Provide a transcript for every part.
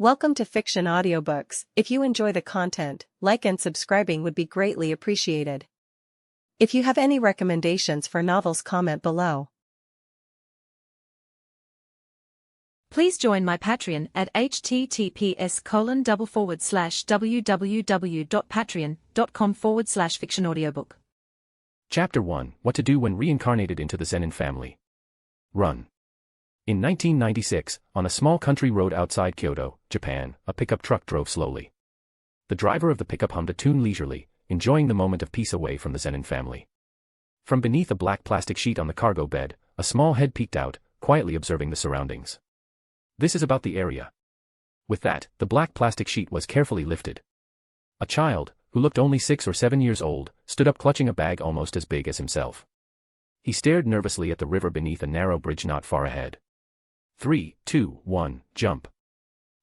Welcome to Fiction Audiobooks. If you enjoy the content, like and subscribing would be greatly appreciated. If you have any recommendations for novels, comment below. Please join my Patreon at https://www.patreon.com/fictionaudiobook. Chapter 1: What to do when reincarnated into the Zenin family. Run. In 1996, on a small country road outside Kyoto, Japan, a pickup truck drove slowly. The driver of the pickup hummed a tune leisurely, enjoying the moment of peace away from the Zenin family. From beneath a black plastic sheet on the cargo bed, a small head peeked out, quietly observing the surroundings. "This is about the area." With that, the black plastic sheet was carefully lifted. A child, who looked only 6 or 7 years old, stood up clutching a bag almost as big as himself. He stared nervously at the river beneath a narrow bridge not far ahead. 3, 2, 1, jump.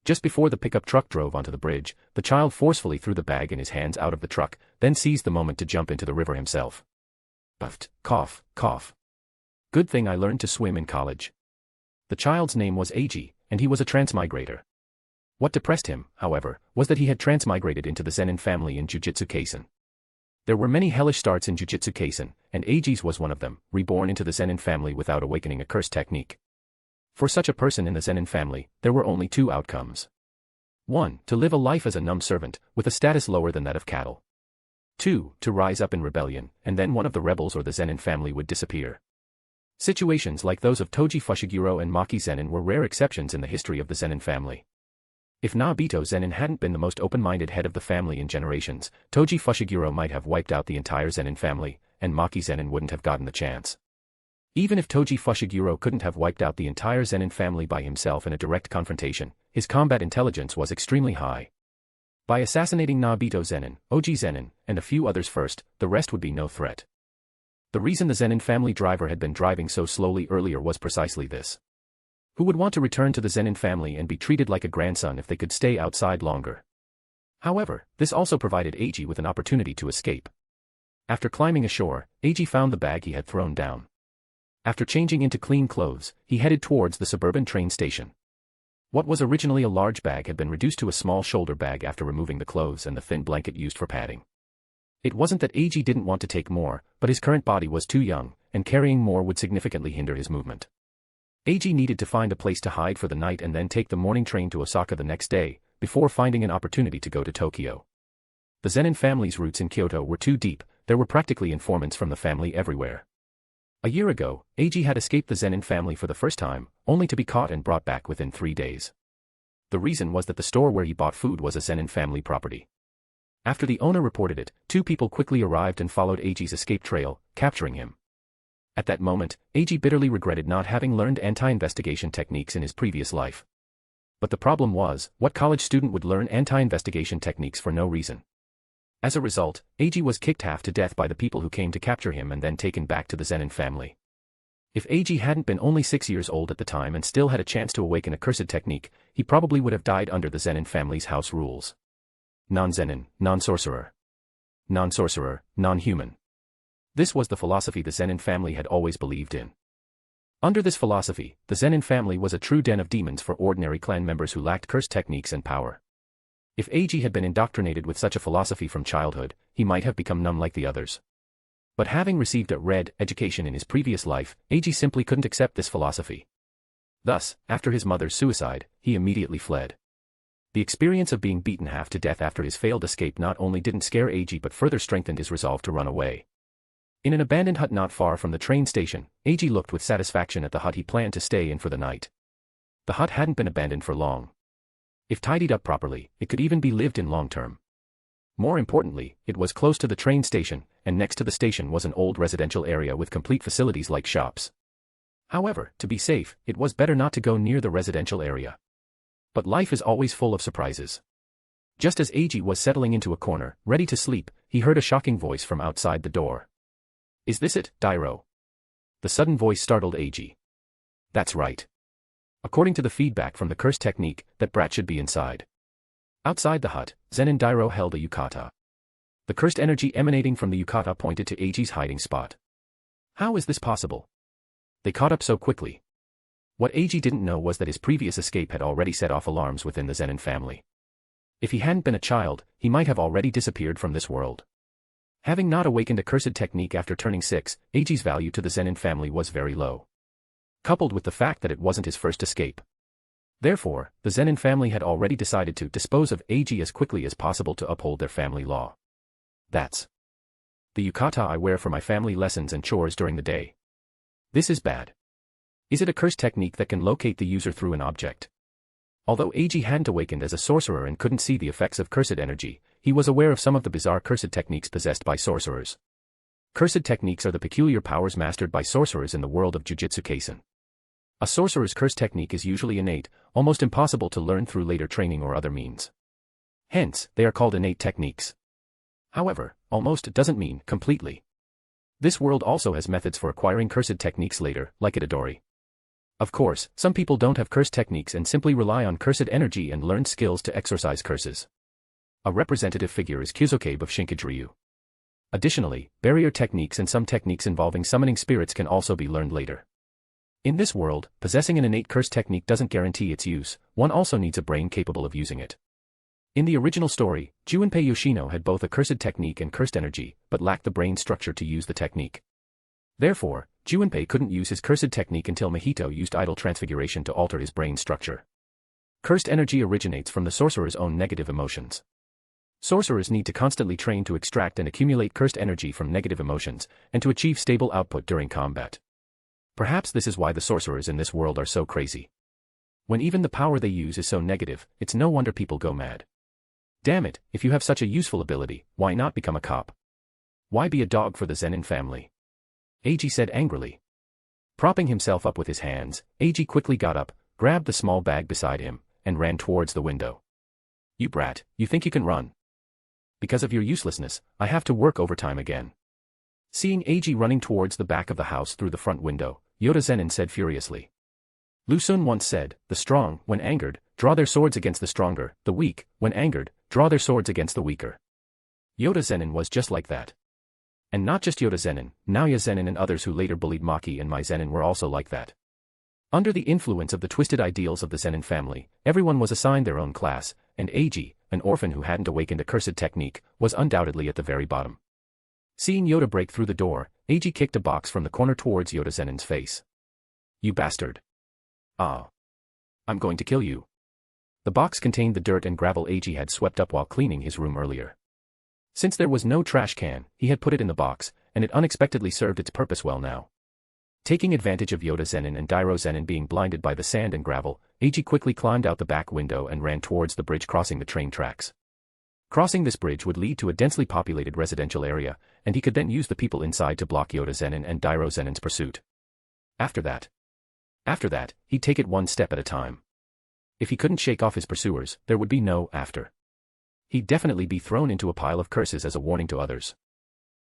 Just before the pickup truck drove onto the bridge, the child forcefully threw the bag in his hands out of the truck, then seized the moment to jump into the river himself. Puffed, cough, cough. "Good thing I learned to swim in college." The child's name was Eiji, and he was a transmigrator. What depressed him, however, was that he had transmigrated into the Zenin family in Jujutsu Kaisen. There were many hellish starts in Jujutsu Kaisen, and Eiji's was one of them, reborn into the Zenin family without awakening a curse technique. For such a person in the Zenin family, there were only 2 outcomes. 1. To live a life as a numb servant, with a status lower than that of cattle. 2. To rise up in rebellion, and then one of the rebels or the Zenin family would disappear. Situations like those of Toji Fushiguro and Maki Zenin were rare exceptions in the history of the Zenin family. If Nobita Zenin hadn't been the most open-minded head of the family in generations, Toji Fushiguro might have wiped out the entire Zenin family, and Maki Zenin wouldn't have gotten the chance. Even if Toji Fushiguro couldn't have wiped out the entire Zenin family by himself in a direct confrontation, his combat intelligence was extremely high. By assassinating Nobita Zenin, Oji Zenin, and a few others first, the rest would be no threat. The reason the Zenin family driver had been driving so slowly earlier was precisely this. Who would want to return to the Zenin family and be treated like a grandson if they could stay outside longer? However, this also provided Eiji with an opportunity to escape. After climbing ashore, Eiji found the bag he had thrown down. After changing into clean clothes, he headed towards the suburban train station. What was originally a large bag had been reduced to a small shoulder bag after removing the clothes and the thin blanket used for padding. It wasn't that Eiji didn't want to take more, but his current body was too young, and carrying more would significantly hinder his movement. Eiji needed to find a place to hide for the night and then take the morning train to Osaka the next day, before finding an opportunity to go to Tokyo. The Zenin family's roots in Kyoto were too deep, there were practically informants from the family everywhere. A year ago, Eiji had escaped the Zenin family for the first time, only to be caught and brought back within 3 days. The reason was that the store where he bought food was a Zenin family property. After the owner reported it, 2 people quickly arrived and followed Eiji's escape trail, capturing him. At that moment, Eiji bitterly regretted not having learned anti-investigation techniques in his previous life. But the problem was, what college student would learn anti-investigation techniques for no reason? As a result, Eiji was kicked half to death by the people who came to capture him and then taken back to the Zenin family. If Eiji hadn't been only 6 years old at the time and still had a chance to awaken a cursed technique, he probably would have died under the Zenin family's house rules. Non-Zenin, non-sorcerer. Non-sorcerer, non-human. This was the philosophy the Zenin family had always believed in. Under this philosophy, the Zenin family was a true den of demons for ordinary clan members who lacked curse techniques and power. If Eiji had been indoctrinated with such a philosophy from childhood, he might have become numb like the others. But having received a red education in his previous life, Eiji simply couldn't accept this philosophy. Thus, after his mother's suicide, he immediately fled. The experience of being beaten half to death after his failed escape not only didn't scare Eiji but further strengthened his resolve to run away. In an abandoned hut not far from the train station, Eiji looked with satisfaction at the hut he planned to stay in for the night. The hut hadn't been abandoned for long. If tidied up properly, it could even be lived in long term. More importantly, it was close to the train station, and next to the station was an old residential area with complete facilities like shops. However, to be safe, it was better not to go near the residential area. But life is always full of surprises. Just as Eiji was settling into a corner, ready to sleep, he heard a shocking voice from outside the door. "Is this it, Dairo?" The sudden voice startled Eiji. That's right. According to the feedback from the curse technique, that brat should be inside. Outside the hut, Zenin Dairo held a yukata. The cursed energy emanating from the yukata pointed to Eiji's hiding spot. How is this possible? They caught up so quickly. What Eiji didn't know was that his previous escape had already set off alarms within the Zenin family. If he hadn't been a child, he might have already disappeared from this world. Having not awakened a cursed technique after turning 6, Eiji's value to the Zenin family was very low. Coupled with the fact that it wasn't his first escape. Therefore, the Zenin family had already decided to dispose of Eiji as quickly as possible to uphold their family law. That's the yukata I wear for my family lessons and chores during the day. This is bad. Is it a curse technique that can locate the user through an object? Although Eiji hadn't awakened as a sorcerer and couldn't see the effects of cursed energy, he was aware of some of the bizarre cursed techniques possessed by sorcerers. Cursed techniques are the peculiar powers mastered by sorcerers in the world of Jujutsu Kaisen. A sorcerer's curse technique is usually innate, almost impossible to learn through later training or other means. Hence, they are called innate techniques. However, almost doesn't mean completely. This world also has methods for acquiring cursed techniques later, like Itadori. Of course, some people don't have curse techniques and simply rely on cursed energy and learned skills to exorcise curses. A representative figure is Kyuzokabe of Shinkajiryu. Additionally, barrier techniques and some techniques involving summoning spirits can also be learned later. In this world, possessing an innate curse technique doesn't guarantee its use, one also needs a brain capable of using it. In the original story, Junpei Yoshino had both a cursed technique and cursed energy, but lacked the brain structure to use the technique. Therefore, Junpei couldn't use his cursed technique until Mahito used idle transfiguration to alter his brain structure. Cursed energy originates from the sorcerer's own negative emotions. Sorcerers need to constantly train to extract and accumulate cursed energy from negative emotions, and to achieve stable output during combat. Perhaps this is why the sorcerers in this world are so crazy. When even the power they use is so negative, it's no wonder people go mad. Damn it, if you have such a useful ability, why not become a cop? Why be a dog for the Zenin family? Eiji said angrily. Propping himself up with his hands, Eiji quickly got up, grabbed the small bag beside him, and ran towards the window. You brat, you think you can run? Because of your uselessness, I have to work overtime again. Seeing Eiji running towards the back of the house through the front window, Yoda Zenin said furiously. Lu Xun once said, the strong, when angered, draw their swords against the stronger, the weak, when angered, draw their swords against the weaker. Yoda Zenin was just like that. And not just Yoda Zenin, Naoya Zenin and others who later bullied Maki and Mai Zenin were also like that. Under the influence of the twisted ideals of the Zenin family, everyone was assigned their own class, and Eiji, an orphan who hadn't awakened a cursed technique, was undoubtedly at the very bottom. Seeing Yoda break through the door, Eiji kicked a box from the corner towards Yoda Zenin's face. You bastard. Ah. I'm going to kill you. The box contained the dirt and gravel Eiji had swept up while cleaning his room earlier. Since there was no trash can, he had put it in the box, and it unexpectedly served its purpose well now. Taking advantage of Yoda Zenin and Dairo Zenin being blinded by the sand and gravel, Eiji quickly climbed out the back window and ran towards the bridge crossing the train tracks. Crossing this bridge would lead to a densely populated residential area, and he could then use the people inside to block Yoda Zenin and Dairo Zenin's pursuit. After that, he'd take it one step at a time. If he couldn't shake off his pursuers, there would be no after. He'd definitely be thrown into a pile of curses as a warning to others.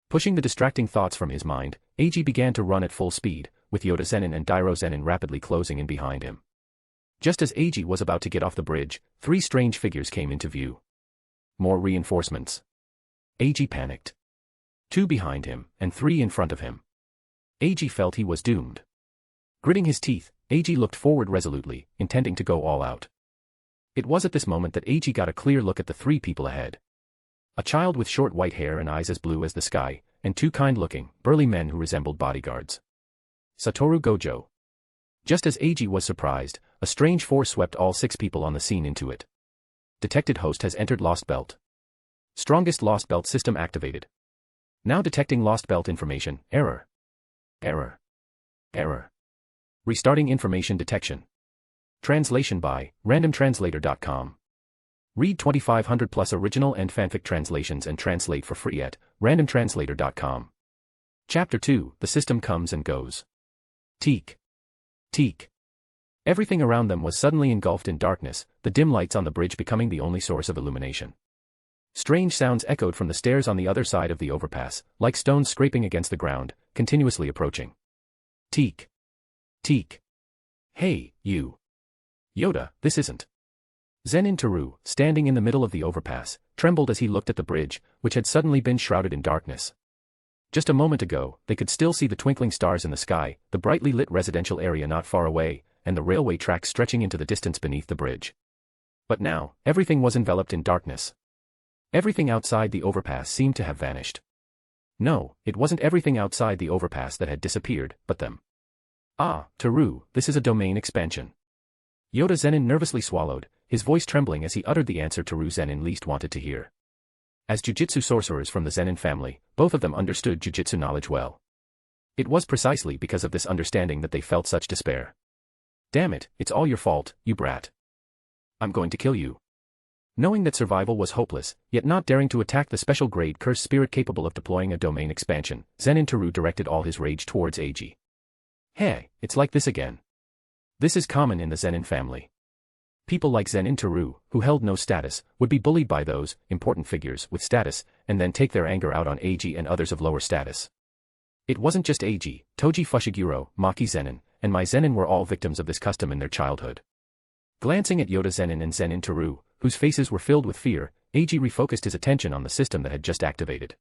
Pushing the distracting thoughts from his mind, Eiji began to run at full speed, with Yoda Zenin and Dairo Zenin rapidly closing in behind him. Just as Eiji was about to get off the bridge, 3 strange figures came into view. More reinforcements. Eiji panicked. 2 behind him, and 3 in front of him. Eiji felt he was doomed. Gritting his teeth, Eiji looked forward resolutely, intending to go all out. It was at this moment that Eiji got a clear look at the 3 people ahead. A child with short white hair and eyes as blue as the sky, and 2 kind-looking, burly men who resembled bodyguards. Satoru Gojo. Just as Eiji was surprised, a strange force swept all 6 people on the scene into it. Detected host has entered Lost Belt. Strongest Lost Belt system activated. Now detecting Lost Belt information, error. Error. Error. Restarting information detection. Translation by randomtranslator.com. Read 2500 plus original and fanfic translations and translate for free at randomtranslator.com. Chapter 2, The System Comes and Goes. Teak. Teak. Everything around them was suddenly engulfed in darkness, the dim lights on the bridge becoming the only source of illumination. Strange sounds echoed from the stairs on the other side of the overpass, like stones scraping against the ground, continuously approaching. Teak. Teak. Hey, you. Yoda, this isn't. Zenin Teru, standing in the middle of the overpass, trembled as he looked at the bridge, which had suddenly been shrouded in darkness. Just a moment ago, they could still see the twinkling stars in the sky, the brightly lit residential area not far away, and the railway tracks stretching into the distance beneath the bridge. But now, everything was enveloped in darkness. Everything outside the overpass seemed to have vanished. No, it wasn't everything outside the overpass that had disappeared, but them. Ah, Teru, this is a domain expansion. Yoda Zenin nervously swallowed, his voice trembling as he uttered the answer Teru Zenin least wanted to hear. As Jujutsu sorcerers from the Zenin family, both of them understood Jujutsu knowledge well. It was precisely because of this understanding that they felt such despair. Damn it, it's all your fault, you brat. I'm going to kill you. Knowing that survival was hopeless, yet not daring to attack the special grade cursed spirit capable of deploying a domain expansion, Zenin Teru directed all his rage towards Eiji. Hey, it's like this again. This is common in the Zenin family. People like Zenin Teru, who held no status, would be bullied by those important figures with status, and then take their anger out on Eiji and others of lower status. It wasn't just Eiji, Toji Fushiguro, Maki Zenin, and Mai Zenin were all victims of this custom in their childhood. Glancing at Yoda Zenin and Zenin Teru, whose faces were filled with fear, Eiji refocused his attention on the system that had just activated.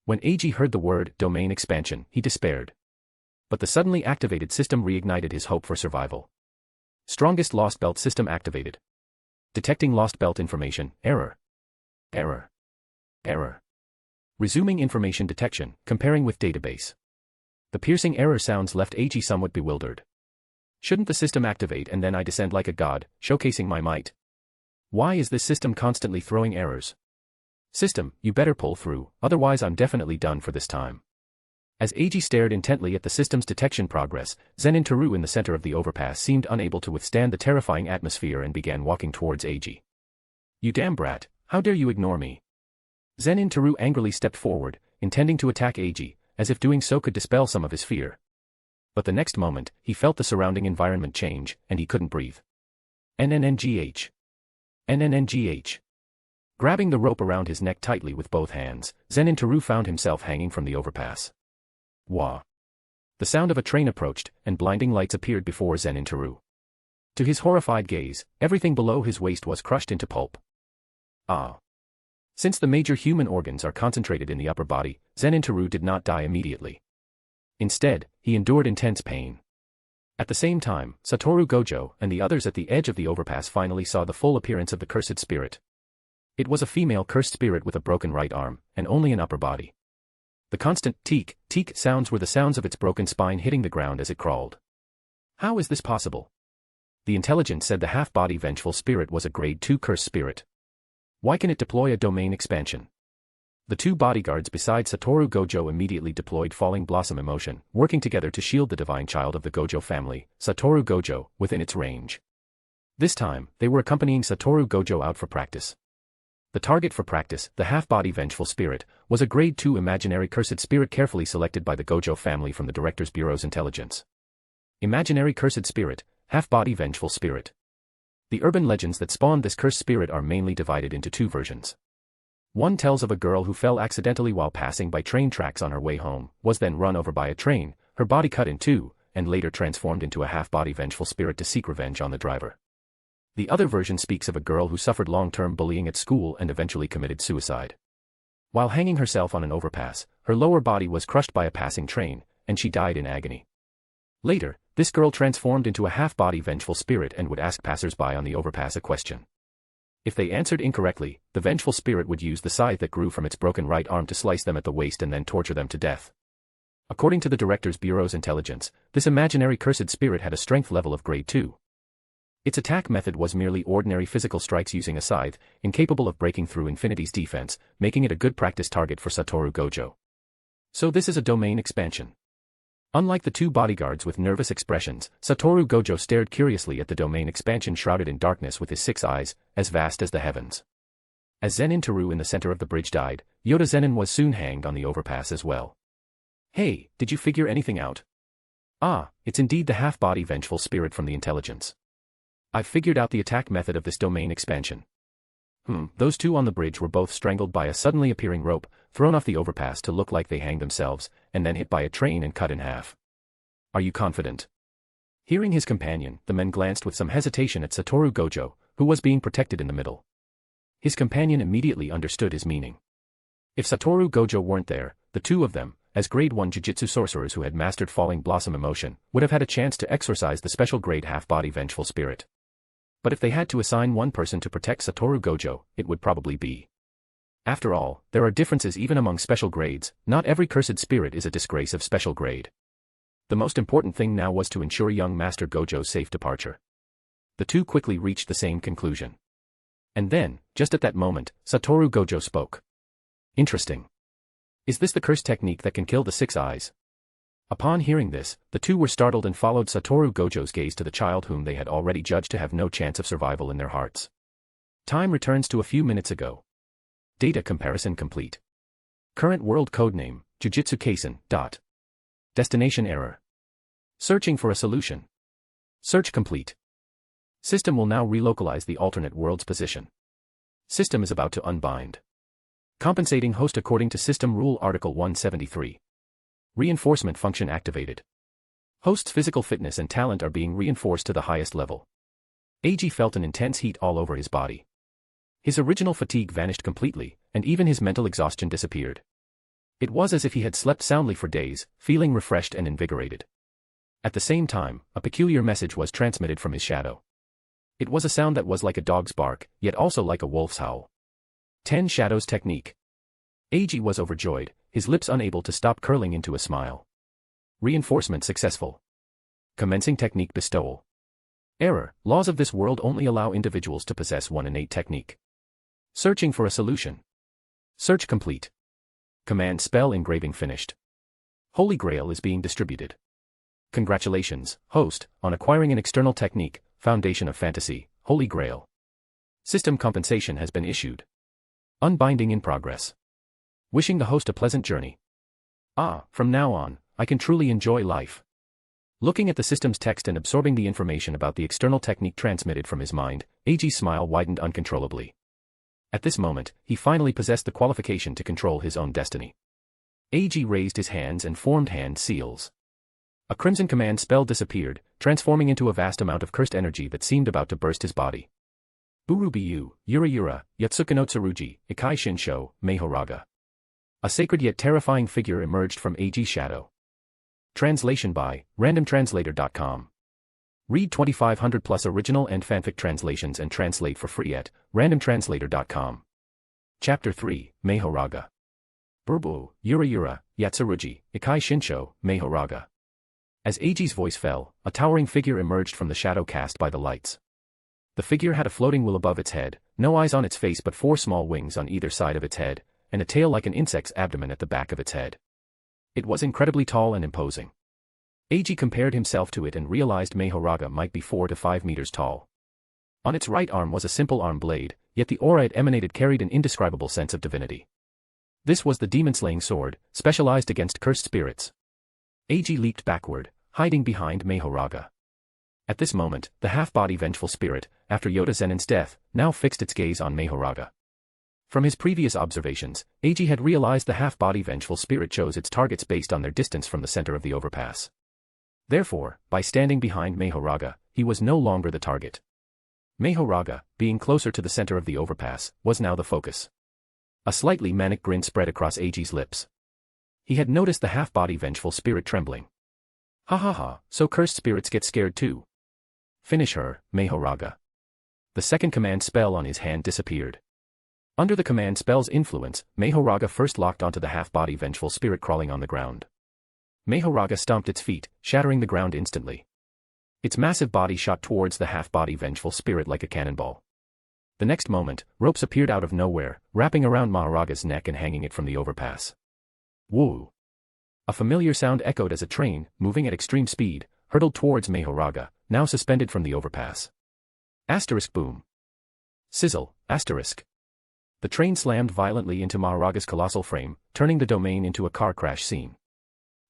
When Eiji heard the word domain expansion, he despaired. But the suddenly activated system reignited his hope for survival. Strongest lost belt system activated. Detecting lost belt information, error. Error. Error. Resuming information detection, comparing with database. The piercing error sounds left Eiji somewhat bewildered. Shouldn't the system activate and then I descend like a god, showcasing my might? Why is this system constantly throwing errors? System, you better pull through, otherwise I'm definitely done for this time. As Eiji stared intently at the system's detection progress, Zenin Teru in the center of the overpass seemed unable to withstand the terrifying atmosphere and began walking towards Eiji. You damn brat, how dare you ignore me? Zenin Teru angrily stepped forward, intending to attack Eiji, as if doing so could dispel some of his fear. But the next moment, he felt the surrounding environment change, and he couldn't breathe. NNNGH. NNNGH. Grabbing the rope around his neck tightly with both hands, Zenin Teru found himself hanging from the overpass. Wah. The sound of a train approached, and blinding lights appeared before Zenin Teru. To his horrified gaze, everything below his waist was crushed into pulp. Ah. Since the major human organs are concentrated in the upper body, Zenin Teru did not die immediately. Instead, he endured intense pain. At the same time, Satoru Gojo and the others at the edge of the overpass finally saw the full appearance of the cursed spirit. It was a female cursed spirit with a broken right arm, and only an upper body. The constant teek, teek sounds were the sounds of its broken spine hitting the ground as it crawled. How is this possible? The intelligence said the half-body vengeful spirit was a grade 2 cursed spirit. Why can it deploy a domain expansion? The two bodyguards beside Satoru Gojo immediately deployed Falling Blossom Emotion, working together to shield the divine child of the Gojo family, Satoru Gojo, within its range. This time, they were accompanying Satoru Gojo out for practice. The target for practice, the half-body vengeful spirit, was a grade 2 imaginary cursed spirit carefully selected by the Gojo family from the Director's Bureau's intelligence. Imaginary cursed spirit, half-body vengeful spirit. The urban legends that spawned this cursed spirit are mainly divided into two versions. One tells of a girl who fell accidentally while passing by train tracks on her way home, was then run over by a train, her body cut in two, and later transformed into a half-body vengeful spirit to seek revenge on the driver. The other version speaks of a girl who suffered long-term bullying at school and eventually committed suicide. While hanging herself on an overpass, her lower body was crushed by a passing train, and she died in agony. Later, this girl transformed into a half-body vengeful spirit and would ask passers-by on the overpass a question. If they answered incorrectly, the vengeful spirit would use the scythe that grew from its broken right arm to slice them at the waist and then torture them to death. According to the Director's Bureau's intelligence, this imaginary cursed spirit had a strength level of grade 2. Its attack method was merely ordinary physical strikes using a scythe, incapable of breaking through Infinity's defense, making it a good practice target for Satoru Gojo. So this is a domain expansion. Unlike the two bodyguards with nervous expressions, Satoru Gojo stared curiously at the domain expansion shrouded in darkness with his 6 eyes, as vast as the heavens. As Zenin Teru in the center of the bridge died, Yoda Zenin was soon hanged on the overpass as well. Hey, did you figure anything out? Ah, it's indeed the half-body vengeful spirit from the intelligence. I've figured out the attack method of this domain expansion. Those two on the bridge were both strangled by a suddenly appearing rope, thrown off the overpass to look like they hanged themselves, and then hit by a train and cut in half. Are you confident? Hearing his companion, the men glanced with some hesitation at Satoru Gojo, who was being protected in the middle. His companion immediately understood his meaning. If Satoru Gojo weren't there, the two of them, as Grade 1 Jujutsu Sorcerers who had mastered Falling Blossom Emotion, would have had a chance to exorcise the special grade half-body vengeful spirit. But if they had to assign one person to protect Satoru Gojo, it would probably be. After all, there are differences even among special grades. Not every cursed spirit is a disgrace of special grade. The most important thing now was to ensure young Master Gojo's safe departure. The two quickly reached the same conclusion. And then, just at that moment, Satoru Gojo spoke. Interesting. Is this the curse technique that can kill the 6 eyes? Upon hearing this, the two were startled and followed Satoru Gojo's gaze to the child whom they had already judged to have no chance of survival in their hearts. Time returns to a few minutes ago. Data comparison complete. Current world codename, Jujutsu Kaisen. Destination error. Searching for a solution. Search complete. System will now relocalize the alternate world's position. System is about to unbind. Compensating host according to System Rule Article 173. Reinforcement function activated. Host's physical fitness and talent are being reinforced to the highest level. Eiji felt an intense heat all over his body. His original fatigue vanished completely, and even his mental exhaustion disappeared. It was as if he had slept soundly for days, feeling refreshed and invigorated. At the same time, a peculiar message was transmitted from his shadow. It was a sound that was like a dog's bark, yet also like a wolf's howl. 10 Shadows Technique. Eiji was overjoyed, his lips unable to stop curling into a smile. Reinforcement successful. Commencing technique bestowal. Error: laws of this world only allow individuals to possess one innate technique. Searching for a solution. Search complete. Command spell engraving finished. Holy Grail is being distributed. Congratulations, host, on acquiring an external technique, Foundation of Fantasy, Holy Grail. System compensation has been issued. Unbinding in progress. Wishing the host a pleasant journey. From now on, I can truly enjoy life. Looking at the system's text and absorbing the information about the external technique transmitted from his mind, Eiji's smile widened uncontrollably. At this moment, he finally possessed the qualification to control his own destiny. Eiji raised his hands and formed hand seals. A crimson command spell disappeared, transforming into a vast amount of cursed energy that seemed about to burst his body. Burubiyu, Yura Yura, Yatsuka Tsurugi, Ikai Shinsho, Mahoraga. A sacred yet terrifying figure emerged from Eiji's shadow. Translation by randomtranslator.com. Read 2500 plus original and fanfic translations and translate for free at randomtranslator.com. Chapter 3, Mahoraga. Burbu, Yura Yura, Yatsurugi, Ikai Shinsho, Mahoraga. As Eiji's voice fell, a towering figure emerged from the shadow cast by the lights. The figure had a floating will above its head, no eyes on its face but 4 small wings on either side of its head, and a tail like an insect's abdomen at the back of its head. It was incredibly tall and imposing. Eiji compared himself to it and realized Mahoraga might be 4 to 5 meters tall. On its right arm was a simple arm blade, yet the aura it emanated carried an indescribable sense of divinity. This was the demon-slaying sword, specialized against cursed spirits. Eiji leaped backward, hiding behind Mahoraga. At this moment, the half-body vengeful spirit, after Yoda Zenin's death, now fixed its gaze on Mahoraga. From his previous observations, Eiji had realized the half-body vengeful spirit chose its targets based on their distance from the center of the overpass. Therefore, by standing behind Mahoraga, he was no longer the target. Mahoraga, being closer to the center of the overpass, was now the focus. A slightly manic grin spread across Eiji's lips. He had noticed the half-body vengeful spirit trembling. Ha ha ha, so cursed spirits get scared too. Finish her, Mahoraga. The second command spell on his hand disappeared. Under the command spell's influence, Mahoraga first locked onto the half-body vengeful spirit crawling on the ground. Mahoraga stomped its feet, shattering the ground instantly. Its massive body shot towards the half-body vengeful spirit like a cannonball. The next moment, ropes appeared out of nowhere, wrapping around Mahoraga's neck and hanging it from the overpass. Woo! A familiar sound echoed as a train, moving at extreme speed, hurtled towards Mahoraga, now suspended from the overpass. Asterisk boom. Sizzle, asterisk. The train slammed violently into Mahoraga's colossal frame, turning the domain into a car crash scene.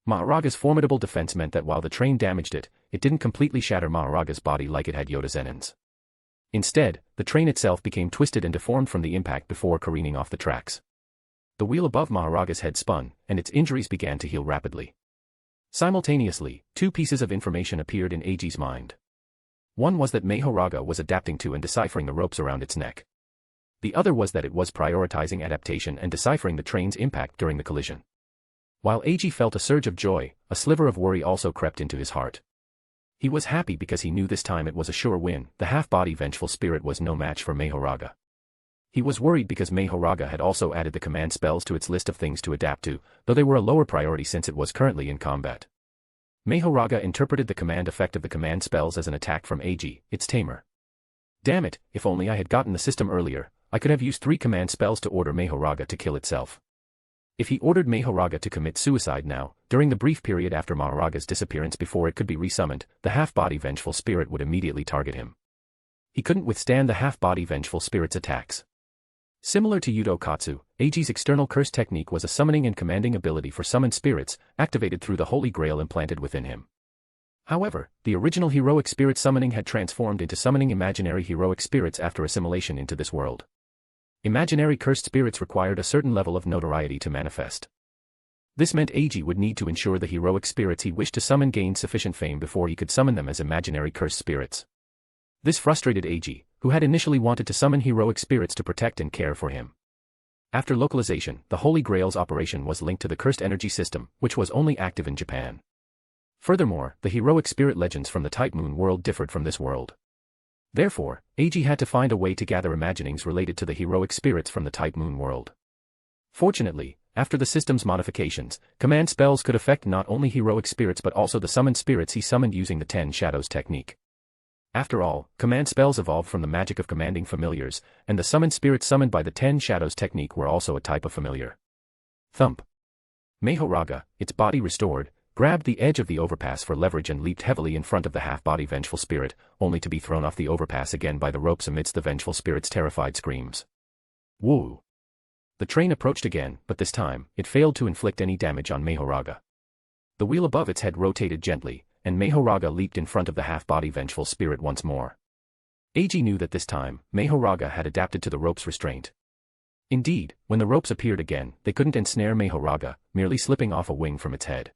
Mahoraga's formidable defense meant that while the train damaged it, it didn't completely shatter Mahoraga's body like it had Yoda Zenin's. Instead, the train itself became twisted and deformed from the impact before careening off the tracks. The wheel above Mahoraga's head spun, and its injuries began to heal rapidly. Simultaneously, 2 pieces of information appeared in Eiji's mind. One was that Mahoraga was adapting to and deciphering the ropes around its neck. The other was that it was prioritizing adaptation and deciphering the train's impact during the collision. While Eiji felt a surge of joy, a sliver of worry also crept into his heart. He was happy because he knew this time it was a sure win. The half-body vengeful spirit was no match for Mahoraga. He was worried because Mahoraga had also added the command spells to its list of things to adapt to, though they were a lower priority since it was currently in combat. Mahoraga interpreted the command effect of the command spells as an attack from Eiji, its tamer. Damn it, if only I had gotten the system earlier, I could have used 3 command spells to order Mahoraga to kill itself. If he ordered Mahoraga to commit suicide now, during the brief period after Mahoraga's disappearance before it could be resummoned, the half-body vengeful spirit would immediately target him. He couldn't withstand the half-body vengeful spirit's attacks. Similar to Yudo Katsu, Eiji's external curse technique was a summoning and commanding ability for summoned spirits, activated through the Holy Grail implanted within him. However, the original heroic spirit summoning had transformed into summoning imaginary heroic spirits after assimilation into this world. Imaginary cursed spirits required a certain level of notoriety to manifest. This meant Eiji would need to ensure the heroic spirits he wished to summon gained sufficient fame before he could summon them as imaginary cursed spirits. This frustrated Eiji, who had initially wanted to summon heroic spirits to protect and care for him. After localization, the Holy Grail's operation was linked to the cursed energy system, which was only active in Japan. Furthermore, the heroic spirit legends from the Type Moon world differed from this world. Therefore, Eiji had to find a way to gather imaginings related to the heroic spirits from the Type Moon world. Fortunately, after the system's modifications, command spells could affect not only heroic spirits but also the summoned spirits he summoned using the 10 Shadows technique. After all, command spells evolved from the magic of commanding familiars, and the summoned spirits summoned by the 10 Shadows technique were also a type of familiar. Thump. Mahoraga, its body restored, grabbed the edge of the overpass for leverage and leaped heavily in front of the half-body vengeful spirit, only to be thrown off the overpass again by the ropes amidst the vengeful spirit's terrified screams. Woo! The train approached again, but this time, it failed to inflict any damage on Mahoraga. The wheel above its head rotated gently, and Mahoraga leaped in front of the half-body vengeful spirit once more. Eiji knew that this time, Mahoraga had adapted to the rope's restraint. Indeed, when the ropes appeared again, they couldn't ensnare Mahoraga, merely slipping off a wing from its head.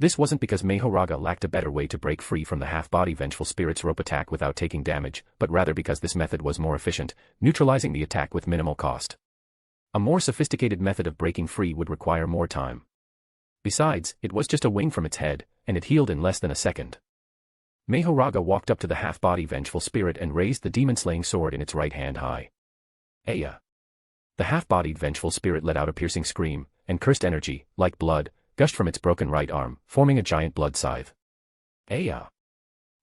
This wasn't because Mahoraga lacked a better way to break free from the half-body vengeful spirit's rope attack without taking damage, but rather because this method was more efficient, neutralizing the attack with minimal cost. A more sophisticated method of breaking free would require more time. Besides, it was just a wing from its head, and it healed in less than a second. Mahoraga walked up to the half-body vengeful spirit and raised the demon-slaying sword in its right hand high. Aya! The half-bodied vengeful spirit let out a piercing scream, and cursed energy, like blood, gushed from its broken right arm, forming a giant blood scythe. Aya!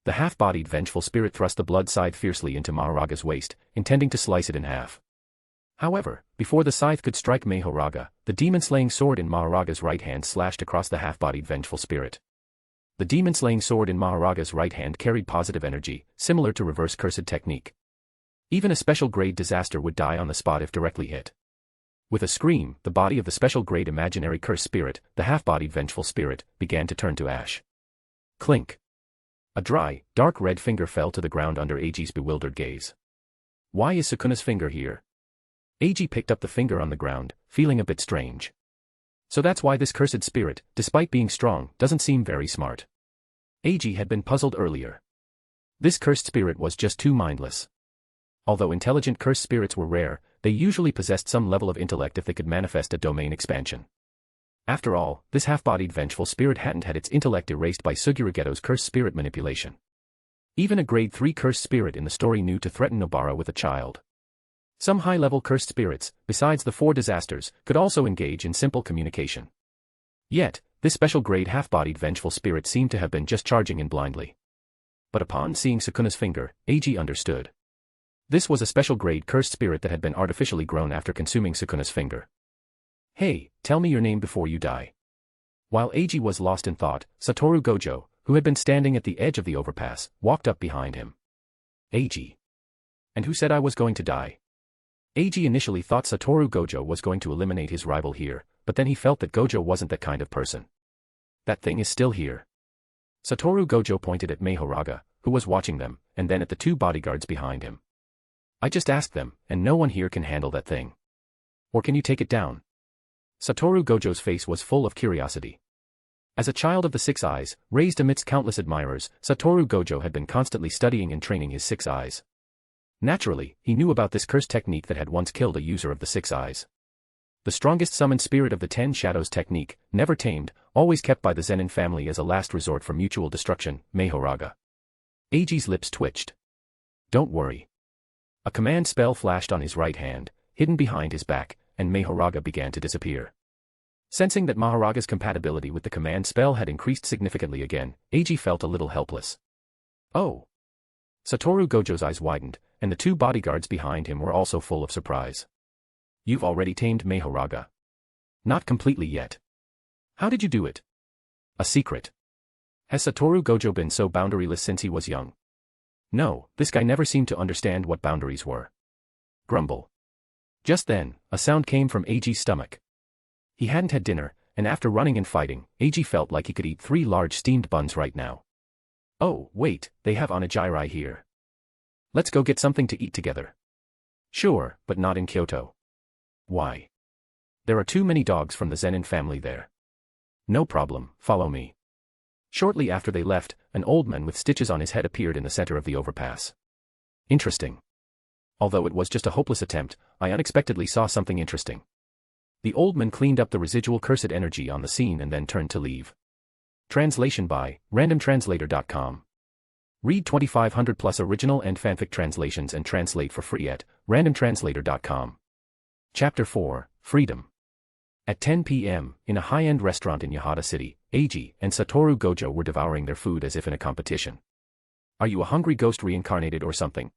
The half-bodied vengeful spirit thrust the blood scythe fiercely into Mahoraga's waist, intending to slice it in half. However, before the scythe could strike Mahoraga, the demon-slaying sword in Mahoraga's right hand slashed across the half-bodied vengeful spirit. The demon-slaying sword in Mahoraga's right hand carried positive energy, similar to reverse cursed technique. Even a special-grade disaster would die on the spot if directly hit. With a scream, the body of the special-grade imaginary cursed spirit, the half-bodied vengeful spirit, began to turn to ash. Clink. A dry, dark red finger fell to the ground under Eiji's bewildered gaze. Why is Sukuna's finger here? Eiji picked up the finger on the ground, feeling a bit strange. So that's why this cursed spirit, despite being strong, doesn't seem very smart. Eiji had been puzzled earlier. This cursed spirit was just too mindless. Although intelligent cursed spirits were rare, they usually possessed some level of intellect if they could manifest a domain expansion. After all, this half-bodied vengeful spirit hadn't had its intellect erased by Sugurugeto's cursed spirit manipulation. Even a grade 3 cursed spirit in the story knew to threaten Nobara with a child. Some high-level cursed spirits, besides the 4 disasters, could also engage in simple communication. Yet, this special-grade half-bodied vengeful spirit seemed to have been just charging in blindly. But upon seeing Sukuna's finger, Eiji understood. This was a special-grade cursed spirit that had been artificially grown after consuming Sukuna's finger. Hey, tell me your name before you die. While Eiji was lost in thought, Satoru Gojo, who had been standing at the edge of the overpass, walked up behind him. Eiji. And who said I was going to die? Eiji initially thought Satoru Gojo was going to eliminate his rival here, but then he felt that Gojo wasn't that kind of person. That thing is still here. Satoru Gojo pointed at Mahoraga, who was watching them, and then at the 2 bodyguards behind him. I just asked them, and no one here can handle that thing. Or can you take it down? Satoru Gojo's face was full of curiosity. As a child of the 6 eyes, raised amidst countless admirers, Satoru Gojo had been constantly studying and training his 6 eyes. Naturally, he knew about this cursed technique that had once killed a user of the 6 eyes. The strongest summoned spirit of the 10 Shadows technique, never tamed, always kept by the Zenin family as a last resort for mutual destruction, Mahoraga. Eiji's lips twitched. Don't worry. A command spell flashed on his right hand, hidden behind his back, and Mahoraga began to disappear. Sensing that Mahoraga's compatibility with the command spell had increased significantly again, Eiji felt a little helpless. Oh! Satoru Gojo's eyes widened, and the two bodyguards behind him were also full of surprise. You've already tamed Mahoraga. Not completely yet. How did you do it? A secret. Has Satoru Gojo been so boundaryless since he was young? No, this guy never seemed to understand what boundaries were. Grumble. Just then, a sound came from Eiji's stomach. He hadn't had dinner, and after running and fighting, Eiji felt like he could eat 3 large steamed buns right now. Oh, wait, they have onigiri here. Let's go get something to eat together. Sure, but not in Kyoto. Why? There are too many dogs from the Zenin family there. No problem, follow me. Shortly after they left, an old man with stitches on his head appeared in the center of the overpass. Interesting. Although it was just a hopeless attempt, I unexpectedly saw something interesting. The old man cleaned up the residual cursed energy on the scene and then turned to leave. Translation by randomtranslator.com. Read 2500 plus original and fanfic translations and translate for free at randomtranslator.com. Chapter 4, Freedom. At 10 p.m., in a high-end restaurant in Yahata City, Eiji and Satoru Gojo were devouring their food as if in a competition. Are you a hungry ghost reincarnated or something?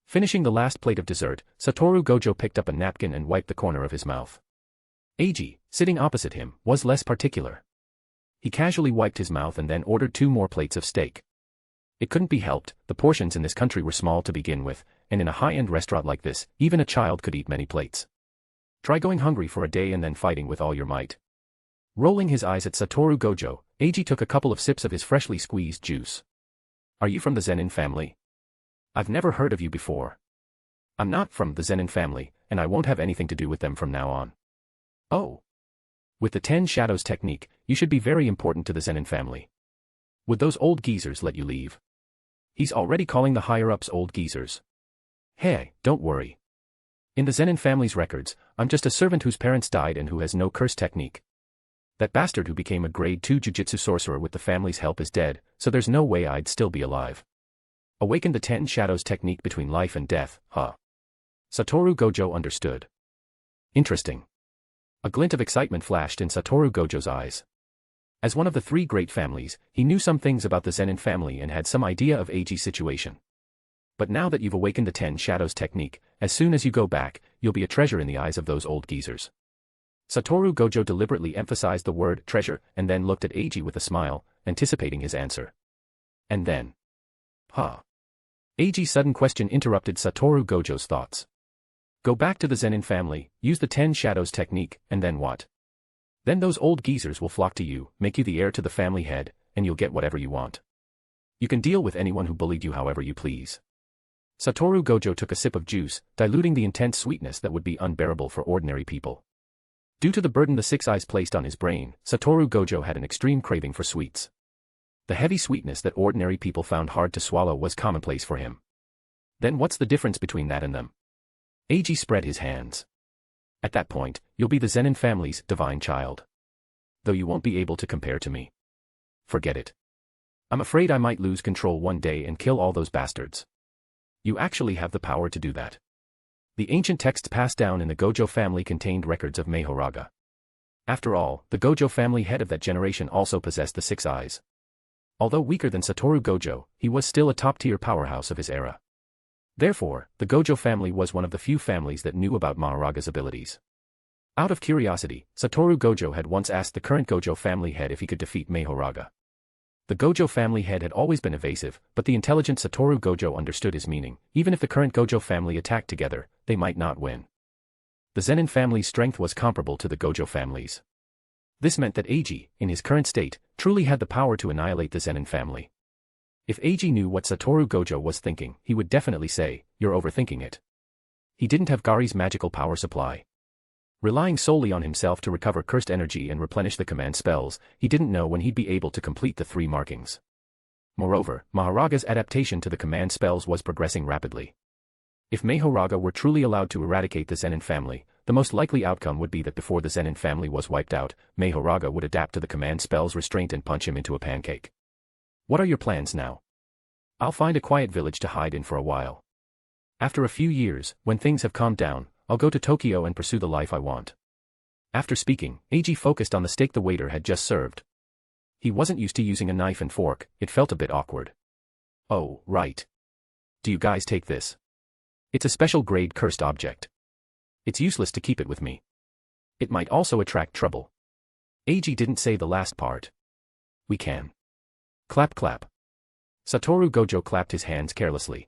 Finishing the last plate of dessert, Satoru Gojo picked up a napkin and wiped the corner of his mouth. Eiji, sitting opposite him, was less particular. He casually wiped his mouth and then ordered 2 more plates of steak. It couldn't be helped, the portions in this country were small to begin with, and in a high-end restaurant like this, even a child could eat many plates. Try going hungry for a day and then fighting with all your might. Rolling his eyes at Satoru Gojo, Eiji took a couple of sips of his freshly squeezed juice. Are you from the Zenin family? I've never heard of you before. I'm not from the Zenin family, and I won't have anything to do with them from now on. Oh. With the 10 Shadows technique, you should be very important to the Zenin family. Would those old geezers let you leave? He's already calling the higher-ups old geezers. Hey, don't worry. In the Zenin family's records, I'm just a servant whose parents died and who has no curse technique. That bastard who became a grade 2 Jujutsu Sorcerer with the family's help is dead, so there's no way I'd still be alive. Awaken the 10 Shadows technique between life and death, huh? Satoru Gojo understood. Interesting. A glint of excitement flashed in Satoru Gojo's eyes. As one of the 3 great families, he knew some things about the Zenin family and had some idea of Eiji's situation. But now that you've awakened the 10 Shadows technique, as soon as you go back, you'll be a treasure in the eyes of those old geezers. Satoru Gojo deliberately emphasized the word treasure and then looked at Eiji with a smile, anticipating his answer. And then. Huh. Eiji's sudden question interrupted Satoru Gojo's thoughts. Go back to the Zenin family, use the 10 Shadows technique, and then what? Then those old geezers will flock to you, make you the heir to the family head, and you'll get whatever you want. You can deal with anyone who bullied you however you please. Satoru Gojo took a sip of juice, diluting the intense sweetness that would be unbearable for ordinary people. Due to the burden the 6 eyes placed on his brain, Satoru Gojo had an extreme craving for sweets. The heavy sweetness that ordinary people found hard to swallow was commonplace for him. Then what's the difference between that and them? Eiji spread his hands. At that point, you'll be the Zenin family's divine child. Though you won't be able to compare to me. Forget it. I'm afraid I might lose control one day and kill all those bastards. You actually have the power to do that. The ancient texts passed down in the Gojo family contained records of Mahoraga. After all, the Gojo family head of that generation also possessed the 6 eyes. Although weaker than Satoru Gojo, he was still a top-tier powerhouse of his era. Therefore, the Gojo family was one of the few families that knew about Mahoraga's abilities. Out of curiosity, Satoru Gojo had once asked the current Gojo family head if he could defeat Mahoraga. The Gojo family head had always been evasive, but the intelligent Satoru Gojo understood his meaning. Even if the current Gojo family attacked together, they might not win. The Zenin family's strength was comparable to the Gojo family's. This meant that Eiji, in his current state, truly had the power to annihilate the Zenin family. If Eiji knew what Satoru Gojo was thinking, he would definitely say, "You're overthinking it." He didn't have Gari's magical power supply. Relying solely on himself to recover cursed energy and replenish the command spells, he didn't know when he'd be able to complete the 3 markings. Moreover, Mahoraga's adaptation to the command spells was progressing rapidly. If Mahoraga were truly allowed to eradicate the Zenin family, the most likely outcome would be that before the Zenin family was wiped out, Mahoraga would adapt to the command spell's restraint and punch him into a pancake. What are your plans now? I'll find a quiet village to hide in for a while. After a few years, when things have calmed down, I'll go to Tokyo and pursue the life I want. After speaking, Eiji focused on the steak the waiter had just served. He wasn't used to using a knife and fork, it felt a bit awkward. Oh, right. Do you guys take this? It's a special grade cursed object. It's useless to keep it with me. It might also attract trouble. Eiji didn't say the last part. We can. Clap clap. Satoru Gojo clapped his hands carelessly.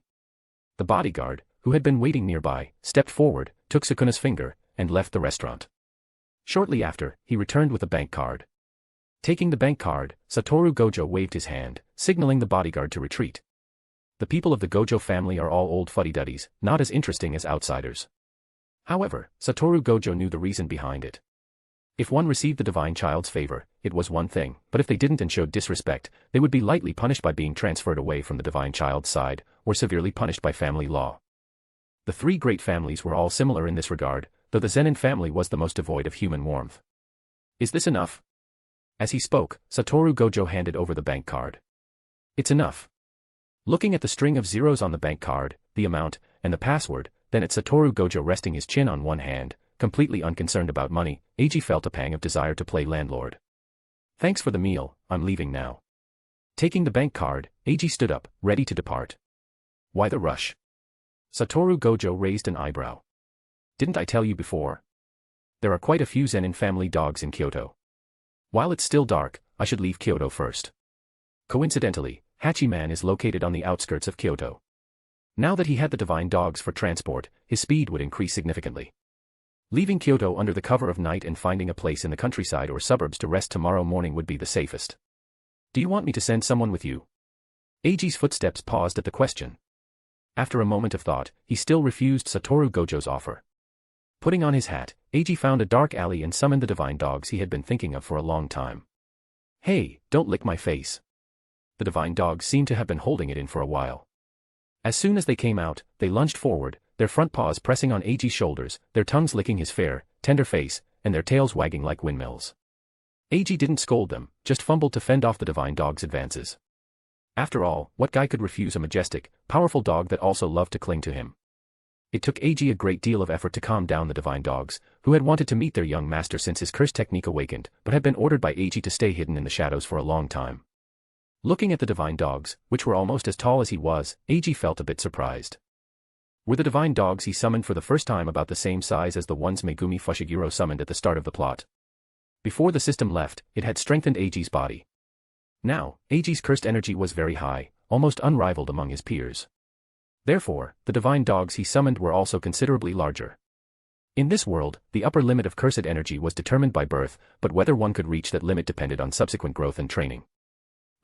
The bodyguard, who had been waiting nearby, stepped forward, took Sukuna's finger, and left the restaurant. Shortly after, he returned with a bank card. Taking the bank card, Satoru Gojo waved his hand, signaling the bodyguard to retreat. The people of the Gojo family are all old fuddy-duddies, not as interesting as outsiders. However, Satoru Gojo knew the reason behind it. If one received the divine child's favor, it was one thing, but if they didn't and showed disrespect, they would be lightly punished by being transferred away from the divine child's side, or severely punished by family law. The three great families were all similar in this regard, though the Zenin family was the most devoid of human warmth. Is this enough? As he spoke, Satoru Gojo handed over the bank card. It's enough. Looking at the string of zeros on the bank card, the amount, and the password, then at Satoru Gojo resting his chin on one hand, completely unconcerned about money, Eiji felt a pang of desire to play landlord. Thanks for the meal, I'm leaving now. Taking the bank card, Eiji stood up, ready to depart. Why the rush? Satoru Gojo raised an eyebrow. Didn't I tell you before? There are quite a few Zenin family dogs in Kyoto. While it's still dark, I should leave Kyoto first. Coincidentally, Hachiman is located on the outskirts of Kyoto. Now that he had the divine dogs for transport, his speed would increase significantly. Leaving Kyoto under the cover of night and finding a place in the countryside or suburbs to rest tomorrow morning would be the safest. Do you want me to send someone with you? Eiji's footsteps paused at the question. After a moment of thought, he still refused Satoru Gojo's offer. Putting on his hat, Eiji found a dark alley and summoned the divine dogs he had been thinking of for a long time. Hey, don't lick my face. The divine dogs seemed to have been holding it in for a while. As soon as they came out, they lunged forward, their front paws pressing on Eiji's shoulders, their tongues licking his fair, tender face, and their tails wagging like windmills. Eiji didn't scold them, just fumbled to fend off the divine dog's advances. After all, what guy could refuse a majestic, powerful dog that also loved to cling to him? It took Eiji a great deal of effort to calm down the divine dogs, who had wanted to meet their young master since his curse technique awakened, but had been ordered by Eiji to stay hidden in the shadows for a long time. Looking at the divine dogs, which were almost as tall as he was, Eiji felt a bit surprised. Were the divine dogs he summoned for the first time about the same size as the ones Megumi Fushiguro summoned at the start of the plot? Before the system left, it had strengthened Eiji's body. Now, Eiji's cursed energy was very high, almost unrivaled among his peers. Therefore, the divine dogs he summoned were also considerably larger. In this world, the upper limit of cursed energy was determined by birth, but whether one could reach that limit depended on subsequent growth and training.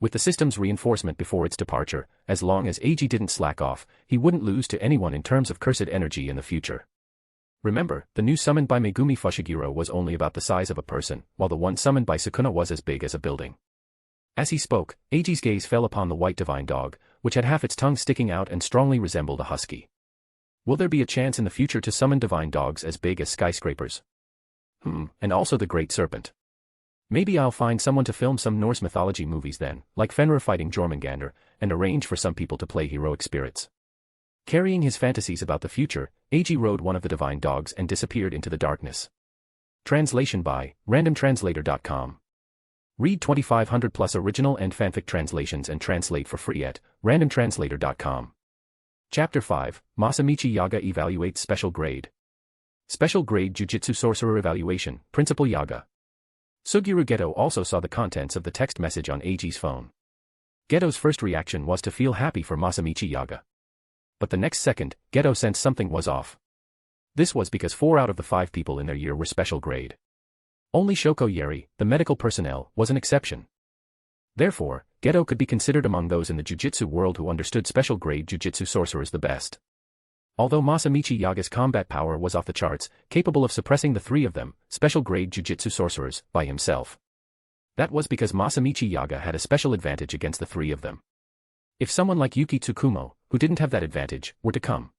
With the system's reinforcement before its departure, as long as Eiji didn't slack off, he wouldn't lose to anyone in terms of cursed energy in the future. Remember, the new summoned by Megumi Fushiguro was only about the size of a person, while the one summoned by Sukuna was as big as a building. As he spoke, Eiji's gaze fell upon the white divine dog, which had half its tongue sticking out and strongly resembled a husky. Will there be a chance in the future to summon divine dogs as big as skyscrapers? And also the great serpent. Maybe I'll find someone to film some Norse mythology movies then, like Fenrir fighting Jormungandr, and arrange for some people to play heroic spirits. Carrying his fantasies about the future, Eiji rode one of the divine dogs and disappeared into the darkness. Translation by randomtranslator.com. Read 2500 plus original and fanfic translations and translate for free at randomtranslator.com. Chapter 5, Masamichi Yaga Evaluates Special Grade. Special Grade Jujutsu Sorcerer Evaluation, Principal Yaga. Suguru Geto also saw the contents of the text message on Eiji's phone. Geto's first reaction was to feel happy for Masamichi Yaga. But the next second, Geto sensed something was off. This was because 4 out of the 5 people in their year were special grade. Only Shoko Yeri, the medical personnel, was an exception. Therefore, Geto could be considered among those in the jujutsu world who understood special grade jujutsu sorcerers the best. Although Masamichi Yaga's combat power was off the charts, capable of suppressing the 3 of them, special grade jujutsu sorcerers, by himself. That was because Masamichi Yaga had a special advantage against the 3 of them. If someone like Yuki Tsukumo, who didn't have that advantage, were to come.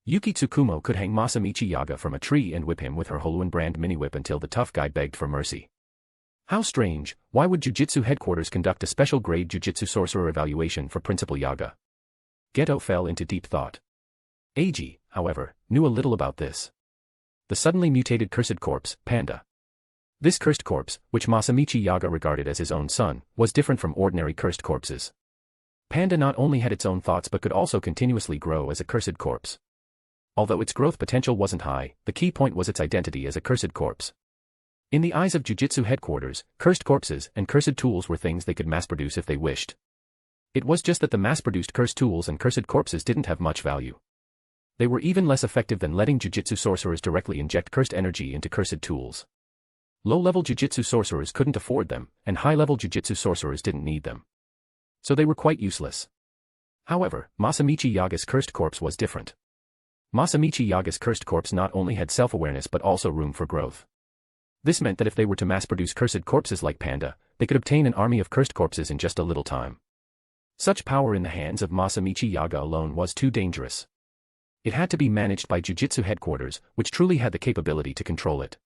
Yuki Tsukumo could hang Masamichi Yaga from a tree and whip him with her Holuan brand mini-whip until the tough guy begged for mercy. How strange, why would Jujutsu headquarters conduct a special grade Jujutsu Sorcerer evaluation for Principal Yaga? Geto fell into deep thought. Eiji, however, knew a little about this. The suddenly mutated cursed corpse, Panda. This cursed corpse, which Masamichi Yaga regarded as his own son, was different from ordinary cursed corpses. Panda not only had its own thoughts but could also continuously grow as a cursed corpse. Although its growth potential wasn't high, the key point was its identity as a cursed corpse. In the eyes of Jujutsu headquarters, cursed corpses and cursed tools were things they could mass-produce if they wished. It was just that the mass-produced cursed tools and cursed corpses didn't have much value. They were even less effective than letting Jujutsu sorcerers directly inject cursed energy into cursed tools. Low-level Jujutsu sorcerers couldn't afford them, and high-level Jujutsu sorcerers didn't need them. So they were quite useless. However, Masamichi Yaga's cursed corpse was different. Masamichi Yaga's cursed corpse not only had self-awareness but also room for growth. This meant that if they were to mass-produce cursed corpses like Panda, they could obtain an army of cursed corpses in just a little time. Such power in the hands of Masamichi Yaga alone was too dangerous. It had to be managed by Jujutsu headquarters, which truly had the capability to control it.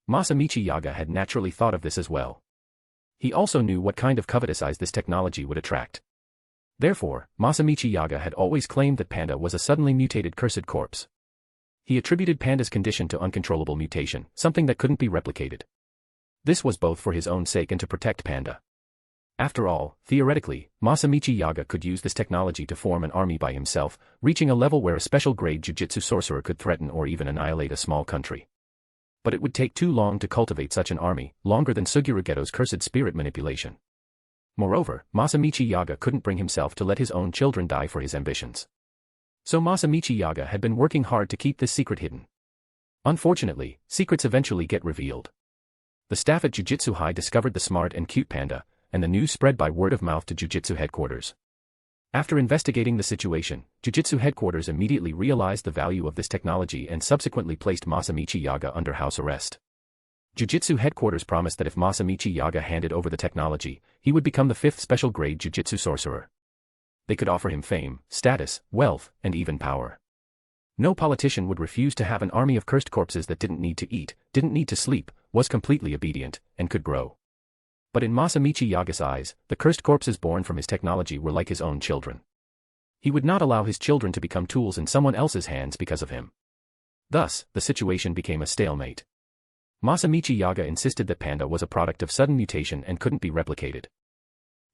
Masamichi Yaga had naturally thought of this as well. He also knew what kind of covetous eyes this technology would attract. Therefore, Masamichi Yaga had always claimed that Panda was a suddenly mutated cursed corpse. He attributed Panda's condition to uncontrollable mutation, something that couldn't be replicated. This was both for his own sake and to protect Panda. After all, theoretically, Masamichi Yaga could use this technology to form an army by himself, reaching a level where a special grade Jujutsu sorcerer could threaten or even annihilate a small country. But it would take too long to cultivate such an army, longer than Suguru Geto's cursed spirit manipulation. Moreover, Masamichi Yaga couldn't bring himself to let his own children die for his ambitions. So Masamichi Yaga had been working hard to keep this secret hidden. Unfortunately, secrets eventually get revealed. The staff at Jujutsu High discovered the smart and cute Panda, and the news spread by word of mouth to Jujutsu headquarters. After investigating the situation, Jujutsu headquarters immediately realized the value of this technology and subsequently placed Masamichi Yaga under house arrest. Jujutsu headquarters promised that if Masamichi Yaga handed over the technology, he would become the 5th special grade Jujutsu sorcerer. They could offer him fame, status, wealth, and even power. No politician would refuse to have an army of cursed corpses that didn't need to eat, didn't need to sleep, was completely obedient, and could grow. But in Masamichi Yaga's eyes, the cursed corpses born from his technology were like his own children. He would not allow his children to become tools in someone else's hands because of him. Thus, the situation became a stalemate. Masamichi Yaga insisted that Panda was a product of sudden mutation and couldn't be replicated.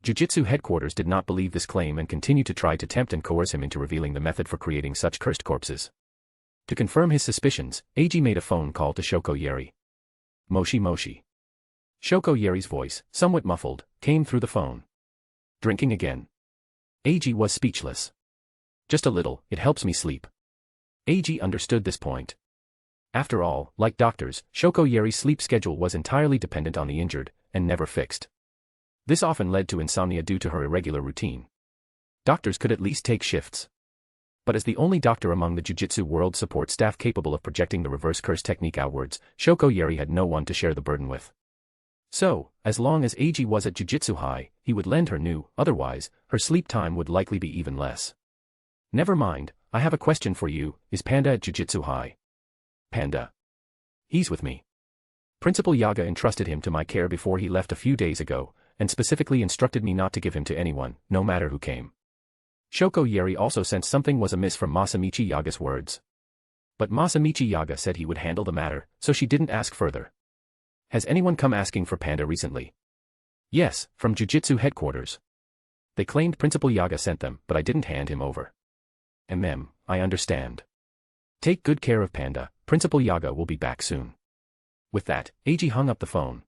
Jujutsu headquarters did not believe this claim and continued to try to tempt and coerce him into revealing the method for creating such cursed corpses. To confirm his suspicions, Eiji made a phone call to Shoko Yeri. Moshi Moshi. Shoko Yeri's voice, somewhat muffled, came through the phone. Drinking again. Eiji was speechless. Just a little, it helps me sleep. Eiji understood this point. After all, like doctors, Shoko Yeri's sleep schedule was entirely dependent on the injured, and never fixed. This often led to insomnia due to her irregular routine. Doctors could at least take shifts. But as the only doctor among the Jujutsu world support staff capable of projecting the reverse curse technique outwards, Shoko Yeri had no one to share the burden with. So, as long as Eiji was at Jujutsu High, he would lend her new, otherwise, her sleep time would likely be even less. Never mind, I have a question for you, is Panda at Jujutsu High? Panda. He's with me. Principal Yaga entrusted him to my care before he left a few days ago, and specifically instructed me not to give him to anyone, no matter who came. Shoko Yeri also sensed something was amiss from Masamichi Yaga's words. But Masamichi Yaga said he would handle the matter, so she didn't ask further. Has anyone come asking for Panda recently? Yes, from Jujutsu headquarters. They claimed Principal Yaga sent them, but I didn't hand him over. I understand. Take good care of Panda, Principal Yaga will be back soon. With that, Eiji hung up the phone.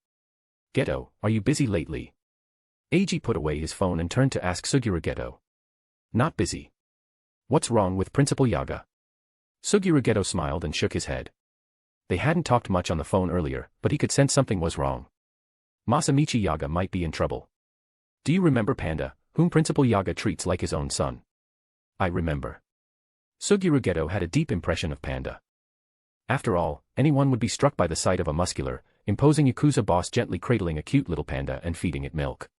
Geto, are you busy lately? Eiji put away his phone and turned to ask Suguru Geto. Not busy. What's wrong with Principal Yaga? Suguru Geto smiled and shook his head. They hadn't talked much on the phone earlier, but he could sense something was wrong. Masamichi Yaga might be in trouble. Do you remember Panda, whom Principal Yaga treats like his own son? I remember. Suguru Geto had a deep impression of Panda. After all, anyone would be struck by the sight of a muscular, imposing Yakuza boss gently cradling a cute little panda and feeding it milk.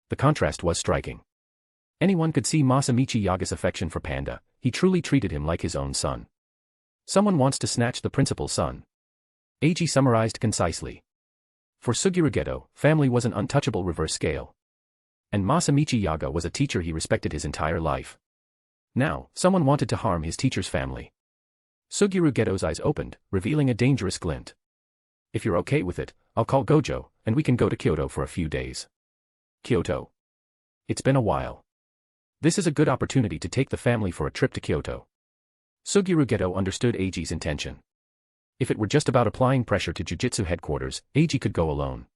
The contrast was striking. Anyone could see Masamichi Yaga's affection for Panda, he truly treated him like his own son. Someone wants to snatch the principal's son. Eiji summarized concisely. For Suguru Geto, family was an untouchable reverse scale. And Masamichi Yaga was a teacher he respected his entire life. Now, someone wanted to harm his teacher's family. Suguru Geto's eyes opened, revealing a dangerous glint. If you're okay with it, I'll call Gojo, and we can go to Kyoto for a few days. Kyoto. It's been a while. This is a good opportunity to take the family for a trip to Kyoto. Suguru Geto understood Eiji's intention. If it were just about applying pressure to Jujutsu headquarters, Eiji could go alone.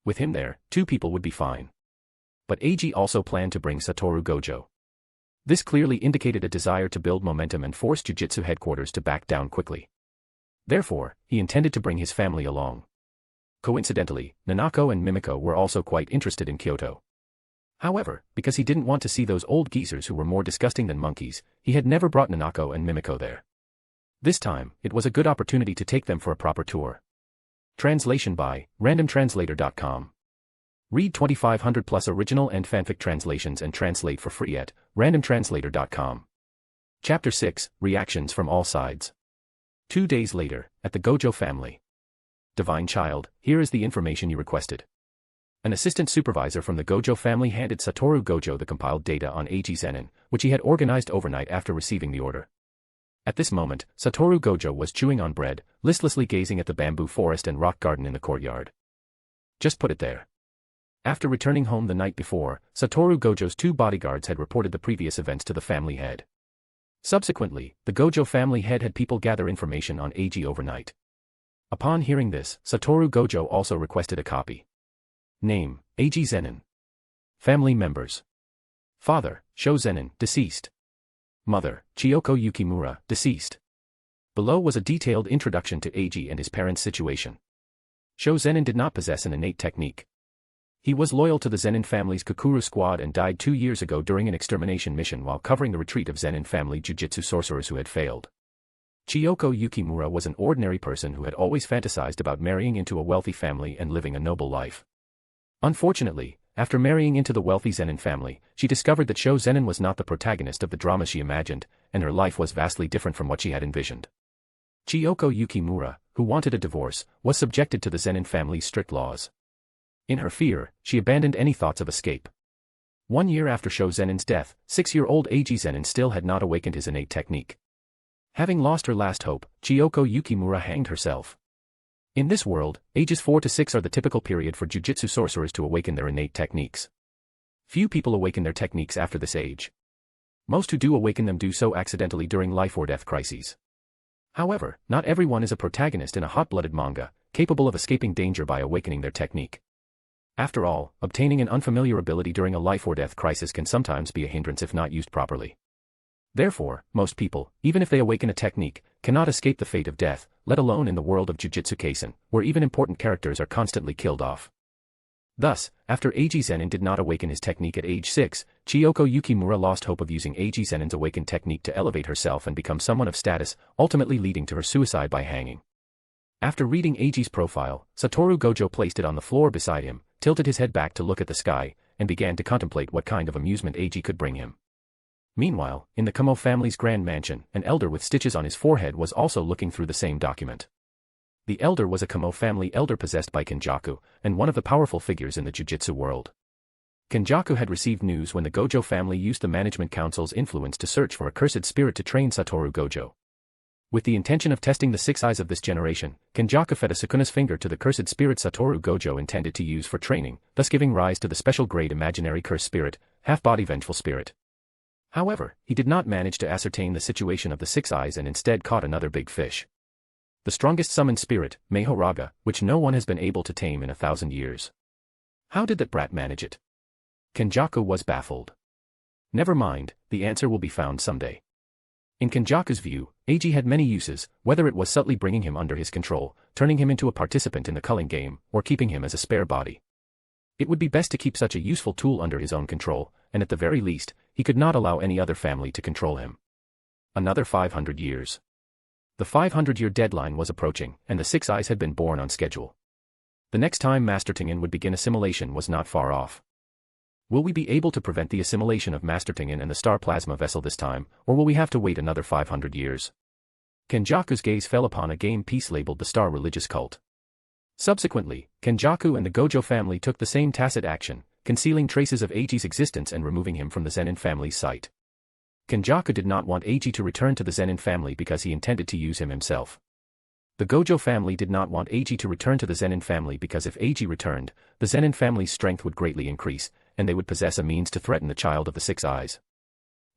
With him there, 2 people would be fine. But Eiji also planned to bring Satoru Gojo. This clearly indicated a desire to build momentum and force Jujutsu headquarters to back down quickly. Therefore, he intended to bring his family along. Coincidentally, Nanako and Mimiko were also quite interested in Kyoto. However, because he didn't want to see those old geezers who were more disgusting than monkeys, he had never brought Nanako and Mimiko there. This time, it was a good opportunity to take them for a proper tour. Translation by randomtranslator.com. Read 2500 plus original and fanfic translations and translate for free at randomtranslator.com. Chapter 6, Reactions from All Sides. 2 days later, at the Gojo family. Divine Child, here is the information you requested. An assistant supervisor from the Gojo family handed Satoru Gojo the compiled data on Eiji Zenin, which he had organized overnight after receiving the order. At this moment, Satoru Gojo was chewing on bread, listlessly gazing at the bamboo forest and rock garden in the courtyard. Just put it there. After returning home the night before, Satoru Gojo's 2 bodyguards had reported the previous events to the family head. Subsequently, the Gojo family head had people gather information on Eiji overnight. Upon hearing this, Satoru Gojo also requested a copy. Name, Eiji Zenin. Family members. Father, Sho Zenin, deceased. Mother, Chiyoko Yukimura, deceased. Below was a detailed introduction to Eiji and his parents' situation. Sho Zenin did not possess an innate technique. He was loyal to the Zenin family's Kukuru squad and died 2 years ago during an extermination mission while covering the retreat of Zenin family Jujutsu sorcerers who had failed. Chiyoko Yukimura was an ordinary person who had always fantasized about marrying into a wealthy family and living a noble life. Unfortunately, after marrying into the wealthy Zenin family, she discovered that Sho Zenin was not the protagonist of the drama she imagined, and her life was vastly different from what she had envisioned. Chiyoko Yukimura, who wanted a divorce, was subjected to the Zenin family's strict laws. In her fear, she abandoned any thoughts of escape. 1 year after Sho Zenin's death, 6-year-old Eiji Zenin still had not awakened his innate technique. Having lost her last hope, Chiyoko Yukimura hanged herself. In this world, ages 4 to 6 are the typical period for Jujutsu sorcerers to awaken their innate techniques. Few people awaken their techniques after this age. Most who do awaken them do so accidentally during life or death crises. However, not everyone is a protagonist in a hot-blooded manga, capable of escaping danger by awakening their technique. After all, obtaining an unfamiliar ability during a life or death crisis can sometimes be a hindrance if not used properly. Therefore, most people, even if they awaken a technique, cannot escape the fate of death, let alone in the world of Jujutsu Kaisen, where even important characters are constantly killed off. Thus, after Eiji Zenin did not awaken his technique at age 6, Chiyoko Yukimura lost hope of using Eiji Zenin's awakened technique to elevate herself and become someone of status, ultimately leading to her suicide by hanging. After reading Eiji's profile, Satoru Gojo placed it on the floor beside him, tilted his head back to look at the sky, and began to contemplate what kind of amusement Eiji could bring him. Meanwhile, in the Kamo family's grand mansion, an elder with stitches on his forehead was also looking through the same document. The elder was a Kamo family elder possessed by Kenjaku, and one of the powerful figures in the Jujutsu world. Kenjaku had received news when the Gojo family used the management council's influence to search for a cursed spirit to train Satoru Gojo. With the intention of testing the 6 eyes of this generation, Kenjaku fed a Sukuna's finger to the cursed spirit Satoru Gojo intended to use for training, thus giving rise to the special grade imaginary curse spirit, half-body vengeful spirit. However, he did not manage to ascertain the situation of the 6 eyes and instead caught another big fish. The strongest summoned spirit, Mahoraga, which no one has been able to tame in 1,000 years. How did that brat manage it? Kenjaku was baffled. Never mind, the answer will be found someday. In Kenjaku's view, Eiji had many uses, whether it was subtly bringing him under his control, turning him into a participant in the culling game, or keeping him as a spare body. It would be best to keep such a useful tool under his own control, and at the very least, he could not allow any other family to control him. Another 500 years. The 500-year deadline was approaching, and the 6 eyes had been born on schedule. The next time Master Tingen would begin assimilation was not far off. Will we be able to prevent the assimilation of Master Tingen and the star plasma vessel this time, or will we have to wait another 500 years? Kenjaku's gaze fell upon a game piece labeled the Star Religious Cult. Subsequently, Kenjaku and the Gojo family took the same tacit action, concealing traces of Eiji's existence and removing him from the Zenin family's sight. Kenjaku did not want Eiji to return to the Zenin family because he intended to use him himself. The Gojo family did not want Eiji to return to the Zenin family because if Eiji returned, the Zenin family's strength would greatly increase, and they would possess a means to threaten the Child of the Six Eyes.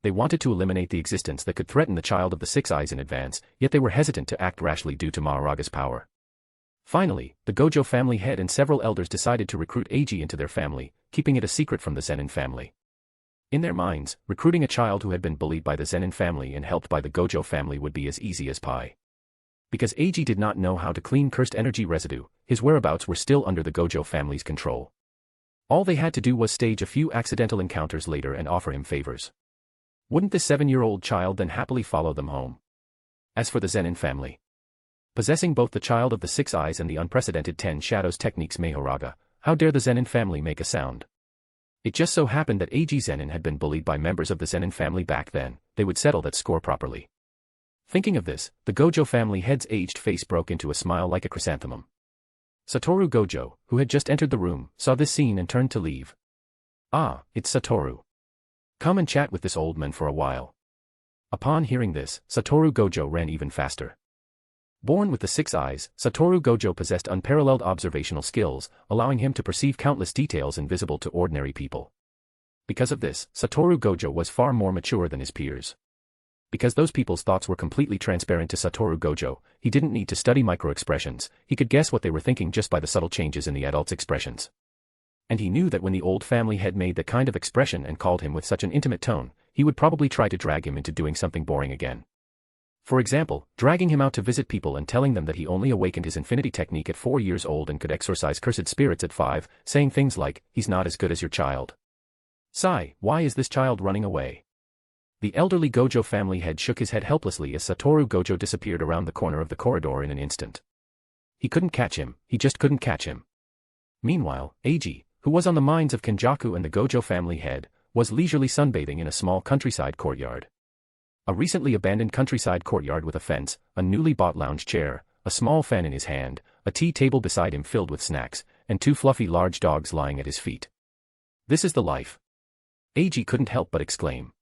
They wanted to eliminate the existence that could threaten the Child of the Six Eyes in advance, yet they were hesitant to act rashly due to Mahoraga's power. Finally, the Gojo family head and several elders decided to recruit Eiji into their family, keeping it a secret from the Zenin family. In their minds, recruiting a child who had been bullied by the Zenin family and helped by the Gojo family would be as easy as pie. Because Eiji did not know how to clean cursed energy residue, his whereabouts were still under the Gojo family's control. All they had to do was stage a few accidental encounters later and offer him favors. Wouldn't the 7-year-old child then happily follow them home? As for the Zenin family, possessing both the Child of the Six Eyes and the unprecedented 10 Shadows techniques Mahoraga, how dare the Zenin family make a sound? It just so happened that Eiji Zenin had been bullied by members of the Zenin family back then, they would settle that score properly. Thinking of this, the Gojo family head's aged face broke into a smile like a chrysanthemum. Satoru Gojo, who had just entered the room, saw this scene and turned to leave. Ah, it's Satoru. Come and chat with this old man for a while. Upon hearing this, Satoru Gojo ran even faster. Born with the 6 eyes, Satoru Gojo possessed unparalleled observational skills, allowing him to perceive countless details invisible to ordinary people. Because of this, Satoru Gojo was far more mature than his peers. Because those people's thoughts were completely transparent to Satoru Gojo, he didn't need to study micro-expressions, he could guess what they were thinking just by the subtle changes in the adults' expressions. And he knew that when the old family head made that kind of expression and called him with such an intimate tone, he would probably try to drag him into doing something boring again. For example, dragging him out to visit people and telling them that he only awakened his infinity technique at 4 years old and could exorcise cursed spirits at 5, saying things like, "He's not as good as your child." Sigh, why is this child running away? The elderly Gojo family head shook his head helplessly as Satoru Gojo disappeared around the corner of the corridor in an instant. He couldn't catch him, he just couldn't catch him. Meanwhile, Eiji, who was on the minds of Kenjaku and the Gojo family head, was leisurely sunbathing in a small countryside courtyard. A recently abandoned countryside courtyard with a fence, a newly bought lounge chair, a small fan in his hand, a tea table beside him filled with snacks, and 2 fluffy large dogs lying at his feet. This is the life. Eiji couldn't help but exclaim.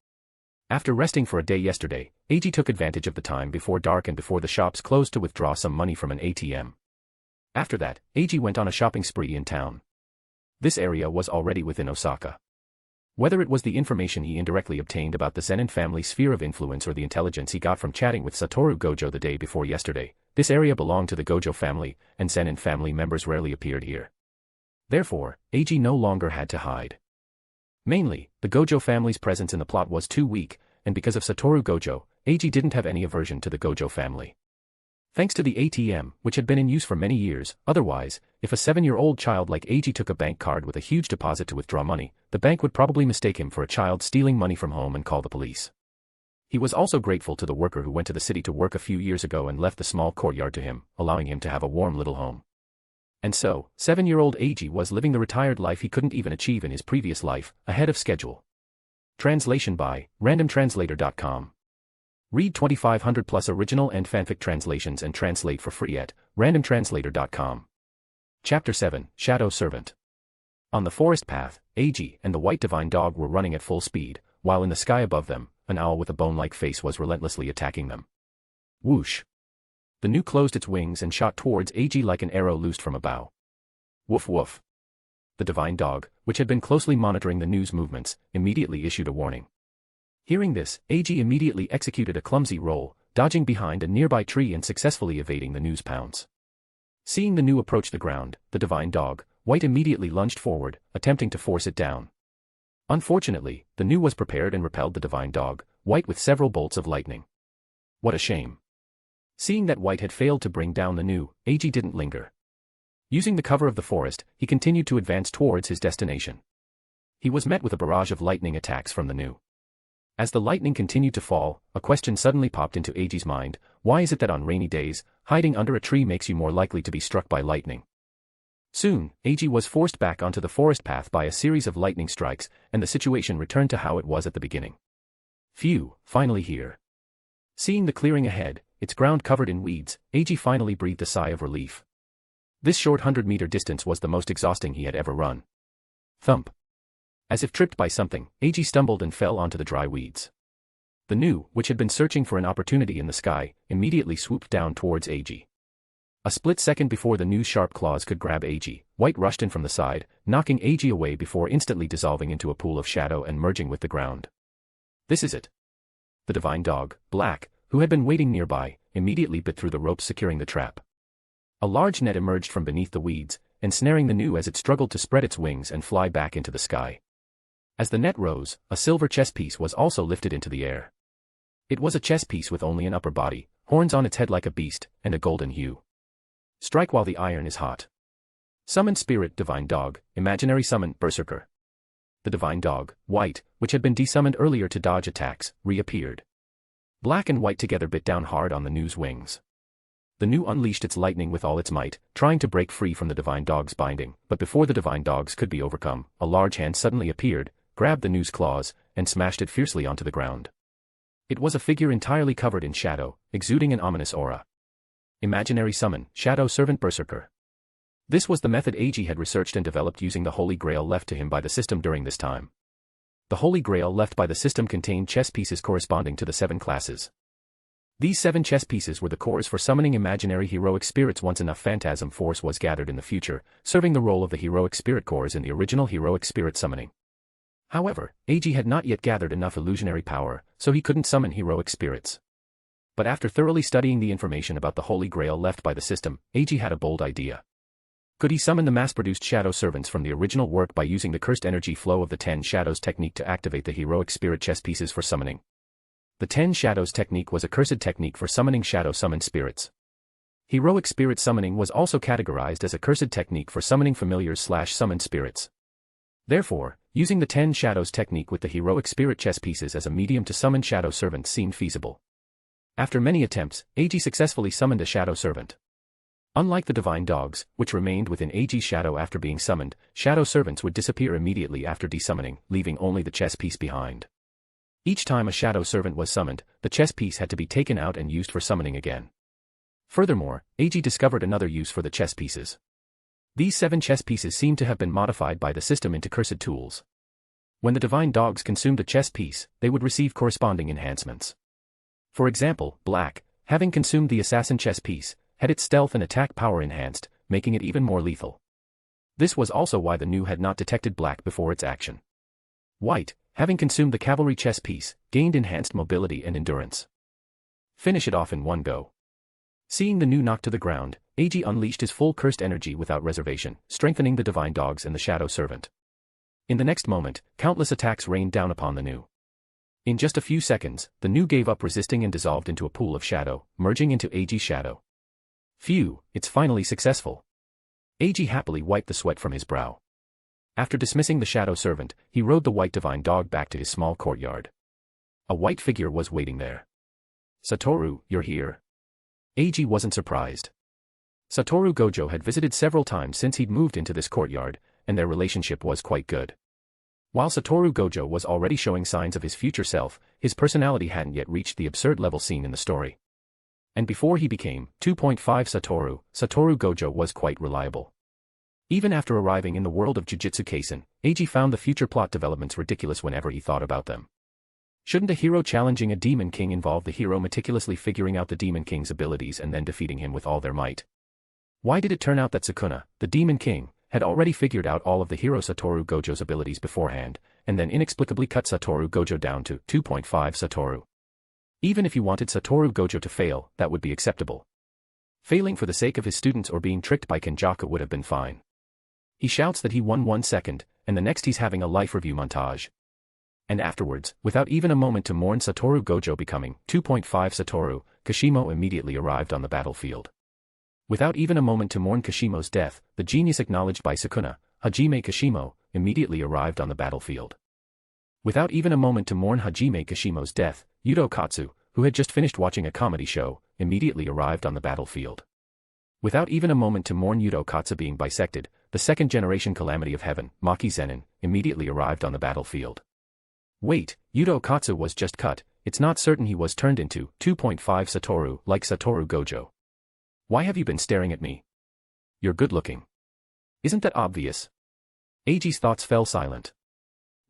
After resting for a day yesterday, Eiji took advantage of the time before dark and before the shops closed to withdraw some money from an ATM. After that, Eiji went on a shopping spree in town. This area was already within Osaka. Whether it was the information he indirectly obtained about the Zenin family's sphere of influence or the intelligence he got from chatting with Satoru Gojo the day before yesterday, this area belonged to the Gojo family, and Zenin family members rarely appeared here. Therefore, Eiji no longer had to hide. Mainly, the Gojo family's presence in the plot was too weak, and because of Satoru Gojo, Eiji didn't have any aversion to the Gojo family. Thanks to the ATM, which had been in use for many years, otherwise, if a 7-year-old child like Eiji took a bank card with a huge deposit to withdraw money, the bank would probably mistake him for a child stealing money from home and call the police. He was also grateful to the worker who went to the city to work a few years ago and left the small courtyard to him, allowing him to have a warm little home. And so, 7-year-old Eiji was living the retired life he couldn't even achieve in his previous life, ahead of schedule. Translation by randomtranslator.com. Read 2,500 plus original and fanfic translations and translate for free at randomtranslator.com. Chapter 7, Shadow Servant. On the forest path, Eiji and the white divine dog were running at full speed, while in the sky above them, an owl with a bone-like face was relentlessly attacking them. Whoosh! The gnu closed its wings and shot towards Eiji like an arrow loosed from a bow. Woof woof. The divine dog, which had been closely monitoring the gnu's movements, immediately issued a warning. Hearing this, Eiji immediately executed a clumsy roll, dodging behind a nearby tree and successfully evading the gnu's pounce. Seeing the gnu approach the ground, the divine dog, White immediately lunged forward, attempting to force it down. Unfortunately, the gnu was prepared and repelled the divine dog, White with several bolts of lightning. What a shame. Seeing that White had failed to bring down the gnu, Eiji didn't linger. Using the cover of the forest, he continued to advance towards his destination. He was met with a barrage of lightning attacks from the gnu. As the lightning continued to fall, a question suddenly popped into Eiji's mind: why is it that on rainy days, hiding under a tree makes you more likely to be struck by lightning? Soon, Eiji was forced back onto the forest path by a series of lightning strikes, and the situation returned to how it was at the beginning. Phew, finally here. Seeing the clearing ahead, its ground covered in weeds, Eiji finally breathed a sigh of relief. This short 100-meter distance was the most exhausting he had ever run. Thump. As if tripped by something, Eiji stumbled and fell onto the dry weeds. The Nu, which had been searching for an opportunity in the sky, immediately swooped down towards Eiji. A split second before the Nu's sharp claws could grab Eiji, White rushed in from the side, knocking Eiji away before instantly dissolving into a pool of shadow and merging with the ground. This is it. The divine dog, Black, who had been waiting nearby, immediately bit through the ropes securing the trap. A large net emerged from beneath the weeds, ensnaring the Nu as it struggled to spread its wings and fly back into the sky. As the net rose, a silver chess piece was also lifted into the air. It was a chess piece with only an upper body, horns on its head like a beast, and a golden hue. Strike while the iron is hot. Summon Spirit, Divine Dog, Imaginary Summon, Berserker. The divine dog, White, which had been desummoned earlier to dodge attacks, reappeared. Black and White together bit down hard on the Nu's wings. The Nu unleashed its lightning with all its might, trying to break free from the divine dog's binding, but before the divine dogs could be overcome, a large hand suddenly appeared, grabbed the Nu's claws, and smashed it fiercely onto the ground. It was a figure entirely covered in shadow, exuding an ominous aura. Imaginary Summon, Shadow Servant Berserker. This was the method Eiji had researched and developed using the Holy Grail left to him by the system during this time. The Holy Grail left by the system contained chess pieces corresponding to the 7 classes. These 7 chess pieces were the cores for summoning imaginary heroic spirits once enough phantasm force was gathered in the future, serving the role of the heroic spirit cores in the original heroic spirit summoning. However, Eiji had not yet gathered enough illusionary power, so he couldn't summon heroic spirits. But after thoroughly studying the information about the Holy Grail left by the system, Eiji had a bold idea. Could he summon the mass-produced shadow servants from the original work by using the cursed energy flow of the 10 shadows technique to activate the heroic spirit chess pieces for summoning? The 10 shadows technique was a cursed technique for summoning shadow summoned spirits. Heroic spirit summoning was also categorized as a cursed technique for summoning familiars/summoned spirits. Therefore, using the 10 shadows technique with the heroic spirit chess pieces as a medium to summon shadow servants seemed feasible. After many attempts, Eiji successfully summoned a shadow servant. Unlike the divine dogs, which remained within Eiji's shadow after being summoned, shadow servants would disappear immediately after desummoning, leaving only the chess piece behind. Each time a shadow servant was summoned, the chess piece had to be taken out and used for summoning again. Furthermore, Eiji discovered another use for the chess pieces. These 7 chess pieces seemed to have been modified by the system into cursed tools. When the divine dogs consumed a chess piece, they would receive corresponding enhancements. For example, Black, having consumed the assassin chess piece, had its stealth and attack power enhanced, making it even more lethal. This was also why the Nu had not detected Black before its action. White, having consumed the cavalry chess piece, gained enhanced mobility and endurance. Finish it off in one go. Seeing the Nu knocked to the ground, Eiji unleashed his full cursed energy without reservation, strengthening the divine dogs and the shadow servant. In the next moment, countless attacks rained down upon the Nu. In just a few seconds, the Nu gave up resisting and dissolved into a pool of shadow, merging into Eiji's shadow. Phew, it's finally successful. Eiji happily wiped the sweat from his brow. After dismissing the shadow servant, he rode the white divine dog back to his small courtyard. A white figure was waiting there. Satoru, you're here? Eiji wasn't surprised. Satoru Gojo had visited several times since he'd moved into this courtyard, and their relationship was quite good. While Satoru Gojo was already showing signs of his future self, his personality hadn't yet reached the absurd level seen in the story. And before he became 2.5 Satoru Gojo was quite reliable. Even after arriving in the world of Jujutsu Kaisen, Eiji found the future plot developments ridiculous whenever he thought about them. Shouldn't a hero challenging a demon king involve the hero meticulously figuring out the demon king's abilities and then defeating him with all their might? Why did it turn out that Sukuna, the demon king, had already figured out all of the hero Satoru Gojo's abilities beforehand, and then inexplicably cut Satoru Gojo down to 2.5 Satoru? Even if he wanted Satoru Gojo to fail, that would be acceptable. Failing for the sake of his students or being tricked by Kenjaku would have been fine. He shouts that he won 1 second, and the next he's having a life review montage. And afterwards, without even a moment to mourn Satoru Gojo becoming 2.5 Satoru, Kashimo immediately arrived on the battlefield. Without even a moment to mourn Kashimo's death, the genius acknowledged by Sukuna, Hajime Kashimo, immediately arrived on the battlefield. Without even a moment to mourn Hajime Kashimo's death, Yudo Katsu, who had just finished watching a comedy show, immediately arrived on the battlefield. Without even a moment to mourn Yudo Katsu being bisected, the second-generation calamity of heaven, Maki Zenin, immediately arrived on the battlefield. Wait, Yudo Katsu was just cut, it's not certain he was turned into 2.5 Satoru like Satoru Gojo. Why have you been staring at me? You're good-looking. Isn't that obvious? Eiji's thoughts fell silent.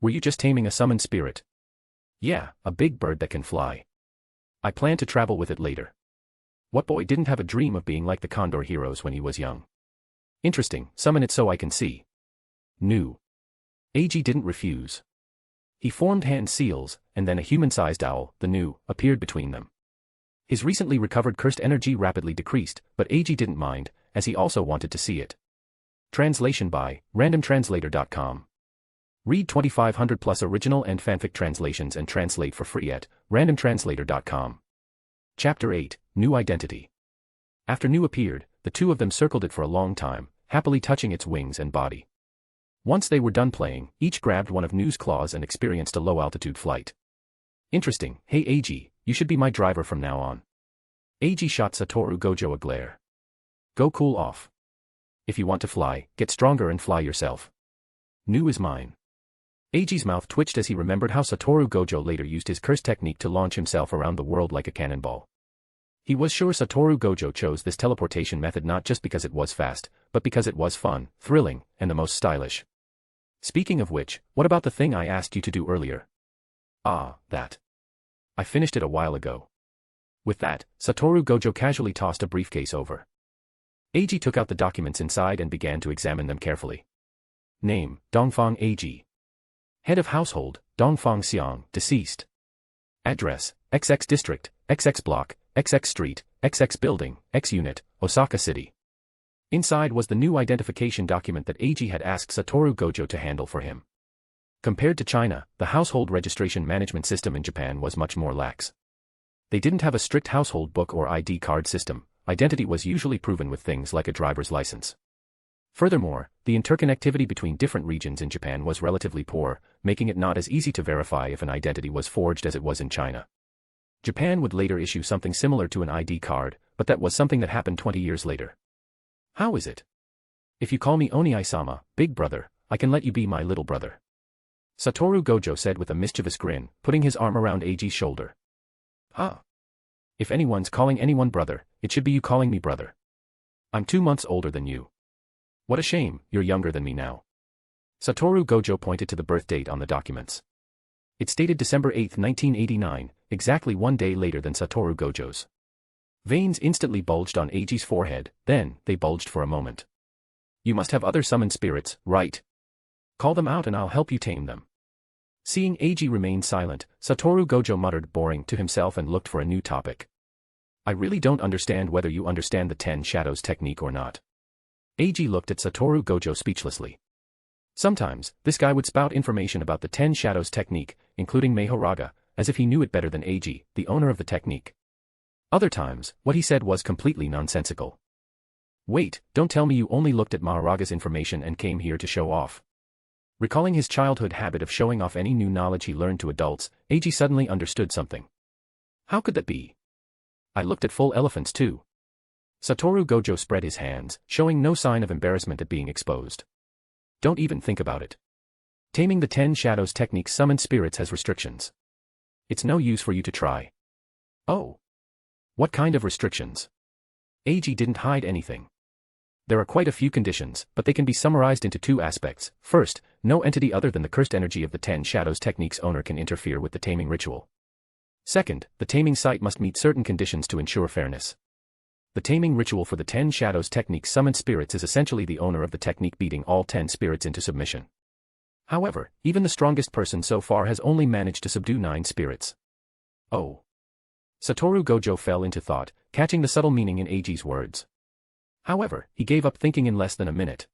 Were you just taming a summoned spirit? Yeah, a big bird that can fly. I plan to travel with it later. What boy didn't have a dream of being like the Condor heroes when he was young? Interesting, summon it so I can see. Nu. Eiji didn't refuse. He formed hand seals, and then a human-sized owl, the Nu, appeared between them. His recently recovered cursed energy rapidly decreased, but Eiji didn't mind, as he also wanted to see it. Translation by randomtranslator.com. Read 2,500 plus original and fanfic translations and translate for free at randomtranslator.com. Chapter 8, New Identity. After Nu appeared, the two of them circled it for a long time, happily touching its wings and body. Once they were done playing, each grabbed one of Nu's claws and experienced a low-altitude flight. Interesting, hey Eiji, you should be my driver from now on. Eiji shot Satoru Gojo a glare. Go cool off. If you want to fly, get stronger and fly yourself. Nu is mine. Eiji's mouth twitched as he remembered how Satoru Gojo later used his curse technique to launch himself around the world like a cannonball. He was sure Satoru Gojo chose this teleportation method not just because it was fast, but because it was fun, thrilling, and the most stylish. Speaking of which, what about the thing I asked you to do earlier? Ah, that. I finished it a while ago. With that, Satoru Gojo casually tossed a briefcase over. Eiji took out the documents inside and began to examine them carefully. Name, Dongfang Eiji. Head of Household, Dongfang Xiang, deceased. Address, XX District, XX Block, XX Street, XX Building, X Unit, Osaka City. Inside was the new identification document that Eiji had asked Satoru Gojo to handle for him. Compared to China, the household registration management system in Japan was much more lax. They didn't have a strict household book or ID card system. Identity was usually proven with things like a driver's license. Furthermore, the interconnectivity between different regions in Japan was relatively poor, making it not as easy to verify if an identity was forged as it was in China. Japan would later issue something similar to an ID card, but that was something that happened 20 years later. How is it? If you call me Oni-sama, big brother, I can let you be my little brother. Satoru Gojo said with a mischievous grin, putting his arm around Eiji's shoulder. Huh. If anyone's calling anyone brother, it should be you calling me brother. I'm 2 months older than you. What a shame, you're younger than me now. Satoru Gojo pointed to the birth date on the documents. It stated December 8, 1989, exactly 1 day later than Satoru Gojo's. Veins instantly bulged on Eiji's forehead, then, they bulged for a moment. You must have other summoned spirits, right? Call them out and I'll help you tame them. Seeing Eiji remain silent, Satoru Gojo muttered boring to himself and looked for a new topic. I really don't understand whether you understand the 10 Shadows technique or not. Eiji looked at Satoru Gojo speechlessly. Sometimes, this guy would spout information about the 10 Shadows technique, including Mahoraga, as if he knew it better than Eiji, the owner of the technique. Other times, what he said was completely nonsensical. Wait, don't tell me you only looked at Mahoraga's information and came here to show off. Recalling his childhood habit of showing off any new knowledge he learned to adults, Eiji suddenly understood something. How could that be? I looked at full elephants too. Satoru Gojo spread his hands, showing no sign of embarrassment at being exposed. Don't even think about it. Taming the 10 Shadows technique summoned spirits has restrictions. It's no use for you to try. Oh. What kind of restrictions? Eiji didn't hide anything. There are quite a few conditions, but they can be summarized into 2 aspects. First, no entity other than the cursed energy of the 10 Shadows technique's owner can interfere with the taming ritual. Second, the taming site must meet certain conditions to ensure fairness. The taming ritual for the 10 Shadows technique summoned spirits is essentially the owner of the technique beating all 10 spirits into submission. However, even the strongest person so far has only managed to subdue 9 spirits. Oh. Satoru Gojo fell into thought, catching the subtle meaning in Eiji's words. However, he gave up thinking in less than a minute.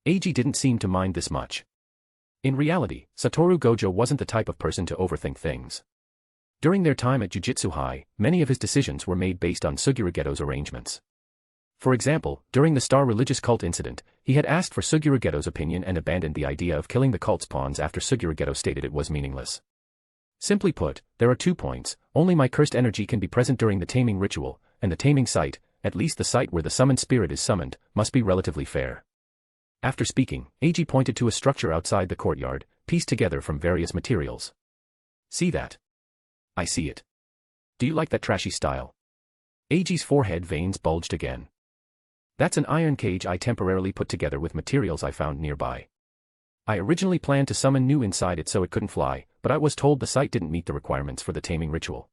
Eiji didn't seem to mind this much. In reality, Satoru Gojo wasn't the type of person to overthink things. During their time at Jujutsu High, many of his decisions were made based on Suguru Geto's arrangements. For example, during the Star religious cult incident, he had asked for Suguru Geto's opinion and abandoned the idea of killing the cult's pawns after Suguru Geto stated it was meaningless. Simply put, there are 2 points: only my cursed energy can be present during the taming ritual, and the taming site, at least the site where the summoned spirit is summoned, must be relatively fair. After speaking, Eiji pointed to a structure outside the courtyard, pieced together from various materials. See that? I see it. Do you like that trashy style? Eiji's forehead veins bulged again. That's an iron cage I temporarily put together with materials I found nearby. I originally planned to summon Nu inside it so it couldn't fly, but I was told the site didn't meet the requirements for the taming ritual.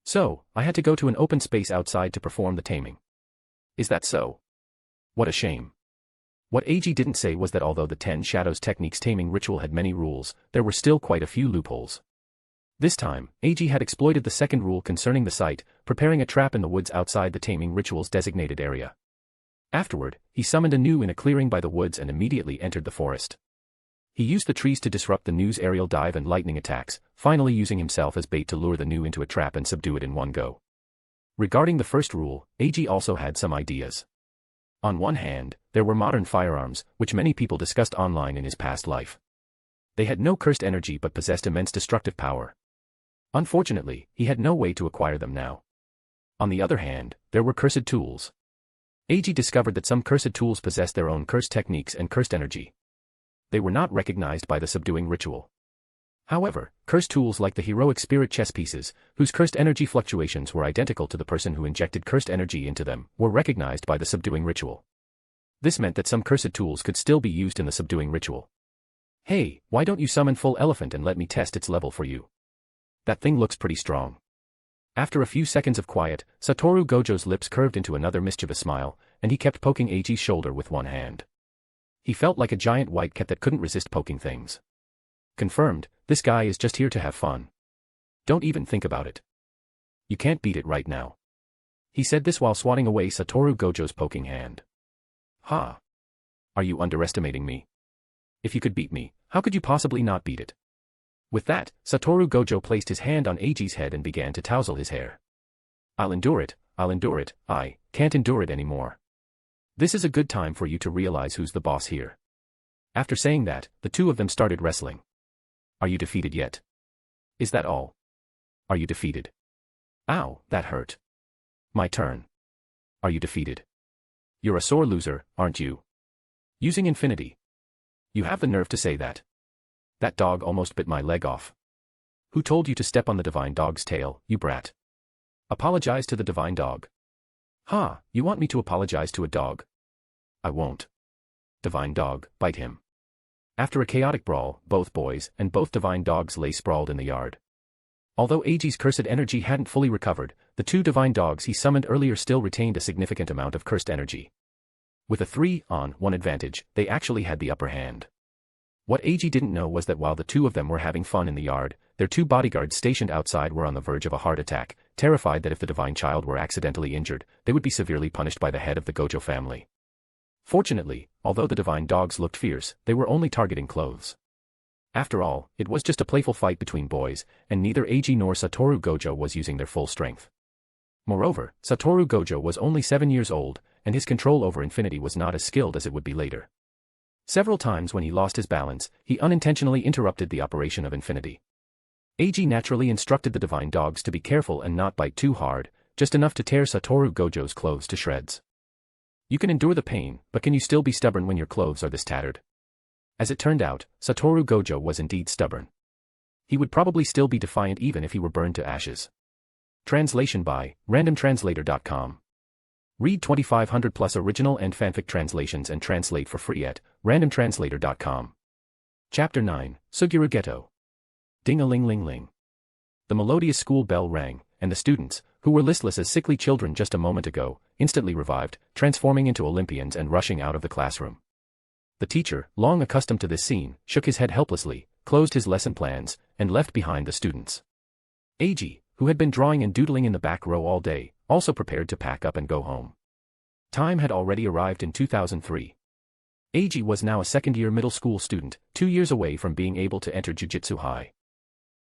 So, I had to go to an open space outside to perform the taming. Is that so? What a shame. What Eiji didn't say was that although the 10 Shadows Technique's taming ritual had many rules, there were still quite a few loopholes. This time, Eiji had exploited the second rule concerning the site, preparing a trap in the woods outside the taming ritual's designated area. Afterward, he summoned a Nu in a clearing by the woods and immediately entered the forest. He used the trees to disrupt the Nu's aerial dive and lightning attacks, finally using himself as bait to lure the Nu into a trap and subdue it in one go. Regarding the first rule, Eiji also had some ideas. On one hand, there were modern firearms, which many people discussed online in his past life. They had no cursed energy but possessed immense destructive power. Unfortunately, he had no way to acquire them now. On the other hand, there were cursed tools. Eiji discovered that some cursed tools possessed their own cursed techniques and cursed energy. They were not recognized by the subduing ritual. However, cursed tools like the heroic spirit chess pieces, whose cursed energy fluctuations were identical to the person who injected cursed energy into them, were recognized by the subduing ritual. This meant that some cursed tools could still be used in the subduing ritual. Hey, why don't you summon full elephant and let me test its level for you? That thing looks pretty strong. After a few seconds of quiet, Satoru Gojo's lips curved into another mischievous smile, and he kept poking Eiji's shoulder with one hand. He felt like a giant white cat that couldn't resist poking things. Confirmed, this guy is just here to have fun. Don't even think about it. You can't beat it right now. He said this while swatting away Satoru Gojo's poking hand. Ha! Are you underestimating me? If you could beat me, how could you possibly not beat it? With that, Satoru Gojo placed his hand on Eiji's head and began to tousle his hair. I'll endure it, I can't endure it anymore. This is a good time for you to realize who's the boss here. After saying that, the two of them started wrestling. Are you defeated yet? Is that all? Are you defeated? Ow, that hurt. My turn. Are you defeated? You're a sore loser, aren't you? Using infinity. You have the nerve to say that. That dog almost bit my leg off. Who told you to step on the divine dog's tail, you brat? Apologize to the divine dog. Ha, you want me to apologize to a dog? I won't. Divine dog, bite him. After a chaotic brawl, both boys and both divine dogs lay sprawled in the yard. Although Eiji's cursed energy hadn't fully recovered, the two divine dogs he summoned earlier still retained a significant amount of cursed energy. With a 3-on-1 advantage, they actually had the upper hand. What Eiji didn't know was that while the two of them were having fun in the yard, their two bodyguards stationed outside were on the verge of a heart attack, terrified that if the divine child were accidentally injured, they would be severely punished by the head of the Gojo family. Fortunately, although the divine dogs looked fierce, they were only targeting clothes. After all, it was just a playful fight between boys, and neither Eiji nor Satoru Gojo was using their full strength. Moreover, Satoru Gojo was only 7 years old, and his control over infinity was not as skilled as it would be later. Several times when he lost his balance, he unintentionally interrupted the operation of infinity. Eiji naturally instructed the divine dogs to be careful and not bite too hard, just enough to tear Satoru Gojo's clothes to shreds. You can endure the pain, but can you still be stubborn when your clothes are this tattered? As it turned out, Satoru Gojo was indeed stubborn. He would probably still be defiant even if he were burned to ashes. Translation by randomtranslator.com. Read 2,500 plus original and fanfic translations and translate for free at randomtranslator.com. Chapter 9, Suguru Ghetto. Ding-a-ling-ling-ling. The melodious school bell rang, and the students, who were listless as sickly children just a moment ago, instantly revived, transforming into Olympians and rushing out of the classroom. The teacher, long accustomed to this scene, shook his head helplessly, closed his lesson plans, and left behind the students. Eiji, who had been drawing and doodling in the back row all day, also prepared to pack up and go home. Time had already arrived in 2003. Eiji was now a second-year middle school student, 2 years away from being able to enter Jujutsu High.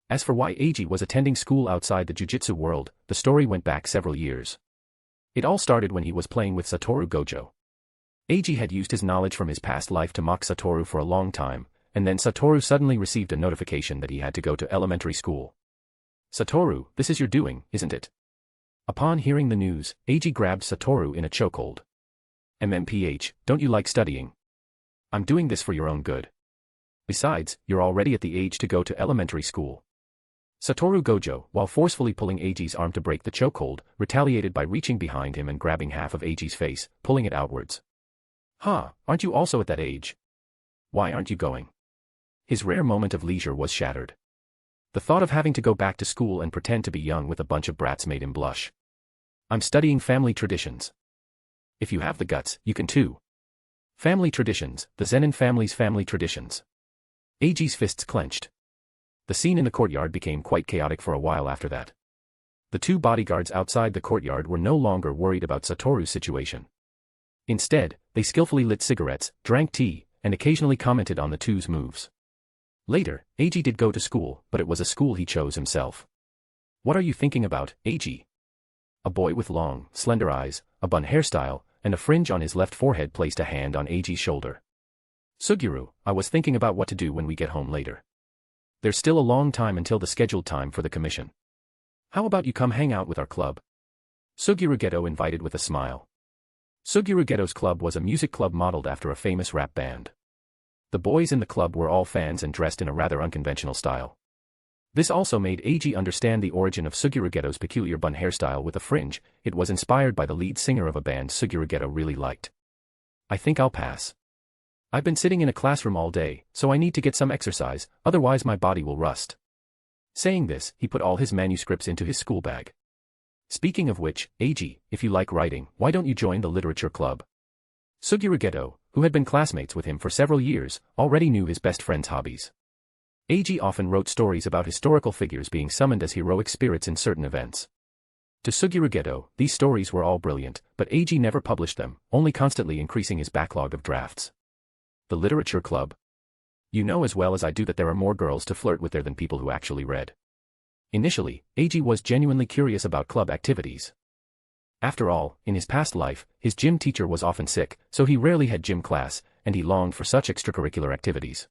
As for why Eiji was attending school outside the Jujutsu world, the story went back several years. It all started when he was playing with Satoru Gojo. Eiji had used his knowledge from his past life to mock Satoru for a long time, and then Satoru suddenly received a notification that he had to go to elementary school. Satoru, this is your doing, isn't it? Upon hearing the news, Eiji grabbed Satoru in a chokehold. MMPH, don't you like studying? I'm doing this for your own good. Besides, you're already at the age to go to elementary school. Satoru Gojo, while forcefully pulling Eiji's arm to break the chokehold, retaliated by reaching behind him and grabbing half of Eiji's face, pulling it outwards. Aren't you also at that age? Why aren't you going? His rare moment of leisure was shattered. The thought of having to go back to school and pretend to be young with a bunch of brats made him blush. I'm studying family traditions. If you have the guts, you can too. Family traditions, the Zenin family's family traditions. Eiji's fists clenched. The scene in the courtyard became quite chaotic for a while after that. The two bodyguards outside the courtyard were no longer worried about Satoru's situation. Instead, they skillfully lit cigarettes, drank tea, and occasionally commented on the two's moves. Later, Eiji did go to school, but it was a school he chose himself. What are you thinking about, Eiji? A boy with long, slender eyes, a bun hairstyle, and a fringe on his left forehead placed a hand on Eiji's shoulder. Suguru, I was thinking about what to do when we get home later. There's still a long time until the scheduled time for the commission. How about you come hang out with our club? Suguru Geto invited with a smile. Suguru Geto's club was a music club modeled after a famous rap band. The boys in the club were all fans and dressed in a rather unconventional style. This also made Eiji understand the origin of Suguru Geto's peculiar bun hairstyle with a fringe. It was inspired by the lead singer of a band Suguru Geto really liked. I think I'll pass. I've been sitting in a classroom all day, so I need to get some exercise, otherwise my body will rust. Saying this, he put all his manuscripts into his school bag. Speaking of which, Eiji, if you like writing, why don't you join the literature club? Suguru Geto, who had been classmates with him for several years, already knew his best friend's hobbies. Eiji often wrote stories about historical figures being summoned as heroic spirits in certain events. To Suguru Geto, these stories were all brilliant, but Eiji never published them, only constantly increasing his backlog of drafts. The literature club. You know as well as I do that there are more girls to flirt with there than people who actually read. Initially, Eiji was genuinely curious about club activities. After all, in his past life, his gym teacher was often sick, so he rarely had gym class, and he longed for such extracurricular activities.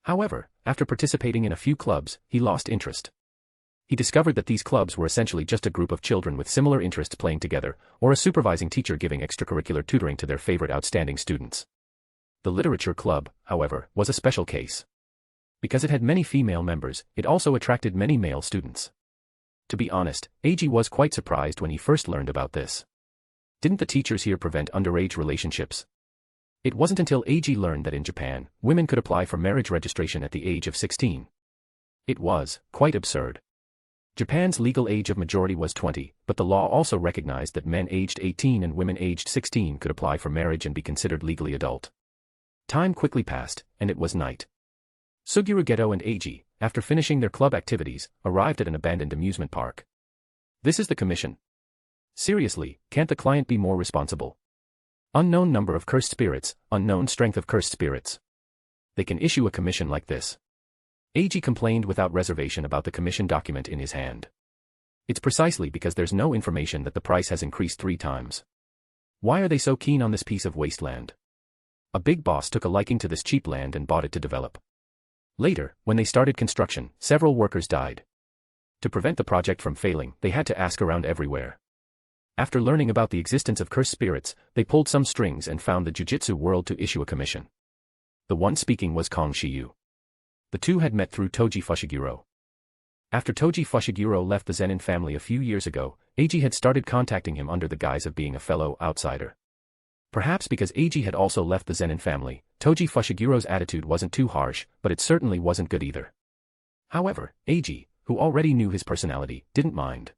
However, after participating in a few clubs, he lost interest. He discovered that these clubs were essentially just a group of children with similar interests playing together, or a supervising teacher giving extracurricular tutoring to their favorite outstanding students. The literature club, however, was a special case. Because it had many female members, it also attracted many male students. To be honest, Eiji was quite surprised when he first learned about this. Didn't the teachers here prevent underage relationships? It wasn't until Eiji learned that in Japan, women could apply for marriage registration at the age of 16. It was quite absurd. Japan's legal age of majority was 20, but the law also recognized that men aged 18 and women aged 16 could apply for marriage and be considered legally adult. Time quickly passed, and it was night. Suguru Geto and Eiji, after finishing their club activities, arrived at an abandoned amusement park. This is the commission. Seriously, can't the client be more responsible? Unknown number of cursed spirits, unknown strength of cursed spirits. They can issue a commission like this. Eiji complained without reservation about the commission document in his hand. It's precisely because there's no information that the price has increased 3 times. Why are they so keen on this piece of wasteland? A big boss took a liking to this cheap land and bought it to develop. Later, when they started construction, several workers died. To prevent the project from failing, they had to ask around everywhere. After learning about the existence of cursed spirits, they pulled some strings and found the Jujutsu world to issue a commission. The one speaking was Kong Shiyu. The two had met through Toji Fushiguro. After Toji Fushiguro left the Zenin family a few years ago, Eiji had started contacting him under the guise of being a fellow outsider. Perhaps because Eiji had also left the Zenin family, Toji Fushiguro's attitude wasn't too harsh, but it certainly wasn't good either. However, Eiji, who already knew his personality, didn't mind.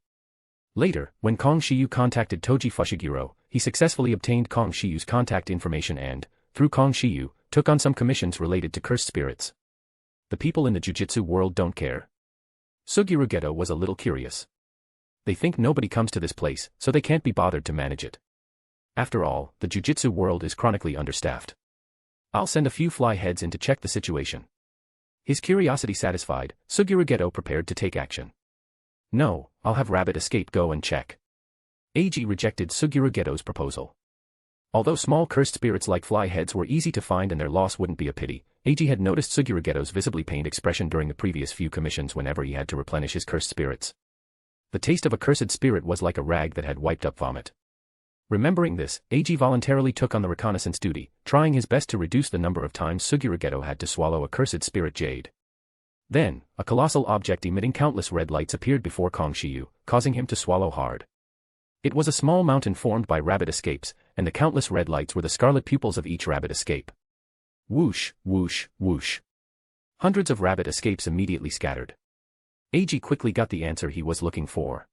Later, when Kong Shiyu contacted Toji Fushiguro, he successfully obtained Kong Shiyu's contact information and, through Kong Shiyu, took on some commissions related to cursed spirits. The people in the Jujutsu world don't care. Suguru Geto was a little curious. They think nobody comes to this place, so they can't be bothered to manage it. After all, the Jujutsu world is chronically understaffed. I'll send a few fly heads in to check the situation. His curiosity satisfied, Suguru Geto prepared to take action. No, I'll have Rabbit Escape go and check. Eiji rejected Suguru Geto's proposal. Although small cursed spirits like fly heads were easy to find and their loss wouldn't be a pity, Eiji had noticed Suguru Geto's visibly pained expression during the previous few commissions whenever he had to replenish his cursed spirits. The taste of a cursed spirit was like a rag that had wiped up vomit. Remembering this, Eiji voluntarily took on the reconnaissance duty, trying his best to reduce the number of times Sugurageto had to swallow a cursed spirit jade. Then, a colossal object emitting countless red lights appeared before Kong Shiyu, causing him to swallow hard. It was a small mountain formed by rabbit escapes, and the countless red lights were the scarlet pupils of each rabbit escape. Whoosh, whoosh, whoosh. Hundreds of rabbit escapes immediately scattered. Eiji quickly got the answer he was looking for.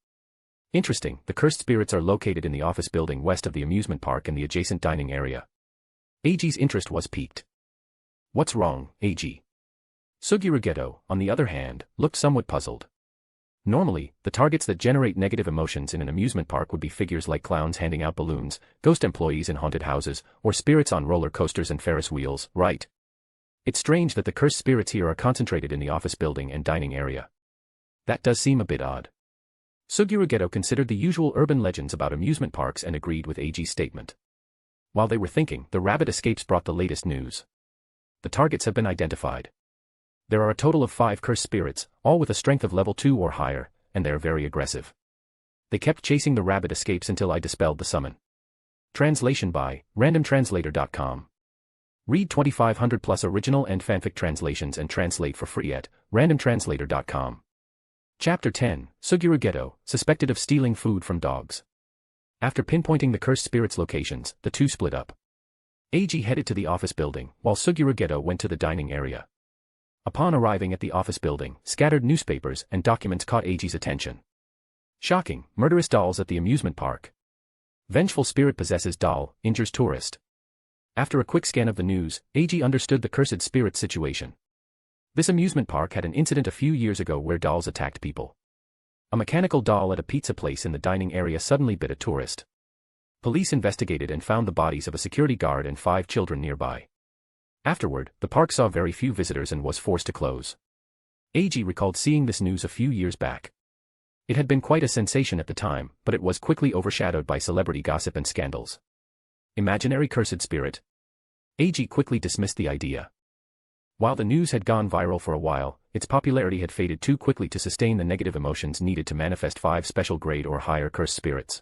Interesting, the cursed spirits are located in the office building west of the amusement park and the adjacent dining area. Eiji's interest was piqued. What's wrong, Eiji? Sugurageto, on the other hand, looked somewhat puzzled. Normally, the targets that generate negative emotions in an amusement park would be figures like clowns handing out balloons, ghost employees in haunted houses, or spirits on roller coasters and Ferris wheels, right? It's strange that the cursed spirits here are concentrated in the office building and dining area. That does seem a bit odd. Sugurageto considered the usual urban legends about amusement parks and agreed with Eiji's statement. While they were thinking, the rabbit escapes brought the latest news. The targets have been identified. There are a total of 5 cursed spirits, all with a strength of level 2 or higher, and they're very aggressive. They kept chasing the rabbit escapes until I dispelled the summon. Translation by randomtranslator.com. Read 2500 plus original and fanfic translations and translate for free at randomtranslator.com. Chapter 10, Sugurageto, suspected of stealing food from dogs. After pinpointing the cursed spirits' locations, the two split up. Eiji headed to the office building, while Sugurageto went to the dining area. Upon arriving at the office building, scattered newspapers and documents caught Eiji's attention. Shocking, murderous dolls at the amusement park. Vengeful spirit possesses doll, injures tourist. After a quick scan of the news, Eiji understood the cursed spirit situation. This amusement park had an incident a few years ago where dolls attacked people. A mechanical doll at a pizza place in the dining area suddenly bit a tourist. Police investigated and found the bodies of a security guard and 5 children nearby. Afterward, the park saw very few visitors and was forced to close. Eiji recalled seeing this news a few years back. It had been quite a sensation at the time, but it was quickly overshadowed by celebrity gossip and scandals. Imaginary cursed spirit? Eiji quickly dismissed the idea. While the news had gone viral for a while, its popularity had faded too quickly to sustain the negative emotions needed to manifest 5 special grade or higher cursed spirits.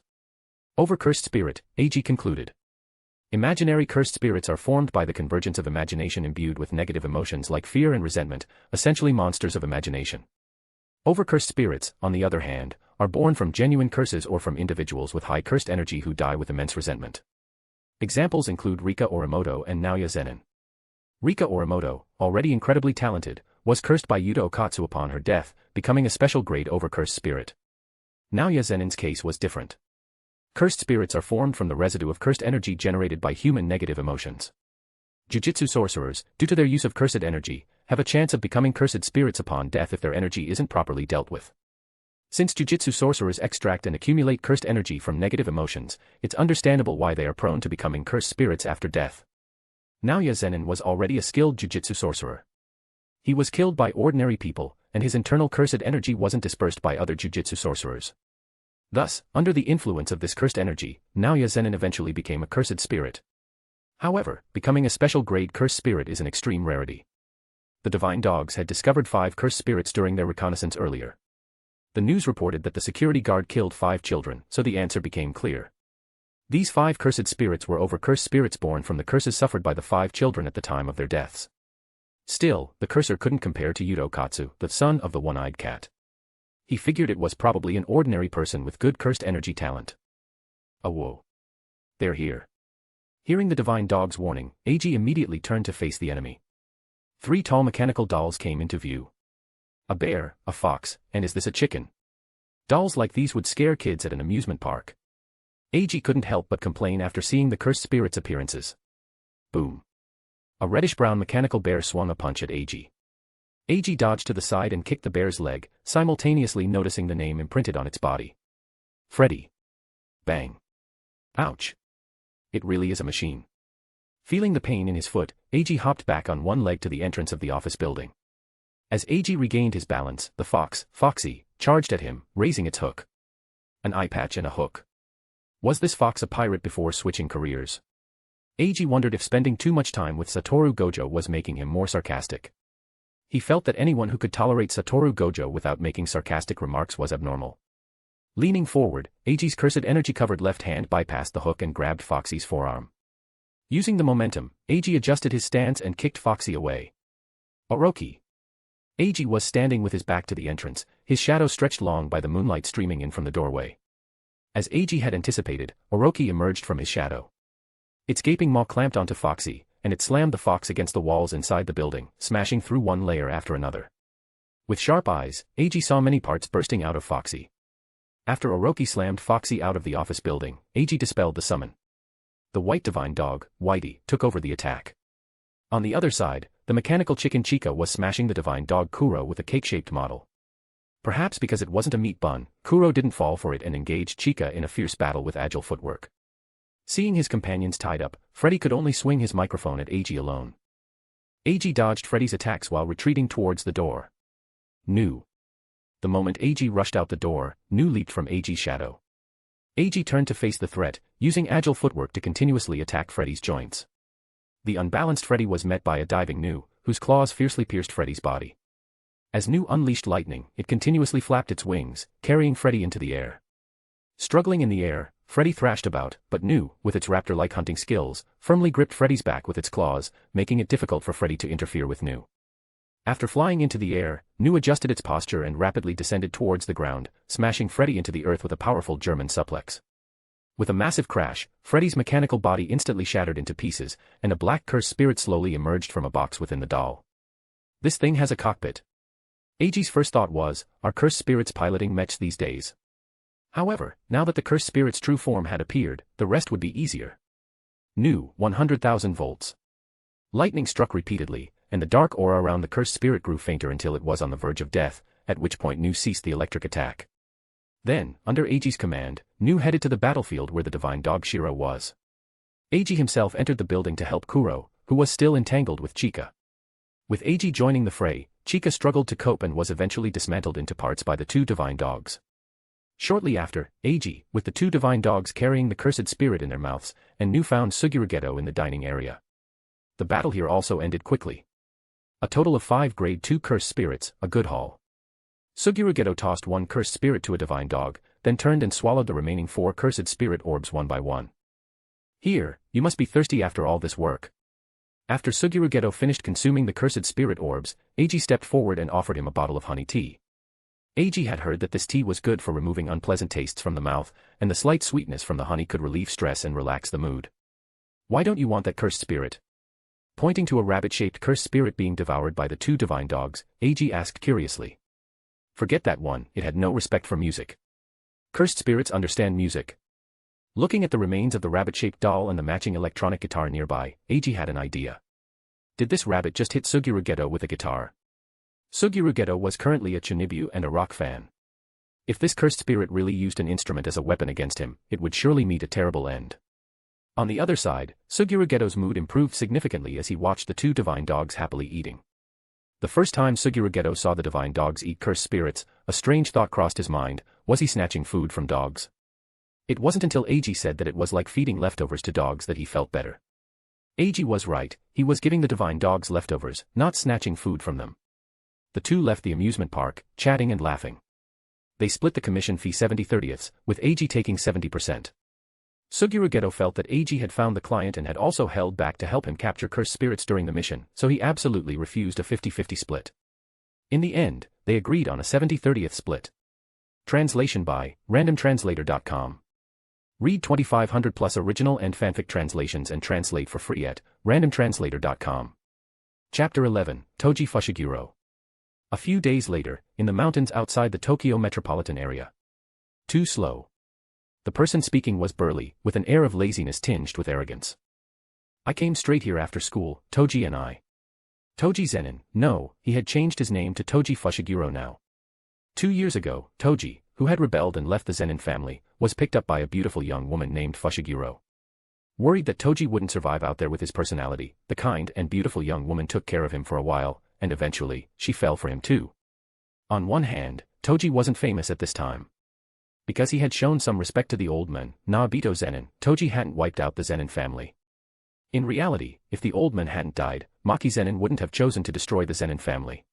Over cursed spirit, Eiji concluded. Imaginary cursed spirits are formed by the convergence of imagination imbued with negative emotions like fear and resentment, essentially monsters of imagination. Overcursed spirits, on the other hand, are born from genuine curses or from individuals with high cursed energy who die with immense resentment. Examples include Rika Orimoto and Naoya Zenin. Rika Orimoto, already incredibly talented, was cursed by Yuta Okatsu upon her death, becoming a special grade overcursed spirit. Naoya Zenin's case was different. Cursed spirits are formed from the residue of cursed energy generated by human negative emotions. Jujutsu sorcerers, due to their use of cursed energy, have a chance of becoming cursed spirits upon death if their energy isn't properly dealt with. Since Jujutsu sorcerers extract and accumulate cursed energy from negative emotions, it's understandable why they are prone to becoming cursed spirits after death. Naoya Zenin was already a skilled Jujutsu sorcerer. He was killed by ordinary people, and his internal cursed energy wasn't dispersed by other Jujutsu sorcerers. Thus, under the influence of this cursed energy, Naoya Zenin eventually became a cursed spirit. However, becoming a special grade cursed spirit is an extreme rarity. The Divine Dogs had discovered 5 cursed spirits during their reconnaissance earlier. The news reported that the security guard killed 5 children, so the answer became clear. These 5 cursed spirits were overcursed spirits born from the curses suffered by the 5 children at the time of their deaths. Still, the cursor couldn't compare to Yuta Okatsu, the son of the one-eyed cat. He figured it was probably an ordinary person with good cursed energy talent. Oh whoa. They're here. Hearing the Divine Dog's warning, Eiji immediately turned to face the enemy. 3 tall mechanical dolls came into view. A bear, a fox, and is this a chicken? Dolls like these would scare kids at an amusement park. Eiji couldn't help but complain after seeing the cursed spirit's appearances. Boom. A reddish-brown mechanical bear swung a punch at Eiji. Eiji dodged to the side and kicked the bear's leg, simultaneously noticing the name imprinted on its body. Freddy. Bang. Ouch. It really is a machine. Feeling the pain in his foot, Eiji hopped back on one leg to the entrance of the office building. As Eiji regained his balance, the fox, Foxy, charged at him, raising its hook. An eye patch and a hook. Was this fox a pirate before switching careers? Eiji wondered if spending too much time with Satoru Gojo was making him more sarcastic. He felt that anyone who could tolerate Satoru Gojo without making sarcastic remarks was abnormal. Leaning forward, Eiji's cursed energy-covered left hand bypassed the hook and grabbed Foxy's forearm. Using the momentum, Eiji adjusted his stance and kicked Foxy away. Orochi. Eiji was standing with his back to the entrance, his shadow stretched long by the moonlight streaming in from the doorway. As Eiji had anticipated, Orochi emerged from his shadow. Its gaping maw clamped onto Foxy, and it slammed the fox against the walls inside the building, smashing through one layer after another. With sharp eyes, Eiji saw many parts bursting out of Foxy. After Orochi slammed Foxy out of the office building, Eiji dispelled the summon. The white divine dog, Whitey, took over the attack. On the other side, the mechanical chicken Chica was smashing the divine dog Kuro with a cake-shaped model. Perhaps because it wasn't a meat bun, Kuro didn't fall for it and engaged Chica in a fierce battle with agile footwork. Seeing his companions tied up, Freddy could only swing his microphone at Eiji alone. Eiji dodged Freddy's attacks while retreating towards the door. Nu. The moment Eiji rushed out the door, Nu leaped from Eiji's shadow. Eiji turned to face the threat, using agile footwork to continuously attack Freddy's joints. The unbalanced Freddy was met by a diving Nu, whose claws fiercely pierced Freddy's body. As Nu unleashed lightning, it continuously flapped its wings, carrying Freddy into the air. Struggling in the air, Freddy thrashed about, but Nu, with its raptor-like hunting skills, firmly gripped Freddy's back with its claws, making it difficult for Freddy to interfere with Nu. After flying into the air, Nu adjusted its posture and rapidly descended towards the ground, smashing Freddy into the earth with a powerful German suplex. With a massive crash, Freddy's mechanical body instantly shattered into pieces, and a black cursed spirit slowly emerged from a box within the doll. This thing has a cockpit. Eiji's first thought was, are cursed spirits piloting mechs these days? However, now that the cursed spirit's true form had appeared, the rest would be easier. Nu, 100,000 volts. Lightning struck repeatedly, and the dark aura around the cursed spirit grew fainter until it was on the verge of death, at which point Nu ceased the electric attack. Then, under Eiji's command, Nu headed to the battlefield where the divine dog Shiro was. Eiji himself entered the building to help Kuro, who was still entangled with Chica. With Eiji joining the fray, Chica struggled to cope and was eventually dismantled into parts by the two divine dogs. Shortly after, Eiji, with the two divine dogs carrying the cursed spirit in their mouths, and Nu found Suguru in the dining area. The battle here also ended quickly. A total of 5 grade 2 cursed spirits, a good haul. Suguru tossed one cursed spirit to a divine dog, then turned and swallowed the remaining 4 cursed spirit orbs one by one. Here, you must be thirsty after all this work. After Suguru finished consuming the cursed spirit orbs, Eiji stepped forward and offered him a bottle of honey tea. Eiji had heard that this tea was good for removing unpleasant tastes from the mouth, and the slight sweetness from the honey could relieve stress and relax the mood. Why don't you want that cursed spirit? Pointing to a rabbit-shaped cursed spirit being devoured by the two divine dogs, Eiji asked curiously. Forget that one, it had no respect for music. Cursed spirits understand music. Looking at the remains of the rabbit-shaped doll and the matching electronic guitar nearby, Eiji had an idea. Did this rabbit just hit Suguru with a guitar? Suguru was currently a Chunibyo and a rock fan. If this cursed spirit really used an instrument as a weapon against him, it would surely meet a terrible end. On the other side, Suguru mood improved significantly as he watched the two divine dogs happily eating. The first time Suguru saw the divine dogs eat cursed spirits, a strange thought crossed his mind, was he snatching food from dogs? It wasn't until Eiji said that it was like feeding leftovers to dogs that he felt better. Eiji was right, he was giving the divine dogs leftovers, not snatching food from them. The two left the amusement park, chatting and laughing. They split the commission fee 70/30ths, with Eiji taking 70%. Suguru felt that Eiji had found the client and had also held back to help him capture cursed spirits during the mission, so he absolutely refused a 50-50 split. In the end, they agreed on a 70/30th split. Translation by randomtranslator.com. Read 2,500 plus original and fanfic translations and translate for free at randomtranslator.com. Chapter 11, Toji Fushiguro. A few days later, in the mountains outside the Tokyo metropolitan area. Too slow. The person speaking was burly, with an air of laziness tinged with arrogance. I came straight here after school, Toji and I. Toji Zenin, no, he had changed his name to Toji Fushiguro now. 2 years ago, Toji, who had rebelled and left the Zenin family, was picked up by a beautiful young woman named Fushiguro. Worried that Toji wouldn't survive out there with his personality, the kind and beautiful young woman took care of him for a while, and eventually, she fell for him too. On one hand, Toji wasn't famous at this time. Because he had shown some respect to the old man, Naobito Zenin, Toji hadn't wiped out the Zenin family. In reality, if the old man hadn't died, Maki Zenin wouldn't have chosen to destroy the Zenin family.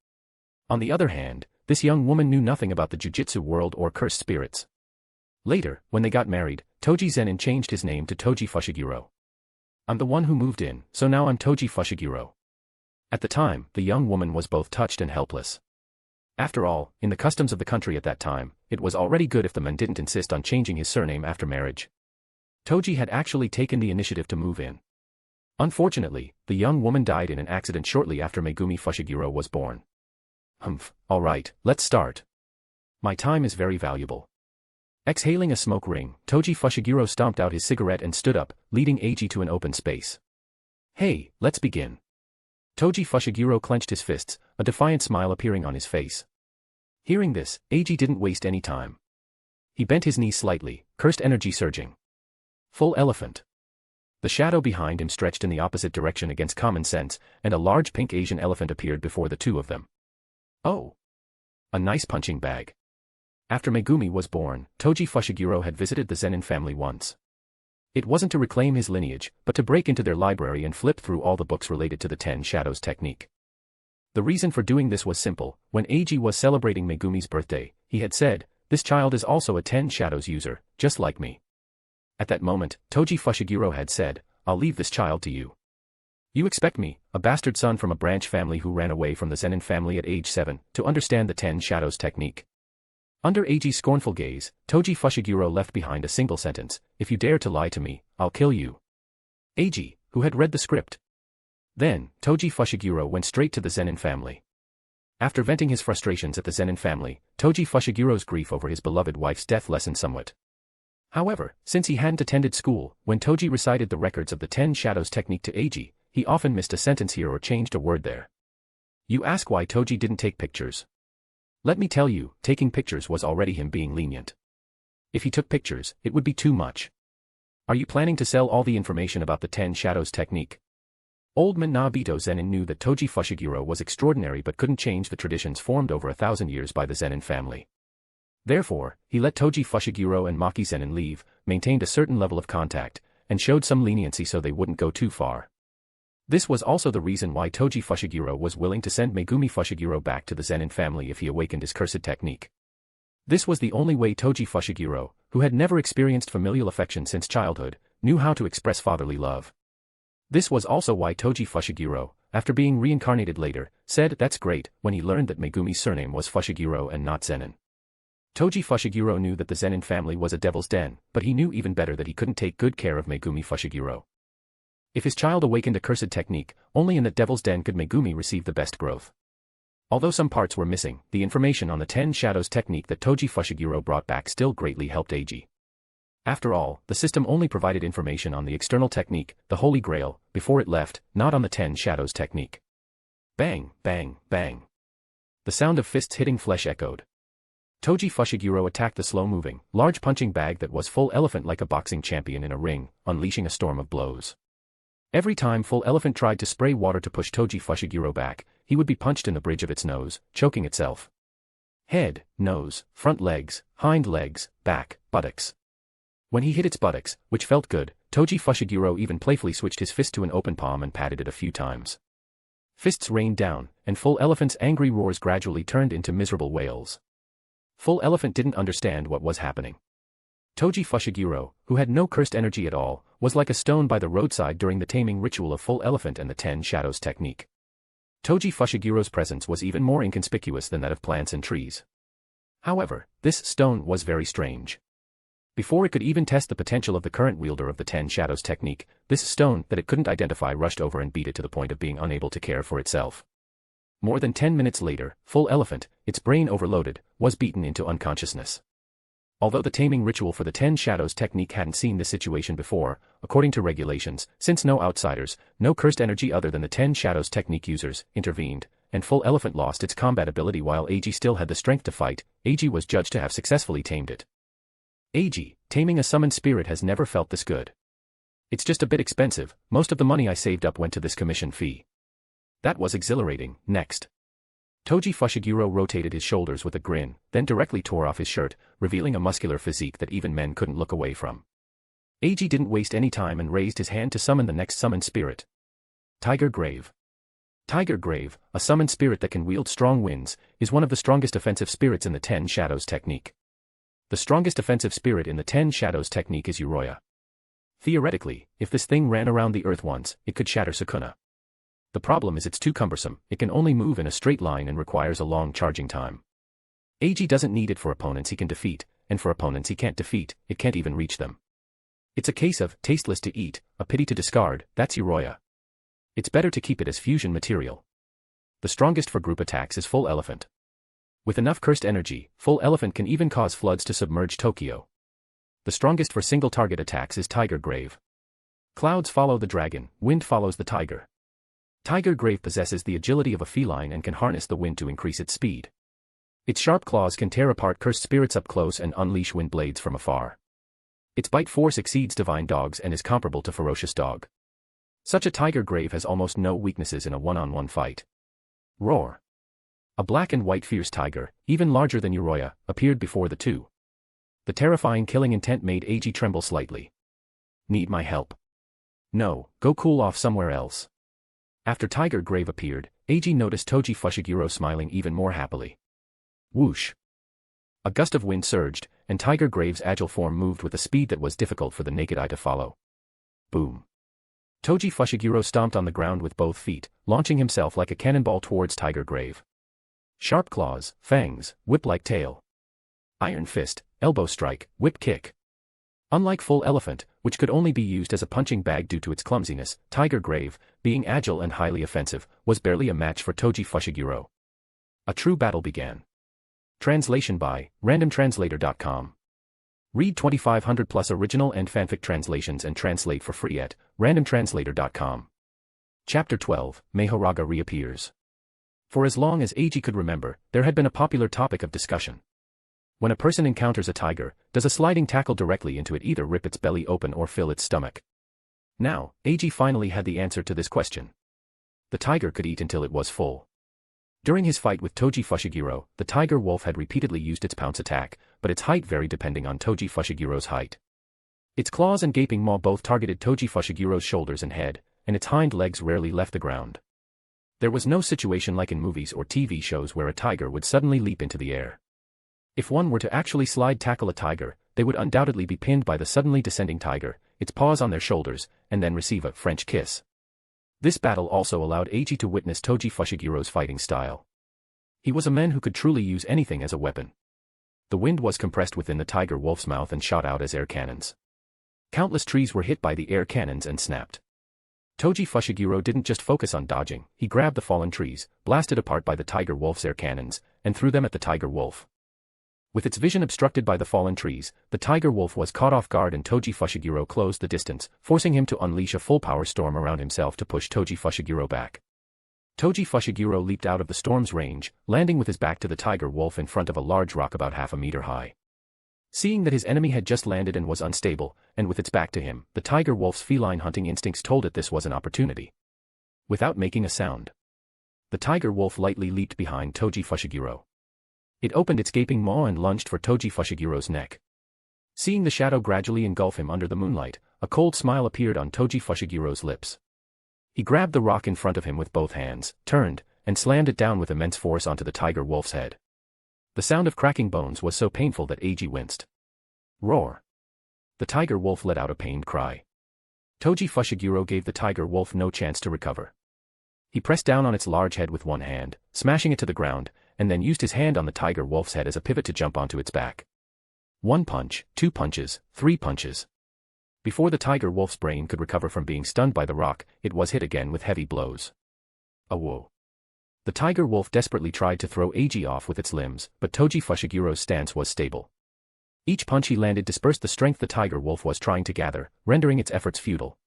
On the other hand, this young woman knew nothing about the Jujutsu world or cursed spirits. Later, when they got married, Toji Zenin changed his name to Toji Fushiguro. I'm the one who moved in, so now I'm Toji Fushiguro. At the time, the young woman was both touched and helpless. After all, in the customs of the country at that time, it was already good if the man didn't insist on changing his surname after marriage. Toji had actually taken the initiative to move in. Unfortunately, the young woman died in an accident shortly after Megumi Fushiguro was born. Alright, let's start. My time is very valuable. Exhaling a smoke ring, Toji Fushiguro stomped out his cigarette and stood up, leading Eiji to an open space. Hey, let's begin. Toji Fushiguro clenched his fists, a defiant smile appearing on his face. Hearing this, Eiji didn't waste any time. He bent his knees slightly, cursed energy surging. Full elephant. The shadow behind him stretched in the opposite direction against common sense, and a large pink Asian elephant appeared before the two of them. Oh! A nice punching bag. After Megumi was born, Toji Fushiguro had visited the Zenin family once. It wasn't to reclaim his lineage, but to break into their library and flip through all the books related to the 10 Shadows technique. The reason for doing this was simple. When Eiji was celebrating Megumi's birthday, he had said, "This child is also a 10 Shadows user, just like me." At that moment, Toji Fushiguro had said, "I'll leave this child to you. You expect me, a bastard son from a branch family who ran away from the Zenin family at age 7, to understand the 10 Shadows technique?" Under Eiji's scornful gaze, Toji Fushiguro left behind a single sentence, "If you dare to lie to me, I'll kill you." Eiji, who had read the script. Then, Toji Fushiguro went straight to the Zenin family. After venting his frustrations at the Zenin family, Toji Fushiguro's grief over his beloved wife's death lessened somewhat. However, since he hadn't attended school, when Toji recited the records of the 10 Shadows technique to Eiji, he often missed a sentence here or changed a word there. You ask why Toji didn't take pictures. Let me tell you, taking pictures was already him being lenient. If he took pictures, it would be too much. Are you planning to sell all the information about the 10 Shadows technique? Old man Nobito Zenin knew that Toji Fushiguro was extraordinary but couldn't change the traditions formed over 1,000 years by the Zenin family. Therefore, he let Toji Fushiguro and Maki Zenin leave, maintained a certain level of contact, and showed some leniency so they wouldn't go too far. This was also the reason why Toji Fushiguro was willing to send Megumi Fushiguro back to the Zenin family if he awakened his cursed technique. This was the only way Toji Fushiguro, who had never experienced familial affection since childhood, knew how to express fatherly love. This was also why Toji Fushiguro, after being reincarnated later, said "that's great" when he learned that Megumi's surname was Fushiguro and not Zenin. Toji Fushiguro knew that the Zenin family was a devil's den, but he knew even better that he couldn't take good care of Megumi Fushiguro. If his child awakened a cursed technique, only in the devil's den could Megumi receive the best growth. Although some parts were missing, the information on the 10 Shadows technique that Toji Fushiguro brought back still greatly helped Eiji. After all, the system only provided information on the external technique, the Holy Grail, before it left, not on the 10 Shadows technique. Bang, bang, bang. The sound of fists hitting flesh echoed. Toji Fushiguro attacked the slow-moving, large punching bag that was Full Elephant like a boxing champion in a ring, unleashing a storm of blows. Every time Full Elephant tried to spray water to push Toji Fushiguro back, he would be punched in the bridge of its nose, choking itself. Head, nose, front legs, hind legs, back, buttocks. When he hit its buttocks, which felt good, Toji Fushiguro even playfully switched his fist to an open palm and patted it a few times. Fists rained down, and Full Elephant's angry roars gradually turned into miserable wails. Full Elephant didn't understand what was happening. Toji Fushiguro, who had no cursed energy at all, was like a stone by the roadside during the taming ritual of Full Elephant and the 10 Shadows technique. Toji Fushiguro's presence was even more inconspicuous than that of plants and trees. However, this stone was very strange. Before it could even test the potential of the current wielder of the 10 Shadows technique, this stone that it couldn't identify rushed over and beat it to the point of being unable to care for itself. More than 10 minutes later, Full Elephant, its brain overloaded, was beaten into unconsciousness. Although the taming ritual for the 10 Shadows technique hadn't seen this situation before, according to regulations, since no outsiders, no cursed energy other than the 10 Shadows technique users, intervened, and Full Elephant lost its combat ability while Eiji still had the strength to fight, Eiji was judged to have successfully tamed it. Eiji, taming a summoned spirit has never felt this good. It's just a bit expensive, most of the money I saved up went to this commission fee. That was exhilarating. Next. Toji Fushiguro rotated his shoulders with a grin, then directly tore off his shirt, revealing a muscular physique that even men couldn't look away from. Eiji didn't waste any time and raised his hand to summon the next summoned spirit. Tiger Grave. Tiger Grave, a summoned spirit that can wield strong winds, is one of the strongest offensive spirits in the 10 Shadows technique. The strongest offensive spirit in the 10 Shadows technique is Uroya. Theoretically, if this thing ran around the earth once, it could shatter Sukuna. The problem is it's too cumbersome, it can only move in a straight line and requires a long charging time. Eiji doesn't need it for opponents he can defeat, and for opponents he can't defeat, it can't even reach them. It's a case of, tasteless to eat, a pity to discard, that's Uroya. It's better to keep it as fusion material. The strongest for group attacks is Full Elephant. With enough cursed energy, Full Elephant can even cause floods to submerge Tokyo. The strongest for single target attacks is Tiger Grave. Clouds follow the dragon, wind follows the tiger. Tiger Grave possesses the agility of a feline and can harness the wind to increase its speed. Its sharp claws can tear apart cursed spirits up close and unleash wind blades from afar. Its bite force exceeds divine dogs and is comparable to ferocious dog. Such a Tiger Grave has almost no weaknesses in a one-on-one fight. Roar. A black and white fierce tiger, even larger than Uroya, appeared before the two. The terrifying killing intent made Eiji tremble slightly. Need my help? No, go cool off somewhere else. After Tiger Grave appeared, Eiji noticed Toji Fushiguro smiling even more happily. Whoosh. A gust of wind surged, and Tiger Grave's agile form moved with a speed that was difficult for the naked eye to follow. Boom. Toji Fushiguro stomped on the ground with both feet, launching himself like a cannonball towards Tiger Grave. Sharp claws, fangs, whip-like tail. Iron fist, elbow strike, whip kick. Unlike Full Elephant, which could only be used as a punching bag due to its clumsiness, Tiger Grave, being agile and highly offensive, was barely a match for Toji Fushiguro. A true battle began. Translation by randomtranslator.com. Read 2500 plus original and fanfic translations and translate for free at randomtranslator.com. Chapter 12, Mahoraga reappears. For as long as Eiji could remember, there had been a popular topic of discussion. When a person encounters a tiger, does a sliding tackle directly into it either rip its belly open or fill its stomach? Now, Eiji finally had the answer to this question. The tiger could eat until it was full. During his fight with Toji Fushiguro, the tiger wolf had repeatedly used its pounce attack, but its height varied depending on Toji Fushigiro's height. Its claws and gaping maw both targeted Toji Fushiguro's shoulders and head, and its hind legs rarely left the ground. There was no situation like in movies or TV shows where a tiger would suddenly leap into the air. If one were to actually slide tackle a tiger, they would undoubtedly be pinned by the suddenly descending tiger, its paws on their shoulders, and then receive a French kiss. This battle also allowed Eiji to witness Toji Fushigiro's fighting style. He was a man who could truly use anything as a weapon. The wind was compressed within the tiger wolf's mouth and shot out as air cannons. Countless trees were hit by the air cannons and snapped. Toji Fushiguro didn't just focus on dodging, he grabbed the fallen trees, blasted apart by the tiger wolf's air cannons, and threw them at the tiger wolf. With its vision obstructed by the fallen trees, the tiger wolf was caught off guard and Toji Fushiguro closed the distance, forcing him to unleash a full power storm around himself to push Toji Fushiguro back. Toji Fushiguro leaped out of the storm's range, landing with his back to the tiger wolf in front of a large rock about half a meter high. Seeing that his enemy had just landed and was unstable, and with its back to him, the tiger wolf's feline hunting instincts told it this was an opportunity. Without making a sound, the tiger wolf lightly leaped behind Toji Fushiguro. It opened its gaping maw and lunged for Toji Fushiguro's neck. Seeing the shadow gradually engulf him under the moonlight, a cold smile appeared on Toji Fushiguro's lips. He grabbed the rock in front of him with both hands, turned, and slammed it down with immense force onto the tiger wolf's head. The sound of cracking bones was so painful that Eiji winced. Roar! The tiger wolf let out a pained cry. Toji Fushiguro gave the tiger wolf no chance to recover. He pressed down on its large head with one hand, smashing it to the ground, and then used his hand on the tiger wolf's head as a pivot to jump onto its back. 1 punch, 2 punches, 3 punches. Before the tiger wolf's brain could recover from being stunned by the rock, it was hit again with heavy blows. Whoa! The tiger wolf desperately tried to throw Eiji off with its limbs, but Toji Fushiguro's stance was stable. Each punch he landed dispersed the strength the tiger wolf was trying to gather, rendering its efforts futile.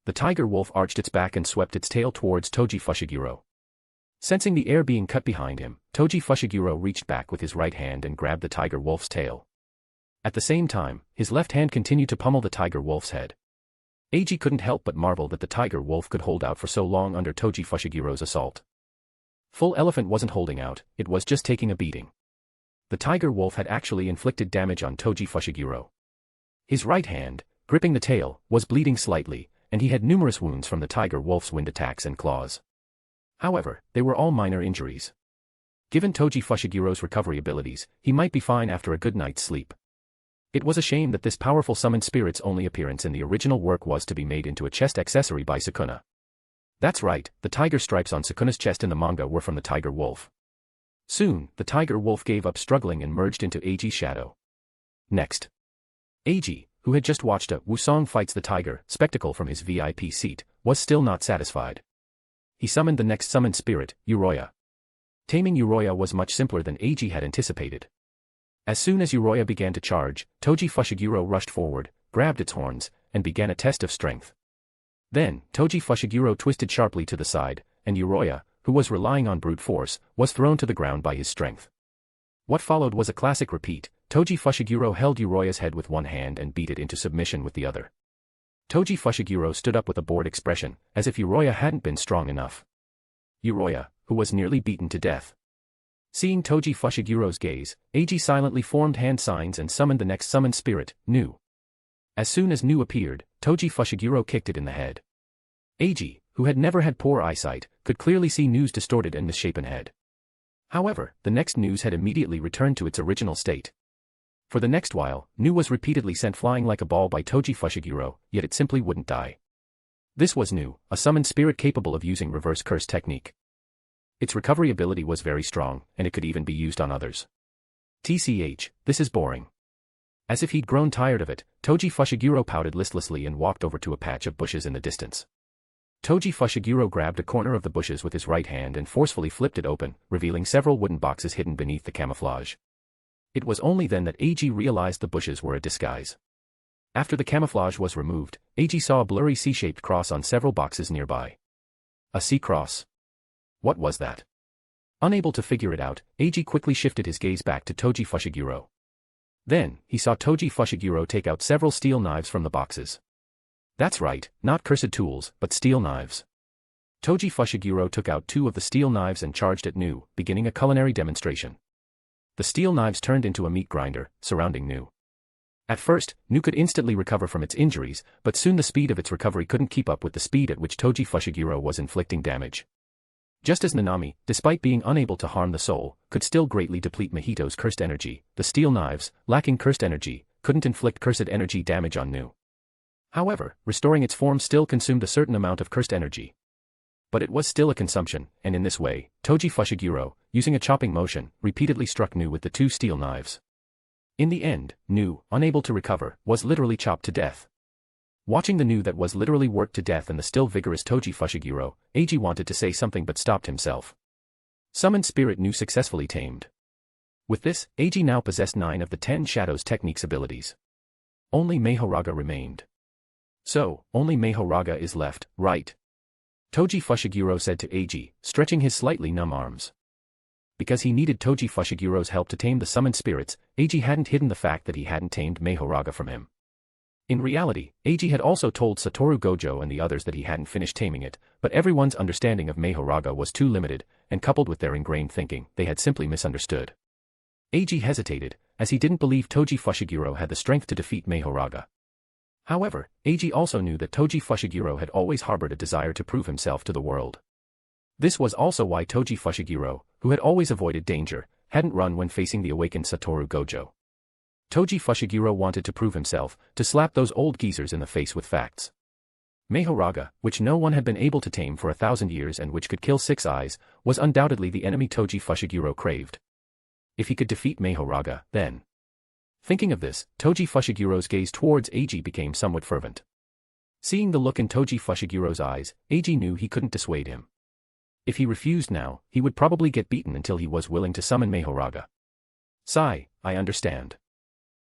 The tiger wolf arched its back and swept its tail towards Toji Fushiguro. Sensing the air being cut behind him, Toji Fushiguro reached back with his right hand and grabbed the tiger wolf's tail. At the same time, his left hand continued to pummel the tiger wolf's head. Eiji couldn't help but marvel that the tiger wolf could hold out for so long under Toji Fushiguro's assault. Full Elephant wasn't holding out, it was just taking a beating. The tiger wolf had actually inflicted damage on Toji Fushiguro. His right hand, gripping the tail, was bleeding slightly, and he had numerous wounds from the tiger wolf's wind attacks and claws. However, they were all minor injuries. Given Toji Fushiguro's recovery abilities, he might be fine after a good night's sleep. It was a shame that this powerful summoned spirit's only appearance in the original work was to be made into a chest accessory by Sukuna. That's right, the tiger stripes on Sukuna's chest in the manga were from the tiger wolf. Soon, the tiger wolf gave up struggling and merged into Eiji's shadow. Next. Eiji, who had just watched a Wusong Fights the Tiger spectacle from his VIP seat, was still not satisfied. He summoned the next summoned spirit, Uroya. Taming Uroya was much simpler than Eiji had anticipated. As soon as Uroya began to charge, Toji Fushiguro rushed forward, grabbed its horns, and began a test of strength. Then, Toji Fushiguro twisted sharply to the side, and Uroya, who was relying on brute force, was thrown to the ground by his strength. What followed was a classic repeat. Toji Fushiguro held Uroya's head with one hand and beat it into submission with the other. Toji Fushiguro stood up with a bored expression, as if Uroya hadn't been strong enough. Uroya, who was nearly beaten to death. Seeing Toji Fushiguro's gaze, Eiji silently formed hand signs and summoned the next summoned spirit, Nu. As soon as Nu appeared, Toji Fushiguro kicked it in the head. Eiji, who had never had poor eyesight, could clearly see Nu's distorted and misshapen head. However, the next Nu's had immediately returned to its original state. For the next while, Nu was repeatedly sent flying like a ball by Toji Fushiguro, yet it simply wouldn't die. This was Nu, a summoned spirit capable of using reverse curse technique. Its recovery ability was very strong, and it could even be used on others. TCH, this is boring. As if he'd grown tired of it, Toji Fushiguro pouted listlessly and walked over to a patch of bushes in the distance. Toji Fushiguro grabbed a corner of the bushes with his right hand and forcefully flipped it open, revealing several wooden boxes hidden beneath the camouflage. It was only then that Eiji realized the bushes were a disguise. After the camouflage was removed, Eiji saw a blurry C-shaped cross on several boxes nearby. A C-cross? What was that? Unable to figure it out, Eiji quickly shifted his gaze back to Toji Fushiguro. Then, he saw Toji Fushiguro take out several steel knives from the boxes. That's right, not cursed tools, but steel knives. Toji Fushiguro took out 2 of the steel knives and charged at Nu, beginning a culinary demonstration. The steel knives turned into a meat grinder, surrounding Nu. At first, Nu could instantly recover from its injuries, but soon the speed of its recovery couldn't keep up with the speed at which Toji Fushiguro was inflicting damage. Just as Nanami, despite being unable to harm the soul, could still greatly deplete Mahito's cursed energy, the steel knives, lacking cursed energy, couldn't inflict cursed energy damage on Nu. However, restoring its form still consumed a certain amount of cursed energy. But it was still a consumption, and in this way, Toji Fushiguro, using a chopping motion, repeatedly struck Nu with the 2 steel knives. In the end, Nu, unable to recover, was literally chopped to death. Watching the Nu that was literally worked to death and the still vigorous Toji Fushiguro, Eiji wanted to say something but stopped himself. Summoned spirit Nu successfully tamed. With this, Eiji now possessed 9 of the 10 Shadows Technique's abilities. Only Mahoraga remained. So, only Mahoraga is left, right? Toji Fushiguro said to Eiji, stretching his slightly numb arms. Because he needed Toji Fushiguro's help to tame the summoned spirits, Eiji hadn't hidden the fact that he hadn't tamed Mahoraga from him. In reality, Eiji had also told Satoru Gojo and the others that he hadn't finished taming it, but everyone's understanding of Mahoraga was too limited, and coupled with their ingrained thinking, they had simply misunderstood. Eiji hesitated, as he didn't believe Toji Fushiguro had the strength to defeat Mahoraga. However, Eiji also knew that Toji Fushiguro had always harbored a desire to prove himself to the world. This was also why Toji Fushiguro, who had always avoided danger, hadn't run when facing the awakened Satoru Gojo. Toji Fushiguro wanted to prove himself, to slap those old geezers in the face with facts. Mahoraga, which no one had been able to tame for 1,000 years and which could kill 6 eyes, was undoubtedly the enemy Toji Fushiguro craved. If he could defeat Mahoraga, then... Thinking of this, Toji Fushiguro's gaze towards Eiji became somewhat fervent. Seeing the look in Toji Fushiguro's eyes, Eiji knew he couldn't dissuade him. If he refused now, he would probably get beaten until he was willing to summon Mahoraga. Sigh, I understand.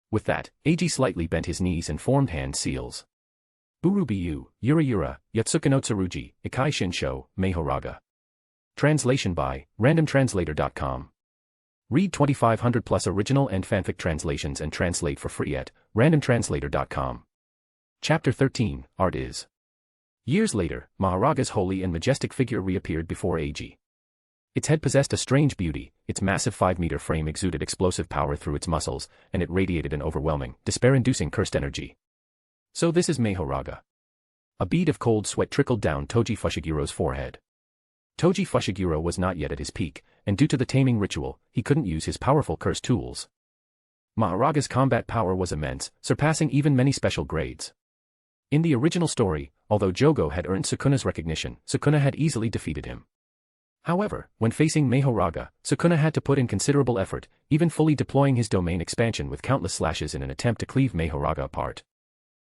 With that, Eiji slightly bent his knees and formed hand seals. Burubiyu, Yura Yura, Yatsuka no Tsurugi, Ikai Shinsho, Mahoraga. Translation by randomtranslator.com. Read 2,500 plus original and fanfic translations and translate for free at randomtranslator.com. Chapter 13, Art is. Years later, Mahoraga's holy and majestic figure reappeared before Eiji. Its head possessed a strange beauty, its massive 5-meter frame exuded explosive power through its muscles, and it radiated an overwhelming, despair-inducing cursed energy. So this is Mahoraga. A bead of cold sweat trickled down Toji Fushiguro's forehead. Toji Fushiguro was not yet at his peak, and due to the taming ritual, he couldn't use his powerful curse tools. Mahoraga's combat power was immense, surpassing even many special grades. In the original story, although Jogo had earned Sukuna's recognition, Sukuna had easily defeated him. However, when facing Mahoraga, Sukuna had to put in considerable effort, even fully deploying his domain expansion with countless slashes in an attempt to cleave Mahoraga apart.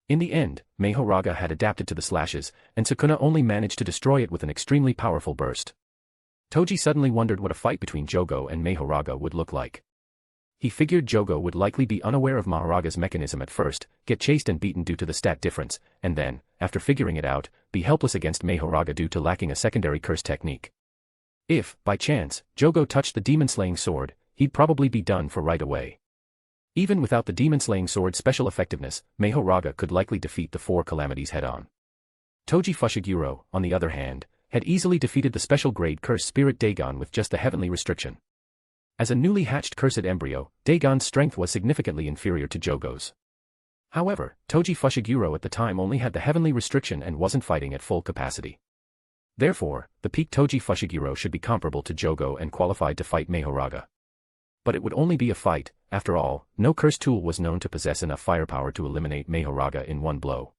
In the end, Mahoraga had adapted to the slashes, and Sukuna only managed to destroy it with an extremely powerful burst. Toji suddenly wondered what a fight between Jogo and Mahoraga would look like. He figured Jogo would likely be unaware of Mahoraga's mechanism at first, get chased and beaten due to the stat difference, and then, after figuring it out, be helpless against Mahoraga due to lacking a secondary curse technique. If, by chance, Jogo touched the demon-slaying sword, he'd probably be done for right away. Even without the demon-slaying sword's special effectiveness, Mahoraga could likely defeat the four calamities head-on. Toji Fushiguro, on the other hand, had easily defeated the special-grade curse spirit Dagon with just the heavenly restriction. As a newly hatched cursed embryo, Dagon's strength was significantly inferior to Jogo's. However, Toji Fushiguro at the time only had the heavenly restriction and wasn't fighting at full capacity. Therefore, the peak Toji Fushiguro should be comparable to Jogo and qualified to fight Mahoraga. But it would only be a fight. After all, no curse tool was known to possess enough firepower to eliminate Mahoraga in one blow.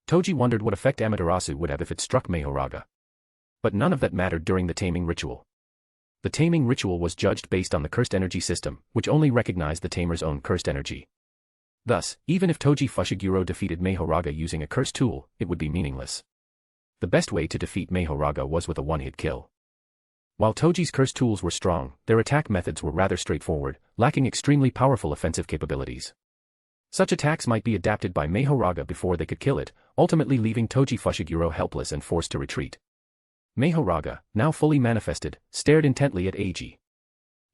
Toji wondered what effect Amaterasu would have if it struck Mahoraga. But none of that mattered during the taming ritual. The taming ritual was judged based on the cursed energy system, which only recognized the tamer's own cursed energy. Thus, even if Toji Fushiguro defeated Mahoraga using a cursed tool, it would be meaningless. The best way to defeat Mahoraga was with a one-hit kill. While Toji's cursed tools were strong, their attack methods were rather straightforward, lacking extremely powerful offensive capabilities. Such attacks might be adapted by Mahoraga before they could kill it, ultimately leaving Toji Fushiguro helpless and forced to retreat. Mahoraga, now fully manifested, stared intently at Eiji.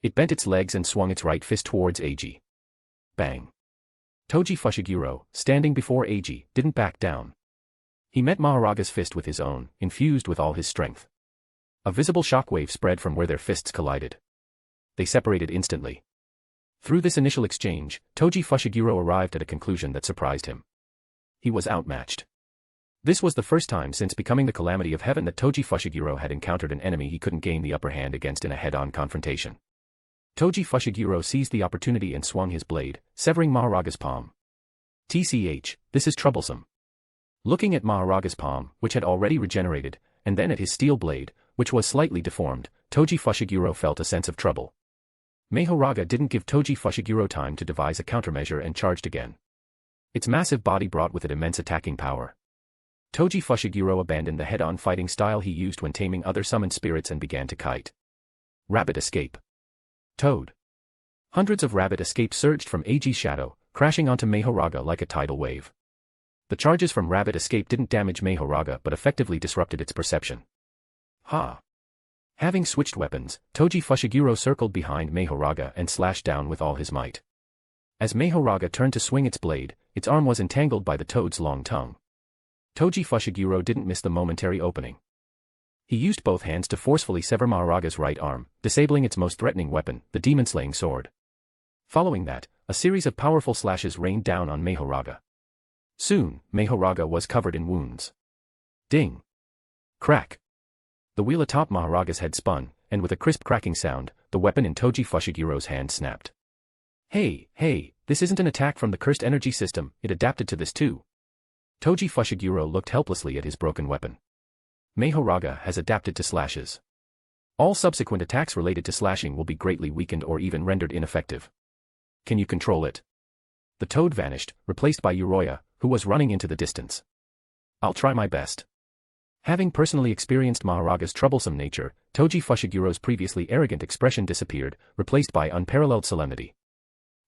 It bent its legs and swung its right fist towards Eiji. Bang! Toji Fushiguro, standing before Eiji, didn't back down. He met Mahoraga's fist with his own, infused with all his strength. A visible shockwave spread from where their fists collided. They separated instantly. Through this initial exchange, Toji Fushiguro arrived at a conclusion that surprised him. He was outmatched. This was the first time since becoming the Calamity of Heaven that Toji Fushiguro had encountered an enemy he couldn't gain the upper hand against in a head-on confrontation. Toji Fushiguro seized the opportunity and swung his blade, severing Mahoraga's palm. TCH, this is troublesome. Looking at Mahoraga's palm, which had already regenerated, and then at his steel blade, which was slightly deformed, Toji Fushiguro felt a sense of trouble. Mahoraga didn't give Toji Fushiguro time to devise a countermeasure and charged again. Its massive body brought with it immense attacking power. Toji Fushiguro abandoned the head-on fighting style he used when taming other summoned spirits and began to kite. Rabbit escape. Toad. Hundreds of rabbit escapes surged from Eiji's shadow, crashing onto Mahoraga like a tidal wave. The charges from rabbit escape didn't damage Mahoraga but effectively disrupted its perception. Ha! Having switched weapons, Toji Fushiguro circled behind Mahoraga and slashed down with all his might. As Mahoraga turned to swing its blade, its arm was entangled by the toad's long tongue. Toji Fushiguro didn't miss the momentary opening. He used both hands to forcefully sever Mahoraga's right arm, disabling its most threatening weapon, the demon-slaying sword. Following that, a series of powerful slashes rained down on Mahoraga. Soon, Mahoraga was covered in wounds. Ding! Crack! The wheel atop Mahoraga's head spun, and with a crisp cracking sound, the weapon in Toji Fushiguro's hand snapped. Hey, this isn't an attack from the cursed energy system, it adapted to this too. Toji Fushiguro looked helplessly at his broken weapon. Mahoraga has adapted to slashes. All subsequent attacks related to slashing will be greatly weakened or even rendered ineffective. Can you control it? The toad vanished, replaced by Uriya, who was running into the distance. I'll try my best. Having personally experienced Mahoraga's troublesome nature, Toji Fushiguro's previously arrogant expression disappeared, replaced by unparalleled solemnity.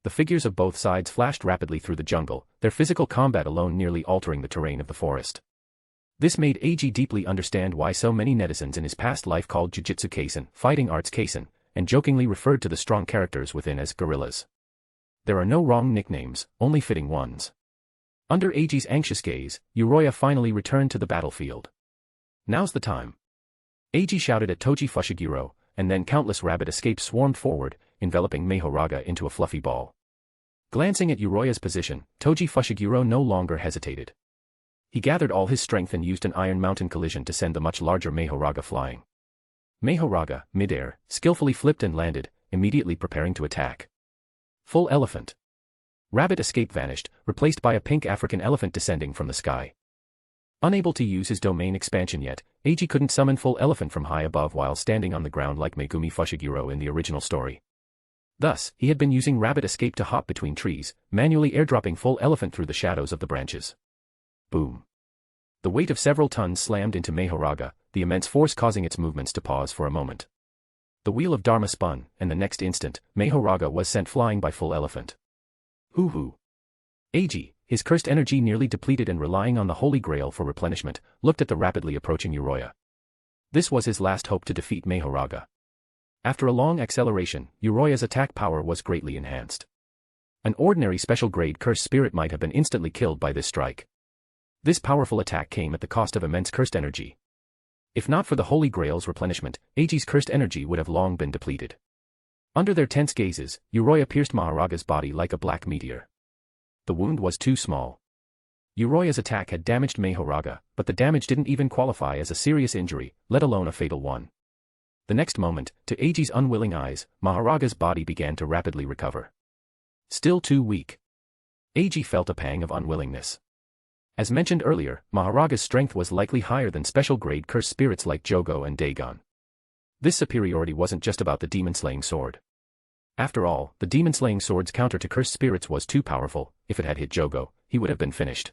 The figures of both sides flashed rapidly through the jungle, their physical combat alone nearly altering the terrain of the forest. This made Eiji deeply understand why so many netizens in his past life called Jujutsu Kaisen, Fighting Arts Kaisen, and jokingly referred to the strong characters within as gorillas. There are no wrong nicknames, only fitting ones. Under Eiji's anxious gaze, Uriya finally returned to the battlefield. Now's the time. Eiji shouted at Toji Fushiguro, and then countless rabbit escapes swarmed forward, enveloping Mahoraga into a fluffy ball. Glancing at Uriya's position, Toji Fushiguro no longer hesitated. He gathered all his strength and used an Iron Mountain collision to send the much larger Mahoraga flying. Mahoraga, midair, skillfully flipped and landed, immediately preparing to attack. Full elephant. Rabbit escape vanished, replaced by a pink African elephant descending from the sky. Unable to use his domain expansion yet, Eiji couldn't summon full elephant from high above while standing on the ground like Megumi Fushiguro in the original story. Thus, he had been using rabbit escape to hop between trees, manually airdropping full elephant through the shadows of the branches. Boom. The weight of several tons slammed into Mahoraga, the immense force causing its movements to pause for a moment. The wheel of Dharma spun, and the next instant, Mahoraga was sent flying by full elephant. Hoo-hoo. Eiji, his cursed energy nearly depleted and relying on the Holy Grail for replenishment, looked at the rapidly approaching Uriya. This was his last hope to defeat Mahoraga. After a long acceleration, Uriya's attack power was greatly enhanced. An ordinary special-grade cursed spirit might have been instantly killed by this strike. This powerful attack came at the cost of immense cursed energy. If not for the Holy Grail's replenishment, Eiji's cursed energy would have long been depleted. Under their tense gazes, Uriya pierced Mahoraga's body like a black meteor. The wound was too small. Uriya's attack had damaged Mahoraga, but the damage didn't even qualify as a serious injury, let alone a fatal one. The next moment, to Eiji's unwilling eyes, Mahoraga's body began to rapidly recover. Still too weak. Eiji felt a pang of unwillingness. As mentioned earlier, Mahoraga's strength was likely higher than special-grade cursed spirits like Jogo and Dagon. This superiority wasn't just about the demon-slaying sword. After all, the demon-slaying sword's counter to cursed spirits was too powerful. If it had hit Jogo, he would have been finished.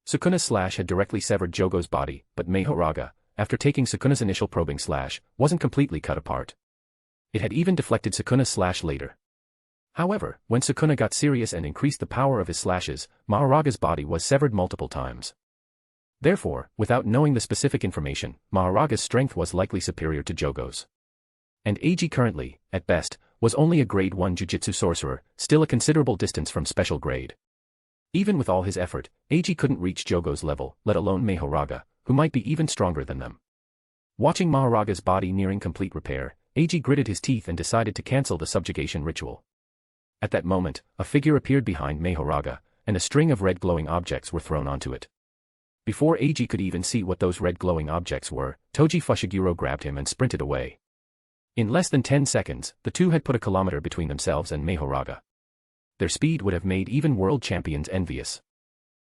Sukuna's slash had directly severed Jogo's body, but Mahoraga, after taking Sukuna's initial probing slash, wasn't completely cut apart. It had even deflected Sukuna's slash later. However, when Sukuna got serious and increased the power of his slashes, Mahoraga's body was severed multiple times. Therefore, without knowing the specific information, Mahoraga's strength was likely superior to Jogo's. And Eiji currently, at best, was only a grade 1 Jujutsu Sorcerer, still a considerable distance from special grade. Even with all his effort, Eiji couldn't reach Jogo's level, let alone Mahoraga, who might be even stronger than them. Watching Mahoraga's body nearing complete repair, Eiji gritted his teeth and decided to cancel the subjugation ritual. At that moment, a figure appeared behind Mahoraga, and a string of red glowing objects were thrown onto it. Before Eiji could even see what those red glowing objects were, Toji Fushiguro grabbed him and sprinted away. In less than 10 seconds, the two had put a kilometer between themselves and Mahoraga. Their speed would have made even world champions envious.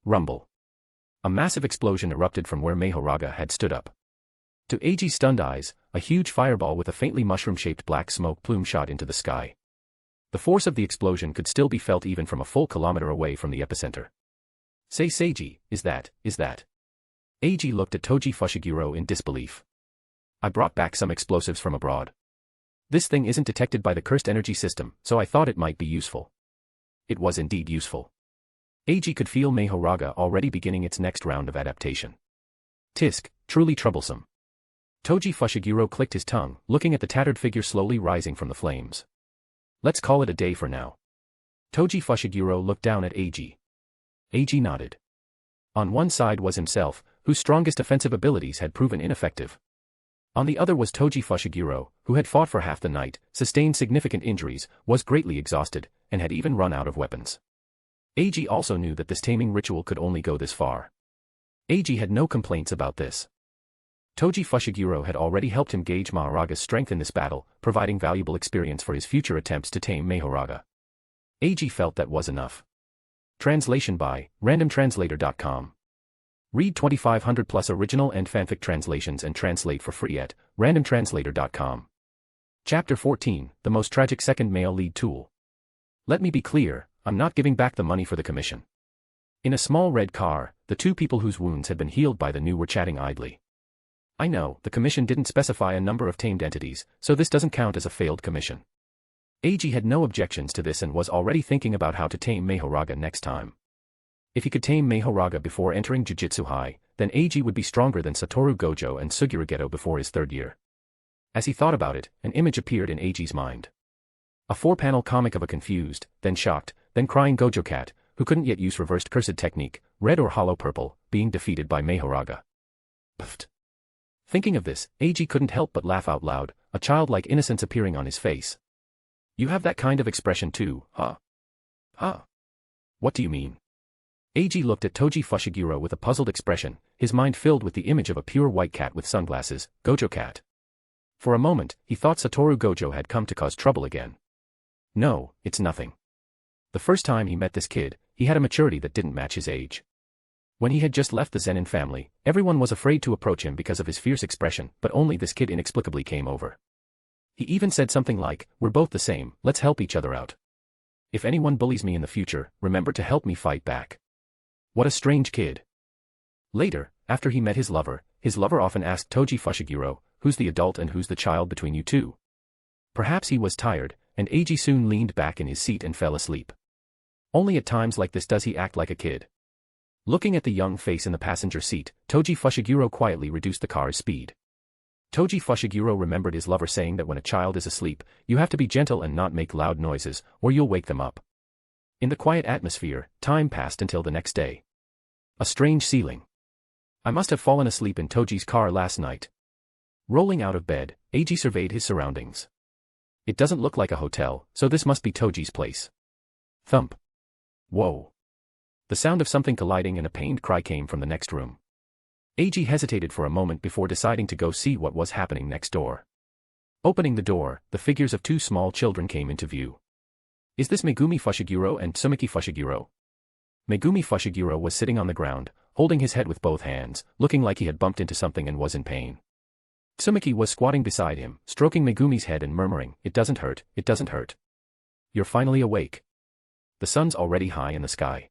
Rumble. A massive explosion erupted from where Mahoraga had stood up. To Eiji's stunned eyes, a huge fireball with a faintly mushroom-shaped black smoke plume shot into the sky. The force of the explosion could still be felt even from a full kilometer away from the epicenter. Say Seiji, is that? Eiji looked at Toji Fushiguro in disbelief. I brought back some explosives from abroad. This thing isn't detected by the cursed energy system, so I thought it might be useful. It was indeed useful. Eiji could feel Mahoraga already beginning its next round of adaptation. Tisk, truly troublesome. Toji Fushiguro clicked his tongue, looking at the tattered figure slowly rising from the flames. Let's call it a day for now. Toji Fushiguro looked down at Eiji. Eiji nodded. On one side was himself, whose strongest offensive abilities had proven ineffective. On the other was Toji Fushiguro, who had fought for half the night, sustained significant injuries, was greatly exhausted, and had even run out of weapons. Eiji also knew that this taming ritual could only go this far. Eiji had no complaints about this. Toji Fushiguro had already helped him gauge Mahoraga's strength in this battle, providing valuable experience for his future attempts to tame Mahoraga. Eiji felt that was enough. Translation by randomtranslator.com. Read 2500 plus original and fanfic translations and translate for free at randomtranslator.com. Chapter 14, The Most Tragic Second Male Lead Tool. Let me be clear, I'm not giving back the money for the commission. In a small red car, the two people whose wounds had been healed by the new were chatting idly. I know, the commission didn't specify a number of tamed entities, so this doesn't count as a failed commission. Eiji had no objections to this and was already thinking about how to tame Mahoraga next time. If he could tame Mahoraga before entering Jujutsu High, then Eiji would be stronger than Satoru Gojo and Suguru Geto before his third year. As he thought about it, an image appeared in Eiji's mind. A 4-panel comic of a confused, then shocked, then crying Gojo cat, who couldn't yet use reversed cursed technique, red or hollow purple, being defeated by Mahoraga. Pfft. Thinking of this, Eiji couldn't help but laugh out loud, a childlike innocence appearing on his face. You have that kind of expression too, huh? Huh? What do you mean? Eiji looked at Toji Fushiguro with a puzzled expression, his mind filled with the image of a pure white cat with sunglasses, Gojo cat. For a moment, he thought Satoru Gojo had come to cause trouble again. No, it's nothing. The first time he met this kid, he had a maturity that didn't match his age. When he had just left the Zenin family, everyone was afraid to approach him because of his fierce expression, but only this kid inexplicably came over. He even said something like, "We're both the same, let's help each other out. If anyone bullies me in the future, remember to help me fight back." What a strange kid. Later, after he met his lover often asked Toji Fushiguro, "Who's the adult and who's the child between you two?" Perhaps he was tired, and Eiji soon leaned back in his seat and fell asleep. Only at times like this does he act like a kid. Looking at the young face in the passenger seat, Toji Fushiguro quietly reduced the car's speed. Toji Fushiguro remembered his lover saying that when a child is asleep, you have to be gentle and not make loud noises, or you'll wake them up. In the quiet atmosphere, time passed until the next day. A strange ceiling. I must have fallen asleep in Toji's car last night. Rolling out of bed, Eiji surveyed his surroundings. It doesn't look like a hotel, so this must be Toji's place. Thump. Whoa. The sound of something colliding and a pained cry came from the next room. Eiji hesitated for a moment before deciding to go see what was happening next door. Opening the door, the figures of two small children came into view. Is this Megumi Fushiguro and Tsumiki Fushiguro? Megumi Fushiguro was sitting on the ground, holding his head with both hands, looking like he had bumped into something and was in pain. Tsumiki was squatting beside him, stroking Megumi's head and murmuring, "It doesn't hurt, it doesn't hurt. You're finally awake. The sun's already high in the sky."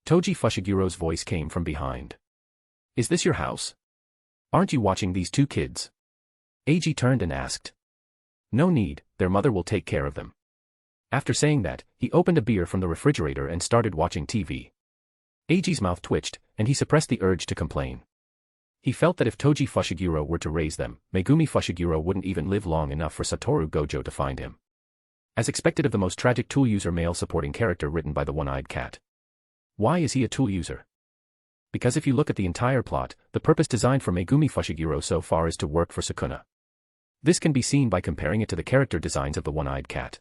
Toji Fushiguro's voice came from behind. "Is this your house? Aren't you watching these two kids?" Eiji turned and asked. "No need, their mother will take care of them." After saying that, he opened a beer from the refrigerator and started watching TV. Eiji's mouth twitched, and he suppressed the urge to complain. He felt that if Toji Fushiguro were to raise them, Megumi Fushiguro wouldn't even live long enough for Satoru Gojo to find him. As expected of the most tragic tool user male supporting character written by the one-eyed cat. Why is he a tool user? Because if you look at the entire plot, the purpose designed for Megumi Fushiguro so far is to work for Sukuna. This can be seen by comparing it to the character designs of the one-eyed cat.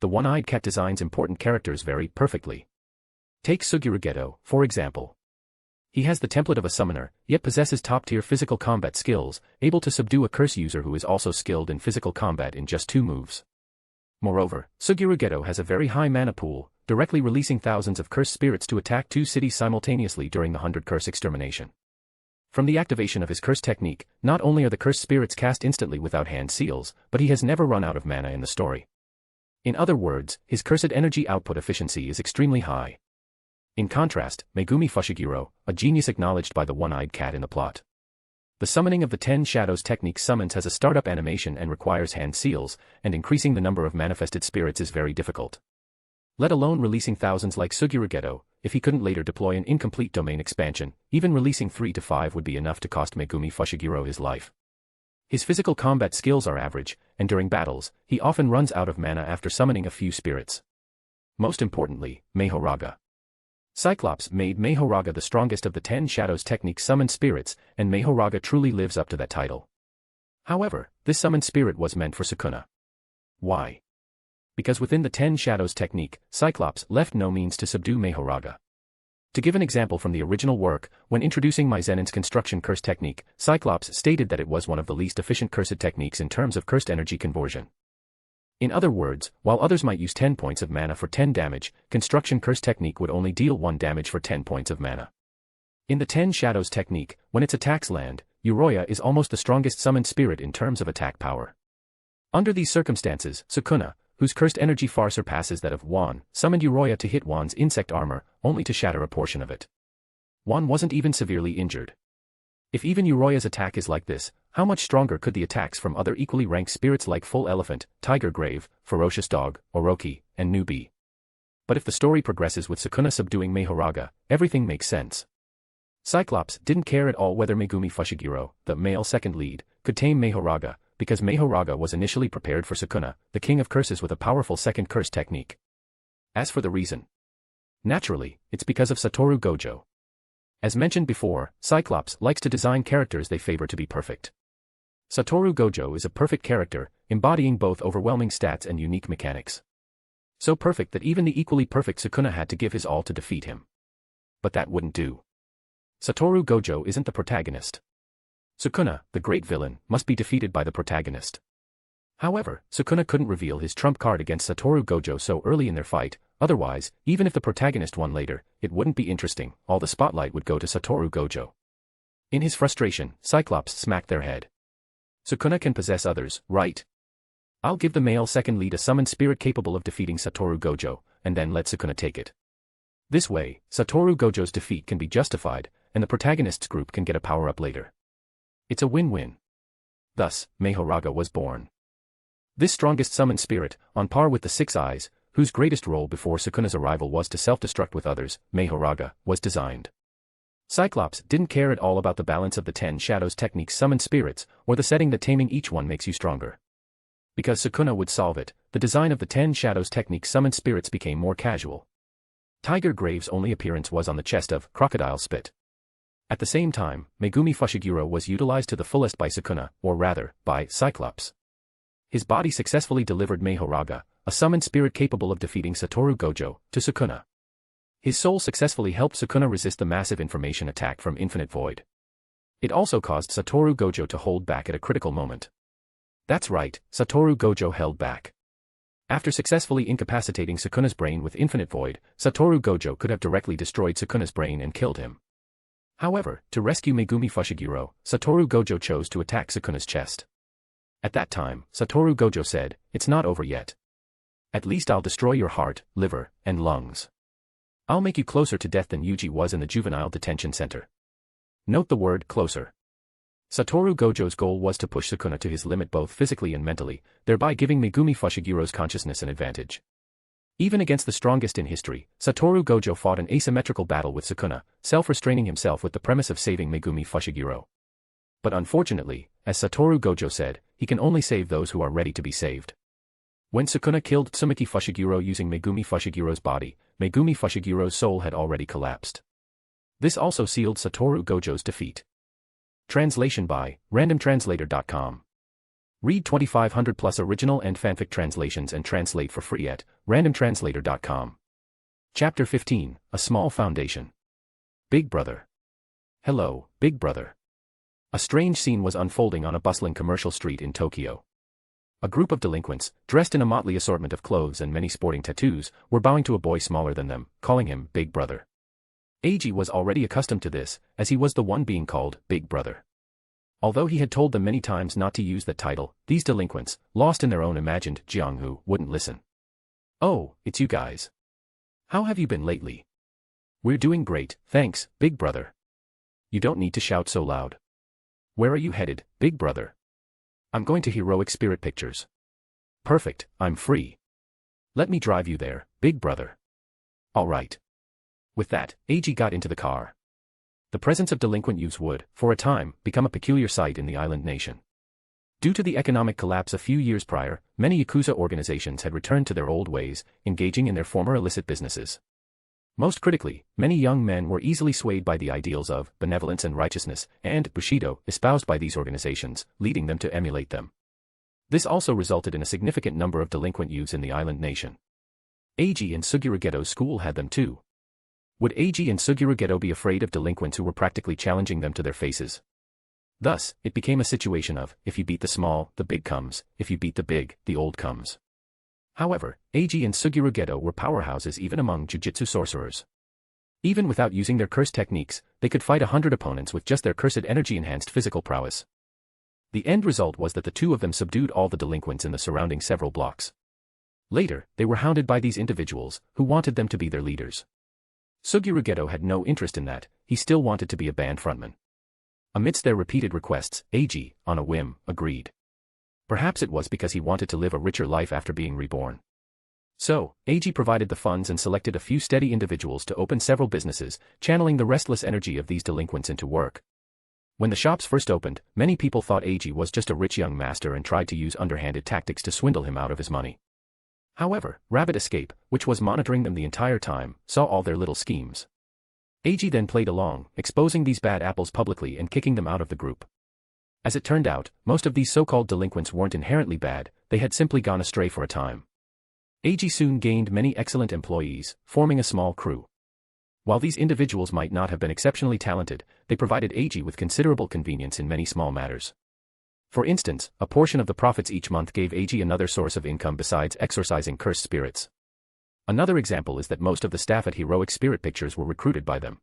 The one-eyed cat designs important characters very perfectly. Take Suguru Geto, for example. He has the template of a summoner, yet possesses top-tier physical combat skills, able to subdue a curse user who is also skilled in physical combat in just 2 moves. Moreover, Suguru Geto has a very high mana pool, directly releasing thousands of cursed spirits to attack 2 cities simultaneously during the 100 curse extermination. From the activation of his curse technique, not only are the cursed spirits cast instantly without hand seals, but he has never run out of mana in the story. In other words, his cursed energy output efficiency is extremely high. In contrast, Megumi Fushiguro, a genius acknowledged by the one-eyed cat in the plot. The summoning of the 10 Shadows technique summons has a startup animation and requires hand seals, and increasing the number of manifested spirits is very difficult. Let alone releasing thousands like Suguru Geto. If he couldn't later deploy an incomplete domain expansion, even releasing 3 to 5 would be enough to cost Megumi Fushiguro his life. His physical combat skills are average, and during battles, he often runs out of mana after summoning a few spirits. Most importantly, Mahoraga. Cyclops made Mahoraga the strongest of the 10 Shadows technique summoned spirits, and Mahoraga truly lives up to that title. However, this summoned spirit was meant for Sukuna. Why? Because within the 10 Shadows technique, Cyclops left no means to subdue Mahoraga. To give an example from the original work, when introducing Maizenin's construction curse technique, Cyclops stated that it was one of the least efficient cursed techniques in terms of cursed energy conversion. In other words, while others might use 10 points of mana for 10 damage, construction curse technique would only deal 1 damage for 10 points of mana. In the 10 Shadows technique, when its attacks land, Uriya is almost the strongest summoned spirit in terms of attack power. Under these circumstances, Sukuna, whose cursed energy far surpasses that of Wan, summoned Uriya to hit Wan's insect armor, only to shatter a portion of it. Wan wasn't even severely injured. If even Uriya's attack is like this, how much stronger could the attacks from other equally ranked spirits like Full Elephant, Tiger Grave, Ferocious Dog, Orochi, and Nu be? But if the story progresses with Sukuna subduing Mahoraga, everything makes sense. Cyclops didn't care at all whether Megumi Fushiguro, the male second lead, could tame Mahoraga, because Mahoraga was initially prepared for Sukuna, the king of curses with a powerful second curse technique. As for the reason, naturally, it's because of Satoru Gojo. As mentioned before, Cyclops likes to design characters they favor to be perfect. Satoru Gojo is a perfect character, embodying both overwhelming stats and unique mechanics. So perfect that even the equally perfect Sukuna had to give his all to defeat him. But that wouldn't do. Satoru Gojo isn't the protagonist. Sukuna, the great villain, must be defeated by the protagonist. However, Sukuna couldn't reveal his trump card against Satoru Gojo so early in their fight, otherwise, even if the protagonist won later, it wouldn't be interesting, all the spotlight would go to Satoru Gojo. In his frustration, Cyclops smacked their head. Sukuna can possess others, right? I'll give the male second lead a summoned spirit capable of defeating Satoru Gojo, and then let Sukuna take it. This way, Satoru Gojo's defeat can be justified, and the protagonist's group can get a power-up later. It's a win-win. Thus, Mahoraga was born. This strongest summoned spirit, on par with the Six Eyes, whose greatest role before Sukuna's arrival was to self-destruct with others, Mahoraga, was designed. Cyclops didn't care at all about the balance of the 10 Shadows technique's summoned spirits, or the setting that taming each one makes you stronger. Because Sukuna would solve it, the design of the 10 Shadows technique's summoned spirits became more casual. Tiger Grave's only appearance was on the chest of Crocodile Spit. At the same time, Megumi Fushiguro was utilized to the fullest by Sukuna, or rather, by Cyclops. His body successfully delivered Mahoraga, a summoned spirit capable of defeating Satoru Gojo, to Sukuna. His soul successfully helped Sukuna resist the massive information attack from Infinite Void. It also caused Satoru Gojo to hold back at a critical moment. That's right, Satoru Gojo held back. After successfully incapacitating Sukuna's brain with Infinite Void, Satoru Gojo could have directly destroyed Sukuna's brain and killed him. However, to rescue Megumi Fushiguro, Satoru Gojo chose to attack Sukuna's chest. At that time, Satoru Gojo said, "It's not over yet. At least I'll destroy your heart, liver, and lungs. I'll make you closer to death than Yuji was in the juvenile detention center." Note the word closer. Satoru Gojo's goal was to push Sukuna to his limit both physically and mentally, thereby giving Megumi Fushiguro's consciousness an advantage. Even against the strongest in history, Satoru Gojo fought an asymmetrical battle with Sukuna, self-restraining himself with the premise of saving Megumi Fushiguro. But unfortunately, as Satoru Gojo said, he can only save those who are ready to be saved. When Sukuna killed Tsumiki Fushiguro using Megumi Fushiguro's body, Megumi Fushiguro's soul had already collapsed. This also sealed Satoru Gojo's defeat. Translation by randomtranslator.com. Read 2500 plus original and fanfic translations and translate for free at randomtranslator.com. Chapter 15, A Small Foundation. Big Brother. Hello, Big Brother. A strange scene was unfolding on a bustling commercial street in Tokyo. A group of delinquents, dressed in a motley assortment of clothes and many sporting tattoos, were bowing to a boy smaller than them, calling him Big Brother. Eiji was already accustomed to this, as he was the one being called Big Brother. Although he had told them many times not to use that title, these delinquents, lost in their own imagined Jianghu, wouldn't listen. "Oh, it's you guys. How have you been lately?" "We're doing great, thanks, Big Brother." "You don't need to shout so loud." "Where are you headed, Big Brother?" "I'm going to Heroic Spirit Pictures." "Perfect, I'm free. Let me drive you there, Big Brother." "All right." With that, Eiji got into the car. The presence of delinquent youths would, for a time, become a peculiar sight in the island nation. Due to the economic collapse a few years prior, many Yakuza organizations had returned to their old ways, engaging in their former illicit businesses. Most critically, many young men were easily swayed by the ideals of benevolence and righteousness, and Bushido, espoused by these organizations, leading them to emulate them. This also resulted in a significant number of delinquent youths in the island nation. Eiji and Suguru school had them too. Would Eiji and Suguru be afraid of delinquents who were practically challenging them to their faces? Thus, it became a situation of, if you beat the small, the big comes, if you beat the big, the old comes. However, Eiji and Suguru were powerhouses even among Jujutsu Sorcerers. Even without using their curse techniques, they could fight 100 opponents with just their cursed energy-enhanced physical prowess. The end result was that the two of them subdued all the delinquents in the surrounding several blocks. Later, they were hounded by these individuals, who wanted them to be their leaders. Suguru had no interest in that, he still wanted to be a band frontman. Amidst their repeated requests, Eiji, on a whim, agreed. Perhaps it was because he wanted to live a richer life after being reborn. So, Eiji provided the funds and selected a few steady individuals to open several businesses, channeling the restless energy of these delinquents into work. When the shops first opened, many people thought Eiji was just a rich young master and tried to use underhanded tactics to swindle him out of his money. However, Rabbit Escape, which was monitoring them the entire time, saw all their little schemes. Eiji then played along, exposing these bad apples publicly and kicking them out of the group. As it turned out, most of these so-called delinquents weren't inherently bad, they had simply gone astray for a time. Eiji soon gained many excellent employees, forming a small crew. While these individuals might not have been exceptionally talented, they provided Eiji with considerable convenience in many small matters. For instance, a portion of the profits each month gave Eiji another source of income besides exorcising cursed spirits. Another example is that most of the staff at Heroic Spirit Pictures were recruited by them.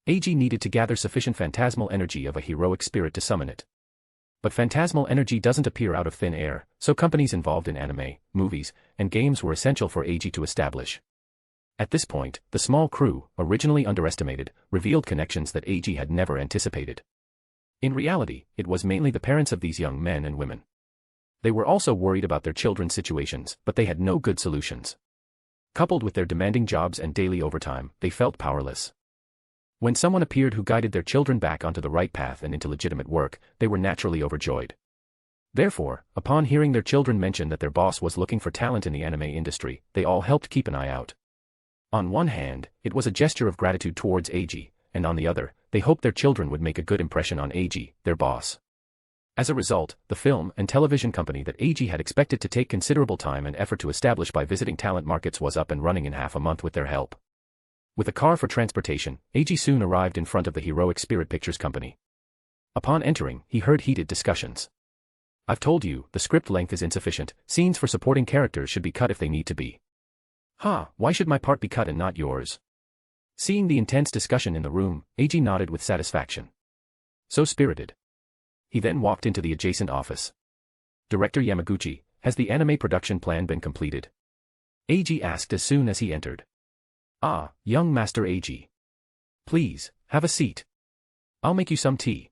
Eiji needed to gather sufficient phantasmal energy of a heroic spirit to summon it. But phantasmal energy doesn't appear out of thin air, so companies involved in anime, movies, and games were essential for Eiji to establish. At this point, the small crew, originally underestimated, revealed connections that Eiji had never anticipated. In reality, it was mainly the parents of these young men and women. They were also worried about their children's situations, but they had no good solutions. Coupled with their demanding jobs and daily overtime, they felt powerless. When someone appeared who guided their children back onto the right path and into legitimate work, they were naturally overjoyed. Therefore, upon hearing their children mention that their boss was looking for talent in the anime industry, they all helped keep an eye out. On one hand, it was a gesture of gratitude towards Eiji, and on the other, they hoped their children would make a good impression on Eiji, their boss. As a result, the film and television company that Eiji had expected to take considerable time and effort to establish by visiting talent markets was up and running in half a month with their help. With a car for transportation, Eiji soon arrived in front of the Heroic Spirit Pictures company. Upon entering, he heard heated discussions. "I've told you, the script length is insufficient, scenes for supporting characters should be cut if they need to be." Why should my part be cut and not yours?" Seeing the intense discussion in the room, Eiji nodded with satisfaction. So spirited. He then walked into the adjacent office. "Director Yamaguchi, has the anime production plan been completed?" Eiji asked as soon as he entered. "Ah, young Master Eiji. Please, have a seat. I'll make you some tea."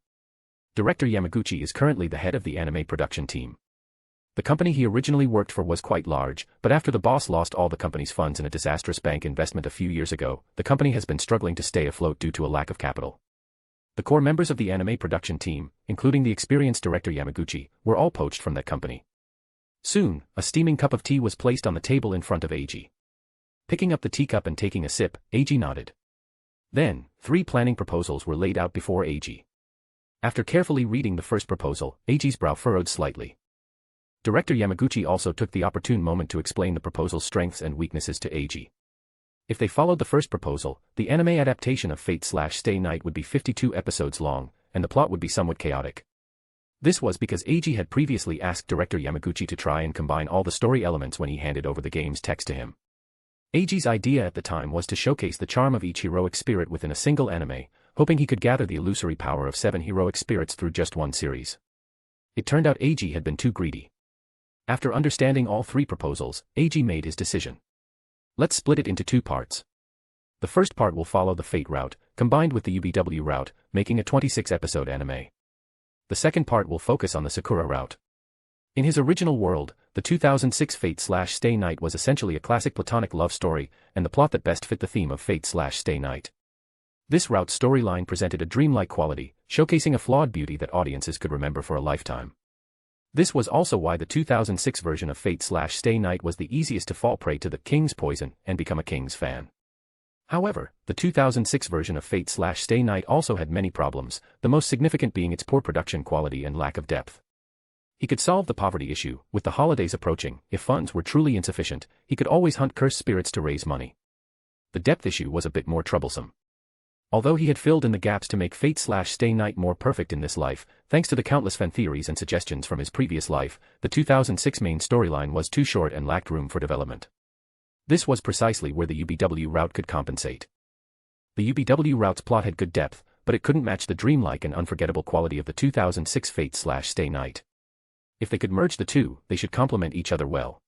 Director Yamaguchi is currently the head of the anime production team. The company he originally worked for was quite large, but after the boss lost all the company's funds in a disastrous bank investment a few years ago, the company has been struggling to stay afloat due to a lack of capital. The core members of the anime production team, including the experienced director Yamaguchi, were all poached from that company. Soon, a steaming cup of tea was placed on the table in front of Eiji. Picking up the teacup and taking a sip, Eiji nodded. Then, 3 planning proposals were laid out before Eiji. After carefully reading the first proposal, Eiji's brow furrowed slightly. Director Yamaguchi also took the opportune moment to explain the proposal's strengths and weaknesses to Eiji. If they followed the first proposal, the anime adaptation of Fate/Stay Night would be 52 episodes long, and the plot would be somewhat chaotic. This was because Eiji had previously asked director Yamaguchi to try and combine all the story elements when he handed over the game's text to him. Eiji's idea at the time was to showcase the charm of each heroic spirit within a single anime, hoping he could gather the illusory power of 7 heroic spirits through just one series. It turned out Eiji had been too greedy. After understanding all 3 proposals, Eiji made his decision. Let's split it into 2 parts. The first part will follow the Fate route, combined with the UBW route, making a 26-episode anime. The second part will focus on the Sakura route. In his original world, the 2006 Fate/Stay Night was essentially a classic platonic love story, and the plot that best fit the theme of Fate/Stay Night. This route's storyline presented a dreamlike quality, showcasing a flawed beauty that audiences could remember for a lifetime. This was also why the 2006 version of Fate/Stay Night was the easiest to fall prey to the King's poison and become a King's fan. However, the 2006 version of Fate/Stay Night also had many problems, the most significant being its poor production quality and lack of depth. He could solve the poverty issue, with the holidays approaching. If funds were truly insufficient, he could always hunt cursed spirits to raise money. The depth issue was a bit more troublesome. Although he had filled in the gaps to make Fate/Stay Night more perfect in this life, thanks to the countless fan theories and suggestions from his previous life, the 2006 main storyline was too short and lacked room for development. This was precisely where the UBW route could compensate. The UBW route's plot had good depth, but it couldn't match the dreamlike and unforgettable quality of the 2006 Fate/Stay Night. If they could merge the two, they should complement each other well.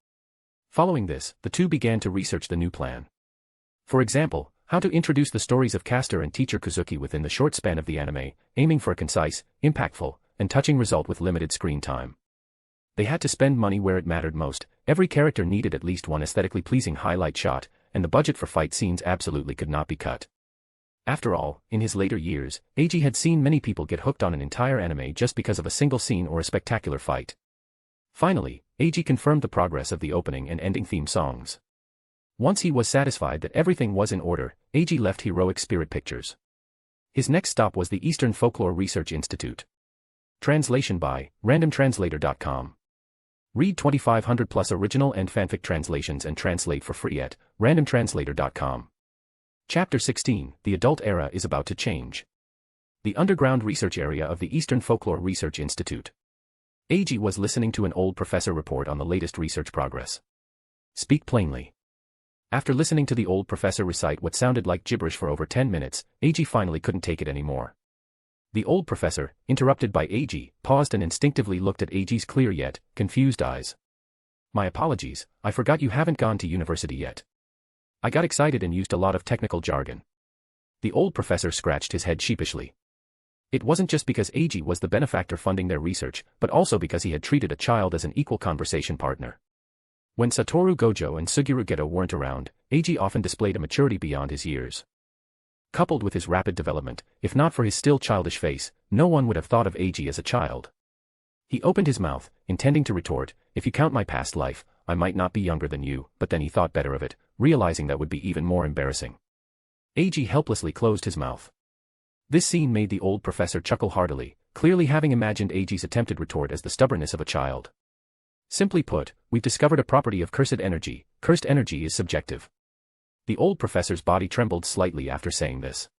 Following this, the two began to research the new plan. For example, how to introduce the stories of Caster and teacher Kuzuki within the short span of the anime, aiming for a concise, impactful, and touching result with limited screen time. They had to spend money where it mattered most. Every character needed at least one aesthetically pleasing highlight shot, and the budget for fight scenes absolutely could not be cut. After all, in his later years, Eiji had seen many people get hooked on an entire anime just because of a single scene or a spectacular fight. Finally, Eiji confirmed the progress of the opening and ending theme songs. Once he was satisfied that everything was in order, Eiji left Heroic Spirit Pictures. His next stop was the Eastern Folklore Research Institute. Translation by randomtranslator.com. Read 2,500 plus original and fanfic translations and translate for free at randomtranslator.com. Chapter 16, The Adult Era is About to Change. The Underground Research Area of the Eastern Folklore Research Institute. Eiji was listening to an old professor report on the latest research progress. Speak plainly. After listening to the old professor recite what sounded like gibberish for over 10 minutes, Eiji finally couldn't take it anymore. The old professor, interrupted by Eiji, paused and instinctively looked at Eiji's clear yet confused eyes. My apologies, I forgot you haven't gone to university yet. I got excited and used a lot of technical jargon. The old professor scratched his head sheepishly. It wasn't just because Eiji was the benefactor funding their research, but also because he had treated a child as an equal conversation partner. When Satoru Gojo and Suguru Geto weren't around, Eiji often displayed a maturity beyond his years. Coupled with his rapid development, if not for his still childish face, no one would have thought of Eiji as a child. He opened his mouth, intending to retort, if you count my past life, I might not be younger than you, but then he thought better of it, realizing that would be even more embarrassing. Eiji helplessly closed his mouth. This scene made the old professor chuckle heartily, clearly having imagined Eiji's attempted retort as the stubbornness of a child. Simply put, we've discovered a property of cursed energy. Cursed energy is subjective. The old professor's body trembled slightly after saying this.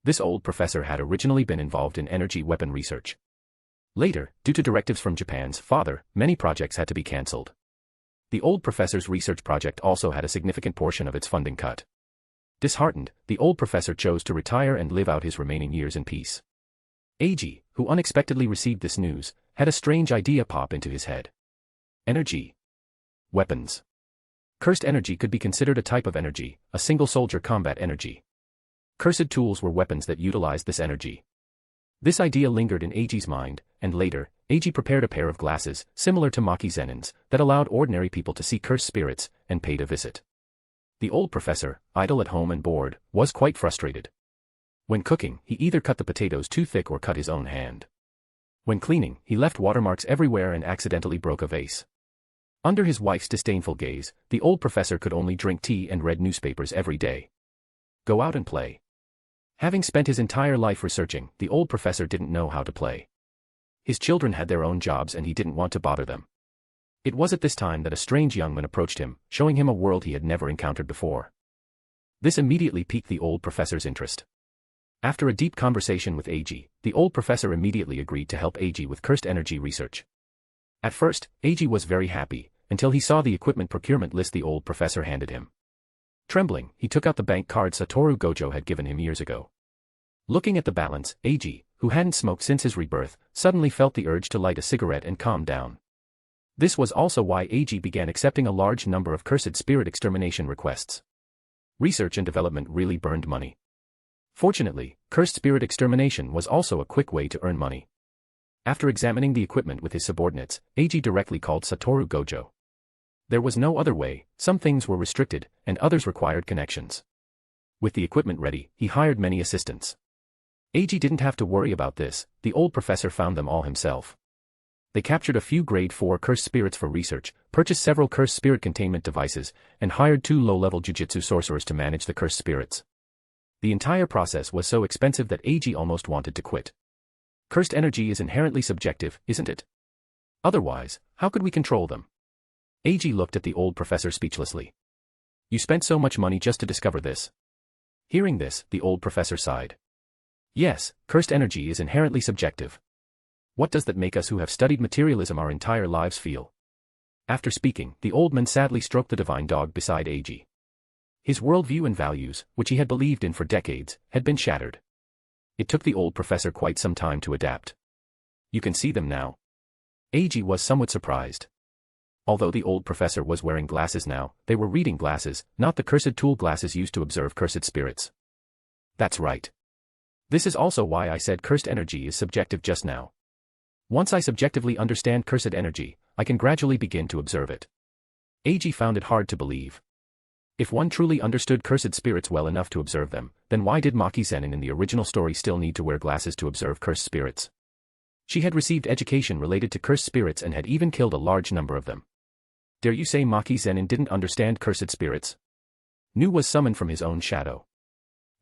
This old professor had originally been involved in energy weapon research. Later, due to directives from Japan's father, many projects had to be cancelled. The old professor's research project also had a significant portion of its funding cut. Disheartened, the old professor chose to retire and live out his remaining years in peace. Eiji, who unexpectedly received this news, had a strange idea pop into his head. Energy. Weapons. Cursed energy could be considered a type of energy, a single-soldier combat energy. Cursed tools were weapons that utilized this energy. This idea lingered in Eiji's mind, and later, Eiji prepared a pair of glasses, similar to Maki Zenin's, that allowed ordinary people to see cursed spirits, and paid a visit. The old professor, idle at home and bored, was quite frustrated. When cooking, he either cut the potatoes too thick or cut his own hand. When cleaning, he left watermarks everywhere and accidentally broke a vase. Under his wife's disdainful gaze, the old professor could only drink tea and read newspapers every day. Go out and play. Having spent his entire life researching, the old professor didn't know how to play. His children had their own jobs and he didn't want to bother them. It was at this time that a strange young man approached him, showing him a world he had never encountered before. This immediately piqued the old professor's interest. After a deep conversation with Eiji, the old professor immediately agreed to help Eiji with cursed energy research. At first, Eiji was very happy, until he saw the equipment procurement list the old professor handed him. Trembling, he took out the bank card Satoru Gojo had given him years ago. Looking at the balance, Eiji, who hadn't smoked since his rebirth, suddenly felt the urge to light a cigarette and calm down. This was also why Eiji began accepting a large number of cursed spirit extermination requests. Research and development really burned money. Fortunately, cursed spirit extermination was also a quick way to earn money. After examining the equipment with his subordinates, Eiji directly called Satoru Gojo. There was no other way, some things were restricted, and others required connections. With the equipment ready, he hired many assistants. Eiji didn't have to worry about this, the old professor found them all himself. They captured a few grade 4 cursed spirits for research, purchased several cursed spirit containment devices, and hired 2 low-level Jujutsu Sorcerers to manage the cursed spirits. The entire process was so expensive that Eiji almost wanted to quit. Cursed energy is inherently subjective, isn't it? Otherwise, how could we control them? Eiji looked at the old professor speechlessly. You spent so much money just to discover this. Hearing this, the old professor sighed. Yes, cursed energy is inherently subjective. What does that make us who have studied materialism our entire lives feel? After speaking, the old man sadly stroked the divine dog beside Eiji. His worldview and values, which he had believed in for decades, had been shattered. It took the old professor quite some time to adapt. You can see them now. Eiji was somewhat surprised. Although the old professor was wearing glasses now, they were reading glasses, not the cursed tool glasses used to observe cursed spirits. That's right. This is also why I said cursed energy is subjective just now. Once I subjectively understand cursed energy, I can gradually begin to observe it. Eiji found it hard to believe. If one truly understood cursed spirits well enough to observe them, then why did Maki Zenin in the original story still need to wear glasses to observe cursed spirits? She had received education related to cursed spirits and had even killed a large number of them. Dare you say Maki Zenin didn't understand cursed spirits? Nu was summoned from his own shadow.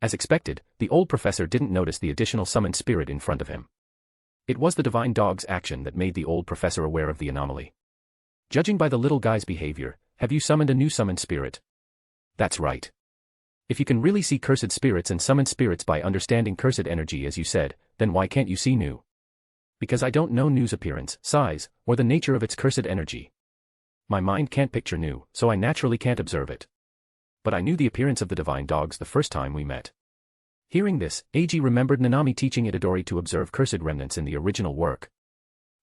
As expected, the old professor didn't notice the additional summoned spirit in front of him. It was the divine dog's action that made the old professor aware of the anomaly. Judging by the little guy's behavior, have you summoned a new summoned spirit? That's right. If you can really see cursed spirits and summon spirits by understanding cursed energy as you said, then why can't you see Nu? Because I don't know Nu's appearance, size, or the nature of its cursed energy. My mind can't picture Nu, so I naturally can't observe it. But I knew the appearance of the divine dogs the first time we met. Hearing this, Eiji remembered Nanami teaching Itadori to observe cursed remnants in the original work.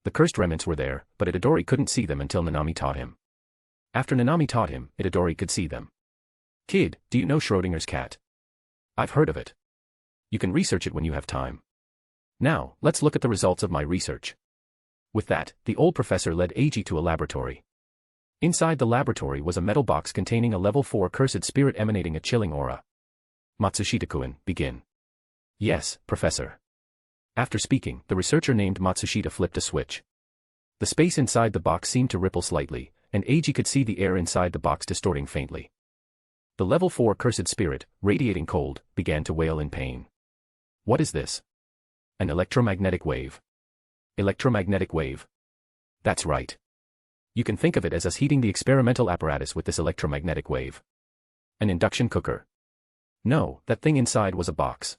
The cursed remnants were there, but Itadori couldn't see them until Nanami taught him. After Nanami taught him, Itadori could see them. Kid, do you know Schrodinger's cat? I've heard of it. You can research it when you have time. Now, let's look at the results of my research. With that, the old professor led Eiji to a laboratory. Inside the laboratory was a metal box containing a level 4 cursed spirit emanating a chilling aura. Matsushita-kun, begin. Yes, Professor. After speaking, the researcher named Matsushita flipped a switch. The space inside the box seemed to ripple slightly, and Eiji could see the air inside the box distorting faintly. The level 4 cursed spirit, radiating cold, began to wail in pain. What is this? An electromagnetic wave. Electromagnetic wave. That's right. You can think of it as us heating the experimental apparatus with this electromagnetic wave. An induction cooker. No, that thing inside was a box.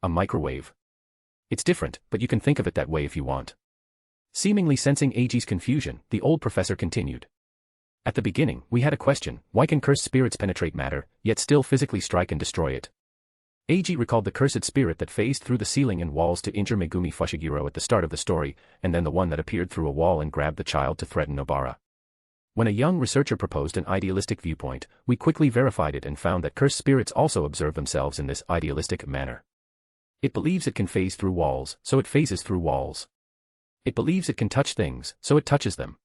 A microwave. It's different, but you can think of it that way if you want. Seemingly sensing Eiji's confusion, the old professor continued. At the beginning, we had a question: why can cursed spirits penetrate matter, yet still physically strike and destroy it? Eiji recalled the cursed spirit that phased through the ceiling and walls to injure Megumi Fushiguro at the start of the story, and then the one that appeared through a wall and grabbed the child to threaten Nobara. When a young researcher proposed an idealistic viewpoint, we quickly verified it and found that cursed spirits also observe themselves in this idealistic manner. It believes it can phase through walls, so it phases through walls. It believes it can touch things, so it touches them.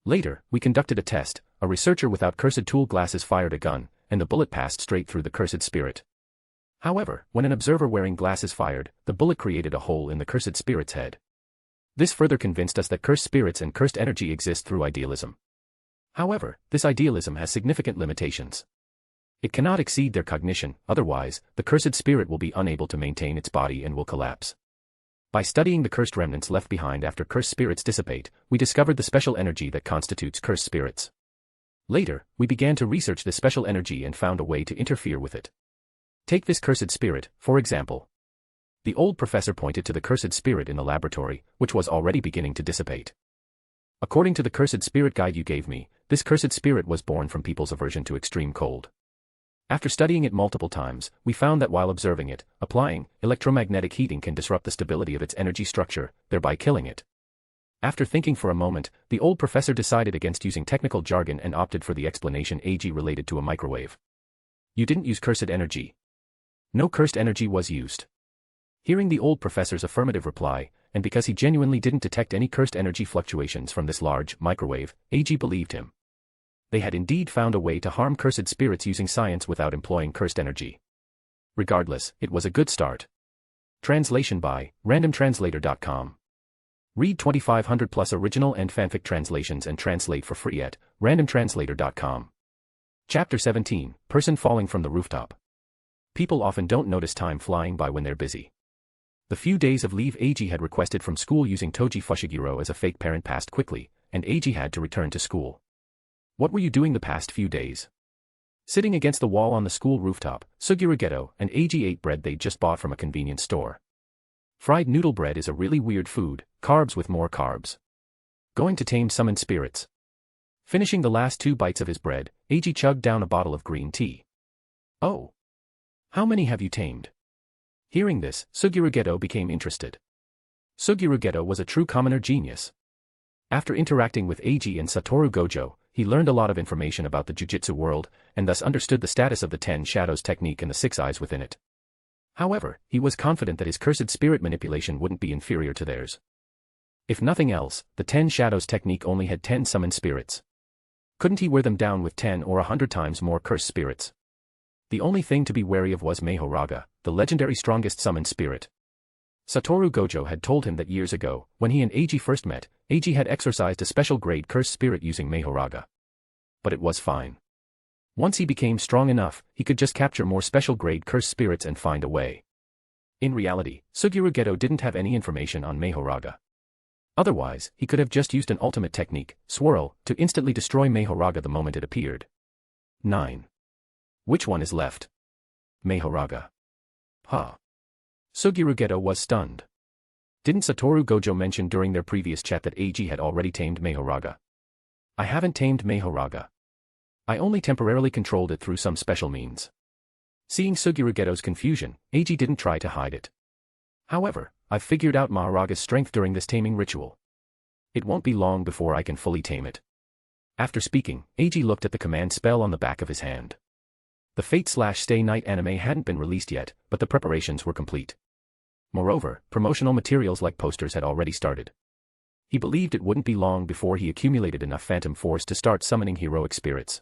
Later, we conducted a test. A researcher without cursed tool glasses fired a gun, and the bullet passed straight through the cursed spirit. However, when an observer wearing glasses fired, the bullet created a hole in the cursed spirit's head. This further convinced us that cursed spirits and cursed energy exist through idealism. However, this idealism has significant limitations. It cannot exceed their cognition, otherwise, the cursed spirit will be unable to maintain its body and will collapse. By studying the cursed remnants left behind after cursed spirits dissipate, we discovered the special energy that constitutes cursed spirits. Later, we began to research this special energy and found a way to interfere with it. Take this cursed spirit, for example. The old professor pointed to the cursed spirit in the laboratory, which was already beginning to dissipate. According to the cursed spirit guide you gave me, this cursed spirit was born from people's aversion to extreme cold. After studying it multiple times, we found that while observing it, applying electromagnetic heating can disrupt the stability of its energy structure, thereby killing it. After thinking for a moment, the old professor decided against using technical jargon and opted for the explanation Eiji related to a microwave. You didn't use cursed energy. No cursed energy was used. Hearing the old professor's affirmative reply, and because he genuinely didn't detect any cursed energy fluctuations from this large microwave, Eiji believed him. They had indeed found a way to harm cursed spirits using science without employing cursed energy. Regardless, it was a good start. Translation by randomtranslator.com. Read 2500 plus original and fanfic translations and translate for free at randomtranslator.com. Chapter 17, Person Falling from the Rooftop. People often don't notice time flying by when they're busy. The few days of leave Eiji had requested from school using Toji Fushiguro as a fake parent passed quickly, and Eiji had to return to school. What were you doing the past few days? Sitting against the wall on the school rooftop, Suguru Geto and Eiji ate bread they'd just bought from a convenience store. Fried noodle bread is a really weird food, carbs with more carbs. Going to tame summoned spirits. Finishing the last 2 bites of his bread, Eiji chugged down a bottle of green tea. Oh. How many have you tamed? Hearing this, Suguru Geto became interested. Suguru Geto was a true commoner genius. After interacting with Eiji and Satoru Gojo, he learned a lot of information about the Jujutsu world, and thus understood the status of the 10 Shadows technique and the 6 eyes within it. However, he was confident that his cursed spirit manipulation wouldn't be inferior to theirs. If nothing else, the 10 Shadows technique only had 10 summoned spirits. Couldn't he wear them down with 10 or 100 times more cursed spirits? The only thing to be wary of was Mahoraga, the legendary strongest summoned spirit. Satoru Gojo had told him that years ago, when he and Eiji first met, Eiji had exorcised a special grade cursed spirit using Mahoraga. But it was fine. Once he became strong enough, he could just capture more special grade cursed spirits and find a way. In reality, Suguru Geto didn't have any information on Mahoraga. Otherwise, he could have just used an ultimate technique, Swirl, to instantly destroy Mahoraga the moment it appeared. 9. Which one is left? Mahoraga. Huh. Suguru Geto was stunned. Didn't Satoru Gojo mention during their previous chat that Eiji had already tamed Mahoraga? I haven't tamed Mahoraga. I only temporarily controlled it through some special means. Seeing Suguru Geto's confusion, Eiji didn't try to hide it. However, I've figured out Mahoraga's strength during this taming ritual. It won't be long before I can fully tame it. After speaking, Eiji looked at the command spell on the back of his hand. The Fate/Stay Night anime hadn't been released yet, but the preparations were complete. Moreover, promotional materials like posters had already started. He believed it wouldn't be long before he accumulated enough phantom force to start summoning heroic spirits.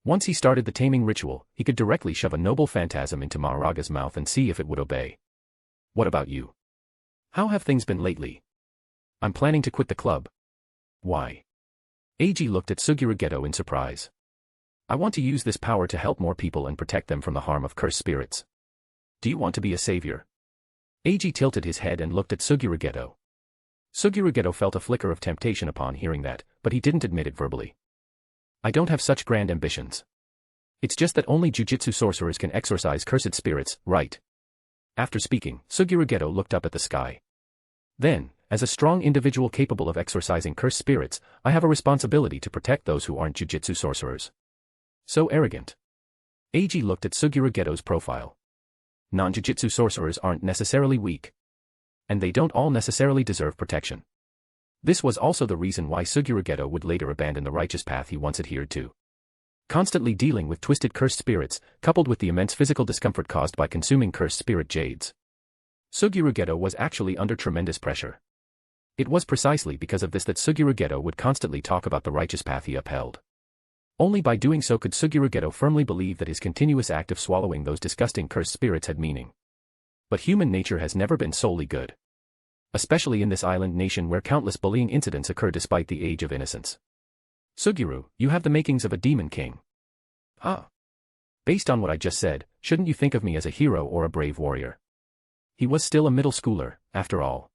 Once he started the taming ritual, he could directly shove a noble phantasm into Mahoraga's mouth and see if it would obey. What about you? How have things been lately? I'm planning to quit the club. Why? Eiji looked at Suguru Geto in surprise. I want to use this power to help more people and protect them from the harm of cursed spirits. Do you want to be a savior? Eiji tilted his head and looked at Suguru Geto. Suguru Geto felt a flicker of temptation upon hearing that, but he didn't admit it verbally. I don't have such grand ambitions. It's just that only Jujutsu Sorcerers can exorcise cursed spirits, right? After speaking, Suguru Geto looked up at the sky. Then, as a strong individual capable of exorcising cursed spirits, I have a responsibility to protect those who aren't Jujutsu Sorcerers. So arrogant. Eiji looked at Suguru Geto's profile. Non-Jujutsu Sorcerers aren't necessarily weak. And they don't all necessarily deserve protection. This was also the reason why Suguru Geto would later abandon the righteous path he once adhered to. Constantly dealing with twisted cursed spirits, coupled with the immense physical discomfort caused by consuming cursed spirit jades. Suguru Geto was actually under tremendous pressure. It was precisely because of this that Suguru Geto would constantly talk about the righteous path he upheld. Only by doing so could Suguru Geto firmly believe that his continuous act of swallowing those disgusting cursed spirits had meaning. But human nature has never been solely good. Especially in this island nation where countless bullying incidents occur despite the age of innocence. Suguru, you have the makings of a demon king. Based on what I just said, shouldn't you think of me as a hero or a brave warrior? He was still a middle schooler, after all.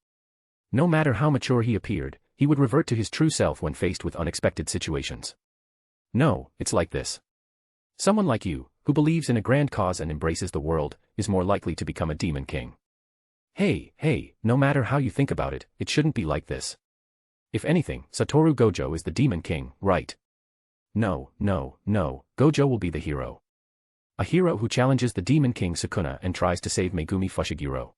No matter how mature he appeared, he would revert to his true self when faced with unexpected situations. No, it's like this. Someone like you, who believes in a grand cause and embraces the world, is more likely to become a demon king. Hey, no matter how you think about it, it shouldn't be like this. If anything, Satoru Gojo is the demon king, right? No, Gojo will be the hero. A hero who challenges the demon king Sukuna and tries to save Megumi Fushiguro.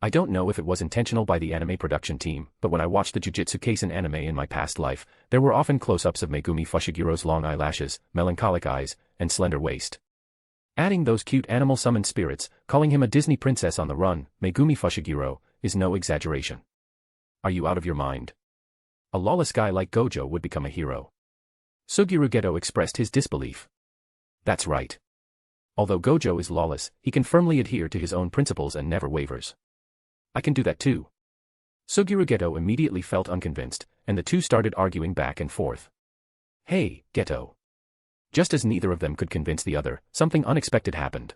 I don't know if it was intentional by the anime production team, but when I watched the Jujutsu Kaisen anime in my past life, there were often close-ups of Megumi Fushiguro's long eyelashes, melancholic eyes, and slender waist. Adding those cute animal-summoned spirits, calling him a Disney princess on the run, Megumi Fushiguro, is no exaggeration. Are you out of your mind? A lawless guy like Gojo would become a hero. Suguru Geto expressed his disbelief. That's right. Although Gojo is lawless, he can firmly adhere to his own principles and never wavers. I can do that too. Suguru Geto immediately felt unconvinced, and the two started arguing back and forth. Hey, Geto. Just as neither of them could convince the other, something unexpected happened.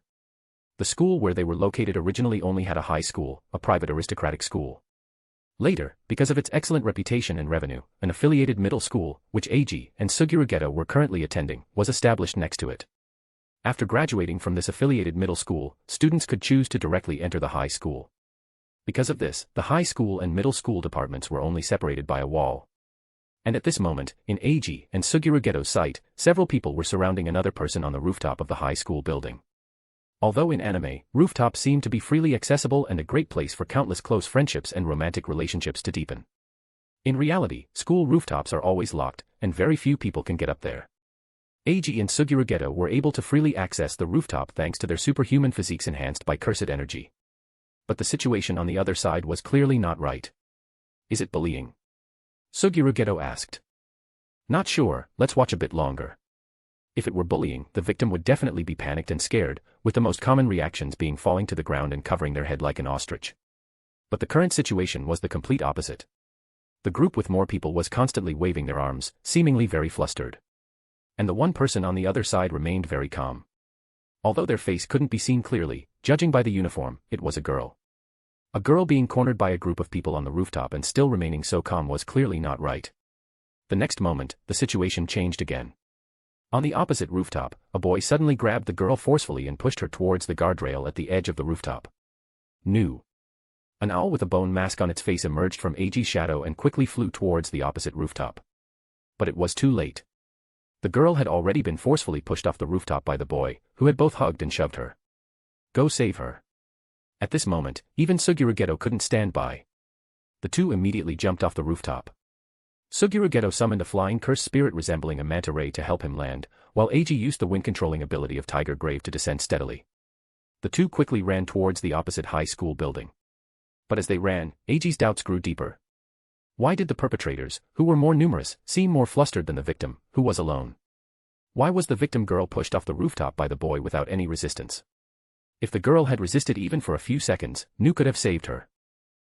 The school where they were located originally only had a high school, a private aristocratic school. Later, because of its excellent reputation and revenue, an affiliated middle school, which Eiji and Suguru Geto were currently attending, was established next to it. After graduating from this affiliated middle school, students could choose to directly enter the high school. Because of this, the high school and middle school departments were only separated by a wall. And at this moment, in Eiji and Suguru Geto's sight, several people were surrounding another person on the rooftop of the high school building. Although in anime, rooftops seem to be freely accessible and a great place for countless close friendships and romantic relationships to deepen. In reality, school rooftops are always locked, and very few people can get up there. Eiji and Suguru Geto were able to freely access the rooftop thanks to their superhuman physiques enhanced by cursed energy. But the situation on the other side was clearly not right. Is it bullying? Suguru Geto asked. Not sure, let's watch a bit longer. If it were bullying, the victim would definitely be panicked and scared, with the most common reactions being falling to the ground and covering their head like an ostrich. But the current situation was the complete opposite. The group with more people was constantly waving their arms, seemingly very flustered. And the one person on the other side remained very calm. Although their face couldn't be seen clearly, judging by the uniform, it was a girl. A girl being cornered by a group of people on the rooftop and still remaining so calm was clearly not right. The next moment, the situation changed again. On the opposite rooftop, a boy suddenly grabbed the girl forcefully and pushed her towards the guardrail at the edge of the rooftop. New. An owl with a bone mask on its face emerged from Eiji's shadow and quickly flew towards the opposite rooftop. But it was too late. The girl had already been forcefully pushed off the rooftop by the boy, who had both hugged and shoved her. Go save her. At this moment, even Suguru Geto couldn't stand by. The two immediately jumped off the rooftop. Suguru Geto summoned a flying curse spirit resembling a manta ray to help him land, while Eiji used the wind-controlling ability of Tiger Grave to descend steadily. The two quickly ran towards the opposite high school building. But as they ran, Eiji's doubts grew deeper. Why did the perpetrators, who were more numerous, seem more flustered than the victim, who was alone? Why was the victim girl pushed off the rooftop by the boy without any resistance? If the girl had resisted even for a few seconds, Nu could have saved her.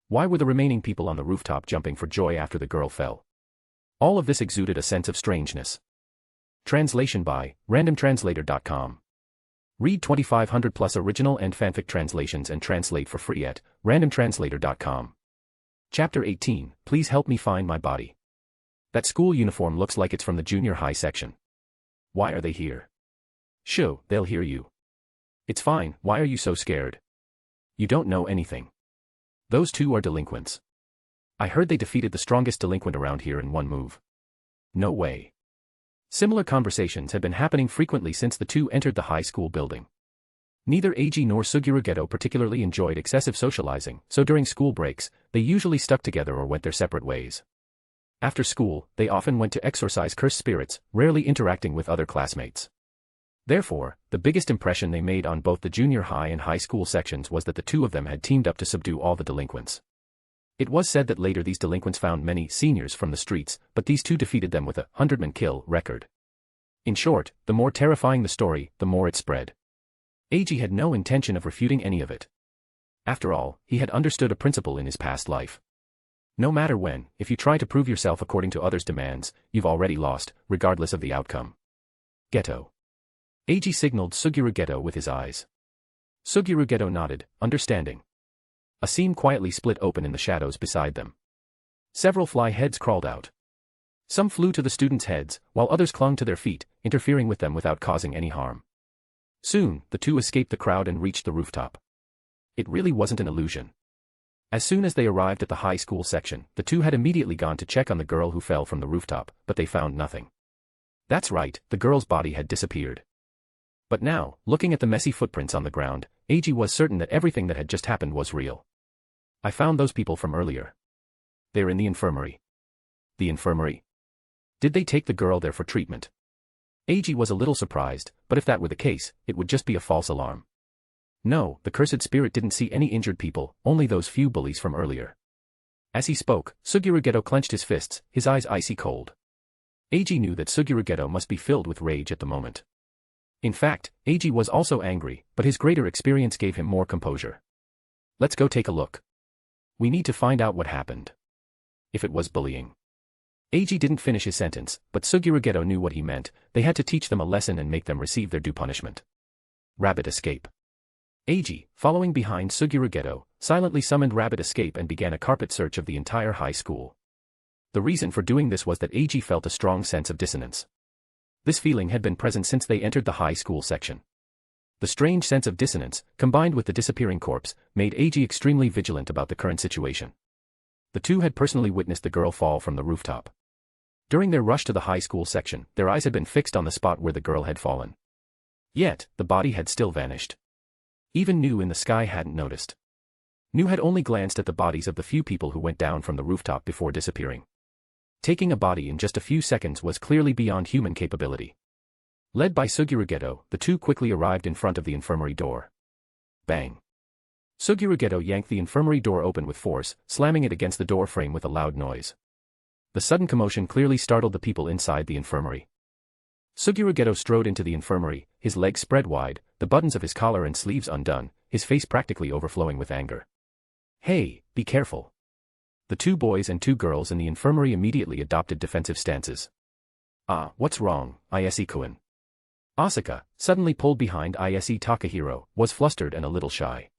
Why were the remaining people on the rooftop jumping for joy after the girl fell? All of this exuded a sense of strangeness. Translation by randomtranslator.com. Read 2500 plus original and fanfic translations and translate for free at randomtranslator.com. Chapter 18, Please help me find my body. That school uniform looks like it's from the junior high section. Why are they here? Shoo, they'll hear you. It's fine, why are you so scared? You don't know anything. Those two are delinquents. I heard they defeated the strongest delinquent around here in one move. No way. Similar conversations had been happening frequently since the two entered the high school building. Neither Eiji nor Suguru Geto particularly enjoyed excessive socializing, so during school breaks, they usually stuck together or went their separate ways. After school, they often went to exorcise cursed spirits, rarely interacting with other classmates. Therefore, the biggest impression they made on both the junior high and high school sections was that the two of them had teamed up to subdue all the delinquents. It was said that later these delinquents found many seniors from the streets, but these two defeated them with a 100-man kill record. In short, the more terrifying the story, the more it spread. Eiji had no intention of refuting any of it. After all, he had understood a principle in his past life. No matter when, if you try to prove yourself according to others' demands, you've already lost, regardless of the outcome. Geto. Eiji signaled Suguru Geto with his eyes. Suguru Geto nodded, understanding. A seam quietly split open in the shadows beside them. Several fly heads crawled out. Some flew to the students' heads, while others clung to their feet, interfering with them without causing any harm. Soon, the two escaped the crowd and reached the rooftop. It really wasn't an illusion. As soon as they arrived at the high school section, the two had immediately gone to check on the girl who fell from the rooftop, but they found nothing. That's right, the girl's body had disappeared. But now, looking at the messy footprints on the ground, Eiji was certain that everything that had just happened was real. I found those people from earlier. They're in the infirmary. The infirmary? Did they take the girl there for treatment? Eiji was a little surprised, but if that were the case, it would just be a false alarm. No, the cursed spirit didn't see any injured people, only those few bullies from earlier. As he spoke, Suguru Geto clenched his fists, his eyes icy cold. Eiji knew that Suguru Geto must be filled with rage at the moment. In fact, Eiji was also angry, but his greater experience gave him more composure. Let's go take a look. We need to find out what happened. If it was bullying. Eiji didn't finish his sentence, but Suguru Geto knew what he meant. They had to teach them a lesson and make them receive their due punishment. Rabbit escape. Eiji, following behind Suguru Geto, silently summoned Rabbit Escape and began a carpet search of the entire high school. The reason for doing this was that Eiji felt a strong sense of dissonance. This feeling had been present since they entered the high school section. The strange sense of dissonance, combined with the disappearing corpse, made Eiji extremely vigilant about the current situation. The two had personally witnessed the girl fall from the rooftop. During their rush to the high school section, their eyes had been fixed on the spot where the girl had fallen. Yet, the body had still vanished. Even Nu in the sky hadn't noticed. Nu had only glanced at the bodies of the few people who went down from the rooftop before disappearing. Taking a body in just a few seconds was clearly beyond human capability. Led by Suguru Geto, the two quickly arrived in front of the infirmary door. Bang. Suguru Geto yanked the infirmary door open with force, slamming it against the door frame with a loud noise. The sudden commotion clearly startled the people inside the infirmary. Suguru Geto strode into the infirmary, his legs spread wide, the buttons of his collar and sleeves undone, his face practically overflowing with anger. Hey, be careful. The two boys and two girls in the infirmary immediately adopted defensive stances. Ah, what's wrong, Ise-kun? Asaka, suddenly pulled behind Ise Takahiro, was flustered and a little shy.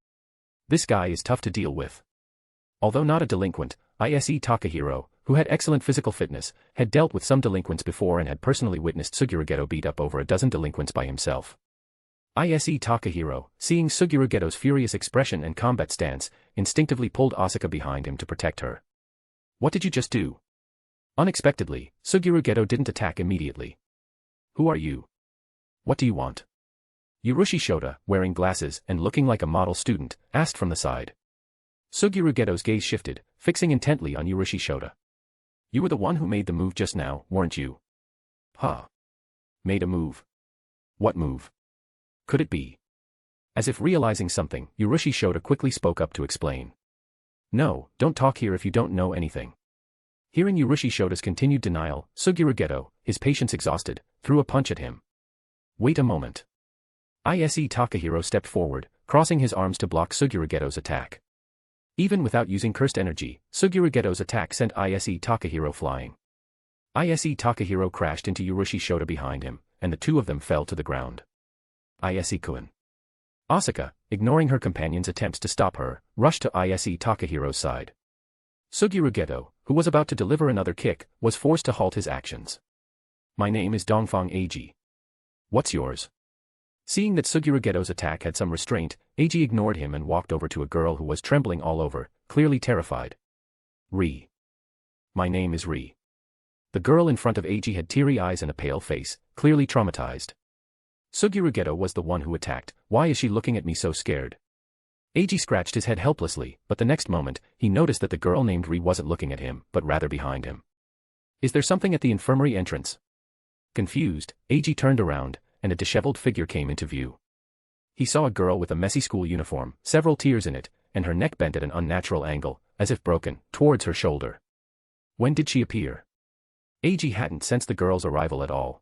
This guy is tough to deal with. Although not a delinquent, Ise Takahiro, who had excellent physical fitness, had dealt with some delinquents before and had personally witnessed Suguru Geto beat up over a dozen delinquents by himself. Ise Takahiro, seeing Suguru Geto's furious expression and combat stance, instinctively pulled Asuka behind him to protect her. What did you just do? Unexpectedly, Suguru Geto didn't attack immediately. Who are you? What do you want? Urushi Shota, wearing glasses and looking like a model student, asked from the side. Suguru Geto's gaze shifted, fixing intently on Urushi Shota. You were the one who made the move just now, weren't you? Huh. Made a move. What move? Could it be? As if realizing something, Urushi Shota quickly spoke up to explain. No, don't talk here if you don't know anything. Hearing Urushi Shota's continued denial, Suguru Geto, his patience exhausted, threw a punch at him. Wait a moment. Ise Takahiro stepped forward, crossing his arms to block Suguru Geto's attack. Even without using cursed energy, Suguru Geto's attack sent Ise Takahiro flying. Ise Takahiro crashed into Urushi Shota behind him, and the two of them fell to the ground. Ise-kun. Asuka, ignoring her companion's attempts to stop her, rushed to Ise Takahiro's side. Suguru Geto, who was about to deliver another kick, was forced to halt his actions. My name is Dongfang Eiji. What's yours? Seeing that Suguru Geto's attack had some restraint, Eiji ignored him and walked over to a girl who was trembling all over, clearly terrified. Ri. My name is Ri. The girl in front of Eiji had teary eyes and a pale face, clearly traumatized. Suguru Geto was the one who attacked. Why is she looking at me so scared? Eiji scratched his head helplessly, but the next moment, he noticed that the girl named Ri wasn't looking at him, but rather behind him. Is there something at the infirmary entrance? Confused, Eiji turned around, and a disheveled figure came into view. He saw a girl with a messy school uniform, several tears in it, and her neck bent at an unnatural angle, as if broken, towards her shoulder. When did she appear? Eiji hadn't sensed the girl's arrival at all.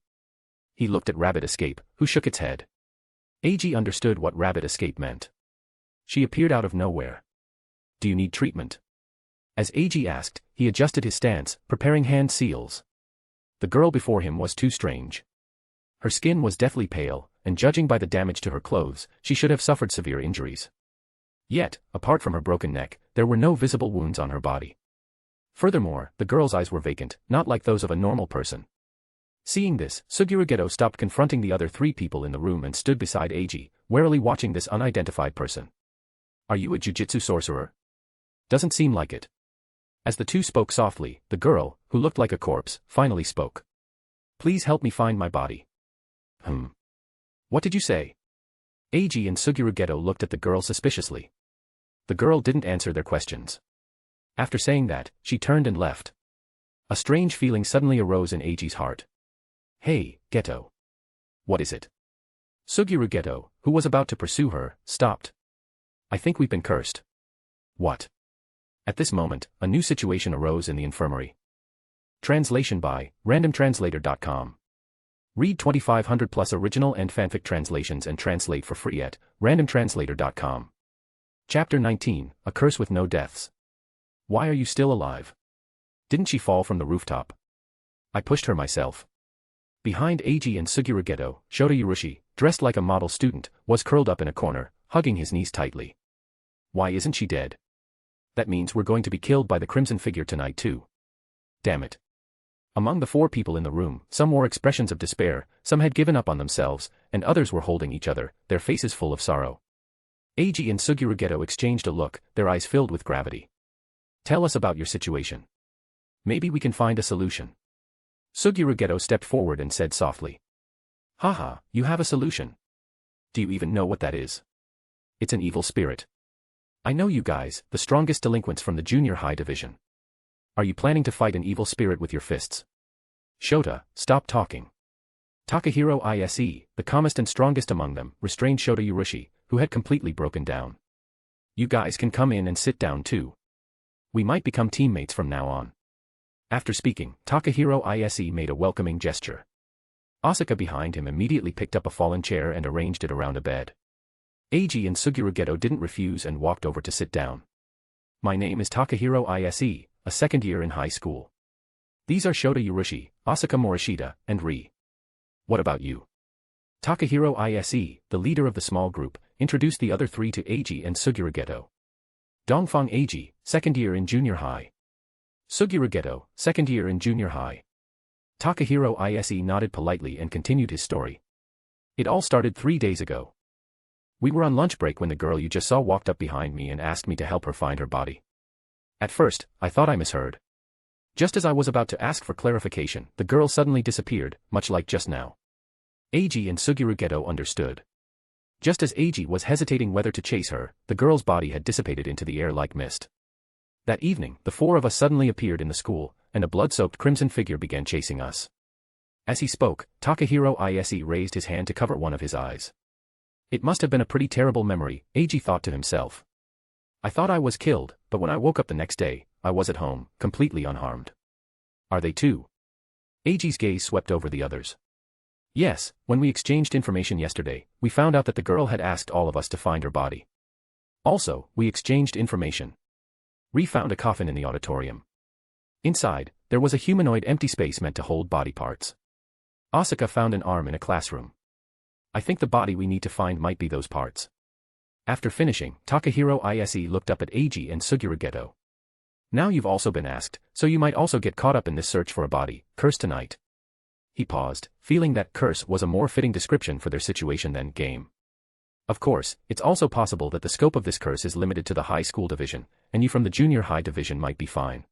He looked at Rabbit Escape, who shook its head. Eiji understood what Rabbit Escape meant. She appeared out of nowhere. Do you need treatment? As Eiji asked, he adjusted his stance, preparing hand seals. The girl before him was too strange. Her skin was deathly pale, and judging by the damage to her clothes, she should have suffered severe injuries. Yet, apart from her broken neck, there were no visible wounds on her body. Furthermore, the girl's eyes were vacant, not like those of a normal person. Seeing this, Suguru Geto stopped confronting the other three people in the room and stood beside Eiji, warily watching this unidentified person. Are you a Jujutsu Sorcerer? Doesn't seem like it. As the two spoke softly, the girl, who looked like a corpse, finally spoke. Please help me find my body. What did you say? Eiji and Suguru Geto looked at the girl suspiciously. The girl didn't answer their questions. After saying that, she turned and left. A strange feeling suddenly arose in Eiji's heart. Hey, Geto. What is it? Suguru Geto, who was about to pursue her, stopped. I think we've been cursed. What? At this moment, a new situation arose in the infirmary. Translation by randomtranslator.com. Read 2500 plus original and fanfic translations and translate for free at randomtranslator.com. Chapter 19, A Curse with No Deaths. Why are you still alive? Didn't she fall from the rooftop? I pushed her myself. Behind Eiji and Suguru Geto, Shota Urushi, dressed like a model student, was curled up in a corner, hugging his knees tightly. Why isn't she dead? That means we're going to be killed by the crimson figure tonight too. Damn it. Among the four people in the room, some wore expressions of despair, some had given up on themselves, and others were holding each other, their faces full of sorrow. Eiji and Suguru Geto exchanged a look, their eyes filled with gravity. Tell us about your situation. Maybe we can find a solution. Suguru Geto stepped forward and said softly. Haha, you have a solution. Do you even know what that is? It's an evil spirit. I know you guys, the strongest delinquents from the junior high division. Are you planning to fight an evil spirit with your fists? Shota, stop talking. Takahiro Ise, the calmest and strongest among them, restrained Shota Urushi, who had completely broken down. You guys can come in and sit down too. We might become teammates from now on. After speaking, Takahiro Ise made a welcoming gesture. Asuka behind him immediately picked up a fallen chair and arranged it around a bed. Eiji and Suguru Geto didn't refuse and walked over to sit down. My name is Takahiro Ise, a second year in high school. These are Shota Urushi, Asuka Morishita, and Ri. What about you? Takahiro Ise, the leader of the small group, introduced the other three to Eiji and Suguru Geto. Dongfang Eiji, second year in junior high. Suguru Geto, second year in junior high. Takahiro Ise nodded politely and continued his story. It all started 3 days ago. We were on lunch break when the girl you just saw walked up behind me and asked me to help her find her body. At first, I thought I misheard. Just as I was about to ask for clarification, the girl suddenly disappeared, much like just now. Eiji and Suguru Geto understood. Just as Eiji was hesitating whether to chase her, the girl's body had dissipated into the air like mist. That evening, the four of us suddenly appeared in the school, and a blood-soaked crimson figure began chasing us. As he spoke, Takahiro Ise raised his hand to cover one of his eyes. It must have been a pretty terrible memory, Eiji thought to himself. I thought I was killed, but when I woke up the next day, I was at home, completely unharmed. Are they too? Eiji's gaze swept over the others. Yes, when we exchanged information yesterday, we found out that the girl had asked all of us to find her body. Also, we exchanged information. Ri found a coffin in the auditorium. Inside, there was a humanoid empty space meant to hold body parts. Asuka found an arm in a classroom. I think the body we need to find might be those parts. After finishing, Takahiro Ise looked up at Eiji and Suguru Geto. Now you've also been asked, so you might also get caught up in this search for a body, curse tonight. He paused, feeling that curse was a more fitting description for their situation than game. Of course, it's also possible that the scope of this curse is limited to the high school division, and you from the junior high division might be fine.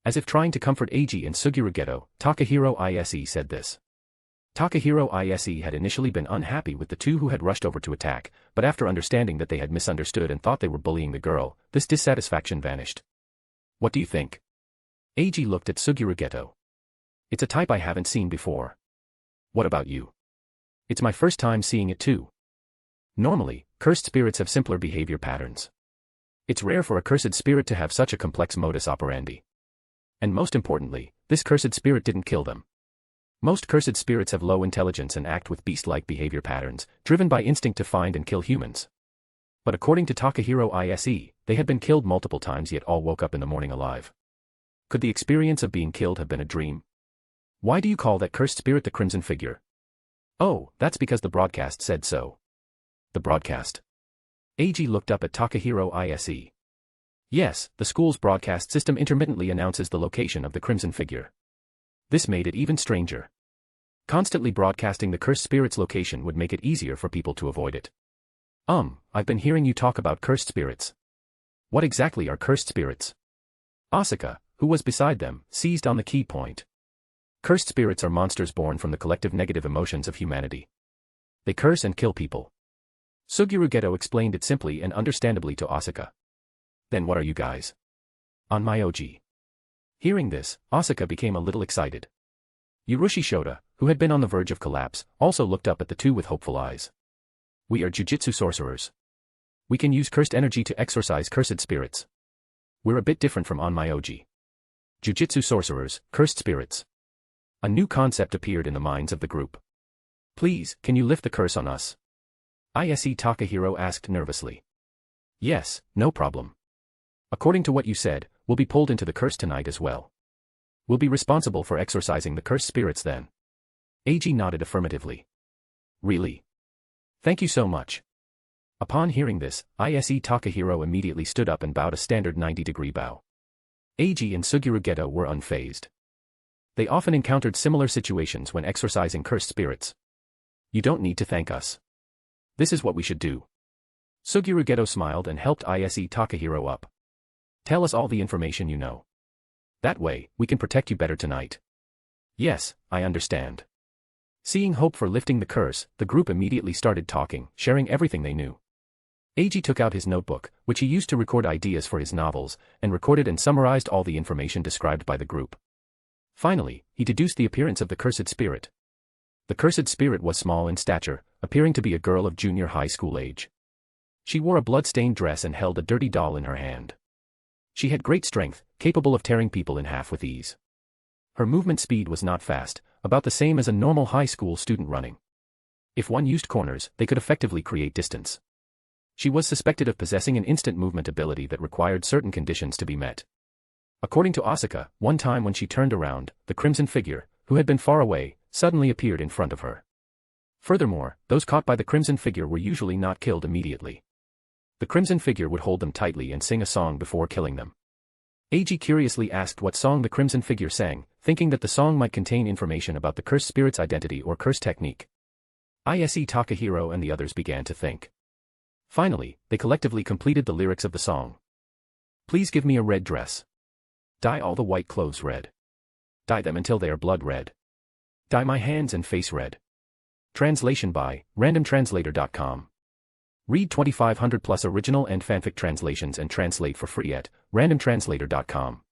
As if trying to comfort Eiji and Suguru Geto, Takahiro Ise said this. Takahiro Ise had initially been unhappy with the two who had rushed over to attack, but after understanding that they had misunderstood and thought they were bullying the girl, this dissatisfaction vanished. What do you think? Eiji looked at Suguru Geto. It's a type I haven't seen before. What about you? It's my first time seeing it too. Normally, cursed spirits have simpler behavior patterns. It's rare for a cursed spirit to have such a complex modus operandi. And most importantly, this cursed spirit didn't kill them. Most cursed spirits have low intelligence and act with beast-like behavior patterns, driven by instinct to find and kill humans. But according to Takahiro Ise, they had been killed multiple times yet all woke up in the morning alive. Could the experience of being killed have been a dream? Why do you call that cursed spirit the Crimson Figure? Oh, that's because the broadcast said so. The broadcast? Eiji looked up at Takahiro Ise. Yes, the school's broadcast system intermittently announces the location of the Crimson Figure. This made it even stranger. Constantly broadcasting the cursed spirit's location would make it easier for people to avoid it. I've been hearing you talk about cursed spirits. What exactly are cursed spirits? Asuka, who was beside them, seized on the key point. Cursed spirits are monsters born from the collective negative emotions of humanity. They curse and kill people. Suguru Geto explained it simply and understandably to Asuka. Then what are you guys? On Myoji. Hearing this, Asuka became a little excited. Urushi Shota, who had been on the verge of collapse, also looked up at the two with hopeful eyes. We are Jujutsu Sorcerers. We can use cursed energy to exorcise cursed spirits. We're a bit different from Onmyoji. Jujutsu Sorcerers, cursed spirits. A new concept appeared in the minds of the group. Please, can you lift the curse on us? Ise Takahiro asked nervously. Yes, no problem. According to what you said, we'll be pulled into the curse tonight as well. We'll be responsible for exorcising the cursed spirits then. Eiji nodded affirmatively. Really? Thank you so much. Upon hearing this, Ise Takahiro immediately stood up and bowed a standard 90-degree bow. Eiji and Suguru Geto were unfazed. They often encountered similar situations when exorcising cursed spirits. You don't need to thank us. This is what we should do. Suguru Geto smiled and helped Ise Takahiro up. Tell us all the information you know. That way, we can protect you better tonight. Yes, I understand. Seeing hope for lifting the curse, the group immediately started talking, sharing everything they knew. Eiji took out his notebook, which he used to record ideas for his novels, and recorded and summarized all the information described by the group. Finally, he deduced the appearance of the cursed spirit. The cursed spirit was small in stature, appearing to be a girl of junior high school age. She wore a blood-stained dress and held a dirty doll in her hand. She had great strength, capable of tearing people in half with ease. Her movement speed was not fast, about the same as a normal high school student running. If one used corners, they could effectively create distance. She was suspected of possessing an instant movement ability that required certain conditions to be met. According to Asuka, one time when she turned around, the crimson figure, who had been far away, suddenly appeared in front of her. Furthermore, those caught by the crimson figure were usually not killed immediately. The crimson figure would hold them tightly and sing a song before killing them. Eiji curiously asked what song the crimson figure sang, thinking that the song might contain information about the cursed spirit's identity or curse technique. Ise Takahiro and the others began to think. Finally, they collectively completed the lyrics of the song. Please give me a red dress. Dye all the white clothes red. Dye them until they are blood red. Dye my hands and face red. Translation by randomtranslator.com. Read 2,500 plus original and fanfic translations and translate for free at randomtranslator.com.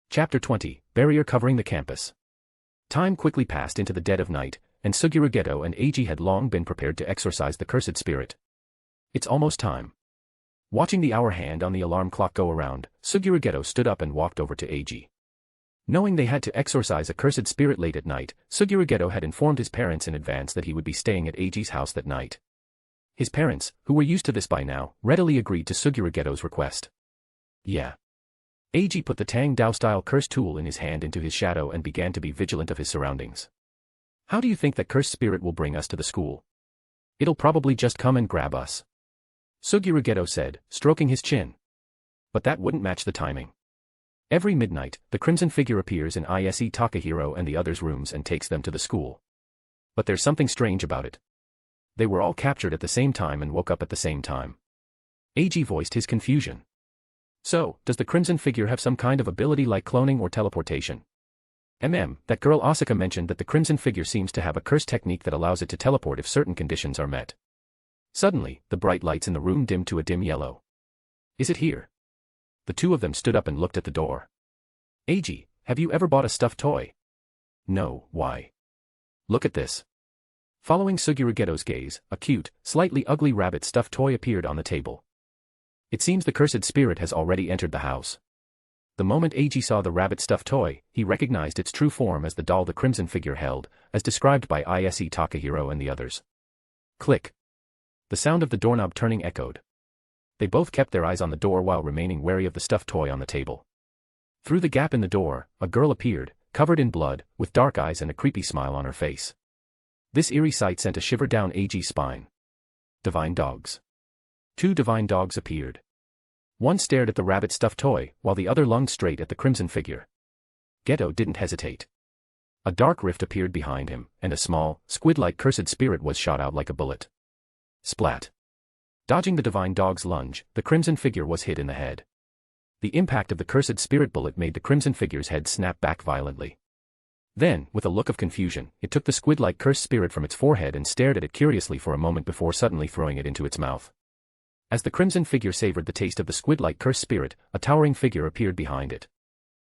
Chapter 20, Barrier Covering the Campus. Time quickly passed into the dead of night, and Suguru Geto and Eiji had long been prepared to exorcise the cursed spirit. It's almost time. Watching the hour hand on the alarm clock go around, Suguru Geto stood up and walked over to Eiji. Knowing they had to exorcise a cursed spirit late at night, Suguru Geto had informed his parents in advance that he would be staying at Eiji's house that night. His parents, who were used to this by now, readily agreed to Suguru Geto's request. Yeah. Eiji put the Tang Dao-style curse tool in his hand into his shadow and began to be vigilant of his surroundings. How do you think that cursed spirit will bring us to the school? It'll probably just come and grab us. Suguru Geto said, stroking his chin. But that wouldn't match the timing. Every midnight, the crimson figure appears in Ise Takahiro and the others' rooms and takes them to the school. But there's something strange about it. They were all captured at the same time and woke up at the same time. Eiji voiced his confusion. So, does the crimson figure have some kind of ability like cloning or teleportation? That girl Asuka mentioned that the crimson figure seems to have a curse technique that allows it to teleport if certain conditions are met. Suddenly, the bright lights in the room dimmed to a dim yellow. Is it here? The two of them stood up and looked at the door. Eiji, have you ever bought a stuffed toy? No, why? Look at this. Following Suguru Geto's gaze, a cute, slightly ugly rabbit stuffed toy appeared on the table. It seems the cursed spirit has already entered the house. The moment Eiji saw the rabbit stuffed toy, he recognized its true form as the doll the crimson figure held, as described by Ise Takahiro and the others. Click. The sound of the doorknob turning echoed. They both kept their eyes on the door while remaining wary of the stuffed toy on the table. Through the gap in the door, a girl appeared, covered in blood, with dark eyes and a creepy smile on her face. This eerie sight sent a shiver down Eiji's spine. Divine dogs. Two divine dogs appeared. One stared at the rabbit stuffed toy, while the other lunged straight at the crimson figure. Geto didn't hesitate. A dark rift appeared behind him, and a small, squid-like cursed spirit was shot out like a bullet. Splat. Dodging the divine dog's lunge, the crimson figure was hit in the head. The impact of the cursed spirit bullet made the crimson figure's head snap back violently. Then, with a look of confusion, it took the squid-like cursed spirit from its forehead and stared at it curiously for a moment before suddenly throwing it into its mouth. As the crimson figure savored the taste of the squid-like cursed spirit, a towering figure appeared behind it.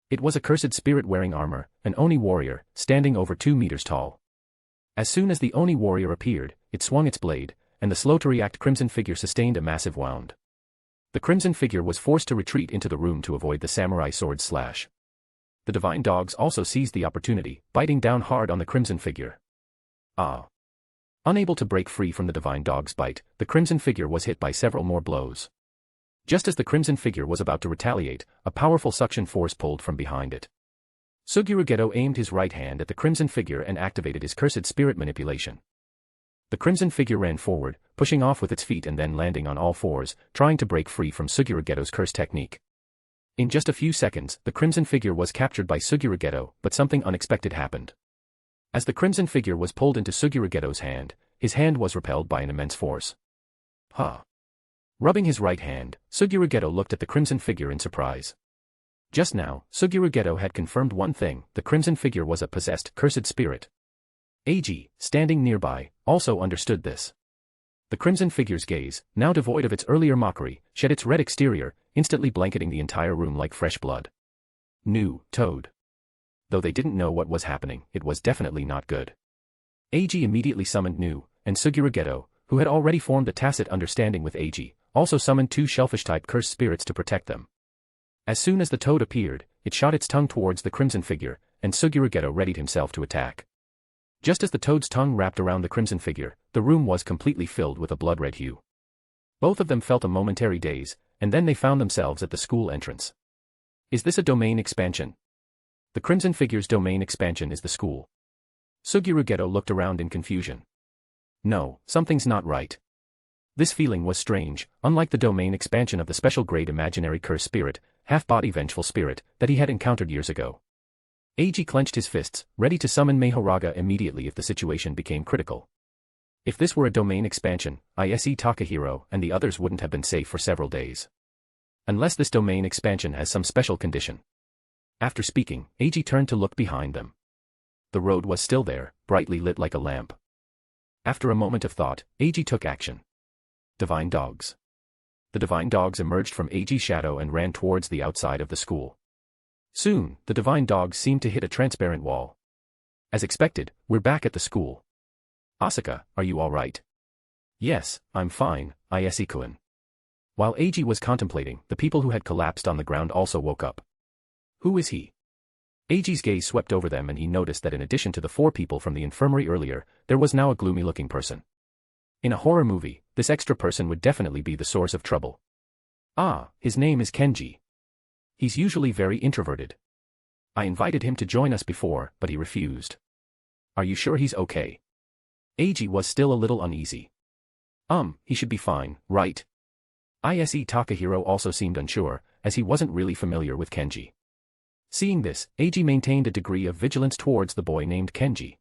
It was a cursed spirit wearing armor, an Oni warrior, standing over 2 meters tall. As soon as the Oni warrior appeared, it swung its blade, and the slow-to-react crimson figure sustained a massive wound. The crimson figure was forced to retreat into the room to avoid the samurai sword slash. The divine dogs also seized the opportunity, biting down hard on the crimson figure. Ah! Unable to break free from the divine dog's bite, the crimson figure was hit by several more blows. Just as the crimson figure was about to retaliate, a powerful suction force pulled from behind it. Suguru Geto aimed his right hand at the crimson figure and activated his cursed spirit manipulation. The crimson figure ran forward, pushing off with its feet and then landing on all fours, trying to break free from Suguru Geto's curse technique. In just a few seconds, the crimson figure was captured by Suguru Geto, but something unexpected happened. As the crimson figure was pulled into Suguru Geto's hand, his hand was repelled by an immense force. Huh. Rubbing his right hand, Suguru Geto looked at the crimson figure in surprise. Just now, Suguru Geto had confirmed one thing: the crimson figure was a possessed, cursed spirit. Eiji, standing nearby, also understood this. The crimson figure's gaze, now devoid of its earlier mockery, shed its red exterior, instantly blanketing the entire room like fresh blood. Nu, Toad. Though they didn't know what was happening, it was definitely not good. Eiji immediately summoned Nu, and Suguru Geto, who had already formed a tacit understanding with Eiji, also summoned 2 shellfish-type cursed spirits to protect them. As soon as the toad appeared, it shot its tongue towards the crimson figure, and Suguru Geto readied himself to attack. Just as the toad's tongue wrapped around the crimson figure, the room was completely filled with a blood-red hue. Both of them felt a momentary daze, and then they found themselves at the school entrance. Is this a domain expansion? The crimson figure's domain expansion is the school. Suguru Geto looked around in confusion. No, something's not right. This feeling was strange, unlike the domain expansion of the special-grade imaginary curse spirit, half-body vengeful spirit, that he had encountered years ago. Eiji clenched his fists, ready to summon Mahoraga immediately if the situation became critical. If this were a domain expansion, Ise Takahiro and the others wouldn't have been safe for several days. Unless this domain expansion has some special condition. After speaking, Eiji turned to look behind them. The road was still there, brightly lit like a lamp. After a moment of thought, Eiji took action. Divine dogs. The divine dogs emerged from Eiji's shadow and ran towards the outside of the school. Soon, the divine dogs seemed to hit a transparent wall. As expected, we're back at the school. Asuka, are you alright? Yes, I'm fine, Ise-kun. While Eiji was contemplating, the people who had collapsed on the ground also woke up. Who is he? Eiji's gaze swept over them and he noticed that in addition to the 4 people from the infirmary earlier, there was now a gloomy-looking person. In a horror movie, this extra person would definitely be the source of trouble. Ah, his name is Kenji. He's usually very introverted. I invited him to join us before, but he refused. Are you sure he's okay? Eiji was still a little uneasy. He should be fine, right? Ise Takahiro also seemed unsure, as he wasn't really familiar with Kenji. Seeing this, Eiji maintained a degree of vigilance towards the boy named Kenji.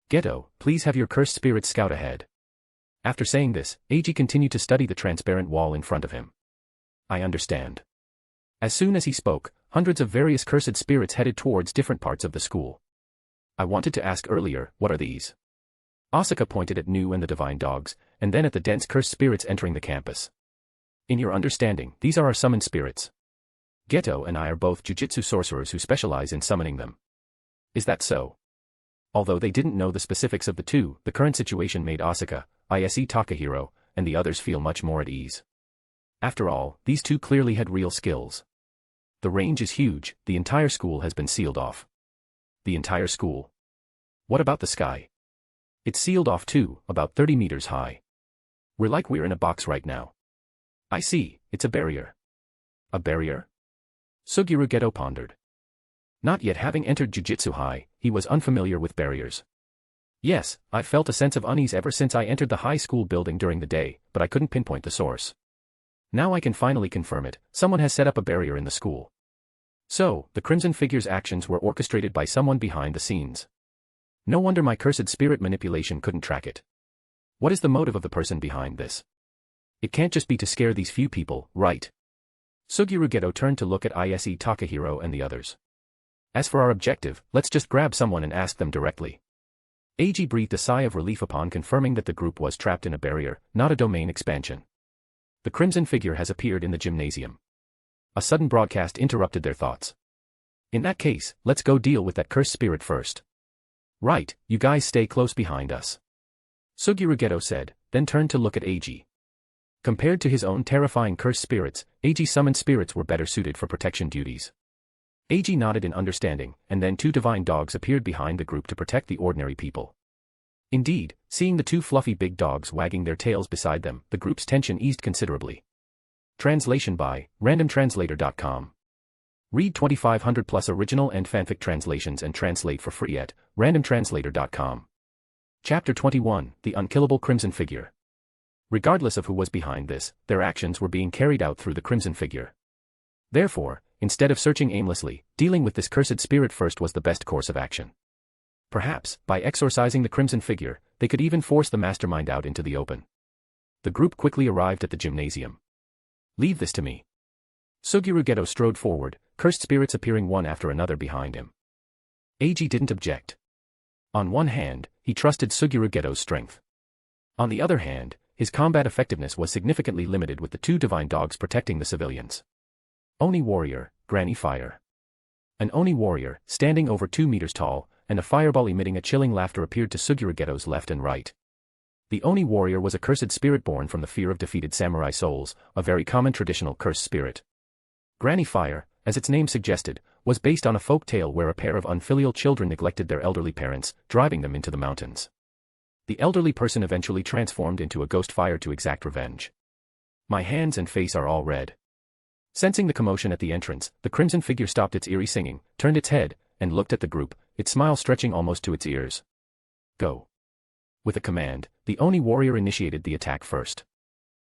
Geto, please have your cursed spirits scout ahead. After saying this, Eiji continued to study the transparent wall in front of him. I understand. As soon as he spoke, hundreds of various cursed spirits headed towards different parts of the school. I wanted to ask earlier, what are these? Asuka pointed at Nu and the divine dogs, and then at the dense cursed spirits entering the campus. In your understanding, these are our summoned spirits. Geto and I are both Jujutsu Sorcerers who specialize in summoning them. Is that so? Although they didn't know the specifics of the two, the current situation made Asuka, Ise Takahiro, and the others feel much more at ease. After all, these two clearly had real skills. The range is huge, the entire school has been sealed off. The entire school? What about the sky? It's sealed off too, about 30 meters high. We're in a box right now. I see, it's a barrier. A barrier? Suguru Geto pondered. Not yet having entered Jujutsu High, he was unfamiliar with barriers. Yes, I felt a sense of unease ever since I entered the high school building during the day, but I couldn't pinpoint the source. Now I can finally confirm it, someone has set up a barrier in the school. So, the Crimson Figure's actions were orchestrated by someone behind the scenes. No wonder my cursed spirit manipulation couldn't track it. What is the motive of the person behind this? It can't just be to scare these few people, right? Suguru Geto turned to look at Ise Takahiro and the others. As for our objective, let's just grab someone and ask them directly. Eiji breathed a sigh of relief upon confirming that the group was trapped in a barrier, not a domain expansion. The Crimson Figure has appeared in the gymnasium. A sudden broadcast interrupted their thoughts. In that case, let's go deal with that cursed spirit first. Right, you guys stay close behind us. Suguru Geto said, then turned to look at Eiji. Compared to his own terrifying cursed spirits, Eiji's summoned spirits were better suited for protection duties. Eiji nodded in understanding, and then 2 divine dogs appeared behind the group to protect the ordinary people. Indeed, seeing the 2 fluffy big dogs wagging their tails beside them, the group's tension eased considerably. Translation by randomtranslator.com. Read 2500 plus original and fanfic translations and translate for free at randomtranslator.com. Chapter 21, The Unkillable Crimson Figure. Regardless of who was behind this, their actions were being carried out through the Crimson Figure. Therefore, instead of searching aimlessly, dealing with this cursed spirit first was the best course of action. Perhaps, by exorcising the Crimson Figure, they could even force the mastermind out into the open. The group quickly arrived at the gymnasium. Leave this to me. Suguru Geto strode forward, cursed spirits appearing one after another behind him. Eiji didn't object. On one hand, he trusted Suguru Geto's strength. On the other hand, his combat effectiveness was significantly limited with the 2 divine dogs protecting the civilians. Oni Warrior, Granny Fire. An Oni Warrior, standing over 2 meters tall, and a fireball emitting a chilling laughter appeared to Suguru Geto's left and right. The Oni Warrior was a cursed spirit born from the fear of defeated samurai souls, a very common traditional cursed spirit. Granny Fire, as its name suggested, was based on a folk tale where a pair of unfilial children neglected their elderly parents, driving them into the mountains. The elderly person eventually transformed into a ghost fire to exact revenge. My hands and face are all red. Sensing the commotion at the entrance, the Crimson Figure stopped its eerie singing, turned its head, and looked at the group, its smile stretching almost to its ears. Go. With a command, the Oni Warrior initiated the attack first.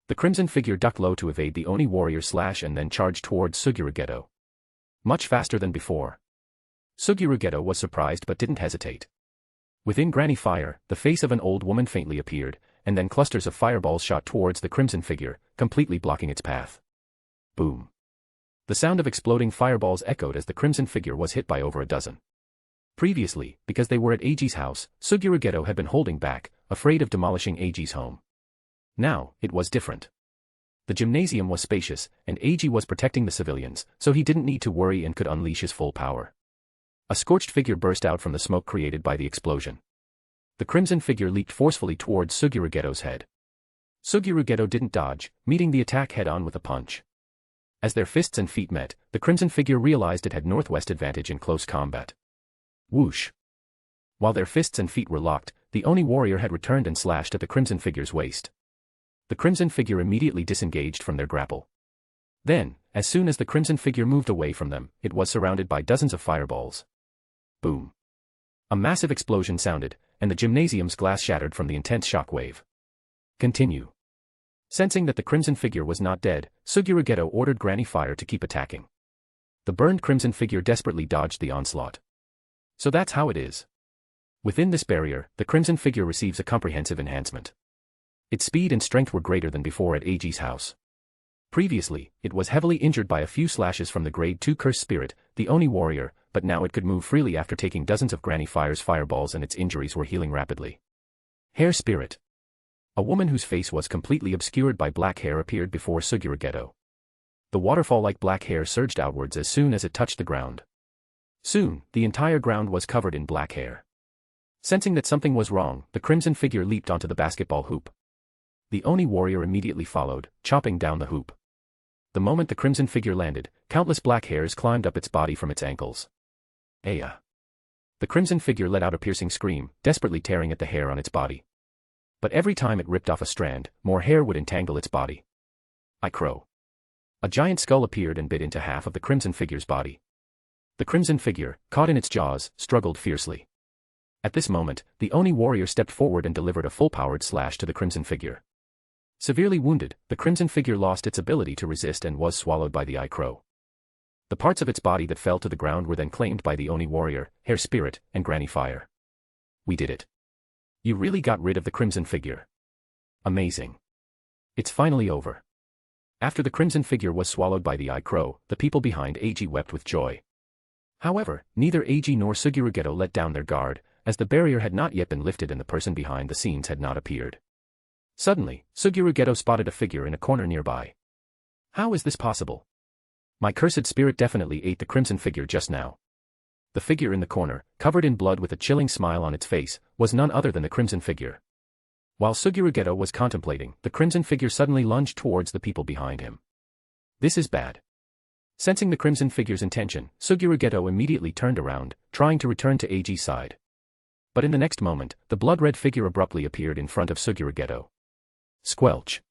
The Crimson Figure ducked low to evade the Oni Warrior's slash and then charged towards Suguru Geto. Much faster than before. Suguru Geto was surprised but didn't hesitate. Within Granny Fire, the face of an old woman faintly appeared, and then clusters of fireballs shot towards the crimson figure, completely blocking its path. Boom. The sound of exploding fireballs echoed as the crimson figure was hit by over a dozen. Previously, because they were at Eiji's house, Suguru Geto had been holding back, afraid of demolishing Eiji's home. Now, it was different. The gymnasium was spacious, and Eiji was protecting the civilians, so he didn't need to worry and could unleash his full power. A scorched figure burst out from the smoke created by the explosion. The crimson figure leaped forcefully towards Suguru Geto's head. Suguru Geto didn't dodge, meeting the attack head-on with a punch. As their fists and feet met, the crimson figure realized it had northwest advantage in close combat. Whoosh. While their fists and feet were locked, the Oni warrior had returned and slashed at the crimson figure's waist. The crimson figure immediately disengaged from their grapple. Then, as soon as the crimson figure moved away from them, it was surrounded by dozens of fireballs. Boom. A massive explosion sounded, and the gymnasium's glass shattered from the intense shockwave. Continue. Sensing that the crimson figure was not dead, Suguru Geto ordered Granny Fire to keep attacking. The burned crimson figure desperately dodged the onslaught. So that's how it is. Within this barrier, the crimson figure receives a comprehensive enhancement. Its speed and strength were greater than before at Eiji's house. Previously, it was heavily injured by a few slashes from the Grade 2 Cursed Spirit, the Oni warrior, but now it could move freely after taking dozens of Granny Fire's fireballs and its injuries were healing rapidly. Hair Spirit. A woman whose face was completely obscured by black hair appeared before Suguru Geto. The waterfall-like black hair surged outwards as soon as it touched the ground. Soon, the entire ground was covered in black hair. Sensing that something was wrong, the crimson figure leaped onto the basketball hoop. The Oni warrior immediately followed, chopping down the hoop. The moment the crimson figure landed, countless black hairs climbed up its body from its ankles. Aya. The crimson figure let out a piercing scream, desperately tearing at the hair on its body. But every time it ripped off a strand, more hair would entangle its body. I crow. A giant skull appeared and bit into half of the crimson figure's body. The crimson figure, caught in its jaws, struggled fiercely. At this moment, the Oni warrior stepped forward and delivered a full-powered slash to the crimson figure. Severely wounded, the crimson figure lost its ability to resist and was swallowed by the eye crow. The parts of its body that fell to the ground were then claimed by the Oni warrior, Hair Spirit, and Granny Fire. We did it. You really got rid of the crimson figure. Amazing. It's finally over. After the crimson figure was swallowed by the eye crow, the people behind Eiji wept with joy. However, neither Eiji nor Suguru Geto let down their guard, as the barrier had not yet been lifted and the person behind the scenes had not appeared. Suddenly, Suguru Geto spotted a figure in a corner nearby. How is this possible? My cursed spirit definitely ate the crimson figure just now. The figure in the corner, covered in blood with a chilling smile on its face, was none other than the crimson figure. While Suguru Geto was contemplating, the crimson figure suddenly lunged towards the people behind him. This is bad. Sensing the crimson figure's intention, Suguru Geto immediately turned around, trying to return to Eiji's side. But in the next moment, the blood-red figure abruptly appeared in front of Suguru Geto. Squelch.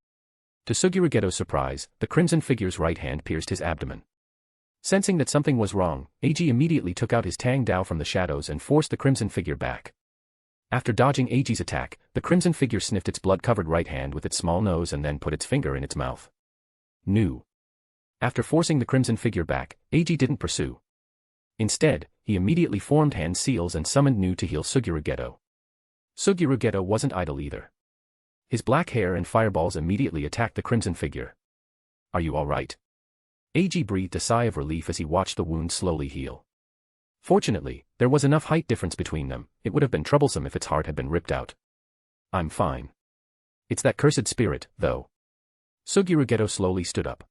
To Suguru Geto's surprise, the crimson figure's right hand pierced his abdomen. Sensing that something was wrong, Eiji immediately took out his Tang Dao from the shadows and forced the crimson figure back. After dodging Eiji's attack, the crimson figure sniffed its blood-covered right hand with its small nose and then put its finger in its mouth. Nu. After forcing the crimson figure back, Eiji didn't pursue. Instead, he immediately formed hand seals and summoned Nu to heal Suguru Geto. Suguru Geto wasn't idle either. His black hair and fireballs immediately attacked the crimson figure. Are you all right? Eiji breathed a sigh of relief as he watched the wound slowly heal. Fortunately, there was enough height difference between them, it would have been troublesome if its heart had been ripped out. I'm fine. It's that cursed spirit, though. Suguru Geto slowly stood up.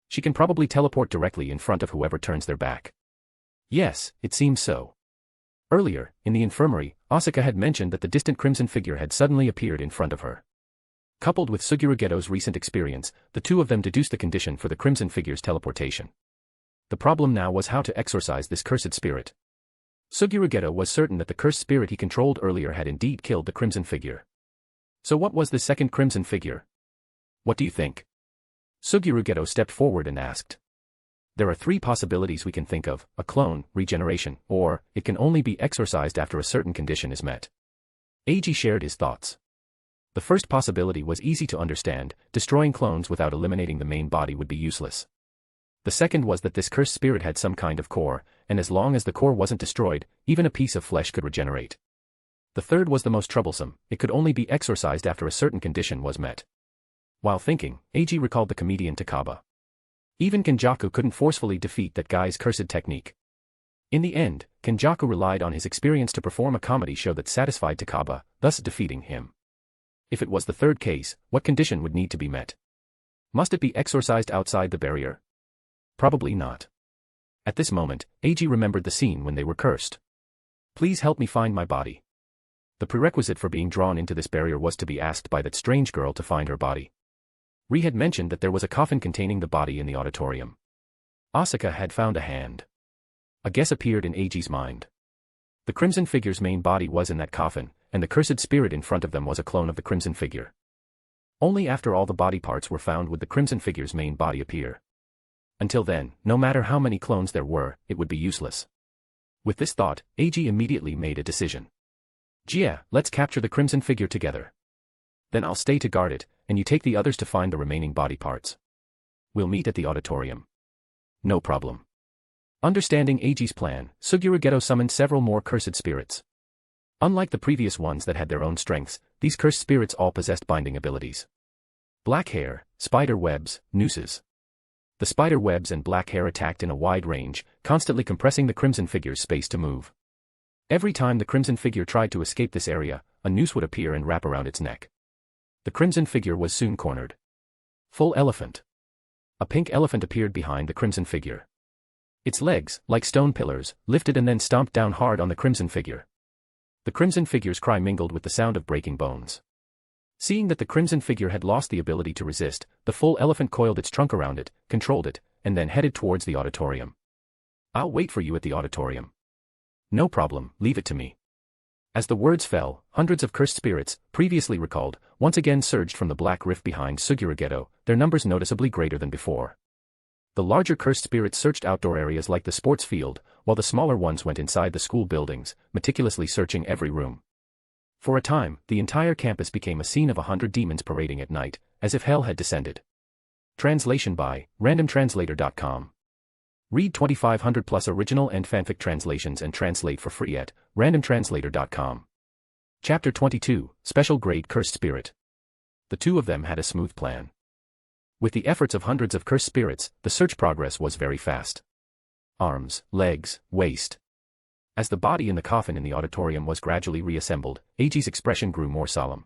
She can probably teleport directly in front of whoever turns their back. Yes, it seems so. Earlier, in the infirmary, Asuka had mentioned that the distant crimson figure had suddenly appeared in front of her. Coupled with Suguru Geto's recent experience, the two of them deduced the condition for the crimson figure's teleportation. The problem now was how to exorcise this cursed spirit. Suguru Geto was certain that the cursed spirit he controlled earlier had indeed killed the crimson figure. So what was the second crimson figure? What do you think? Suguru Geto stepped forward and asked. There are three possibilities we can think of: a clone, regeneration, or it can only be exorcised after a certain condition is met. Eiji shared his thoughts. The first possibility was easy to understand: destroying clones without eliminating the main body would be useless. The second was that this cursed spirit had some kind of core, and as long as the core wasn't destroyed, even a piece of flesh could regenerate. The third was the most troublesome, it could only be exorcised after a certain condition was met. While thinking, Eiji recalled the comedian Takaba. Even Kenjaku couldn't forcefully defeat that guy's cursed technique. In the end, Kenjaku relied on his experience to perform a comedy show that satisfied Takaba, thus defeating him. If it was the third case, what condition would need to be met? Must it be exorcised outside the barrier? Probably not. At this moment, Eiji remembered the scene when they were cursed. Please help me find my body. The prerequisite for being drawn into this barrier was to be asked by that strange girl to find her body. Ri had mentioned that there was a coffin containing the body in the auditorium. Asuka had found a hand. A guess appeared in Eiji's mind. The Crimson Figure's main body was in that coffin, and the cursed spirit in front of them was a clone of the Crimson Figure. Only after all the body parts were found would the Crimson Figure's main body appear. Until then, no matter how many clones there were, it would be useless. With this thought, Eiji immediately made a decision. Jia, let's capture the Crimson Figure together. Then I'll stay to guard it, and you take the others to find the remaining body parts. We'll meet at the auditorium. No problem. Understanding Eiji's plan, Suguru Geto summoned several more cursed spirits. Unlike the previous ones that had their own strengths, these cursed spirits all possessed binding abilities. Black hair, spider webs, nooses. The spider webs and black hair attacked in a wide range, constantly compressing the Crimson Figure's space to move. Every time the Crimson Figure tried to escape this area, a noose would appear and wrap around its neck. The Crimson Figure was soon cornered. Full elephant. A pink elephant appeared behind the Crimson Figure. Its legs, like stone pillars, lifted and then stomped down hard on the Crimson Figure. The Crimson Figure's cry mingled with the sound of breaking bones. Seeing that the Crimson Figure had lost the ability to resist, the full elephant coiled its trunk around it, controlled it, and then headed towards the auditorium. I'll wait for you at the auditorium. No problem, leave it to me. As the words fell, hundreds of cursed spirits, previously recalled, once again surged from the black rift behind Suguru Geto, their numbers noticeably greater than before. The larger cursed spirits searched outdoor areas like the sports field, while the smaller ones went inside the school buildings, meticulously searching every room. For a time, the entire campus became a scene of 100 demons parading at night, as if hell had descended. Translation by randomtranslator.com. Read 2500 plus original and fanfic translations and translate for free at randomtranslator.com. Chapter 22, Special Grade Cursed Spirit. The two of them had a smooth plan. With the efforts of hundreds of cursed spirits, the search progress was very fast. Arms, legs, waist. As the body in the coffin in the auditorium was gradually reassembled, Eiji's expression grew more solemn.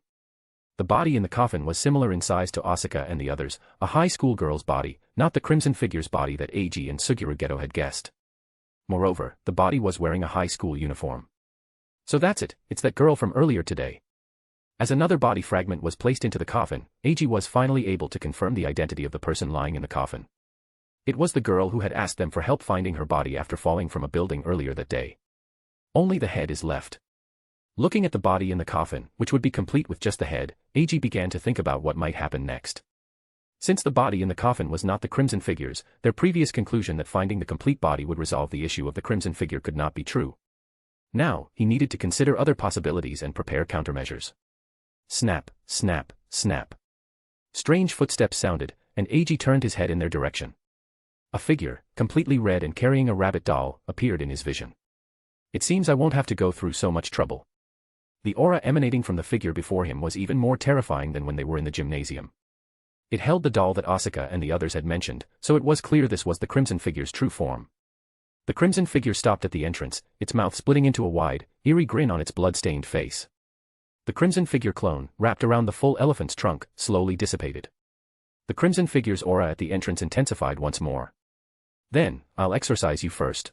The body in the coffin was similar in size to Asuka and the others, a high school girl's body, not the Crimson Figure's body that Eiji and Suguru Geto had guessed. Moreover, the body was wearing a high school uniform. So that's it, it's that girl from earlier today. As another body fragment was placed into the coffin, Eiji was finally able to confirm the identity of the person lying in the coffin. It was the girl who had asked them for help finding her body after falling from a building earlier that day. Only the head is left. Looking at the body in the coffin, which would be complete with just the head, Eiji began to think about what might happen next. Since the body in the coffin was not the Crimson Figure's, their previous conclusion that finding the complete body would resolve the issue of the Crimson Figure could not be true. Now, he needed to consider other possibilities and prepare countermeasures. Snap, snap, snap. Strange footsteps sounded, and Eiji turned his head in their direction. A figure, completely red and carrying a rabbit doll, appeared in his vision. It seems I won't have to go through so much trouble. The aura emanating from the figure before him was even more terrifying than when they were in the gymnasium. It held the doll that Asuka and the others had mentioned, so it was clear this was the Crimson Figure's true form. The Crimson Figure stopped at the entrance, its mouth splitting into a wide, eerie grin on its blood-stained face. The Crimson Figure clone, wrapped around the full elephant's trunk, slowly dissipated. The Crimson Figure's aura at the entrance intensified once more. Then, I'll exorcise you first.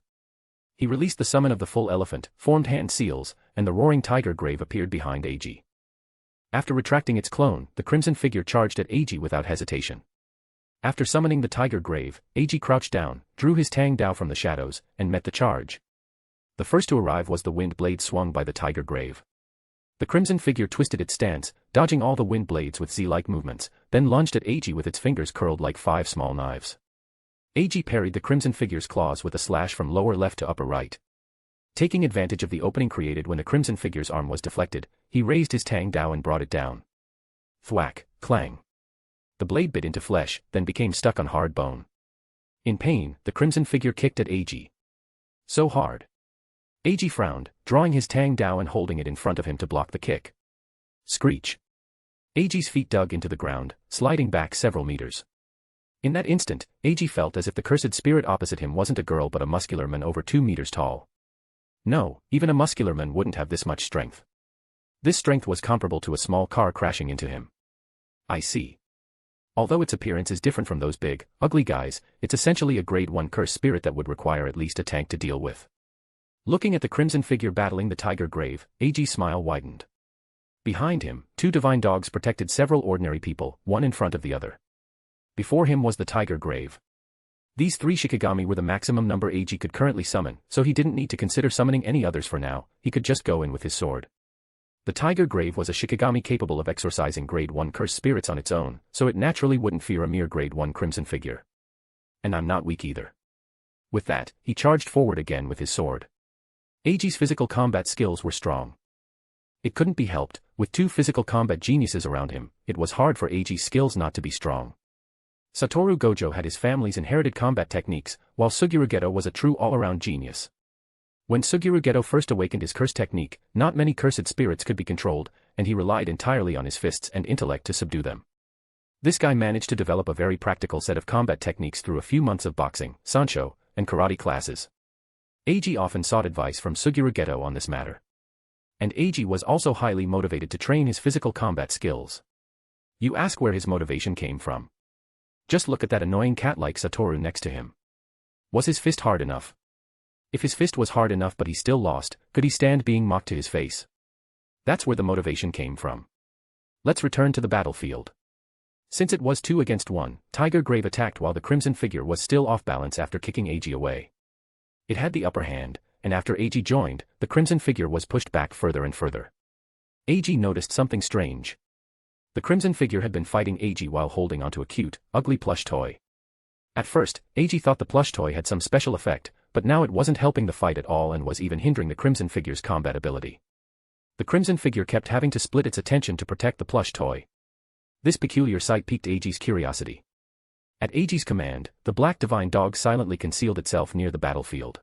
He released the summon of the full elephant, formed hand seals, and the roaring tiger grave appeared behind Eiji. After retracting its clone, the Crimson Figure charged at Eiji without hesitation. After summoning the tiger grave, Eiji crouched down, drew his Tang Dao from the shadows, and met the charge. The first to arrive was the wind blade swung by the tiger grave. The Crimson Figure twisted its stance, dodging all the wind blades with Z-like movements, then lunged at Eiji with its fingers curled like 5 small knives. Eiji parried the Crimson Figure's claws with a slash from lower left to upper right. Taking advantage of the opening created when the Crimson Figure's arm was deflected, he raised his Tang Dao and brought it down. Thwack, clang. The blade bit into flesh, then became stuck on hard bone. In pain, the Crimson Figure kicked at Eiji. So hard. Eiji frowned, drawing his Tang Dao and holding it in front of him to block the kick. Screech. Eiji's feet dug into the ground, sliding back several meters. In that instant, Eiji felt as if the cursed spirit opposite him wasn't a girl but a muscular man over 2 meters tall. No, even a muscular man wouldn't have this much strength. This strength was comparable to a small car crashing into him. I see. Although its appearance is different from those big, ugly guys, it's essentially a grade 1 cursed spirit that would require at least a tank to deal with. Looking at the crimson figure battling the tiger grave, Eiji's smile widened. Behind him, 2 divine dogs protected several ordinary people, one in front of the other. Before him was the tiger grave. These 3 Shikigami were the maximum number Eiji could currently summon, so he didn't need to consider summoning any others for now, he could just go in with his sword. The tiger grave was a Shikigami capable of exorcising grade 1 cursed spirits on its own, so it naturally wouldn't fear a mere grade 1 crimson figure. And I'm not weak either. With that, he charged forward again with his sword. Eiji's physical combat skills were strong. It couldn't be helped, with 2 physical combat geniuses around him, it was hard for Eiji's skills not to be strong. Satoru Gojo had his family's inherited combat techniques, while Suguru Geto was a true all-around genius. When Suguru Geto first awakened his curse technique, not many cursed spirits could be controlled, and he relied entirely on his fists and intellect to subdue them. This guy managed to develop a very practical set of combat techniques through a few months of boxing, sansho, and karate classes. Eiji often sought advice from Suguru Geto on this matter. And Eiji was also highly motivated to train his physical combat skills. You ask where his motivation came from. Just look at that annoying cat like Satoru next to him. Was his fist hard enough? If his fist was hard enough but he still lost, could he stand being mocked to his face? That's where the motivation came from. Let's return to the battlefield. Since it was 2 against 1, Tiger Grave attacked while the crimson figure was still off balance after kicking Eiji away. It had the upper hand, and after Eiji joined, the crimson figure was pushed back further and further. Eiji noticed something strange. The crimson figure had been fighting Eiji while holding onto a cute, ugly plush toy. At first, Eiji thought the plush toy had some special effect, but now it wasn't helping the fight at all and was even hindering the crimson figure's combat ability. The crimson figure kept having to split its attention to protect the plush toy. This peculiar sight piqued Eiji's curiosity. At Eiji's command, the black divine dog silently concealed itself near the battlefield.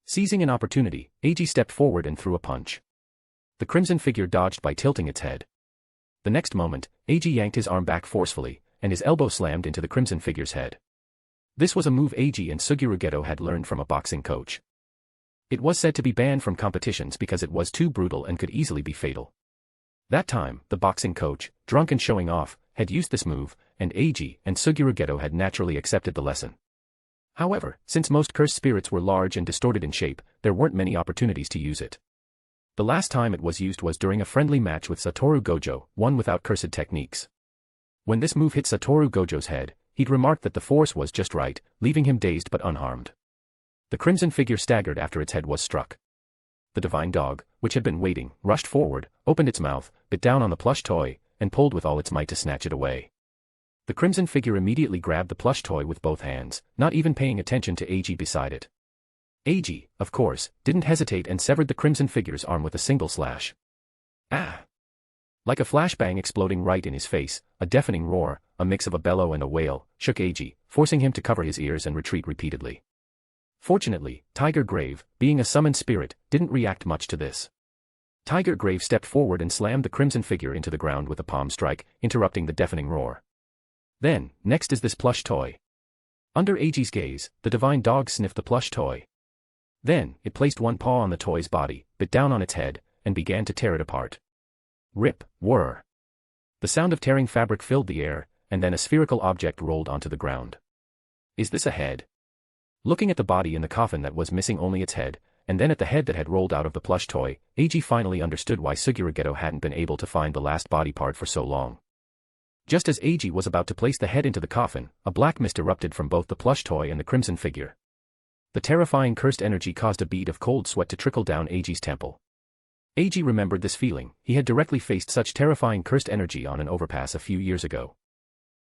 Seizing an opportunity, Eiji stepped forward and threw a punch. The crimson figure dodged by tilting its head. The next moment, Eiji yanked his arm back forcefully, and his elbow slammed into the crimson figure's head. This was a move Eiji and Suguru Geto had learned from a boxing coach. It was said to be banned from competitions because it was too brutal and could easily be fatal. That time, the boxing coach, drunk and showing off, had used this move, and Eiji and Suguru Geto had naturally accepted the lesson. However, since most cursed spirits were large and distorted in shape, there weren't many opportunities to use it. The last time it was used was during a friendly match with Satoru Gojo, one without cursed techniques. When this move hit Satoru Gojo's head, he'd remarked that the force was just right, leaving him dazed but unharmed. The crimson figure staggered after its head was struck. The divine dog, which had been waiting, rushed forward, opened its mouth, bit down on the plush toy, and pulled with all its might to snatch it away. The crimson figure immediately grabbed the plush toy with both hands, not even paying attention to Eiji beside it. Eiji, of course, didn't hesitate and severed the crimson figure's arm with a single slash. Ah! Like a flashbang exploding right in his face, a deafening roar, a mix of a bellow and a wail, shook Eiji, forcing him to cover his ears and retreat repeatedly. Fortunately, Tiger Grave, being a summoned spirit, didn't react much to this. Tiger Grave stepped forward and slammed the crimson figure into the ground with a palm strike, interrupting the deafening roar. Then, next is this plush toy. Under Eiji's gaze, the divine dog sniffed the plush toy. Then, it placed one paw on the toy's body, bit down on its head, and began to tear it apart. Rip, whir. The sound of tearing fabric filled the air, and then a spherical object rolled onto the ground. Is this a head? Looking at the body in the coffin that was missing only its head, and then at the head that had rolled out of the plush toy, Eiji finally understood why Suguru Geto hadn't been able to find the last body part for so long. Just as Eiji was about to place the head into the coffin, a black mist erupted from both the plush toy and the crimson figure. The terrifying cursed energy caused a bead of cold sweat to trickle down Eiji's temple. Eiji remembered this feeling, he had directly faced such terrifying cursed energy on an overpass a few years ago.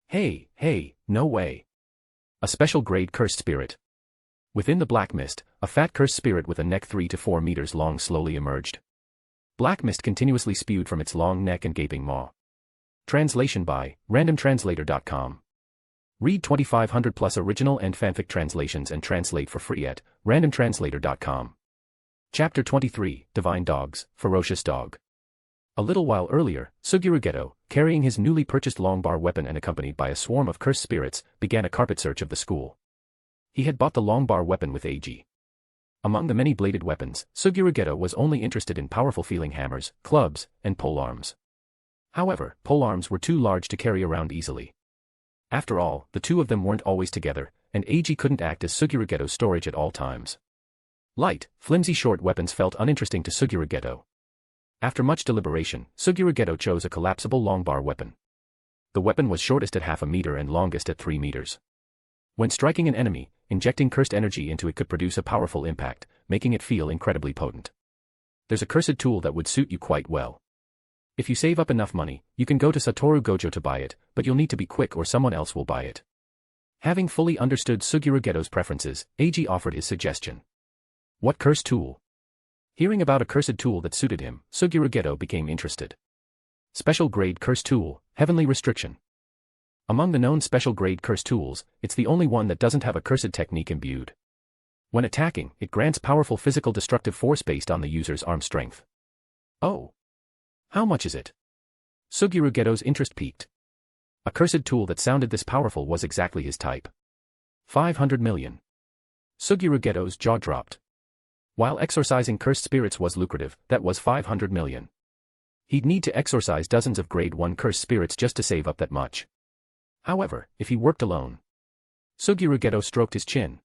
Hey, no way. A special grade cursed spirit. Within the black mist, a fat cursed spirit with a neck 3 to 4 meters long slowly emerged. Black mist continuously spewed from its long neck and gaping maw. Translation by randomtranslator.com. Read 2500 plus original and fanfic translations and translate for free at randomtranslator.com. Chapter 23, Divine Dogs, Ferocious Dog. A little while earlier, Suguru Geto, carrying his newly purchased long-bar weapon and accompanied by a swarm of cursed spirits, began a carpet search of the school. He had bought the long-bar weapon with Eiji. Among the many bladed weapons, Suguru Geto was only interested in powerful feeling hammers, clubs, and polearms. However, polearms were too large to carry around easily. After all, the two of them weren't always together, and Eiji couldn't act as Suguru Geto's storage at all times. Light, flimsy short weapons felt uninteresting to Suguru Geto. After much deliberation, Suguru Geto chose a collapsible long-bar weapon. The weapon was shortest at 0.5 meter and longest at 3 meters. When striking an enemy, injecting cursed energy into it could produce a powerful impact, making it feel incredibly potent. There's a cursed tool that would suit you quite well. If you save up enough money, you can go to Satoru Gojo to buy it, but you'll need to be quick or someone else will buy it. Having fully understood Suguru Geto's preferences, Eiji offered his suggestion. What cursed tool? Hearing about a cursed tool that suited him, Suguru Geto became interested. Special grade cursed tool, heavenly restriction. Among the known special grade cursed tools, it's the only one that doesn't have a cursed technique imbued. When attacking, it grants powerful physical destructive force based on the user's arm strength. Oh. How much is it? Suguru Geto's interest piqued. A cursed tool that sounded this powerful was exactly his type. 500 million. Suguru Geto's jaw dropped. While exorcising cursed spirits was lucrative, that was 500 million. He'd need to exorcise dozens of grade 1 cursed spirits just to save up that much. However, if he worked alone. Suguru Geto stroked his chin.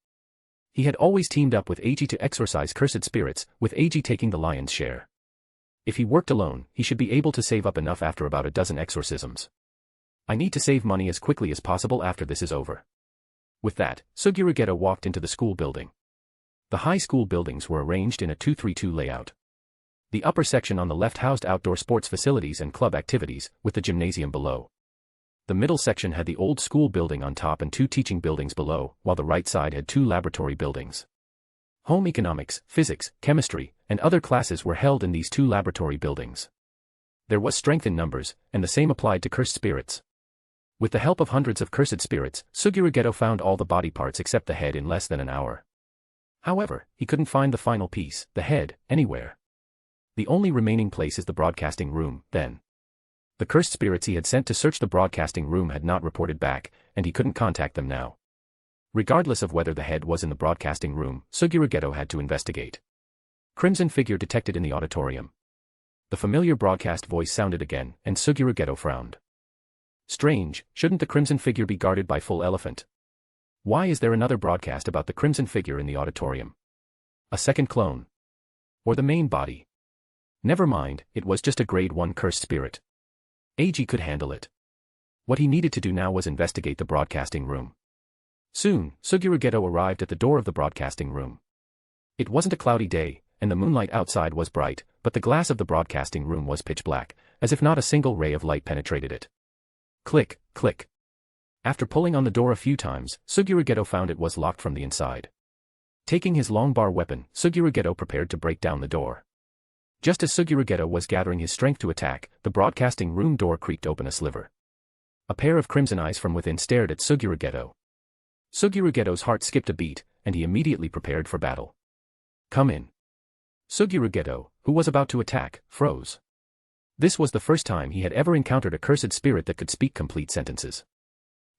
He had always teamed up with Eiji to exorcise cursed spirits, with Eiji taking the lion's share. If he worked alone, he should be able to save up enough after about a dozen exorcisms. I need to save money as quickly as possible after this is over. With that, Suguru Geto walked into the school building. The high school buildings were arranged in a 2-3-2 layout. The upper section on the left housed outdoor sports facilities and club activities, with the gymnasium below. The middle section had the old school building on top and 2 teaching buildings below, while the right side had 2 laboratory buildings. Home economics, physics, chemistry, and other classes were held in these 2 laboratory buildings. There was strength in numbers, and the same applied to cursed spirits. With the help of hundreds of cursed spirits, Suguru Geto found all the body parts except the head in less than an hour. However, he couldn't find the final piece, the head, anywhere. The only remaining place is the broadcasting room, then. The cursed spirits he had sent to search the broadcasting room had not reported back, and he couldn't contact them now. Regardless of whether the head was in the broadcasting room, Suguru Geto had to investigate. Crimson figure detected in the auditorium. The familiar broadcast voice sounded again, and Suguru Geto frowned. Strange, shouldn't the crimson figure be guarded by full elephant? Why is there another broadcast about the crimson figure in the auditorium? A second clone? Or the main body? Never mind, it was just a grade 1 cursed spirit. Eiji could handle it. What he needed to do now was investigate the broadcasting room. Soon, Suguru Geto arrived at the door of the broadcasting room. It wasn't a cloudy day, and the moonlight outside was bright, but the glass of the broadcasting room was pitch black, as if not a single ray of light penetrated it. Click, click. After pulling on the door a few times, Suguru Geto found it was locked from the inside. Taking his long-bar weapon, Suguru Geto prepared to break down the door. Just as Suguru Geto was gathering his strength to attack, the broadcasting room door creaked open a sliver. A pair of crimson eyes from within stared at Suguru Geto. Suguru Geto's heart skipped a beat, and he immediately prepared for battle. Come in. Suguru Geto, who was about to attack, froze. This was the first time he had ever encountered a cursed spirit that could speak complete sentences.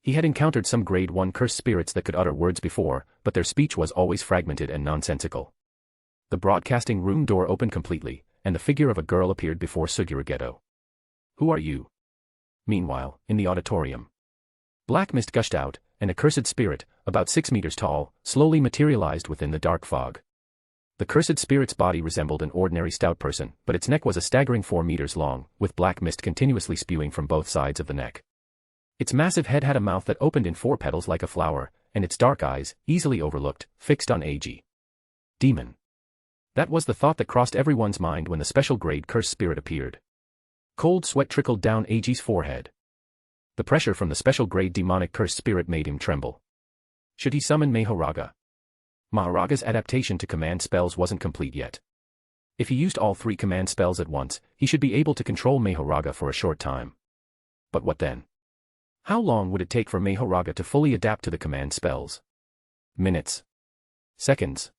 He had encountered some grade 1 cursed spirits that could utter words before, but their speech was always fragmented and nonsensical. The broadcasting room door opened completely, and the figure of a girl appeared before Suguru Geto. Who are you? Meanwhile, in the auditorium. Black mist gushed out, and a cursed spirit, about 6 meters tall, slowly materialized within the dark fog. The cursed spirit's body resembled an ordinary stout person, but its neck was a staggering 4 meters long, with black mist continuously spewing from both sides of the neck. Its massive head had a mouth that opened in 4 petals like a flower, and its dark eyes, easily overlooked, fixed on Eiji. Demon. That was the thought that crossed everyone's mind when the special grade cursed spirit appeared. Cold sweat trickled down Eiji's forehead. The pressure from the special grade demonic cursed spirit made him tremble. Should he summon Mahoraga? Mahoraga's adaptation to command spells wasn't complete yet. If he used all 3 command spells at once, he should be able to control Mahoraga for a short time. But what then? How long would it take for Mahoraga to fully adapt to the command spells? Minutes. Seconds.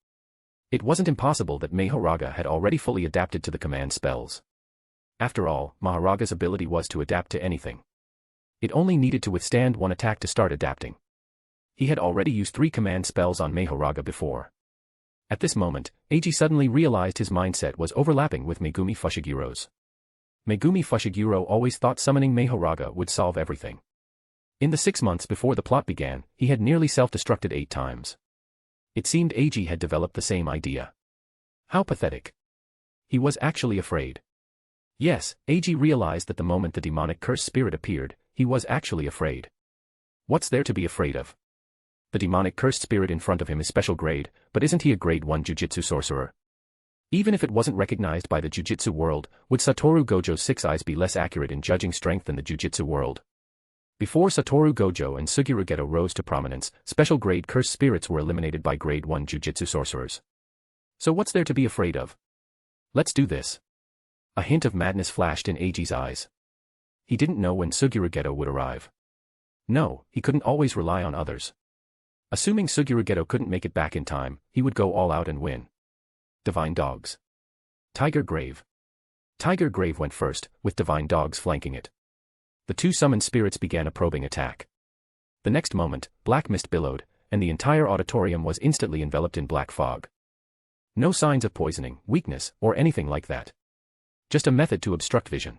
It wasn't impossible that Mahoraga had already fully adapted to the command spells. After all, Mahoraga's ability was to adapt to anything. It only needed to withstand one attack to start adapting. He had already used 3 command spells on Mahoraga before. At this moment, Eiji suddenly realized his mindset was overlapping with Megumi Fushigiro's. Megumi Fushiguro always thought summoning Mahoraga would solve everything. In the 6 months before the plot began, he had nearly self-destructed 8 times. It seemed Eiji had developed the same idea. How pathetic. He was actually afraid. Yes, Eiji realized that the moment the demonic cursed spirit appeared, he was actually afraid. What's there to be afraid of? The demonic cursed spirit in front of him is special grade, but isn't he a grade 1 Jujutsu Sorcerer? Even if it wasn't recognized by the Jujutsu world, would Satoru Gojo's 6 eyes be less accurate in judging strength than the Jujutsu world? Before Satoru Gojo and Suguru Geto rose to prominence, special grade cursed spirits were eliminated by grade 1 Jujutsu Sorcerers. So what's there to be afraid of? Let's do this. A hint of madness flashed in Eiji's eyes. He didn't know when Suguru Geto would arrive. No, he couldn't always rely on others. Assuming Suguru Geto couldn't make it back in time, he would go all out and win. Divine Dogs. Tiger Grave. Tiger Grave went first, with Divine Dogs flanking it. The 2 summoned spirits began a probing attack. The next moment, black mist billowed, and the entire auditorium was instantly enveloped in black fog. No signs of poisoning, weakness, or anything like that. Just a method to obstruct vision.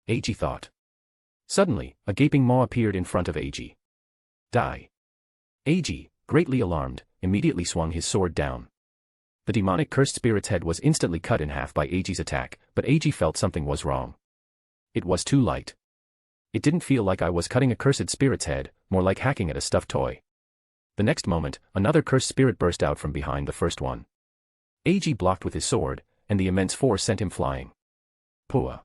Eiji thought. Suddenly, a gaping maw appeared in front of Eiji. Die. Eiji, greatly alarmed, immediately swung his sword down. The demonic cursed spirit's head was instantly cut in half by Eiji's attack, but Eiji felt something was wrong. It was too light. It didn't feel like I was cutting a cursed spirit's head, more like hacking at a stuffed toy. The next moment, another cursed spirit burst out from behind the first one. Eiji blocked with his sword, and the immense force sent him flying. Pua.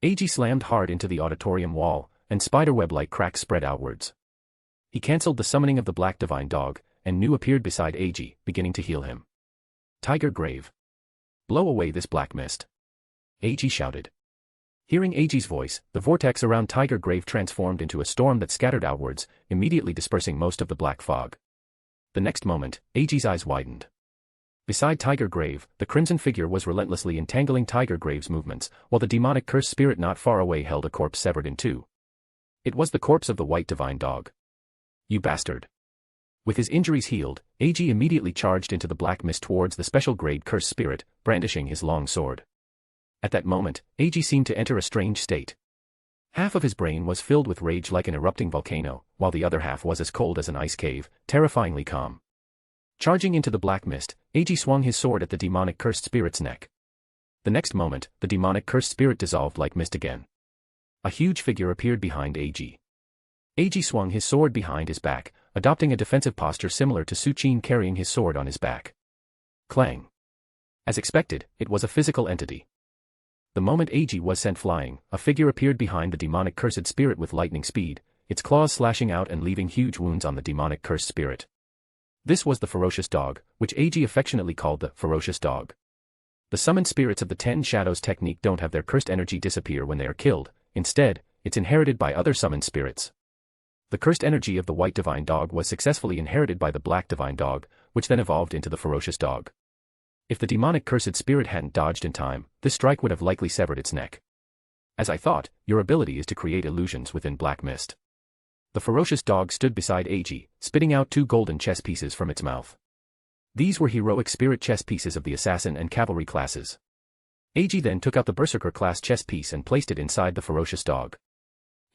Eiji slammed hard into the auditorium wall, and spiderweb-like cracks spread outwards. He cancelled the summoning of the black divine dog, and Nu appeared beside Eiji, beginning to heal him. Tiger Grave. Blow away this black mist. Eiji shouted. Hearing Eiji's voice, the vortex around Tiger Grave transformed into a storm that scattered outwards, immediately dispersing most of the black fog. The next moment, Eiji's eyes widened. Beside Tiger Grave, the crimson figure was relentlessly entangling Tiger Grave's movements, while the demonic cursed spirit not far away held a corpse severed in 2. It was the corpse of the white divine dog. You bastard. With his injuries healed, Eiji immediately charged into the black mist towards the special grade cursed spirit, brandishing his long sword. At that moment, Eiji seemed to enter a strange state. Half of his brain was filled with rage like an erupting volcano, while the other half was as cold as an ice cave, terrifyingly calm. Charging into the black mist, Eiji swung his sword at the demonic cursed spirit's neck. The next moment, the demonic cursed spirit dissolved like mist again. A huge figure appeared behind Eiji. Eiji swung his sword behind his back, adopting a defensive posture similar to Suchin carrying his sword on his back. Clang. As expected, it was a physical entity. The moment Eiji was sent flying, a figure appeared behind the demonic cursed spirit with lightning speed, its claws slashing out and leaving huge wounds on the demonic cursed spirit. This was the ferocious dog, which Eiji affectionately called the ferocious dog. The summoned spirits of the 10 Shadows technique don't have their cursed energy disappear when they are killed, instead, it's inherited by other summoned spirits. The cursed energy of the white divine dog was successfully inherited by the black divine dog, which then evolved into the ferocious dog. If the demonic cursed spirit hadn't dodged in time, this strike would have likely severed its neck. As I thought, your ability is to create illusions within black mist. The ferocious dog stood beside Eiji, spitting out 2 golden chess pieces from its mouth. These were heroic spirit chess pieces of the assassin and cavalry classes. Eiji then took out the berserker class chess piece and placed it inside the ferocious dog.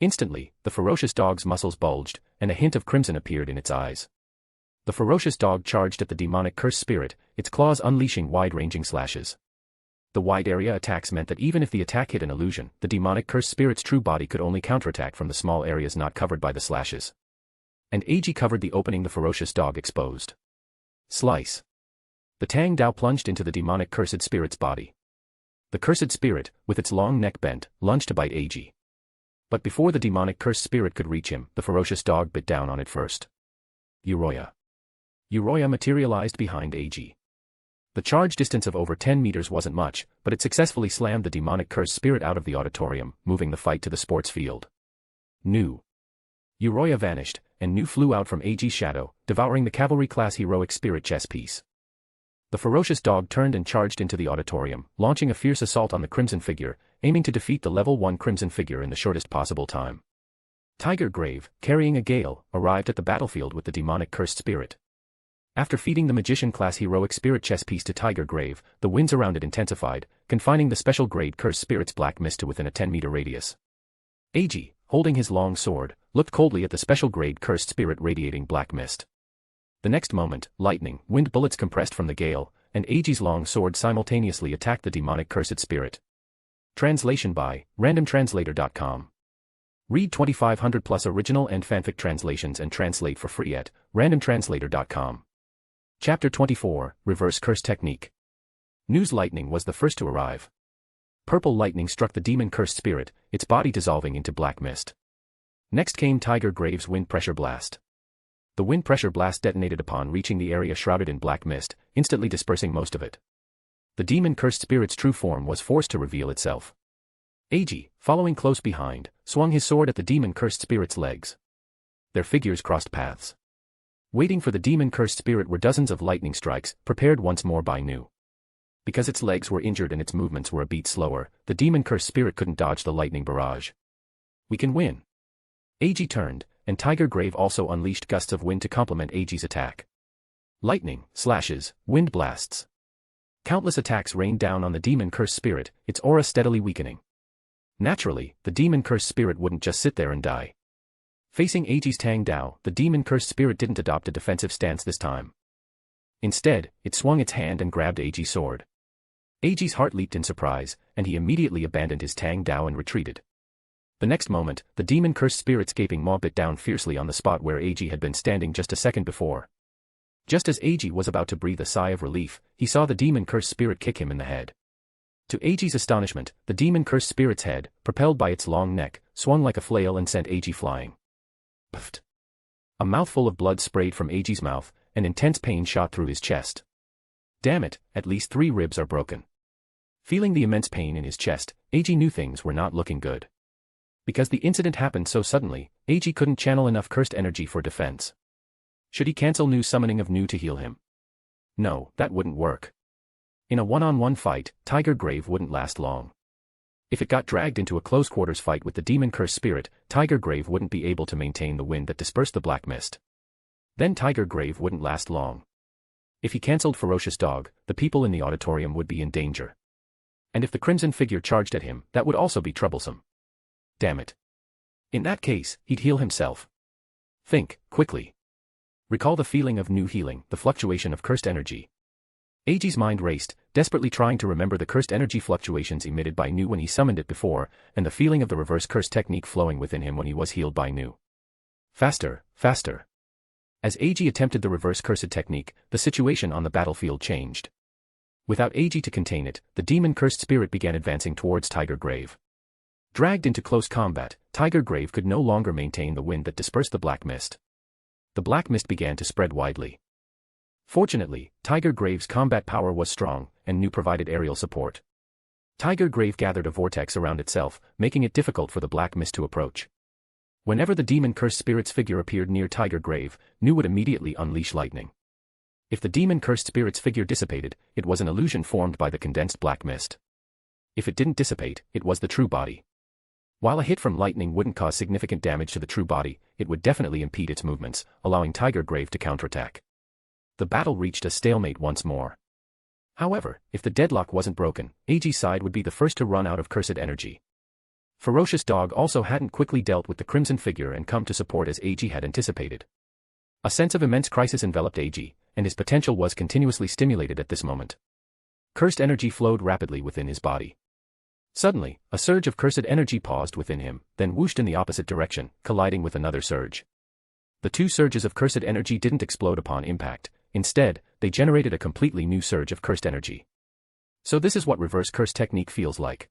Instantly, the ferocious dog's muscles bulged, and a hint of crimson appeared in its eyes. The ferocious dog charged at the demonic cursed spirit, its claws unleashing wide-ranging slashes. The wide-area attacks meant that even if the attack hit an illusion, the demonic cursed spirit's true body could only counterattack from the small areas not covered by the slashes. And Eiji covered the opening the ferocious dog exposed. Slice. The Tang Dao plunged into the demonic cursed spirit's body. The cursed spirit, with its long neck bent, lunged to bite Eiji. But before the demonic cursed spirit could reach him, the ferocious dog bit down on it first. Uroya. Uroya materialized behind Eiji. The charge distance of over 10 meters wasn't much, but it successfully slammed the demonic cursed spirit out of the auditorium, moving the fight to the sports field. Nu. Uroya vanished, and Nu flew out from Eiji's shadow, devouring the cavalry class heroic spirit chess piece. The ferocious dog turned and charged into the auditorium, launching a fierce assault on the crimson figure, aiming to defeat the level 1 crimson figure in the shortest possible time. Tiger Grave, carrying a gale, arrived at the battlefield with the demonic cursed spirit. After feeding the magician-class heroic spirit chess piece to Tiger Grave, the winds around it intensified, confining the special grade cursed spirit's black mist to within a 10-meter radius. Eiji, holding his long sword, looked coldly at the special grade cursed spirit radiating black mist. The next moment, lightning, wind bullets compressed from the gale, and Eiji's long sword simultaneously attacked the demonic cursed spirit. Translation by randomtranslator.com. Read 2500 plus original and fanfic translations and translate for free at randomtranslator.com. Chapter 24, Reverse Curse Technique. News lightning was the first to arrive. Purple lightning struck the demon cursed spirit, its body dissolving into black mist. Next came Tiger Grave's wind pressure blast. The wind pressure blast detonated upon reaching the area shrouded in black mist, instantly dispersing most of it. The demon cursed spirit's true form was forced to reveal itself. Eiji, following close behind, swung his sword at the demon cursed spirit's legs. Their figures crossed paths. Waiting for the demon cursed spirit were dozens of lightning strikes, prepared once more by Nu. Because its legs were injured and its movements were a beat slower, the demon cursed spirit couldn't dodge the lightning barrage. We can win. Eiji turned, and Tiger Grave also unleashed gusts of wind to complement Eiji's attack. Lightning, slashes, wind blasts. Countless attacks rained down on the demon cursed spirit, its aura steadily weakening. Naturally, the demon cursed spirit wouldn't just sit there and die. Facing Eiji's Tang Dao, the demon cursed spirit didn't adopt a defensive stance this time. Instead, it swung its hand and grabbed Eiji's sword. Eiji's heart leaped in surprise, and he immediately abandoned his Tang Dao and retreated. The next moment, the demon cursed spirit's gaping maw bit down fiercely on the spot where Eiji had been standing just a second before. Just as Eiji was about to breathe a sigh of relief, he saw the demon cursed spirit kick him in the head. To Eiji's astonishment, the demon cursed spirit's head, propelled by its long neck, swung like a flail and sent Eiji flying. Puffed. A mouthful of blood sprayed from Eiji's mouth, and intense pain shot through his chest. Damn it, at least 3 ribs are broken. Feeling the immense pain in his chest, Eiji knew things were not looking good. Because the incident happened so suddenly, Eiji couldn't channel enough cursed energy for defense. Should he cancel Nu's summoning of Nu to heal him? No, that wouldn't work. In a one-on-one fight, Tiger Grave wouldn't last long. If it got dragged into a close-quarters fight with the demon cursed spirit, Tiger Grave wouldn't be able to maintain the wind that dispersed the black mist. Then Tiger Grave wouldn't last long. If he cancelled Ferocious Dog, the people in the auditorium would be in danger. And if the crimson figure charged at him, that would also be troublesome. Damn it. In that case, he'd heal himself. Think, quickly. Recall the feeling of Nu healing, the fluctuation of cursed energy. Eiji's mind raced, desperately trying to remember the cursed energy fluctuations emitted by Nu when he summoned it before, and the feeling of the reverse curse technique flowing within him when he was healed by Nu. Faster, faster. As Eiji attempted the reverse cursed technique, the situation on the battlefield changed. Without Eiji to contain it, the demon cursed spirit began advancing towards Tiger Grave. Dragged into close combat, Tiger Grave could no longer maintain the wind that dispersed the black mist. The black mist began to spread widely. Fortunately, Tiger Grave's combat power was strong, and Nu provided aerial support. Tiger Grave gathered a vortex around itself, making it difficult for the black mist to approach. Whenever the demon cursed spirit's figure appeared near Tiger Grave, Nu would immediately unleash lightning. If the demon cursed spirit's figure dissipated, it was an illusion formed by the condensed black mist. If it didn't dissipate, it was the true body. While a hit from lightning wouldn't cause significant damage to the true body, it would definitely impede its movements, allowing Tiger Grave to counterattack. The battle reached a stalemate once more. However, if the deadlock wasn't broken, Eiji's side would be the first to run out of cursed energy. Ferocious Dog also hadn't quickly dealt with the crimson figure and come to support as Eiji had anticipated. A sense of immense crisis enveloped Eiji, and his potential was continuously stimulated at this moment. Cursed energy flowed rapidly within his body. Suddenly, a surge of cursed energy paused within him, then whooshed in the opposite direction, colliding with another surge. The 2 surges of cursed energy didn't explode upon impact, instead, they generated a completely new surge of cursed energy. So this is what reverse curse technique feels like.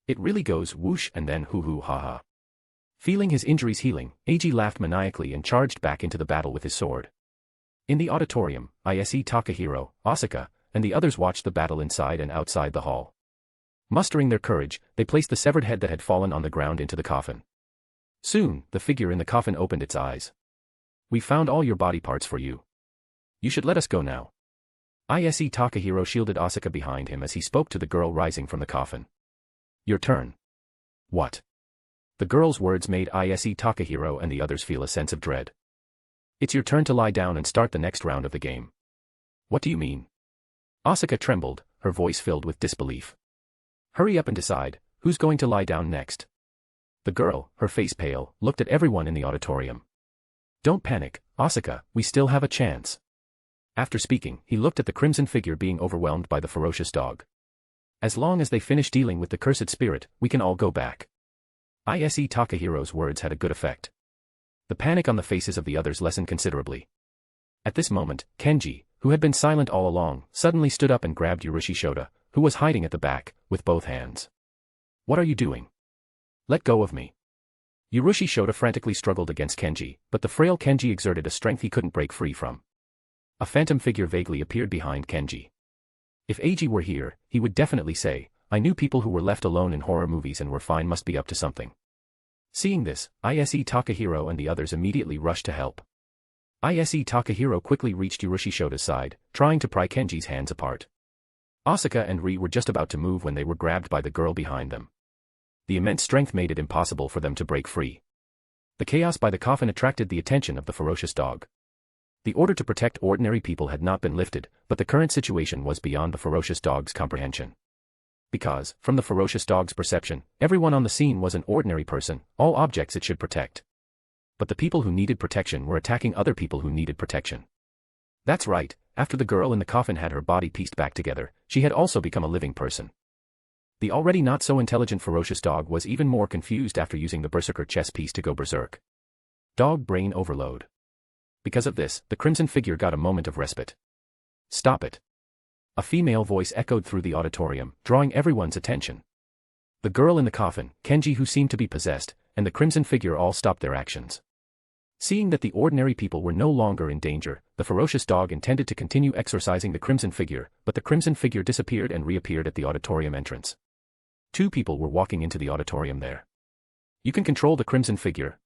It really goes whoosh and then hoo-hoo ha-ha. Feeling his injuries healing, Eiji laughed maniacally and charged back into the battle with his sword. In the auditorium, Ise Takahiro, Asaka, and the others watched the battle inside and outside the hall. Mustering their courage, they placed the severed head that had fallen on the ground into the coffin. Soon, the figure in the coffin opened its eyes. "We found all your body parts for you. You should let us go now." Ise Takahiro shielded Asuka behind him as he spoke to the girl rising from the coffin. Your turn. What? The girl's words made Ise Takahiro and the others feel a sense of dread. It's your turn to lie down and start the next round of the game. What do you mean? Asuka trembled, her voice filled with disbelief. Hurry up and decide, who's going to lie down next? The girl, her face pale, looked at everyone in the auditorium. Don't panic, Asuka, we still have a chance. After speaking, he looked at the crimson figure being overwhelmed by the ferocious dog. As long as they finish dealing with the cursed spirit, we can all go back. Ise Takahiro's words had a good effect. The panic on the faces of the others lessened considerably. At this moment, Kenji, who had been silent all along, suddenly stood up and grabbed Urushi Shota, who was hiding at the back, with both hands. What are you doing? Let go of me. Urushi Shota frantically struggled against Kenji, but the frail Kenji exerted a strength he couldn't break free from. A phantom figure vaguely appeared behind Kenji. If Eiji were here, he would definitely say, I knew people who were left alone in horror movies and were fine must be up to something. Seeing this, Ise Takahiro and the others immediately rushed to help. Ise Takahiro quickly reached Urushi Shota's side, trying to pry Kenji's hands apart. Asuka and Ri were just about to move when they were grabbed by the girl behind them. The immense strength made it impossible for them to break free. The chaos by the coffin attracted the attention of the ferocious dog. The order to protect ordinary people had not been lifted, but the current situation was beyond the ferocious dog's comprehension. Because, from the ferocious dog's perception, everyone on the scene was an ordinary person, all objects it should protect. But the people who needed protection were attacking other people who needed protection. That's right, after the girl in the coffin had her body pieced back together, she had also become a living person. The already not-so-intelligent ferocious dog was even more confused after using the berserker chess piece to go berserk. Dog brain overload. Because of this, the crimson figure got a moment of respite. Stop it. A female voice echoed through the auditorium, drawing everyone's attention. The girl in the coffin, Kenji who seemed to be possessed, and the crimson figure all stopped their actions. Seeing that the ordinary people were no longer in danger, the ferocious dog intended to continue exorcising the crimson figure, but the crimson figure disappeared and reappeared at the auditorium entrance. Two people were walking into the auditorium there. You can control the crimson figure.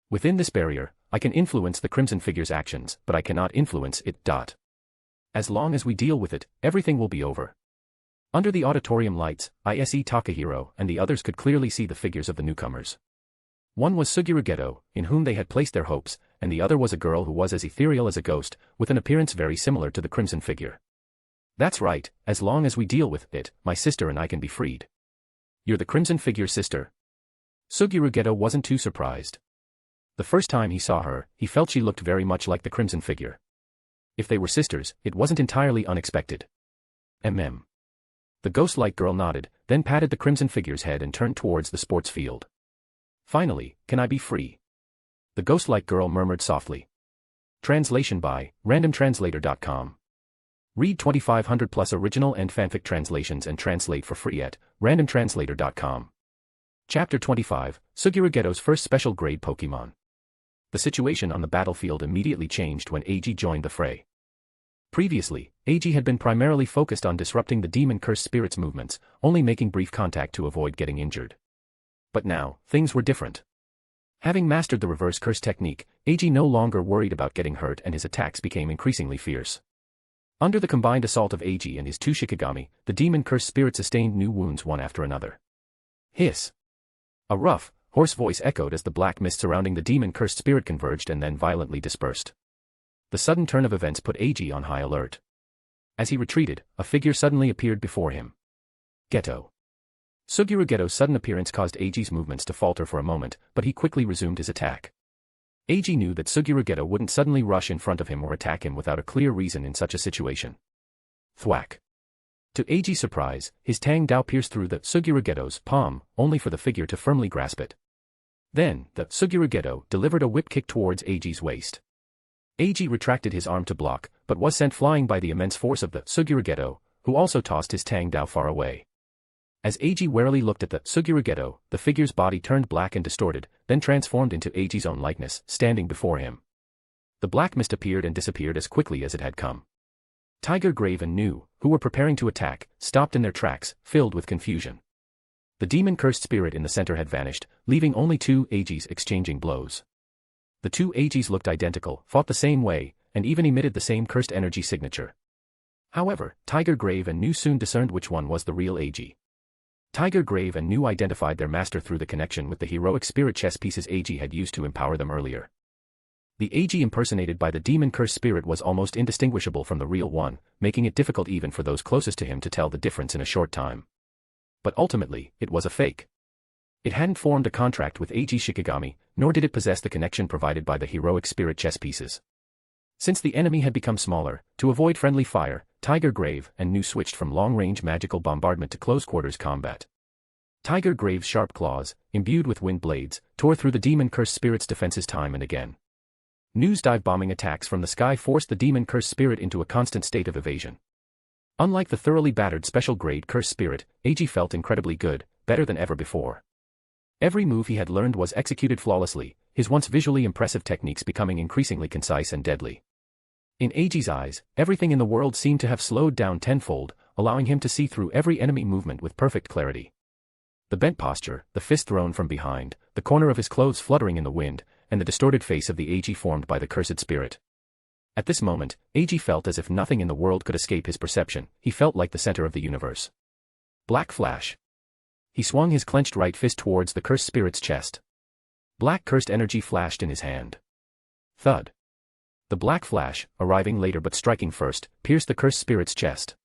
Within this barrier, I can influence the crimson figure's actions, but I cannot influence it. As long as we deal with it, everything will be over. Under the auditorium lights, Ise Takahiro and the others could clearly see the figures of the newcomers. One was Suguru Geto, in whom they had placed their hopes, and the other was a girl who was as ethereal as a ghost, with an appearance very similar to the crimson figure. That's right, as long as we deal with it, my sister and I can be freed. You're the crimson figure's sister? Suguru Geto wasn't too surprised. The first time he saw her, he felt she looked very much like the crimson figure. If they were sisters, it wasn't entirely unexpected. The ghost-like girl nodded, then patted the crimson figure's head and turned towards the sports field. Finally, can I be free? The ghost-like girl murmured softly. Translation by randomtranslator.com. Read 2500 plus original and fanfic translations and translate for free at randomtranslator.com. Chapter 25, Suguru Geto's first special grade Pokemon. The situation on the battlefield immediately changed when Eiji joined the fray. Previously, Eiji had been primarily focused on disrupting the demon-cursed spirit's movements, only making brief contact to avoid getting injured. But now, things were different. Having mastered the reverse curse technique, Eiji no longer worried about getting hurt and his attacks became increasingly fierce. Under the combined assault of Eiji and his two Shikigami, the demon-cursed spirit sustained new wounds one after another. Hiss! A rough, hoarse voice echoed as the black mist surrounding the demon-cursed spirit converged and then violently dispersed. The sudden turn of events put Eiji on high alert. As he retreated, a figure suddenly appeared before him. Geto. Suguru Geto's sudden appearance caused Eiji's movements to falter for a moment, but he quickly resumed his attack. Eiji knew that Suguru Geto wouldn't suddenly rush in front of him or attack him without a clear reason in such a situation. Thwack. To Eiji's surprise, his Tang Dao pierced through the Suguru Geto's palm, only for the figure to firmly grasp it. Then, the Suguru Geto delivered a whip kick towards Eiji's waist. Eiji retracted his arm to block, but was sent flying by the immense force of the Suguru Geto, who also tossed his Tang Dao far away. As Eiji warily looked at the Suguru Geto, the figure's body turned black and distorted, then transformed into Eiji's own likeness, standing before him. The black mist appeared and disappeared as quickly as it had come. Tiger Grave and Nu, who were preparing to attack, stopped in their tracks, filled with confusion. The demon-cursed spirit in the center had vanished, leaving only two Eijis exchanging blows. The two Eijis looked identical, fought the same way, and even emitted the same cursed energy signature. However, Tiger Grave and Nu soon discerned which one was the real Eiji. Tiger Grave and Nu identified their master through the connection with the heroic spirit chess pieces Eiji had used to empower them earlier. The Eiji impersonated by the demon cursed spirit was almost indistinguishable from the real one, making it difficult even for those closest to him to tell the difference in a short time. But ultimately, it was a fake. It hadn't formed a contract with Eiji Shikigami, nor did it possess the connection provided by the heroic spirit chess pieces. Since the enemy had become smaller, to avoid friendly fire, Tiger Grave and Nu switched from long-range magical bombardment to close-quarters combat. Tiger Grave's sharp claws, imbued with wind blades, tore through the demon-cursed spirit's defenses time and again. Nu's dive-bombing attacks from the sky forced the demon-cursed spirit into a constant state of evasion. Unlike the thoroughly battered special-grade cursed spirit, Eiji felt incredibly good, better than ever before. Every move he had learned was executed flawlessly, his once visually impressive techniques becoming increasingly concise and deadly. In Eiji's eyes, everything in the world seemed to have slowed down tenfold, allowing him to see through every enemy movement with perfect clarity. The bent posture, the fist thrown from behind, the corner of his clothes fluttering in the wind, and the distorted face of the Eiji formed by the cursed spirit. At this moment, Eiji felt as if nothing in the world could escape his perception. He felt like the center of the universe. Black flash. He swung his clenched right fist towards the cursed spirit's chest. Black cursed energy flashed in his hand. Thud. The black flash, arriving later but striking first, pierced the cursed spirit's chest.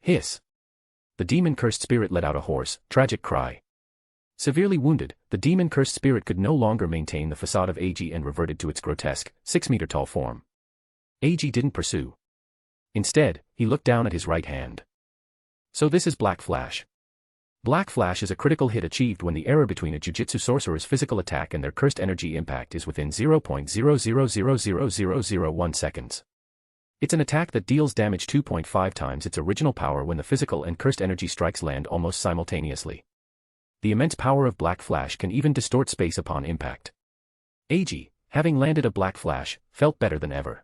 Hiss. The demon-cursed spirit let out a hoarse, tragic cry. Severely wounded, the demon-cursed spirit could no longer maintain the facade of Eiji and reverted to its grotesque, 6-meter-tall form. Eiji didn't pursue. Instead, he looked down at his right hand. So this is Black Flash. Black Flash is a critical hit achieved when the error between a Jujutsu Sorcerer's physical attack and their cursed energy impact is within 0.00000001 seconds. It's an attack that deals damage 2.5 times its original power when the physical and cursed energy strikes land almost simultaneously. The immense power of Black Flash can even distort space upon impact. Eiji, having landed a Black Flash, felt better than ever.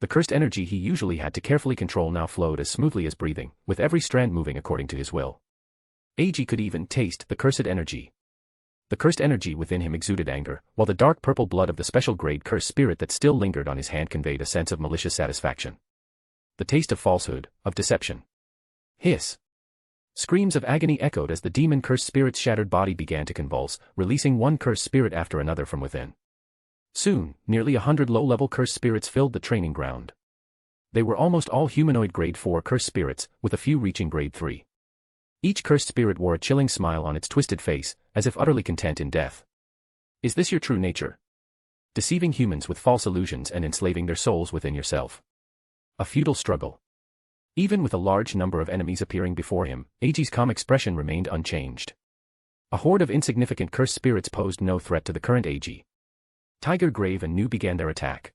The cursed energy he usually had to carefully control now flowed as smoothly as breathing, with every strand moving according to his will. Eiji could even taste the cursed energy. The cursed energy within him exuded anger, while the dark purple blood of the special-grade cursed spirit that still lingered on his hand conveyed a sense of malicious satisfaction. The taste of falsehood, of deception. Hiss. Screams of agony echoed as the demon-cursed spirit's shattered body began to convulse, releasing one cursed spirit after another from within. Soon, nearly 100 low-level cursed spirits filled the training ground. They were almost all humanoid grade 4 cursed spirits, with a few reaching grade 3. Each cursed spirit wore a chilling smile on its twisted face, as if utterly content in death. Is this your true nature? Deceiving humans with false illusions and enslaving their souls within yourself. A futile struggle. Even with a large number of enemies appearing before him, Eiji's calm expression remained unchanged. A horde of insignificant cursed spirits posed no threat to the current Eiji. Tiger Grave and Nu began their attack.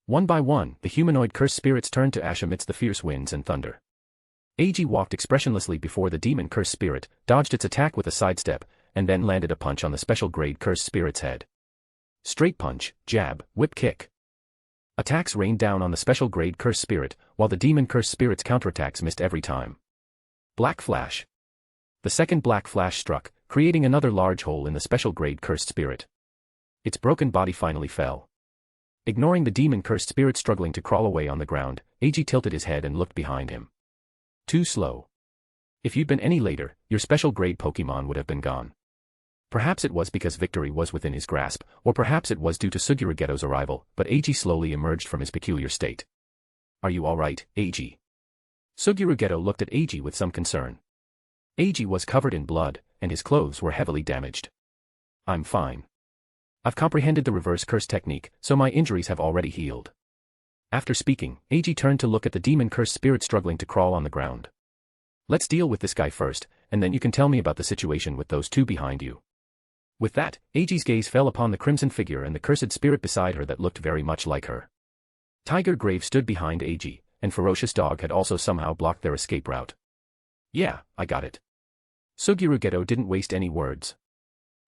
One by one, the humanoid cursed spirits turned to ash amidst the fierce winds and thunder. Eiji walked expressionlessly before the demon-cursed spirit, dodged its attack with a sidestep, and then landed a punch on the special-grade cursed spirit's head. Straight punch, jab, whip kick. Attacks rained down on the special-grade cursed spirit, while the demon-cursed spirit's counterattacks missed every time. Black Flash. The second Black Flash struck, creating another large hole in the special-grade cursed spirit. Its broken body finally fell. Ignoring the demon-cursed spirit struggling to crawl away on the ground, Eiji tilted his head and looked behind him. Too slow. If you'd been any later, your special-grade Pokemon would have been gone. Perhaps it was because victory was within his grasp, or perhaps it was due to Suguru Geto's arrival, but Eiji slowly emerged from his peculiar state. Are you alright, Eiji? Suguru Geto looked at Eiji with some concern. Eiji was covered in blood, and his clothes were heavily damaged. I'm fine. I've comprehended the reverse curse technique, so my injuries have already healed. After speaking, Eiji turned to look at the demon-cursed spirit struggling to crawl on the ground. Let's deal with this guy first, and then you can tell me about the situation with those two behind you. With that, Eiji's gaze fell upon the crimson figure and the cursed spirit beside her that looked very much like her. Tiger Grave stood behind Eiji, and Ferocious Dog had also somehow blocked their escape route. Yeah, I got it. Suguru Geto didn't waste any words.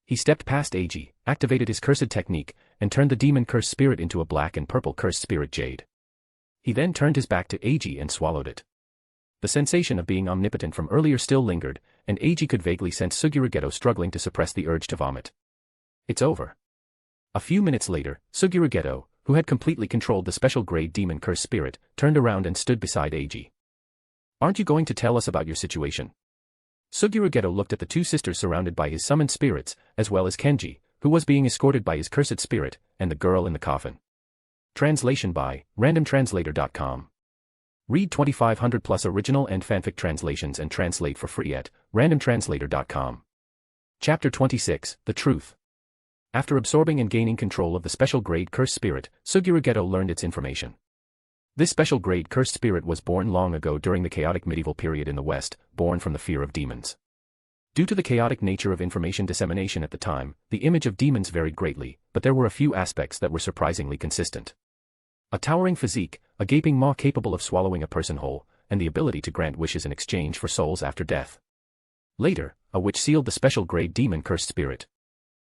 He stepped past Eiji, activated his cursed technique, and turned the demon-cursed spirit into a black and purple cursed spirit jade. He then turned his back to Eiji and swallowed it. The sensation of being omnipotent from earlier still lingered, and Eiji could vaguely sense Suguru Geto struggling to suppress the urge to vomit. It's over. A few minutes later, Suguru Geto, who had completely controlled the special-grade demon-cursed spirit, turned around and stood beside Eiji. Aren't you going to tell us about your situation? Suguru Geto looked at the two sisters surrounded by his summoned spirits, as well as Kenji, who was being escorted by his cursed spirit, and the girl in the coffin. Translation by randomtranslator.com. Read 2500 plus original and fanfic translations and translate for free at randomtranslator.com. Chapter 26, The Truth. After absorbing and gaining control of the special grade cursed spirit, Suguru Geto learned its information. This special grade cursed spirit was born long ago during the chaotic medieval period in the West, born from the fear of demons. Due to the chaotic nature of information dissemination at the time, the image of demons varied greatly, but there were a few aspects that were surprisingly consistent. A towering physique, a gaping maw capable of swallowing a person whole, and the ability to grant wishes in exchange for souls after death. Later, a witch sealed the special grade demon cursed spirit.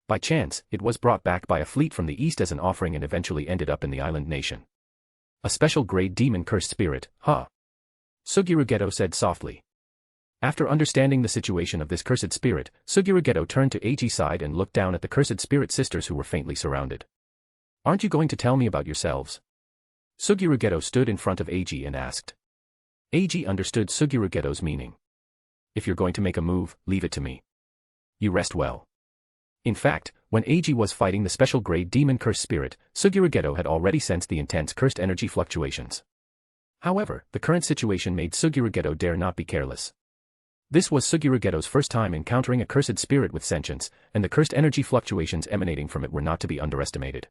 By chance, it was brought back by a fleet from the east as an offering and eventually ended up in the island nation. A special grade demon cursed spirit, huh? Suguru Geto said softly. After understanding the situation of this cursed spirit, Suguru Geto turned to Eiji's side and looked down at the cursed spirit sisters who were faintly surrounded. Aren't you going to tell me about yourselves? Suguru Geto stood in front of Eiji and asked. Eiji understood Suguru Geto's meaning. If you're going to make a move, leave it to me. You rest well. In fact, when Eiji was fighting the special grade demon cursed spirit, Suguru Geto had already sensed the intense cursed energy fluctuations. However, the current situation made Suguru Geto dare not be careless. This was Suguru Geto's first time encountering a cursed spirit with sentience, and the cursed energy fluctuations emanating from it were not to be underestimated.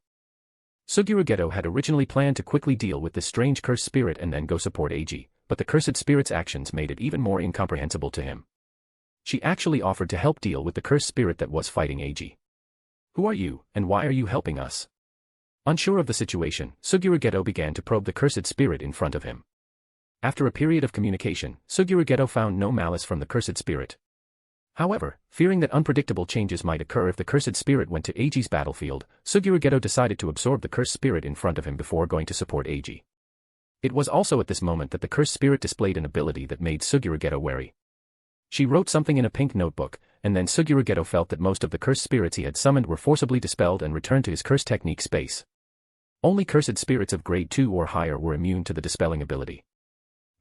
Suguru Geto had originally planned to quickly deal with this strange cursed spirit and then go support Eiji, but the cursed spirit's actions made it even more incomprehensible to him. She actually offered to help deal with the cursed spirit that was fighting Eiji. Who are you, and why are you helping us? Unsure of the situation, Suguru Geto began to probe the cursed spirit in front of him. After a period of communication, Suguru Geto found no malice from the cursed spirit. However, fearing that unpredictable changes might occur if the cursed spirit went to Eiji's battlefield, Suguru Geto decided to absorb the cursed spirit in front of him before going to support Eiji. It was also at this moment that the cursed spirit displayed an ability that made Suguru Geto wary. She wrote something in a pink notebook, and then Suguru Geto felt that most of the cursed spirits he had summoned were forcibly dispelled and returned to his cursed technique space. Only cursed spirits of grade 2 or higher were immune to the dispelling ability.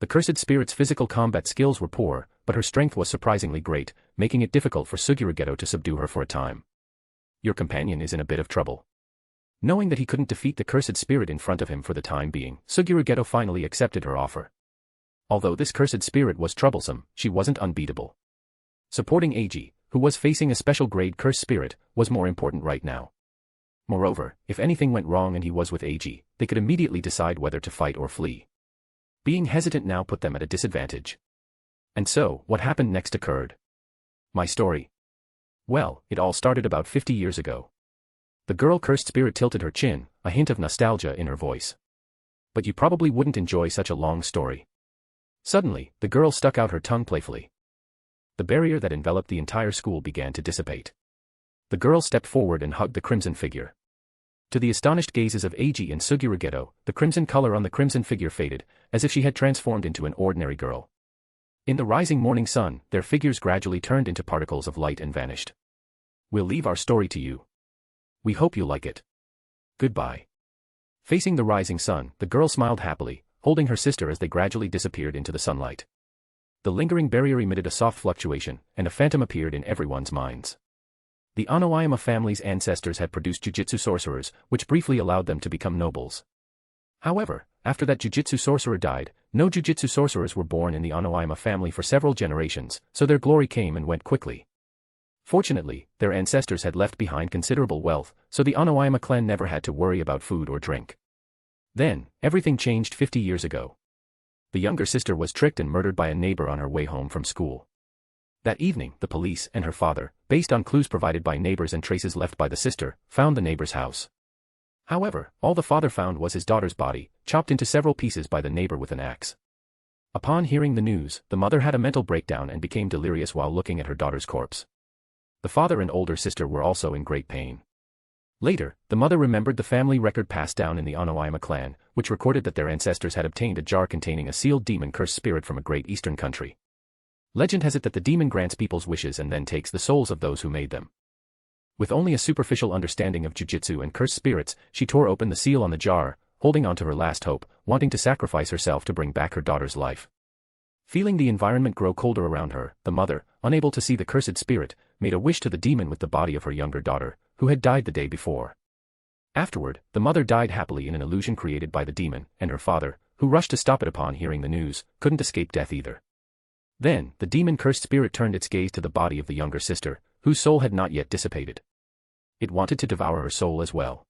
The cursed spirit's physical combat skills were poor, but her strength was surprisingly great, making it difficult for Suguru Geto to subdue her for a time. Your companion is in a bit of trouble. Knowing that he couldn't defeat the cursed spirit in front of him for the time being, Suguru Geto finally accepted her offer. Although this cursed spirit was troublesome, she wasn't unbeatable. Supporting Eiji, who was facing a special grade cursed spirit, was more important right now. Moreover, if anything went wrong and he was with Eiji, they could immediately decide whether to fight or flee. Being hesitant now put them at a disadvantage. And so, what happened next occurred. My story. Well, it all started about 50 years ago. The girl cursed spirit tilted her chin, a hint of nostalgia in her voice. But you probably wouldn't enjoy such a long story. Suddenly, the girl stuck out her tongue playfully. The barrier that enveloped the entire school began to dissipate. The girl stepped forward and hugged the crimson figure. To the astonished gazes of Eiji and Suguru Geto, the crimson color on the crimson figure faded, as if she had transformed into an ordinary girl. In the rising morning sun, their figures gradually turned into particles of light and vanished. We'll leave our story to you. We hope you like it. Goodbye. Facing the rising sun, the girl smiled happily, holding her sister as they gradually disappeared into the sunlight. The lingering barrier emitted a soft fluctuation, and a phantom appeared in everyone's minds. The Anoyama family's ancestors had produced Jujutsu Sorcerers, which briefly allowed them to become nobles. However, after that Jujutsu Sorcerer died, no Jujutsu Sorcerers were born in the Anoyama family for several generations, so their glory came and went quickly. Fortunately, their ancestors had left behind considerable wealth, so the Anoyama clan never had to worry about food or drink. Then, everything changed 50 years ago. The younger sister was tricked and murdered by a neighbor on her way home from school. That evening, the police and her father, based on clues provided by neighbors and traces left by the sister, found the neighbor's house. However, all the father found was his daughter's body, chopped into several pieces by the neighbor with an axe. Upon hearing the news, the mother had a mental breakdown and became delirious while looking at her daughter's corpse. The father and older sister were also in great pain. Later, the mother remembered the family record passed down in the Anoyama clan, which recorded that their ancestors had obtained a jar containing a sealed demon-cursed spirit from a great eastern country. Legend has it that the demon grants people's wishes and then takes the souls of those who made them. With only a superficial understanding of jujutsu and cursed spirits, she tore open the seal on the jar, holding on to her last hope, wanting to sacrifice herself to bring back her daughter's life. Feeling the environment grow colder around her, the mother, unable to see the cursed spirit, made a wish to the demon with the body of her younger daughter, who had died the day before. Afterward, the mother died happily in an illusion created by the demon, and her father, who rushed to stop it upon hearing the news, couldn't escape death either. Then, the demon-cursed spirit turned its gaze to the body of the younger sister, whose soul had not yet dissipated. It wanted to devour her soul as well.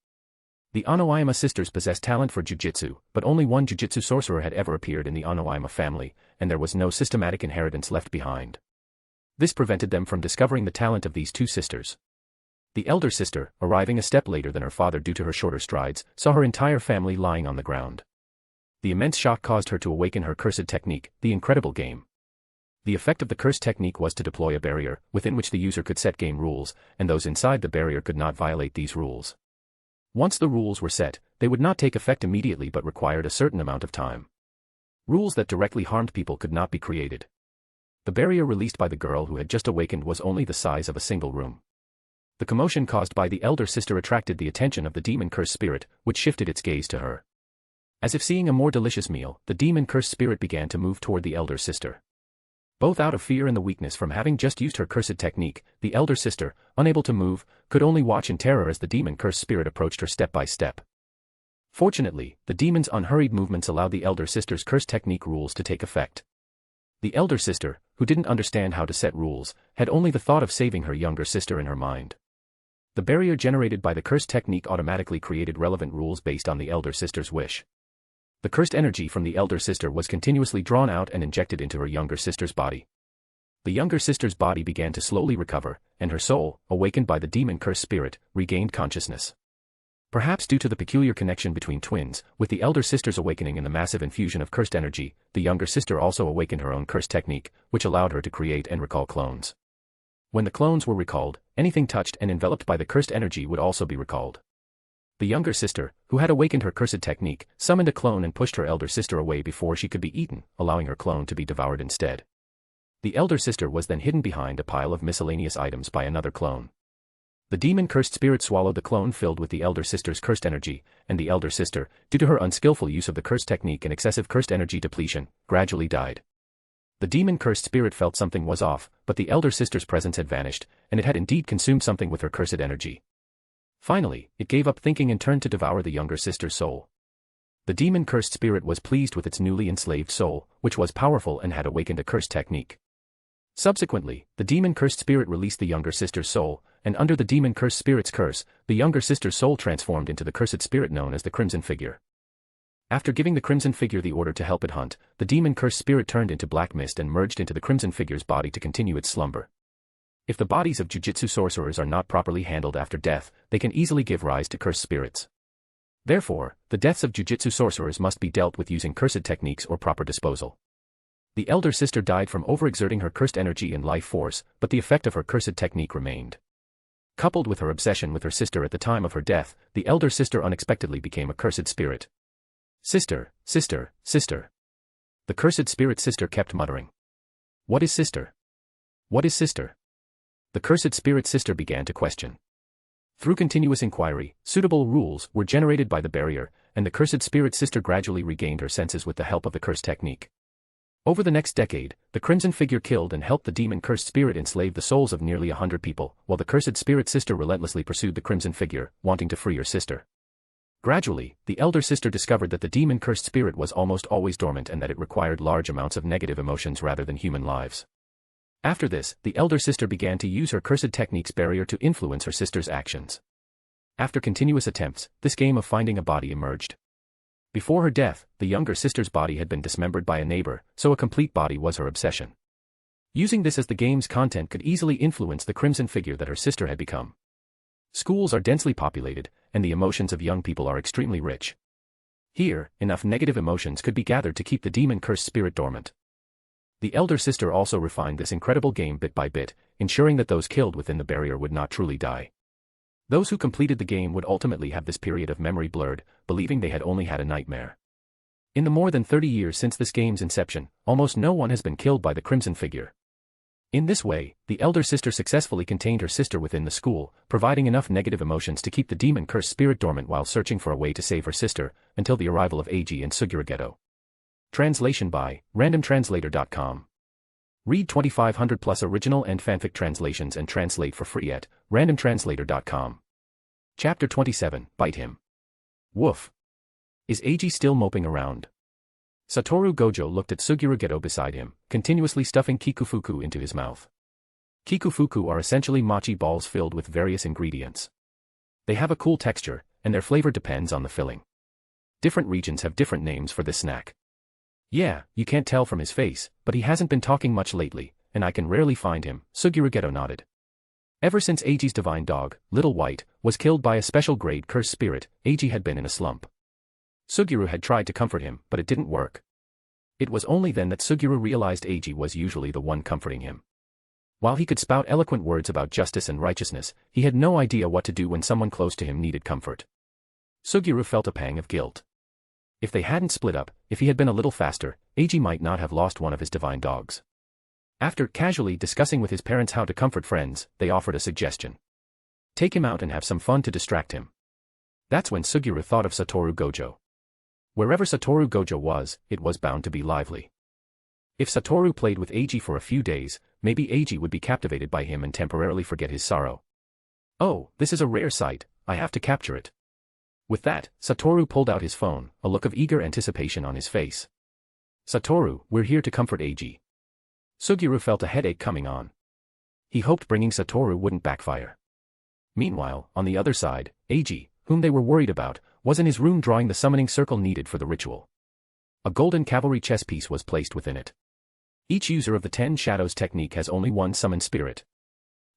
The Anoyama sisters possessed talent for jujutsu, but only one jujutsu sorcerer had ever appeared in the Anoyama family, and there was no systematic inheritance left behind. This prevented them from discovering the talent of these two sisters. The elder sister, arriving a step later than her father due to her shorter strides, saw her entire family lying on the ground. The immense shock caused her to awaken her cursed technique, the incredible game. The effect of the cursed technique was to deploy a barrier, within which the user could set game rules, and those inside the barrier could not violate these rules. Once the rules were set, they would not take effect immediately but required a certain amount of time. Rules that directly harmed people could not be created. The barrier released by the girl who had just awakened was only the size of a single room. The commotion caused by the elder sister attracted the attention of the demon-cursed spirit, which shifted its gaze to her. As if seeing a more delicious meal, the demon-cursed spirit began to move toward the elder sister. Both out of fear and the weakness from having just used her cursed technique, the elder sister, unable to move, could only watch in terror as the demon-cursed spirit approached her step by step. Fortunately, the demon's unhurried movements allowed the elder sister's cursed technique rules to take effect. The elder sister, who didn't understand how to set rules, had only the thought of saving her younger sister in her mind. The barrier generated by the cursed technique automatically created relevant rules based on the elder sister's wish. The cursed energy from the elder sister was continuously drawn out and injected into her younger sister's body. The younger sister's body began to slowly recover, and her soul, awakened by the demon-cursed spirit, regained consciousness. Perhaps due to the peculiar connection between twins, with the elder sister's awakening and the massive infusion of cursed energy, the younger sister also awakened her own cursed technique, which allowed her to create and recall clones. When the clones were recalled, anything touched and enveloped by the cursed energy would also be recalled. The younger sister, who had awakened her cursed technique, summoned a clone and pushed her elder sister away before she could be eaten, allowing her clone to be devoured instead. The elder sister was then hidden behind a pile of miscellaneous items by another clone. The demon-cursed spirit swallowed the clone filled with the elder sister's cursed energy, and the elder sister, due to her unskillful use of the cursed technique and excessive cursed energy depletion, gradually died. The demon-cursed spirit felt something was off, but the elder sister's presence had vanished, and it had indeed consumed something with her cursed energy. Finally, it gave up thinking and turned to devour the younger sister's soul. The demon-cursed spirit was pleased with its newly enslaved soul, which was powerful and had awakened a cursed technique. Subsequently, the demon-cursed spirit released the younger sister's soul, and under the demon-cursed spirit's curse, the younger sister's soul transformed into the cursed spirit known as the Crimson Figure. After giving the Crimson Figure the order to help it hunt, the demon-cursed spirit turned into black mist and merged into the Crimson Figure's body to continue its slumber. If the bodies of Jujutsu sorcerers are not properly handled after death, they can easily give rise to cursed spirits. Therefore, the deaths of Jujutsu sorcerers must be dealt with using cursed techniques or proper disposal. The elder sister died from overexerting her cursed energy and life force, but the effect of her cursed technique remained. Coupled with her obsession with her sister at the time of her death, the elder sister unexpectedly became a cursed spirit. Sister, sister, sister. The cursed spirit sister kept muttering. What is sister? What is sister? The cursed spirit sister began to question. Through continuous inquiry, suitable rules were generated by the barrier, and the cursed spirit sister gradually regained her senses with the help of the cursed technique. Over the next decade, the Crimson Figure killed and helped the demon-cursed spirit enslave the souls of nearly 100 people, while the cursed spirit sister relentlessly pursued the Crimson Figure, wanting to free her sister. Gradually, the elder sister discovered that the demon-cursed spirit was almost always dormant and that it required large amounts of negative emotions rather than human lives. After this, the elder sister began to use her cursed technique's barrier to influence her sister's actions. After continuous attempts, this game of finding a body emerged. Before her death, the younger sister's body had been dismembered by a neighbor, so a complete body was her obsession. Using this as the game's content could easily influence the Crimson Figure that her sister had become. Schools are densely populated, and the emotions of young people are extremely rich. Here, enough negative emotions could be gathered to keep the demon-cursed spirit dormant. The elder sister also refined this incredible game bit by bit, ensuring that those killed within the barrier would not truly die. Those who completed the game would ultimately have this period of memory blurred, believing they had only had a nightmare. In the more than 30 years since this game's inception, almost no one has been killed by the Crimson Figure. In this way, the elder sister successfully contained her sister within the school, providing enough negative emotions to keep the demon-cursed spirit dormant while searching for a way to save her sister, until the arrival of Eiji and Sugurageto. Translation by randomtranslator.com. Read 2500 plus original and fanfic translations and translate for free at randomtranslator.com. Chapter 27, Bite Him. Woof. Is Eiji still moping around? Satoru Gojo looked at Suguru Geto beside him, continuously stuffing kikufuku into his mouth. Kikufuku are essentially mochi balls filled with various ingredients. They have a cool texture, and their flavor depends on the filling. Different regions have different names for this snack. Yeah, you can't tell from his face, but he hasn't been talking much lately, and I can rarely find him, Suguru Geto nodded. Ever since Eiji's divine dog, Little White, was killed by a special grade curse spirit, Eiji had been in a slump. Suguru had tried to comfort him, but it didn't work. It was only then that Suguru realized Eiji was usually the one comforting him. While he could spout eloquent words about justice and righteousness, he had no idea what to do when someone close to him needed comfort. Suguru felt a pang of guilt. If they hadn't split up, if he had been a little faster, Eiji might not have lost one of his divine dogs. After casually discussing with his parents how to comfort friends, they offered a suggestion. Take him out and have some fun to distract him. That's when Suguru thought of Satoru Gojo. Wherever Satoru Gojo was, it was bound to be lively. If Satoru played with Eiji for a few days, maybe Eiji would be captivated by him and temporarily forget his sorrow. Oh, this is a rare sight, I have to capture it. With that, Satoru pulled out his phone, a look of eager anticipation on his face. Satoru, we're here to comfort Eiji. Suguru felt a headache coming on. He hoped bringing Satoru wouldn't backfire. Meanwhile, on the other side, Eiji, whom they were worried about, was in his room drawing the summoning circle needed for the ritual. A golden cavalry chess piece was placed within it. Each user of the 10 Shadows technique has only one summoned spirit.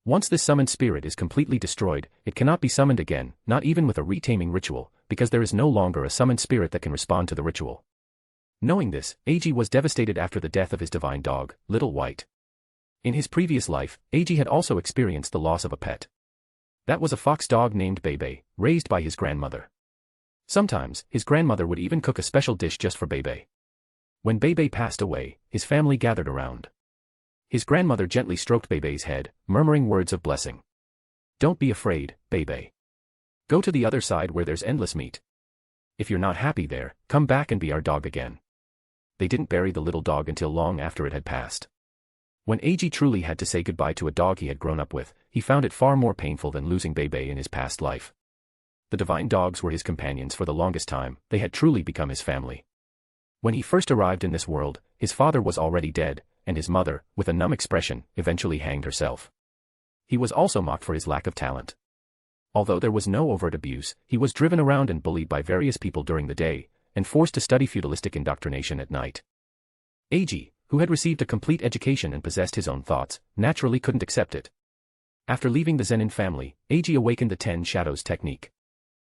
Once this summoned spirit is completely destroyed, it cannot be summoned again, not even with a retaming ritual, because there is no longer a summoned spirit that can respond to the ritual. Knowing this, Eiji was devastated after the death of his divine dog, Little White. In his previous life, Eiji had also experienced the loss of a pet. That was a fox dog named Bebe, raised by his grandmother. Sometimes, his grandmother would even cook a special dish just for Bebe. When Bebe passed away, his family gathered around. His grandmother gently stroked Bebe's head, murmuring words of blessing. Don't be afraid, Bebe. Go to the other side where there's endless meat. If you're not happy there, come back and be our dog again. They didn't bury the little dog until long after it had passed. When Eiji truly had to say goodbye to a dog he had grown up with, he found it far more painful than losing Bebe in his past life. The divine dogs were his companions for the longest time, they had truly become his family. When he first arrived in this world, his father was already dead, and his mother, with a numb expression, eventually hanged herself. He was also mocked for his lack of talent. Although there was no overt abuse, he was driven around and bullied by various people during the day, and forced to study feudalistic indoctrination at night. Eiji, who had received a complete education and possessed his own thoughts, naturally couldn't accept it. After leaving the Zenin family, Eiji awakened the 10 Shadows technique.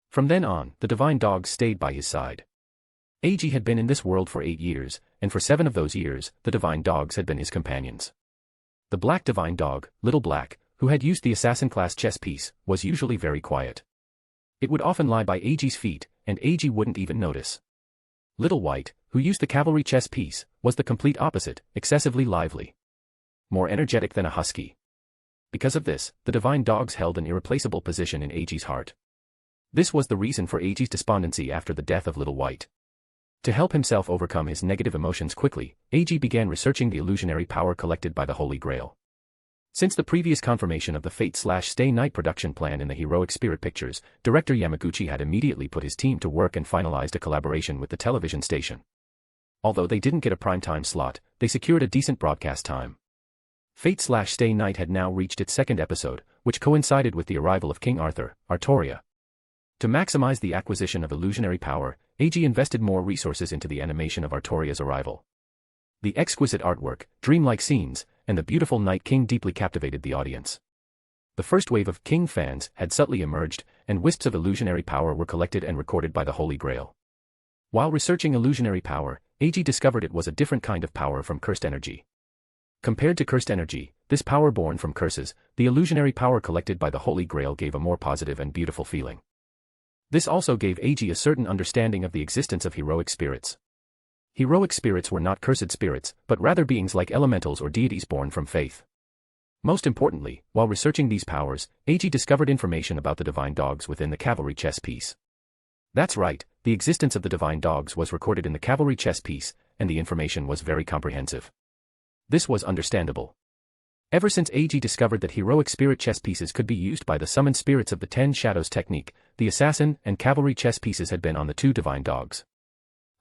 From then on, the divine dogs stayed by his side. Eiji had been in this world for 8 years, and for 7 of those years, the divine dogs had been his companions. The black divine dog, Little Black, who had used the assassin-class chess piece, was usually very quiet. It would often lie by Eiji's feet, and Eiji wouldn't even notice. Little White, who used the cavalry chess piece, was the complete opposite, excessively lively. More energetic than a husky. Because of this, the divine dogs held an irreplaceable position in Eiji's heart. This was the reason for Eiji's despondency after the death of Little White. To help himself overcome his negative emotions quickly, Eiji began researching the illusionary power collected by the Holy Grail. Since the previous confirmation of the Fate/Stay Night production plan in the Heroic Spirit Pictures, director Yamaguchi had immediately put his team to work and finalized a collaboration with the television station. Although they didn't get a primetime slot, they secured a decent broadcast time. Fate/Stay Night had now reached its 2nd episode, which coincided with the arrival of King Arthur, Artoria. To maximize the acquisition of illusionary power, Eiji invested more resources into the animation of Artoria's arrival. The exquisite artwork, dreamlike scenes, and the beautiful Night King deeply captivated the audience. The first wave of King fans had subtly emerged, and wisps of illusionary power were collected and recorded by the Holy Grail. While researching illusionary power, Eiji discovered it was a different kind of power from cursed energy. Compared to cursed energy, this power born from curses, the illusionary power collected by the Holy Grail gave a more positive and beautiful feeling. This also gave Eiji a certain understanding of the existence of heroic spirits. Heroic spirits were not cursed spirits, but rather beings like elementals or deities born from faith. Most importantly, while researching these powers, Eiji discovered information about the divine dogs within the cavalry chess piece. That's right, the existence of the divine dogs was recorded in the cavalry chess piece, and the information was very comprehensive. This was understandable. Ever since Eiji discovered that heroic spirit chess pieces could be used by the summoned spirits of the 10 Shadows technique, the assassin and cavalry chess pieces had been on the 2 divine dogs.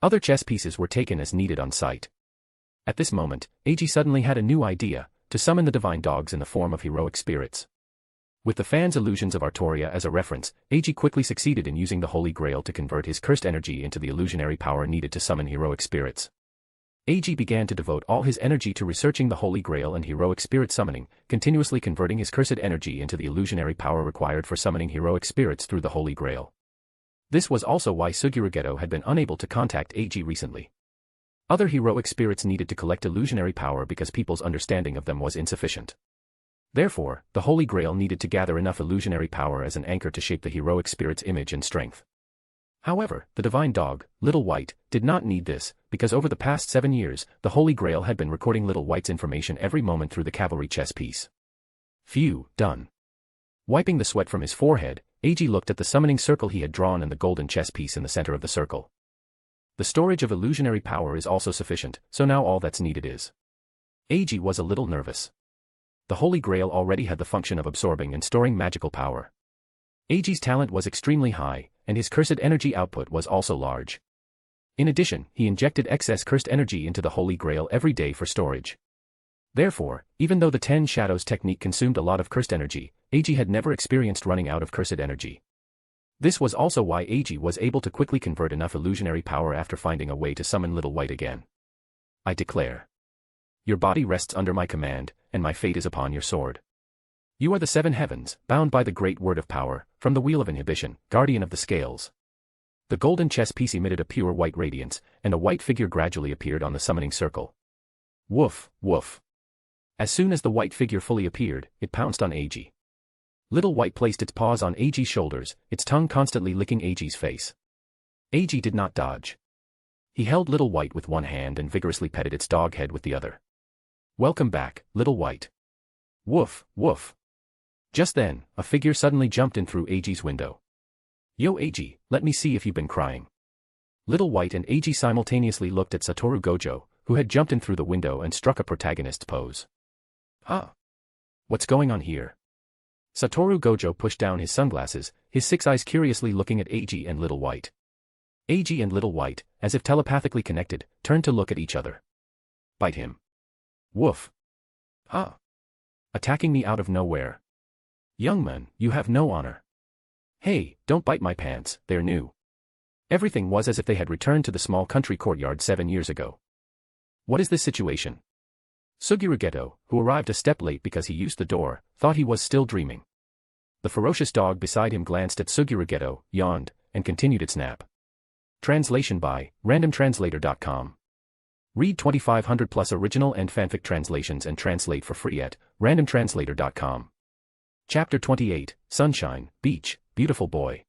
Other chess pieces were taken as needed on site. At this moment, Eiji suddenly had a new idea, to summon the divine dogs in the form of heroic spirits. With the fans' illusions of Artoria as a reference, Eiji quickly succeeded in using the Holy Grail to convert his cursed energy into the illusionary power needed to summon heroic spirits. Eiji began to devote all his energy to researching the Holy Grail and heroic spirit summoning, continuously converting his cursed energy into the illusionary power required for summoning heroic spirits through the Holy Grail. This was also why Suguru had been unable to contact Eiji recently. Other heroic spirits needed to collect illusionary power because people's understanding of them was insufficient. Therefore, the Holy Grail needed to gather enough illusionary power as an anchor to shape the heroic spirit's image and strength. However, the divine dog, Little White, did not need this, because over the past 7 years, the Holy Grail had been recording Little White's information every moment through the cavalry chess piece. Phew, done. Wiping the sweat from his forehead, Eiji looked at the summoning circle he had drawn and the golden chess piece in the center of the circle. The storage of illusionary power is also sufficient, so now all that's needed is. Eiji was a little nervous. The Holy Grail already had the function of absorbing and storing magical power. Eiji's talent was extremely high, and his cursed energy output was also large. In addition, he injected excess cursed energy into the Holy Grail every day for storage. Therefore, even though the 10 Shadows technique consumed a lot of cursed energy, Eiji had never experienced running out of cursed energy. This was also why Eiji was able to quickly convert enough illusionary power after finding a way to summon Little White again. I declare. Your body rests under my command, and my fate is upon your sword. You are the 7 heavens, bound by the great word of power, from the wheel of inhibition, guardian of the scales. The golden chess piece emitted a pure white radiance, and a white figure gradually appeared on the summoning circle. Woof, woof. As soon as the white figure fully appeared, it pounced on Eiji. Little White placed its paws on Eiji's shoulders, its tongue constantly licking Eiji's face. Eiji did not dodge. He held Little White with one hand and vigorously petted its dog head with the other. Welcome back, Little White. Woof, woof. Just then, a figure suddenly jumped in through Eiji's window. Yo Eiji, let me see if you've been crying. Little White and Eiji simultaneously looked at Satoru Gojo, who had jumped in through the window and struck a protagonist's pose. Huh? What's going on here? Satoru Gojo pushed down his sunglasses, his 6 eyes curiously looking at Eiji and Little White. Eiji and Little White, as if telepathically connected, turned to look at each other. Bite him. Woof. Huh? Attacking me out of nowhere. Young man, you have no honor. Hey, don't bite my pants, they're new. Everything was as if they had returned to the small country courtyard 7 years ago. What is this situation? Suguru, who arrived a step late because he used the door, thought he was still dreaming. The ferocious dog beside him glanced at Suguru, yawned, and continued its nap. Translation by randomtranslator.com. Read 2500 plus original and fanfic translations and translate for free at randomtranslator.com. Chapter 28, Sunshine, Beach, Beautiful Boy.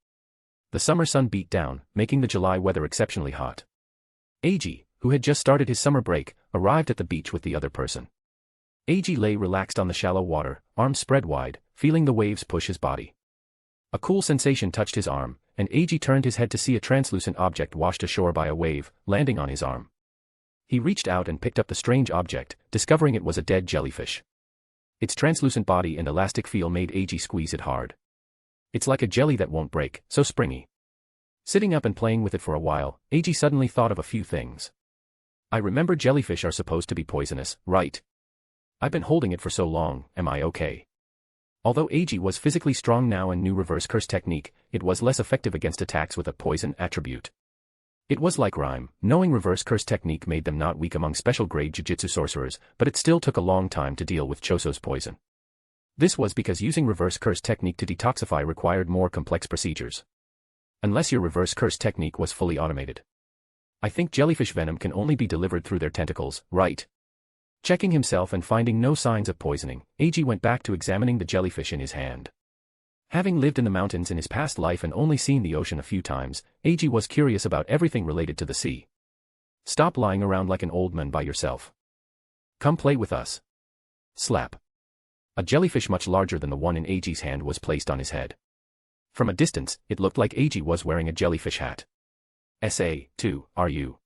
The summer sun beat down, making the July weather exceptionally hot. Eiji, who had just started his summer break, arrived at the beach with the other person. Eiji lay relaxed on the shallow water, arms spread wide, feeling the waves push his body. A cool sensation touched his arm, and Eiji turned his head to see a translucent object washed ashore by a wave, landing on his arm. He reached out and picked up the strange object, discovering it was a dead jellyfish. Its translucent body and elastic feel made Eiji squeeze it hard. It's like a jelly that won't break, so springy. Sitting up and playing with it for a while, Eiji suddenly thought of a few things. I remember jellyfish are supposed to be poisonous, right? I've been holding it for so long, am I okay? Although Eiji was physically strong now and knew reverse curse technique, it was less effective against attacks with a poison attribute. It was like rhyme, knowing reverse curse technique made them not weak among special grade Jujutsu Sorcerers, but it still took a long time to deal with Choso's poison. This was because using reverse curse technique to detoxify required more complex procedures. Unless your reverse curse technique was fully automated. I think jellyfish venom can only be delivered through their tentacles, right? Checking himself and finding no signs of poisoning, Eiji went back to examining the jellyfish in his hand. Having lived in the mountains in his past life and only seen the ocean a few times, Eiji was curious about everything related to the sea. Stop lying around like an old man by yourself. Come play with us. Slap. A jellyfish much larger than the one in Eiji's hand was placed on his head. From a distance, it looked like Eiji was wearing a jellyfish hat. SA, 2, are you?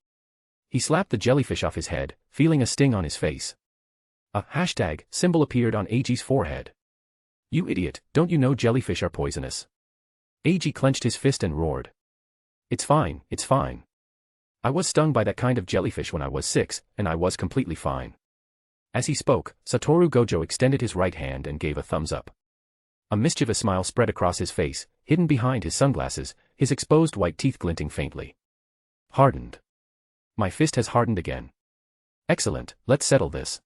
He slapped the jellyfish off his head, feeling a sting on his face. A hashtag symbol appeared on Eiji's forehead. You idiot, don't you know jellyfish are poisonous? Eiji clenched his fist and roared. It's fine, it's fine. I was stung by that kind of jellyfish when I was 6, and I was completely fine. As he spoke, Satoru Gojo extended his right hand and gave a thumbs up. A mischievous smile spread across his face, hidden behind his sunglasses, his exposed white teeth glinting faintly. Hardened. My fist has hardened again. Excellent, let's settle this.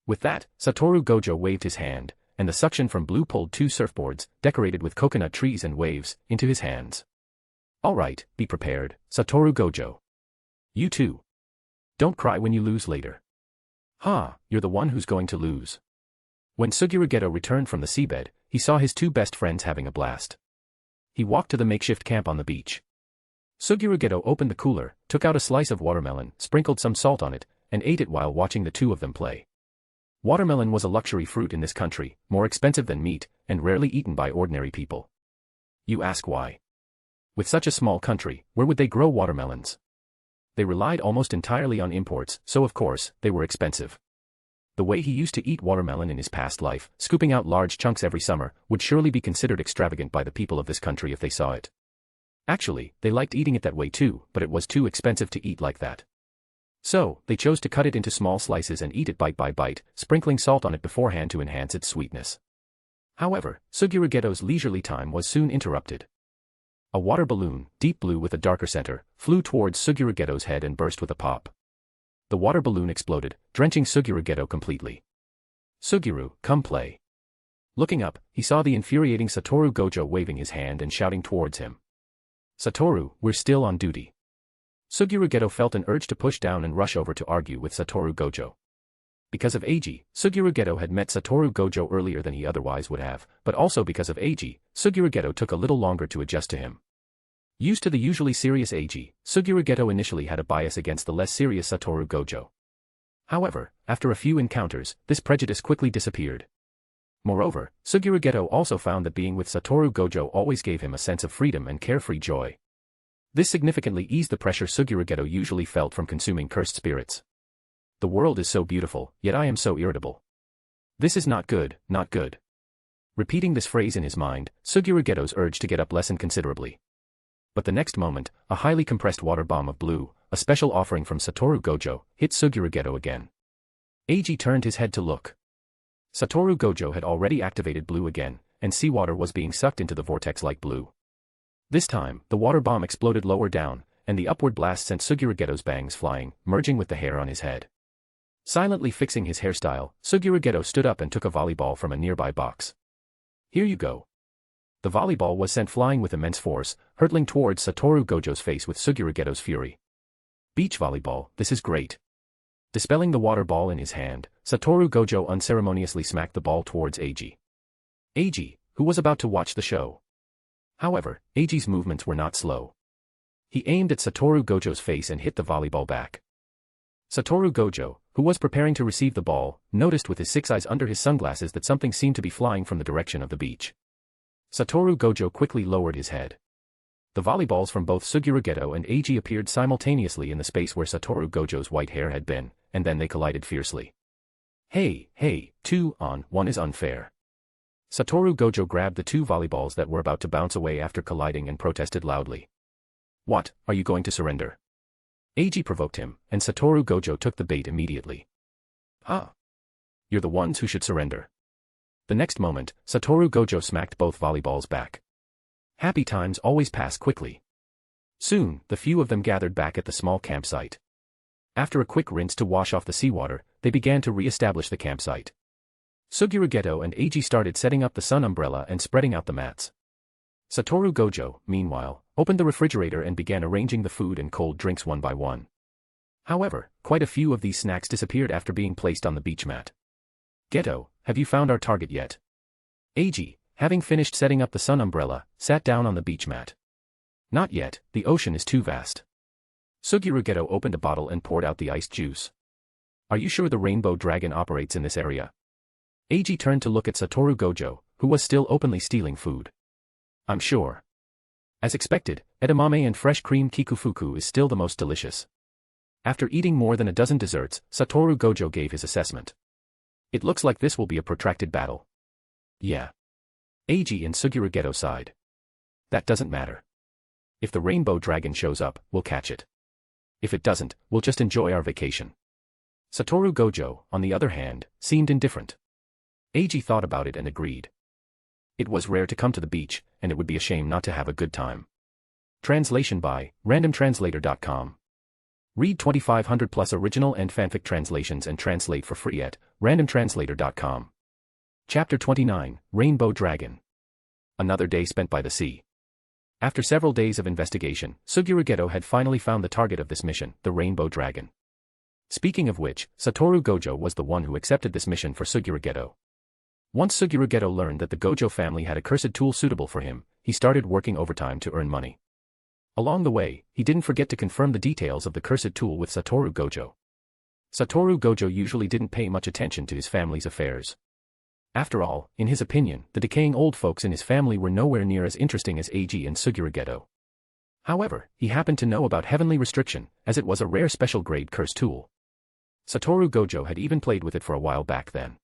With that, Satoru Gojo waved his hand, and the suction from blue pulled 2 surfboards, decorated with coconut trees and waves, into his hands. All right, be prepared, Satoru Gojo. You too. Don't cry when you lose later. Ha, you're the one who's going to lose. When Suguru Geto returned from the seabed, he saw his 2 best friends having a blast. He walked to the makeshift camp on the beach. Suguru Geto opened the cooler, took out a slice of watermelon, sprinkled some salt on it, and ate it while watching the 2 of them play. Watermelon was a luxury fruit in this country, more expensive than meat, and rarely eaten by ordinary people. You ask why? With such a small country, where would they grow watermelons? They relied almost entirely on imports, so of course, they were expensive. The way he used to eat watermelon in his past life, scooping out large chunks every summer, would surely be considered extravagant by the people of this country if they saw it. Actually, they liked eating it that way too, but it was too expensive to eat like that. So, they chose to cut it into small slices and eat it bite by bite, sprinkling salt on it beforehand to enhance its sweetness. However, Suguru Geto's leisurely time was soon interrupted. A water balloon, deep blue with a darker center, flew towards Suguru Geto's head and burst with a pop. The water balloon exploded, drenching Suguru Geto completely. Suguru, come play. Looking up, he saw the infuriating Satoru Gojo waving his hand and shouting towards him. Satoru, we're still on duty. Suguru Geto felt an urge to push down and rush over to argue with Satoru Gojo. Because of Eiji, Suguru Geto had met Satoru Gojo earlier than he otherwise would have, but also because of Eiji, Suguru Geto took a little longer to adjust to him. Used to the usually serious Eiji, Suguru Geto initially had a bias against the less serious Satoru Gojo. However, after a few encounters, this prejudice quickly disappeared. Moreover, Suguru Geto also found that being with Satoru Gojo always gave him a sense of freedom and carefree joy. This significantly eased the pressure Suguru Geto usually felt from consuming cursed spirits. The world is so beautiful, yet I am so irritable. This is not good, not good. Repeating this phrase in his mind, Suguru Geto's urge to get up lessened considerably. But the next moment, a highly compressed water bomb of blue, a special offering from Satoru Gojo, hit Suguru Geto again. Eiji turned his head to look. Satoru Gojo had already activated blue again, and seawater was being sucked into the vortex like blue. This time, the water bomb exploded lower down, and the upward blast sent Suguru Geto's bangs flying, merging with the hair on his head. Silently fixing his hairstyle, Suguru Geto stood up and took a volleyball from a nearby box. Here you go. The volleyball was sent flying with immense force, hurtling towards Satoru Gojo's face with Suguru Geto's fury. Beach volleyball, this is great. Dispelling the water ball in his hand, Satoru Gojo unceremoniously smacked the ball towards Eiji. Eiji, who was about to watch the show. However, Eiji's movements were not slow. He aimed at Satoru Gojo's face and hit the volleyball back. Satoru Gojo, who was preparing to receive the ball, noticed with his 6 eyes under his sunglasses that something seemed to be flying from the direction of the beach. Satoru Gojo quickly lowered his head. The volleyballs from both Suguru Geto and Eiji appeared simultaneously in the space where Satoru Gojo's white hair had been, and then they collided fiercely. Hey, 2 on 1 is unfair. Satoru Gojo grabbed the 2 volleyballs that were about to bounce away after colliding and protested loudly. What, are you going to surrender? Eiji provoked him, and Satoru Gojo took the bait immediately. You're the ones who should surrender. The next moment, Satoru Gojo smacked both volleyballs back. Happy times always pass quickly. Soon, the few of them gathered back at the small campsite. After a quick rinse to wash off the seawater, they began to re-establish the campsite. Suguru Geto and Eiji started setting up the sun umbrella and spreading out the mats. Satoru Gojo, meanwhile, opened the refrigerator and began arranging the food and cold drinks one by one. However, quite a few of these snacks disappeared after being placed on the beach mat. Geto, have you found our target yet? Eiji, having finished setting up the sun umbrella, sat down on the beach mat. Not yet, the ocean is too vast. Suguru Geto opened a bottle and poured out the iced juice. Are you sure the rainbow dragon operates in this area? Eiji turned to look at Satoru Gojo, who was still openly stealing food. I'm sure. As expected, edamame and fresh cream kikufuku is still the most delicious. After eating more than a dozen desserts, Satoru Gojo gave his assessment. It looks like this will be a protracted battle. Yeah. Eiji and Suguru Geto sighed. That doesn't matter. If the rainbow dragon shows up, we'll catch it. If it doesn't, we'll just enjoy our vacation. Satoru Gojo, on the other hand, seemed indifferent. Eiji thought about it and agreed. It was rare to come to the beach, and it would be a shame not to have a good time. Translation by randomtranslator.com. Read 2500 plus original and fanfic translations and translate for free at randomtranslator.com. Chapter 29, Rainbow Dragon. Another day spent by the sea. After several days of investigation, Suguru Geto had finally found the target of this mission, the Rainbow Dragon. Speaking of which, Satoru Gojo was the one who accepted this mission for Suguru Geto. Once Suguru Geto learned that the Gojo family had a cursed tool suitable for him, he started working overtime to earn money. Along the way, he didn't forget to confirm the details of the cursed tool with Satoru Gojo. Satoru Gojo usually didn't pay much attention to his family's affairs. After all, in his opinion, the decaying old folks in his family were nowhere near as interesting as Eiji and Suguru Geto. However, he happened to know about Heavenly Restriction, as it was a rare special grade curse tool. Satoru Gojo had even played with it for a while back then.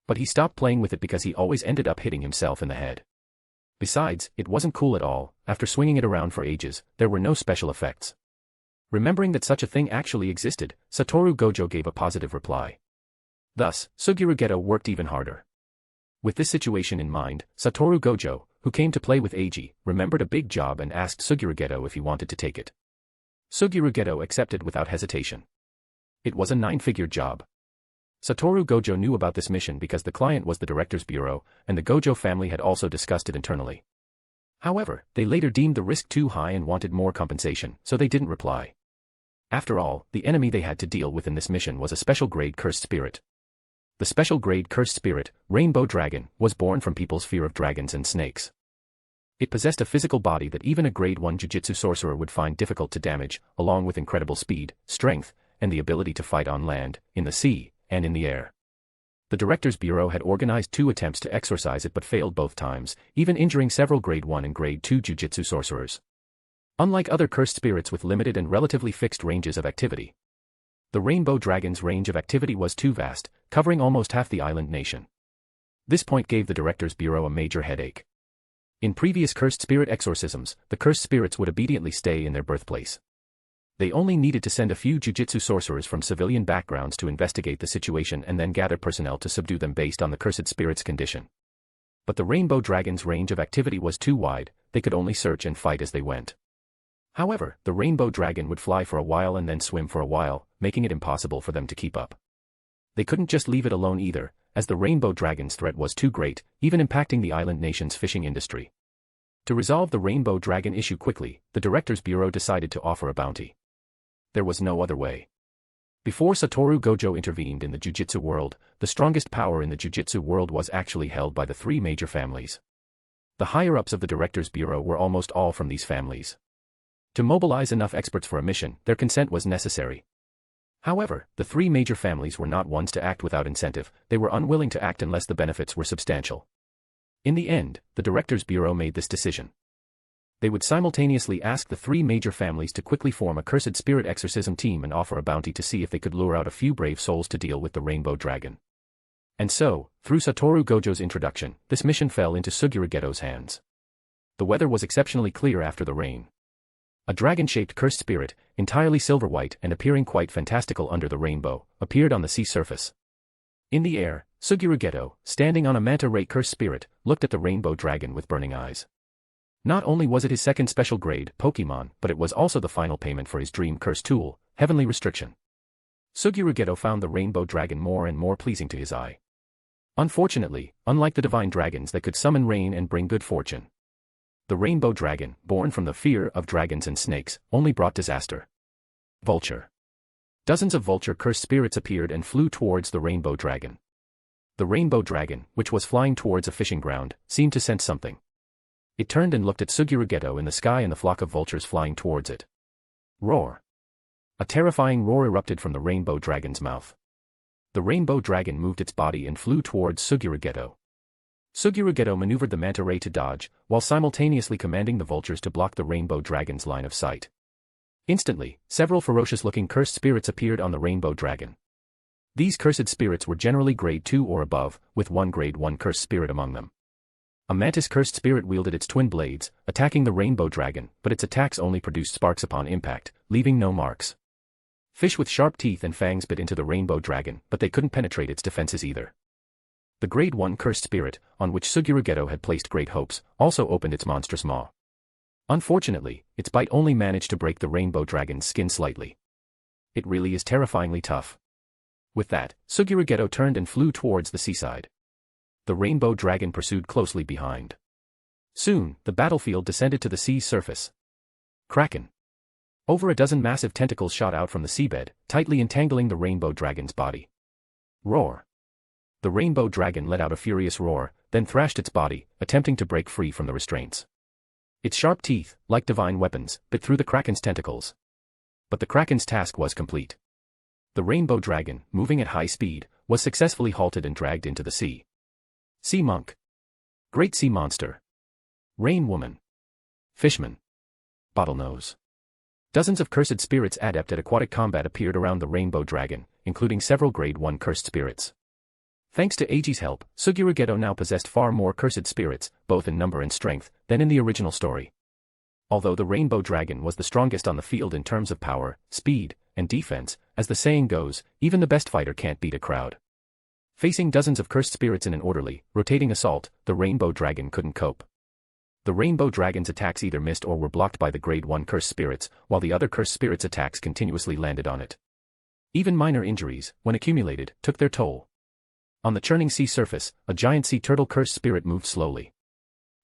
But he stopped playing with it because he always ended up hitting himself in the head. Besides, it wasn't cool at all. After swinging it around for ages, there were no special effects. Remembering that such a thing actually existed, Satoru Gojo gave a positive reply. Thus, Suguru Geto worked even harder. With this situation in mind, Satoru Gojo, who came to play with Eiji, remembered a big job and asked Suguru Geto if he wanted to take it. Suguru Geto accepted without hesitation. It was a 9-figure job. Satoru Gojo knew about this mission because the client was the director's bureau, and the Gojo family had also discussed it internally. However, they later deemed the risk too high and wanted more compensation, so they didn't reply. After all, the enemy they had to deal with in this mission was a special grade cursed spirit. The special grade cursed spirit, Rainbow Dragon, was born from people's fear of dragons and snakes. It possessed a physical body that even a grade 1 Jujutsu Sorcerer would find difficult to damage, along with incredible speed, strength, and the ability to fight on land, in the sea, and in the air. The Director's Bureau had organized 2 attempts to exorcise it but failed both times, even injuring several grade 1 and grade 2 Jujutsu Sorcerers. Unlike other cursed spirits with limited and relatively fixed ranges of activity, the Rainbow Dragon's range of activity was too vast, covering almost half the island nation. This point gave the Director's Bureau a major headache. In previous cursed spirit exorcisms, the cursed spirits would obediently stay in their birthplace. They only needed to send a few Jujutsu sorcerers from civilian backgrounds to investigate the situation and then gather personnel to subdue them based on the cursed spirit's condition. But the Rainbow Dragon's range of activity was too wide, they could only search and fight as they went. However, the Rainbow Dragon would fly for a while and then swim for a while, making it impossible for them to keep up. They couldn't just leave it alone either, as the Rainbow Dragon's threat was too great, even impacting the island nation's fishing industry. To resolve the Rainbow Dragon issue quickly, the Director's Bureau decided to offer a bounty. There was no other way. Before Satoru Gojo intervened in the Jujutsu world, the strongest power in the Jujutsu world was actually held by the 3 major families. The higher-ups of the Director's Bureau were almost all from these families. To mobilize enough experts for a mission, their consent was necessary. However, the 3 major families were not ones to act without incentive, they were unwilling to act unless the benefits were substantial. In the end, the Director's Bureau made this decision. They would simultaneously ask the 3 major families to quickly form a cursed spirit exorcism team and offer a bounty to see if they could lure out a few brave souls to deal with the Rainbow Dragon. And so, through Satoru Gojo's introduction, this mission fell into Suguru Geto's hands. The weather was exceptionally clear after the rain. A dragon-shaped cursed spirit, entirely silver-white and appearing quite fantastical under the rainbow, appeared on the sea surface. In the air, Suguru Geto, standing on a manta-ray cursed spirit, looked at the Rainbow Dragon with burning eyes. Not only was it his second special grade Pokemon, but it was also the final payment for his dream curse tool, Heavenly Restriction. Suguru Geto found the Rainbow Dragon more and more pleasing to his eye. Unfortunately, unlike the divine dragons that could summon rain and bring good fortune, the Rainbow Dragon, born from the fear of dragons and snakes, only brought disaster. Vulture. Dozens of vulture cursed spirits appeared and flew towards the Rainbow Dragon. The Rainbow Dragon, which was flying towards a fishing ground, seemed to sense something. It turned and looked at Suguru Geto in the sky and the flock of vultures flying towards it. Roar. A terrifying roar erupted from the Rainbow Dragon's mouth. The Rainbow Dragon moved its body and flew towards Suguru Geto. Suguru Geto maneuvered the manta ray to dodge, while simultaneously commanding the vultures to block the Rainbow Dragon's line of sight. Instantly, several ferocious-looking cursed spirits appeared on the rainbow dragon. These cursed spirits were generally grade 2 or above, with one grade 1 cursed spirit among them. A mantis cursed spirit wielded its twin blades, attacking the rainbow dragon, but its attacks only produced sparks upon impact, leaving no marks. Fish with sharp teeth and fangs bit into the rainbow dragon, but they couldn't penetrate its defenses either. The grade 1 cursed spirit, on which Suguru Geto had placed great hopes, also opened its monstrous maw. Unfortunately, its bite only managed to break the rainbow dragon's skin slightly. It really is terrifyingly tough. With that, Suguru Geto turned and flew towards the seaside. The rainbow dragon pursued closely behind. Soon, the battlefield descended to the sea's surface. Kraken. Over a dozen massive tentacles shot out from the seabed, tightly entangling the rainbow dragon's body. Roar. The rainbow dragon let out a furious roar, then thrashed its body, attempting to break free from the restraints. Its sharp teeth, like divine weapons, bit through the kraken's tentacles. But the kraken's task was complete. The rainbow dragon, moving at high speed, was successfully halted and dragged into the sea. Sea monk. Great sea monster. Rain woman. Fishman. Bottlenose. Dozens of cursed spirits adept at aquatic combat appeared around the rainbow dragon, including several grade 1 cursed spirits. Thanks to Eiji's help, Suguru Geto now possessed far more cursed spirits, both in number and strength, than in the original story. Although the rainbow dragon was the strongest on the field in terms of power, speed, and defense, as the saying goes, even the best fighter can't beat a crowd. Facing dozens of cursed spirits in an orderly, rotating assault, the rainbow dragon couldn't cope. The rainbow dragon's attacks either missed or were blocked by the grade 1 cursed spirits, while the other cursed spirits' attacks continuously landed on it. Even minor injuries, when accumulated, took their toll. On the churning sea surface, a giant sea turtle cursed spirit moved slowly.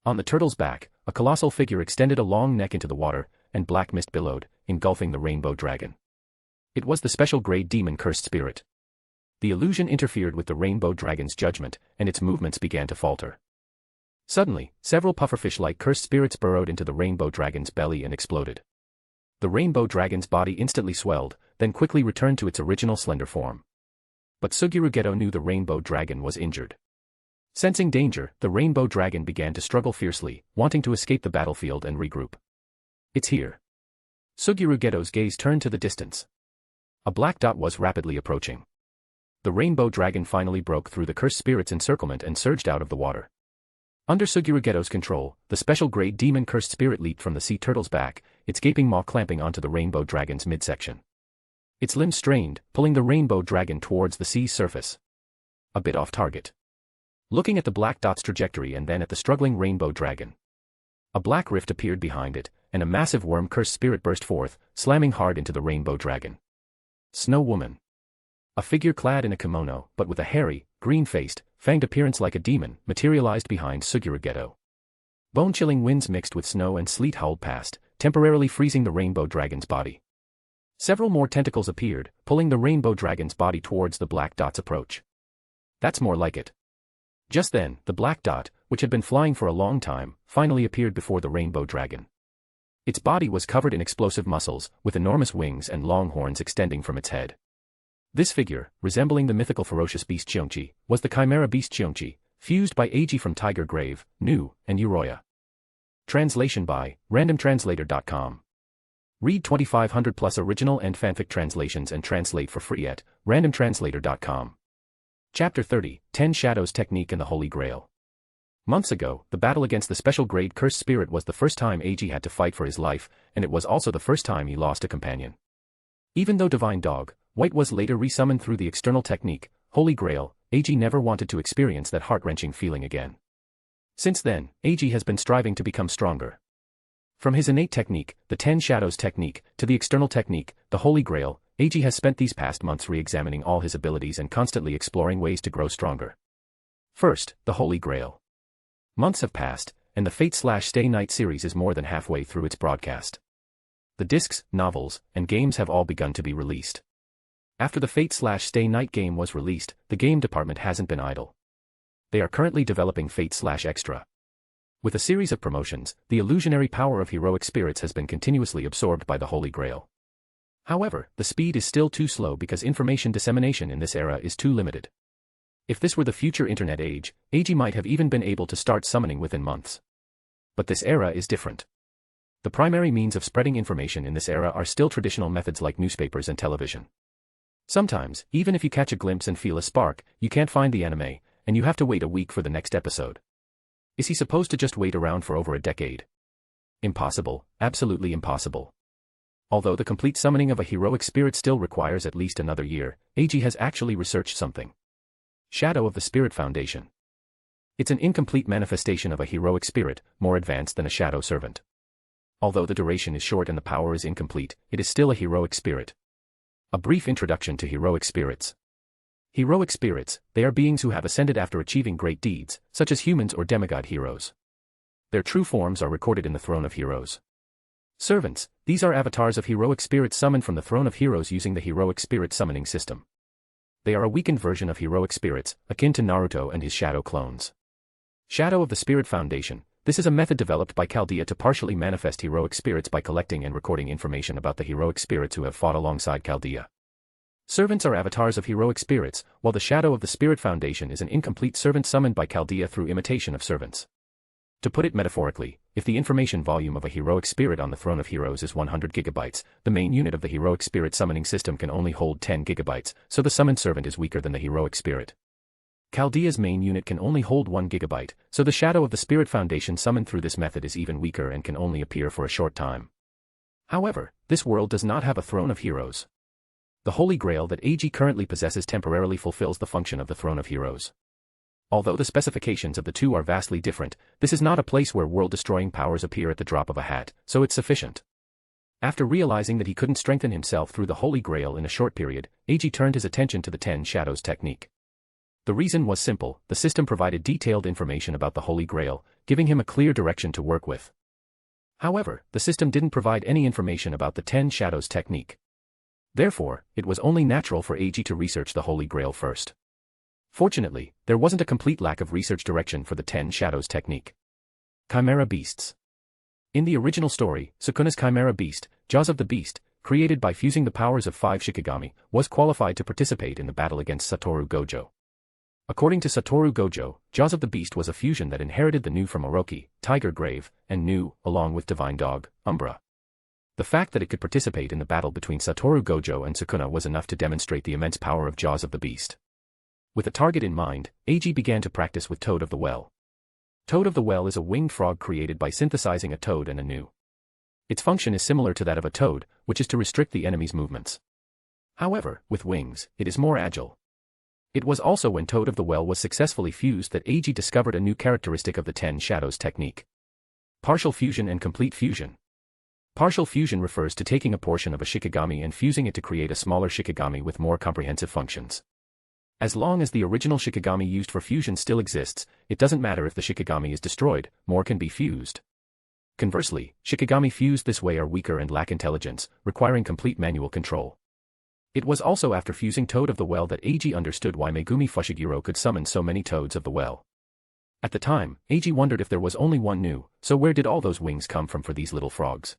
On the turtle's back, a colossal figure extended a long neck into the water, and black mist billowed, engulfing the rainbow dragon. It was the special grade demon cursed spirit. The illusion interfered with the rainbow dragon's judgment, and its movements began to falter. Suddenly, several pufferfish-like cursed spirits burrowed into the rainbow dragon's belly and exploded. The rainbow dragon's body instantly swelled, then quickly returned to its original slender form. But Suguru Geto knew the rainbow dragon was injured. Sensing danger, the rainbow dragon began to struggle fiercely, wanting to escape the battlefield and regroup. It's here. Suguru Geto's gaze turned to the distance. A black dot was rapidly approaching. The rainbow dragon finally broke through the cursed spirit's encirclement and surged out of the water. Under Suguru Geto's control, the special grade demon cursed spirit leaped from the sea turtle's back, its gaping maw clamping onto the rainbow dragon's midsection. Its limbs strained, pulling the rainbow dragon towards the sea's surface. A bit off target. Looking at the black dot's trajectory and then at the struggling rainbow dragon. A black rift appeared behind it, and a massive worm cursed spirit burst forth, slamming hard into the rainbow dragon. Snow Woman. A figure clad in a kimono, but with a hairy, green-faced, fanged appearance like a demon, materialized behind Suguru Geto. Bone-chilling winds mixed with snow and sleet howled past, temporarily freezing the rainbow dragon's body. Several more tentacles appeared, pulling the rainbow dragon's body towards the black dot's approach. That's more like it. Just then, the black dot, which had been flying for a long time, finally appeared before the rainbow dragon. Its body was covered in explosive muscles, with enormous wings and long horns extending from its head. This figure, resembling the mythical ferocious beast Cheonchi, was the chimera beast Cheonchi, fused by Eiji from Tiger Grave, Nu, and Uroya. Translation by randomtranslator.com. Read 2,500 plus original and fanfic translations and translate for free at randomtranslator.com. Chapter 30, 10 Shadows Technique and the Holy Grail. Months ago, the battle against the special grade cursed spirit was the first time Eiji had to fight for his life, and it was also the first time he lost a companion. Even though Divine Dog, White was later resummoned through the external technique, Holy Grail, Eiji never wanted to experience that heart-wrenching feeling again. Since then, Eiji has been striving to become stronger. From his innate technique, the 10 Shadows technique, to the external technique, the Holy Grail, Eiji has spent these past months re-examining all his abilities and constantly exploring ways to grow stronger. First, the Holy Grail. Months have passed, and the Fate/Stay Night series is more than halfway through its broadcast. The discs, novels, and games have all begun to be released. After the Fate/Stay Night game was released, the game department hasn't been idle. They are currently developing Fate/Extra. With a series of promotions, the illusionary power of heroic spirits has been continuously absorbed by the Holy Grail. However, the speed is still too slow because information dissemination in this era is too limited. If this were the future internet age, Eiji might have even been able to start summoning within months. But this era is different. The primary means of spreading information in this era are still traditional methods like newspapers and television. Sometimes, even if you catch a glimpse and feel a spark, you can't find the anime, and you have to wait a week for the next episode. Is he supposed to just wait around for over a decade? Impossible, absolutely impossible. Although the complete summoning of a heroic spirit still requires at least another year, Eiji has actually researched something. Shadow of the Spirit Foundation. It's an incomplete manifestation of a heroic spirit, more advanced than a shadow servant. Although the duration is short and the power is incomplete, it is still a heroic spirit. A brief introduction to heroic spirits. Heroic spirits, they are beings who have ascended after achieving great deeds, such as humans or demigod heroes. Their true forms are recorded in the Throne of Heroes. Servants, these are avatars of heroic spirits summoned from the Throne of Heroes using the heroic spirit summoning system. They are a weakened version of heroic spirits, akin to Naruto and his shadow clones. Shadow of the Spirit Foundation. This is a method developed by Chaldea to partially manifest heroic spirits by collecting and recording information about the heroic spirits who have fought alongside Chaldea. Servants are avatars of heroic spirits, while the Shadow of the Spirit Foundation is an incomplete servant summoned by Chaldea through imitation of servants. To put it metaphorically, if the information volume of a heroic spirit on the Throne of Heroes is 100 gigabytes, the main unit of the heroic spirit summoning system can only hold 10 gigabytes, so the summoned servant is weaker than the heroic spirit. Chaldea's main unit can only hold 1 gigabyte, so the Shadow of the Spirit Foundation summoned through this method is even weaker and can only appear for a short time. However, this world does not have a Throne of Heroes. The Holy Grail that Eiji currently possesses temporarily fulfills the function of the Throne of Heroes. Although the specifications of the two are vastly different, this is not a place where world-destroying powers appear at the drop of a hat, so it's sufficient. After realizing that he couldn't strengthen himself through the Holy Grail in a short period, Eiji turned his attention to the 10 Shadows technique. The reason was simple: the system provided detailed information about the Holy Grail, giving him a clear direction to work with. However, the system didn't provide any information about the 10 Shadows technique. Therefore, it was only natural for Eiji to research the Holy Grail first. Fortunately, there wasn't a complete lack of research direction for the 10 Shadows technique. Chimera Beasts. In the original story, Sukuna's Chimera Beast, Jaws of the Beast, created by fusing the powers of 5 Shikigami, was qualified to participate in the battle against Satoru Gojo. According to Satoru Gojo, Jaws of the Beast was a fusion that inherited the Nu from Orochi, Tiger Grave, and Nu, along with Divine Dog, Umbra. The fact that it could participate in the battle between Satoru Gojo and Sukuna was enough to demonstrate the immense power of Jaws of the Beast. With a target in mind, Eiji began to practice with Toad of the Well. Toad of the Well is a winged frog created by synthesizing a toad and a Nu. Its function is similar to that of a toad, which is to restrict the enemy's movements. However, with wings, it is more agile. It was also when Toad of the Well was successfully fused that Eiji discovered a new characteristic of the 10 Shadows technique. Partial fusion and complete fusion. Partial fusion refers to taking a portion of a Shikigami and fusing it to create a smaller Shikigami with more comprehensive functions. As long as the original Shikigami used for fusion still exists, it doesn't matter if the Shikigami is destroyed, more can be fused. Conversely, Shikigami fused this way are weaker and lack intelligence, requiring complete manual control. It was also after fusing Toad of the Well that Eiji understood why Megumi Fushiguro could summon so many Toads of the Well. At the time, Eiji wondered if there was only one Nu, so where did all those wings come from for these little frogs?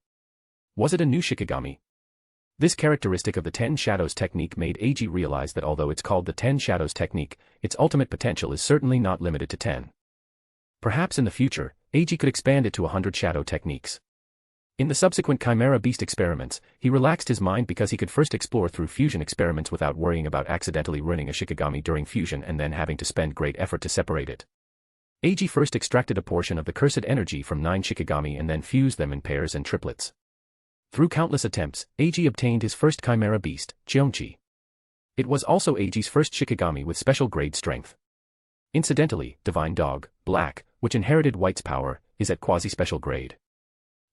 Was it a new Shikigami? This characteristic of the 10 Shadows technique made Eiji realize that although it's called the 10 Shadows technique, its ultimate potential is certainly not limited to 10. Perhaps in the future, Eiji could expand it to 100 shadow techniques. In the subsequent Chimera Beast experiments, he relaxed his mind because he could first explore through fusion experiments without worrying about accidentally ruining a Shikigami during fusion and then having to spend great effort to separate it. Eiji first extracted a portion of the cursed energy from 9 Shikigami and then fused them in pairs and triplets. Through countless attempts, Eiji obtained his first Chimera Beast, Cheonchi. It was also Eiji's first Shikigami with special grade strength. Incidentally, Divine Dog, Black, which inherited White's power, is at quasi-special grade.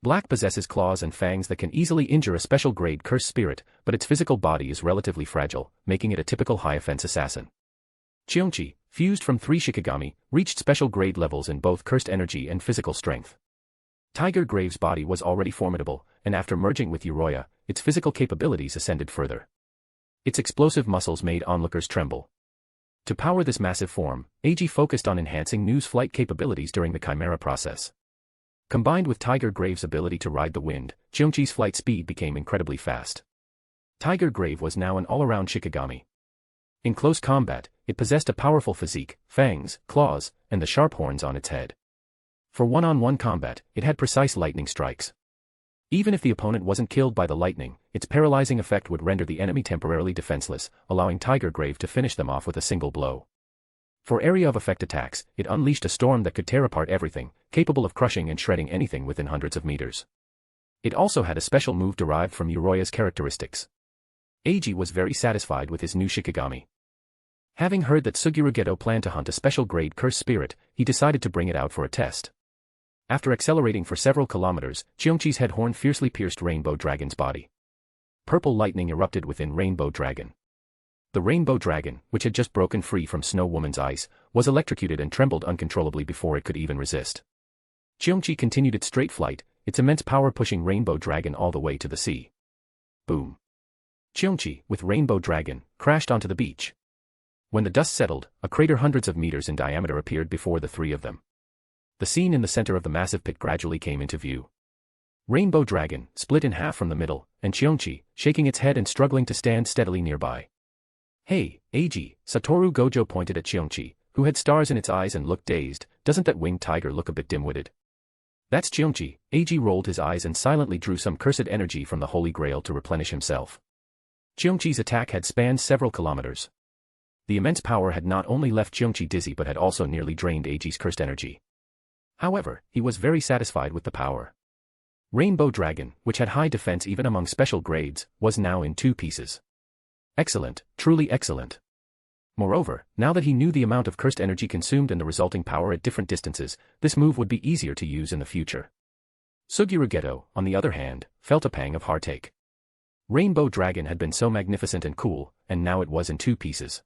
Black possesses claws and fangs that can easily injure a special grade cursed spirit, but its physical body is relatively fragile, making it a typical high-offense assassin. Cheonchi, fused from 3 Shikigami, reached special grade levels in both cursed energy and physical strength. Tiger Grave's body was already formidable, and after merging with Uroya, its physical capabilities ascended further. Its explosive muscles made onlookers tremble. To power this massive form, Eiji focused on enhancing Nu's flight capabilities during the Chimera process. Combined with Tiger Grave's ability to ride the wind, Cheonchi's flight speed became incredibly fast. Tiger Grave was now an all-around Shikigami. In close combat, it possessed a powerful physique, fangs, claws, and the sharp horns on its head. For one-on-one combat, it had precise lightning strikes. Even if the opponent wasn't killed by the lightning, its paralyzing effect would render the enemy temporarily defenseless, allowing Tiger Grave to finish them off with a single blow. For area of effect attacks, it unleashed a storm that could tear apart everything, capable of crushing and shredding anything within hundreds of meters. It also had a special move derived from Uriya's characteristics. Eiji was very satisfied with his new Shikigami. Having heard that Suguru Geto planned to hunt a special grade cursed spirit, he decided to bring it out for a test. After accelerating for several kilometers, Cheongchi's head horn fiercely pierced Rainbow Dragon's body. Purple lightning erupted within Rainbow Dragon. The Rainbow Dragon, which had just broken free from Snow Woman's ice, was electrocuted and trembled uncontrollably before it could even resist. Cheongchi continued its straight flight, its immense power pushing Rainbow Dragon all the way to the sea. Boom. Cheongchi, with Rainbow Dragon, crashed onto the beach. When the dust settled, a crater hundreds of meters in diameter appeared before the three of them. The scene in the center of the massive pit gradually came into view. Rainbow Dragon, split in half from the middle, and Cheongchi, shaking its head and struggling to stand steadily nearby. "Hey, Eiji," Satoru Gojo pointed at Cheongchi, who had stars in its eyes and looked dazed. "Doesn't that winged tiger look a bit dim-witted?" "That's Cheongchi." Eiji rolled his eyes and silently drew some cursed energy from the Holy Grail to replenish himself. Cheongchi's attack had spanned several kilometers. The immense power had not only left Cheongchi dizzy but had also nearly drained Eiji's cursed energy. However, he was very satisfied with the power. Rainbow Dragon, which had high defense even among special grades, was now in two pieces. Excellent, truly excellent. Moreover, now that he knew the amount of cursed energy consumed and the resulting power at different distances, this move would be easier to use in the future. Suguru Geto, on the other hand, felt a pang of heartache. Rainbow Dragon had been so magnificent and cool, and now it was in two pieces.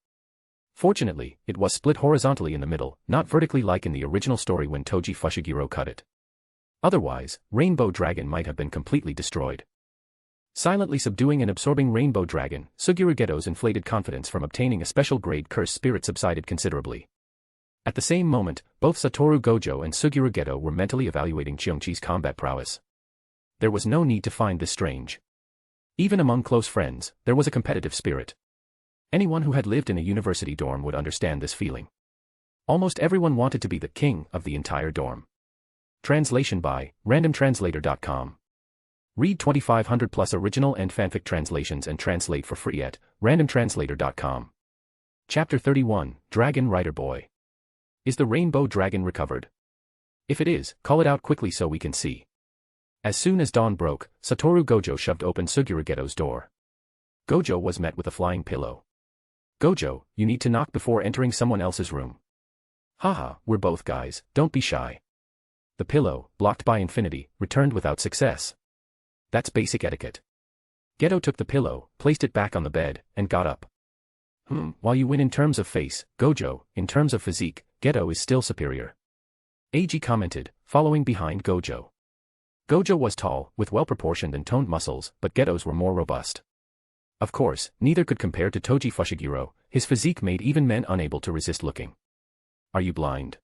Fortunately, it was split horizontally in the middle, not vertically like in the original story when Toji Fushiguro cut it. Otherwise, Rainbow Dragon might have been completely destroyed. Silently subduing and absorbing Rainbow Dragon, Suguru Geto's inflated confidence from obtaining a special grade cursed spirit subsided considerably. At the same moment, both Satoru Gojo and Suguru Geto were mentally evaluating Cheongchi's combat prowess. There was no need to find this strange. Even among close friends, there was a competitive spirit. Anyone who had lived in a university dorm would understand this feeling. Almost everyone wanted to be the king of the entire dorm. Translation by randomtranslator.com. Read 2500 plus original and fanfic translations and translate for free at randomtranslator.com. Chapter 31, Dragon Rider Boy. Is the Rainbow Dragon recovered? If it is, call it out quickly so we can see. As soon as dawn broke, Satoru Gojo shoved open Suguru Geto's door. Gojo was met with a flying pillow. "Gojo, you need to knock before entering someone else's room." "Haha, we're both guys, don't be shy." The pillow, blocked by infinity, returned without success. That's basic etiquette. Geto took the pillow, placed it back on the bed, and got up. While you win in terms of face, Gojo, in terms of physique, Geto is still superior. Eiji commented, following behind Gojo. Gojo was tall, with well-proportioned and toned muscles, but Geto's were more robust. Of course, neither could compare to Toji Fushiguro. His physique made even men unable to resist looking. "Are you blind?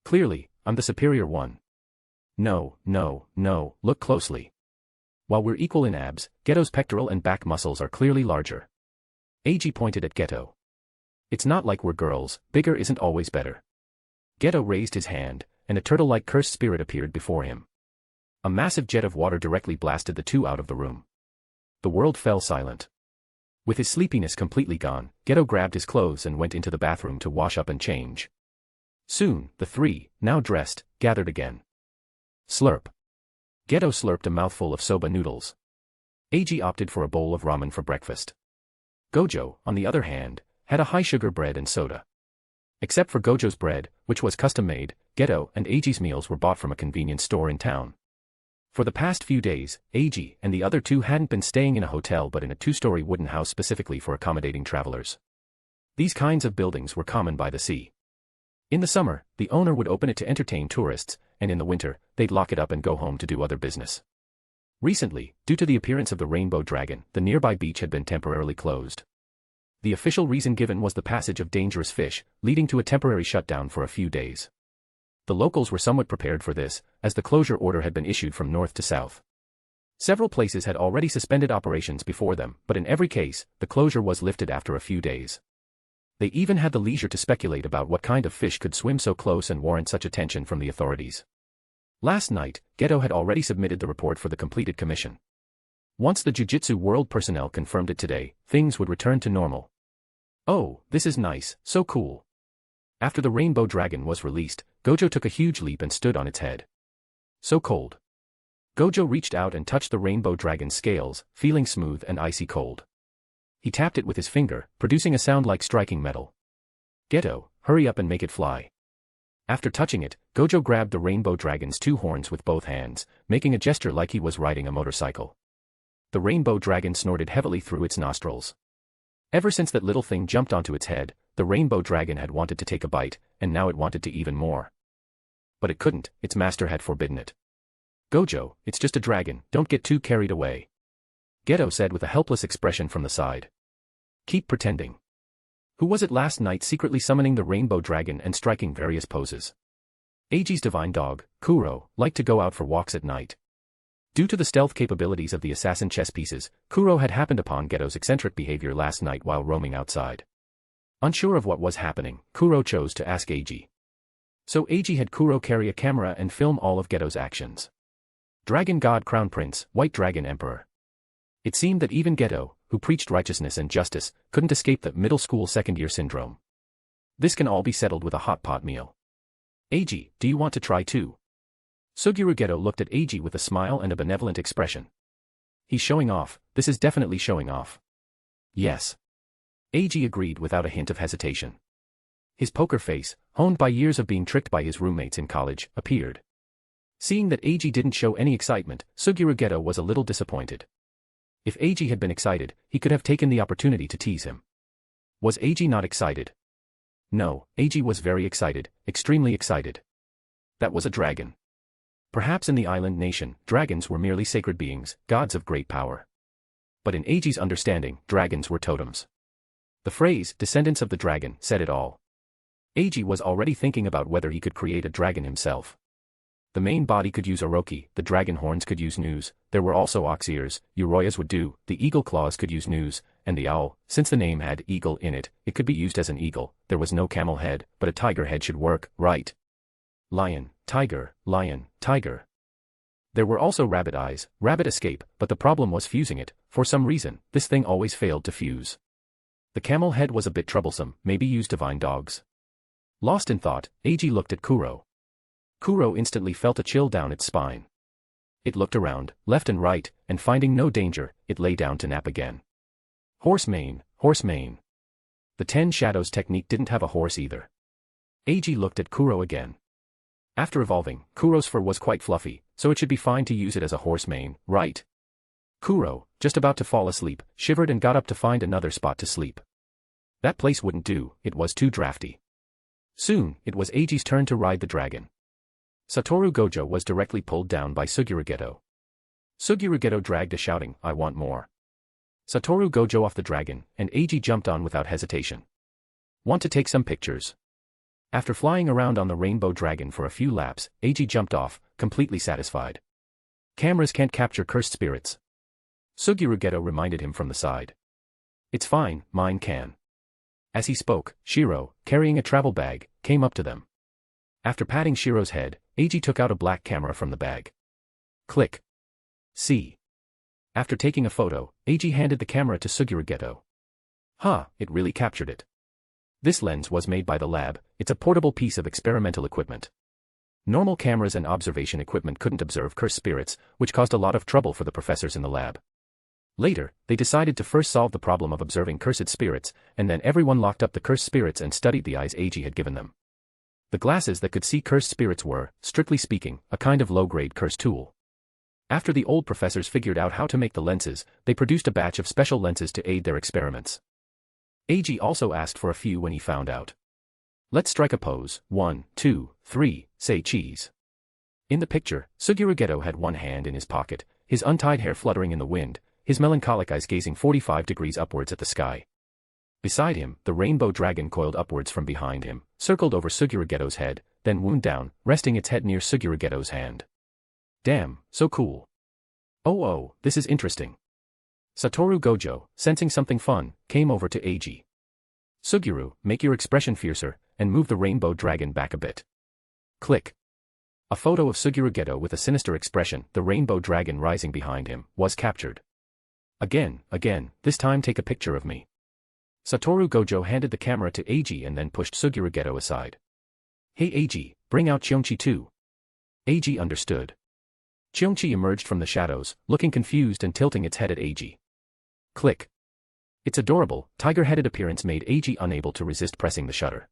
Clearly, I'm the superior one." No, look closely. While we're equal in abs, Geto's pectoral and back muscles are clearly larger. Eiji pointed at Geto. "It's not like we're girls, bigger isn't always better." Geto raised his hand, and a turtle-like cursed spirit appeared before him. A massive jet of water directly blasted the two out of the room. The world fell silent. With his sleepiness completely gone, Geto grabbed his clothes and went into the bathroom to wash up and change. Soon, the three, now dressed, gathered again. Slurp. Geto slurped a mouthful of soba noodles. Eiji opted for a bowl of ramen for breakfast. Gojo, on the other hand, had a high-sugar bread and soda. Except for Gojo's bread, which was custom-made, Geto and Eiji's meals were bought from a convenience store in town. For the past few days, Eiji and the other two hadn't been staying in a hotel but in a two-story wooden house specifically for accommodating travelers. These kinds of buildings were common by the sea. In the summer, the owner would open it to entertain tourists, and in the winter, they'd lock it up and go home to do other business. Recently, due to the appearance of the Rainbow Dragon, the nearby beach had been temporarily closed. The official reason given was the passage of dangerous fish, leading to a temporary shutdown for a few days. The locals were somewhat prepared for this, as the closure order had been issued from north to south. Several places had already suspended operations before them, but in every case, the closure was lifted after a few days. They even had the leisure to speculate about what kind of fish could swim so close and warrant such attention from the authorities. Last night, Geto had already submitted the report for the completed commission. Once the Jujutsu World personnel confirmed it today, things would return to normal. Oh, this is nice, so cool. After the Rainbow Dragon was released, Gojo took a huge leap and stood on its head. So cold. Gojo reached out and touched the Rainbow Dragon's scales, feeling smooth and icy cold. He tapped it with his finger, producing a sound like striking metal. Geto, hurry up and make it fly. After touching it, Gojo grabbed the Rainbow Dragon's two horns with both hands, making a gesture like he was riding a motorcycle. The Rainbow Dragon snorted heavily through its nostrils. Ever since that little thing jumped onto its head, the Rainbow Dragon had wanted to take a bite, and now it wanted to even more. But it couldn't, its master had forbidden it. Gojo, it's just a dragon, don't get too carried away. Geto said with a helpless expression from the side. Keep pretending. Who was it last night secretly summoning the Rainbow Dragon and striking various poses? Eiji's divine dog, Kuro, liked to go out for walks at night. Due to the stealth capabilities of the assassin chess pieces, Kuro had happened upon Geto's eccentric behavior last night while roaming outside. Unsure of what was happening, Kuro chose to ask Eiji. So Eiji had Kuro carry a camera and film all of Geto's actions. Dragon God Crown Prince, White Dragon Emperor. It seemed that even Geto, who preached righteousness and justice, couldn't escape the middle school second-year syndrome. This can all be settled with a hot pot meal. Eiji, do you want to try too? Suguru Geto looked at Eiji with a smile and a benevolent expression. He's showing off, this is definitely showing off. Yes. Eiji agreed without a hint of hesitation. His poker face, honed by years of being tricked by his roommates in college, appeared. Seeing that Eiji didn't show any excitement, Suguru Geto was a little disappointed. If Eiji had been excited, he could have taken the opportunity to tease him. Was Eiji not excited? No, Eiji was very excited, extremely excited. That was a dragon. Perhaps in the island nation, dragons were merely sacred beings, gods of great power. But in Eiji's understanding, dragons were totems. The phrase, descendants of the dragon, said it all. Eiji was already thinking about whether he could create a dragon himself. The main body could use oroki, the dragon horns could use news, there were also ox ears, uroyas would do, the eagle claws could use news, and the owl, since the name had eagle in it, it could be used as an eagle, there was no camel head, but a tiger head should work, right? Lion, tiger, tiger. There were also rabbit eyes, rabbit escape, but the problem was fusing it, for some reason, this thing always failed to fuse. The camel head was a bit troublesome, maybe use divine dogs. Lost in thought, Eiji looked at Kuro. Kuro instantly felt a chill down its spine. It looked around, left and right, and finding no danger, it lay down to nap again. Horse mane, horse mane. The 10 Shadows technique didn't have a horse either. Eiji looked at Kuro again. After evolving, Kuro's fur was quite fluffy, so it should be fine to use it as a horse mane, right? Kuro, just about to fall asleep, shivered and got up to find another spot to sleep. That place wouldn't do, it was too drafty. Soon, it was Eiji's turn to ride the dragon. Satoru Gojo was directly pulled down by Suguru Geto. Suguru Geto dragged a shouting, I want more. Satoru Gojo off the dragon, and Eiji jumped on without hesitation. Want to take some pictures? After flying around on the Rainbow Dragon for a few laps, Eiji jumped off, completely satisfied. Cameras can't capture cursed spirits. Suguru Geto reminded him from the side. It's fine, mine can. As he spoke, Shiro, carrying a travel bag, came up to them. After patting Shiro's head, Eiji took out a black camera from the bag. Click. See. After taking a photo, Eiji handed the camera to Suguru Geto. Huh, it really captured it. This lens was made by the lab, it's a portable piece of experimental equipment. Normal cameras and observation equipment couldn't observe cursed spirits, which caused a lot of trouble for the professors in the lab. Later, they decided to first solve the problem of observing cursed spirits, and then everyone locked up the cursed spirits and studied the eyes Eiji had given them. The glasses that could see cursed spirits were, strictly speaking, a kind of low-grade curse tool. After the old professors figured out how to make the lenses, they produced a batch of special lenses to aid their experiments. Eiji also asked for a few when he found out. Let's strike a pose, 1, 2, 3, say cheese. In the picture, Suguru Geto had one hand in his pocket, his untied hair fluttering in the wind, his melancholic eyes gazing 45 degrees upwards at the sky. Beside him, the rainbow dragon coiled upwards from behind him, circled over Suguru Geto's head, then wound down, resting its head near Suguru Geto's hand. Damn, so cool. Oh, this is interesting. Satoru Gojo, sensing something fun, came over to Eiji. Suguru, make your expression fiercer, and move the rainbow dragon back a bit. Click. A photo of Suguru Geto with a sinister expression, the rainbow dragon rising behind him, was captured. Again, this time take a picture of me. Satoru Gojo handed the camera to Eiji and then pushed Suguru Geto aside. Hey Eiji, bring out Cheonchi too. Eiji understood. Cheonchi emerged from the shadows, looking confused and tilting its head at Eiji. Click. Its adorable, tiger-headed appearance made Eiji unable to resist pressing the shutter.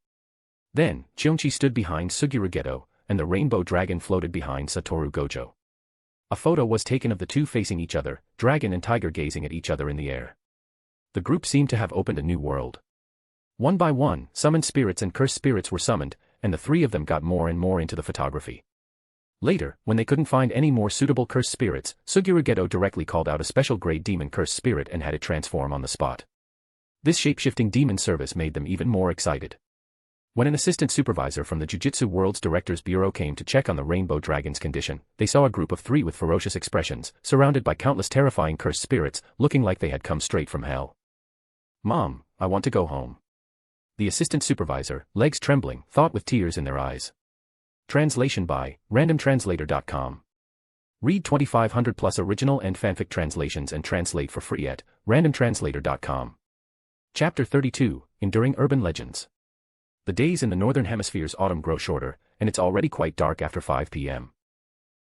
Then, Cheonchi stood behind Suguru Geto, and the rainbow dragon floated behind Satoru Gojo. A photo was taken of the two facing each other, dragon and tiger gazing at each other in the air. The group seemed to have opened a new world. One by one, summoned spirits and cursed spirits were summoned, and the three of them got more and more into the photography. Later, when they couldn't find any more suitable cursed spirits, Suguru Geto directly called out a special grade demon cursed spirit and had it transform on the spot. This shape-shifting demon service made them even more excited. When an assistant supervisor from the Jujutsu World's Director's Bureau came to check on the rainbow dragon's condition, they saw a group of three with ferocious expressions, surrounded by countless terrifying cursed spirits, looking like they had come straight from hell. Mom, I want to go home. The assistant supervisor, legs trembling, thought with tears in their eyes. Translation by randomtranslator.com. Read 2500 plus original and fanfic translations and translate for free at randomtranslator.com. Chapter 32, Enduring Urban Legends. The days in the northern hemisphere's autumn grow shorter, and it's already quite dark after 5 p.m.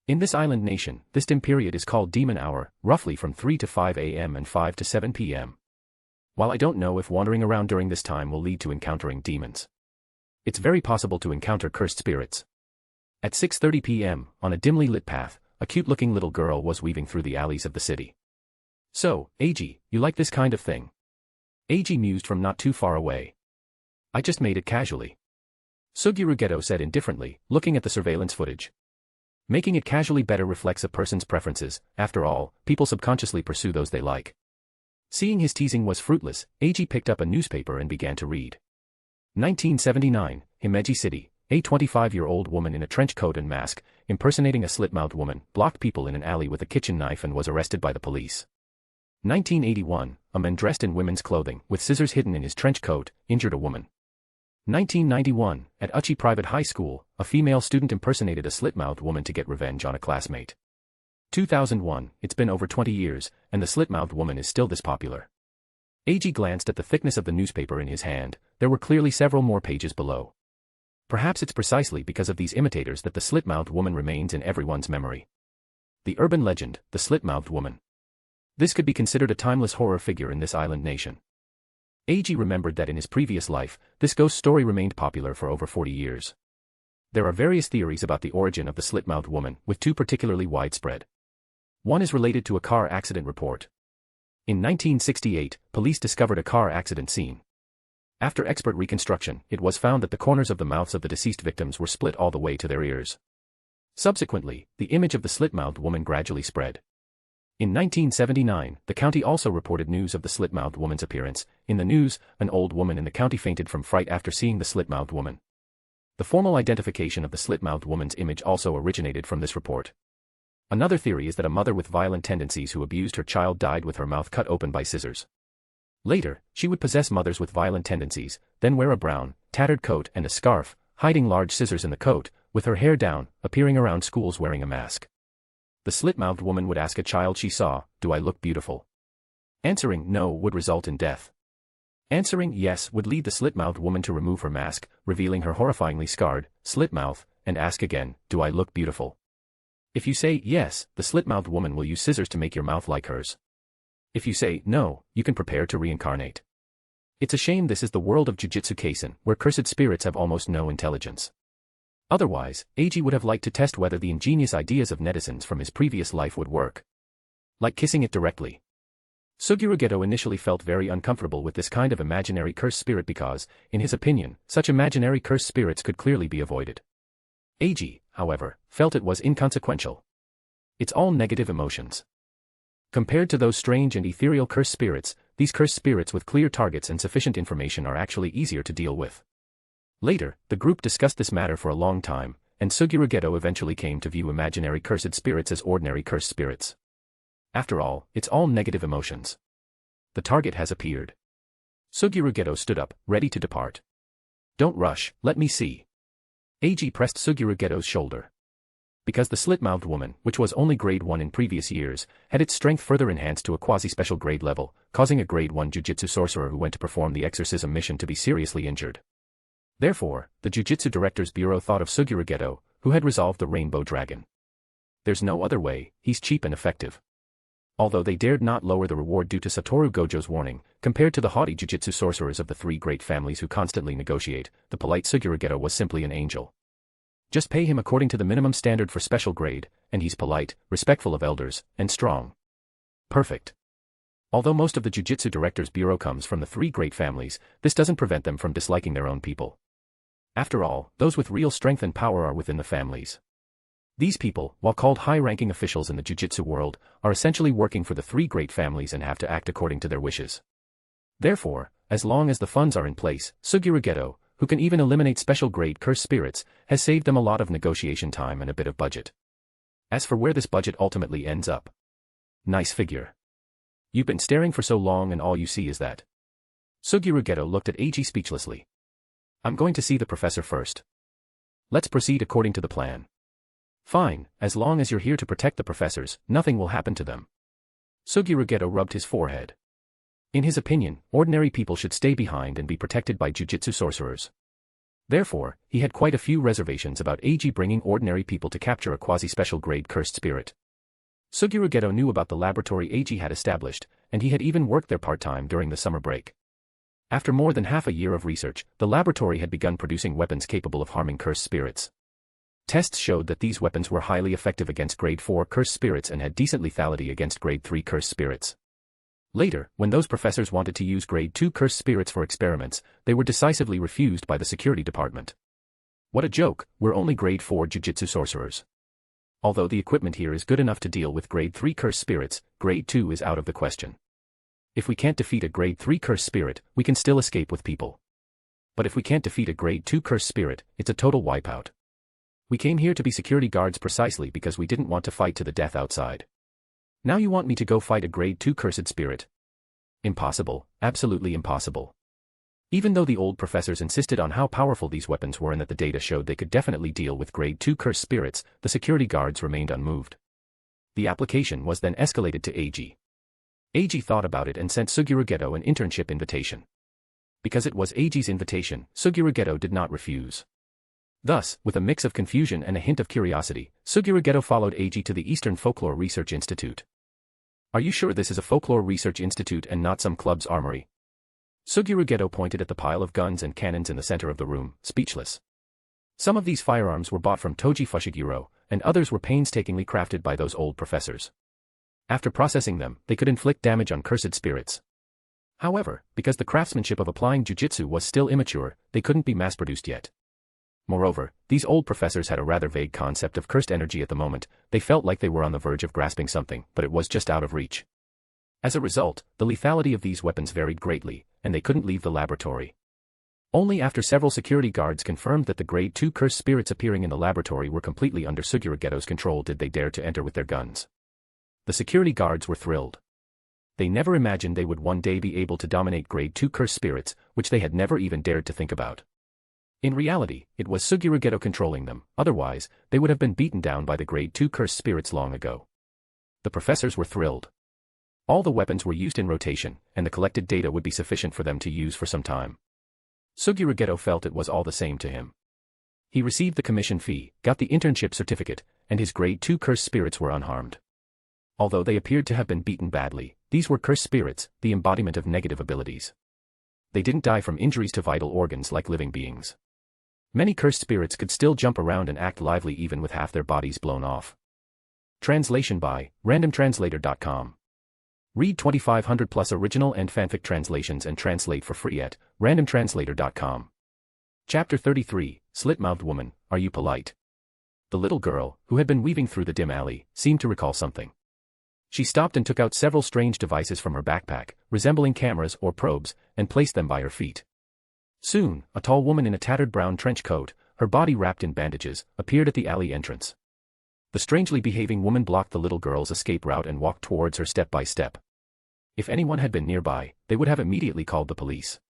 In this island nation, this dim period is called Demon Hour, roughly from 3 to 5 a.m. and 5 to 7 p.m. While I don't know if wandering around during this time will lead to encountering demons, it's very possible to encounter cursed spirits. At 6:30 p.m., on a dimly lit path, a cute-looking little girl was weaving through the alleys of the city. So, Eiji, you like this kind of thing? Eiji mused from not too far away. I just made it casually. Suguru Geto said indifferently, looking at the surveillance footage. Making it casually better reflects a person's preferences. After all, people subconsciously pursue those they like. Seeing his teasing was fruitless, Eiji picked up a newspaper and began to read. 1979, Himeji City, a 25-year-old woman in a trench coat and mask, impersonating a slit-mouthed woman, blocked people in an alley with a kitchen knife and was arrested by the police. 1981, a man dressed in women's clothing, with scissors hidden in his trench coat, injured a woman. 1991, at Uchi Private High School, a female student impersonated a slit-mouthed woman to get revenge on a classmate. 2001, it's been over 20 years, and the slit-mouthed woman is still this popular. Eiji glanced at the thickness of the newspaper in his hand. There were clearly several more pages below. Perhaps it's precisely because of these imitators that the slit-mouthed woman remains in everyone's memory. The urban legend, the slit-mouthed woman. This could be considered a timeless horror figure in this island nation. Eiji remembered that in his previous life, this ghost story remained popular for over 40 years. There are various theories about the origin of the slit-mouthed woman, with two particularly widespread. One is related to a car accident report. In 1968, police discovered a car accident scene. After expert reconstruction, it was found that the corners of the mouths of the deceased victims were split all the way to their ears. Subsequently, the image of the slit-mouthed woman gradually spread. In 1979, the county also reported news of the slit-mouthed woman's appearance. In the news, an old woman in the county fainted from fright after seeing the slit-mouthed woman. The formal identification of the slit-mouthed woman's image also originated from this report. Another theory is that a mother with violent tendencies who abused her child died with her mouth cut open by scissors. Later, she would possess mothers with violent tendencies, then wear a brown, tattered coat and a scarf, hiding large scissors in the coat, with her hair down, appearing around schools wearing a mask. The slit-mouthed woman would ask a child she saw, "Do I look beautiful?" Answering no would result in death. Answering yes would lead the slit-mouthed woman to remove her mask, revealing her horrifyingly scarred, slit mouth, and ask again, "Do I look beautiful?" If you say yes, the slit-mouthed woman will use scissors to make your mouth like hers. If you say no, you can prepare to reincarnate. It's a shame this is the world of Jujutsu Kaisen, where cursed spirits have almost no intelligence. Otherwise, Eiji would have liked to test whether the ingenious ideas of netizens from his previous life would work. Like kissing it directly. Suguru Geto initially felt very uncomfortable with this kind of imaginary cursed spirit because, in his opinion, such imaginary cursed spirits could clearly be avoided. Eiji, however, felt it was inconsequential. It's all negative emotions. Compared to those strange and ethereal cursed spirits, these cursed spirits with clear targets and sufficient information are actually easier to deal with. Later, the group discussed this matter for a long time, and Suguru Geto eventually came to view imaginary cursed spirits as ordinary cursed spirits. After all, it's all negative emotions. The target has appeared. Suguru Geto stood up, ready to depart. Don't rush, let me see. Eiji pressed Suguru Geto's shoulder. Because the slit-mouthed woman, which was only grade 1 in previous years, had its strength further enhanced to a quasi-special grade level, causing a grade 1 Jujutsu sorcerer who went to perform the exorcism mission to be seriously injured. Therefore, the Jujutsu Director's Bureau thought of Suguru Geto, who had resolved the Rainbow Dragon. There's no other way, he's cheap and effective. Although they dared not lower the reward due to Satoru Gojo's warning, compared to the haughty Jujutsu sorcerers of the three great families who constantly negotiate, the polite Suguru Geto was simply an angel. Just pay him according to the minimum standard for special grade, and he's polite, respectful of elders, and strong. Perfect. Although most of the Jujutsu Director's Bureau comes from the three great families, this doesn't prevent them from disliking their own people. After all, those with real strength and power are within the families. These people, while called high-ranking officials in the Jujutsu world, are essentially working for the three great families and have to act according to their wishes. Therefore, as long as the funds are in place, Suguru Geto, who can even eliminate special grade cursed spirits, has saved them a lot of negotiation time and a bit of budget. As for where this budget ultimately ends up. Nice figure. You've been staring for so long and all you see is that. Suguru Geto looked at Eiji speechlessly. I'm going to see the professor first. Let's proceed according to the plan. Fine, as long as you're here to protect the professors, nothing will happen to them. Suguru Geto rubbed his forehead. In his opinion, ordinary people should stay behind and be protected by Jujutsu sorcerers. Therefore, he had quite a few reservations about Eiji bringing ordinary people to capture a quasi-special grade cursed spirit. Suguru Geto knew about the laboratory Eiji had established, and he had even worked there part-time during the summer break. After more than half a year of research, the laboratory had begun producing weapons capable of harming cursed spirits. Tests showed that these weapons were highly effective against grade 4 cursed spirits and had decent lethality against grade 3 cursed spirits. Later, when those professors wanted to use grade 2 cursed spirits for experiments, they were decisively refused by the security department. What a joke, we're only grade 4 Jujutsu sorcerers. Although the equipment here is good enough to deal with grade 3 cursed spirits, grade 2 is out of the question. If we can't defeat a grade 3 cursed spirit, we can still escape with people. But if we can't defeat a grade 2 cursed spirit, it's a total wipeout. We came here to be security guards precisely because we didn't want to fight to the death outside. Now you want me to go fight a grade 2 cursed spirit? Impossible, absolutely impossible. Even though the old professors insisted on how powerful these weapons were and that the data showed they could definitely deal with grade 2 cursed spirits, the security guards remained unmoved. The application was then escalated to Eiji. Eiji thought about it and sent Suguru Geto an internship invitation. Because it was Eiji's invitation, Suguru Geto did not refuse. Thus, with a mix of confusion and a hint of curiosity, Suguru Geto followed Eiji to the Eastern Folklore Research Institute. Are you sure this is a folklore research institute and not some club's armory? Suguru Geto pointed at the pile of guns and cannons in the center of the room, speechless. Some of these firearms were bought from Toji Fushiguro, and others were painstakingly crafted by those old professors. After processing them, they could inflict damage on cursed spirits. However, because the craftsmanship of applying jujutsu was still immature, they couldn't be mass-produced yet. Moreover, these old professors had a rather vague concept of cursed energy at the moment. They felt like they were on the verge of grasping something, but it was just out of reach. As a result, the lethality of these weapons varied greatly, and they couldn't leave the laboratory. Only after several security guards confirmed that the grade 2 cursed spirits appearing in the laboratory were completely under Suguru Geto's control did they dare to enter with their guns. The security guards were thrilled. They never imagined they would one day be able to dominate grade 2 cursed spirits, which they had never even dared to think about. In reality, it was Suguru Geto controlling them, otherwise, they would have been beaten down by the grade 2 cursed spirits long ago. The professors were thrilled. All the weapons were used in rotation, and the collected data would be sufficient for them to use for some time. Suguru Geto felt it was all the same to him. He received the commission fee, got the internship certificate, and his grade 2 cursed spirits were unharmed. Although they appeared to have been beaten badly, these were cursed spirits, the embodiment of negative abilities. They didn't die from injuries to vital organs like living beings. Many cursed spirits could still jump around and act lively even with half their bodies blown off. Translation by randomtranslator.com. Read 2500 plus original and fanfic translations and translate for free at randomtranslator.com. Chapter 33, Slit-Mouthed Woman, Are You Polite? The little girl, who had been weaving through the dim alley, seemed to recall something. She stopped and took out several strange devices from her backpack, resembling cameras or probes, and placed them by her feet. Soon, a tall woman in a tattered brown trench coat, her body wrapped in bandages, appeared at the alley entrance. The strangely behaving woman blocked the little girl's escape route and walked towards her step by step. If anyone had been nearby, they would have immediately called the police.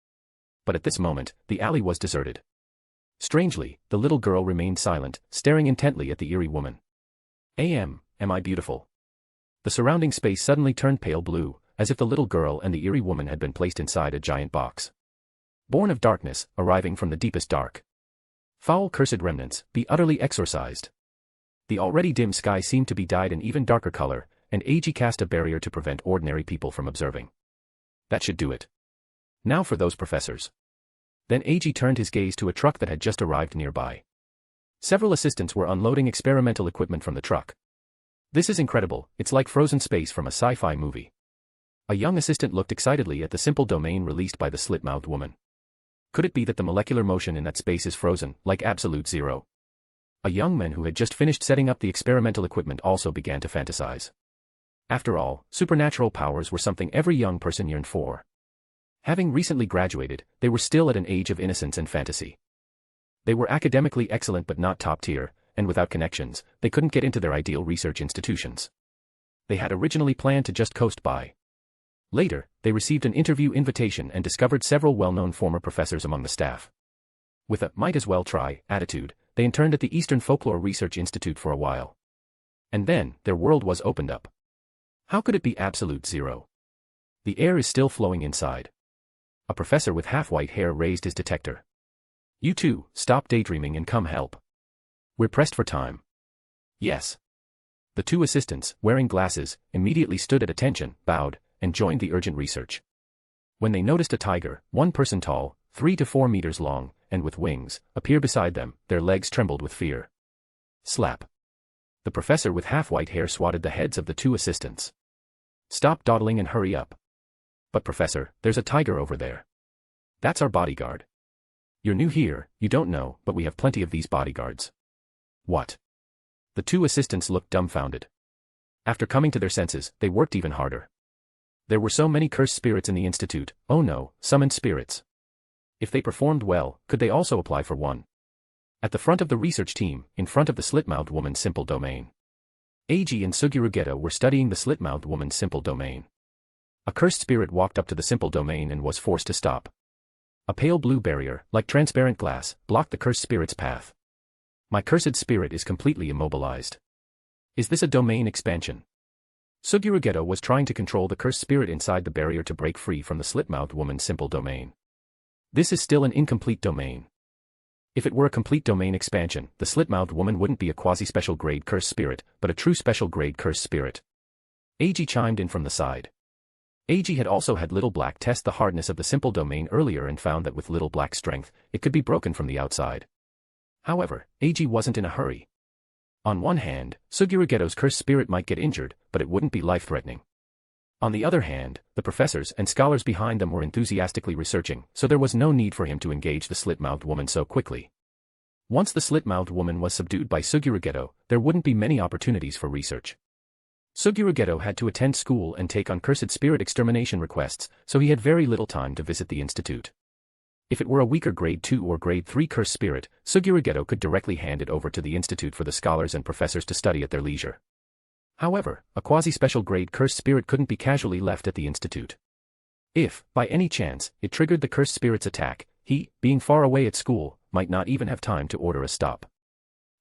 But at this moment, the alley was deserted. Strangely, the little girl remained silent, staring intently at the eerie woman. Am I beautiful? The surrounding space suddenly turned pale blue, as if the little girl and the eerie woman had been placed inside a giant box. Born of darkness, arriving from the deepest dark. Foul cursed remnants, be utterly exorcised. The already dim sky seemed to be dyed an even darker color, and Eiji cast a barrier to prevent ordinary people from observing. That should do it. Now for those professors. Then Eiji turned his gaze to a truck that had just arrived nearby. Several assistants were unloading experimental equipment from the truck. This is incredible, it's like frozen space from a sci-fi movie. A young assistant looked excitedly at the simple domain released by the slit-mouthed woman. Could it be that the molecular motion in that space is frozen, like absolute zero? A young man who had just finished setting up the experimental equipment also began to fantasize. After all, supernatural powers were something every young person yearned for. Having recently graduated, they were still at an age of innocence and fantasy. They were academically excellent but not top tier, and without connections, they couldn't get into their ideal research institutions. They had originally planned to just coast by. Later, they received an interview invitation and discovered several well-known former professors among the staff. With a might-as-well-try attitude, they interned at the Eastern Folklore Research Institute for a while. And then, their world was opened up. How could it be absolute zero? The air is still flowing inside. A professor with half-white hair raised his detector. You two, stop daydreaming and come help. We're pressed for time. Yes. The two assistants, wearing glasses, immediately stood at attention, bowed, and joined the urgent research. When they noticed a tiger, 1 person tall, 3 to 4 meters long, and with wings, appear beside them, their legs trembled with fear. Slap. The professor with half-white hair swatted the heads of the 2 assistants. Stop dawdling and hurry up. But professor, there's a tiger over there. That's our bodyguard. You're new here, you don't know, but we have plenty of these bodyguards. What? The 2 assistants looked dumbfounded. After coming to their senses, they worked even harder. There were so many cursed spirits in the institute, oh no, summoned spirits. If they performed well, could they also apply for one? At the front of the research team, in front of the slit-mouthed woman's simple domain. Eiji and Suguru were studying the slit-mouthed woman's simple domain. A cursed spirit walked up to the simple domain and was forced to stop. A pale blue barrier, like transparent glass, blocked the cursed spirit's path. My cursed spirit is completely immobilized. Is this a domain expansion? Suguru was trying to control the cursed spirit inside the barrier to break free from the slit-mouthed woman's simple domain. This is still an incomplete domain. If it were a complete domain expansion, the slit-mouthed woman wouldn't be a quasi-special grade cursed spirit, but a true special grade cursed spirit. Eiji chimed in from the side. Eiji had also had Little Black test the hardness of the simple domain earlier and found that with Little Black's strength, it could be broken from the outside. However, Eiji wasn't in a hurry. On one hand, Suguru's cursed spirit might get injured, but it wouldn't be life-threatening. On the other hand, the professors and scholars behind them were enthusiastically researching, so there was no need for him to engage the slit-mouthed woman so quickly. Once the slit-mouthed woman was subdued by Suguru, there wouldn't be many opportunities for research. Suguru had to attend school and take on cursed spirit extermination requests, so he had very little time to visit the institute. If it were a weaker grade 2 or grade 3 cursed spirit, Suguru could directly hand it over to the institute for the scholars and professors to study at their leisure. However, a quasi-special grade cursed spirit couldn't be casually left at the institute. If, by any chance, it triggered the cursed spirit's attack, he, being far away at school, might not even have time to order a stop.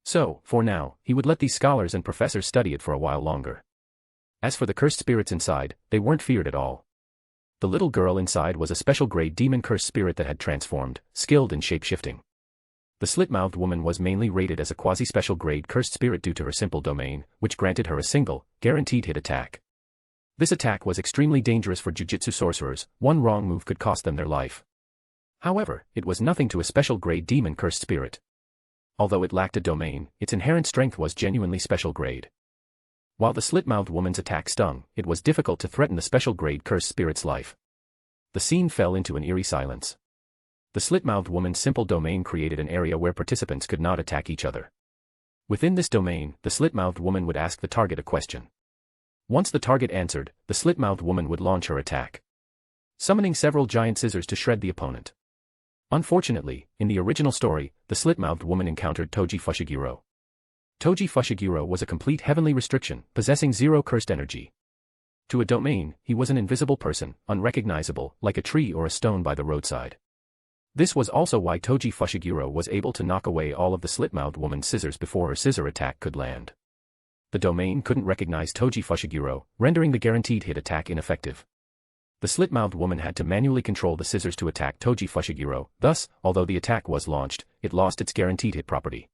So, for now, he would let these scholars and professors study it for a while longer. As for the cursed spirits inside, they weren't feared at all. The little girl inside was a special grade demon cursed spirit that had transformed, skilled in shape-shifting. The slit-mouthed woman was mainly rated as a quasi-special grade cursed spirit due to her simple domain, which granted her a single, guaranteed hit attack. This attack was extremely dangerous for Jujutsu Sorcerers, one wrong move could cost them their life. However, it was nothing to a special grade demon cursed spirit. Although it lacked a domain, its inherent strength was genuinely special grade. While the slit-mouthed woman's attack stung, it was difficult to threaten the special grade cursed spirit's life. The scene fell into an eerie silence. The slit-mouthed woman's simple domain created an area where participants could not attack each other. Within this domain, the slit-mouthed woman would ask the target a question. Once the target answered, the slit-mouthed woman would launch her attack, summoning several giant scissors to shred the opponent. Unfortunately, in the original story, the slit-mouthed woman encountered Toji Fushiguro. Toji Fushiguro was a complete heavenly restriction, possessing 0 cursed energy. To a domain, he was an invisible person, unrecognizable, like a tree or a stone by the roadside. This was also why Toji Fushiguro was able to knock away all of the slit-mouthed woman's scissors before her scissor attack could land. The domain couldn't recognize Toji Fushiguro, rendering the guaranteed hit attack ineffective. The slit-mouthed woman had to manually control the scissors to attack Toji Fushiguro, thus, although the attack was launched, it lost its guaranteed hit property.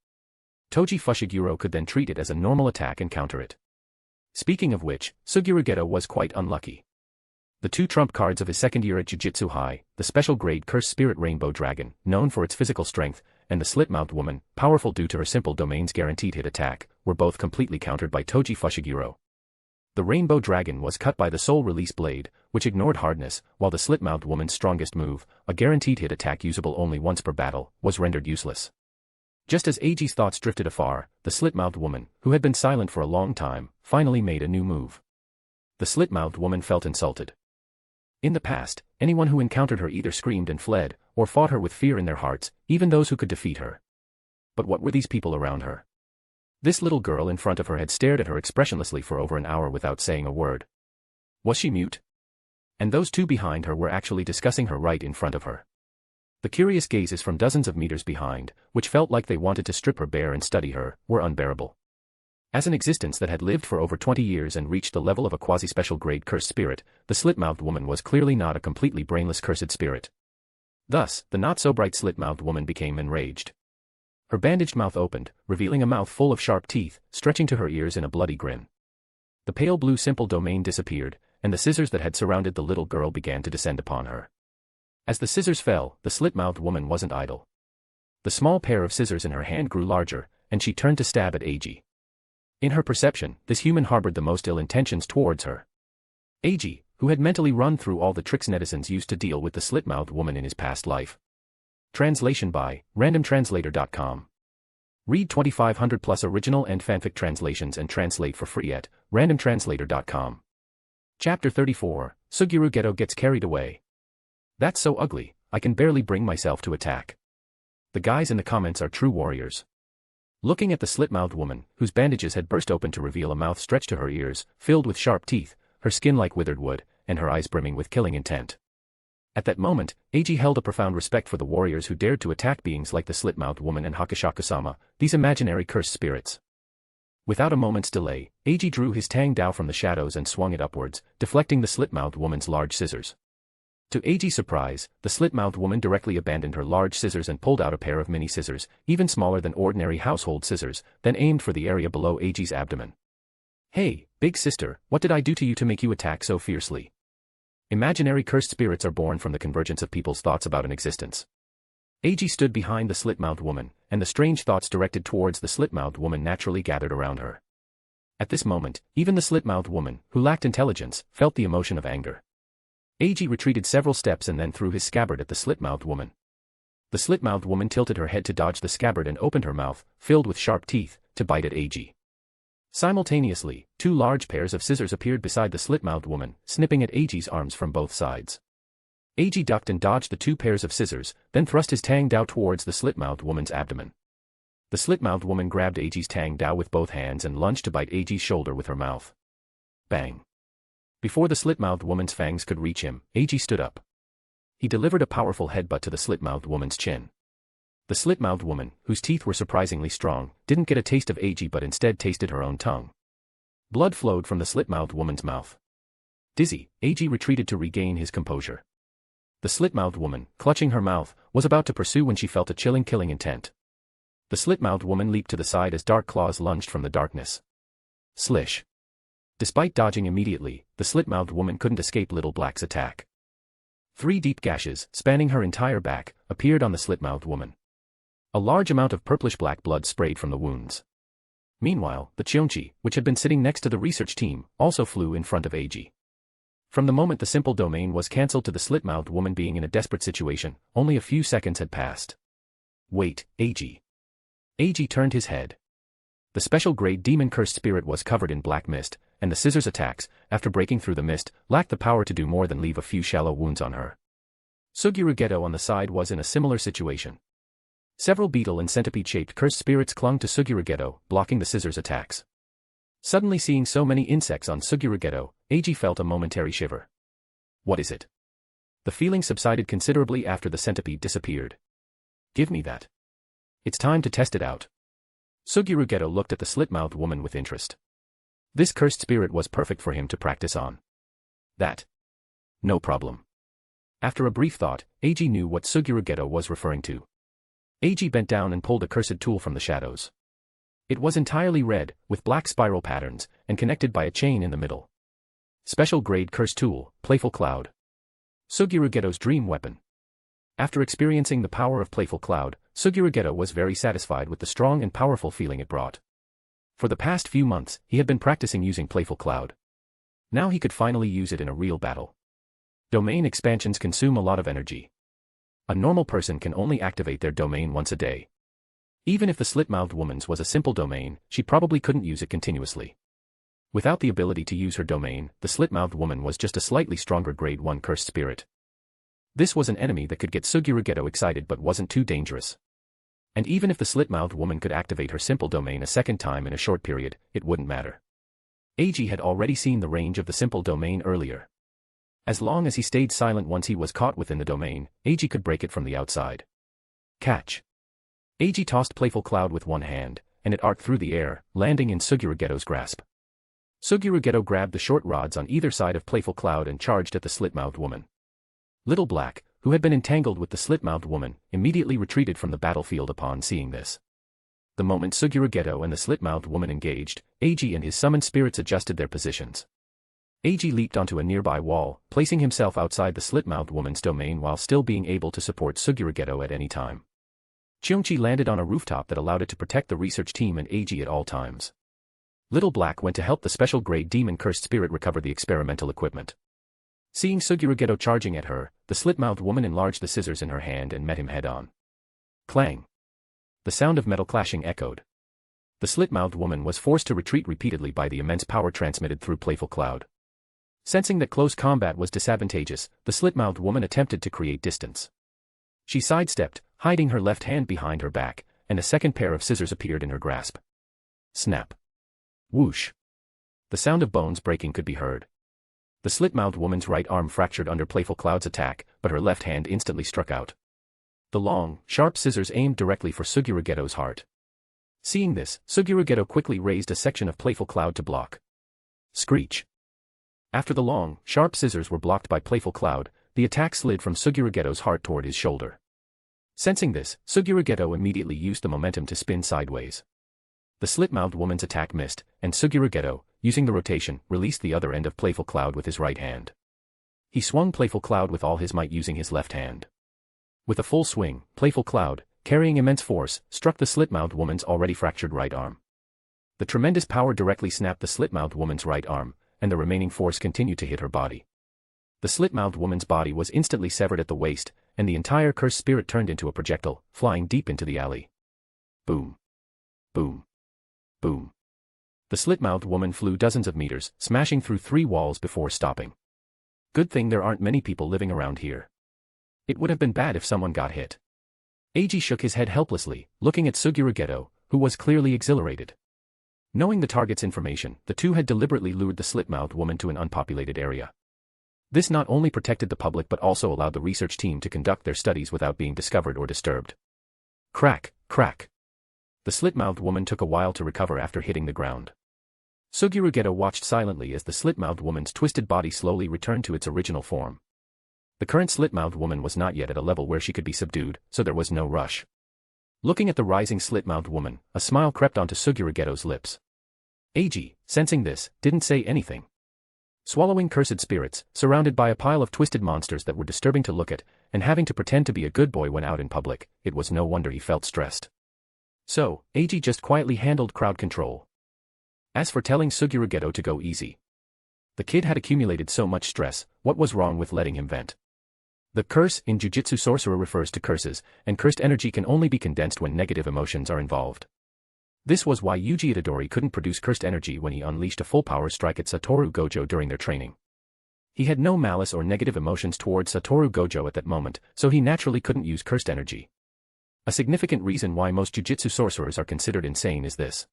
Toji Fushiguro could then treat it as a normal attack and counter it. Speaking of which, Suguru Geto was quite unlucky. The two trump cards of his second year at Jujutsu High, the special grade Cursed Spirit Rainbow Dragon, known for its physical strength, and the slit-mouthed woman, powerful due to her simple domain's guaranteed hit attack, were both completely countered by Toji Fushiguro. The Rainbow Dragon was cut by the Soul Release Blade, which ignored hardness, while the slit-mouthed woman's strongest move, a guaranteed hit attack usable only once per battle, was rendered useless. Just as Eiji's thoughts drifted afar, the slit-mouthed woman, who had been silent for a long time, finally made a new move. The slit-mouthed woman felt insulted. In the past, anyone who encountered her either screamed and fled, or fought her with fear in their hearts, even those who could defeat her. But what were these people around her? This little girl in front of her had stared at her expressionlessly for over an hour without saying a word. Was she mute? And those two behind her were actually discussing her right in front of her. The curious gazes from dozens of meters behind, which felt like they wanted to strip her bare and study her, were unbearable. As an existence that had lived for over 20 years and reached the level of a quasi-special grade cursed spirit, the slit-mouthed woman was clearly not a completely brainless cursed spirit. Thus, the not-so-bright slit-mouthed woman became enraged. Her bandaged mouth opened, revealing a mouth full of sharp teeth, stretching to her ears in a bloody grin. The pale blue simple domain disappeared, and the scissors that had surrounded the little girl began to descend upon her. As the scissors fell, the slit-mouthed woman wasn't idle. The small pair of scissors in her hand grew larger, and she turned to stab at Eiji. In her perception, this human harbored the most ill intentions towards her. Eiji, who had mentally run through all the tricks netizens used to deal with the slit-mouthed woman in his past life. Translation by randomtranslator.com. Read 2500 plus original and fanfic translations and translate for free at randomtranslator.com. Chapter 34, Suguru Geto gets carried away. That's so ugly, I can barely bring myself to attack. The guys in the comments are true warriors. Looking at the slit-mouthed woman, whose bandages had burst open to reveal a mouth stretched to her ears, filled with sharp teeth, her skin like withered wood, and her eyes brimming with killing intent. At that moment, Eiji held a profound respect for the warriors who dared to attack beings like the slit-mouthed woman and Hakushaku-sama, these imaginary cursed spirits. Without a moment's delay, Eiji drew his Tang Dao from the shadows and swung it upwards, deflecting the slit-mouthed woman's large scissors. To Eiji's surprise, the slit-mouthed woman directly abandoned her large scissors and pulled out a pair of mini scissors, even smaller than ordinary household scissors, then aimed for the area below Eiji's abdomen. Hey, big sister, what did I do to you to make you attack so fiercely? Imaginary cursed spirits are born from the convergence of people's thoughts about an existence. Eiji stood behind the slit-mouthed woman, and the strange thoughts directed towards the slit-mouthed woman naturally gathered around her. At this moment, even the slit-mouthed woman, who lacked intelligence, felt the emotion of anger. Eiji retreated several steps and then threw his scabbard at the slit-mouthed woman. The slit-mouthed woman tilted her head to dodge the scabbard and opened her mouth, filled with sharp teeth, to bite at Eiji. Simultaneously, two large pairs of scissors appeared beside the slit-mouthed woman, snipping at Eiji's arms from both sides. Eiji ducked and dodged the two pairs of scissors, then thrust his Tang Dao towards the slit-mouthed woman's abdomen. The slit-mouthed woman grabbed Eiji's Tang Dao with both hands and lunged to bite Eiji's shoulder with her mouth. Bang! Before the slit-mouthed woman's fangs could reach him, Eiji stood up. He delivered a powerful headbutt to the slit-mouthed woman's chin. The slit-mouthed woman, whose teeth were surprisingly strong, didn't get a taste of Eiji but instead tasted her own tongue. Blood flowed from the slit-mouthed woman's mouth. Dizzy, Eiji retreated to regain his composure. The slit-mouthed woman, clutching her mouth, was about to pursue when she felt a chilling killing intent. The slit-mouthed woman leaped to the side as dark claws lunged from the darkness. Slish. Despite dodging immediately, the slit-mouthed woman couldn't escape Little Black's attack. 3 deep gashes, spanning her entire back, appeared on the slit-mouthed woman. A large amount of purplish-black blood sprayed from the wounds. Meanwhile, the Chionchi, which had been sitting next to the research team, also flew in front of Eiji. From the moment the simple domain was cancelled to the slit-mouthed woman being in a desperate situation, only a few seconds had passed. Wait, Eiji. Eiji turned his head. The special-grade demon-cursed spirit was covered in black mist, and the scissors attacks, after breaking through the mist, lacked the power to do more than leave a few shallow wounds on her. Suguru Geto on the side was in a similar situation. Several beetle and centipede-shaped cursed spirits clung to Suguru Geto, blocking the scissors attacks. Suddenly seeing so many insects on Suguru Geto, Eiji felt a momentary shiver. What is it? The feeling subsided considerably after the centipede disappeared. Give me that. It's time to test it out. Suguru Geto looked at the slit-mouthed woman with interest. This cursed spirit was perfect for him to practice on. That. No problem. After a brief thought, Eiji knew what Suguru Geto was referring to. Eiji bent down and pulled a cursed tool from the shadows. It was entirely red, with black spiral patterns, and connected by a chain in the middle. Special grade curse tool, Playful Cloud. Suguru Geto's dream weapon. After experiencing the power of Playful Cloud, Suguru Geto was very satisfied with the strong and powerful feeling it brought. For the past few months, he had been practicing using Playful Cloud. Now he could finally use it in a real battle. Domain expansions consume a lot of energy. A normal person can only activate their domain once a day. Even if the slit-mouthed woman's was a simple domain, she probably couldn't use it continuously. Without the ability to use her domain, the slit-mouthed woman was just a slightly stronger grade 1 cursed spirit. This was an enemy that could get Suguru Geto excited but wasn't too dangerous. And even if the slit-mouthed woman could activate her simple domain a second time in a short period, it wouldn't matter. Eiji had already seen the range of the simple domain earlier. As long as he stayed silent once he was caught within the domain, Eiji could break it from the outside. Catch. Eiji tossed Playful Cloud with one hand, and it arced through the air, landing in Suguru Geto's grasp. Suguru Geto grabbed the short rods on either side of Playful Cloud and charged at the slit-mouthed woman. Little Black, who had been entangled with the slit-mouthed woman, immediately retreated from the battlefield upon seeing this. The moment Suguru Geto and the slit-mouthed woman engaged, Eiji and his summoned spirits adjusted their positions. Eiji leaped onto a nearby wall, placing himself outside the slit-mouthed woman's domain while still being able to support Suguru Geto at any time. Cheongchi landed on a rooftop that allowed it to protect the research team and Eiji at all times. Little Black went to help the special-grade demon cursed spirit recover the experimental equipment. Seeing Suguru Geto charging at her, the slit-mouthed woman enlarged the scissors in her hand and met him head-on. Clang! The sound of metal clashing echoed. The slit-mouthed woman was forced to retreat repeatedly by the immense power transmitted through Playful Cloud. Sensing that close combat was disadvantageous, the slit-mouthed woman attempted to create distance. She sidestepped, hiding her left hand behind her back, and a second pair of scissors appeared in her grasp. Snap! Whoosh! The sound of bones breaking could be heard. The slit-mouthed woman's right arm fractured under Playful Cloud's attack, but her left hand instantly struck out. The long, sharp scissors aimed directly for Suguru Geto's heart. Seeing this, Suguru Geto quickly raised a section of Playful Cloud to block. Screech! After the long, sharp scissors were blocked by Playful Cloud, the attack slid from Suguru Geto's heart toward his shoulder. Sensing this, Suguru Geto immediately used the momentum to spin sideways. The slit-mouthed woman's attack missed, and Suguru Geto, using the rotation, released the other end of Playful Cloud with his right hand. He swung Playful Cloud with all his might using his left hand. With a full swing, Playful Cloud, carrying immense force, struck the slit-mouthed woman's already fractured right arm. The tremendous power directly snapped the slit-mouthed woman's right arm, and the remaining force continued to hit her body. The slit-mouthed woman's body was instantly severed at the waist, and the entire cursed spirit turned into a projectile, flying deep into the alley. Boom. Boom. Boom. The slit-mouthed woman flew dozens of meters, smashing through 3 walls before stopping. Good thing there aren't many people living around here. It would have been bad if someone got hit. Eiji shook his head helplessly, looking at Suguru Geto, who was clearly exhilarated. Knowing the target's information, the two had deliberately lured the slit-mouthed woman to an unpopulated area. This not only protected the public but also allowed the research team to conduct their studies without being discovered or disturbed. Crack, crack. The slit-mouthed woman took a while to recover after hitting the ground. Suguru Geto watched silently as the slit-mouthed woman's twisted body slowly returned to its original form. The current slit-mouthed woman was not yet at a level where she could be subdued, so there was no rush. Looking at the rising slit-mouthed woman, a smile crept onto Suguru Geto's lips. Eiji, sensing this, didn't say anything. Swallowing cursed spirits, surrounded by a pile of twisted monsters that were disturbing to look at, and having to pretend to be a good boy when out in public, it was no wonder he felt stressed. So, Eiji just quietly handled crowd control. As for telling Suguru Geto to go easy. The kid had accumulated so much stress, what was wrong with letting him vent? The curse in Jujutsu Sorcerer refers to curses, and cursed energy can only be condensed when negative emotions are involved. This was why Yuji Itadori couldn't produce cursed energy when he unleashed a full-power strike at Satoru Gojo during their training. He had no malice or negative emotions towards Satoru Gojo at that moment, so he naturally couldn't use cursed energy. A significant reason why most Jujutsu sorcerers are considered insane is this.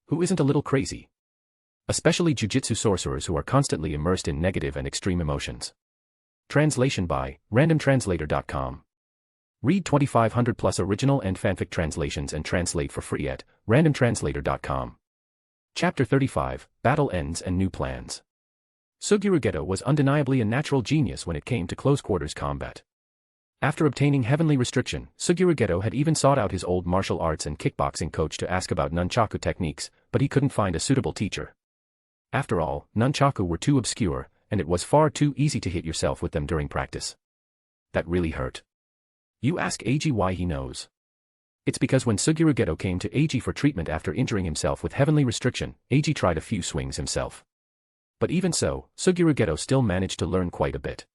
Who isn't a little crazy? Especially Jujutsu sorcerers who are constantly immersed in negative and extreme emotions. Translation by randomtranslator.com. Read 2,500 plus original and fanfic translations and translate for free at randomtranslator.com. Chapter 35, Battle Ends and New Plans. Suguru Geto was undeniably a natural genius when it came to close-quarters combat. After obtaining Heavenly Restriction, Suguru Geto had even sought out his old martial arts and kickboxing coach to ask about nunchaku techniques, but he couldn't find a suitable teacher. After all, nunchaku were too obscure, and it was far too easy to hit yourself with them during practice. That really hurt. You ask Eiji why he knows. It's because when Suguru Geto came to Eiji for treatment after injuring himself with Heavenly Restriction, Eiji tried a few swings himself. But even so, Suguru Geto still managed to learn quite a bit.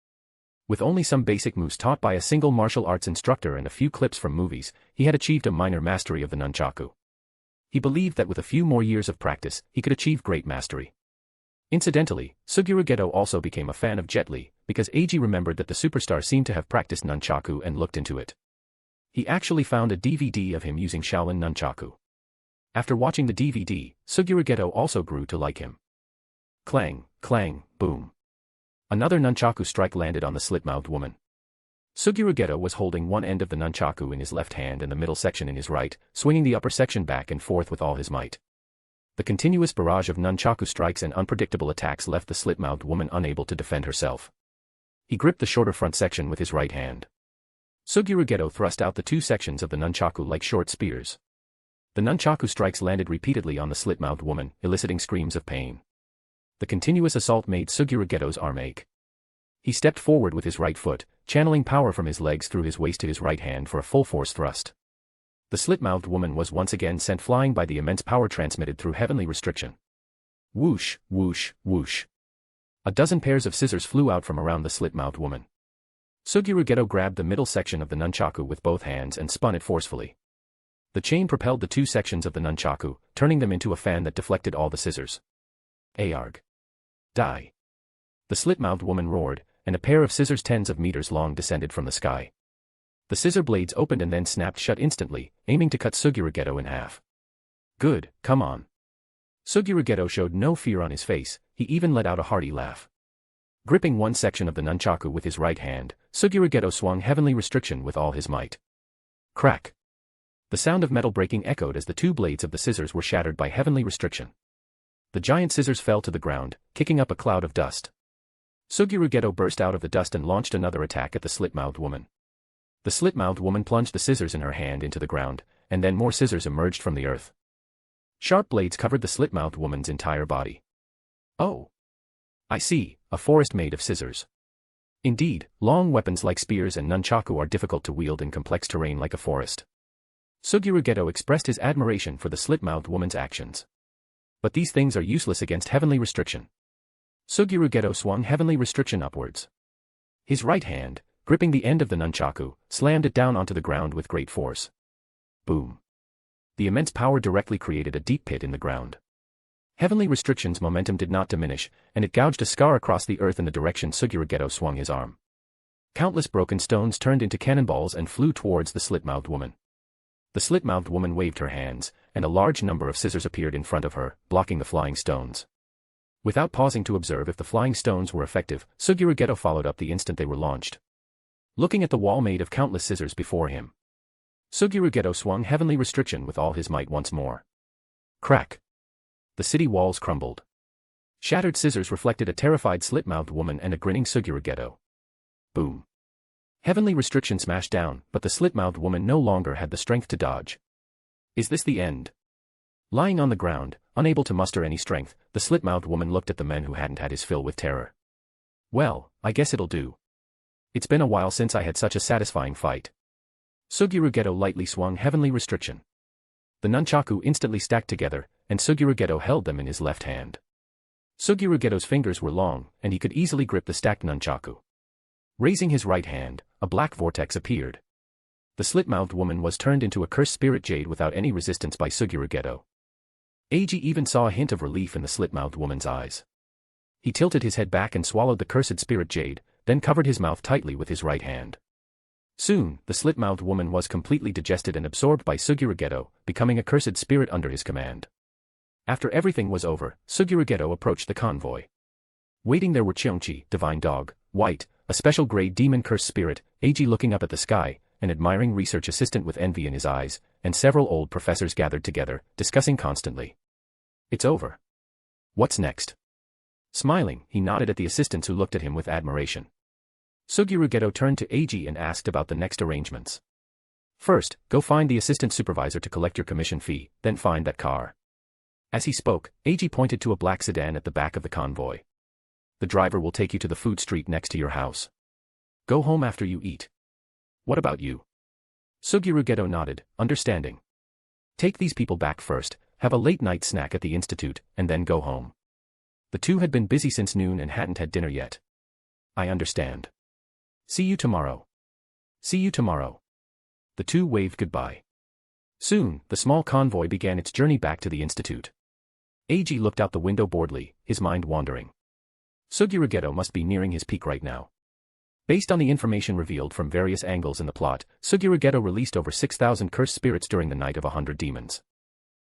With only some basic moves taught by a single martial arts instructor and a few clips from movies, he had achieved a minor mastery of the nunchaku. He believed that with a few more years of practice, he could achieve great mastery. Incidentally, Suguru Geto also became a fan of Jet Li, because Eiji remembered that the superstar seemed to have practiced nunchaku and looked into it. He actually found a DVD of him using Shaolin nunchaku. After watching the DVD, Suguru Geto also grew to like him. Clang, clang, boom. Another nunchaku strike landed on the slit-mouthed woman. Suguru Geto was holding one end of the nunchaku in his left hand and the middle section in his right, swinging the upper section back and forth with all his might. The continuous barrage of nunchaku strikes and unpredictable attacks left the slit-mouthed woman unable to defend herself. He gripped the shorter front section with his right hand. Suguru Geto thrust out the two sections of the nunchaku like short spears. The nunchaku strikes landed repeatedly on the slit-mouthed woman, eliciting screams of pain. The continuous assault made Suguru Geto's arm ache. He stepped forward with his right foot, channeling power from his legs through his waist to his right hand for a full-force thrust. The slit-mouthed woman was once again sent flying by the immense power transmitted through Heavenly Restriction. Whoosh, whoosh, whoosh. A dozen pairs of scissors flew out from around the slit-mouthed woman. Suguru Geto grabbed the middle section of the nunchaku with both hands and spun it forcefully. The chain propelled the two sections of the nunchaku, turning them into a fan that deflected all the scissors. Arg. Die. The slit-mouthed woman roared, and a pair of scissors tens of meters long descended from the sky. The scissor blades opened and then snapped shut instantly, aiming to cut Suguru Geto in half. Good, come on. Suguru Geto showed no fear on his face, he even let out a hearty laugh. Gripping one section of the nunchaku with his right hand, Suguru Geto swung Heavenly Restriction with all his might. Crack. The sound of metal breaking echoed as the two blades of the scissors were shattered by Heavenly Restriction. The giant scissors fell to the ground, kicking up a cloud of dust. Suguru Geto burst out of the dust and launched another attack at the slit-mouthed woman. The slit-mouthed woman plunged the scissors in her hand into the ground, and then more scissors emerged from the earth. Sharp blades covered the slit-mouthed woman's entire body. Oh. I see, a forest made of scissors. Indeed, long weapons like spears and nunchaku are difficult to wield in complex terrain like a forest. Suguru Geto expressed his admiration for the slit-mouthed woman's actions. But these things are useless against Heavenly Restriction. Suguru Geto swung Heavenly Restriction upwards. His right hand, gripping the end of the nunchaku, slammed it down onto the ground with great force. Boom. The immense power directly created a deep pit in the ground. Heavenly Restriction's momentum did not diminish, and it gouged a scar across the earth in the direction Suguru Geto swung his arm. Countless broken stones turned into cannonballs and flew towards the slit-mouthed woman. The slit-mouthed woman waved her hands, and a large number of scissors appeared in front of her, blocking the flying stones. Without pausing to observe if the flying stones were effective, Suguru Geto followed up the instant they were launched. Looking at the wall made of countless scissors before him, Suguru Geto swung Heavenly Restriction with all his might once more. Crack. The city walls crumbled. Shattered scissors reflected a terrified slit-mouthed woman and a grinning Suguru Geto. Boom. Heavenly Restriction smashed down, but the slit-mouthed woman no longer had the strength to dodge. Is this the end? Lying on the ground, unable to muster any strength, the slit-mouthed woman looked at the men who hadn't had his fill with terror. Well, I guess it'll do. It's been a while since I had such a satisfying fight. Suguru Geto lightly swung Heavenly Restriction. The nunchaku instantly stacked together, and Suguru Geto held them in his left hand. Suguru Geto's fingers were long, and he could easily grip the stacked nunchaku. Raising his right hand, a black vortex appeared. The slit-mouthed woman was turned into a cursed spirit jade without any resistance by Suguru Geto. Eiji even saw a hint of relief in the slit-mouthed woman's eyes. He tilted his head back and swallowed the cursed spirit jade, then covered his mouth tightly with his right hand. Soon, the slit-mouthed woman was completely digested and absorbed by Suguru Geto, becoming a cursed spirit under his command. After everything was over, Suguru Geto approached the convoy. Waiting there were Cheonchi, Divine Dog, White, a special-grade demon cursed spirit, Eiji looking up at the sky, an admiring research assistant with envy in his eyes, and several old professors gathered together, discussing constantly. It's over. What's next? Smiling, he nodded at the assistants who looked at him with admiration. Suguru Geto turned to Eiji and asked about the next arrangements. First, go find the assistant supervisor to collect your commission fee, then find that car. As he spoke, Eiji pointed to a black sedan at the back of the convoy. The driver will take you to the food street next to your house. Go home after you eat. What about you? Suguru Geto nodded, understanding. Take these people back first, have a late-night snack at the institute, and then go home. The two had been busy since noon and hadn't had dinner yet. I understand. See you tomorrow. See you tomorrow. The two waved goodbye. Soon, the small convoy began its journey back to the institute. Eiji looked out the window boredly, his mind wandering. Suguru Geto must be nearing his peak right now. Based on the information revealed from various angles in the plot, Suguru Geto released over 6,000 cursed spirits during the Night of 100 Demons.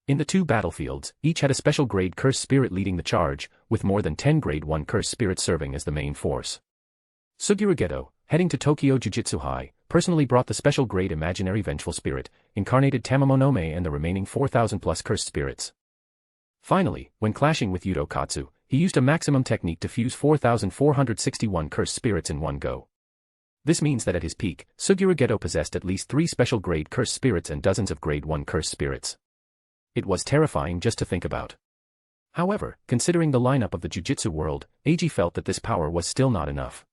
In the two battlefields, each had a special grade cursed spirit leading the charge, with more than 10 grade 1 cursed spirits serving as the main force. Suguru Geto, heading to Tokyo Jujutsu High, personally brought the special grade imaginary vengeful spirit, incarnated Tamamonome and the remaining 4,000 plus cursed spirits. Finally, when clashing with Yudo Katsu, he used a maximum technique to fuse 4,461 cursed spirits in one go. This means that at his peak, Suguru Geto possessed at least 3 special grade cursed spirits and dozens of grade 1 cursed spirits. It was terrifying just to think about. However, considering the lineup of the Jujutsu world, Eiji felt that this power was still not enough.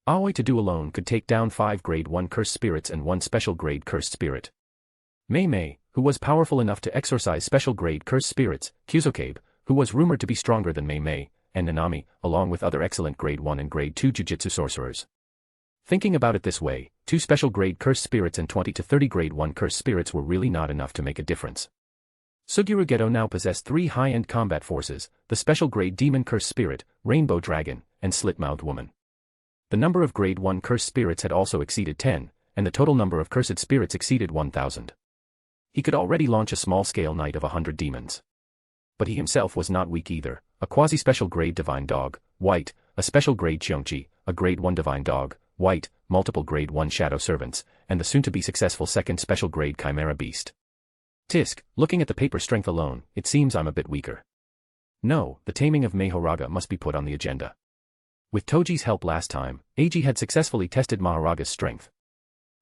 Aoi to do alone could take down 5 grade 1 cursed spirits and 1 special grade cursed spirit. Mei, who was powerful enough to exorcise special grade cursed spirits, Kyuzokabe, who was rumored to be stronger than Mei, and Nanami, along with other excellent grade 1 and grade 2 Jujutsu sorcerers. Thinking about it this way, 2 special grade cursed spirits and 20 to 30 grade 1 cursed spirits were really not enough to make a difference. Suguru Geto now possessed 3 high-end combat forces, the special grade demon cursed spirit, rainbow dragon, and slit-mouthed woman. The number of grade 1 cursed spirits had also exceeded 10, and the total number of cursed spirits exceeded 1,000. He could already launch a small-scale Night of 100 Demons. But he himself was not weak either, a quasi-special grade divine dog, white, a special grade Cheongchi, a grade 1 divine dog, white, multiple grade 1 shadow servants, and the soon-to-be successful second special grade chimera beast. Tisk, looking at the paper strength alone, it seems I'm a bit weaker. No, the taming of Mahoraga must be put on the agenda. With Toji's help last time, Eiji had successfully tested Mahoraga's strength.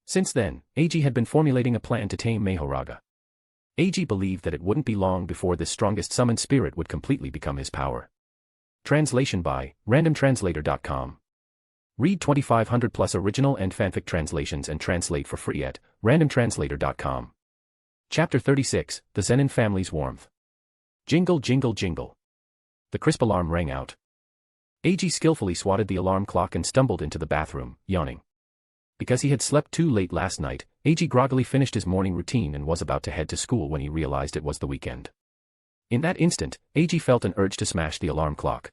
Since then, Eiji had been formulating a plan to tame Mahoraga. Eiji believed that it wouldn't be long before this strongest summoned spirit would completely become his power. Translation by randomtranslator.com. Read 2,500 plus original and fanfic translations and translate for free at randomtranslator.com. Chapter 36, The Zenin Family's Warmth. Jingle jingle jingle. The crisp alarm rang out. Eiji skillfully swatted the alarm clock and stumbled into the bathroom, yawning. Because he had slept too late last night, Eiji groggily finished his morning routine and was about to head to school when he realized it was the weekend. In that instant, Eiji felt an urge to smash the alarm clock.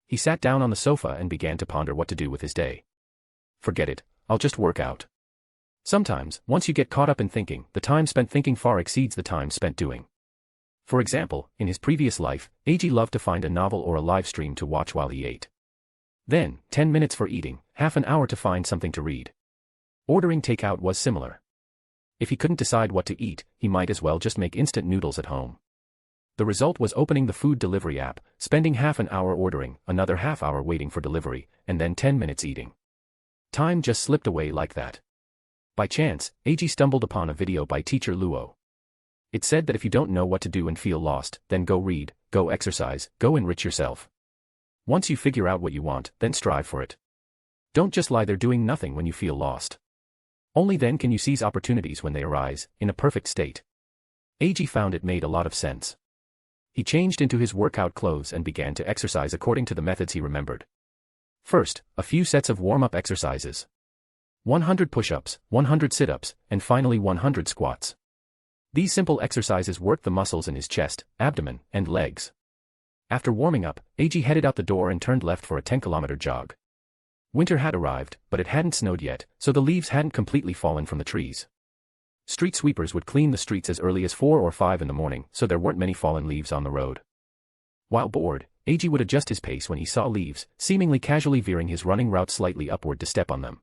He sat down on the sofa and began to ponder what to do with his day. Forget it, I'll just work out. Sometimes, once you get caught up in thinking, the time spent thinking far exceeds the time spent doing. For example, in his previous life, Eiji loved to find a novel or a live stream to watch while he ate. Then, 10 minutes for eating, half an hour to find something to read. Ordering takeout was similar. If he couldn't decide what to eat, he might as well just make instant noodles at home. The result was opening the food delivery app, spending half an hour ordering, another half hour waiting for delivery, and then 10 minutes eating. Time just slipped away like that. By chance, Eiji stumbled upon a video by teacher Luo. It said that if you don't know what to do and feel lost, then go read, go exercise, go enrich yourself. Once you figure out what you want, then strive for it. Don't just lie there doing nothing when you feel lost. Only then can you seize opportunities when they arise, in a perfect state. Eiji found it made a lot of sense. He changed into his workout clothes and began to exercise according to the methods he remembered. First, a few sets of warm-up exercises. 100 push-ups, 100 sit-ups, and finally 100 squats. These simple exercises worked the muscles in his chest, abdomen, and legs. After warming up, Eiji headed out the door and turned left for a 10-kilometer jog. Winter had arrived, but it hadn't snowed yet, so the leaves hadn't completely fallen from the trees. Street sweepers would clean the streets as early as 4 or 5 in the morning, so there weren't many fallen leaves on the road. While bored, Eiji would adjust his pace when he saw leaves, seemingly casually veering his running route slightly upward to step on them.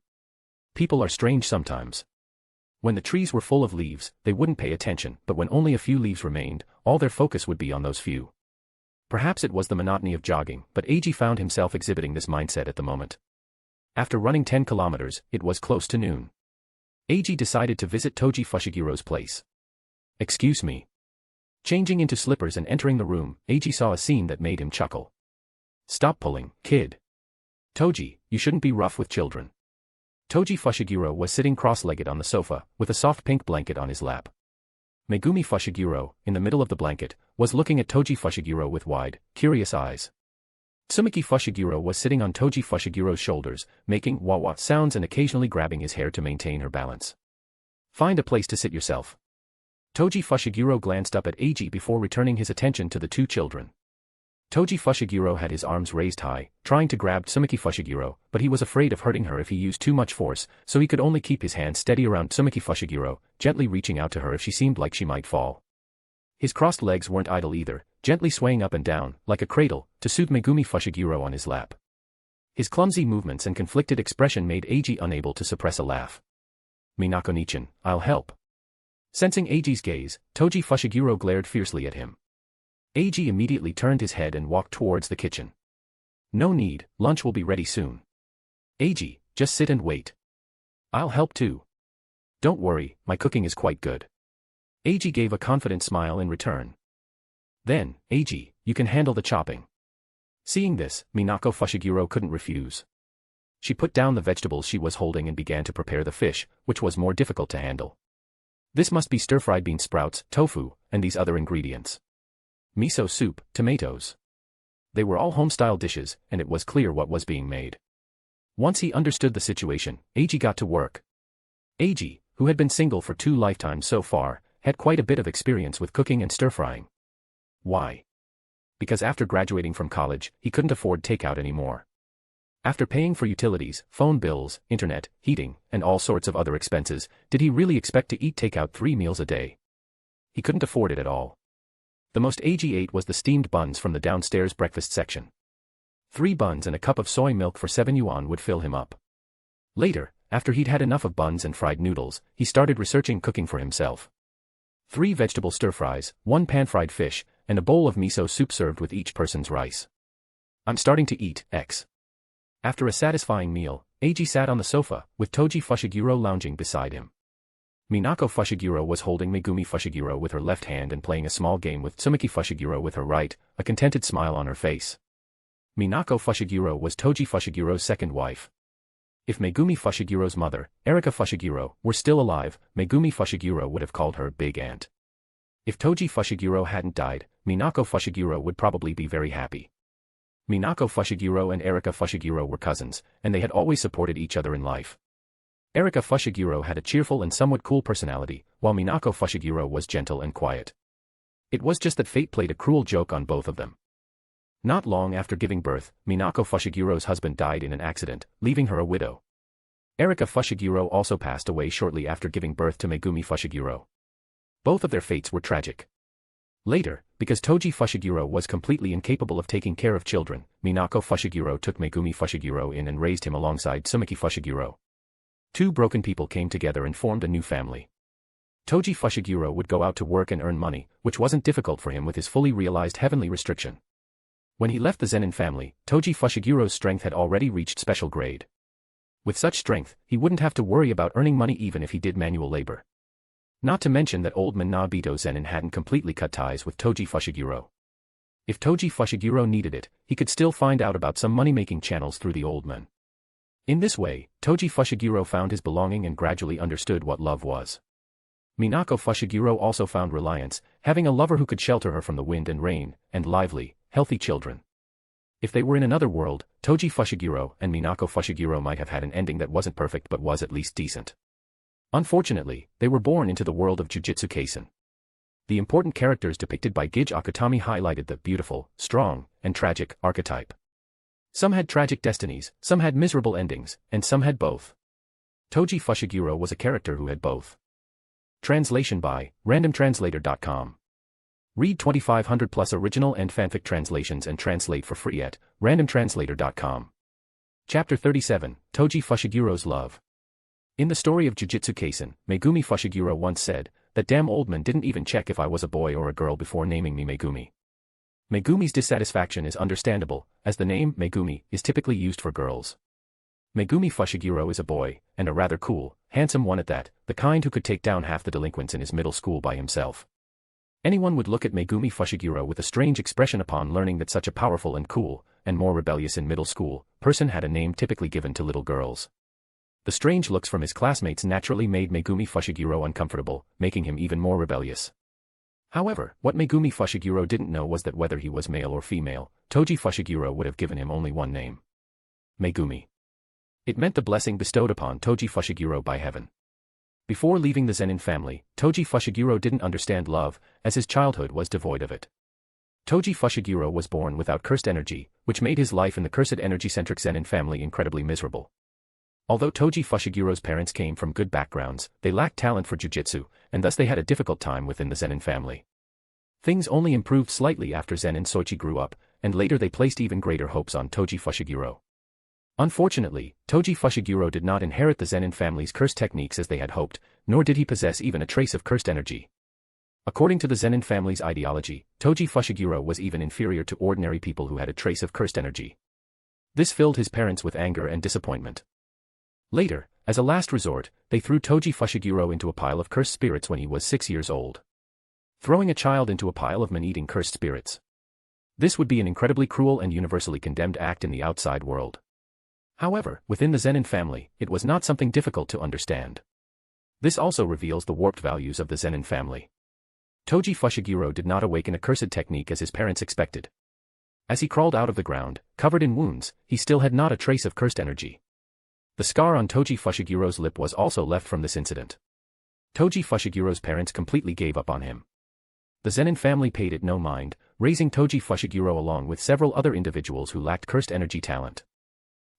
People are strange sometimes. When the trees were full of leaves, they wouldn't pay attention, but when only a few leaves remained, all their focus would be on those few. Perhaps it was the monotony of jogging, but Eiji found himself exhibiting this mindset at the moment. After running 10 kilometers, it was close to noon. Eiji decided to visit Toji Fushigiro's place. Excuse me. Changing into slippers and entering the room, Eiji saw a scene that made him chuckle. Stop pulling, kid. Toji, you shouldn't be rough with children. Toji Fushiguro was sitting cross-legged on the sofa, with a soft pink blanket on his lap. Megumi Fushiguro, in the middle of the blanket, was looking at Toji Fushiguro with wide, curious eyes. Tsumaki Fushiguro was sitting on Toji Fushigiro's shoulders, making wah-wah sounds and occasionally grabbing his hair to maintain her balance. Find a place to sit yourself. Toji Fushiguro glanced up at Eiji before returning his attention to the two children. Toji Fushiguro had his arms raised high, trying to grab Tsumaki Fushiguro, but he was afraid of hurting her if he used too much force, so he could only keep his hand steady around Tsumaki Fushiguro, gently reaching out to her if she seemed like she might fall. His crossed legs weren't idle either, gently swaying up and down, like a cradle, to soothe Megumi Fushiguro on his lap. His clumsy movements and conflicted expression made Eiji unable to suppress a laugh. Minako-nichan, I'll help. Sensing Eiji's gaze, Toji Fushiguro glared fiercely at him. Eiji immediately turned his head and walked towards the kitchen. No need, lunch will be ready soon. Eiji, just sit and wait. I'll help too. Don't worry, my cooking is quite good. Eiji gave a confident smile in return. Then, Eiji, you can handle the chopping. Seeing this, Minako Fushiguro couldn't refuse. She put down the vegetables she was holding and began to prepare the fish, which was more difficult to handle. This must be stir-fried bean sprouts, tofu, and these other ingredients. Miso soup, tomatoes. They were all home-style dishes, and it was clear what was being made. Once he understood the situation, Eiji got to work. Eiji, who had been single for 2 lifetimes so far, had quite a bit of experience with cooking and stir-frying. Why? Because after graduating from college, he couldn't afford takeout anymore. After paying for utilities, phone bills, internet, heating, and all sorts of other expenses, did he really expect to eat takeout 3 meals a day? He couldn't afford it at all. The most Eiji ate was the steamed buns from the downstairs breakfast section. 3 buns and a cup of soy milk for 7 yuan would fill him up. Later, after he'd had enough of buns and fried noodles, he started researching cooking for himself. 3 vegetable stir-fries, 1 pan-fried fish, and a bowl of miso soup served with each person's rice. I'm starting to eat, X. After a satisfying meal, Eiji sat on the sofa, with Toji Fushiguro lounging beside him. Minako Fushiguro was holding Megumi Fushiguro with her left hand and playing a small game with Tsumaki Fushiguro with her right, a contented smile on her face. Minako Fushiguro was Toji Fushigiro's second wife. If Megumi Fushigiro's mother, Erika Fushiguro, were still alive, Megumi Fushiguro would have called her Big Aunt. If Toji Fushiguro hadn't died, Minako Fushiguro would probably be very happy. Minako Fushiguro and Erika Fushiguro were cousins, and they had always supported each other in life. Erika Fushiguro had a cheerful and somewhat cool personality, while Minako Fushiguro was gentle and quiet. It was just that fate played a cruel joke on both of them. Not long after giving birth, Minako Fushigiro's husband died in an accident, leaving her a widow. Erika Fushiguro also passed away shortly after giving birth to Megumi Fushiguro. Both of their fates were tragic. Later, because Toji Fushiguro was completely incapable of taking care of children, Minako Fushiguro took Megumi Fushiguro in and raised him alongside Tsumaki Fushiguro. 2 broken people came together and formed a new family. Toji Fushiguro would go out to work and earn money, which wasn't difficult for him with his fully realized heavenly restriction. When he left the Zenin family, Toji Fushiguro's strength had already reached special grade. With such strength, he wouldn't have to worry about earning money even if he did manual labor. Not to mention that old man Nobito Zenin hadn't completely cut ties with Toji Fushiguro. If Toji Fushiguro needed it, he could still find out about some money-making channels through the old man. In this way, Toji Fushiguro found his belonging and gradually understood what love was. Minako Fushiguro also found reliance, having a lover who could shelter her from the wind and rain, and lively, healthy children. If they were in another world, Toji Fushiguro and Minako Fushiguro might have had an ending that wasn't perfect but was at least decent. Unfortunately, they were born into the world of Jujutsu Kaisen. The important characters depicted by Gij Akutami highlighted the beautiful, strong, and tragic archetype. Some had tragic destinies, some had miserable endings, and some had both. Toji Fushiguro was a character who had both. Translation by randomtranslator.com. Read 2500 plus original and fanfic translations and translate for free at randomtranslator.com. Chapter 37, Toji Fushiguro's Love. In the story of Jujutsu Kaisen, Megumi Fushiguro once said, "That damn old man didn't even check if I was a boy or a girl before naming me Megumi." Megumi's dissatisfaction is understandable, as the name Megumi is typically used for girls. Megumi Fushiguro is a boy, and a rather cool, handsome one at that, the kind who could take down half the delinquents in his middle school by himself. Anyone would look at Megumi Fushiguro with a strange expression upon learning that such a powerful and cool, and more rebellious in middle school, person had a name typically given to little girls. The strange looks from his classmates naturally made Megumi Fushiguro uncomfortable, making him even more rebellious. However, what Megumi Fushiguro didn't know was that whether he was male or female, Toji Fushiguro would have given him only one name. Megumi. It meant the blessing bestowed upon Toji Fushiguro by heaven. Before leaving the Zenin family, Toji Fushiguro didn't understand love, as his childhood was devoid of it. Toji Fushiguro was born without cursed energy, which made his life in the cursed energy-centric Zenin family incredibly miserable. Although Toji Fushiguro's parents came from good backgrounds, they lacked talent for jujutsu, and thus they had a difficult time within the Zenin family. Things only improved slightly after Zen and Soichi grew up, and later they placed even greater hopes on Toji Fushiguro. Unfortunately, Toji Fushiguro did not inherit the Zenin family's cursed techniques as they had hoped, nor did he possess even a trace of cursed energy. According to the Zenin family's ideology, Toji Fushiguro was even inferior to ordinary people who had a trace of cursed energy. This filled his parents with anger and disappointment. Later, as a last resort, they threw Toji Fushiguro into a pile of cursed spirits when he was 6 years old. Throwing a child into a pile of man-eating cursed spirits. This would be an incredibly cruel and universally condemned act in the outside world. However, within the Zenin family, it was not something difficult to understand. This also reveals the warped values of the Zenin family. Toji Fushiguro did not awaken a cursed technique as his parents expected. As he crawled out of the ground, covered in wounds, he still had not a trace of cursed energy. The scar on Toji Fushiguro's lip was also left from this incident. Toji Fushiguro's parents completely gave up on him. The Zenin family paid it no mind, raising Toji Fushiguro along with several other individuals who lacked cursed energy talent.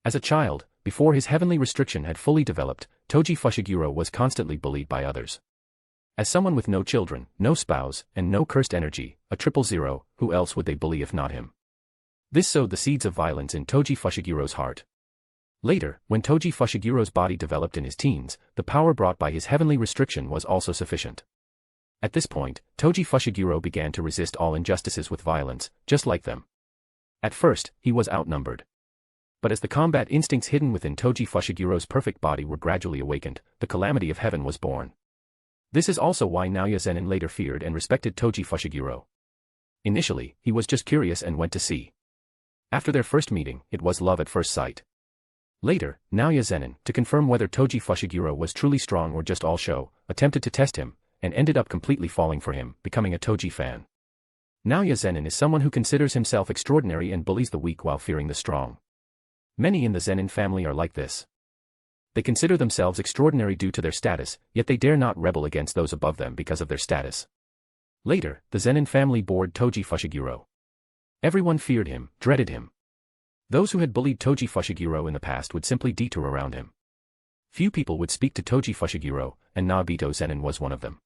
As a child, before his heavenly restriction had fully developed, Toji Fushiguro was constantly bullied by others. As someone with no children, no spouse, and no cursed energy, a 000, who else would they bully if not him? This sowed the seeds of violence in Toji Fushiguro's heart. Later, when Toji Fushiguro's body developed in his teens, the power brought by his heavenly restriction was also sufficient. At this point, Toji Fushiguro began to resist all injustices with violence, just like them. At first, he was outnumbered. But as the combat instincts hidden within Toji Fushiguro's perfect body were gradually awakened, the calamity of heaven was born. This is also why Naoya Zenin later feared and respected Toji Fushiguro. Initially, he was just curious and went to see. After their first meeting, it was love at first sight. Later, Naoya Zenin, to confirm whether Toji Fushiguro was truly strong or just all show, attempted to test him, and ended up completely falling for him, becoming a Toji fan. Naoya Zenin is someone who considers himself extraordinary and bullies the weak while fearing the strong. Many in the Zenin family are like this. They consider themselves extraordinary due to their status, yet they dare not rebel against those above them because of their status. Later, the Zenin family bored Toji Fushiguro. Everyone feared him, dreaded him. Those who had bullied Toji Fushiguro in the past would simply detour around him. Few people would speak to Toji Fushiguro, and Nobito Zenin was one of them.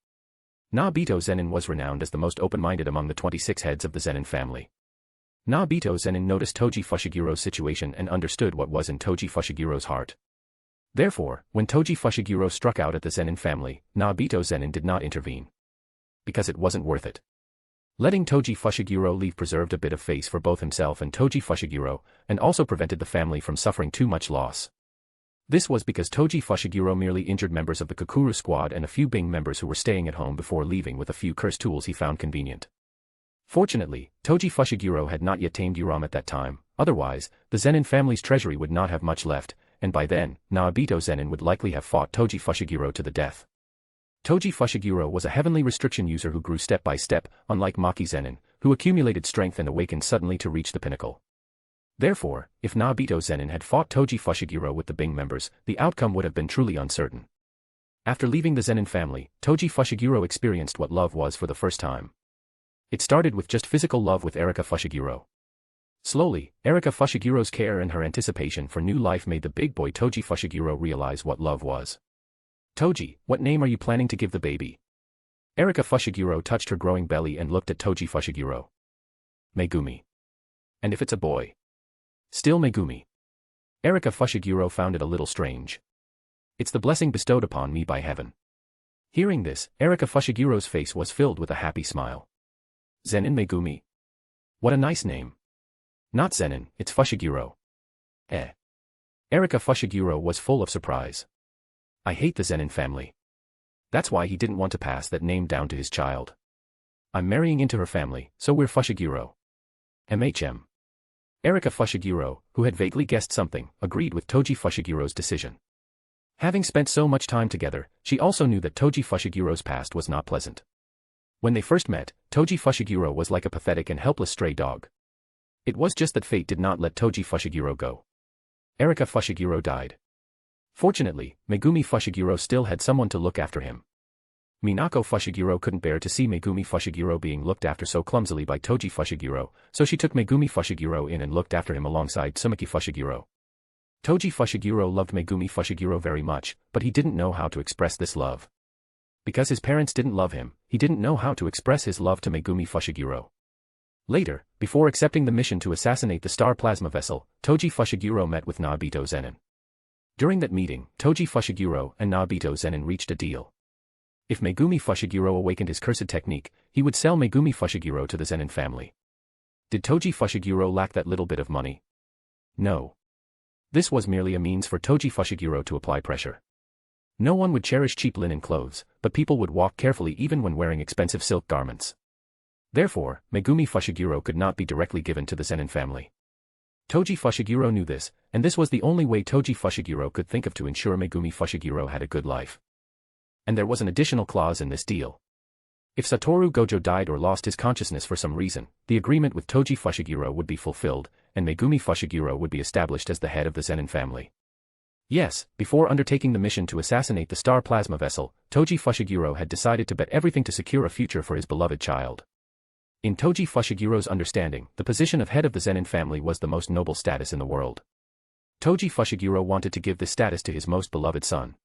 Nobito Zenin was renowned as the most open-minded among the 26 heads of the Zenin family. Nobito Zenin noticed Toji Fushiguro's situation and understood what was in Toji Fushiguro's heart. Therefore, when Toji Fushiguro struck out at the Zenin family, Nobito Zenin did not intervene. Because it wasn't worth it. Letting Toji Fushiguro leave preserved a bit of face for both himself and Toji Fushiguro, and also prevented the family from suffering too much loss. This was because Toji Fushiguro merely injured members of the Kokuru squad and a few Bing members who were staying at home before leaving with a few cursed tools he found convenient. Fortunately, Toji Fushiguro had not yet tamed Uram at that time, otherwise, the Zenin family's treasury would not have much left, and by then, Nobito Zenin would likely have fought Toji Fushiguro to the death. Toji Fushiguro was a heavenly restriction user who grew step by step, unlike Maki Zenin, who accumulated strength and awakened suddenly to reach the pinnacle. Therefore, if Nobito Zenin had fought Toji Fushiguro with the Bing members, the outcome would have been truly uncertain. After leaving the Zenin family, Toji Fushiguro experienced what love was for the first time. It started with just physical love with Erika Fushiguro. Slowly, Erika Fushiguro's care and her anticipation for new life made the big boy Toji Fushiguro realize what love was. Toji, what name are you planning to give the baby? Erika Fushiguro touched her growing belly and looked at Toji Fushiguro. Megumi. And if it's a boy? Still Megumi. Erika Fushiguro found it a little strange. It's the blessing bestowed upon me by heaven. Hearing this, Erika Fushiguro's face was filled with a happy smile. Zenin Megumi. What a nice name. Not Zenin, it's Fushiguro. Eh. Erika Fushiguro was full of surprise. I hate the Zenin family. That's why he didn't want to pass that name down to his child. I'm marrying into her family, so we're Fushiguro. MHM. Erika Fushiguro, who had vaguely guessed something, agreed with Toji Fushiguro's decision. Having spent so much time together, she also knew that Toji Fushiguro's past was not pleasant. When they first met, Toji Fushiguro was like a pathetic and helpless stray dog. It was just that fate did not let Toji Fushiguro go. Erika Fushiguro died. Fortunately, Megumi Fushiguro still had someone to look after him. Minako Fushiguro couldn't bear to see Megumi Fushiguro being looked after so clumsily by Toji Fushiguro, so she took Megumi Fushiguro in and looked after him alongside Tsumaki Fushiguro. Toji Fushiguro loved Megumi Fushiguro very much, but he didn't know how to express this love. Because his parents didn't love him, he didn't know how to express his love to Megumi Fushiguro. Later, before accepting the mission to assassinate the star plasma vessel, Toji Fushiguro met with Nobito Zenin. During that meeting, Toji Fushiguro and Nobito Zenin reached a deal. If Megumi Fushiguro awakened his cursed technique, he would sell Megumi Fushiguro to the Zenin family. Did Toji Fushiguro lack that little bit of money? No. This was merely a means for Toji Fushiguro to apply pressure. No one would cherish cheap linen clothes, but people would walk carefully even when wearing expensive silk garments. Therefore, Megumi Fushiguro could not be directly given to the Zenin family. Toji Fushiguro knew this, and this was the only way Toji Fushiguro could think of to ensure Megumi Fushiguro had a good life. And there was an additional clause in this deal. If Satoru Gojo died or lost his consciousness for some reason, the agreement with Toji Fushiguro would be fulfilled, and Megumi Fushiguro would be established as the head of the Zenin family. Yes, before undertaking the mission to assassinate the star plasma vessel, Toji Fushiguro had decided to bet everything to secure a future for his beloved child. In Toji Fushiguro's understanding, the position of head of the Zenin family was the most noble status in the world. Toji Fushiguro wanted to give this status to his most beloved son.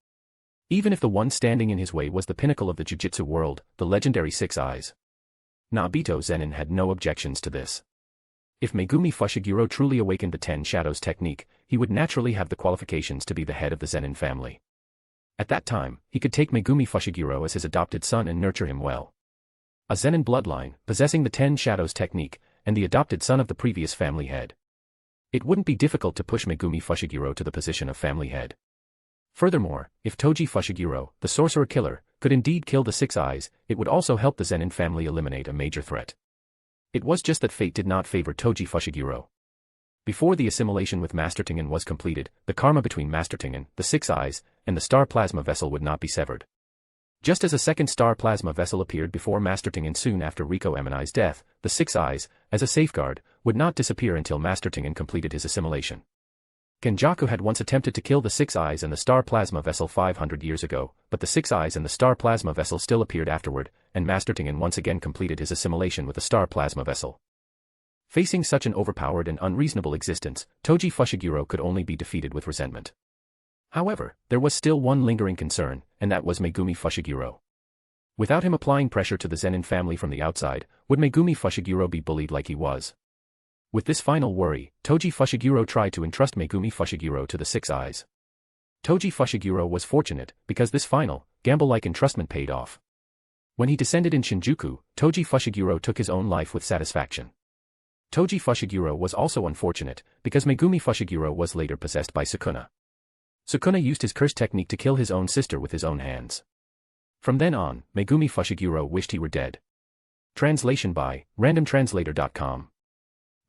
Even if the one standing in his way was the pinnacle of the Jujutsu world, the legendary Six Eyes. Nobito Zenin had no objections to this. If Megumi Fushiguro truly awakened the Ten Shadows technique, he would naturally have the qualifications to be the head of the Zenin family. At that time, he could take Megumi Fushiguro as his adopted son and nurture him well. A Zenin bloodline, possessing the Ten Shadows technique, and the adopted son of the previous family head. It wouldn't be difficult to push Megumi Fushiguro to the position of family head. Furthermore, if Toji Fushiguro, the sorcerer killer, could indeed kill the Six Eyes, it would also help the Zenin family eliminate a major threat. It was just that fate did not favor Toji Fushiguro. Before the assimilation with Master Tengen was completed, the karma between Master Tengen, the Six Eyes, and the star plasma vessel would not be severed. Just as a second star plasma vessel appeared before Master Tengen soon after Riko Amanai's death, the Six Eyes, as a safeguard, would not disappear until Master Tengen completed his assimilation. Genjaku had once attempted to kill the Six Eyes and the star plasma vessel 500 years ago, but the Six Eyes and the star plasma vessel still appeared afterward, and Master Tengen once again completed his assimilation with the star plasma vessel. Facing such an overpowered and unreasonable existence, Toji Fushiguro could only be defeated with resentment. However, there was still one lingering concern, and that was Megumi Fushiguro. Without him applying pressure to the Zenin family from the outside, would Megumi Fushiguro be bullied like he was? With this final worry, Toji Fushiguro tried to entrust Megumi Fushiguro to the Six Eyes. Toji Fushiguro was fortunate, because this final, gamble-like entrustment paid off. When he descended in Shinjuku, Toji Fushiguro took his own life with satisfaction. Toji Fushiguro was also unfortunate, because Megumi Fushiguro was later possessed by Sukuna. Sukuna used his curse technique to kill his own sister with his own hands. From then on, Megumi Fushiguro wished he were dead. Translation by randomtranslator.com.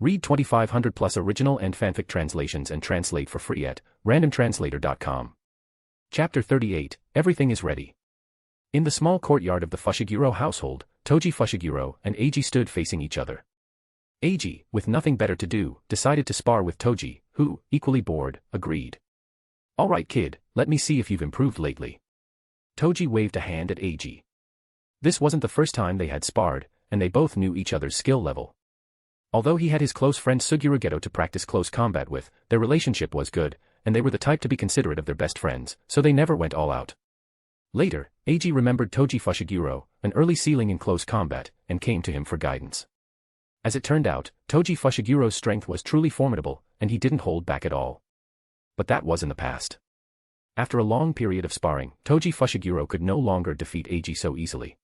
Read 2500 plus original and fanfic translations and translate for free at randomtranslator.com. Chapter 38, Everything is Ready. In the small courtyard of the Fushiguro household, Toji Fushiguro and Eiji stood facing each other. Eiji, with nothing better to do, decided to spar with Toji, who, equally bored, agreed. Alright kid, let me see if you've improved lately. Toji waved a hand at Eiji. This wasn't the first time they had sparred, and they both knew each other's skill level. Although he had his close friend Suguru Geto to practice close combat with, their relationship was good, and they were the type to be considerate of their best friends, so they never went all out. Later, Eiji remembered Toji Fushiguro, an early ceiling in close combat, and came to him for guidance. As it turned out, Toji Fushiguro's strength was truly formidable, and he didn't hold back at all. But that was in the past. After a long period of sparring, Toji Fushiguro could no longer defeat Eiji so easily.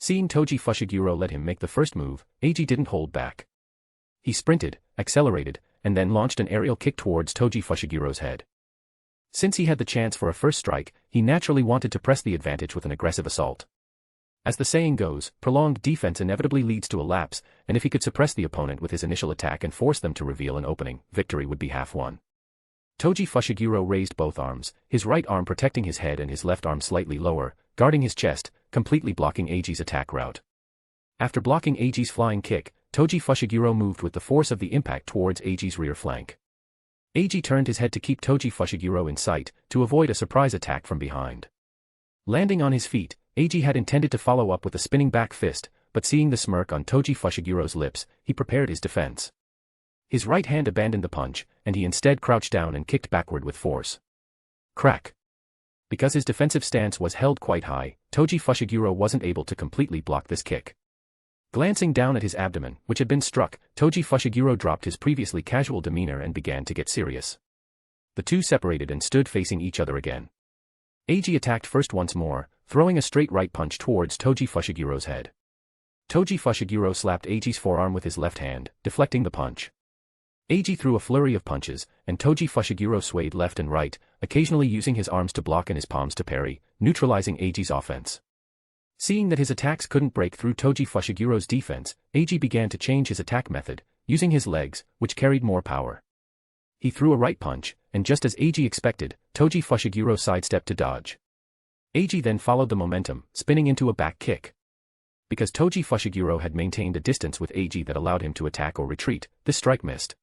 Seeing Toji Fushiguro let him make the first move, Eiji didn't hold back. He sprinted, accelerated, and then launched an aerial kick towards Toji Fushigiro's head. Since he had the chance for a first strike, he naturally wanted to press the advantage with an aggressive assault. As the saying goes, prolonged defense inevitably leads to a lapse, and if he could suppress the opponent with his initial attack and force them to reveal an opening, victory would be half won. Toji Fushiguro raised both arms, his right arm protecting his head and his left arm slightly lower, guarding his chest, completely blocking Eiji's attack route. After blocking Eiji's flying kick, Toji Fushiguro moved with the force of the impact towards Eiji's rear flank. Eiji turned his head to keep Toji Fushiguro in sight, to avoid a surprise attack from behind. Landing on his feet, Eiji had intended to follow up with a spinning back fist, but seeing the smirk on Toji Fushigiro's lips, he prepared his defense. His right hand abandoned the punch, and he instead crouched down and kicked backward with force. Crack! Because his defensive stance was held quite high, Toji Fushiguro wasn't able to completely block this kick. Glancing down at his abdomen, which had been struck, Toji Fushiguro dropped his previously casual demeanor and began to get serious. The two separated and stood facing each other again. Eiji attacked first once more, throwing a straight right punch towards Toji Fushigiro's head. Toji Fushiguro slapped Eiji's forearm with his left hand, deflecting the punch. Eiji threw a flurry of punches, and Toji Fushiguro swayed left and right, occasionally using his arms to block and his palms to parry, neutralizing Eiji's offense. Seeing that his attacks couldn't break through Toji Fushigiro's defense, Eiji began to change his attack method, using his legs, which carried more power. He threw a right punch, and just as Eiji expected, Toji Fushiguro sidestepped to dodge. Eiji then followed the momentum, spinning into a back kick. Because Toji Fushiguro had maintained a distance with Eiji that allowed him to attack or retreat, this strike missed.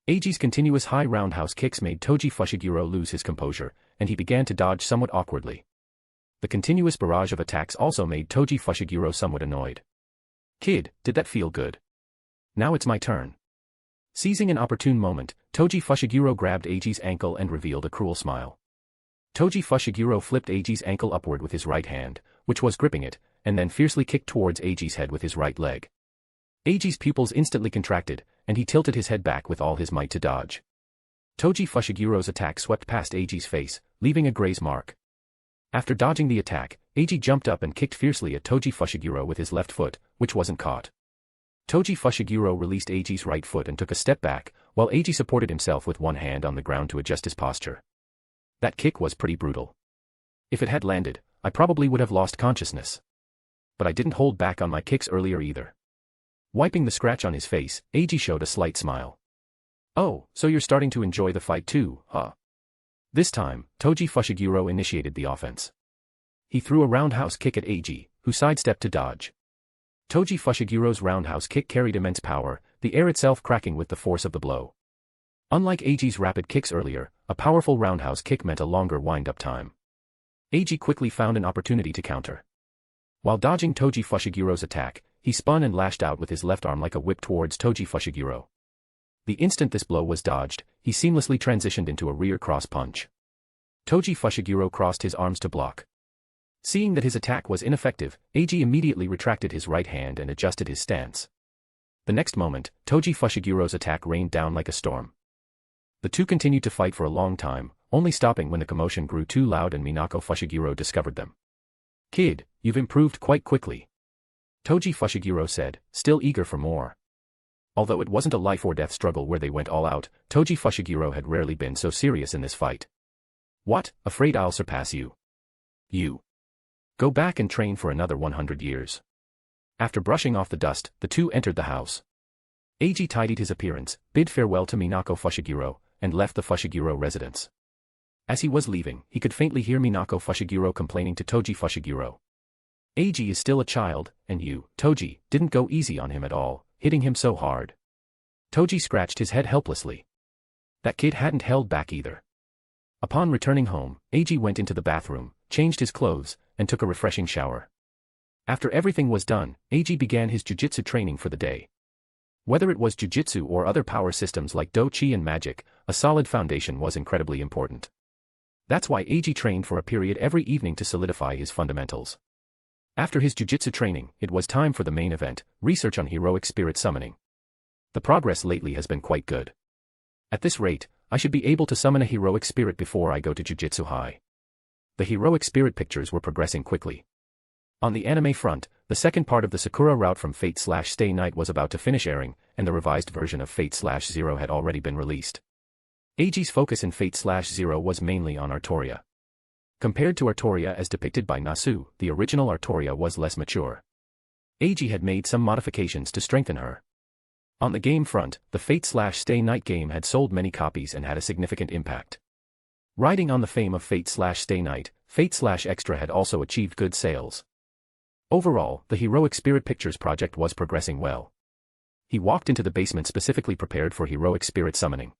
Eiji's continuous high roundhouse kicks made Toji Fushiguro lose his composure, and he began to dodge somewhat awkwardly. The continuous barrage of attacks also made Toji Fushiguro somewhat annoyed. "Kid, did that feel good? Now it's my turn." Seizing an opportune moment, Toji Fushiguro grabbed Eiji's ankle and revealed a cruel smile. Toji Fushiguro flipped Eiji's ankle upward with his right hand, which was gripping it, and then fiercely kicked towards Eiji's head with his right leg. Eiji's pupils instantly contracted, and he tilted his head back with all his might to dodge. Toji Fushiguro's attack swept past Eiji's face, leaving a graze mark. After dodging the attack, Eiji jumped up and kicked fiercely at Toji Fushiguro with his left foot, which wasn't caught. Toji Fushiguro released Eiji's right foot and took a step back, while Eiji supported himself with one hand on the ground to adjust his posture. That kick was pretty brutal. If it had landed, I probably would have lost consciousness. But I didn't hold back on my kicks earlier either. Wiping the scratch on his face, Eiji showed a slight smile. "Oh, so you're starting to enjoy the fight too, huh?" This time, Toji Fushiguro initiated the offense. He threw a roundhouse kick at Eiji, who sidestepped to dodge. Toji Fushiguro's roundhouse kick carried immense power, the air itself cracking with the force of the blow. Unlike Eiji's rapid kicks earlier, a powerful roundhouse kick meant a longer wind-up time. Eiji quickly found an opportunity to counter. While dodging Toji Fushiguro's attack, he spun and lashed out with his left arm like a whip towards Toji Fushiguro. The instant this blow was dodged, he seamlessly transitioned into a rear cross punch. Toji Fushiguro crossed his arms to block. Seeing that his attack was ineffective, Eiji immediately retracted his right hand and adjusted his stance. The next moment, Toji Fushiguro's attack rained down like a storm. The two continued to fight for a long time, only stopping when the commotion grew too loud and Minako Fushiguro discovered them. "Kid, you've improved quite quickly," Toji Fushiguro said, still eager for more. Although it wasn't a life-or-death struggle where they went all out, Toji Fushiguro had rarely been so serious in this fight. "What, afraid I'll surpass you? You. Go back and train for another 100 years. After brushing off the dust, the two entered the house. Eiji tidied his appearance, bid farewell to Minako Fushiguro, and left the Fushiguro residence. As he was leaving, he could faintly hear Minako Fushiguro complaining to Toji Fushiguro. "Eiji is still a child, and you, Toji, didn't go easy on him at all, hitting him so hard." Toji scratched his head helplessly. That kid hadn't held back either. Upon returning home, Eiji went into the bathroom, changed his clothes, and took a refreshing shower. After everything was done, Eiji began his jujutsu training for the day. Whether it was jujutsu or other power systems like do-chi and magic, a solid foundation was incredibly important. That's why Eiji trained for a period every evening to solidify his fundamentals. After his jujutsu training, it was time for the main event, research on heroic spirit summoning. The progress lately has been quite good. At this rate, I should be able to summon a heroic spirit before I go to Jujutsu High. The heroic spirit pictures were progressing quickly. On the anime front, the second part of the Sakura route from Fate/Stay Night was about to finish airing, and the revised version of Fate/Zero had already been released. Eiji's focus in Fate/Zero was mainly on Artoria. Compared to Artoria as depicted by Nasu, the original Artoria was less mature. Eiji had made some modifications to strengthen her. On the game front, the Fate/Stay Night game had sold many copies and had a significant impact. Riding on the fame of Fate/Stay Night, Fate/Extra had also achieved good sales. Overall, the Heroic Spirit Pictures project was progressing well. He walked into the basement specifically prepared for Heroic Spirit summoning.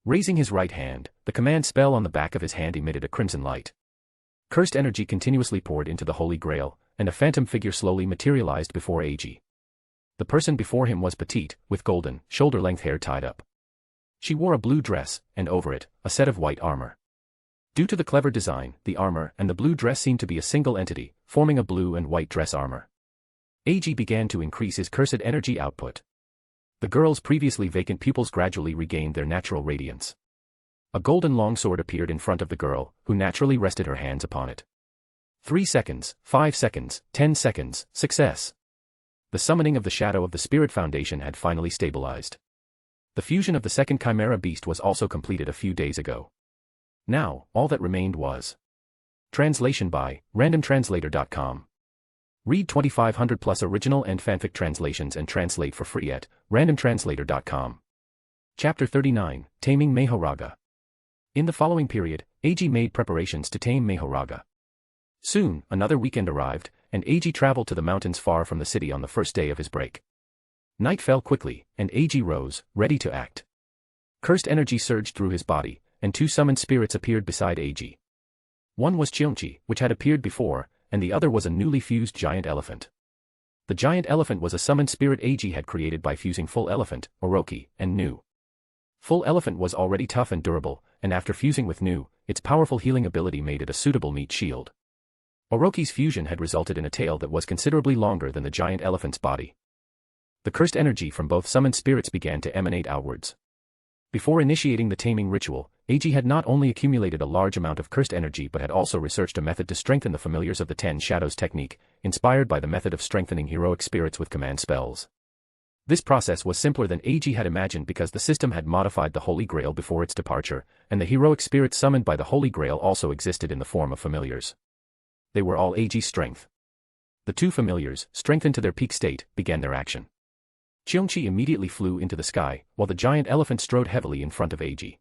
Raising his right hand, the command spell on the back of his hand emitted a crimson light. Cursed energy continuously poured into the Holy Grail, and a phantom figure slowly materialized before Eiji. The person before him was petite, with golden, shoulder-length hair tied up. She wore a blue dress, and over it, a set of white armor. Due to the clever design, the armor and the blue dress seemed to be a single entity, forming a blue and white dress armor. Eiji began to increase his cursed energy output. The girl's previously vacant pupils gradually regained their natural radiance. A golden longsword appeared in front of the girl, who naturally rested her hands upon it. 3 seconds, 5 seconds, 10 seconds, success. The summoning of the Shadow of the Spirit Foundation had finally stabilized. The fusion of the second Chimera Beast was also completed a few days ago. Now, all that remained was translation by randomtranslator.com. Read 2,500 plus original and fanfic translations and translate for free at randomtranslator.com. Chapter 39, Taming Mahoraga. In the following period, Eiji made preparations to tame Mahoraga. Soon, another weekend arrived, and Eiji traveled to the mountains far from the city on the first day of his break. Night fell quickly, and Eiji rose, ready to act. Cursed energy surged through his body, and 2 summoned spirits appeared beside Eiji. One was Cheonchi, which had appeared before, and the other was a newly fused giant elephant. The giant elephant was a summoned spirit Eiji had created by fusing Full Elephant, Orochi, and Nu. Full Elephant was already tough and durable, and after fusing with Nu, its powerful healing ability made it a suitable meat shield. Orochi's fusion had resulted in a tail that was considerably longer than the giant elephant's body. The cursed energy from both summoned spirits began to emanate outwards. Before initiating the taming ritual, Eiji had not only accumulated a large amount of cursed energy but had also researched a method to strengthen the familiars of the 10 Shadows technique, inspired by the method of strengthening heroic spirits with command spells. This process was simpler than Eiji had imagined because the system had modified the Holy Grail before its departure, and the heroic spirits summoned by the Holy Grail also existed in the form of familiars. They were all Eiji's strength. The 2 familiars, strengthened to their peak state, began their action. Cheonchi immediately flew into the sky, while the giant elephant strode heavily in front of Eiji.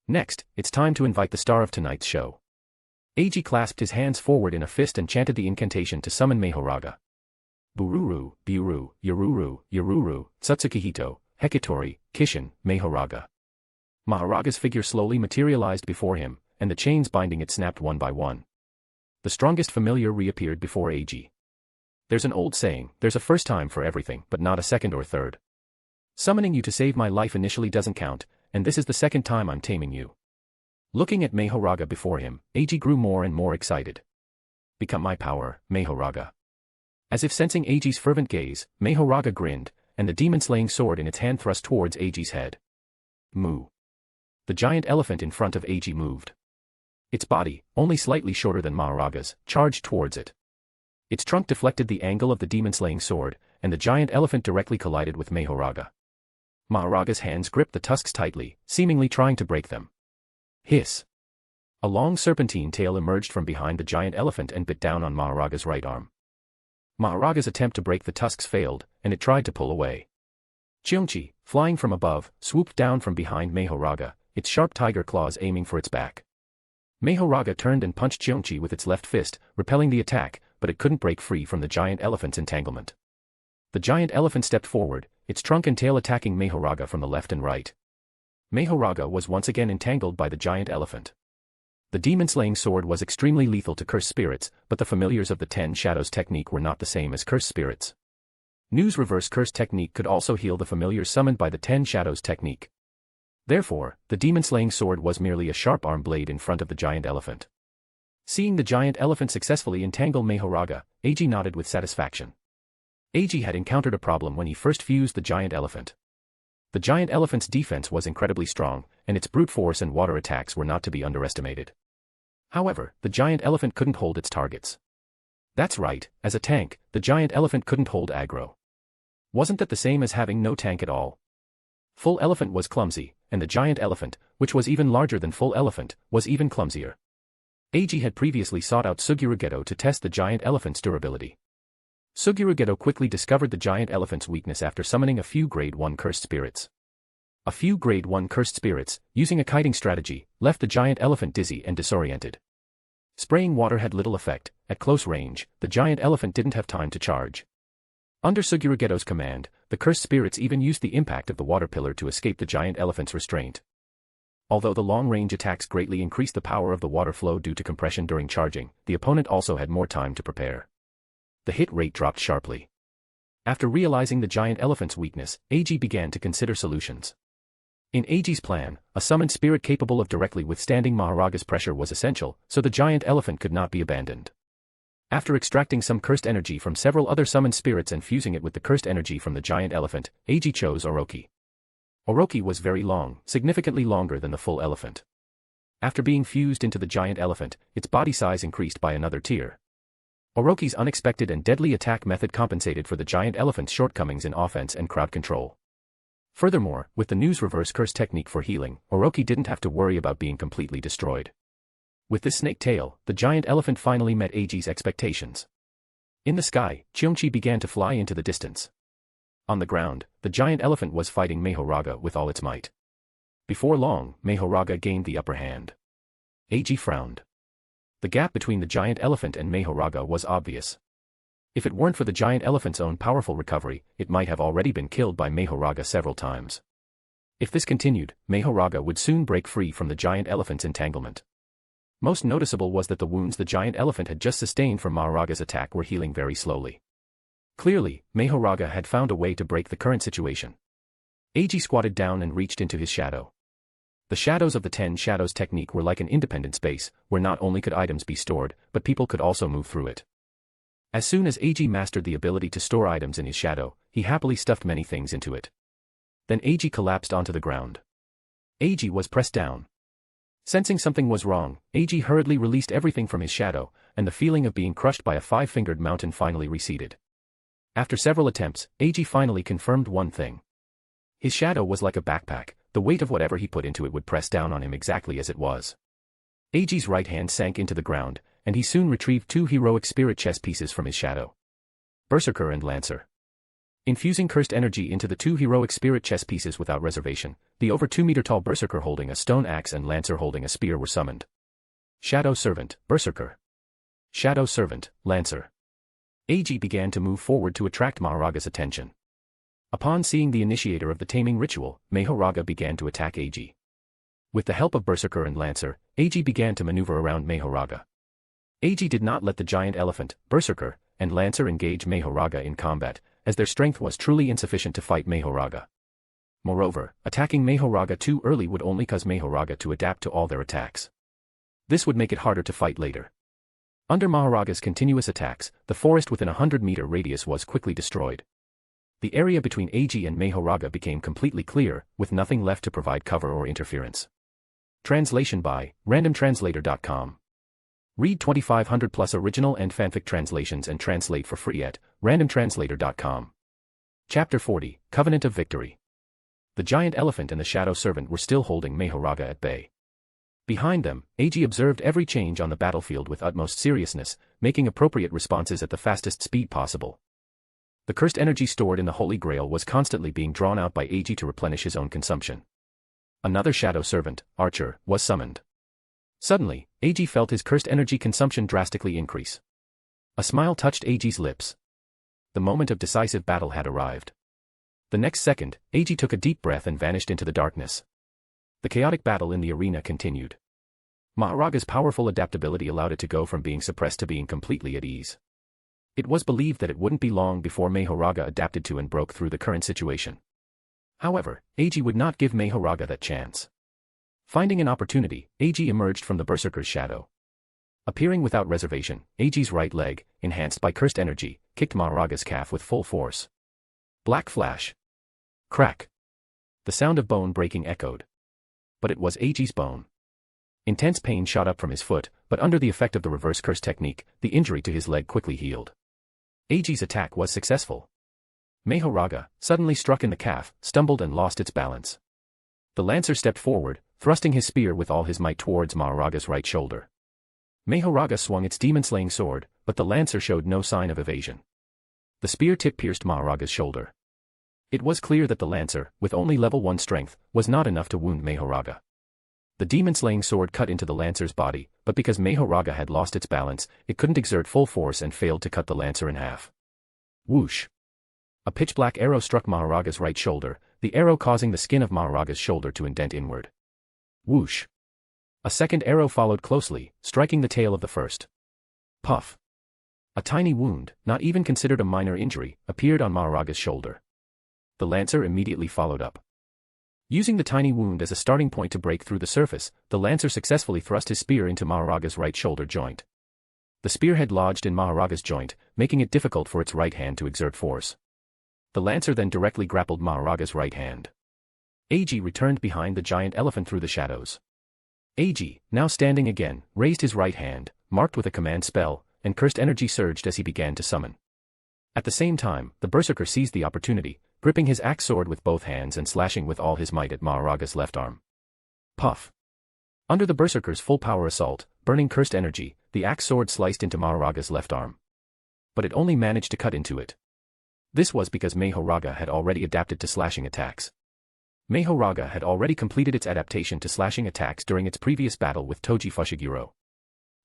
Next, it's time to invite the star of tonight's show. Eiji clasped his hands forward in a fist and chanted the incantation to summon Mahoraga. Bururu, Biuru, Yoruru, Yoruru, Tsutsukihito, Hekitori, Kishin, Mahoraga. Mahoraga's figure slowly materialized before him, and the chains binding it snapped one by one. The strongest familiar reappeared before Eiji. There's an old saying, there's a first time for everything but not a second or third. Summoning you to save my life initially doesn't count, and this is the second time I'm taming you. Looking at Mahoraga before him, Eiji grew more and more excited. Become my power, Mahoraga. As if sensing Eiji's fervent gaze, Mahoraga grinned, and the demon-slaying sword in its hand thrust towards Eiji's head. Moo. The giant elephant in front of Eiji moved. Its body, only slightly shorter than Mahoraga's, charged towards it. Its trunk deflected the angle of the demon-slaying sword, and the giant elephant directly collided with Mahoraga. Mahoraga's hands gripped the tusks tightly, seemingly trying to break them. Hiss. A long serpentine tail emerged from behind the giant elephant and bit down on Mahoraga's right arm. Mahoraga's attempt to break the tusks failed, and it tried to pull away. Cheonchi, flying from above, swooped down from behind Mahoraga, its sharp tiger claws aiming for its back. Mahoraga turned and punched Cheonchi with its left fist, repelling the attack, but it couldn't break free from the giant elephant's entanglement. The giant elephant stepped forward, its trunk and tail attacking Mahoraga from the left and right. Mahoraga was once again entangled by the giant elephant. The demon-slaying sword was extremely lethal to cursed spirits, but the familiars of the 10 Shadows technique were not the same as cursed spirits. Nu's reverse curse technique could also heal the familiars summoned by the 10 Shadows technique. Therefore, the demon-slaying sword was merely a sharp arm blade in front of the giant elephant. Seeing the giant elephant successfully entangle Mahoraga, Eiji nodded with satisfaction. Eiji had encountered a problem when he first fused the giant elephant. The giant elephant's defense was incredibly strong, and its brute force and water attacks were not to be underestimated. However, the giant elephant couldn't hold its targets. That's right, as a tank, the giant elephant couldn't hold aggro. Wasn't that the same as having no tank at all? Full elephant was clumsy, and the giant elephant, which was even larger than full elephant, was even clumsier. Eiji had previously sought out Suguru Geto to test the giant elephant's durability. Suguru Geto quickly discovered the giant elephant's weakness after summoning a few grade 1 cursed spirits. A few grade 1 cursed spirits, using a kiting strategy, left the giant elephant dizzy and disoriented. Spraying water had little effect. At close range, the giant elephant didn't have time to charge. Under Suguru Geto's command, the cursed spirits even used the impact of the water pillar to escape the giant elephant's restraint. Although the long-range attacks greatly increased the power of the water flow due to compression during charging, the opponent also had more time to prepare. The hit rate dropped sharply. After realizing the giant elephant's weakness, Eiji began to consider solutions. In Eiji's plan, a summoned spirit capable of directly withstanding Mahoraga's pressure was essential, so the giant elephant could not be abandoned. After extracting some cursed energy from several other summoned spirits and fusing it with the cursed energy from the giant elephant, Eiji chose Orochi. Orochi was very long, significantly longer than the full elephant. After being fused into the giant elephant, its body size increased by another tier. Orochi's unexpected and deadly attack method compensated for the giant elephant's shortcomings in offense and crowd control. Furthermore, with the news reverse curse technique for healing, Orochi didn't have to worry about being completely destroyed. With this snake tail, the giant elephant finally met Eiji's expectations. In the sky, Cheonchi began to fly into the distance. On the ground, the giant elephant was fighting Mahoraga with all its might. Before long, Mahoraga gained the upper hand. Eiji frowned. The gap between the giant elephant and Mahoraga was obvious. If it weren't for the giant elephant's own powerful recovery, it might have already been killed by Mahoraga several times. If this continued, Mahoraga would soon break free from the giant elephant's entanglement. Most noticeable was that the wounds the giant elephant had just sustained from Mahoraga's attack were healing very slowly. Clearly, Mahoraga had found a way to break the current situation. Eiji squatted down and reached into his shadow. The shadows of the 10 shadows technique were like an independent space, where not only could items be stored, but people could also move through it. As soon as Eiji mastered the ability to store items in his shadow, he happily stuffed many things into it. Then Eiji collapsed onto the ground. Eiji was pressed down. Sensing something was wrong, Eiji hurriedly released everything from his shadow, and the feeling of being crushed by a 5-fingered mountain finally receded. After several attempts, Eiji finally confirmed one thing. His shadow was like a backpack, the weight of whatever he put into it would press down on him exactly as it was. Eiji's right hand sank into the ground, and he soon retrieved 2 heroic spirit chess pieces from his shadow. Berserker and Lancer. Infusing cursed energy into the 2 heroic spirit chess pieces without reservation, the over 2-meter-tall Berserker holding a stone axe and Lancer holding a spear were summoned. Shadow Servant, Berserker. Shadow Servant, Lancer. Eiji began to move forward to attract Mahoraga's attention. Upon seeing the initiator of the taming ritual, Mahoraga began to attack Eiji. With the help of Berserker and Lancer, Eiji began to maneuver around Mahoraga. Eiji did not let the giant elephant, Berserker, and Lancer engage Mahoraga in combat, as their strength was truly insufficient to fight Mahoraga. Moreover, attacking Mahoraga too early would only cause Mahoraga to adapt to all their attacks. This would make it harder to fight later. Under Mahoraga's continuous attacks, the forest within a 100-meter radius was quickly destroyed. The area between Eiji and Mahoraga became completely clear, with nothing left to provide cover or interference. Translation by randomtranslator.com. Read 2,500 plus original and fanfic translations and translate for free at randomtranslator.com. Chapter 40, Covenant of Victory. The giant elephant and the shadow servant were still holding Mahoraga at bay. Behind them, Eiji observed every change on the battlefield with utmost seriousness, making appropriate responses at the fastest speed possible. The cursed energy stored in the Holy Grail was constantly being drawn out by Eiji to replenish his own consumption. Another shadow servant, Archer, was summoned. Suddenly, Eiji felt his cursed energy consumption drastically increase. A smile touched Eiji's lips. The moment of decisive battle had arrived. The next second, Eiji took a deep breath and vanished into the darkness. The chaotic battle in the arena continued. Mahoraga's powerful adaptability allowed it to go from being suppressed to being completely at ease. It was believed that it wouldn't be long before Mahoraga adapted to and broke through the current situation. However, Eiji would not give Mahoraga that chance. Finding an opportunity, Eiji emerged from the Berserker's shadow. Appearing without reservation, Eiji's right leg, enhanced by cursed energy, kicked Mahoraga's calf with full force. Black flash. Crack. The sound of bone breaking echoed. But it was Eiji's bone. Intense pain shot up from his foot, but under the effect of the reverse curse technique, the injury to his leg quickly healed. Eiji's attack was successful. Mahoraga, suddenly struck in the calf, stumbled and lost its balance. The lancer stepped forward, thrusting his spear with all his might towards Mahoraga's right shoulder. Mahoraga swung its demon-slaying sword, but the lancer showed no sign of evasion. The spear tip pierced Mahoraga's shoulder. It was clear that the lancer, with only level 1 strength, was not enough to wound Mahoraga. The demon-slaying sword cut into the lancer's body, but because Mahoraga had lost its balance, it couldn't exert full force and failed to cut the lancer in half. Whoosh! A pitch-black arrow struck Mahoraga's right shoulder, the arrow causing the skin of Mahoraga's shoulder to indent inward. Whoosh! A second arrow followed closely, striking the tail of the first. Puff! A tiny wound, not even considered a minor injury, appeared on Mahoraga's shoulder. The lancer immediately followed up. Using the tiny wound as a starting point to break through the surface, the lancer successfully thrust his spear into Mahoraga's right shoulder joint. The spear had lodged in Mahoraga's joint, making it difficult for its right hand to exert force. The lancer then directly grappled Mahoraga's right hand. Eiji returned behind the giant elephant through the shadows. Eiji, now standing again, raised his right hand, marked with a command spell, and cursed energy surged as he began to summon. At the same time, the berserker seized the opportunity, gripping his axe sword with both hands and slashing with all his might at Mahoraga's left arm. Puff! Under the berserker's full power assault, burning cursed energy, the axe sword sliced into Mahoraga's left arm. But it only managed to cut into it. This was because Mahoraga had already adapted to slashing attacks. Mahoraga had already completed its adaptation to slashing attacks during its previous battle with Toji Fushiguro.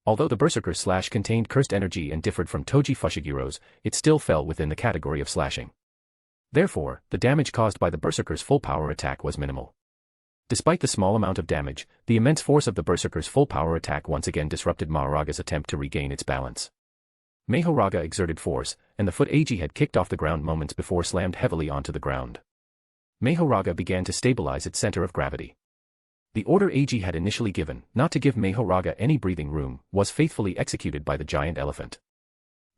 Although the berserker's slash contained cursed energy and differed from Toji Fushigiro's, it still fell within the category of slashing. Therefore, the damage caused by the berserker's full power attack was minimal. Despite the small amount of damage, the immense force of the berserker's full power attack once again disrupted Mahoraga's attempt to regain its balance. Mahoraga exerted force, and the foot Eiji had kicked off the ground moments before slammed heavily onto the ground. Mahoraga began to stabilize its center of gravity. The order Eiji had initially given, not to give Mahoraga any breathing room, was faithfully executed by the giant elephant.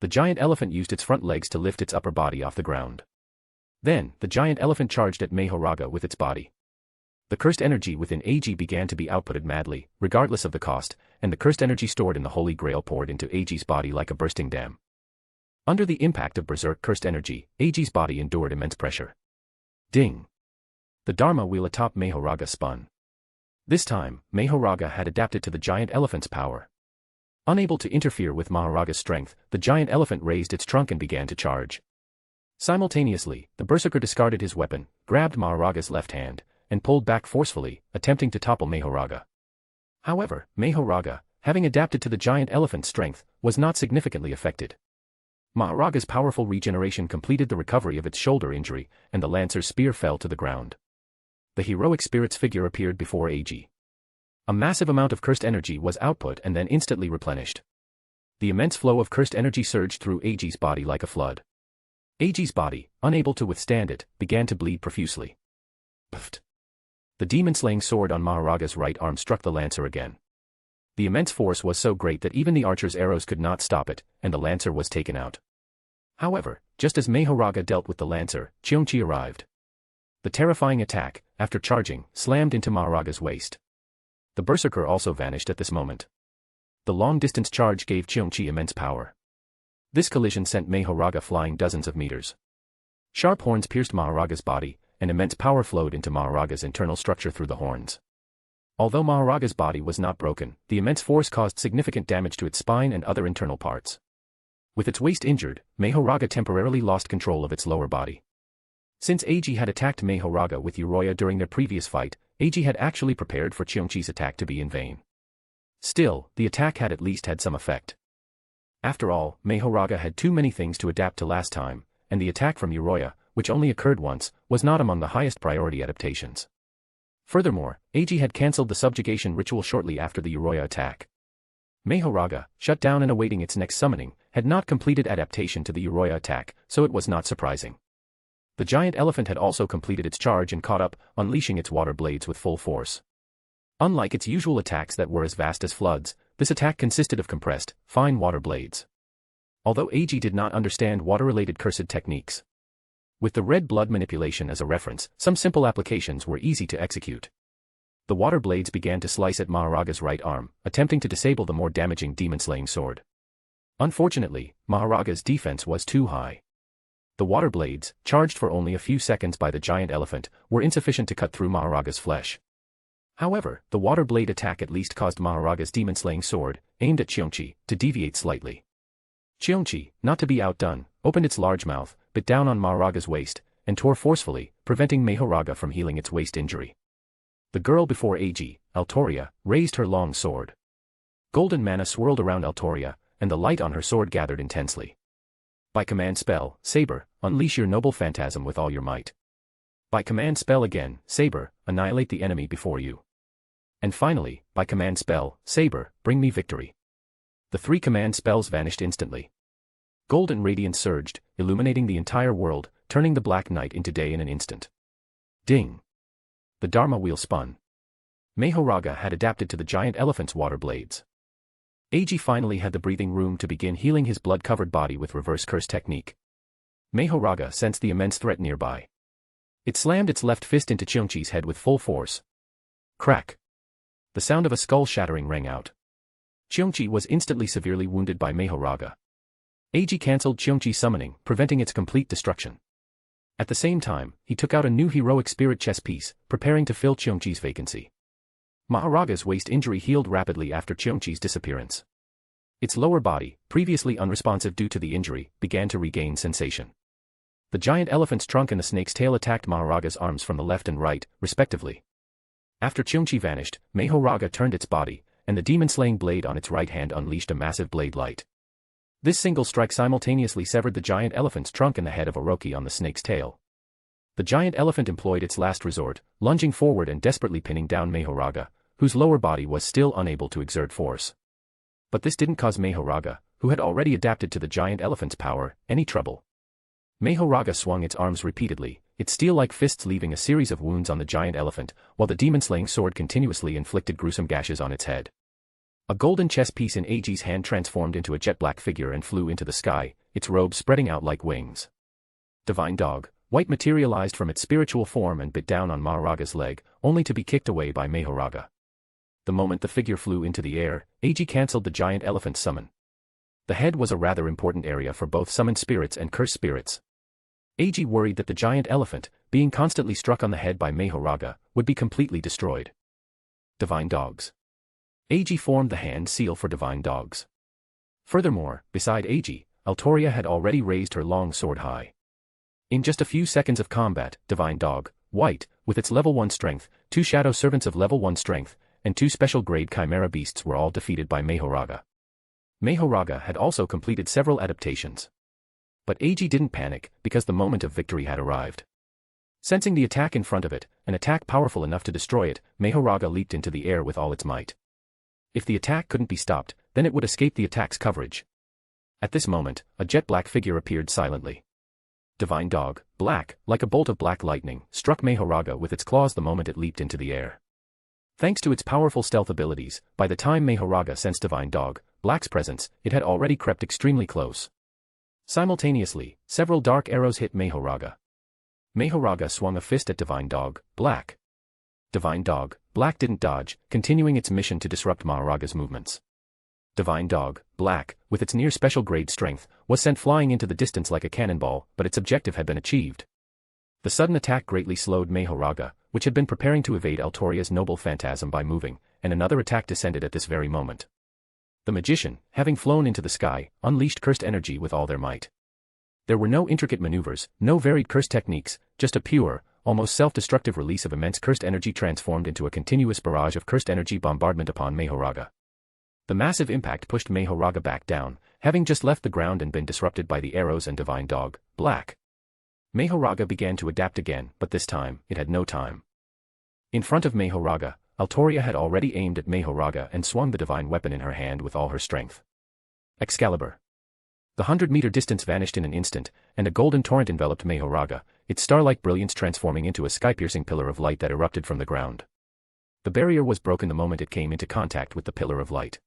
The giant elephant used its front legs to lift its upper body off the ground. Then, the giant elephant charged at Mahoraga with its body. The cursed energy within Eiji began to be outputted madly, regardless of the cost, and the cursed energy stored in the Holy Grail poured into Eiji's body like a bursting dam. Under the impact of berserk cursed energy, Eiji's body endured immense pressure. Ding! The Dharma wheel atop Mahoraga spun. This time, Mahoraga had adapted to the giant elephant's power. Unable to interfere with Mahoraga's strength, the giant elephant raised its trunk and began to charge. Simultaneously, the berserker discarded his weapon, grabbed Mahoraga's left hand, and pulled back forcefully, attempting to topple Mahoraga. However, Mahoraga, having adapted to the giant elephant's strength, was not significantly affected. Mahoraga's powerful regeneration completed the recovery of its shoulder injury, and the lancer's spear fell to the ground. The heroic spirit's figure appeared before Eiji. A massive amount of cursed energy was output and then instantly replenished. The immense flow of cursed energy surged through Eiji's body like a flood. Eiji's body, unable to withstand it, began to bleed profusely. Puffed. The demon-slaying sword on Mahoraga's right arm struck the lancer again. The immense force was so great that even the archer's arrows could not stop it, and the lancer was taken out. However, just as Mahoraga dealt with the lancer, Cheongchi arrived. The terrifying attack, after charging, slammed into Mahoraga's waist. The berserker also vanished at this moment. The long-distance charge gave Cheongchi immense power. This collision sent Mahoraga flying dozens of meters. Sharp horns pierced Mahoraga's body, and immense power flowed into Mahoraga's internal structure through the horns. Although Mahoraga's body was not broken, the immense force caused significant damage to its spine and other internal parts. With its waist injured, Mahoraga temporarily lost control of its lower body. Since Eiji had attacked Mahoraga with Uriya during their previous fight, Eiji had actually prepared for Cheongchi's attack to be in vain. Still, the attack had at least had some effect. After all, Mahoraga had too many things to adapt to last time, and the attack from Uriya, which only occurred once, was not among the highest priority adaptations. Furthermore, Eiji had cancelled the subjugation ritual shortly after the Uriya attack. Mahoraga, shut down and awaiting its next summoning, had not completed adaptation to the Uriya attack, so it was not surprising. The giant elephant had also completed its charge and caught up, unleashing its water blades with full force. Unlike its usual attacks that were as vast as floods, this attack consisted of compressed, fine water blades. Although Eiji did not understand water-related cursed techniques. With the red blood manipulation as a reference, some simple applications were easy to execute. The water blades began to slice at Mahoraga's right arm, attempting to disable the more damaging demon-slaying sword. Unfortunately, Mahoraga's defense was too high. The water blades, charged for only a few seconds by the giant elephant, were insufficient to cut through Mahoraga's flesh. However, the water blade attack at least caused Mahoraga's demon-slaying sword, aimed at Cheongchi, to deviate slightly. Cheongchi, not to be outdone, opened its large mouth, bit down on Mahoraga's waist, and tore forcefully, preventing Mahoraga from healing its waist injury. The girl before Eiji, Altoria, raised her long sword. Golden mana swirled around Altoria, and the light on her sword gathered intensely. By command spell, Saber, unleash your noble phantasm with all your might. By command spell again, Saber, annihilate the enemy before you. And finally, by command spell, Saber, bring me victory. The 3 command spells vanished instantly. Golden radiance surged, illuminating the entire world, turning the black night into day in an instant. Ding! The Dharma wheel spun. Mahoraga had adapted to the giant elephant's water blades. Eiji finally had the breathing room to begin healing his blood-covered body with reverse curse technique. Mahoraga sensed the immense threat nearby. It slammed its left fist into Cheongchi's head with full force. Crack! The sound of a skull shattering rang out. Cheongchi was instantly severely wounded by Mahoraga. Eiji cancelled Cheongchi's summoning, preventing its complete destruction. At the same time, he took out a new heroic spirit chess piece, preparing to fill Cheongchi's vacancy. Mahoraga's waist injury healed rapidly after Cheongchi's disappearance. Its lower body, previously unresponsive due to the injury, began to regain sensation. The giant elephant's trunk and the snake's tail attacked Mahoraga's arms from the left and right, respectively. After Cheongchi vanished, Mahoraga turned its body, and the demon-slaying blade on its right hand unleashed a massive blade light. This single strike simultaneously severed the giant elephant's trunk and the head of Orochi on the snake's tail. The giant elephant employed its last resort, lunging forward and desperately pinning down Mahoraga, whose lower body was still unable to exert force. But this didn't cause Mahoraga, who had already adapted to the giant elephant's power, any trouble. Mahoraga swung its arms repeatedly, its steel-like fists leaving a series of wounds on the giant elephant, while the demon-slaying sword continuously inflicted gruesome gashes on its head. A golden chess piece in Eiji's hand transformed into a jet-black figure and flew into the sky, its robe spreading out like wings. Divine Dog, White materialized from its spiritual form and bit down on Mahoraga's leg, only to be kicked away by Mahoraga. The moment the figure flew into the air, Eiji cancelled the giant elephant's summon. The head was a rather important area for both summoned spirits and cursed spirits. Eiji worried that the giant elephant, being constantly struck on the head by Mahoraga, would be completely destroyed. Divine Dogs. Eiji formed the hand seal for Divine Dogs. Furthermore, beside Eiji, Altoria had already raised her long sword high. In just a few seconds of combat, Divine Dog, White, with its level 1 strength, 2 Shadow Servants of level 1 strength, and 2 special grade Chimera Beasts were all defeated by Mahoraga. Mahoraga had also completed several adaptations. But Eiji didn't panic, because the moment of victory had arrived. Sensing the attack in front of it, an attack powerful enough to destroy it, Mahoraga leaped into the air with all its might. If the attack couldn't be stopped, then it would escape the attack's coverage. At this moment, a jet-black figure appeared silently. Divine Dog, Black, like a bolt of black lightning, struck Mahoraga with its claws the moment it leaped into the air. Thanks to its powerful stealth abilities, by the time Mahoraga sensed Divine Dog, Black's presence, it had already crept extremely close. Simultaneously, several dark arrows hit Mahoraga. Mahoraga swung a fist at Divine Dog, Black. Divine Dog, Black didn't dodge, continuing its mission to disrupt Mahoraga's movements. Divine Dog, Black, with its near special grade strength, was sent flying into the distance like a cannonball, but its objective had been achieved. The sudden attack greatly slowed Mahoraga, which had been preparing to evade Altoria's noble phantasm by moving, and another attack descended at this very moment. The magician, having flown into the sky, unleashed cursed energy with all their might. There were no intricate maneuvers, no varied curse techniques, just a pure, almost self-destructive release of immense cursed energy transformed into a continuous barrage of cursed energy bombardment upon Mahoraga. The massive impact pushed Mahoraga back down, having just left the ground and been disrupted by the arrows and Divine Dog, Black. Mahoraga began to adapt again, but this time, it had no time. In front of Mahoraga, Altoria had already aimed at Mahoraga and swung the divine weapon in her hand with all her strength. Excalibur. The 100-meter distance vanished in an instant, and a golden torrent enveloped Mahoraga, its star-like brilliance transforming into a sky-piercing pillar of light that erupted from the ground. The barrier was broken the moment it came into contact with the pillar of light.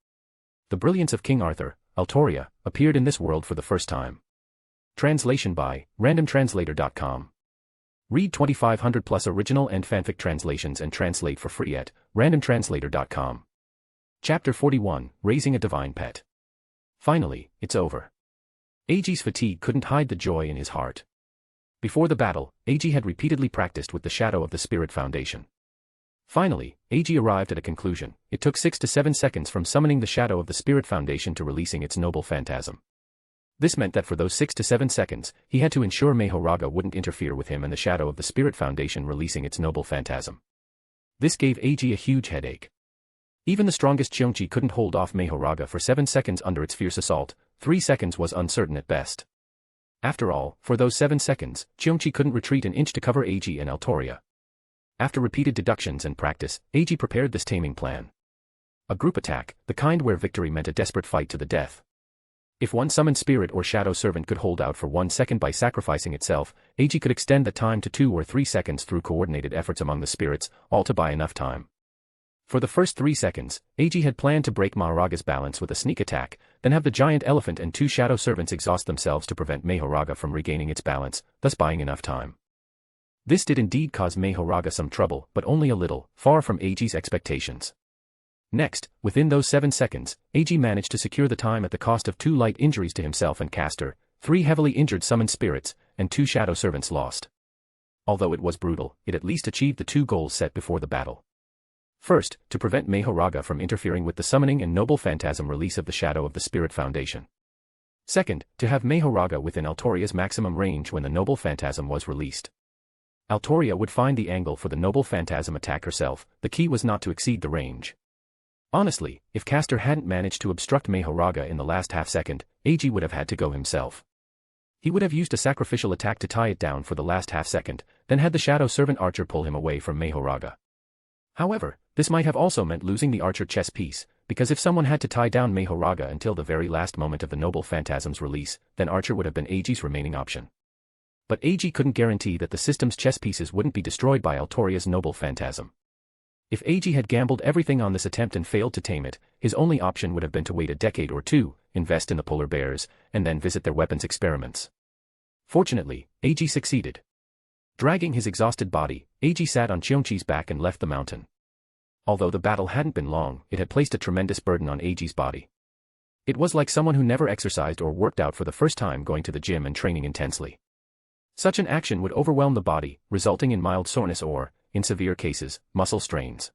The brilliance of King Arthur, Altoria, appeared in this world for the first time. Translation by randomtranslator.com. Read 2500 plus original and fanfic translations and translate for free at randomtranslator.com. Chapter 41, Raising a Divine Pet. Finally, it's over. Eiji's fatigue couldn't hide the joy in his heart. Before the battle, Eiji had repeatedly practiced with the Shadow of the Spirit Foundation. Finally, Eiji arrived at a conclusion. It took 6 to 7 seconds from summoning the Shadow of the Spirit Foundation to releasing its noble phantasm. This meant that for those 6 to 7 seconds, he had to ensure Mahoraga wouldn't interfere with him and the Shadow of the Spirit Foundation releasing its noble phantasm. This gave Eiji a huge headache. Even the strongest Cheonchi couldn't hold off Mahoraga for 7 seconds under its fierce assault. 3 seconds was uncertain at best. After all, for those 7 seconds, Cheonchi couldn't retreat an inch to cover Eiji and Altoria. After repeated deductions and practice, Eiji prepared this taming plan. A group attack, the kind where victory meant a desperate fight to the death. If one summoned spirit or shadow servant could hold out for 1 second by sacrificing itself, Eiji could extend the time to 2 or 3 seconds through coordinated efforts among the spirits, all to buy enough time. For the first 3 seconds, Eiji had planned to break Mahoraga's balance with a sneak attack, then have the giant elephant and 2 shadow servants exhaust themselves to prevent Mahoraga from regaining its balance, thus buying enough time. This did indeed cause Mahoraga some trouble, but only a little, far from Eiji's expectations. Next, within those 7 seconds, Eiji managed to secure the time at the cost of 2 light injuries to himself and caster, 3 heavily injured summoned spirits, and 2 shadow servants lost. Although it was brutal, it at least achieved the 2 goals set before the battle. First, to prevent Mahoraga from interfering with the summoning and noble phantasm release of the Shadow of the Spirit Foundation. Second, to have Mahoraga within Altoria's maximum range when the noble phantasm was released. Altoria would find the angle for the noble phantasm attack herself, the key was not to exceed the range. Honestly, if Caster hadn't managed to obstruct Mahoraga in the last half second, Eiji would have had to go himself. He would have used a sacrificial attack to tie it down for the last half second, then had the Shadow Servant Archer pull him away from Mahoraga. However, this might have also meant losing the Archer chess piece, because if someone had to tie down Mahoraga until the very last moment of the Noble Phantasm's release, then Archer would have been Eiji's remaining option. But Eiji couldn't guarantee that the system's chess pieces wouldn't be destroyed by Altoria's Noble Phantasm. If Eiji had gambled everything on this attempt and failed to tame it, his only option would have been to wait a decade or 2, invest in the polar bears, and then visit their weapons experiments. Fortunately, Eiji succeeded. Dragging his exhausted body, Eiji sat on Cheonchi's back and left the mountain. Although the battle hadn't been long, it had placed a tremendous burden on Eiji's body. It was like someone who never exercised or worked out for the first time going to the gym and training intensely. Such an action would overwhelm the body, resulting in mild soreness or, in severe cases, muscle strains.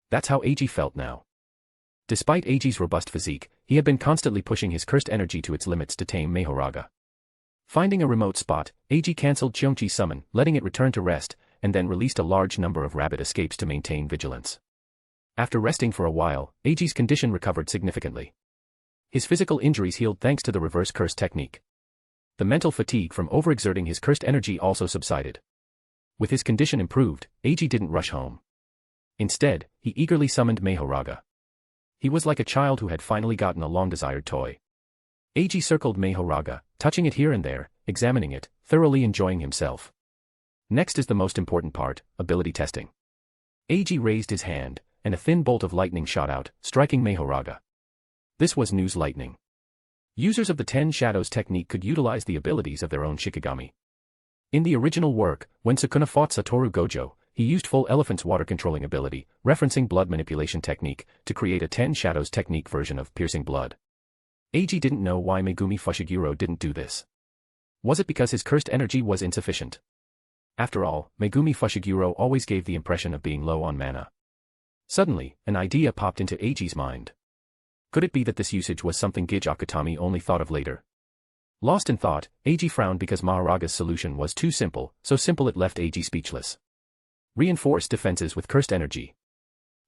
That's how Eiji felt now. Despite Eiji's robust physique, he had been constantly pushing his cursed energy to its limits to tame Mahoraga. Finding a remote spot, Eiji cancelled Cheonchi's summon, letting it return to rest, and then released a large number of rapid escapes to maintain vigilance. After resting for a while, Eiji's condition recovered significantly. His physical injuries healed thanks to the reverse curse technique. The mental fatigue from overexerting his cursed energy also subsided. With his condition improved, Eiji didn't rush home. Instead, he eagerly summoned Mahoraga. He was like a child who had finally gotten a long-desired toy. Eiji circled Mahoraga, touching it here and there, examining it, thoroughly enjoying himself. Next is the most important part, ability testing. Eiji raised his hand, and a thin bolt of lightning shot out, striking Mahoraga. This was news lightning. Users of the 10 Shadows technique could utilize the abilities of their own Shikigami. In the original work, when Sukuna fought Satoru Gojo, he used Full Elephant's water controlling ability, referencing blood manipulation technique, to create a 10 Shadows technique version of piercing blood. Eiji didn't know why Megumi Fushiguro didn't do this. Was it because his cursed energy was insufficient? After all, Megumi Fushiguro always gave the impression of being low on mana. Suddenly, an idea popped into Eiji's mind. Could it be that this usage was something Gij Akutami only thought of later? Lost in thought, Eiji frowned because Mahoraga's solution was too simple, so simple it left Eiji speechless. Reinforce defenses with cursed energy.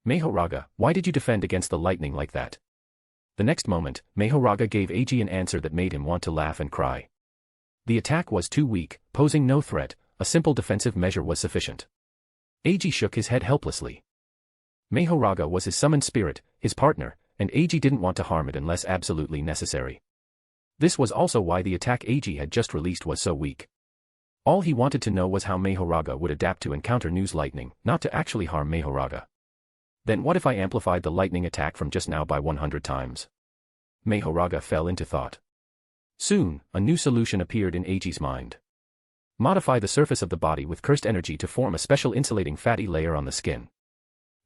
Mahoraga, why did you defend against the lightning like that? The next moment, Mahoraga gave Eiji an answer that made him want to laugh and cry. The attack was too weak, posing no threat, a simple defensive measure was sufficient. Eiji shook his head helplessly. Mahoraga was his summoned spirit, his partner, and Eiji didn't want to harm it unless absolutely necessary. This was also why the attack Eiji had just released was so weak. All he wanted to know was how Mahoraga would adapt to encounter news lightning, not to actually harm Mahoraga. Then what if I amplified the lightning attack from just now by 100 times? Mahoraga fell into thought. Soon, a new solution appeared in Eiji's mind. Modify the surface of the body with cursed energy to form a special insulating fatty layer on the skin.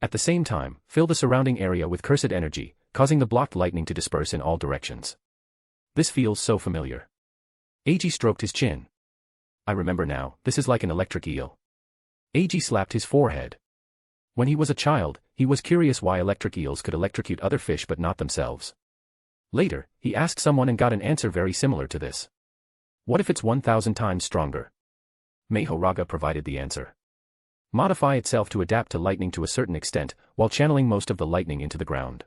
At the same time, fill the surrounding area with cursed energy, causing the blocked lightning to disperse in all directions. This feels so familiar. Eiji stroked his chin. I remember now, this is like an electric eel. Eiji slapped his forehead. When he was a child, he was curious why electric eels could electrocute other fish but not themselves. Later, he asked someone and got an answer very similar to this. What if it's 1,000 times stronger? Mahoraga provided the answer. Modify itself to adapt to lightning to a certain extent, while channeling most of the lightning into the ground.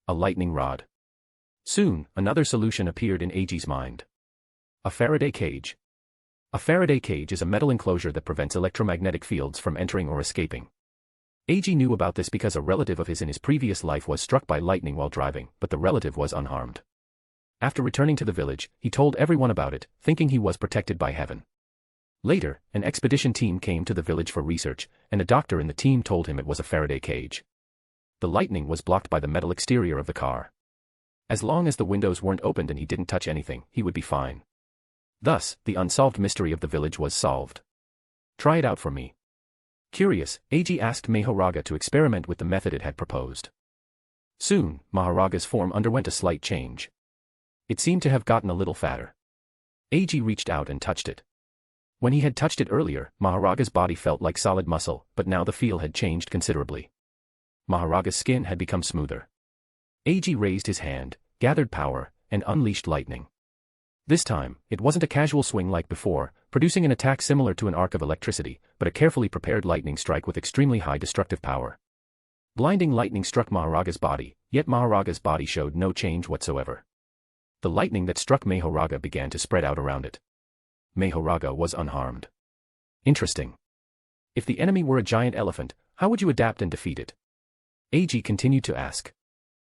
A lightning rod. Soon, another solution appeared in Eiji's mind. A Faraday cage. A Faraday cage is a metal enclosure that prevents electromagnetic fields from entering or escaping. Eiji knew about this because a relative of his in his previous life was struck by lightning while driving, but the relative was unharmed. After returning to the village, he told everyone about it, thinking he was protected by heaven. Later, an expedition team came to the village for research, and a doctor in the team told him it was a Faraday cage. The lightning was blocked by the metal exterior of the car. As long as the windows weren't opened and he didn't touch anything, he would be fine. Thus, the unsolved mystery of the village was solved. Try it out for me. Curious, Eiji asked Mahoraga to experiment with the method it had proposed. Soon, Mahoraga's form underwent a slight change. It seemed to have gotten a little fatter. Eiji reached out and touched it. When he had touched it earlier, Mahoraga's body felt like solid muscle, but now the feel had changed considerably. Mahoraga's skin had become smoother. Eiji raised his hand, gathered power, and unleashed lightning. This time, it wasn't a casual swing like before, producing an attack similar to an arc of electricity, but a carefully prepared lightning strike with extremely high destructive power. Blinding lightning struck Mahoraga's body, yet Mahoraga's body showed no change whatsoever. The lightning that struck Mahoraga began to spread out around it. Mahoraga was unharmed. Interesting. If the enemy were a giant elephant, how would you adapt and defeat it? Eiji continued to ask.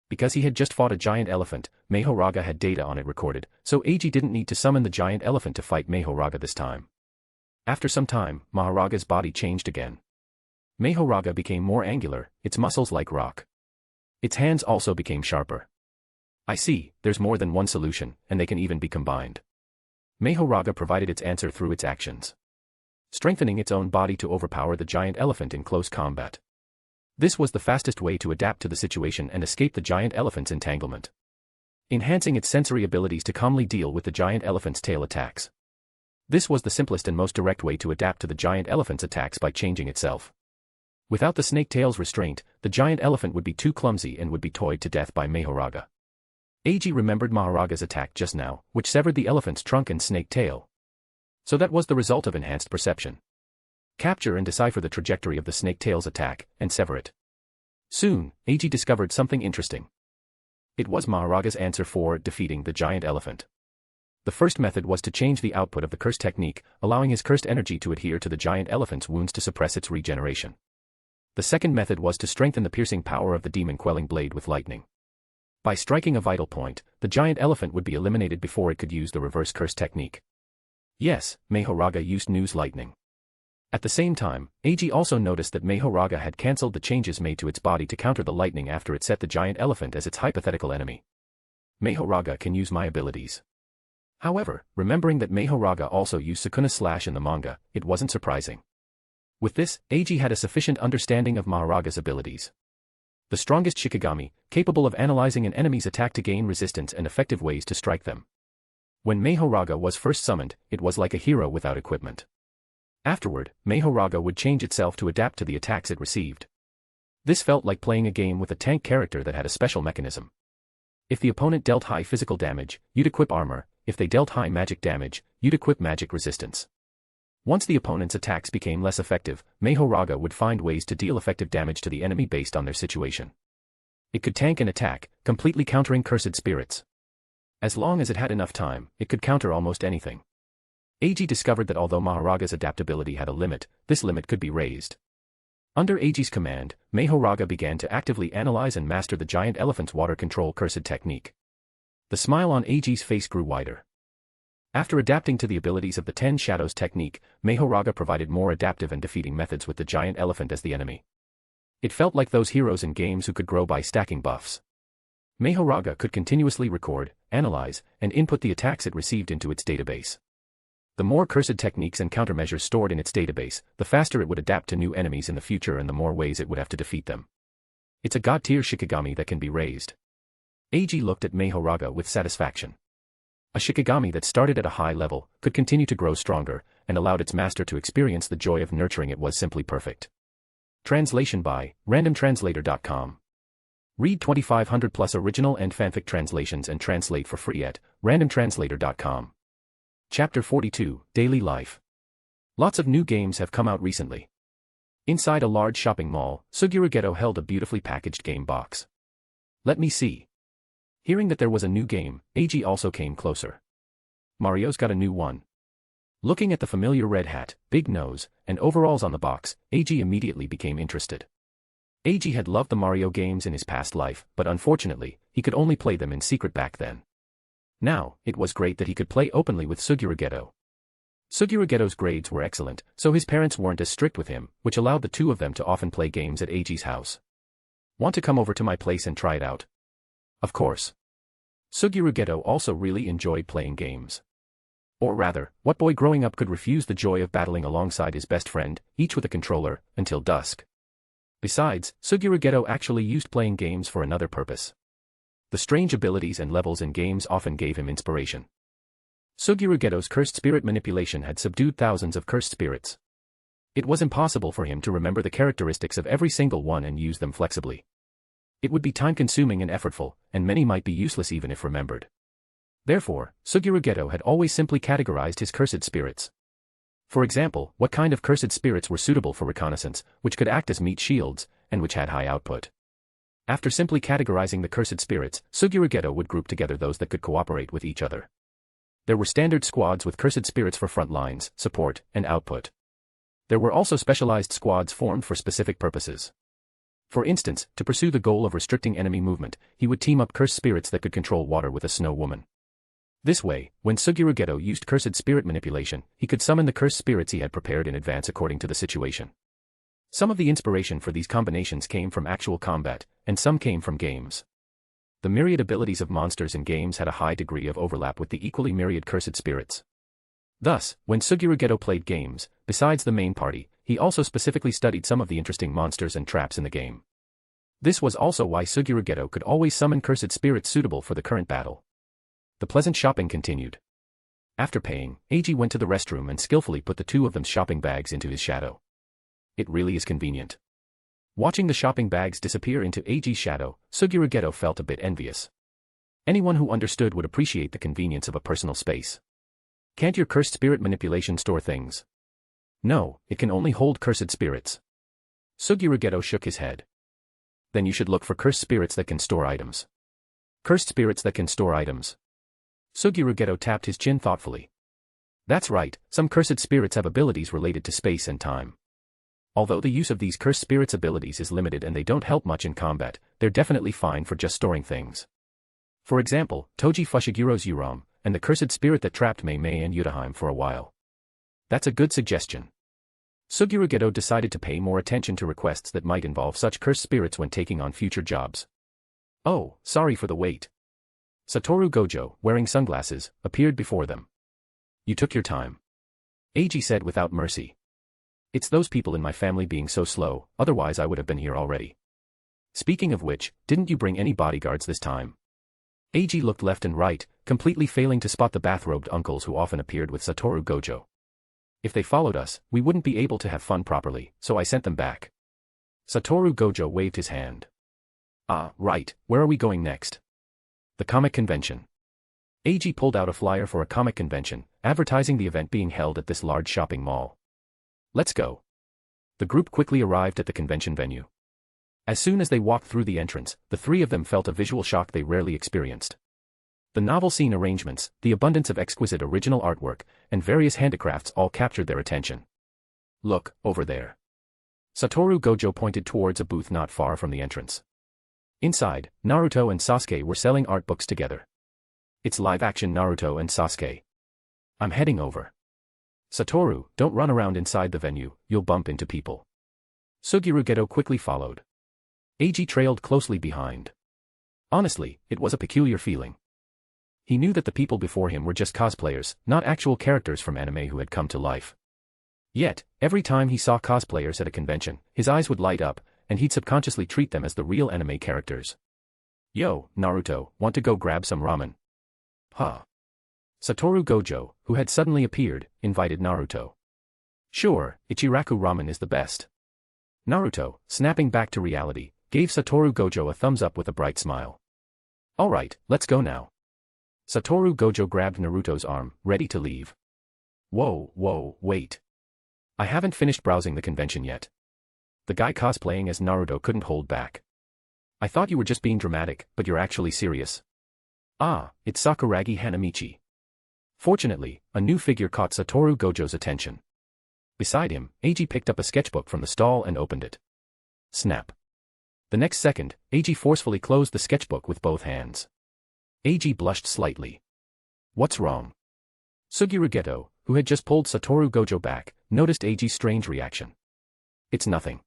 Because he had just fought a giant elephant, Mahoraga had data on it recorded, so Eiji didn't need to summon the giant elephant to fight Mahoraga this time. After some time, Mahoraga's body changed again. Mahoraga became more angular, its muscles like rock. Its hands also became sharper. I see, there's more than one solution, and they can even be combined. Mahoraga provided its answer through its actions. Strengthening its own body to overpower the giant elephant in close combat. This was the fastest way to adapt to the situation and escape the giant elephant's entanglement. Enhancing its sensory abilities to calmly deal with the giant elephant's tail attacks. This was the simplest and most direct way to adapt to the giant elephant's attacks by changing itself. Without the snake tail's restraint, the giant elephant would be too clumsy and would be toyed to death by Mahoraga. Eiji remembered Mahoraga's attack just now, which severed the elephant's trunk and snake tail. So that was the result of enhanced perception. Capture and decipher the trajectory of the snake tail's attack, and sever it. Soon, Eiji discovered something interesting. It was Mahoraga's answer for defeating the giant elephant. The first method was to change the output of the curse technique, allowing his cursed energy to adhere to the giant elephant's wounds to suppress its regeneration. The second method was to strengthen the piercing power of the demon-quelling blade with lightning. By striking a vital point, the giant elephant would be eliminated before it could use the reverse curse technique. Yes, Mahoraga used news lightning. At the same time, Eiji also noticed that Mahoraga had cancelled the changes made to its body to counter the lightning after it set the giant elephant as its hypothetical enemy. Mahoraga can use my abilities. However, remembering that Mahoraga also used Sukuna Slash in the manga, it wasn't surprising. With this, Eiji had a sufficient understanding of Mahoraga's abilities. The strongest Shikigami, capable of analyzing an enemy's attack to gain resistance and effective ways to strike them. When Mahoraga was first summoned, it was like a hero without equipment. Afterward, Mahoraga would change itself to adapt to the attacks it received. This felt like playing a game with a tank character that had a special mechanism. If the opponent dealt high physical damage, you'd equip armor. If they dealt high magic damage, you'd equip magic resistance. Once the opponent's attacks became less effective, Mahoraga would find ways to deal effective damage to the enemy based on their situation. It could tank an attack, completely countering cursed spirits. As long as it had enough time, it could counter almost anything. Eiji discovered that although Mahoraga's adaptability had a limit, this limit could be raised. Under Eiji's command, Mahoraga began to actively analyze and master the giant elephant's water control cursed technique. The smile on Eiji's face grew wider. After adapting to the abilities of the 10 Shadows technique, Mahoraga provided more adaptive and defeating methods with the giant elephant as the enemy. It felt like those heroes in games who could grow by stacking buffs. Mahoraga could continuously record, analyze, and input the attacks it received into its database. The more cursed techniques and countermeasures stored in its database, the faster it would adapt to new enemies in the future and the more ways it would have to defeat them. It's a god-tier Shikigami that can be raised. Eiji looked at Mahoraga with satisfaction. A Shikigami that started at a high level, could continue to grow stronger, and allowed its master to experience the joy of nurturing it was simply perfect. Translation by randomtranslator.com. Read 2500 plus original and fanfic translations and translate for free at randomtranslator.com. Chapter 42, Daily Life. Lots of new games have come out recently. Inside a large shopping mall, Suguru Geto held a beautifully packaged game box. Let me see. Hearing that there was a new game, Eiji also came closer. Mario's got a new one. Looking at the familiar red hat, big nose, and overalls on the box, Eiji immediately became interested. Eiji had loved the Mario games in his past life, but unfortunately, he could only play them in secret back then. Now, it was great that he could play openly with Suguru Geto. Suguru Geto's grades were excellent, so his parents weren't as strict with him, which allowed the two of them to often play games at Eiji's house. Want to come over to my place and try it out? Of course. Suguru Geto also really enjoyed playing games. Or rather, what boy growing up could refuse the joy of battling alongside his best friend, each with a controller, until dusk? Besides, Suguru Geto actually used playing games for another purpose. The strange abilities and levels in games often gave him inspiration. Suguru Geto's cursed spirit manipulation had subdued thousands of cursed spirits. It was impossible for him to remember the characteristics of every single one and use them flexibly. It would be time-consuming and effortful, and many might be useless even if remembered. Therefore, Suguru Geto had always simply categorized his cursed spirits. For example, what kind of cursed spirits were suitable for reconnaissance, which could act as meat shields, and which had high output. After simply categorizing the cursed spirits, Suguru Geto would group together those that could cooperate with each other. There were standard squads with cursed spirits for front lines, support, and output. There were also specialized squads formed for specific purposes. For instance, to pursue the goal of restricting enemy movement, he would team up cursed spirits that could control water with a snow woman. This way, when Suguru Geto used cursed spirit manipulation, he could summon the cursed spirits he had prepared in advance according to the situation. Some of the inspiration for these combinations came from actual combat, and some came from games. The myriad abilities of monsters in games had a high degree of overlap with the equally myriad cursed spirits. Thus, when Suguru Geto played games, besides the main party, he also specifically studied some of the interesting monsters and traps in the game. This was also why Suguru Geto could always summon cursed spirits suitable for the current battle. The pleasant shopping continued. After paying, Eiji went to the restroom and skillfully put the two of them's shopping bags into his shadow. It really is convenient. Watching the shopping bags disappear into Eiji's shadow, Suguru Geto felt a bit envious. Anyone who understood would appreciate the convenience of a personal space. Can't your cursed spirit manipulation store things? No, it can only hold cursed spirits. Suguru Geto shook his head. Then you should look for cursed spirits that can store items. Cursed spirits that can store items. Suguru Geto tapped his chin thoughtfully. That's right, some cursed spirits have abilities related to space and time. Although the use of these cursed spirits' abilities is limited and they don't help much in combat, they're definitely fine for just storing things. For example, Toji Fushigiro's Yuram, and the cursed spirit that trapped Mei Mei and Yutaheim for a while. That's a good suggestion. Suguru Geto decided to pay more attention to requests that might involve such cursed spirits when taking on future jobs. Oh, sorry for the wait. Satoru Gojo, wearing sunglasses, appeared before them. You took your time. Eiji said without mercy. It's those people in my family being so slow, otherwise I would have been here already. Speaking of which, didn't you bring any bodyguards this time? Eiji looked left and right, completely failing to spot the bathrobed uncles who often appeared with Satoru Gojo. If they followed us, we wouldn't be able to have fun properly, so I sent them back. Satoru Gojo waved his hand. Ah, right, where are we going next? The comic convention. Eiji pulled out a flyer for a comic convention, advertising the event being held at this large shopping mall. Let's go. The group quickly arrived at the convention venue. As soon as they walked through the entrance, the three of them felt a visual shock they rarely experienced. The novel scene arrangements, the abundance of exquisite original artwork, and various handicrafts all captured their attention. Look, over there. Satoru Gojo pointed towards a booth not far from the entrance. Inside, Naruto and Sasuke were selling art books together. It's live-action Naruto and Sasuke. I'm heading over. Satoru, don't run around inside the venue, you'll bump into people. Suguru Geto quickly followed. Eiji trailed closely behind. Honestly, it was a peculiar feeling. He knew that the people before him were just cosplayers, not actual characters from anime who had come to life. Yet, every time he saw cosplayers at a convention, his eyes would light up, and he'd subconsciously treat them as the real anime characters. Yo, Naruto, want to go grab some ramen? Huh. Satoru Gojo, who had suddenly appeared, invited Naruto. Sure, Ichiraku ramen is the best. Naruto, snapping back to reality, gave Satoru Gojo a thumbs up with a bright smile. Alright, let's go now. Satoru Gojo grabbed Naruto's arm, ready to leave. Whoa, wait. I haven't finished browsing the convention yet. The guy cosplaying as Naruto couldn't hold back. I thought you were just being dramatic, but you're actually serious. Ah, it's Sakuragi Hanamichi. Fortunately, a new figure caught Satoru Gojo's attention. Beside him, Eiji picked up a sketchbook from the stall and opened it. Snap. The next second, Eiji forcefully closed the sketchbook with both hands. Eiji blushed slightly. What's wrong? Suguru Geto, who had just pulled Satoru Gojo back, noticed Eiji's strange reaction. It's nothing.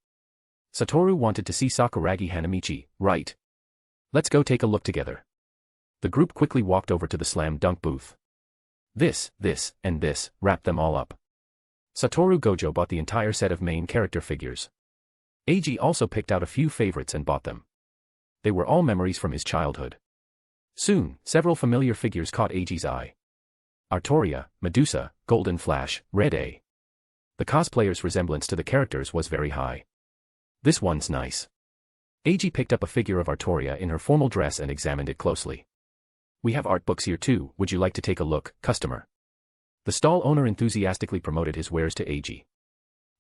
Satoru wanted to see Sakuragi Hanamichi, right? Let's go take a look together. The group quickly walked over to the slam dunk booth. This, and this, wrapped them all up. Satoru Gojo bought the entire set of main character figures. Eiji also picked out a few favorites and bought them. They were all memories from his childhood. Soon, several familiar figures caught Eiji's eye. Artoria, Medusa, Golden Flash, Red A. The cosplayer's resemblance to the characters was very high. This one's nice. Eiji picked up a figure of Artoria in her formal dress and examined it closely. We have art books here too, would you like to take a look, customer? The stall owner enthusiastically promoted his wares to Eiji.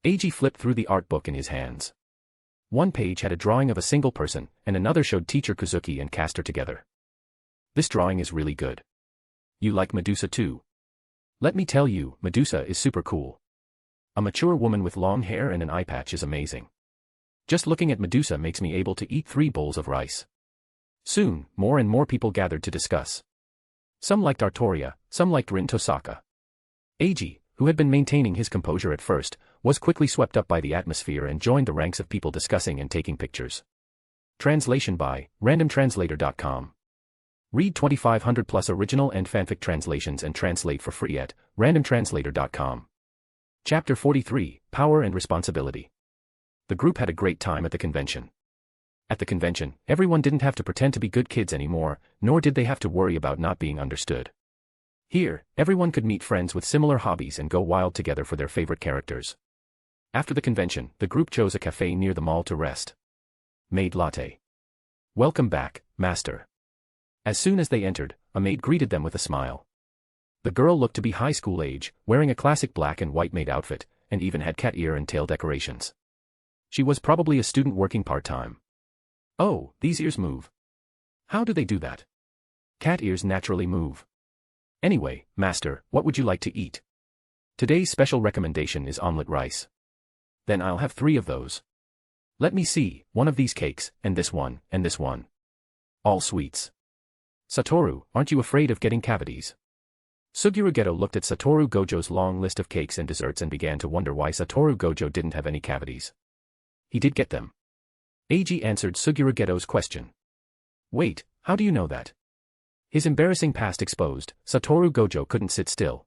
Eiji flipped through the art book in his hands. One page had a drawing of a single person, and another showed teacher Kuzuki and Castor together. This drawing is really good. You like Medusa too? Let me tell you, Medusa is super cool. A mature woman with long hair and an eye patch is amazing. Just looking at Medusa makes me able to eat 3 bowls of rice. Soon, more and more people gathered to discuss. Some liked Artoria, some liked Rin Tosaka. Eiji, who had been maintaining his composure at first, was quickly swept up by the atmosphere and joined the ranks of people discussing and taking pictures. Translation by randomtranslator.com. Read 2500 plus original and fanfic translations and translate for free at randomtranslator.com. Chapter 43, Power and Responsibility. The group had a great time at the convention. At the convention, everyone didn't have to pretend to be good kids anymore, nor did they have to worry about not being understood. Here, everyone could meet friends with similar hobbies and go wild together for their favorite characters. After the convention, the group chose a cafe near the mall to rest. Maid latte. Welcome back, master. As soon as they entered, a maid greeted them with a smile. The girl looked to be high school age, wearing a classic black and white maid outfit, and even had cat ear and tail decorations. She was probably a student working part-time. Oh, these ears move. How do they do that? Cat ears naturally move. Anyway, master, what would you like to eat? Today's special recommendation is omelette rice. Then I'll have 3 of those. Let me see, one of these cakes, and this one, and this one. All sweets. Satoru, aren't you afraid of getting cavities? Suguru Geto looked at Satoru Gojo's long list of cakes and desserts and began to wonder why Satoru Gojo didn't have any cavities. He did get them. Eiji answered Suguru Geto's question. Wait, how do you know that? His embarrassing past exposed, Satoru Gojo couldn't sit still.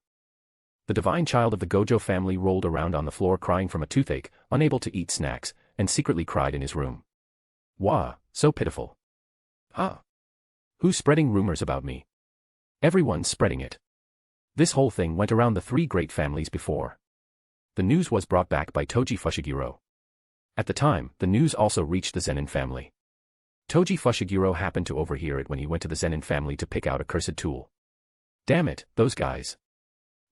The divine child of the Gojo family rolled around on the floor crying from a toothache, unable to eat snacks, and secretly cried in his room. Wah, so pitiful. Huh? Who's spreading rumors about me? Everyone's spreading it. This whole thing went around the 3 great families before. The news was brought back by Toji Fushiguro. At the time, the news also reached the Zenin family. Toji Fushiguro happened to overhear it when he went to the Zenin family to pick out a cursed tool. Damn it, those guys.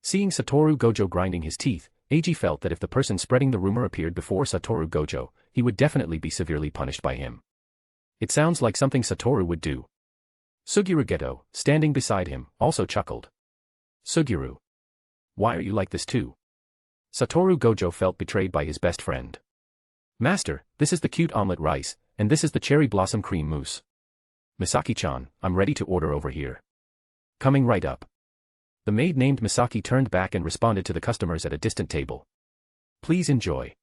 Seeing Satoru Gojo grinding his teeth, Eiji felt that if the person spreading the rumor appeared before Satoru Gojo, he would definitely be severely punished by him. It sounds like something Satoru would do. Suguru Geto, standing beside him, also chuckled. Suguru. Why are you like this too? Satoru Gojo felt betrayed by his best friend. Master, this is the cute omelette rice, and this is the cherry blossom cream mousse. Misaki-chan, I'm ready to order over here. Coming right up. The maid named Misaki turned back and responded to the customers at a distant table. Please enjoy.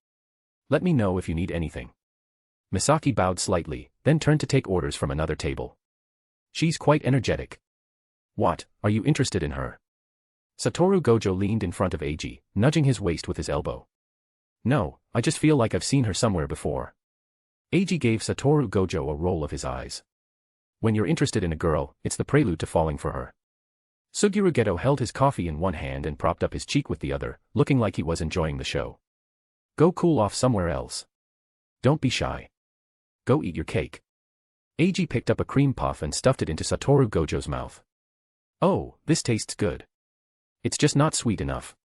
Let me know if you need anything. Misaki bowed slightly, then turned to take orders from another table. She's quite energetic. What, are you interested in her? Satoru Gojo leaned in front of Eiji, nudging his waist with his elbow. No, I just feel like I've seen her somewhere before. Eiji gave Satoru Gojo a roll of his eyes. When you're interested in a girl, it's the prelude to falling for her. Suguru Geto held his coffee in one hand and propped up his cheek with the other, looking like he was enjoying the show. Go cool off somewhere else. Don't be shy. Go eat your cake. Eiji picked up a cream puff and stuffed it into Satoru Gojo's mouth. Oh, this tastes good. It's just not sweet enough.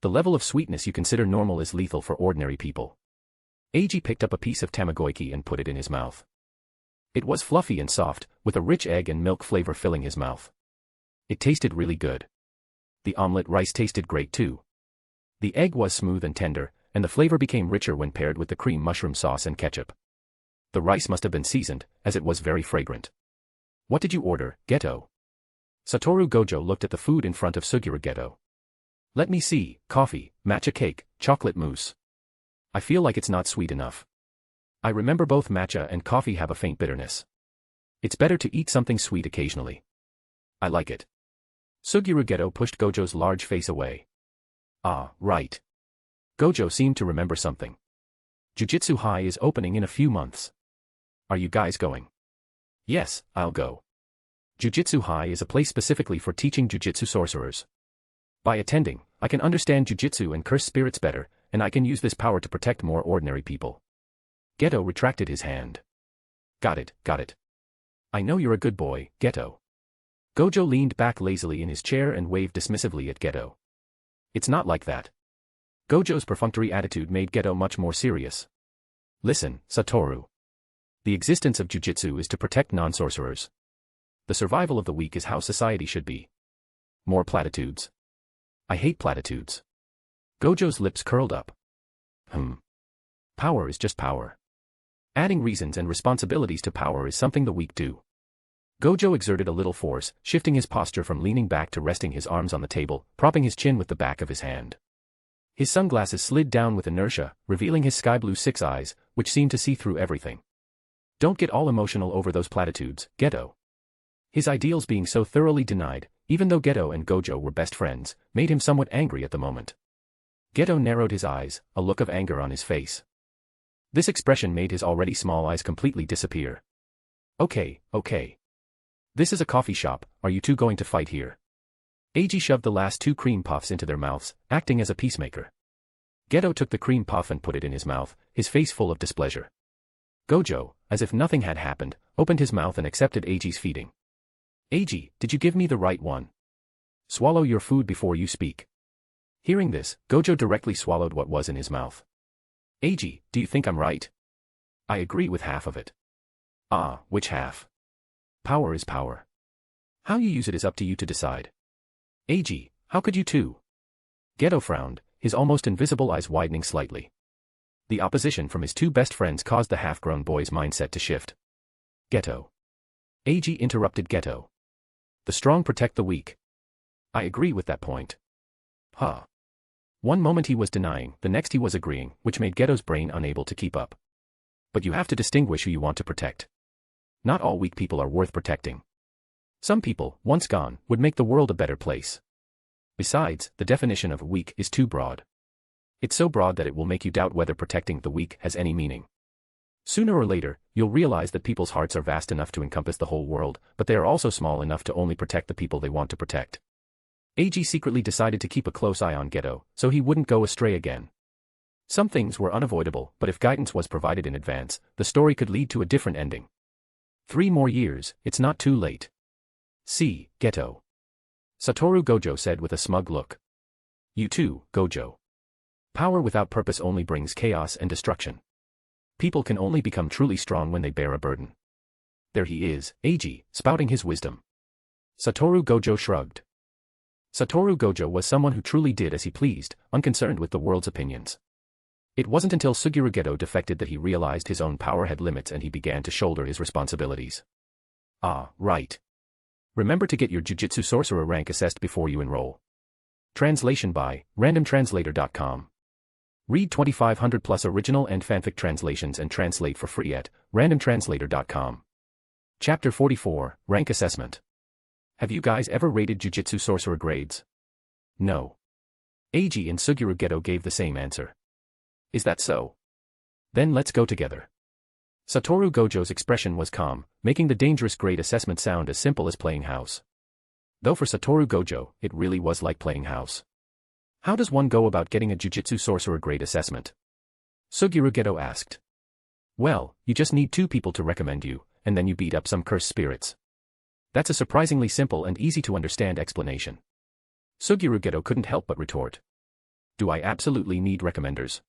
The level of sweetness you consider normal is lethal for ordinary people. Eiji picked up a piece of tamagoyaki and put it in his mouth. It was fluffy and soft, with a rich egg and milk flavor filling his mouth. It tasted really good. The omelette rice tasted great too. The egg was smooth and tender, and the flavor became richer when paired with the cream mushroom sauce and ketchup. The rice must have been seasoned, as it was very fragrant. What did you order, Geto? Satoru Gojo looked at the food in front of Suguru Geto. Let me see, coffee, matcha cake, chocolate mousse. I feel like it's not sweet enough. I remember both matcha and coffee have a faint bitterness. It's better to eat something sweet occasionally. I like it. Suguru Geto pushed Gojo's large face away. Ah, right. Gojo seemed to remember something. Jujutsu High is opening in a few months. Are you guys going? Yes, I'll go. Jujutsu High is a place specifically for teaching Jujutsu Sorcerers. By attending, I can understand Jujutsu and curse spirits better, and I can use this power to protect more ordinary people. Geto retracted his hand. Got it, got it. I know you're a good boy, Geto. Gojo leaned back lazily in his chair and waved dismissively at Geto. It's not like that. Gojo's perfunctory attitude made Geto much more serious. Listen, Satoru. The existence of Jujutsu is to protect non-sorcerers. The survival of the weak is how society should be. More platitudes. I hate platitudes. Gojo's lips curled up. Power is just power. Adding reasons and responsibilities to power is something the weak do. Gojo exerted a little force, shifting his posture from leaning back to resting his arms on the table, propping his chin with the back of his hand. His sunglasses slid down with inertia, revealing his sky-blue six eyes, which seemed to see through everything. Don't get all emotional over those platitudes, Geto. His ideals being so thoroughly denied, even though Geto and Gojo were best friends, made him somewhat angry at the moment. Geto narrowed his eyes, a look of anger on his face. This expression made his already small eyes completely disappear. Okay. This is a coffee shop, are you two going to fight here? Eiji shoved the last two cream puffs into their mouths, acting as a peacemaker. Geto took the cream puff and put it in his mouth, his face full of displeasure. Gojo, as if nothing had happened, opened his mouth and accepted Eiji's feeding. Eiji, did you give me the right one? Swallow your food before you speak. Hearing this, Gojo directly swallowed what was in his mouth. Eiji, do you think I'm right? I agree with half of it. Ah, which half? Power is power. How you use it is up to you to decide. Eiji, how could you too? Geto frowned, his almost invisible eyes widening slightly. The opposition from his two best friends caused the half-grown boy's mindset to shift. Geto. Eiji interrupted Geto. The strong protect the weak. I agree with that point. Huh. One moment he was denying, the next he was agreeing, which made Geto's brain unable to keep up. But you have to distinguish who you want to protect. Not all weak people are worth protecting. Some people, once gone, would make the world a better place. Besides, the definition of weak is too broad. It's so broad that it will make you doubt whether protecting the weak has any meaning. Sooner or later, you'll realize that people's hearts are vast enough to encompass the whole world, but they are also small enough to only protect the people they want to protect. Eiji secretly decided to keep a close eye on Geto, so he wouldn't go astray again. Some things were unavoidable, but if guidance was provided in advance, the story could lead to a different ending. 3 more years, it's not too late. See, Geto. Satoru Gojo said with a smug look. You too, Gojo. Power without purpose only brings chaos and destruction. People can only become truly strong when they bear a burden. There he is, Eiji, spouting his wisdom. Satoru Gojo shrugged. Satoru Gojo was someone who truly did as he pleased, unconcerned with the world's opinions. It wasn't until Suguru Geto defected that he realized his own power had limits and he began to shoulder his responsibilities. Ah, right. Remember to get your Jujutsu Sorcerer rank assessed before you enroll. Translation by randomtranslator.com. Read 2500 plus original and fanfic translations and translate for free at randomtranslator.com. Chapter 44, Rank Assessment. Have you guys ever rated Jujutsu Sorcerer grades? No. Eiji and Suguru Geto gave the same answer. Is that so? Then let's go together. Satoru Gojo's expression was calm, making the dangerous grade assessment sound as simple as playing house. Though for Satoru Gojo, it really was like playing house. How does one go about getting a Jujutsu Sorcerer grade assessment? Suguru Geto asked. Well, you just need 2 people to recommend you, and then you beat up some cursed spirits. That's a surprisingly simple and easy to understand explanation. Suguru Geto couldn't help but retort. Do I absolutely need recommenders?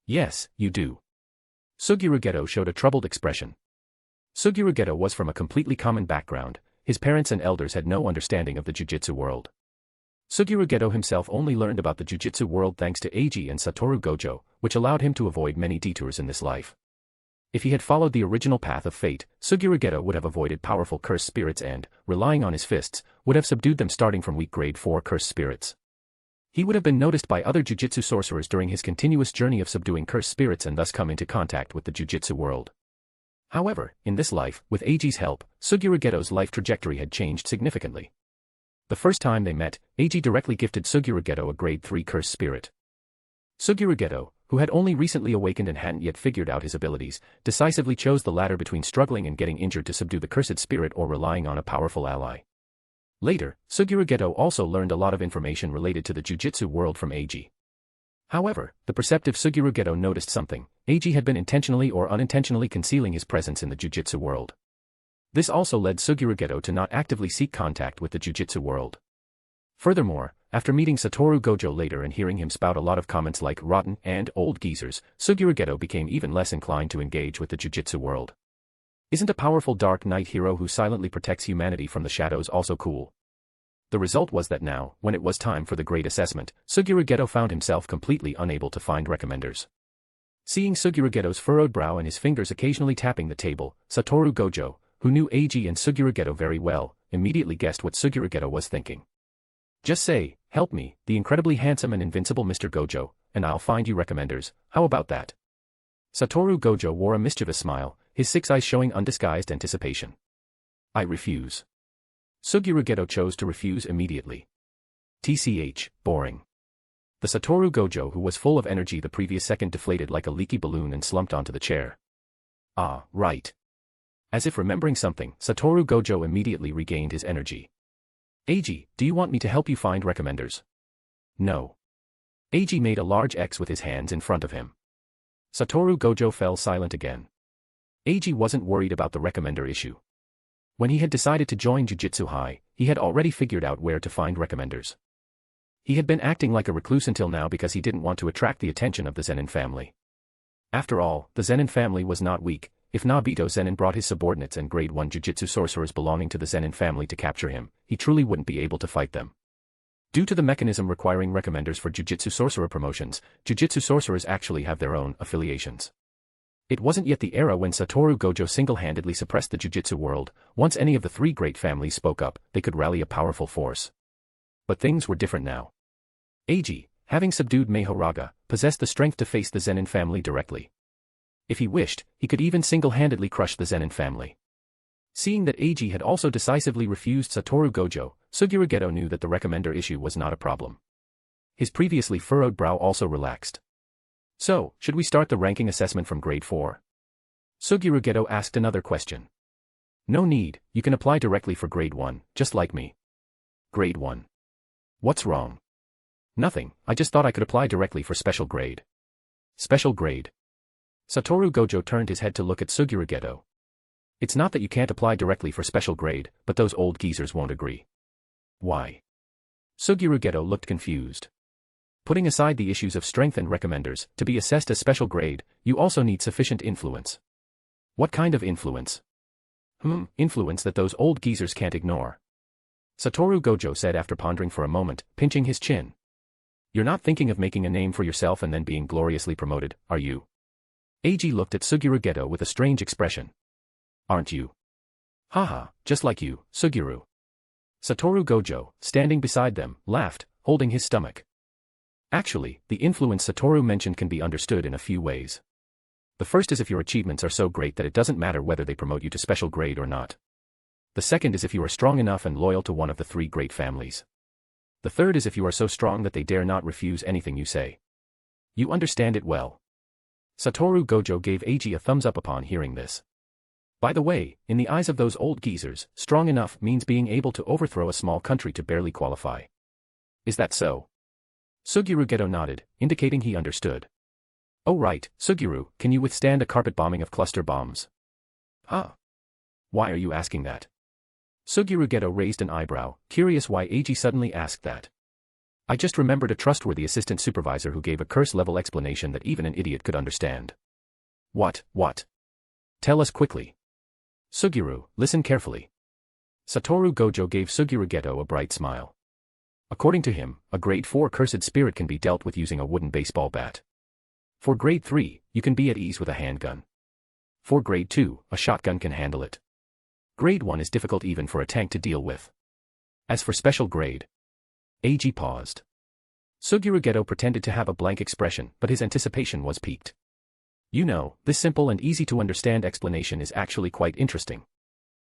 Yes, you do. Suguru Geto showed a troubled expression. Suguru Geto was from a completely common background. His parents and elders had no understanding of the Jujutsu world. Suguru Geto himself only learned about the Jujutsu world thanks to Eiji and Satoru Gojo, which allowed him to avoid many detours in this life. If he had followed the original path of fate, Suguru Geto would have avoided powerful cursed spirits and, relying on his fists, would have subdued them starting from weak grade 4 cursed spirits. He would have been noticed by other Jujutsu sorcerers during his continuous journey of subduing cursed spirits and thus come into contact with the Jujutsu world. However, in this life, with Eiji's help, Suguru Geto's life trajectory had changed significantly. The first time they met, Eiji directly gifted Suguru Geto a grade 3 cursed spirit. Suguru Geto, who had only recently awakened and hadn't yet figured out his abilities, decisively chose the latter between struggling and getting injured to subdue the cursed spirit or relying on a powerful ally. Later, Suguru Geto also learned a lot of information related to the Jujutsu world from Eiji. However, the perceptive Suguru Geto noticed something. Eiji had been intentionally or unintentionally concealing his presence in the Jujutsu world. This also led Suguru Geto to not actively seek contact with the Jujutsu world. Furthermore, after meeting Satoru Gojo later and hearing him spout a lot of comments like rotten and old geezers, Suguru Geto became even less inclined to engage with the Jujutsu world. Isn't a powerful Dark Knight hero who silently protects humanity from the shadows also cool? The result was that now, when it was time for the grade assessment, Suguru Geto found himself completely unable to find recommenders. Seeing Suguru Geto's furrowed brow and his fingers occasionally tapping the table, Satoru Gojo, who knew Eiji and Suguru Geto very well, immediately guessed what Suguru Geto was thinking. Just say, help me, the incredibly handsome and invincible Mr. Gojo, and I'll find you recommenders, how about that? Satoru Gojo wore a mischievous smile, his 6 eyes showing undisguised anticipation. I refuse. Suguru Geto chose to refuse immediately. TCH, boring. The Satoru Gojo who was full of energy the previous second deflated like a leaky balloon and slumped onto the chair. Ah, right. As if remembering something, Satoru Gojo immediately regained his energy. Eiji, do you want me to help you find recommenders? No. Eiji made a large X with his hands in front of him. Satoru Gojo fell silent again. Eiji wasn't worried about the recommender issue. When he had decided to join Jujutsu High, he had already figured out where to find recommenders. He had been acting like a recluse until now because he didn't want to attract the attention of the Zenin family. After all, the Zenin family was not weak. If Nobito Zenin brought his subordinates and grade 1 Jujutsu sorcerers belonging to the Zenin family to capture him, he truly wouldn't be able to fight them. Due to the mechanism requiring recommenders for Jujutsu sorcerer promotions, Jujutsu sorcerers actually have their own affiliations. It wasn't yet the era when Satoru Gojo single-handedly suppressed the Jujutsu world. Once any of the 3 great families spoke up, they could rally a powerful force. But things were different now. Eiji, having subdued Mahoraga, possessed the strength to face the Zenin family directly. If he wished, he could even single-handedly crush the Zenin family. Seeing that Eiji had also decisively refused Satoru Gojo, Suguru Geto knew that the recommender issue was not a problem. His previously furrowed brow also relaxed. So, should we start the ranking assessment from grade 4? Suguru Geto asked another question. No need, you can apply directly for grade 1, just like me. Grade 1. What's wrong? Nothing, I just thought I could apply directly for special grade. Special grade. Satoru Gojo turned his head to look at Suguru Geto. It's not that you can't apply directly for special grade, but those old geezers won't agree. Why? Suguru Geto looked confused. Putting aside the issues of strength and recommenders, to be assessed as special grade, you also need sufficient influence. What kind of influence? Influence that those old geezers can't ignore. Satoru Gojo said after pondering for a moment, pinching his chin. You're not thinking of making a name for yourself and then being gloriously promoted, are you? Eiji looked at Suguru Geto with a strange expression. Aren't you? Haha, just like you, Suguru. Satoru Gojo, standing beside them, laughed, holding his stomach. Actually, the influence Satoru mentioned can be understood in a few ways. The first is if your achievements are so great that it doesn't matter whether they promote you to special grade or not. The second is if you are strong enough and loyal to one of the three great families. The third is if you are so strong that they dare not refuse anything you say. You understand it well. Satoru Gojo gave Eiji a thumbs up upon hearing this. By the way, in the eyes of those old geezers, strong enough means being able to overthrow a small country to barely qualify. Is that so? Suguru Geto nodded, indicating he understood. Oh right, Suguru, can you withstand a carpet bombing of cluster bombs? Huh? Why are you asking that? Suguru Geto raised an eyebrow, curious why Eiji suddenly asked that. I just remembered a trustworthy assistant supervisor who gave a curse-level explanation that even an idiot could understand. What? Tell us quickly. Suguru, listen carefully. Satoru Gojo gave Suguru Geto a bright smile. According to him, a grade 4 cursed spirit can be dealt with using a wooden baseball bat. For grade 3, you can be at ease with a handgun. For grade 2, a shotgun can handle it. Grade 1 is difficult even for a tank to deal with. As for special grade... Eiji paused. Suguru Geto pretended to have a blank expression, but his anticipation was piqued. You know, this simple and easy-to-understand explanation is actually quite interesting.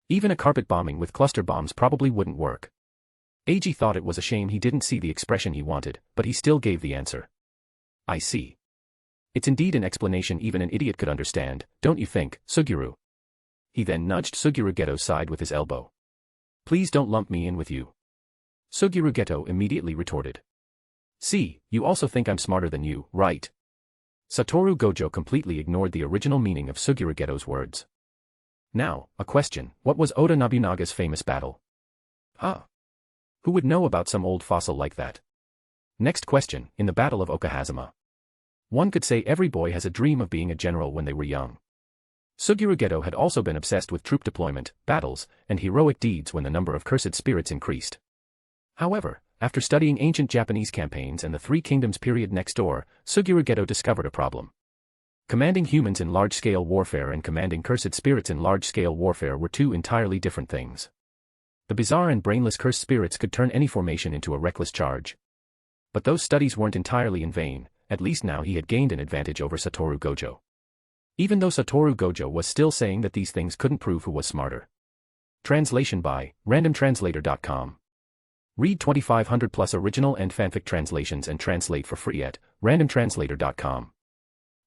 Even a carpet bombing with cluster bombs probably wouldn't work. Eiji thought it was a shame he didn't see the expression he wanted, but he still gave the answer. I see. It's indeed an explanation even an idiot could understand, don't you think, Suguru? He then nudged Suguru Geto's side with his elbow. Please don't lump me in with you. Suguru Geto immediately retorted. See, you also think I'm smarter than you, right? Satoru Gojo completely ignored the original meaning of Suguru Geto's words. Now, a question, what was Oda Nobunaga's famous battle? Huh? Who would know about some old fossil like that? Next question, in the Battle of Okahazama. One could say every boy has a dream of being a general when they were young. Suguru Geto had also been obsessed with troop deployment, battles, and heroic deeds when the number of cursed spirits increased. However, after studying ancient Japanese campaigns and the Three Kingdoms period next door, Suguru Geto discovered a problem. Commanding humans in large-scale warfare and commanding cursed spirits in large-scale warfare were two entirely different things. The bizarre and brainless cursed spirits could turn any formation into a reckless charge. But those studies weren't entirely in vain, at least now he had gained an advantage over Satoru Gojo. Even though Satoru Gojo was still saying that these things couldn't prove who was smarter. Translation by randomtranslator.com. Read 2500 plus original and fanfic translations and translate for free at randomtranslator.com.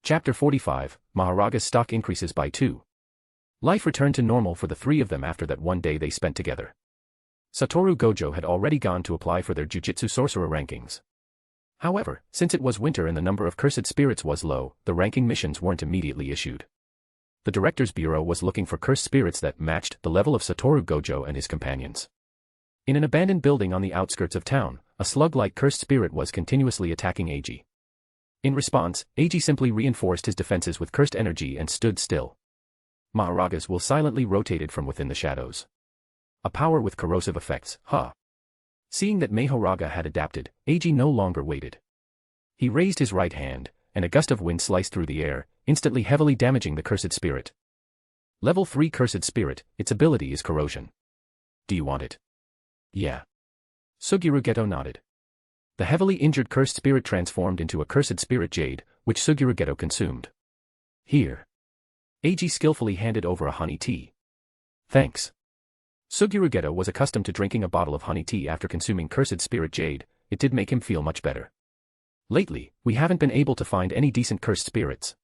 Chapter 45, Mahoraga's stock increases by 2. Life returned to normal for the three of them after that one day they spent together. Satoru Gojo had already gone to apply for their Jujutsu Sorcerer rankings. However, since it was winter and the number of cursed spirits was low, the ranking missions weren't immediately issued. The Director's Bureau was looking for cursed spirits that matched the level of Satoru Gojo and his companions. In an abandoned building on the outskirts of town, a slug-like cursed spirit was continuously attacking Eiji. In response, Eiji simply reinforced his defenses with cursed energy and stood still. Mahoragas will silently rotated from within the shadows. A power with corrosive effects, huh? Seeing that Mahoraga had adapted, Eiji no longer waited. He raised his right hand, and a gust of wind sliced through the air, instantly heavily damaging the cursed spirit. Level 3 Cursed Spirit, its ability is corrosion. Do you want it? Yeah. Suguru Geto nodded. The heavily injured cursed spirit transformed into a cursed spirit jade, which Suguru Geto consumed. Here. Eiji skillfully handed over a honey tea. Thanks. Suguru Geto was accustomed to drinking a bottle of honey tea after consuming cursed spirit jade, it did make him feel much better. Lately, we haven't been able to find any decent cursed spirits.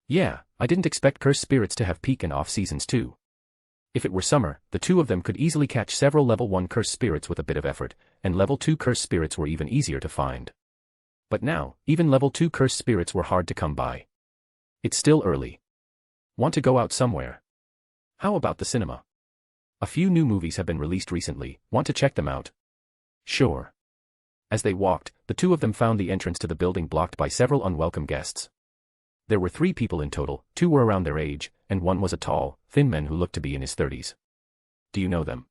Yeah, I didn't expect cursed spirits to have peak and off seasons too. If it were summer, the two of them could easily catch several level 1 cursed spirits with a bit of effort, and level 2 cursed spirits were even easier to find. But now, even level 2 cursed spirits were hard to come by. It's still early. Want to go out somewhere? How about the cinema? A few new movies have been released recently, want to check them out? Sure. As they walked, the two of them found the entrance to the building blocked by several unwelcome guests. There were 3 people in total, 2 were around their age, and one was a tall, thin man who looked to be in his 30s. Do you know them?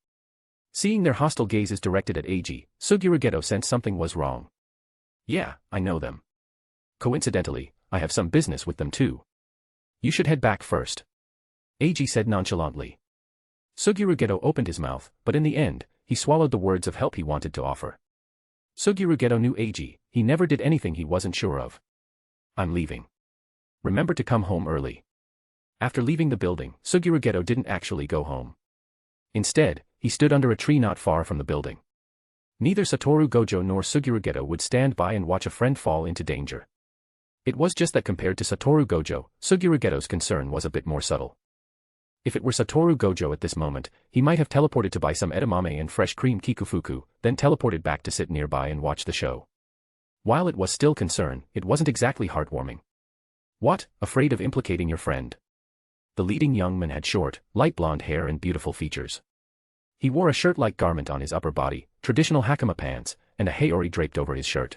Seeing their hostile gazes directed at Eiji, Suguru Geto sensed something was wrong. Yeah, I know them. Coincidentally, I have some business with them too. You should head back first. Eiji said nonchalantly. Suguru Geto opened his mouth, but in the end, he swallowed the words of help he wanted to offer. Suguru Geto knew Eiji, he never did anything he wasn't sure of. I'm leaving. Remember to come home early. After leaving the building, Suguru Geto didn't actually go home. Instead, he stood under a tree not far from the building. Neither Satoru Gojo nor Suguru Geto would stand by and watch a friend fall into danger. It was just that compared to Satoru Gojo, Suguru Geto's concern was a bit more subtle. If it were Satoru Gojo at this moment, he might have teleported to buy some edamame and fresh cream kikufuku, then teleported back to sit nearby and watch the show. While it was still concern, it wasn't exactly heartwarming. What, afraid of implicating your friend? The leading young man had short, light blonde hair and beautiful features. He wore a shirt-like garment on his upper body, traditional hakama pants, and a haori draped over his shirt.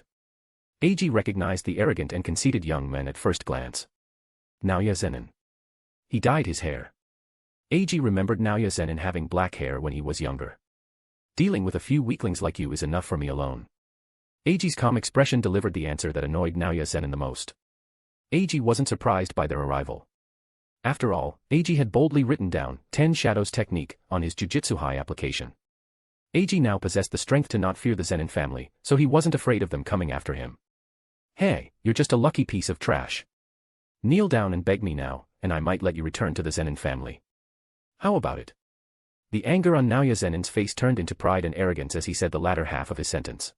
Eiji recognized the arrogant and conceited young man at first glance. Naoya Zenin. He dyed his hair. Eiji remembered Naoya Zenin having black hair when he was younger. Dealing with a few weaklings like you is enough for me alone. Eiji's calm expression delivered the answer that annoyed Naoya Zenin the most. Eiji wasn't surprised by their arrival. After all, Eiji had boldly written down 10 Shadows technique on his Jujutsu High application. Eiji now possessed the strength to not fear the Zenin family, so he wasn't afraid of them coming after him. Hey, you're just a lucky piece of trash. Kneel down and beg me now, and I might let you return to the Zenin family. How about it? The anger on Naoya Zenin's face turned into pride and arrogance as he said the latter half of his sentence.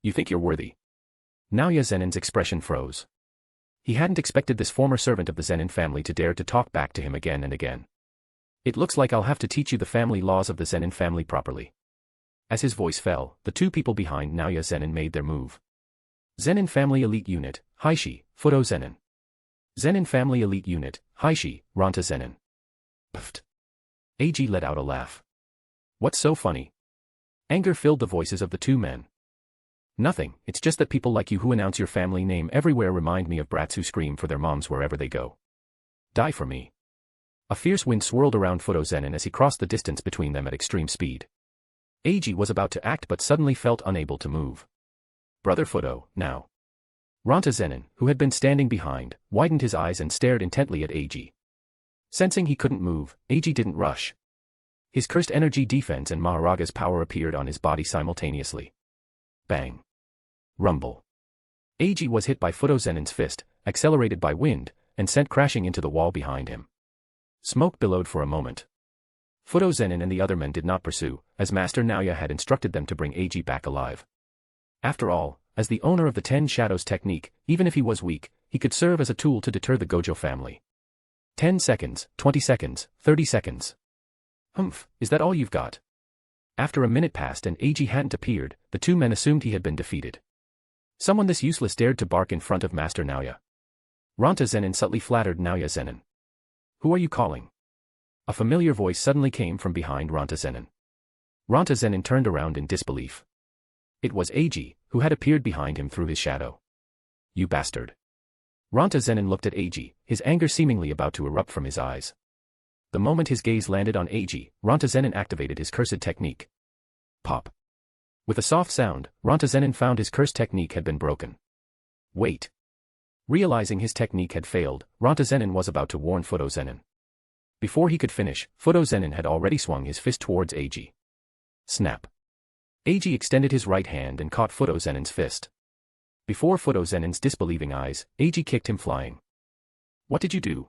You think you're worthy? Naoya Zenin's expression froze. He hadn't expected this former servant of the Zenin family to dare to talk back to him again and again. It looks like I'll have to teach you the family laws of the Zenin family properly. As his voice fell, the two people behind Naoya Zenin made their move. Zenin Family Elite Unit, Heishi, Fudo Zenin. Zenin Family Elite Unit, Heishi, Ranta Zenin. Pfft. Eiji let out a laugh. What's so funny? Anger filled the voices of the two men. Nothing, it's just that people like you who announce your family name everywhere remind me of brats who scream for their moms wherever they go. Die for me. A fierce wind swirled around Fudo Zenin as he crossed the distance between them at extreme speed. Eiji was about to act but suddenly felt unable to move. Brother Fudo, now. Ranta Zenin, who had been standing behind, widened his eyes and stared intently at Eiji. Sensing he couldn't move, Eiji didn't rush. His cursed energy defense and Mahoraga's power appeared on his body simultaneously. Bang. Rumble. Eiji was hit by Fudo Zenin's fist, accelerated by wind, and sent crashing into the wall behind him. Smoke billowed for a moment. Fudo Zenin and the other men did not pursue, as Master Naoya had instructed them to bring Eiji back alive. After all, as the owner of the 10 Shadows technique, even if he was weak, he could serve as a tool to deter the Gojo family. 10 seconds, 20 seconds, 30 seconds. Humph, is that all you've got? After a minute passed and Eiji hadn't appeared, the two men assumed he had been defeated. Someone this useless dared to bark in front of Master Naoya. Ranta Zenin subtly flattered Naoya Zenin. Who are you calling? A familiar voice suddenly came from behind Ranta Zenin. Ranta Zenin turned around in disbelief. It was Eiji, who had appeared behind him through his shadow. You bastard. Ranta Zenin looked at Eiji, his anger seemingly about to erupt from his eyes. The moment his gaze landed on Eiji, Ranta Zenin activated his cursed technique. Pop. With a soft sound, Ranta Zenin found his cursed technique had been broken. Wait. Realizing his technique had failed, Ranta Zenin was about to warn Fudo Zenin. Before he could finish, Fudo Zenin had already swung his fist towards Eiji. Snap. Eiji extended his right hand and caught Fudo Zenin's fist. Before Fudo Zenin's disbelieving eyes, Eiji kicked him flying. What did you do?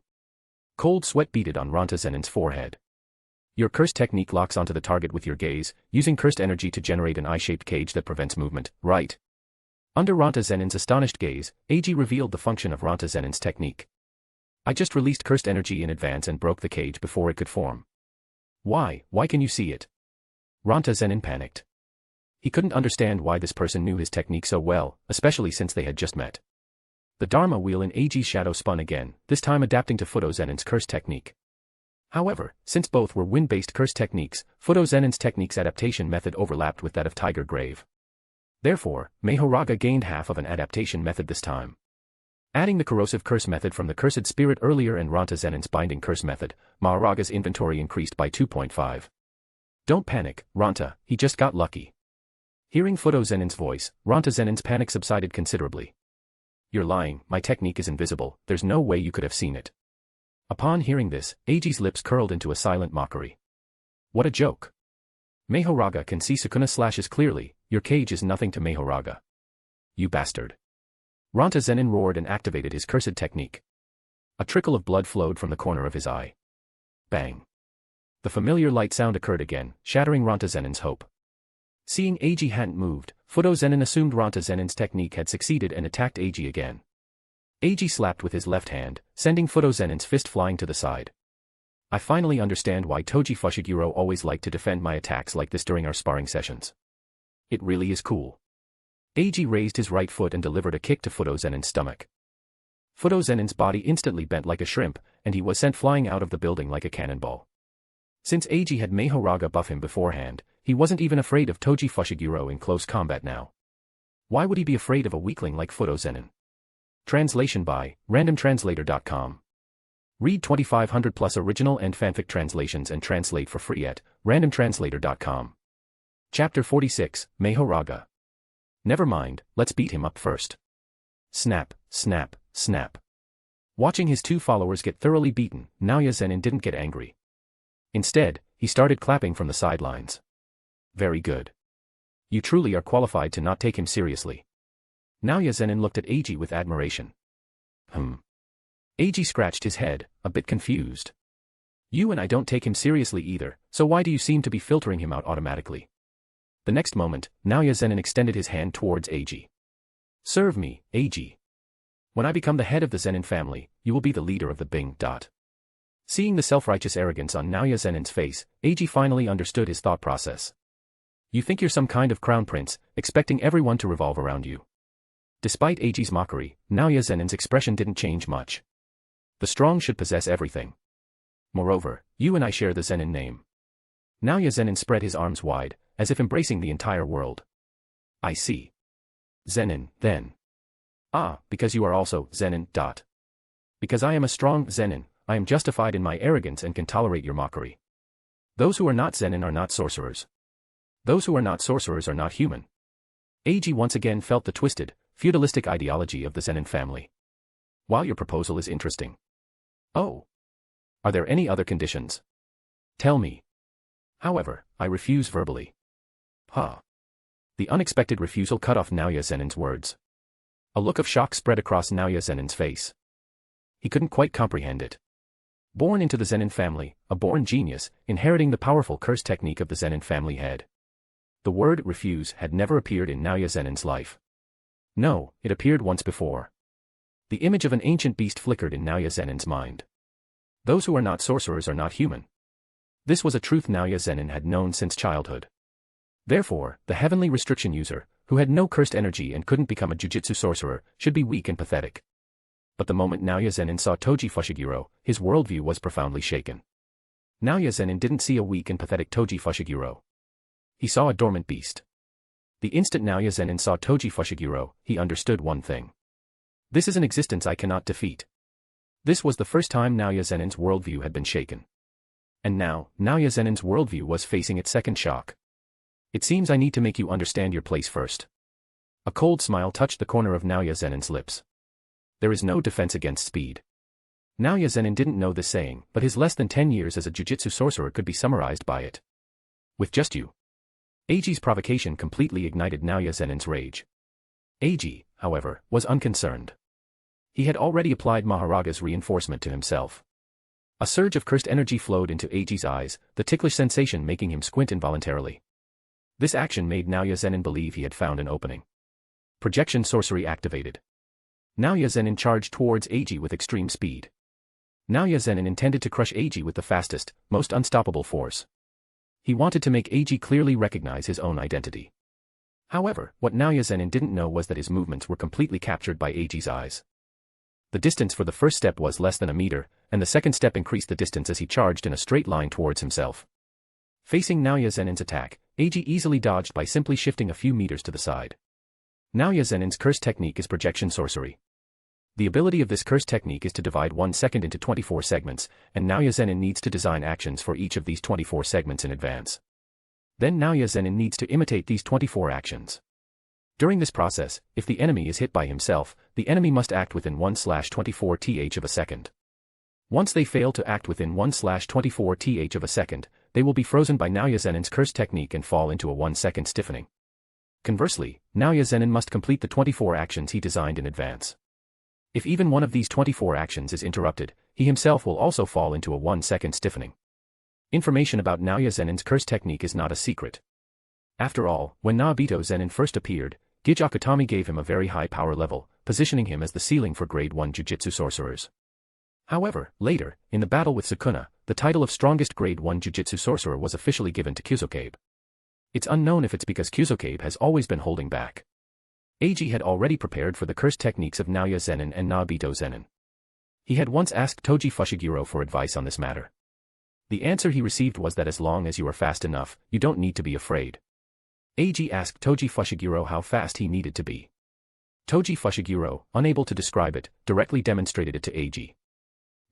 Cold sweat beaded on Ranta Zenin's forehead. Your cursed technique locks onto the target with your gaze, using cursed energy to generate an eye-shaped cage that prevents movement, right? Under Ranta Zenin's astonished gaze, Eiji revealed the function of Ranta Zenin's technique. I just released cursed energy in advance and broke the cage before it could form. Why can you see it? Ranta Zenin panicked. He couldn't understand why this person knew his technique so well, especially since they had just met. The Dharma wheel in Eiji's shadow spun again, this time adapting to Fudo Zenin's curse technique. However, since both were wind-based curse techniques, Fudo Zenin's technique's adaptation method overlapped with that of Tiger Grave. Therefore, Mahoraga gained half of an adaptation method this time. Adding the corrosive curse method from the cursed spirit earlier and Ranta Zenin's binding curse method, Mahoraga's inventory increased by 2.5. Don't panic, Ranta, he just got lucky. Hearing Fudo Zenin's voice, Ranta Zenin's panic subsided considerably. You're lying, my technique is invisible, there's no way you could have seen it. Upon hearing this, Eiji's lips curled into a silent mockery. What a joke. Mahoraga can see Sukuna slashes clearly, your cage is nothing to Mahoraga. You bastard. Ranta Zenin roared and activated his cursed technique. A trickle of blood flowed from the corner of his eye. Bang. The familiar light sound occurred again, shattering Ranta Zenin's hope. Seeing Eiji hadn't moved, Fudo Zenin assumed Ranta Zenin's technique had succeeded and attacked Eiji again. Eiji slapped with his left hand, sending Fudo Zenin's fist flying to the side. I finally understand why Toji Fushiguro always liked to defend my attacks like this during our sparring sessions. It really is cool. Eiji raised his right foot and delivered a kick to Fudo Zenin's stomach. Fudo Zenin's body instantly bent like a shrimp, and he was sent flying out of the building like a cannonball. Since Eiji had Mahoraga buff him beforehand, he wasn't even afraid of Toji Fushiguro in close combat now. Why would he be afraid of a weakling like Fudo Zenin? Translation by randomtranslator.com. Read 2500 plus original and fanfic translations and translate for free at randomtranslator.com. Chapter 46, Mahoraga. Never mind, let's beat him up first. Snap, snap, snap. Watching his two followers get thoroughly beaten, Naoya Zenin didn't get angry. Instead, he started clapping from the sidelines. Very good. You truly are qualified to not take him seriously. Naoya Zenin looked at Eiji with admiration. Eiji scratched his head, a bit confused. You and I don't take him seriously either, so why do you seem to be filtering him out automatically? The next moment, Naoya Zenin extended his hand towards Eiji. Serve me, Eiji. When I become the head of the Zenin family, you will be the leader of the Bing. Seeing the self-righteous arrogance on Naoya Zenin's face, Eiji finally understood his thought process. You think you're some kind of crown prince, expecting everyone to revolve around you. Despite Eiji's mockery, Naoya Zenin's expression didn't change much. The strong should possess everything. Moreover, you and I share the Zenin name. Naoya Zenin spread his arms wide, as if embracing the entire world. I see. Zenin, then. Ah, because you are also Zenin. Because I am a strong Zenin, I am justified in my arrogance and can tolerate your mockery. Those who are not Zenin are not sorcerers. Those who are not sorcerers are not human. Eiji once again felt the twisted, feudalistic ideology of the Zenin family. While your proposal is interesting. Oh. Are there any other conditions? Tell me. However, I refuse verbally. The unexpected refusal cut off Naoya Zenin's words. A look of shock spread across Naoya Zenin's face. He couldn't quite comprehend it. Born into the Zenin family, a born genius, inheriting the powerful curse technique of the Zenin family head. The word refuse had never appeared in Naoya Zenin's life. No, it appeared once before. The image of an ancient beast flickered in Naoya Zenin's mind. Those who are not sorcerers are not human. This was a truth Naoya Zenin had known since childhood. Therefore, the heavenly restriction user, who had no cursed energy and couldn't become a Jujutsu sorcerer, should be weak and pathetic. But the moment Naoya Zenin saw Toji Fushiguro, his worldview was profoundly shaken. Naoya Zenin didn't see a weak and pathetic Toji Fushiguro. He saw a dormant beast. The instant Naoya Zenin saw Toji Fushiguro, he understood one thing. This is an existence I cannot defeat. This was the first time Naoya Zenin's worldview had been shaken. And now, Naoya Zenin's worldview was facing its second shock. It seems I need to make you understand your place first. A cold smile touched the corner of Naoya Zenin's lips. There is no defense against speed. Naoya Zenin didn't know this saying, but his less than 10 years as a Jujutsu sorcerer could be summarized by it. With just you. Eiji's provocation completely ignited Naoya Zenin's rage. Eiji, however, was unconcerned. He had already applied Mahoraga's reinforcement to himself. A surge of cursed energy flowed into Eiji's eyes, the ticklish sensation making him squint involuntarily. This action made Naoya Zenin believe he had found an opening. Projection sorcery activated. Naoya Zenin charged towards Eiji with extreme speed. Naoya Zenin intended to crush Eiji with the fastest, most unstoppable force. He wanted to make Eiji clearly recognize his own identity. However, what Naoya Zenin didn't know was that his movements were completely captured by Eiji's eyes. The distance for the first step was less than a meter, and the second step increased the distance as he charged in a straight line towards himself. Facing Naoya Zenin's attack, Eiji easily dodged by simply shifting a few meters to the side. Naoya Zenin's curse technique is projection sorcery. The ability of this curse technique is to divide 1 second into 24 segments, and Naoya Zenin needs to design actions for each of these 24 segments in advance. Then Naoya Zenin needs to imitate these 24 actions. During this process, if the enemy is hit by himself, the enemy must act within 1/24th of a second. Once they fail to act within 1/24th of a second, they will be frozen by Naoya Zenin's curse technique and fall into a 1-second stiffening. Conversely, Naoya Zenin must complete the 24 actions he designed in advance. If even one of these 24 actions is interrupted, he himself will also fall into a 1-second stiffening. Information about Naoya Zenin's curse technique is not a secret. After all, when Naobito Zenin first appeared, Gyakutami gave him a very high power level, positioning him as the ceiling for grade 1 Jujutsu Sorcerers. However, later, in the battle with Sukuna, the title of strongest grade 1 Jujutsu Sorcerer was officially given to Kuzokabe. It's unknown if it's because Kuzokabe has always been holding back. Eiji had already prepared for the curse techniques of Naoya Zenin and Naobito Zenin. He had once asked Toji Fushiguro for advice on this matter. The answer he received was that as long as you are fast enough, you don't need to be afraid. Eiji asked Toji Fushiguro how fast he needed to be. Toji Fushiguro, unable to describe it, directly demonstrated it to Eiji.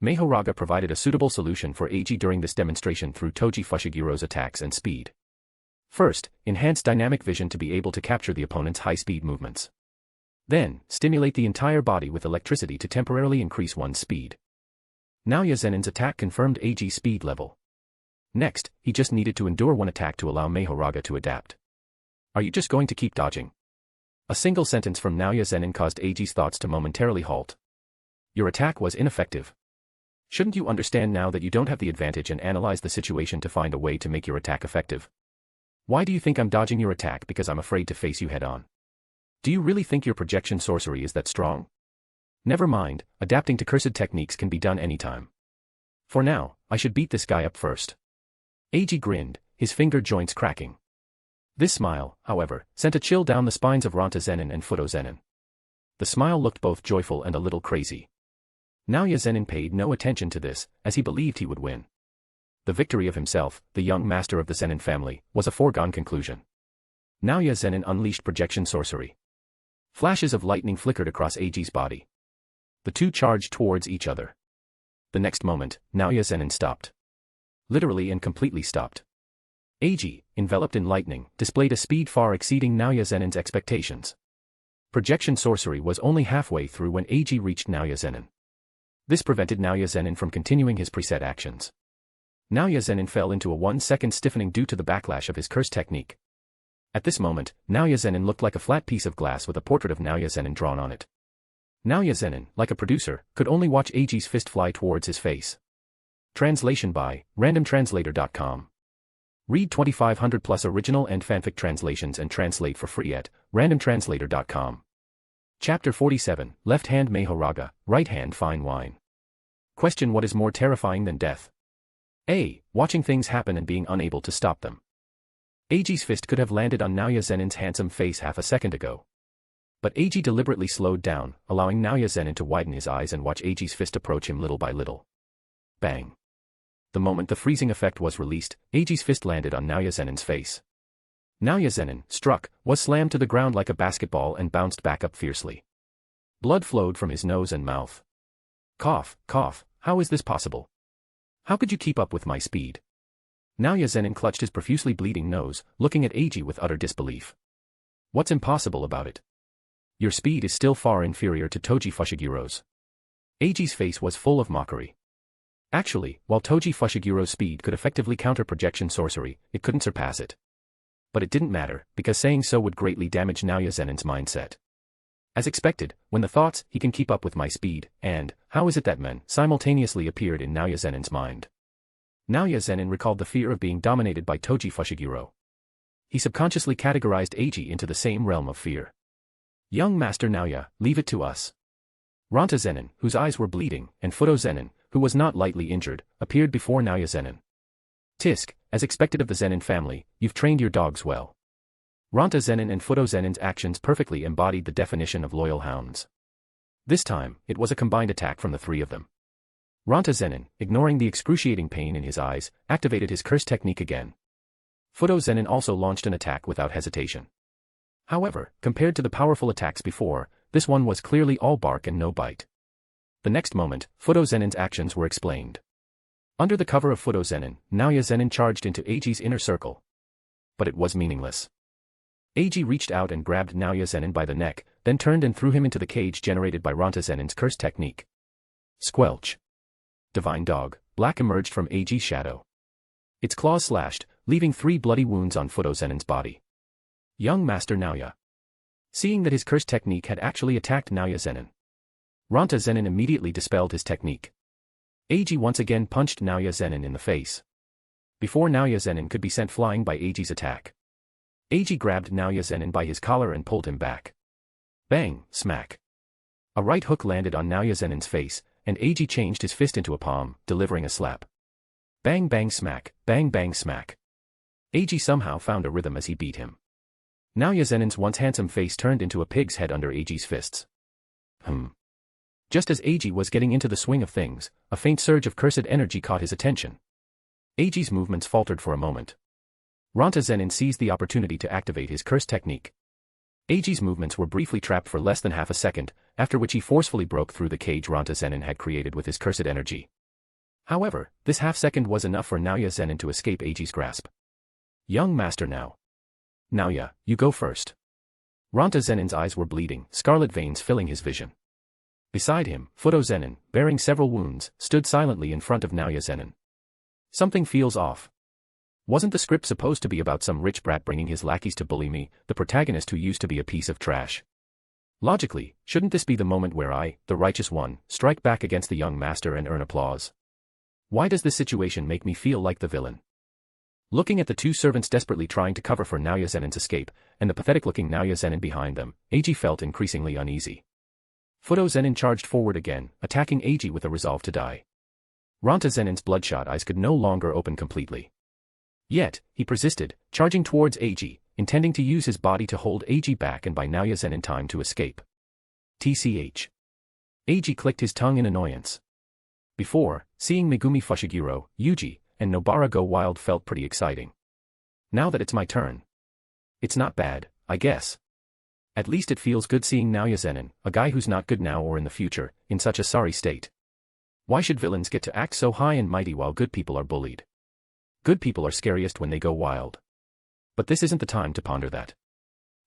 Mahoraga provided a suitable solution for Eiji during this demonstration through Toji Fushiguro's attacks and speed. First, enhance dynamic vision to be able to capture the opponent's high-speed movements. Then, stimulate the entire body with electricity to temporarily increase one's speed. Naoya Zenin's attack confirmed Eiji's speed level. Next, he just needed to endure one attack to allow Mahoraga to adapt. Are you just going to keep dodging? A single sentence from Naoya Zenin caused Eiji's thoughts to momentarily halt. Your attack was ineffective. Shouldn't you understand now that you don't have the advantage and analyze the situation to find a way to make your attack effective? Why do you think I'm dodging your attack because I'm afraid to face you head-on? Do you really think your projection sorcery is that strong? Never mind, adapting to cursed techniques can be done anytime. For now, I should beat this guy up first. Eiji grinned, his finger joints cracking. This smile, however, sent a chill down the spines of Ranta Zenin and Fudo Zenin. The smile looked both joyful and a little crazy. Naoya Zenin paid no attention to this, as he believed he would win. The victory of himself, the young master of the Zenin family, was a foregone conclusion. Naoya Zenin unleashed projection sorcery. Flashes of lightning flickered across Eiji's body. The two charged towards each other. The next moment, Naoya Zenin stopped. Literally and completely stopped. Eiji, enveloped in lightning, displayed a speed far exceeding Naoya Zenin's expectations. Projection sorcery was only halfway through when Eiji reached Naoya Zenin. This prevented Naoya Zenin from continuing his preset actions. Naoya Zenin fell into a 1-second stiffening due to the backlash of his curse technique. At this moment, Naoya Zenin looked like a flat piece of glass with a portrait of Naoya Zenin drawn on it. Naoya Zenin, like a producer, could only watch Eiji's fist fly towards his face. Translation by randomtranslator.com. Read 2500 plus original and fanfic translations and translate for free at randomtranslator.com. Chapter 47, Left Hand Mahoraga, Right Hand Fine Wine. Question: what is more terrifying than death? A. Watching things happen and being unable to stop them. Eiji's fist could have landed on Naoya Zenin's handsome face half a second ago. But Eiji deliberately slowed down, allowing Naoya Zenin to widen his eyes and watch Eiji's fist approach him little by little. Bang. The moment the freezing effect was released, Eiji's fist landed on Naoya Zenin's face. Naoya Zenin, struck, was slammed to the ground like a basketball and bounced back up fiercely. Blood flowed from his nose and mouth. Cough, cough, how is this possible? How could you keep up with my speed? Naoya Zenin clutched his profusely bleeding nose, looking at Eiji with utter disbelief. What's impossible about it? Your speed is still far inferior to Toji Fushiguro's. Eiji's face was full of mockery. Actually, while Toji Fushiguro's speed could effectively counter projection sorcery, it couldn't surpass it. But it didn't matter, because saying so would greatly damage Naoya Zenin's mindset. As expected, when the thoughts, he can keep up with my speed, and, how is it that men, simultaneously appeared in Naoya Zenin's mind. Naoya Zenin recalled the fear of being dominated by Toji Fushiguro. He subconsciously categorized Eiji into the same realm of fear. Young Master Naoya, leave it to us. Ranta Zenin, whose eyes were bleeding, and Fudo Zenin, who was not lightly injured, appeared before Naoya Zenin. Tisk, as expected of the Zenin family, you've trained your dogs well. Ranta Zenin and Fudo Zenin's actions perfectly embodied the definition of loyal hounds. This time, it was a combined attack from the three of them. Ranta Zenin, ignoring the excruciating pain in his eyes, activated his curse technique again. Fudo Zenin also launched an attack without hesitation. However, compared to the powerful attacks before, this one was clearly all bark and no bite. The next moment, Fudo Zenin's actions were explained. Under the cover of Fudo Zenin, Naoya Zenin charged into Eiji's inner circle. But it was meaningless. Eiji reached out and grabbed Naoya Zenin by the neck, then turned and threw him into the cage generated by Ranta Zenin's curse technique. Squelch. Divine Dog, black emerged from Eiji's shadow. Its claws slashed, leaving 3 bloody wounds on Fudo Zenin's body. Young Master Naoya. Seeing that his curse technique had actually attacked Naoya Zenin, Ranta Zenin immediately dispelled his technique. Eiji once again punched Naoya Zenin in the face. before Naoya Zenin could be sent flying by Eiji's attack. Eiji grabbed Naoya Zenin by his collar and pulled him back. Bang, smack. A right hook landed on Naoya Zenin's face, and Eiji changed his fist into a palm, delivering a slap. Bang bang smack, bang bang smack. Eiji somehow found a rhythm as he beat him. Naoya Zenin's once handsome face turned into a pig's head under Eiji's fists. Just as Eiji was getting into the swing of things, a faint surge of cursed energy caught his attention. Eiji's movements faltered for a moment. Ranta Zenin seized the opportunity to activate his curse technique. Eiji's movements were briefly trapped for less than half a second, after which he forcefully broke through the cage Ranta Zenin had created with his cursed energy. However, this half-second was enough for Naoya Zenin to escape Eiji's grasp. Young master now. Naoya, you go first. Ranta Zenin's eyes were bleeding, scarlet veins filling his vision. Beside him, Fudo Zenin, bearing several wounds, stood silently in front of Naoya Zenin. Something feels off. Wasn't the script supposed to be about some rich brat bringing his lackeys to bully me, the protagonist who used to be a piece of trash? Logically, shouldn't this be the moment where I, the righteous one, strike back against the young master and earn applause? Why does this situation make me feel like the villain? Looking at the two servants desperately trying to cover for Naoya Zenin's escape, and the pathetic-looking Naoya Zenin behind them, Eiji felt increasingly uneasy. Fudo Zenin charged forward again, attacking Eiji with a resolve to die. Ranta Zenin's bloodshot eyes could no longer open completely. Yet, he persisted, charging towards Eiji, intending to use his body to hold Eiji back and buy Naoya Zenin time to escape. TCH. Eiji clicked his tongue in annoyance. Before, seeing Megumi Fushiguro, Yuji, and Nobara go wild felt pretty exciting. Now that it's my turn. It's not bad, I guess. At least it feels good seeing Naoya Zenin, a guy who's not good now or in the future, in such a sorry state. Why should villains get to act so high and mighty while good people are bullied? Good people are scariest when they go wild. But this isn't the time to ponder that.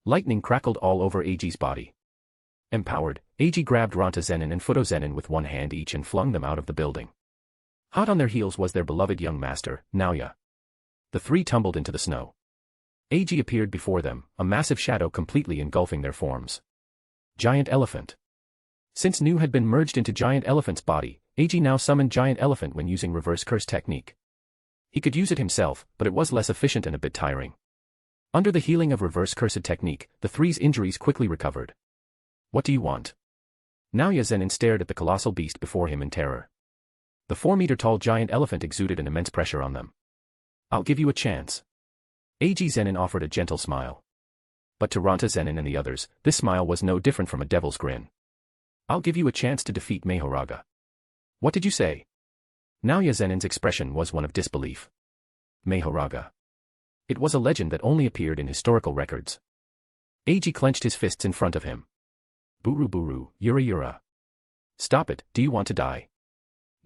Lightning crackled all over Eiji's body. Empowered, Eiji grabbed Ranta Zenin and Fudo Zenin with one hand each and flung them out of the building. Hot on their heels was their beloved young master, Naoya. The three tumbled into the snow. Eiji appeared before them, a massive shadow completely engulfing their forms. Giant Elephant. Since Nu had been merged into Giant Elephant's body, Eiji now summoned Giant Elephant when using reverse curse technique. He could use it himself, but it was less efficient and a bit tiring. Under the healing of reverse cursed technique, the three's injuries quickly recovered. What do you want? Naoya Zenin stared at the colossal beast before him in terror. The 4-meter-tall giant elephant exuded an immense pressure on them. I'll give you a chance. Eiji Zenin offered a gentle smile. But to Ranta Zenin and the others, this smile was no different from a devil's grin. I'll give you a chance to defeat Mahoraga. What did you say? Naoya Zenin's expression was one of disbelief. Mahoraga. It was a legend that only appeared in historical records. Eiji clenched his fists in front of him. Buru buru, yura yura. Stop it, do you want to die?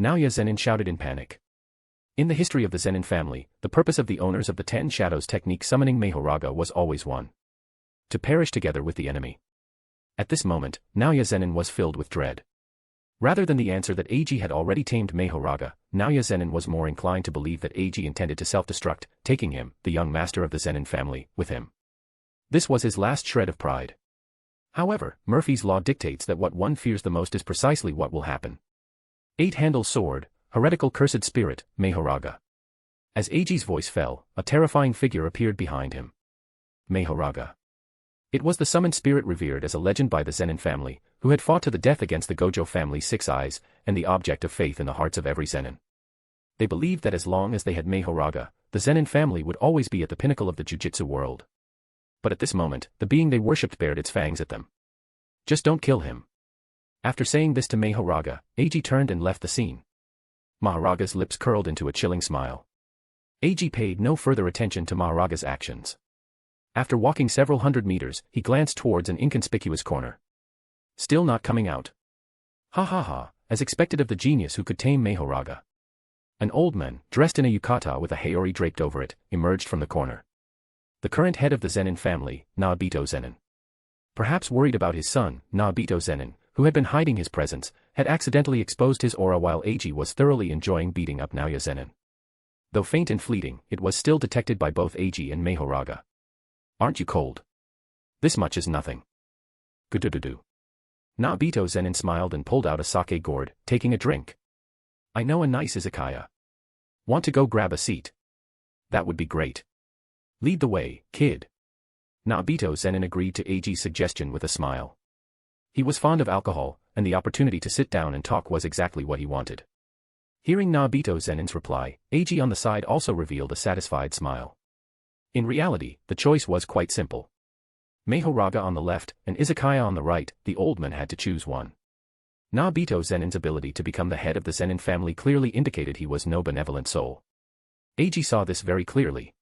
Naoya Zenin shouted in panic. In the history of the Zenin family, the purpose of the owners of the 10 Shadows technique summoning Mahoraga was always one. To perish together with the enemy. At this moment, Naoya Zenin was filled with dread. Rather than the answer that Eiji had already tamed Mahoraga, Naoya Zenin was more inclined to believe that Eiji intended to self-destruct, taking him, the young master of the Zenin family, with him. This was his last shred of pride. However, Murphy's law dictates that what one fears the most is precisely what will happen. 8-handle sword, heretical cursed spirit, Mahoraga. As Eiji's voice fell, a terrifying figure appeared behind him. Mahoraga. It was the summoned spirit revered as a legend by the Zenin family, who had fought to the death against the Gojo family's 6 eyes, and the object of faith in the hearts of every Zenin. They believed that as long as they had Mahoraga, the Zenin family would always be at the pinnacle of the Jujutsu world. But at this moment, the being they worshipped bared its fangs at them. Just don't kill him. After saying this to Mahoraga, Eiji turned and left the scene. Mahoraga's lips curled into a chilling smile. Eiji paid no further attention to Mahoraga's actions. After walking several hundred meters, he glanced towards an inconspicuous corner. Still not coming out. Ha ha ha, as expected of the genius who could tame Mahoraga. An old man, dressed in a yukata with a haori draped over it, emerged from the corner. The current head of the Zenin family, Naobito Zenin. Perhaps worried about his son, Naobito Zenin, who had been hiding his presence, had accidentally exposed his aura while Eiji was thoroughly enjoying beating up Naoya Zenin. Though faint and fleeting, it was still detected by both Eiji and Mahoraga. Aren't you cold? This much is nothing. Gudududu. Naobito Zenin smiled and pulled out a sake gourd, taking a drink. I know a nice izakaya. Want to go grab a seat? That would be great. Lead the way, kid. Nobito Zenin agreed to Eiji's suggestion with a smile. He was fond of alcohol, and the opportunity to sit down and talk was exactly what he wanted. Hearing Nobito Zenin's reply, Eiji on the side also revealed a satisfied smile. In reality, the choice was quite simple. Mahoraga on the left, and izakaya on the right, the old man had to choose one. Nobito Zenin's ability to become the head of the Zenin family clearly indicated he was no benevolent soul. Eiji saw this very clearly.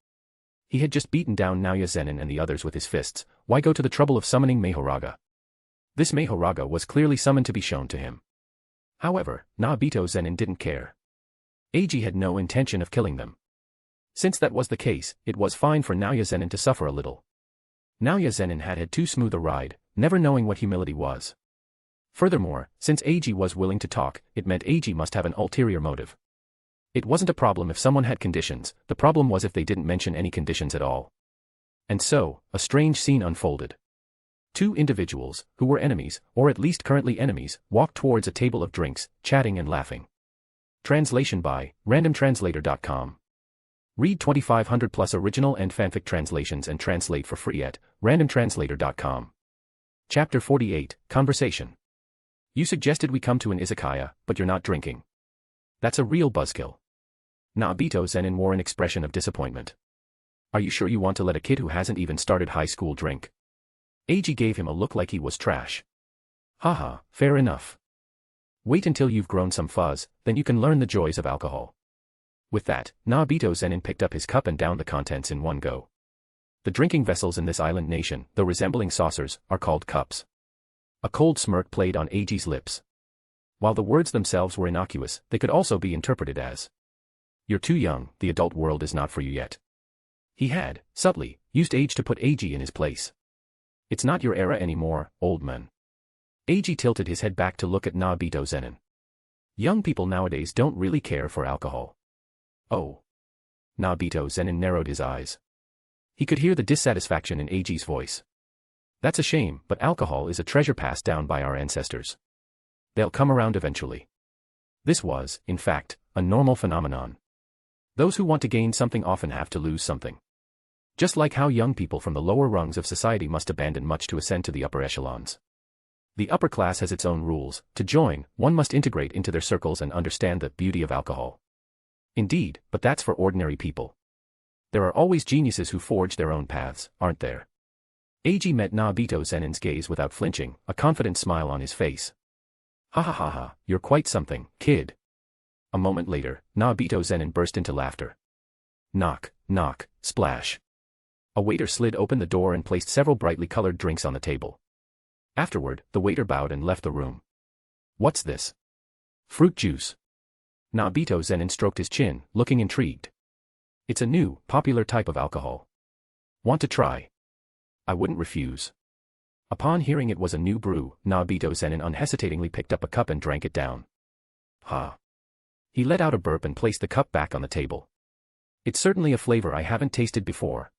He had just beaten down Naoya Zenin and the others with his fists, why go to the trouble of summoning Mahoraga? This Mahoraga was clearly summoned to be shown to him. However, Nobito Zenin didn't care. Eiji had no intention of killing them. Since that was the case, it was fine for Naoya Zenin to suffer a little. Naoya Zenin had had too smooth a ride, never knowing what humility was. Furthermore, since Eiji was willing to talk, it meant Eiji must have an ulterior motive. It wasn't a problem if someone had conditions, the problem was if they didn't mention any conditions at all. And so, a strange scene unfolded. Two individuals, who were enemies, or at least currently enemies, walked towards a table of drinks, chatting and laughing. Translation by randomtranslator.com. Read 2500 plus original and fanfic translations and translate for free at randomtranslator.com. Chapter 48, Conversation. You suggested we come to an izakaya, but you're not drinking. That's a real buzzkill. Nobito Zenin wore an expression of disappointment. Are you sure you want to let a kid who hasn't even started high school drink? Eiji gave him a look like he was trash. Haha, fair enough. Wait until you've grown some fuzz, then you can learn the joys of alcohol. With that, Nobito Zenin picked up his cup and downed the contents in one go. The drinking vessels in this island nation, though resembling saucers, are called cups. A cold smirk played on Eiji's lips. While the words themselves were innocuous, they could also be interpreted as, "You're too young, the adult world is not for you yet." He had, subtly, used age to put Eiji in his place. It's not your era anymore, old man. Eiji tilted his head back to look at Nobito Zenin. Young people nowadays don't really care for alcohol. Oh. Nobito Zenin narrowed his eyes. He could hear the dissatisfaction in Eiji's voice. That's a shame, but alcohol is a treasure passed down by our ancestors. They'll come around eventually. This was, in fact, a normal phenomenon. Those who want to gain something often have to lose something. Just like how young people from the lower rungs of society must abandon much to ascend to the upper echelons. The upper class has its own rules. To join, one must integrate into their circles and understand the beauty of alcohol. Indeed, but that's for ordinary people. There are always geniuses who forge their own paths, aren't there? Eiji met Nobito Zenin's gaze without flinching, a confident smile on his face. Ha ha ha ha, you're quite something, kid. A moment later, Nobito Zenin burst into laughter. Knock, knock, splash. A waiter slid open the door and placed several brightly colored drinks on the table. Afterward, the waiter bowed and left the room. What's this? Fruit juice. Nobito Zenin stroked his chin, looking intrigued. It's a new, popular type of alcohol. Want to try? I wouldn't refuse. Upon hearing it was a new brew, Nobito Zenin unhesitatingly picked up a cup and drank it down. Ha. He let out a burp and placed the cup back on the table. It's certainly a flavor I haven't tasted before.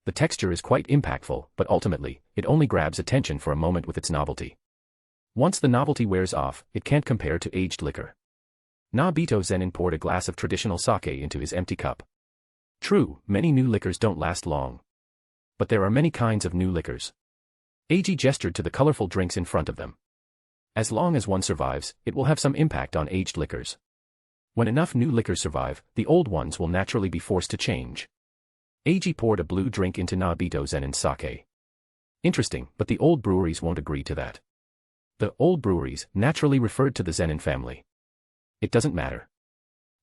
The texture is quite impactful, but ultimately, it only grabs attention for a moment with its novelty. Once the novelty wears off, it can't compare to aged liquor. Nobito Zenin poured a glass of traditional sake into his empty cup. True, many new liquors don't last long. But there are many kinds of new liquors. Eiji gestured to the colorful drinks in front of them. As long as one survives, it will have some impact on aged liquors. When enough new liquors survive, the old ones will naturally be forced to change. Eiji poured a blue drink into Nobito Zenin's sake. Interesting, but the old breweries won't agree to that. The old breweries naturally referred to the Zenin family. It doesn't matter.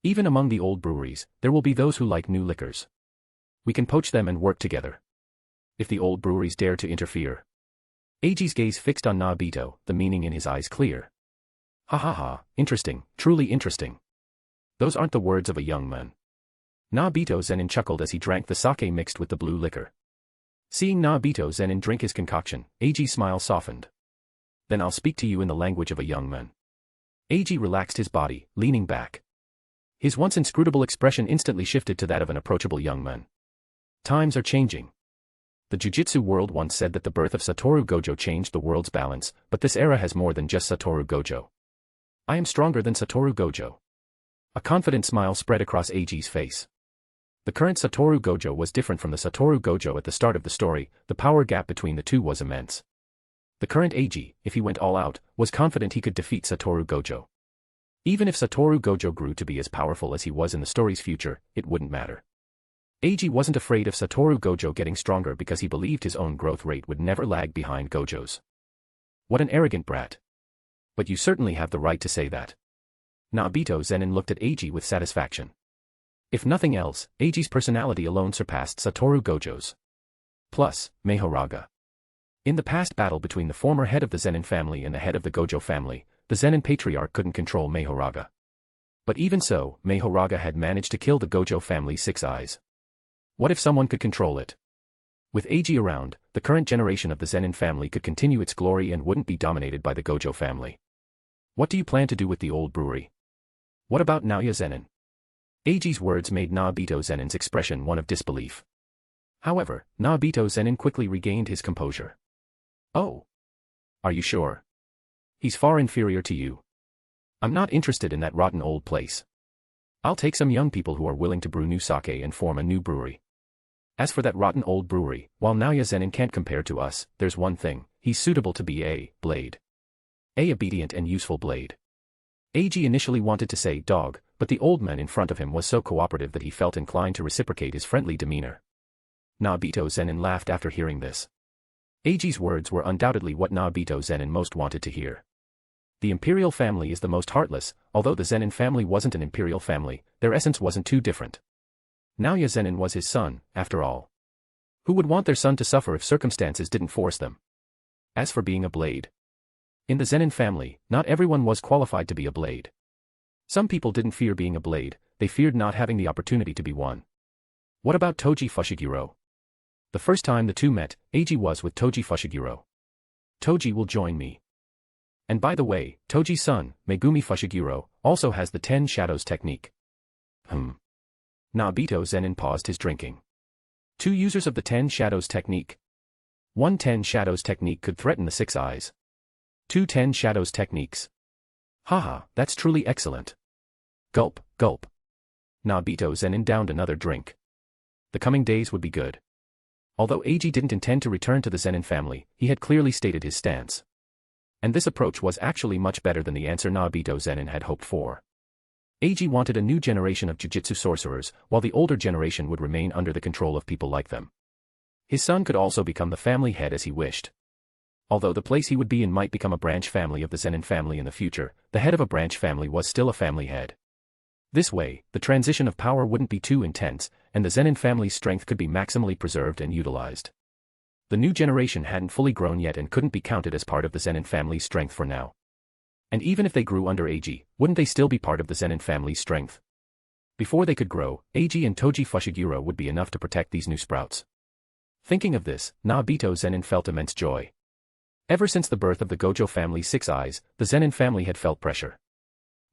Even among the old breweries, there will be those who like new liquors. We can poach them and work together. If the old breweries dare to interfere. Eiji's gaze fixed on Nobito, the meaning in his eyes clear. Ha ha ha, interesting, truly interesting. Those aren't the words of a young man. Nobito Zenin chuckled as he drank the sake mixed with the blue liquor. Seeing Nobito Zenin drink his concoction, Eiji's smile softened. Then I'll speak to you in the language of a young man. Eiji relaxed his body, leaning back. His once inscrutable expression instantly shifted to that of an approachable young man. Times are changing. The Jujutsu world once said that the birth of Satoru Gojo changed the world's balance, but this era has more than just Satoru Gojo. I am stronger than Satoru Gojo. A confident smile spread across Eiji's face. The current Satoru Gojo was different from the Satoru Gojo at the start of the story. The power gap between the two was immense. The current Eiji, if he went all out, was confident he could defeat Satoru Gojo. Even if Satoru Gojo grew to be as powerful as he was in the story's future, it wouldn't matter. Eiji wasn't afraid of Satoru Gojo getting stronger because he believed his own growth rate would never lag behind Gojo's. What an arrogant brat. But you certainly have the right to say that. Nobito Zenin looked at Eiji with satisfaction. If nothing else, Eiji's personality alone surpassed Satoru Gojo's. Plus, Mahoraga. In the past battle between the former head of the Zenin family and the head of the Gojo family, the Zenin patriarch couldn't control Mahoraga. But even so, Mahoraga had managed to kill the Gojo family's 6 eyes. What if someone could control it? With Eiji around, the current generation of the Zenin family could continue its glory and wouldn't be dominated by the Gojo family. What do you plan to do with the old brewery? What about Naoya Zenin? Eiji's words made Nobito Zenin's expression one of disbelief. However, Nobito Zenin quickly regained his composure. Oh. Are you sure? He's far inferior to you. I'm not interested in that rotten old place. I'll take some young people who are willing to brew new sake and form a new brewery. As for that rotten old brewery, while Naoya Zenin can't compare to us, there's one thing: he's suitable to be a blade. A obedient and useful blade. Eiji initially wanted to say dog, but the old man in front of him was so cooperative that he felt inclined to reciprocate his friendly demeanor. Nobito Zenin laughed after hearing this. Eiji's words were undoubtedly what Nobito Zenin most wanted to hear. The imperial family is the most heartless. Although the Zenin family wasn't an imperial family, their essence wasn't too different. Naoya Zenin was his son, after all. Who would want their son to suffer if circumstances didn't force them? As for being a blade, in the Zenin family, not everyone was qualified to be a blade. Some people didn't fear being a blade, they feared not having the opportunity to be one. What about Toji Fushiguro? The first time the two met, Eiji was with Toji Fushiguro. Toji will join me. And by the way, Toji's son, Megumi Fushiguro, also has the 10 Shadows technique. Nobito Zenin paused his drinking. 2 users of the 10 Shadows technique. 1 10 Shadows technique could threaten the 6 eyes. 2 10 Shadows techniques. Haha, that's truly excellent. Gulp, gulp. Nobito Zenin downed another drink. The coming days would be good. Although Eiji didn't intend to return to the Zenin family, he had clearly stated his stance. And this approach was actually much better than the answer Nobito Zenin had hoped for. Eiji wanted a new generation of Jujutsu Sorcerers, while the older generation would remain under the control of people like them. His son could also become the family head as he wished. Although the place he would be in might become a branch family of the Zenin family in the future, the head of a branch family was still a family head. This way, the transition of power wouldn't be too intense, and the Zenin family's strength could be maximally preserved and utilized. The new generation hadn't fully grown yet and couldn't be counted as part of the Zenin family's strength for now. And even if they grew under Eiji, wouldn't they still be part of the Zenin family's strength? Before they could grow, Eiji and Toji Fushiguro would be enough to protect these new sprouts. Thinking of this, Nobito Zenin felt immense joy. Ever since the birth of the Gojo family's 6 eyes, the Zenin family had felt pressure.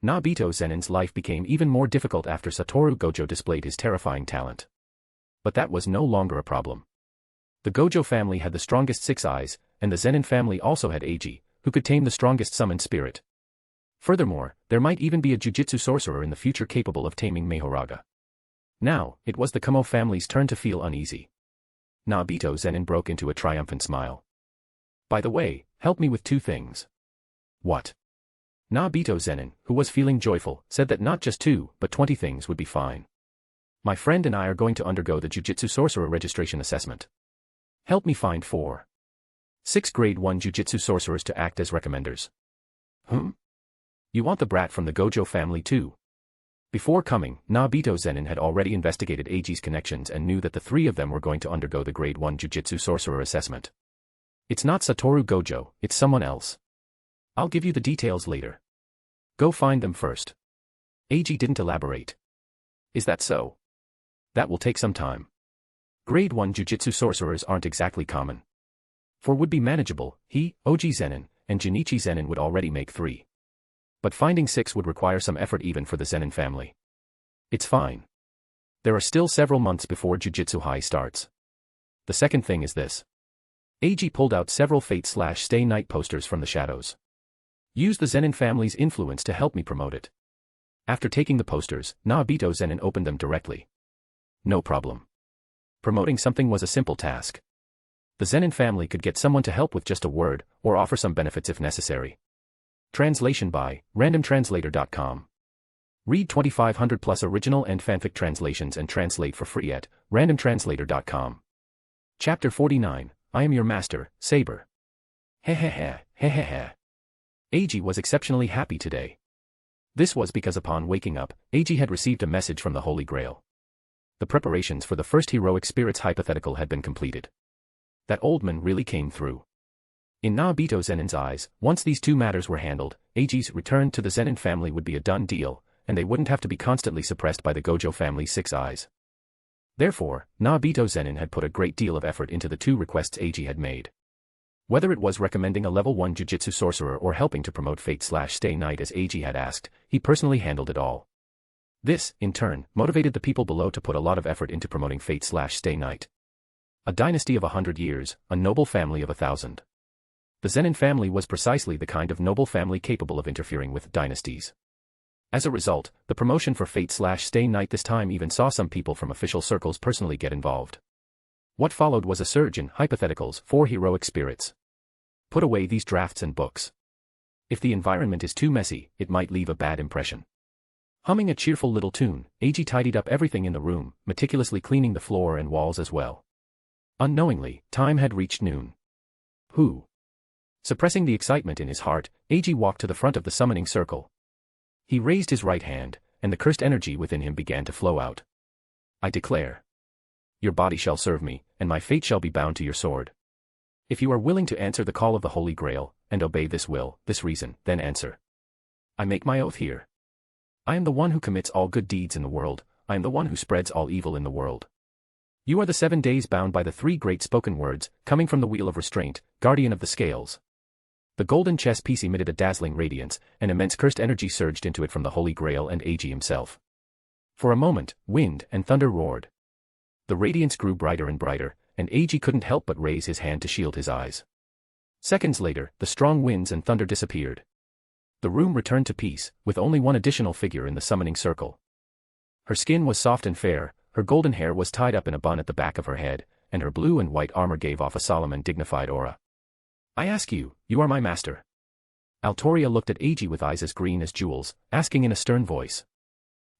Nobito Zenin's life became even more difficult after Satoru Gojo displayed his terrifying talent. But that was no longer a problem. The Gojo family had the strongest 6 eyes, and the Zenin family also had Eiji, who could tame the strongest summoned spirit. Furthermore, there might even be a Jujutsu sorcerer in the future capable of taming Mahoraga. Now, it was the Kumo family's turn to feel uneasy. Nobito Zenin broke into a triumphant smile. By the way, help me with 2 things. What? Nobito Zenin, who was feeling joyful, said that not just 2, but 20 things would be fine. My friend and I are going to undergo the Jujutsu Sorcerer registration assessment. Help me find 4. 6 grade 1 Jujutsu Sorcerers to act as recommenders. You want the brat from the Gojo family too? Before coming, Nobito Zenin had already investigated Eiji's connections and knew that the 3 of them were going to undergo the grade 1 Jujutsu Sorcerer assessment. It's not Satoru Gojo, it's someone else. I'll give you the details later. Go find them first. Eiji didn't elaborate. Is that so? That will take some time. Grade 1 Jujutsu Sorcerers aren't exactly common. For would be manageable, he, Oji Zenin, and Junichi Zenin would already make 3. But finding 6 would require some effort even for the Zenin family. It's fine. There are still several months before Jujutsu High starts. The second thing is this. Eiji pulled out several Fate/Stay Night posters from the shadows. Use the Zenin family's influence to help me promote it. After taking the posters, Nobito Zenin opened them directly. No problem. Promoting something was a simple task. The Zenin family could get someone to help with just a word, or offer some benefits if necessary. Translation by randomtranslator.com. Read 2500 plus original and fanfic translations and translate for free at randomtranslator.com. Chapter 49, I am your master, Saber. Hehehe, hehehe. Eiji was exceptionally happy today. This was because upon waking up, Eiji had received a message from the Holy Grail. The preparations for the first heroic spirit's hypothetical had been completed. That old man really came through. In Nobito Zenin's eyes, once these two matters were handled, Eiji's return to the Zenin family would be a done deal, and they wouldn't have to be constantly suppressed by the Gojo family's 6 eyes. Therefore, Nobito Zenin had put a great deal of effort into the 2 requests Eiji had made. Whether it was recommending a level 1 Jujutsu Sorcerer or helping to promote Fate/Stay Night as Eiji had asked, he personally handled it all. This, in turn, motivated the people below to put a lot of effort into promoting Fate/Stay Night. A dynasty of 100 years, a noble family of 1,000. The Zenin family was precisely the kind of noble family capable of interfering with dynasties. As a result, the promotion for Fate/Stay Night this time even saw some people from official circles personally get involved. What followed was a surge in hypotheticals for heroic spirits. Put away these drafts and books. If the environment is too messy, it might leave a bad impression. Humming a cheerful little tune, Eiji tidied up everything in the room, meticulously cleaning the floor and walls as well. Unknowingly, time had reached noon. Who? Suppressing the excitement in his heart, Eiji walked to the front of the summoning circle. He raised his right hand, and the cursed energy within him began to flow out. I declare. Your body shall serve me, and my fate shall be bound to your sword. If you are willing to answer the call of the Holy Grail, and obey this will, this reason, then answer. I make my oath here. I am the one who commits all good deeds in the world, I am the one who spreads all evil in the world. You are the 7 days bound by the 3 great spoken words, coming from the wheel of restraint, guardian of the scales. The golden chess piece emitted a dazzling radiance, and immense cursed energy surged into it from the Holy Grail and Eiji himself. For a moment, wind and thunder roared. The radiance grew brighter and brighter, and Eiji couldn't help but raise his hand to shield his eyes. Seconds later, the strong winds and thunder disappeared. The room returned to peace, with only one additional figure in the summoning circle. Her skin was soft and fair, her golden hair was tied up in a bun at the back of her head, and her blue and white armor gave off a solemn and dignified aura. I ask you, you are my master. Altoria looked at Eiji with eyes as green as jewels, asking in a stern voice.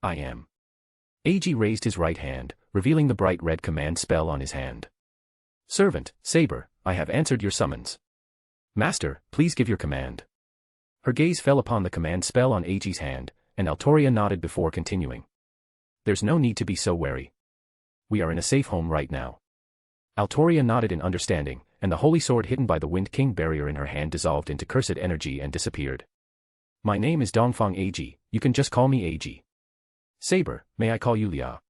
I am. Eiji raised his right hand, revealing the bright red command spell on his hand. Servant, Saber, I have answered your summons. Master, please give your command. Her gaze fell upon the command spell on Eiji's hand, and Altoria nodded before continuing. There's no need to be so wary. We are in a safe home right now. Altoria nodded in understanding, and the holy sword hidden by the Wind King barrier in her hand dissolved into cursed energy and disappeared. My name is Dongfang Eiji, you can just call me Eiji. Saber, may I call you Lia?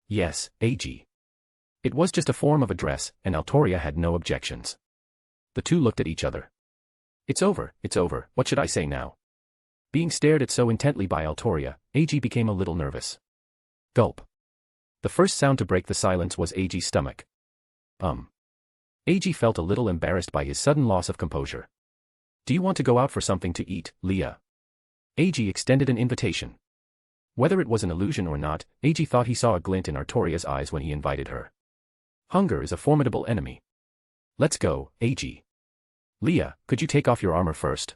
Yes, Eiji. It was just a form of address, and Altoria had no objections. The two looked at each other. It's over, what should I say now? Being stared at so intently by Altoria, Eiji became a little nervous. Gulp. The first sound to break the silence was Eiji's stomach. Eiji felt a little embarrassed by his sudden loss of composure. Do you want to go out for something to eat, Lia? Eiji extended an invitation. Whether it was an illusion or not, Eiji thought he saw a glint in Altoria's eyes when he invited her. Hunger is a formidable enemy. Let's go, Eiji. Lia, could you take off your armor first?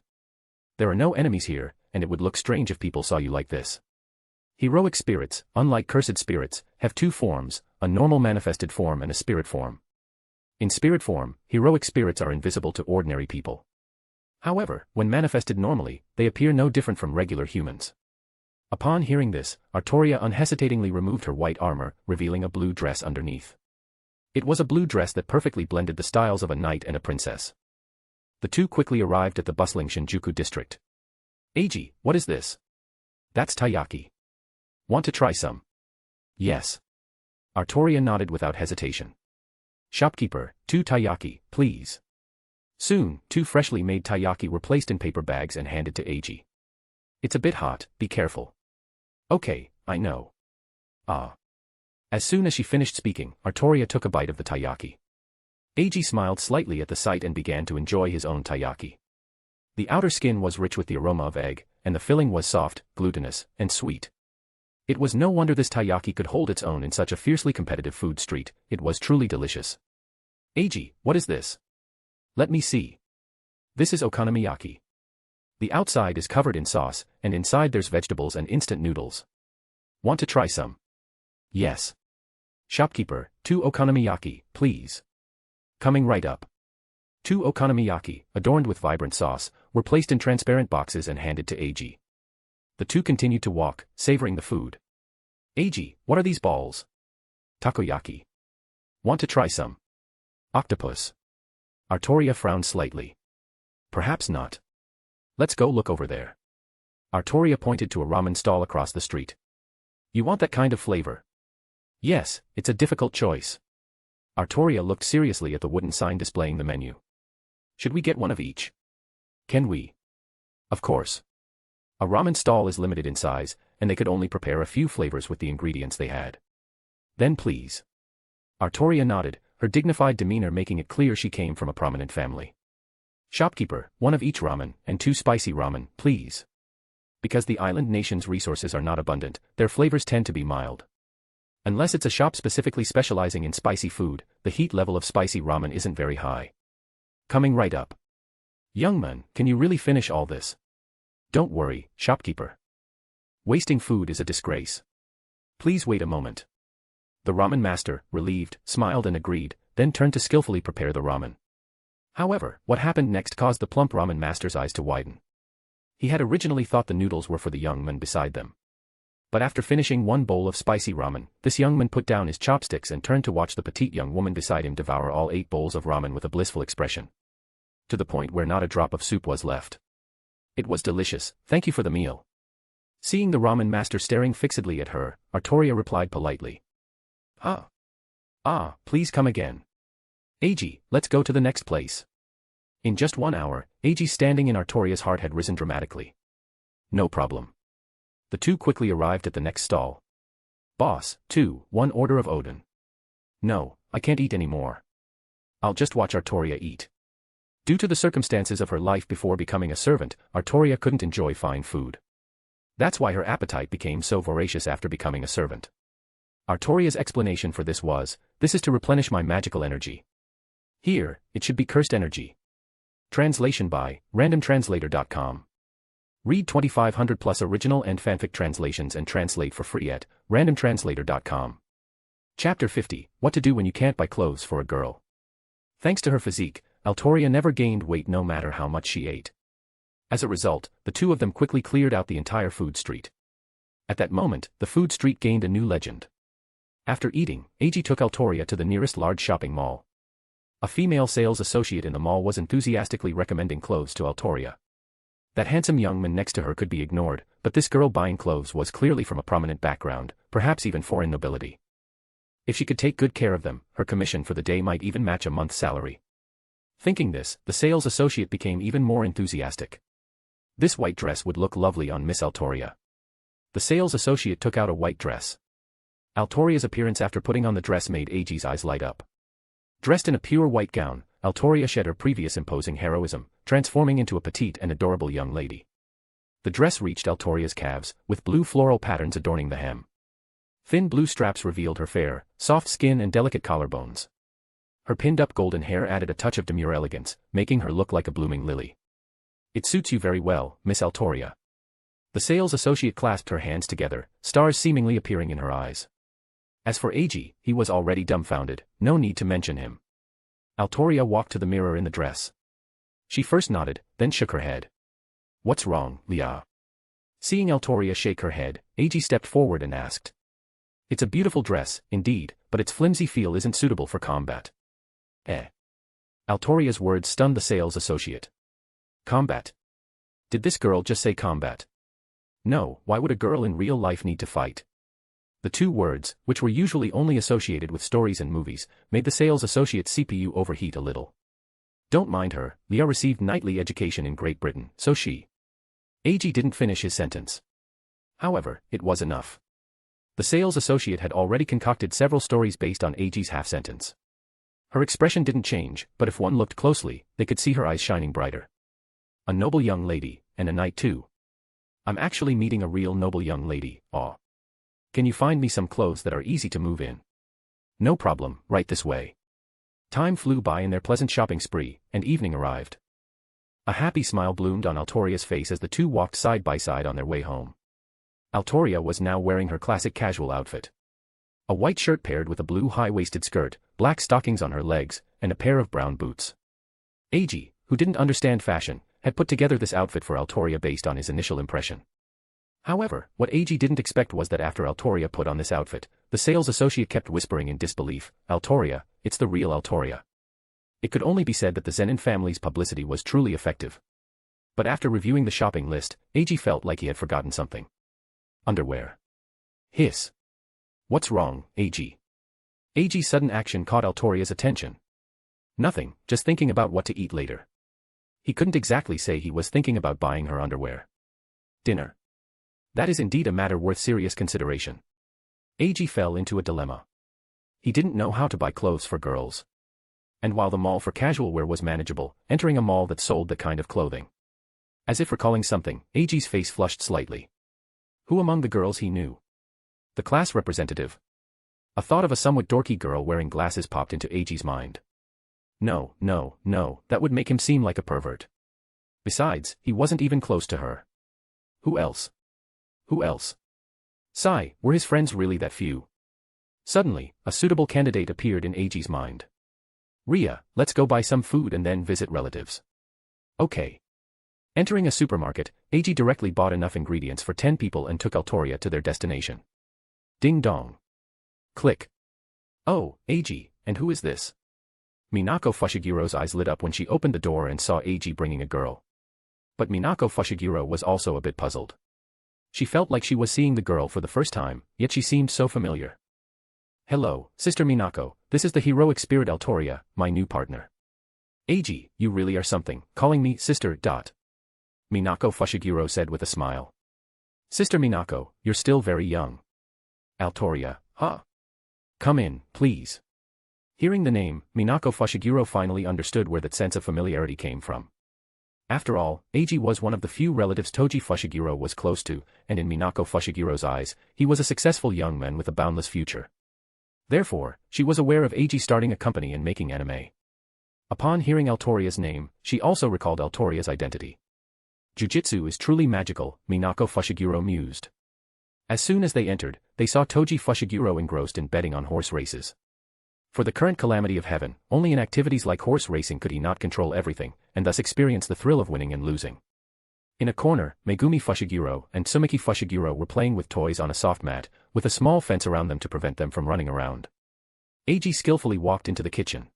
There are no enemies here, and it would look strange if people saw you like this. Heroic spirits, unlike cursed spirits, have 2 forms, a normal manifested form and a spirit form. In spirit form, heroic spirits are invisible to ordinary people. However, when manifested normally, they appear no different from regular humans. Upon hearing this, Altoria unhesitatingly removed her white armor, revealing a blue dress underneath. It was a blue dress that perfectly blended the styles of a knight and a princess. The two quickly arrived at the bustling Shinjuku district. Eiji, what is this? That's taiyaki. Want to try some? Yes. Altoria nodded without hesitation. Shopkeeper, 2 taiyaki, please. Soon, 2 freshly made taiyaki were placed in paper bags and handed to Eiji. It's a bit hot, be careful. Okay, I know. As soon as she finished speaking, Altoria took a bite of the taiyaki. Eiji smiled slightly at the sight and began to enjoy his own taiyaki. The outer skin was rich with the aroma of egg, and the filling was soft, glutinous, and sweet. It was no wonder this taiyaki could hold its own in such a fiercely competitive food street. It was truly delicious. Eiji, what is this? Let me see. This is okonomiyaki. The outside is covered in sauce, and inside there's vegetables and instant noodles. Want to try some? Yes. Shopkeeper, 2 okonomiyaki, please. Coming right up. 2 okonomiyaki, adorned with vibrant sauce, were placed in transparent boxes and handed to Eiji. The two continued to walk, savoring the food. Eiji, what are these balls? Takoyaki. Want to try some? Octopus. Artoria frowned slightly. Perhaps not. Let's go look over there. Artoria pointed to a ramen stall across the street. You want that kind of flavor? Yes, it's a difficult choice. Artoria looked seriously at the wooden sign displaying the menu. Should we get one of each? Can we? Of course. A ramen stall is limited in size, and they could only prepare a few flavors with the ingredients they had. Then please. Artoria nodded, her dignified demeanor making it clear she came from a prominent family. Shopkeeper, 1 of each ramen, and 2 spicy ramen, please. Because the island nation's resources are not abundant, their flavors tend to be mild. Unless it's a shop specifically specializing in spicy food, the heat level of spicy ramen isn't very high. Coming right up. Young man, can you really finish all this? Don't worry, shopkeeper. Wasting food is a disgrace. Please wait a moment. The ramen master, relieved, smiled and agreed, then turned to skillfully prepare the ramen. However, what happened next caused the plump ramen master's eyes to widen. He had originally thought the noodles were for the young man beside them. But after finishing 1 bowl of spicy ramen, this young man put down his chopsticks and turned to watch the petite young woman beside him devour all 8 bowls of ramen with a blissful expression. To the point where not a drop of soup was left. It was delicious, thank you for the meal. Seeing the ramen master staring fixedly at her, Artoria replied politely. Please come again. Eiji, let's go to the next place. In just 1 hour, Eiji's standing in Artoria's heart had risen dramatically. No problem. The two quickly arrived at the next stall. Boss, 1 order of Odin. No, I can't eat anymore. I'll just watch Artoria eat. Due to the circumstances of her life before becoming a servant, Artoria couldn't enjoy fine food. That's why her appetite became so voracious after becoming a servant. Artoria's explanation for this was, this is to replenish my magical energy. Here, it should be cursed energy. Translation by randomtranslator.com. Read 2500 plus original and fanfic translations and translate for free at randomtranslator.com. Chapter 50, What to do when you can't buy clothes for a girl. Thanks to her physique, Artoria never gained weight no matter how much she ate. As a result, the two of them quickly cleared out the entire food street. At that moment, the food street gained a new legend. After eating, Eiji took Artoria to the nearest large shopping mall. A female sales associate in the mall was enthusiastically recommending clothes to Artoria. That handsome young man next to her could be ignored, but this girl buying clothes was clearly from a prominent background, perhaps even foreign nobility. If she could take good care of them, her commission for the day might even match a month's salary. Thinking this, the sales associate became even more enthusiastic. This white dress would look lovely on Miss Artoria. The sales associate took out a white dress. Artoria's appearance after putting on the dress made Eiji's eyes light up. Dressed in a pure white gown, Artoria shed her previous imposing heroism, transforming into a petite and adorable young lady. The dress reached Artoria's calves, with blue floral patterns adorning the hem. Thin blue straps revealed her fair, soft skin and delicate collarbones. Her pinned-up golden hair added a touch of demure elegance, making her look like a blooming lily. It suits you very well, Miss Artoria. The sales associate clasped her hands together, stars seemingly appearing in her eyes. As for Eiji, he was already dumbfounded, no need to mention him. Artoria walked to the mirror in the dress. She first nodded, then shook her head. What's wrong, Lia? Seeing Artoria shake her head, Eiji stepped forward and asked. It's a beautiful dress, indeed, but its flimsy feel isn't suitable for combat. Artoria's words stunned the sales associate. Combat? Did this girl just say combat? No, why would a girl in real life need to fight? The two words, which were usually only associated with stories and movies, made the sales associate's CPU overheat a little. Don't mind her, Lia received knightly education in Great Britain, so she. Eiji didn't finish his sentence. However, it was enough. The sales associate had already concocted several stories based on Eiji's half-sentence. Her expression didn't change, but if one looked closely, they could see her eyes shining brighter. A noble young lady, and a knight too. I'm actually meeting a real noble young lady, aw. Can you find me some clothes that are easy to move in? No problem, right this way. Time flew by in their pleasant shopping spree, and evening arrived. A happy smile bloomed on Altoria's face as the two walked side by side on their way home. Altoria was now wearing her classic casual outfit. A white shirt paired with a blue high-waisted skirt, black stockings on her legs, and a pair of brown boots. Eiji, who didn't understand fashion, had put together this outfit for Altoria based on his initial impression. However, what Eiji didn't expect was that after Altoria put on this outfit, the sales associate kept whispering in disbelief, "Altoria, it's the real Altoria." It could only be said that the Zenin family's publicity was truly effective. But after reviewing the shopping list, Eiji felt like he had forgotten something. Underwear. Hiss. What's wrong, Eiji? Eiji's sudden action caught Altoria's attention. Nothing, just thinking about what to eat later. He couldn't exactly say he was thinking about buying her underwear. Dinner. That is indeed a matter worth serious consideration. Eiji fell into a dilemma. He didn't know how to buy clothes for girls. And while the mall for casual wear was manageable, entering a mall that sold that kind of clothing. As if recalling something, Eiji's face flushed slightly. Who among the girls he knew? The class representative. A thought of a somewhat dorky girl wearing glasses popped into Eiji's mind. No, that would make him seem like a pervert. Besides, he wasn't even close to her. Who else? Sigh, were his friends really that few? Suddenly, a suitable candidate appeared in Eiji's mind. Ria, let's go buy some food and then visit relatives. Okay. Entering a supermarket, Eiji directly bought enough ingredients for 10 people and took Altoria to their destination. Ding dong. Click. Oh, Eiji, and who is this? Minako Fushigiro's eyes lit up when she opened the door and saw Eiji bringing a girl. But Minako Fushiguro was also a bit puzzled. She felt like she was seeing the girl for the first time, yet she seemed so familiar. Hello, Sister Minako, this is the heroic spirit Altoria, my new partner. Eiji, you really are something, calling me Sister. Minako Fushiguro said with a smile. Sister Minako, you're still very young. Altoria, huh? Come in, please. Hearing the name, Minako Fushiguro finally understood where that sense of familiarity came from. After all, Eiji was one of the few relatives Toji Fushiguro was close to, and in Minako Fushigiro's eyes, he was a successful young man with a boundless future. Therefore, she was aware of Eiji starting a company and making anime. Upon hearing Altoria's name, she also recalled Altoria's identity. Jujutsu is truly magical, Minako Fushiguro mused. As soon as they entered, they saw Toji Fushiguro engrossed in betting on horse races. For the current calamity of heaven, only in activities like horse racing could he not control everything, and thus experience the thrill of winning and losing. In a corner, Megumi Fushiguro and Tsumiki Fushiguro were playing with toys on a soft mat, with a small fence around them to prevent them from running around. Eiji skillfully walked into the kitchen.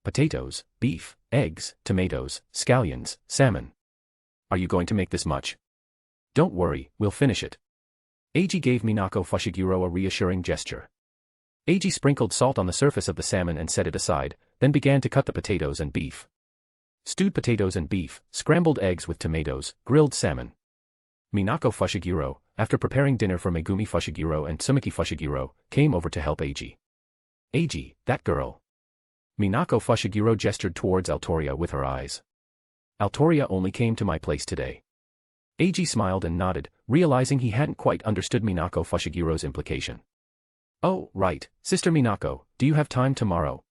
Potatoes, beef, eggs, tomatoes, scallions, salmon. Are you going to make this much? Don't worry, we'll finish it. Eiji gave Minako Fushiguro a reassuring gesture. Eiji sprinkled salt on the surface of the salmon and set it aside, then began to cut the potatoes and beef. Stewed potatoes and beef, scrambled eggs with tomatoes, grilled salmon. Minako Fushiguro, after preparing dinner for Megumi Fushiguro and Tsumiki Fushiguro, came over to help Eiji. Eiji, that girl. Minako Fushiguro gestured towards Altoria with her eyes. Altoria only came to my place today. Eiji smiled and nodded, realizing he hadn't quite understood Minako Fushigiro's implication. Oh, right, Sister Minako, do you have time tomorrow?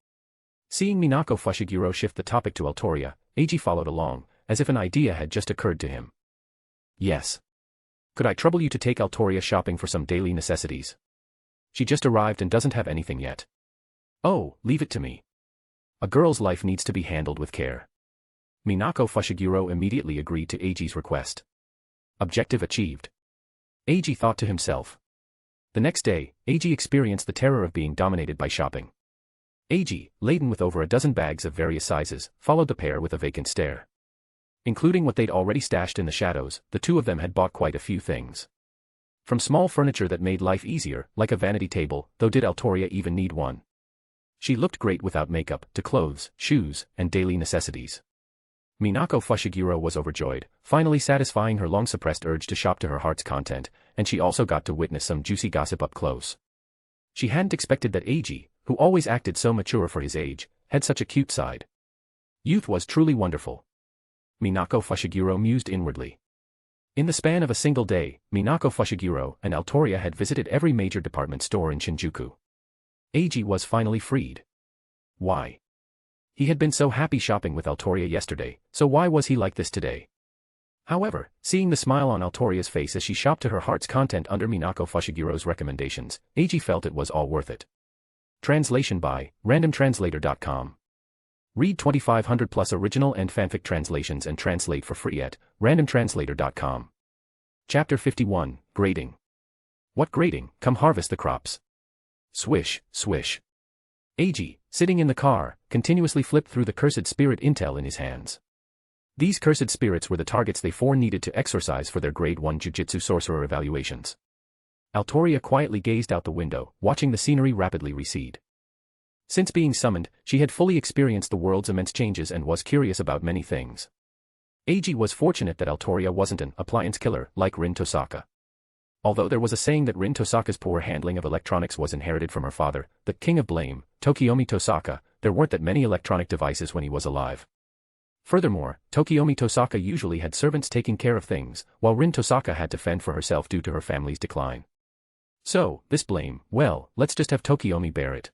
Seeing Minako Fushiguro shift the topic to Altoria, Eiji followed along, as if an idea had just occurred to him. Yes. Could I trouble you to take Altoria shopping for some daily necessities? She just arrived and doesn't have anything yet. Oh, leave it to me. A girl's life needs to be handled with care. Minako Fushiguro immediately agreed to Eiji's request. Objective achieved. Eiji thought to himself. The next day, Eiji experienced the terror of being dominated by shopping. Eiji, laden with over a dozen bags of various sizes, followed the pair with a vacant stare. Including what they'd already stashed in the shadows, the two of them had bought quite a few things. From small furniture that made life easier, like a vanity table, though did Altoria even need one. She looked great without makeup, to clothes, shoes, and daily necessities. Minako Fushiguro was overjoyed, finally satisfying her long-suppressed urge to shop to her heart's content, and she also got to witness some juicy gossip up close. She hadn't expected that Eiji, who always acted so mature for his age, had such a cute side. Youth was truly wonderful. Minako Fushiguro mused inwardly. In the span of a single day, Minako Fushiguro and Altoria had visited every major department store in Shinjuku. Eiji was finally freed. Why? He had been so happy shopping with Altoria yesterday, so why was he like this today? However, seeing the smile on Altoria's face as she shopped to her heart's content under Minako Fushiguro's recommendations, Eiji felt it was all worth it. Translation by randomtranslator.com. Read 2,500 plus original and fanfic translations and translate for free at randomtranslator.com. Chapter 51, Grading. What grading? Come harvest the crops. Swish, swish. Eiji, sitting in the car, continuously flipped through the cursed spirit intel in his hands. These cursed spirits were the targets they four needed to exorcise for their Grade 1 Jujutsu Sorcerer evaluations. Altoria quietly gazed out the window, watching the scenery rapidly recede. Since being summoned, she had fully experienced the world's immense changes and was curious about many things. Eiji was fortunate that Altoria wasn't an appliance killer like Rin Tosaka. Although there was a saying that Rin Tosaka's poor handling of electronics was inherited from her father, the king of blame, Tokiomi Tosaka, there weren't that many electronic devices when he was alive. Furthermore, Tokiomi Tosaka usually had servants taking care of things, while Rin Tosaka had to fend for herself due to her family's decline. So, this blame, well, let's just have Tokiomi bear it.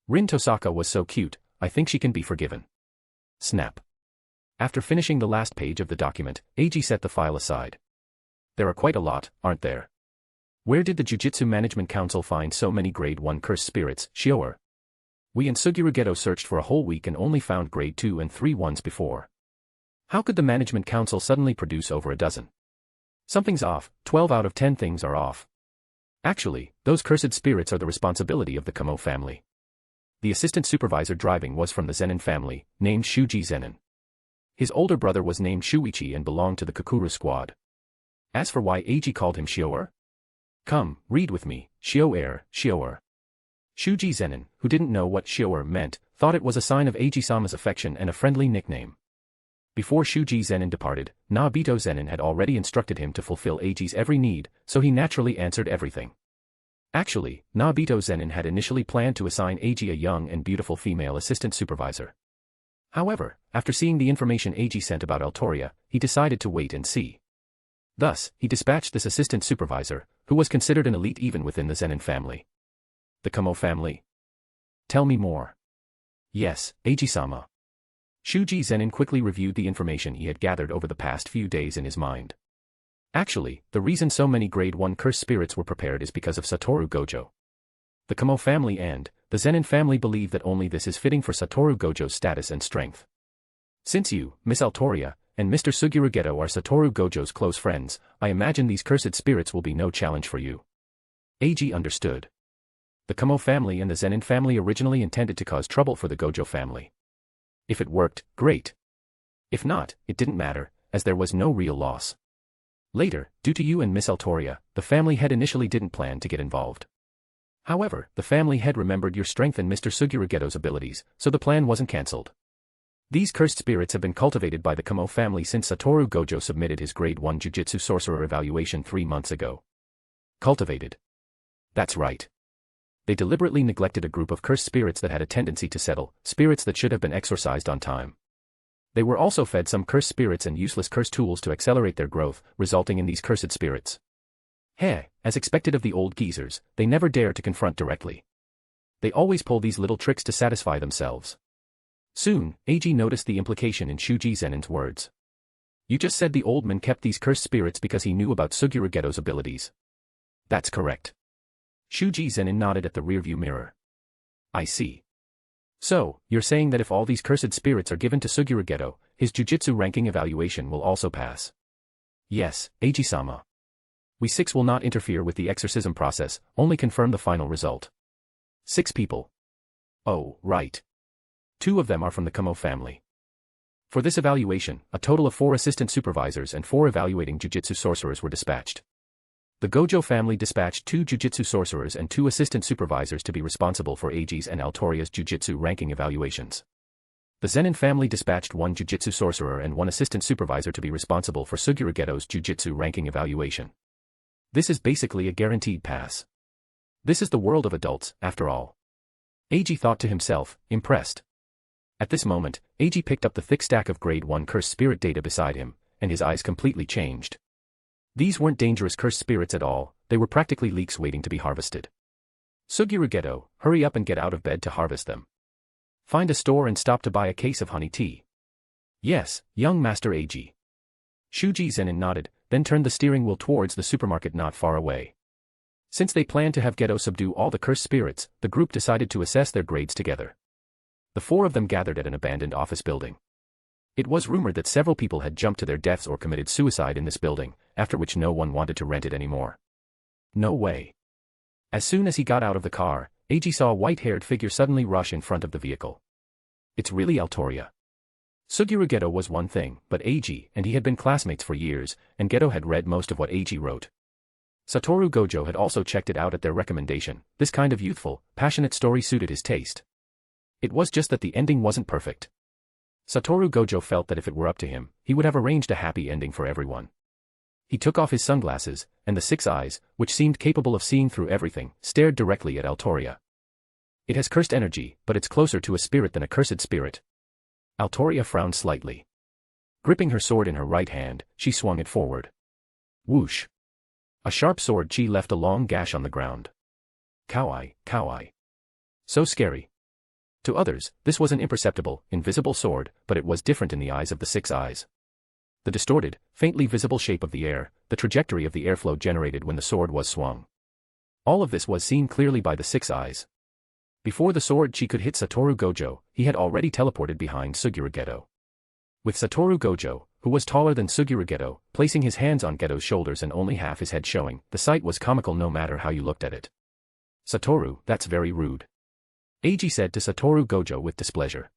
Rin Tosaka was so cute, I think she can be forgiven. Snap. After finishing the last page of the document, Eiji set the file aside. There are quite a lot, aren't there? Where did the Jujutsu Management Council find so many Grade 1 cursed spirits, Shioer? We and Suguru Geto searched for a whole week and only found Grade 2 and 3 ones before. How could the Management Council suddenly produce over a dozen? Something's off, 12 out of 10 things are off. Actually, those cursed spirits are the responsibility of the Kamo family. The assistant supervisor driving was from the Zenin family, named Shuji Zenin. His older brother was named Shuichi and belonged to the Kukuru squad. As for why Eiji called him Shioer? Come, read with me, Shioer, Shioer. Shuji Zenin, who didn't know what Shioer meant, thought it was a sign of Eiji-sama's affection and a friendly nickname. Before Shuji Zenin departed, Nobito Zenin had already instructed him to fulfill Eiji's every need, so he naturally answered everything. Actually, Nobito Zenin had initially planned to assign Eiji a young and beautiful female assistant supervisor. However, after seeing the information Eiji sent about Altoria, he decided to wait and see. Thus, he dispatched this assistant supervisor, who was considered an elite even within the Zenin family. The Kamo family? Tell me more. Yes, Eiji-sama. Shuji Zenin quickly reviewed the information he had gathered over the past few days in his mind. Actually, the reason so many Grade 1 cursed spirits were prepared is because of Satoru Gojo. The Kamo family and the Zenin family believe that only this is fitting for Satoru Gojo's status and strength. Since you, Miss Altoria, and Mr. Suguru Geto are Satoru Gojo's close friends, I imagine these cursed spirits will be no challenge for you. Eiji understood. The Kamo family and the Zenin family originally intended to cause trouble for the Gojo family. If it worked, great. If not, it didn't matter, as there was no real loss. Later, due to you and Miss Altoria, the family head initially didn't plan to get involved. However, the family head remembered your strength and Mr. Suguru Geto's abilities, so the plan wasn't cancelled. These cursed spirits have been cultivated by the Kamo family since Satoru Gojo submitted his Grade 1 Jujutsu Sorcerer evaluation 3 months ago. Cultivated. That's right. They deliberately neglected a group of cursed spirits that had a tendency to settle, spirits that should have been exorcised on time. They were also fed some cursed spirits and useless cursed tools to accelerate their growth, resulting in these cursed spirits. As expected of the old geezers, they never dare to confront directly. They always pull these little tricks to satisfy themselves. Soon, Eiji noticed the implication in Shuji Zenin's words. You just said the old man kept these cursed spirits because he knew about Suguru Geto's abilities. That's correct. Shuji Zenin nodded at the rearview mirror. I see. So, you're saying that if all these cursed spirits are given to Suguru Geto, his jujutsu ranking evaluation will also pass? Yes, Eiji-sama. We 6 will not interfere with the exorcism process, only confirm the final result. 6 people. Oh, right. 2 of them are from the Kamo family. For this evaluation, a total of 4 assistant supervisors and 4 evaluating jujutsu sorcerers were dispatched. The Gojo family dispatched 2 jujutsu sorcerers and 2 assistant supervisors to be responsible for Eiji's and Altoria's jujutsu ranking evaluations. The Zenin family dispatched 1 jujutsu sorcerer and 1 assistant supervisor to be responsible for Suguru Geto's jujutsu ranking evaluation. This is basically a guaranteed pass. This is the world of adults, after all. Eiji thought to himself, impressed. At this moment, Eiji picked up the thick stack of Grade 1 cursed spirit data beside him, and his eyes completely changed. These weren't dangerous cursed spirits at all, they were practically leeks waiting to be harvested. Suguru Geto, hurry up and get out of bed to harvest them. Find a store and stop to buy a case of honey tea. Yes, young Master Eiji. Shuji Zenin nodded, then turned the steering wheel towards the supermarket not far away. Since they planned to have Geto subdue all the cursed spirits, the group decided to assess their grades together. The four of them gathered at an abandoned office building. It was rumored that several people had jumped to their deaths or committed suicide in this building, after which no one wanted to rent it anymore. No way. As soon as he got out of the car, Eiji saw a white-haired figure suddenly rush in front of the vehicle. It's really Altoria. Suguru Geto was one thing, but Eiji and he had been classmates for years, and Geto had read most of what Eiji wrote. Satoru Gojo had also checked it out at their recommendation. This kind of youthful, passionate story suited his taste. It was just that the ending wasn't perfect. Satoru Gojo felt that if it were up to him, he would have arranged a happy ending for everyone. He took off his sunglasses, and the six eyes, which seemed capable of seeing through everything, stared directly at Altoria. It has cursed energy, but it's closer to a spirit than a cursed spirit. Altoria frowned slightly. Gripping her sword in her right hand, she swung it forward. Whoosh. A sharp sword chi left a long gash on the ground. Kawaii, kawaii. So scary. To others, this was an imperceptible, invisible sword, but it was different in the eyes of the six eyes. The distorted, faintly visible shape of the air, the trajectory of the airflow generated when the sword was swung. All of this was seen clearly by the six eyes. Before the sword chi could hit Satoru Gojo, he had already teleported behind Suguru Geto. With Satoru Gojo, who was taller than Suguru Geto, placing his hands on Geto's shoulders and only half his head showing, the sight was comical no matter how you looked at it. Satoru, that's very rude. Eiji said to Satoru Gojo with displeasure.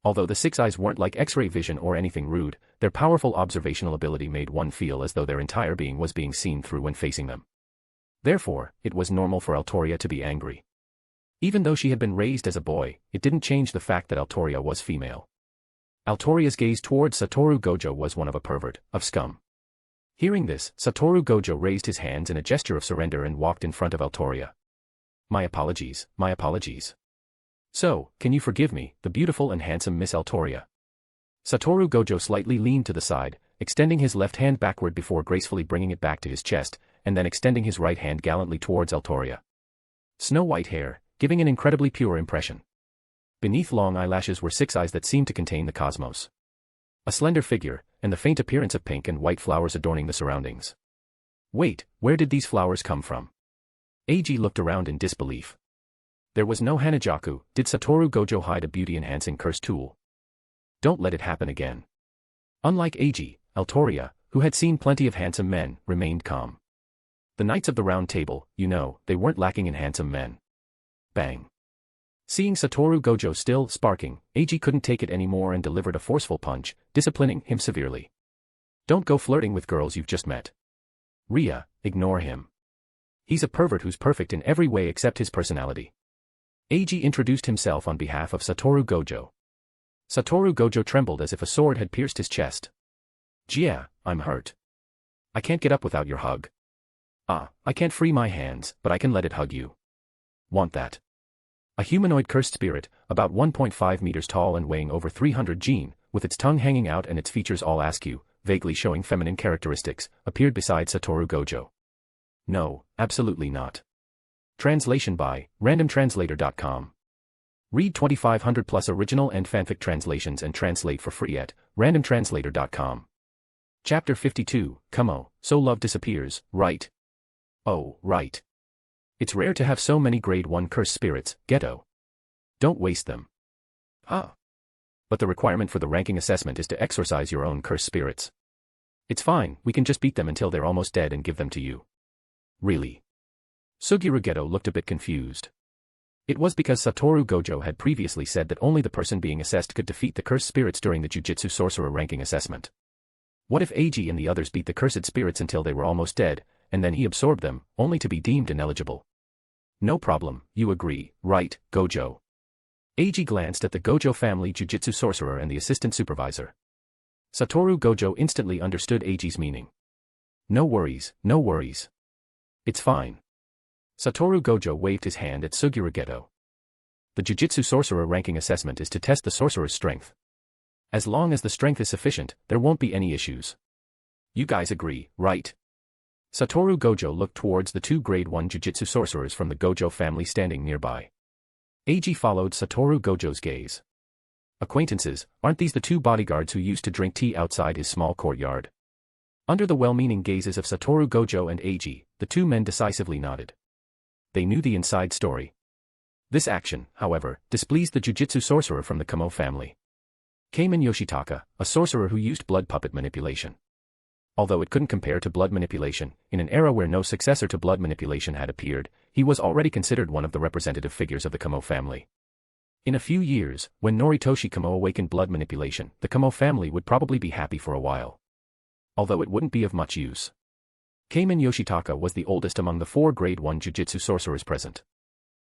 Although the six eyes weren't like X-ray vision or anything rude, their powerful observational ability made one feel as though their entire being was being seen through when facing them. Therefore, it was normal for Altoria to be angry. Even though she had been raised as a boy, it didn't change the fact that Altoria was female. Altoria's gaze towards Satoru Gojo was one of a pervert, of scum. Hearing this, Satoru Gojo raised his hands in a gesture of surrender and walked in front of Altoria. My apologies, my apologies. So, can you forgive me, the beautiful and handsome Miss Altoria? Satoru Gojo slightly leaned to the side, extending his left hand backward before gracefully bringing it back to his chest, and then extending his right hand gallantly towards Altoria. Snow-white hair, giving an incredibly pure impression. Beneath long eyelashes were six eyes that seemed to contain the cosmos. A slender figure, and the faint appearance of pink and white flowers adorning the surroundings. Wait, where did these flowers come from? Eiji looked around in disbelief. There was no Hanajaku. Did Satoru Gojo hide a beauty-enhancing curse tool? Don't let it happen again. Unlike Eiji, Altoria, who had seen plenty of handsome men, remained calm. The Knights of the Round Table, you know, they weren't lacking in handsome men. Bang. Seeing Satoru Gojo still sparking, Eiji couldn't take it anymore and delivered a forceful punch, disciplining him severely. Don't go flirting with girls you've just met. Ria, ignore him. He's a pervert who's perfect in every way except his personality. Eiji introduced himself on behalf of Satoru Gojo. Satoru Gojo trembled as if a sword had pierced his chest. Yeah, I'm hurt. I can't get up without your hug. I can't free my hands, but I can let it hug you. Want that? A humanoid cursed spirit, about 1.5 meters tall and weighing over 300 jin, with its tongue hanging out and its features all askew, vaguely showing feminine characteristics, appeared beside Satoru Gojo. No, absolutely not. Translation by randomtranslator.com. Read 2500 plus original and fanfic translations and translate for free at randomtranslator.com. Chapter 52, Kumo, So Love Disappears, right? Oh, right. It's rare to have so many grade 1 curse spirits, Geto. Don't waste them. But the requirement for the ranking assessment is to exorcise your own curse spirits. It's fine, we can just beat them until they're almost dead and give them to you. Really? Suguru Geto looked a bit confused. It was because Satoru Gojo had previously said that only the person being assessed could defeat the cursed spirits during the Jujutsu Sorcerer ranking assessment. What if Eiji and the others beat the cursed spirits until they were almost dead, and then he absorbed them, only to be deemed ineligible? No problem, you agree, right, Gojo? Eiji glanced at the Gojo family Jujutsu Sorcerer and the assistant supervisor. Satoru Gojo instantly understood Eiji's meaning. No worries, no worries. It's fine. Satoru Gojo waved his hand at Suguru Geto. The Jujutsu Sorcerer ranking assessment is to test the sorcerer's strength. As long as the strength is sufficient, there won't be any issues. You guys agree, right? Satoru Gojo looked towards the two grade 1 Jujutsu sorcerers from the Gojo family standing nearby. Eiji followed Satoru Gojo's gaze. Acquaintances, aren't these the two bodyguards who used to drink tea outside his small courtyard? Under the well-meaning gazes of Satoru Gojo and Eiji, the two men decisively nodded. They knew the inside story. This action, however, displeased the Jujutsu sorcerer from the Kamo family. Kamen Yoshitaka, a sorcerer who used blood puppet manipulation. Although it couldn't compare to blood manipulation, in an era where no successor to blood manipulation had appeared, he was already considered one of the representative figures of the Kamo family. In a few years, when Noritoshi Kamo awakened blood manipulation, the Kamo family would probably be happy for a while. Although it wouldn't be of much use. Kamen Yoshitaka was the oldest among the 4 grade 1 Jujutsu sorcerers present.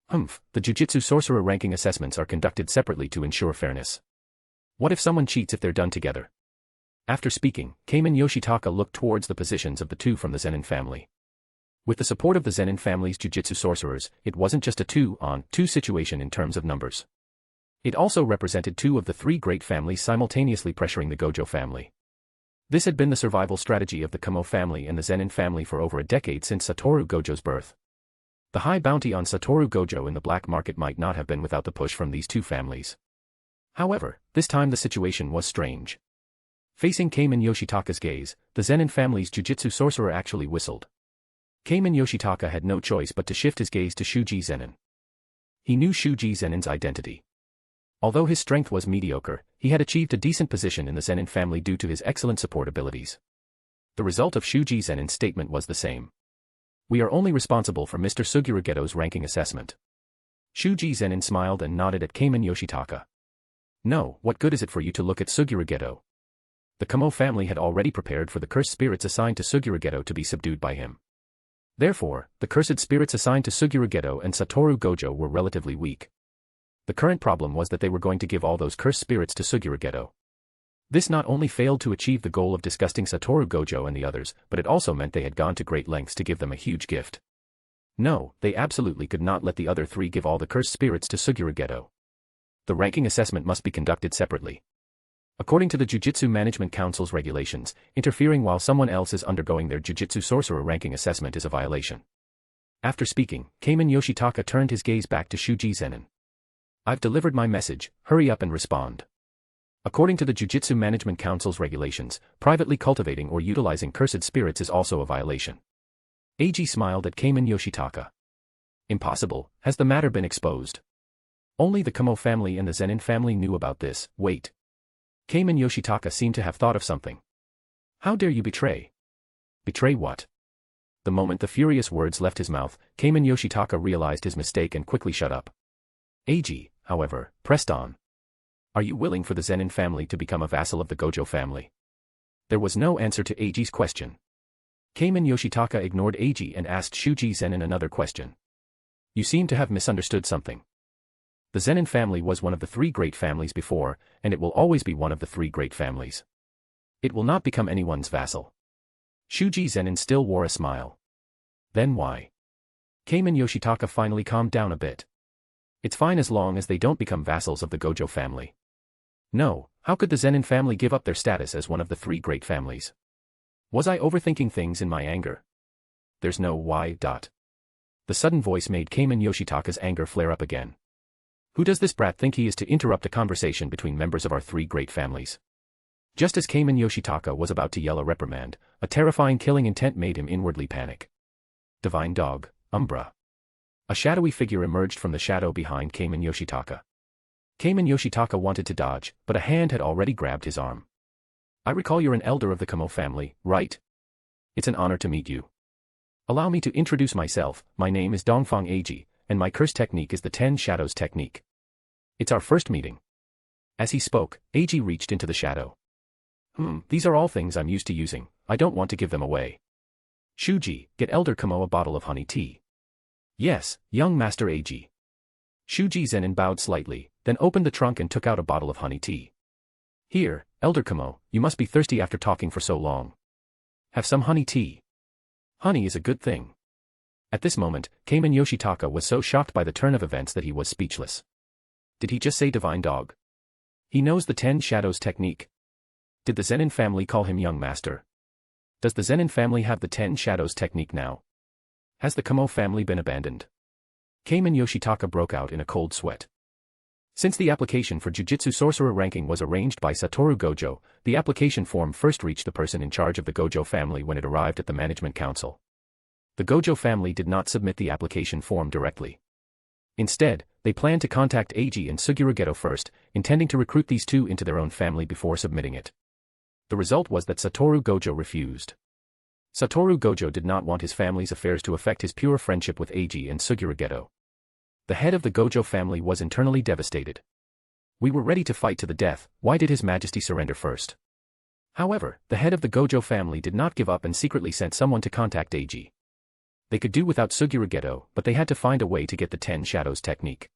The Jujutsu sorcerer ranking assessments are conducted separately to ensure fairness. What if someone cheats if they're done together? After speaking, Kamen Yoshitaka looked towards the positions of the two from the Zenin family. With the support of the Zenin family's Jujutsu sorcerers, it wasn't just a 2-on-2 situation in terms of numbers. It also represented 2 of the 3 great families simultaneously pressuring the Gojo family. This had been the survival strategy of the Kamo family and the Zenin family for over a decade since Satoru Gojo's birth. The high bounty on Satoru Gojo in the black market might not have been without the push from these 2 families. However, this time the situation was strange. Facing Kamen Yoshitaka's gaze, the Zenin family's Jujutsu sorcerer actually whistled. Kamen Yoshitaka had no choice but to shift his gaze to Shuji Zenin. He knew Shuji Zenin's identity. Although his strength was mediocre, he had achieved a decent position in the Zenin family due to his excellent support abilities. The result of Shuji Zenin's statement was the same. We are only responsible for Mr. Sugurugeto's ranking assessment. Shuji Zenin smiled and nodded at Kamen Yoshitaka. No, what good is it for you to look at Sugurugeto? The Kamo family had already prepared for the cursed spirits assigned to Sugurugeto to be subdued by him. Therefore, the cursed spirits assigned to Sugurugeto and Satoru Gojo were relatively weak. The current problem was that they were going to give all those cursed spirits to Sugurugeto. This not only failed to achieve the goal of disgusting Satoru Gojo and the others, but it also meant they had gone to great lengths to give them a huge gift. No, they absolutely could not let the other 3 give all the cursed spirits to Sugurugeto. The ranking assessment must be conducted separately. According to the Jujutsu Management Council's regulations, interfering while someone else is undergoing their Jujutsu sorcerer ranking assessment is a violation. After speaking, Kamen Yoshitaka turned his gaze back to Shuji Zenin. I've delivered my message, hurry up and respond. According to the Jujutsu Management Council's regulations, privately cultivating or utilizing cursed spirits is also a violation. Eiji smiled at Kamen Yoshitaka. Impossible, has the matter been exposed? Only the Kamo family and the Zenin family knew about this. Wait. Kamen Yoshitaka seemed to have thought of something. How dare you betray? Betray what? The moment the furious words left his mouth, Kamen Yoshitaka realized his mistake and quickly shut up. Eiji, however, pressed on. Are you willing for the Zenin family to become a vassal of the Gojo family? There was no answer to Eiji's question. Kamen Yoshitaka ignored Eiji and asked Shuji Zenin another question. You seem to have misunderstood something. The Zenin family was one of the 3 great families before, and it will always be one of the 3 great families. It will not become anyone's vassal. Shuji Zenin still wore a smile. Then why? Kamen Yoshitaka finally calmed down a bit. It's fine as long as they don't become vassals of the Gojo family. No, how could the Zenin family give up their status as one of the 3 great families? Was I overthinking things in my anger? There's no why. The sudden voice made Kamen Yoshitaka's anger flare up again. Who does this brat think he is to interrupt a conversation between members of our 3 great families? Just as Kamen Yoshitaka was about to yell a reprimand, a terrifying killing intent made him inwardly panic. Divine dog, Umbra. A shadowy figure emerged from the shadow behind Kamen Yoshitaka. Kamen Yoshitaka wanted to dodge, but a hand had already grabbed his arm. I recall you're an elder of the Kamo family, right? It's an honor to meet you. Allow me to introduce myself. My name is Dongfang Eiji, and my curse technique is the 10 Shadows technique. It's our first meeting. As he spoke, Eiji reached into the shadow. These are all things I'm used to using, I don't want to give them away. Shuji, get Elder Kamo a bottle of honey tea. Yes, young Master Eiji. Shuji Zenin bowed slightly, then opened the trunk and took out a bottle of honey tea. Here, Elder Kamo, you must be thirsty after talking for so long. Have some honey tea. Honey is a good thing. At this moment, Kamen Yoshitaka was so shocked by the turn of events that he was speechless. Did he just say divine dog? He knows the 10 Shadows technique. Did the Zenin family call him young master? Does the Zenin family have the 10 shadows technique now? Has the Kamo family been abandoned? Kamen Yoshitaka broke out in a cold sweat. Since the application for Jujutsu Sorcerer ranking was arranged by Satoru Gojo, the application form first reached the person in charge of the Gojo family when it arrived at the Management Council. The Gojo family did not submit the application form directly. Instead, they planned to contact Eiji and Suguru Geto first, intending to recruit these two into their own family before submitting it. The result was that Satoru Gojo refused. Satoru Gojo did not want his family's affairs to affect his pure friendship with Eiji and Suguru Geto. The head of the Gojo family was internally devastated. We were ready to fight to the death, why did His Majesty surrender first? However, the head of the Gojo family did not give up and secretly sent someone to contact Eiji. They could do without Suguru Geto, but they had to find a way to get the 10 shadows technique.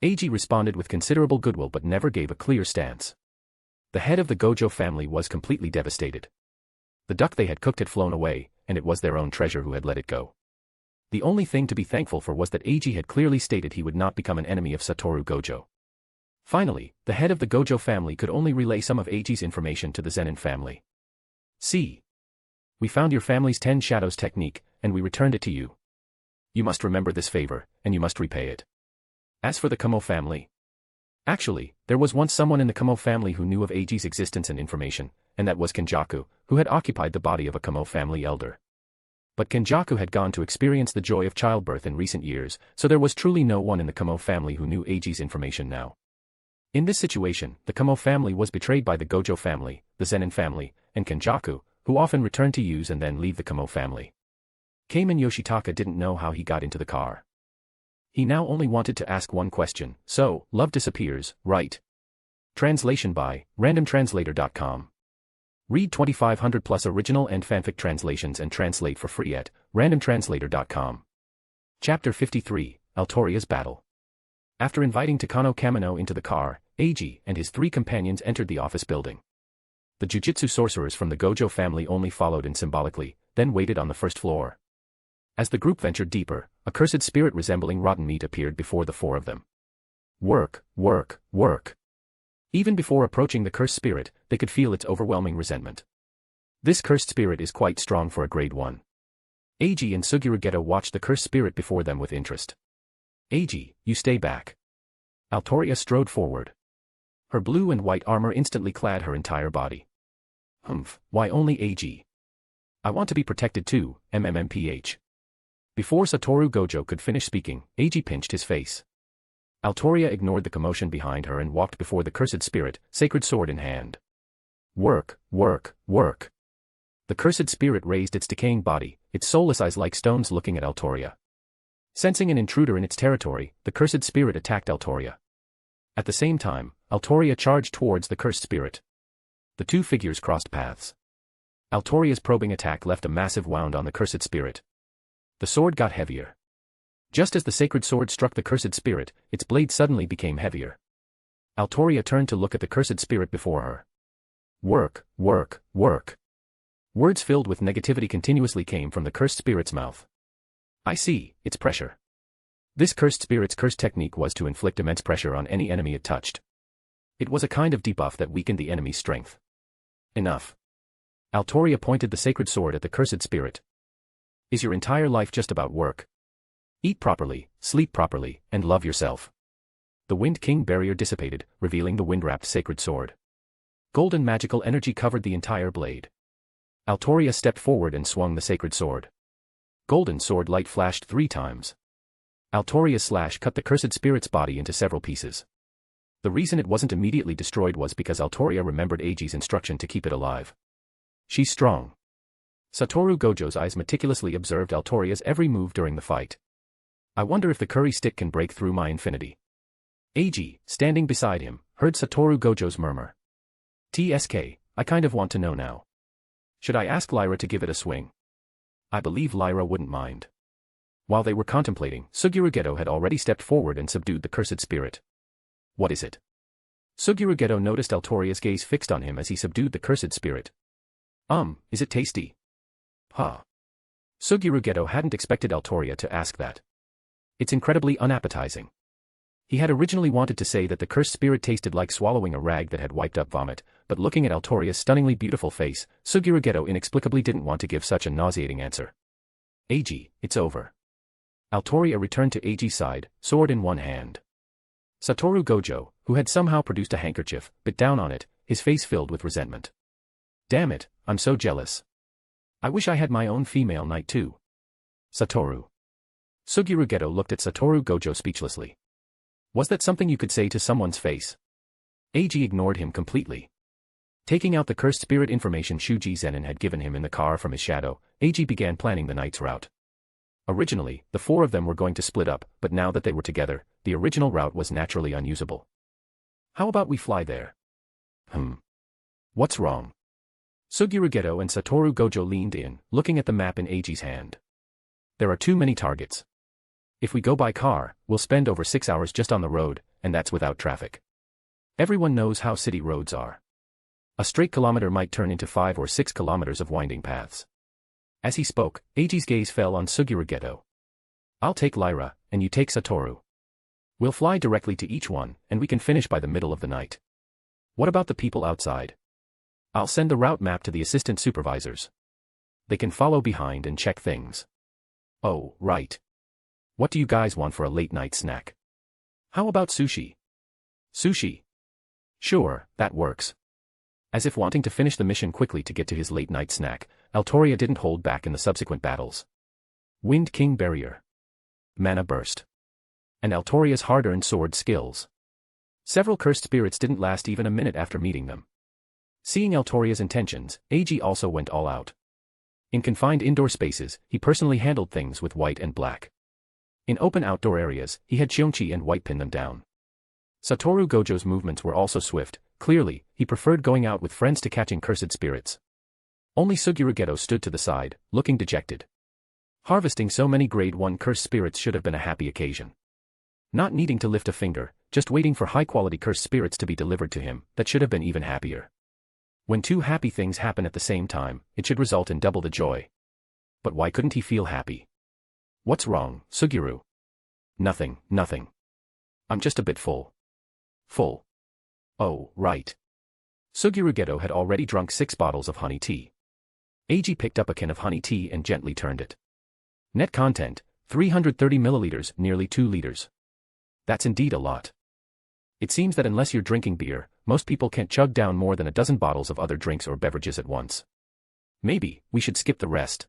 Eiji responded with considerable goodwill but never gave a clear stance. The head of the Gojo family was completely devastated. The duck they had cooked had flown away, and it was their own treasure who had let it go. The only thing to be thankful for was that Eiji had clearly stated he would not become an enemy of Satoru Gojo. Finally, the head of the Gojo family could only relay some of Eiji's information to the Zenin family. See. We found your family's 10 shadows technique, and we returned it to you. You must remember this favor, and you must repay it. As for the Kamo family. Actually, there was once someone in the Kamo family who knew of Eiji's existence and information, and that was Kenjaku, who had occupied the body of a Kamo family elder. But Kenjaku had gone to experience the joy of childbirth in recent years, so there was truly no one in the Kamo family who knew Eiji's information now. In this situation, the Kamo family was betrayed by the Gojo family, the Zenin family, and Kenjaku, who often returned to use and then leave the Kamo family. Kamen Yoshitaka didn't know how he got into the car. He now only wanted to ask one question, so, love disappears, right? Translation by randomtranslator.com. Read 2500 plus original and fanfic translations and translate for free at randomtranslator.com. Chapter 53, Altoria's Battle. After inviting Takano Kamino into the car, Eiji and his 3 companions entered the office building. The Jujutsu Sorcerers from the Gojo family only followed in symbolically, then waited on the first floor. As the group ventured deeper, a cursed spirit resembling rotten meat appeared before the 4 of them. Work, work, work. Even before approaching the cursed spirit, they could feel its overwhelming resentment. This cursed spirit is quite strong for a grade 1. Eiji and Suguru Geto watched the cursed spirit before them with interest. Eiji, you stay back. Altoria strode forward. Her blue and white armor instantly clad her entire body. Humph, why only Eiji? I want to be protected too, MMMPH. Before Satoru Gojo could finish speaking, Eiji pinched his face. Altoria ignored the commotion behind her and walked before the cursed spirit, sacred sword in hand. Work, work, work. The cursed spirit raised its decaying body, its soulless eyes like stones looking at Altoria. Sensing an intruder in its territory, the cursed spirit attacked Altoria. At the same time, Altoria charged towards the cursed spirit. The 2 figures crossed paths. Altoria's probing attack left a massive wound on the cursed spirit. The sword got heavier. Just as the sacred sword struck the cursed spirit, its blade suddenly became heavier. Altoria turned to look at the cursed spirit before her. Work, work, work. Words filled with negativity continuously came from the cursed spirit's mouth. I see, it's pressure. This cursed spirit's curse technique was to inflict immense pressure on any enemy it touched. It was a kind of debuff that weakened the enemy's strength. Enough. Altoria pointed the sacred sword at the cursed spirit. Is your entire life just about work? Eat properly, sleep properly, and love yourself. The Wind King barrier dissipated, revealing the wind-wrapped sacred sword. Golden magical energy covered the entire blade. Altoria stepped forward and swung the sacred sword. Golden sword light flashed 3 times. Altoria's slash cut the cursed spirit's body into several pieces. The reason it wasn't immediately destroyed was because Altoria remembered Eiji's instruction to keep it alive. She's strong. Satoru Gojo's eyes meticulously observed Altoria's every move during the fight. I wonder if the curry stick can break through my infinity. Eiji, standing beside him, heard Satoru Gojo's murmur. TSK, I kind of want to know now. Should I ask Lyra to give it a swing? I believe Lyra wouldn't mind. While they were contemplating, Suguru Geto had already stepped forward and subdued the cursed spirit. What is it? Suguru Geto noticed Altoria's gaze fixed on him as he subdued the cursed spirit. Is it tasty? Huh. Suguru Geto hadn't expected Altoria to ask that. It's incredibly unappetizing. He had originally wanted to say that the cursed spirit tasted like swallowing a rag that had wiped up vomit, but looking at Altoria's stunningly beautiful face, Suguru Geto inexplicably didn't want to give such a nauseating answer. Eiji, it's over. Altoria returned to Eiji's side, sword in one hand. Satoru Gojo, who had somehow produced a handkerchief, bit down on it, his face filled with resentment. Damn it, I'm so jealous. I wish I had my own female knight too. Satoru. Suguru Geto looked at Satoru Gojo speechlessly. Was that something you could say to someone's face? Eiji ignored him completely. Taking out the cursed spirit information Shuji Zenin had given him in the car from his shadow, Eiji began planning the knight's route. Originally, the four of them were going to split up, but now that they were together, the original route was naturally unusable. How about we fly there? What's wrong? Suguru Geto and Satoru Gojo leaned in, looking at the map in Eiji's hand. There are too many targets. If we go by car, we'll spend over 6 hours just on the road, and that's without traffic. Everyone knows how city roads are. A straight kilometer might turn into 5 or 6 kilometers of winding paths. As he spoke, Eiji's gaze fell on Suguru Geto. I'll take Lyra, and you take Satoru. We'll fly directly to each one, and we can finish by the middle of the night. What about the people outside? I'll send the route map to the assistant supervisors. They can follow behind and check things. Oh, right. What do you guys want for a late-night snack? How about sushi? Sushi? Sure, that works. As if wanting to finish the mission quickly to get to his late-night snack, Altoria didn't hold back in the subsequent battles. Wind King Barrier. Mana Burst. And Altoria's hard-earned sword skills. Several cursed spirits didn't last even a minute after meeting them. Seeing Altoria's intentions, Eiji also went all out. In confined indoor spaces, he personally handled things with white and black. In open outdoor areas, he had Xiongqi and White pin them down. Satoru Gojo's movements were also swift. Clearly, he preferred going out with friends to catching cursed spirits. Only Suguru Geto stood to the side, looking dejected. Harvesting so many grade 1 cursed spirits should have been a happy occasion. Not needing to lift a finger, just waiting for high-quality cursed spirits to be delivered to him, that should have been even happier. When two happy things happen at the same time, it should result in double the joy. But why couldn't he feel happy? What's wrong, Suguru? Nothing. I'm just a bit full. Full. Oh, right. Suguru Geto had already drunk 6 bottles of honey tea. Eiji picked up a can of honey tea and gently turned it. Net content, 330 milliliters, nearly 2 liters. That's indeed a lot. It seems that unless you're drinking beer, most people can't chug down more than a dozen bottles of other drinks or beverages at once. Maybe, we should skip the rest.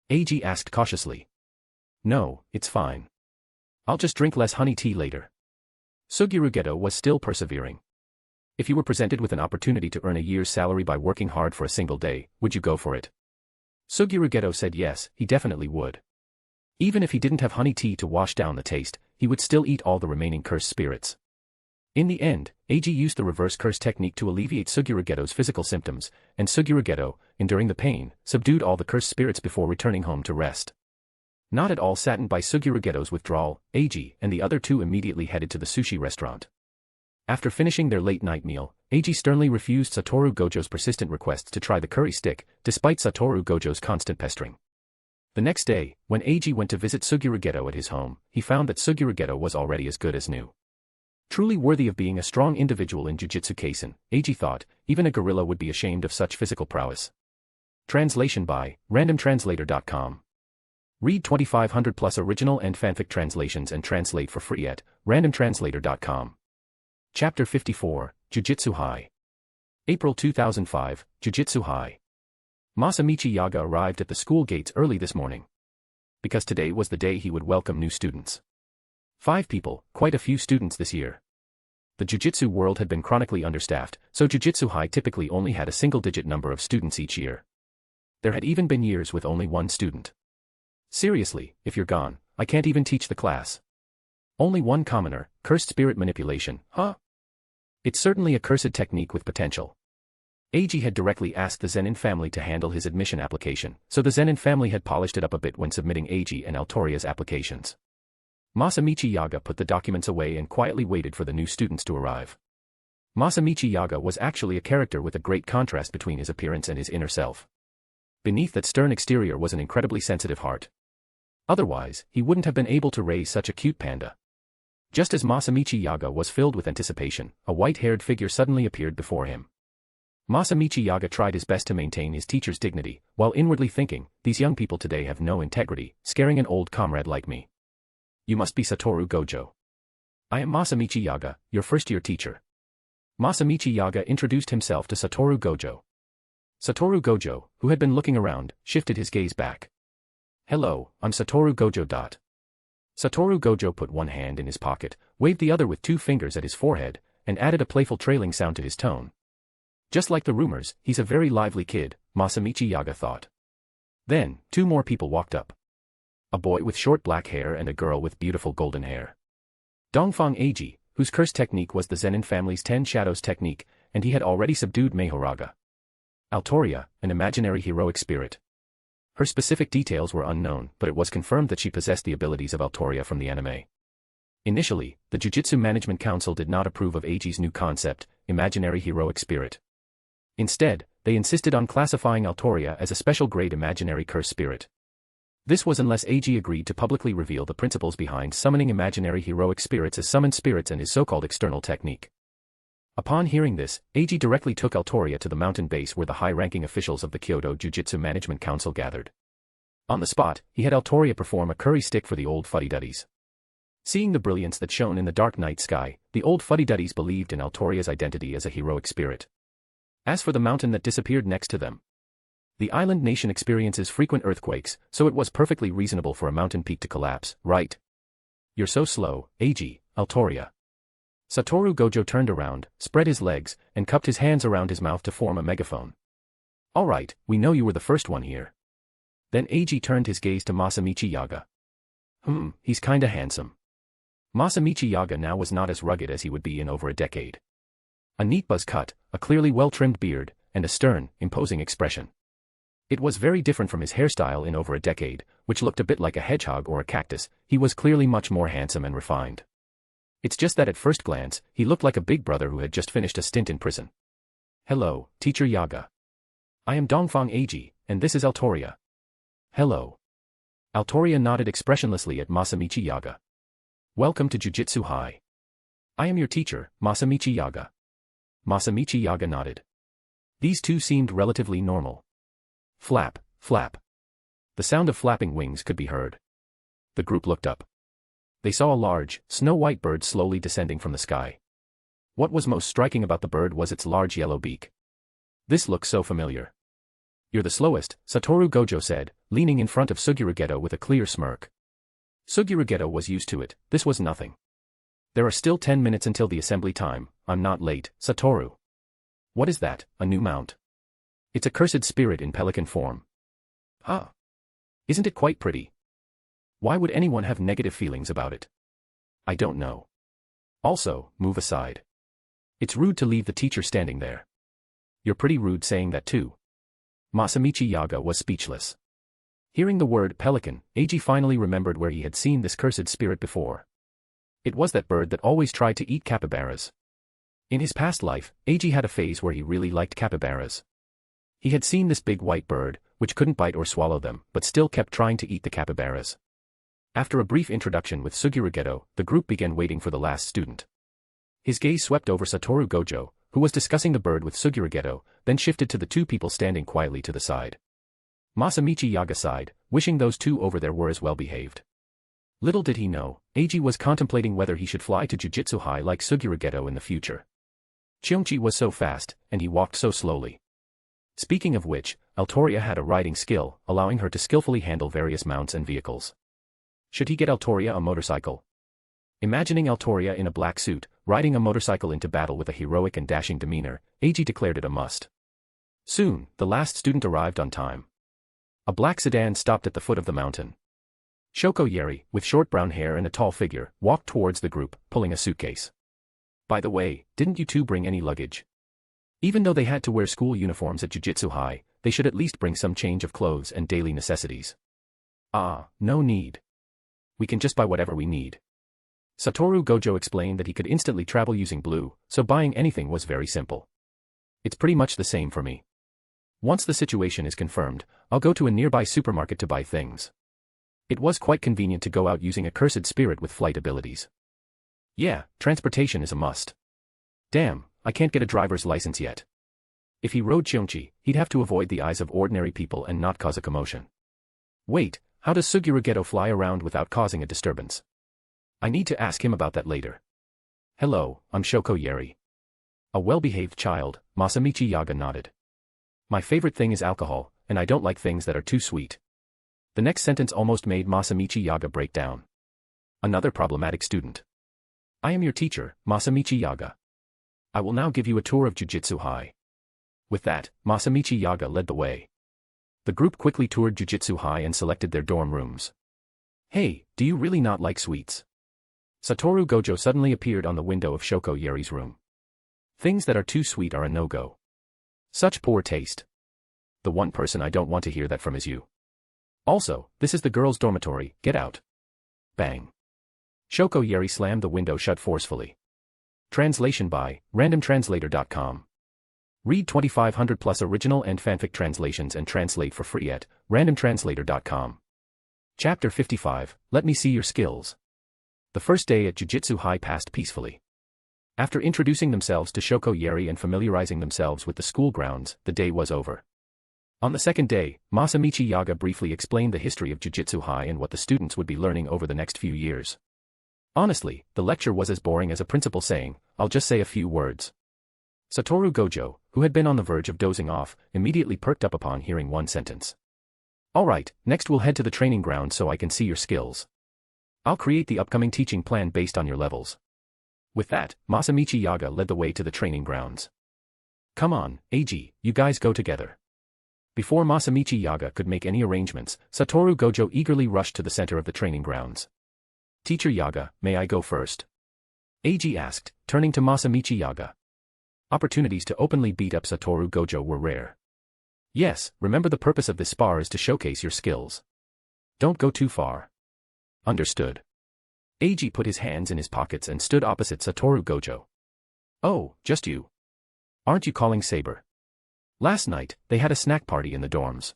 Eiji asked cautiously. No, it's fine. I'll just drink less honey tea later. Suguru Geto was still persevering. If you were presented with an opportunity to earn a year's salary by working hard for a single day, would you go for it? Suguru Geto said yes, he definitely would. Even if he didn't have honey tea to wash down the taste, he would still eat all the remaining cursed spirits. In the end, Eiji used the reverse curse technique to alleviate Suguru Geto's physical symptoms, and Suguru Geto, enduring the pain, subdued all the cursed spirits before returning home to rest. Not at all saddened by Suguru Geto's withdrawal, Eiji and the other two immediately headed to the sushi restaurant. After finishing their late-night meal, Eiji sternly refused Satoru Gojo's persistent requests to try the curry stick, despite Satoru Gojo's constant pestering. The next day, when Eiji went to visit Suguru Geto at his home, he found that Suguru Geto was already as good as new. Truly worthy of being a strong individual in Jujutsu Kaisen, Eiji thought, even a gorilla would be ashamed of such physical prowess. Translation by randomtranslator.com. Read 2500 plus original and fanfic translations and translate for free at randomtranslator.com. Chapter 54, Jujutsu High. April 2005, Jujutsu High. Masamichi Yaga arrived at the school gates early this morning. Because today was the day he would welcome new students. 5 people, quite a few students this year. The Jujutsu world had been chronically understaffed, so Jujutsu High typically only had a single-digit number of students each year. There had even been years with only 1 student. Seriously, if you're gone, I can't even teach the class. Only 1 commoner, cursed spirit manipulation, huh? It's certainly a cursed technique with potential. Eiji had directly asked the Zenin family to handle his admission application, so the Zenin family had polished it up a bit when submitting Eiji and Altoria's applications. Masamichi Yaga put the documents away and quietly waited for the new students to arrive. Masamichi Yaga was actually a character with a great contrast between his appearance and his inner self. Beneath that stern exterior was an incredibly sensitive heart. Otherwise, he wouldn't have been able to raise such a cute panda. Just as Masamichi Yaga was filled with anticipation, a white-haired figure suddenly appeared before him. Masamichi Yaga tried his best to maintain his teacher's dignity, while inwardly thinking, these young people today have no integrity, scaring an old comrade like me. You must be Satoru Gojo. I am Masamichi Yaga, your first-year teacher. Masamichi Yaga introduced himself to Satoru Gojo. Satoru Gojo, who had been looking around, shifted his gaze back. Hello, I'm Satoru Gojo. Satoru Gojo put one hand in his pocket, waved the other with 2 fingers at his forehead, and added a playful trailing sound to his tone. Just like the rumors, he's a very lively kid, Masamichi Yaga thought. Then, 2 more people walked up. A boy with short black hair and a girl with beautiful golden hair. Dongfang Eiji, whose curse technique was the Zenin family's 10 Shadows technique, and he had already subdued Mahoraga. Altoria, an imaginary heroic spirit. Her specific details were unknown, but it was confirmed that she possessed the abilities of Altoria from the anime. Initially, the Jujutsu Management Council did not approve of Eiji's new concept, imaginary heroic spirit. Instead, they insisted on classifying Altoria as a special grade imaginary curse spirit. This was unless Eiji agreed to publicly reveal the principles behind summoning imaginary heroic spirits as summoned spirits and his so-called external technique. Upon hearing this, Eiji directly took Altoria to the mountain base where the high-ranking officials of the Kyoto Jujutsu Management Council gathered. On the spot, he had Altoria perform a curry stick for the old fuddy-duddies. Seeing the brilliance that shone in the dark night sky, the old fuddy-duddies believed in Altoria's identity as a heroic spirit. As for the mountain that disappeared next to them, the island nation experiences frequent earthquakes, so it was perfectly reasonable for a mountain peak to collapse, right? You're so slow, Eiji, Altoria. Satoru Gojo turned around, spread his legs, and cupped his hands around his mouth to form a megaphone. All right, we know you were the first one here. Then Eiji turned his gaze to Masamichi Yaga. He's kinda handsome. Masamichi Yaga now was not as rugged as he would be in over a decade. A neat buzz cut, a clearly well-trimmed beard, and a stern, imposing expression. It was very different from his hairstyle in over a decade, which looked a bit like a hedgehog or a cactus. He was clearly much more handsome and refined. It's just that at first glance, he looked like a big brother who had just finished a stint in prison. Hello, Teacher Yaga. I am Dongfang Eiji, and this is Altoria. Hello. Altoria nodded expressionlessly at Masamichi Yaga. Welcome to Jujutsu High. I am your teacher, Masamichi Yaga. Masamichi Yaga nodded. These two seemed relatively normal. Flap, flap. The sound of flapping wings could be heard. The group looked up. They saw a large, snow-white bird slowly descending from the sky. What was most striking about the bird was its large yellow beak. This looked so familiar. You're the slowest, Satoru Gojo said, leaning in front of Suguru Geto with a clear smirk. Suguru Geto was used to it, this was nothing. There are still 10 minutes until the assembly time, I'm not late, Satoru. What is that, a new mount? It's a cursed spirit in pelican form. Huh. Isn't it quite pretty? Why would anyone have negative feelings about it? I don't know. Also, move aside. It's rude to leave the teacher standing there. You're pretty rude saying that too. Masamichi Yaga was speechless. Hearing the word pelican, Eiji finally remembered where he had seen this cursed spirit before. It was that bird that always tried to eat capybaras. In his past life, Eiji had a phase where he really liked capybaras. He had seen this big white bird, which couldn't bite or swallow them, but still kept trying to eat the capybaras. After a brief introduction with Suguru Geto, the group began waiting for the last student. His gaze swept over Satoru Gojo, who was discussing the bird with Suguru Geto, then shifted to the 2 people standing quietly to the side. Masamichi Yaga sighed, wishing those 2 over there were as well behaved. Little did he know, Eiji was contemplating whether he should fly to Jujutsu High like Suguru Geto in the future. Cheonchi was so fast, and he walked so slowly. Speaking of which, Altoria had a riding skill, allowing her to skillfully handle various mounts and vehicles. Should he get Altoria a motorcycle? Imagining Altoria in a black suit, riding a motorcycle into battle with a heroic and dashing demeanor, Eiji declared it a must. Soon, the last student arrived on time. A black sedan stopped at the foot of the mountain. Shoko Yeri, with short brown hair and a tall figure, walked towards the group, pulling a suitcase. By the way, didn't you 2 bring any luggage? Even though they had to wear school uniforms at Jujutsu High, they should at least bring some change of clothes and daily necessities. No need. We can just buy whatever we need. Satoru Gojo explained that he could instantly travel using Blue, so buying anything was very simple. It's pretty much the same for me. Once the situation is confirmed, I'll go to a nearby supermarket to buy things. It was quite convenient to go out using a cursed spirit with flight abilities. Yeah, transportation is a must. Damn, I can't get a driver's license yet. If he rode Cheonchi, he'd have to avoid the eyes of ordinary people and not cause a commotion. Wait, how does Sugurageto fly around without causing a disturbance? I need to ask him about that later. Hello, I'm Shoko Yeri. A well-behaved child, Masamichi Yaga nodded. My favorite thing is alcohol, and I don't like things that are too sweet. The next sentence almost made Masamichi Yaga break down. Another problematic student. I am your teacher, Masamichi Yaga. I will now give you a tour of Jujutsu High. With that, Masamichi Yaga led the way. The group quickly toured Jujutsu High and selected their dorm rooms. Hey, do you really not like sweets? Satoru Gojo suddenly appeared on the window of Shoko Yeri's room. Things that are too sweet are a no-go. Such poor taste. The one person I don't want to hear that from is you. Also, this is the girls' dormitory, get out. Bang. Shoko Yeri slammed the window shut forcefully. Translation by randomtranslator.com. Read 2500 plus original and fanfic translations and translate for free at randomtranslator.com. Chapter 55, Let Me See Your Skills. The first day at Jujutsu High passed peacefully. After introducing themselves to Shoko Yeri and familiarizing themselves with the school grounds, the day was over. On the second day, Masamichi Yaga briefly explained the history of Jujutsu High and what the students would be learning over the next few years. Honestly, the lecture was as boring as a principal saying, "I'll just say a few words." Satoru Gojo, who had been on the verge of dozing off, immediately perked up upon hearing one sentence. Alright, next we'll head to the training ground so I can see your skills. I'll create the upcoming teaching plan based on your levels. With that, Masamichi Yaga led the way to the training grounds. Come on, Eiji, you guys go together. Before Masamichi Yaga could make any arrangements, Satoru Gojo eagerly rushed to the center of the training grounds. Teacher Yaga, may I go first? Eiji asked, turning to Masamichi Yaga. Opportunities to openly beat up Satoru Gojo were rare. Yes, remember the purpose of this spar is to showcase your skills. Don't go too far. Understood. Eiji put his hands in his pockets and stood opposite Satoru Gojo. Oh, just you. Aren't you calling Saber? Last night, they had a snack party in the dorms.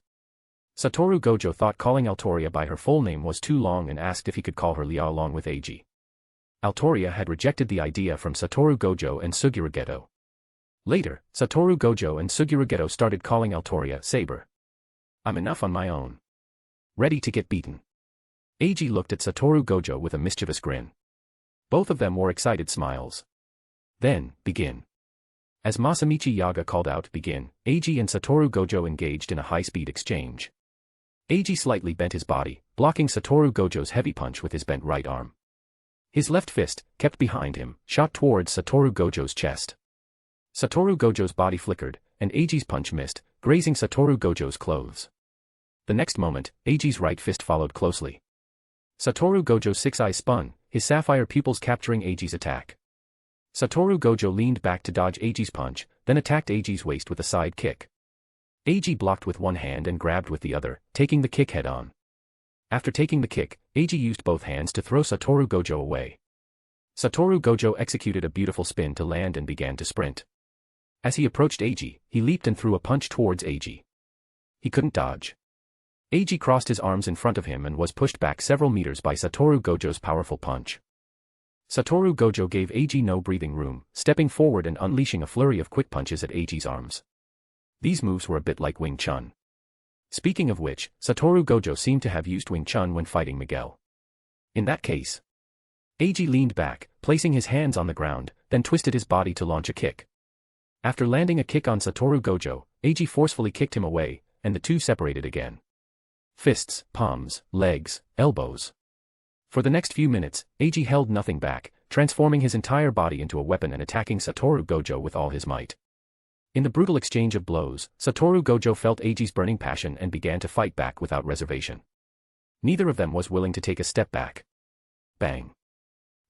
Satoru Gojo thought calling Altoria by her full name was too long and asked if he could call her Lia along with Eiji. Altoria had rejected the idea from Satoru Gojo and Sugurageto. Later, Satoru Gojo and Sugurageto started calling Altoria Saber. I'm enough on my own. Ready to get beaten. Eiji looked at Satoru Gojo with a mischievous grin. Both of them wore excited smiles. Then, begin. As Masamichi Yaga called out begin, Eiji and Satoru Gojo engaged in a high-speed exchange. Eiji slightly bent his body, blocking Satoru Gojo's heavy punch with his bent right arm. His left fist, kept behind him, shot towards Satoru Gojo's chest. Satoru Gojo's body flickered, and Eiji's punch missed, grazing Satoru Gojo's clothes. The next moment, Eiji's right fist followed closely. Satoru Gojo's six eyes spun, his sapphire pupils capturing Eiji's attack. Satoru Gojo leaned back to dodge Eiji's punch, then attacked Eiji's waist with a side kick. Eiji blocked with one hand and grabbed with the other, taking the kick head-on. After taking the kick, Eiji used both hands to throw Satoru Gojo away. Satoru Gojo executed a beautiful spin to land and began to sprint. As he approached Eiji, he leaped and threw a punch towards Eiji. He couldn't dodge. Eiji crossed his arms in front of him and was pushed back several meters by Satoru Gojo's powerful punch. Satoru Gojo gave Eiji no breathing room, stepping forward and unleashing a flurry of quick punches at Eiji's arms. These moves were a bit like Wing Chun. Speaking of which, Satoru Gojo seemed to have used Wing Chun when fighting Miguel. In that case, Eiji leaned back, placing his hands on the ground, then twisted his body to launch a kick. After landing a kick on Satoru Gojo, Eiji forcefully kicked him away, and the two separated again. Fists, palms, legs, elbows. For the next few minutes, Eiji held nothing back, transforming his entire body into a weapon and attacking Satoru Gojo with all his might. In the brutal exchange of blows, Satoru Gojo felt Eiji's burning passion and began to fight back without reservation. Neither of them was willing to take a step back. Bang.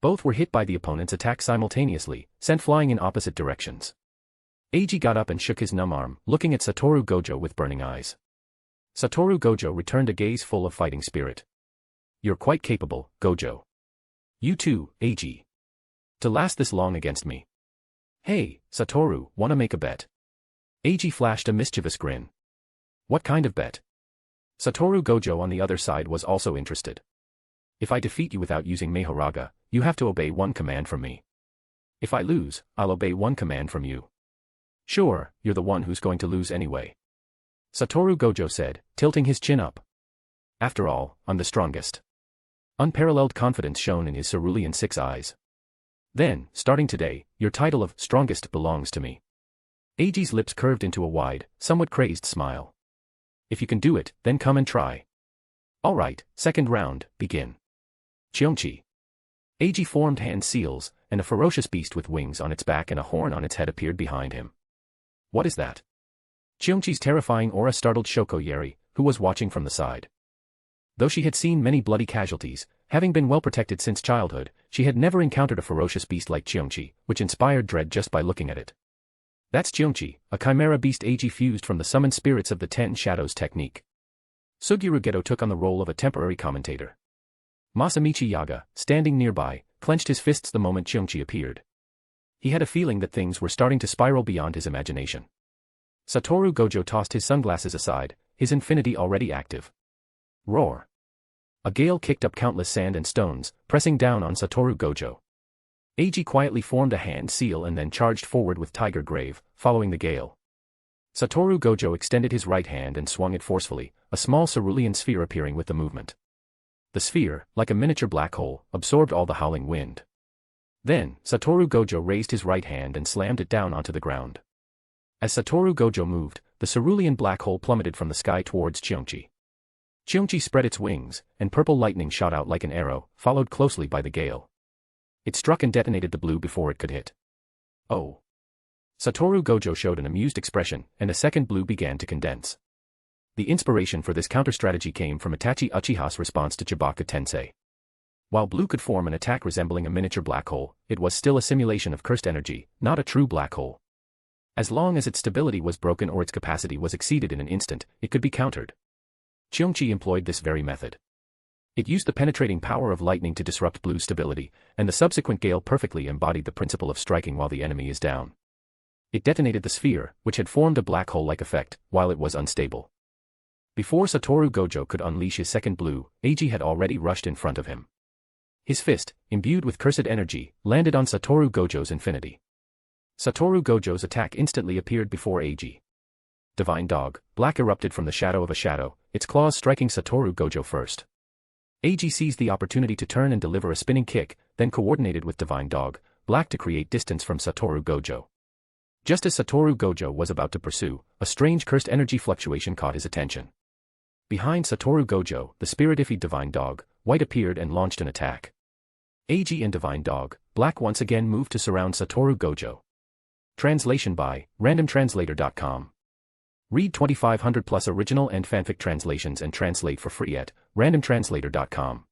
Both were hit by the opponent's attack simultaneously, sent flying in opposite directions. Eiji got up and shook his numb arm, looking at Satoru Gojo with burning eyes. Satoru Gojo returned a gaze full of fighting spirit. You're quite capable, Gojo. You too, Eiji. To last this long against me. Hey, Satoru, wanna make a bet? Eiji flashed a mischievous grin. What kind of bet? Satoru Gojo on the other side was also interested. If I defeat you without using Mahoraga, you have to obey one command from me. If I lose, I'll obey one command from you. Sure, you're the one who's going to lose anyway. Satoru Gojo said, tilting his chin up. After all, I'm the strongest. Unparalleled confidence shone in his cerulean 6 eyes. Then, starting today, your title of strongest belongs to me. Eiji's lips curved into a wide, somewhat crazed smile. If you can do it, then come and try. Alright, second round, begin. Cheongchi. Eiji formed hand seals, and a ferocious beast with wings on its back and a horn on its head appeared behind him. What is that? Cheongchi's terrifying aura startled Shoko Yeri, who was watching from the side. Though she had seen many bloody casualties, having been well protected since childhood, she had never encountered a ferocious beast like Cheongchi, which inspired dread just by looking at it. That's Cheongchi, a chimera beast Eiji fused from the summoned spirits of the 10 Shadows technique. Suguru Geto took on the role of a temporary commentator. Masamichi Yaga, standing nearby, clenched his fists the moment Cheongchi appeared. He had a feeling that things were starting to spiral beyond his imagination. Satoru Gojo tossed his sunglasses aside, his infinity already active. Roar. A gale kicked up countless sand and stones, pressing down on Satoru Gojo. Eiji quietly formed a hand seal and then charged forward with Tiger Grave, following the gale. Satoru Gojo extended his right hand and swung it forcefully, a small cerulean sphere appearing with the movement. The sphere, like a miniature black hole, absorbed all the howling wind. Then, Satoru Gojo raised his right hand and slammed it down onto the ground. As Satoru Gojo moved, the cerulean black hole plummeted from the sky towards Cheongchi. Cheongchi spread its wings, and purple lightning shot out like an arrow, followed closely by the gale. It struck and detonated the blue before it could hit. Oh. Satoru Gojo showed an amused expression, and a second blue began to condense. The inspiration for this counter-strategy came from Itachi Uchiha's response to Chibaka Tensei. While blue could form an attack resembling a miniature black hole, it was still a simulation of cursed energy, not a true black hole. As long as its stability was broken or its capacity was exceeded in an instant, it could be countered. Cheongchi employed this very method. It used the penetrating power of lightning to disrupt blue's stability, and the subsequent gale perfectly embodied the principle of striking while the enemy is down. It detonated the sphere, which had formed a black hole-like effect, while it was unstable. Before Satoru Gojo could unleash his second blue, Eiji had already rushed in front of him. His fist, imbued with cursed energy, landed on Satoru Gojo's infinity. Satoru Gojo's attack instantly appeared before Eiji. Divine Dog, black erupted from the shadow of a shadow, its claws striking Satoru Gojo first. Eiji seized the opportunity to turn and deliver a spinning kick, then coordinated with Divine Dog, black to create distance from Satoru Gojo. Just as Satoru Gojo was about to pursue, a strange cursed energy fluctuation caught his attention. Behind Satoru Gojo, the spiritified Divine Dog, white appeared and launched an attack. Eiji and Divine Dog, black once again moved to surround Satoru Gojo. Translation by randomtranslator.com. Read 2500 plus original and fanfic translations and translate for free at randomtranslator.com.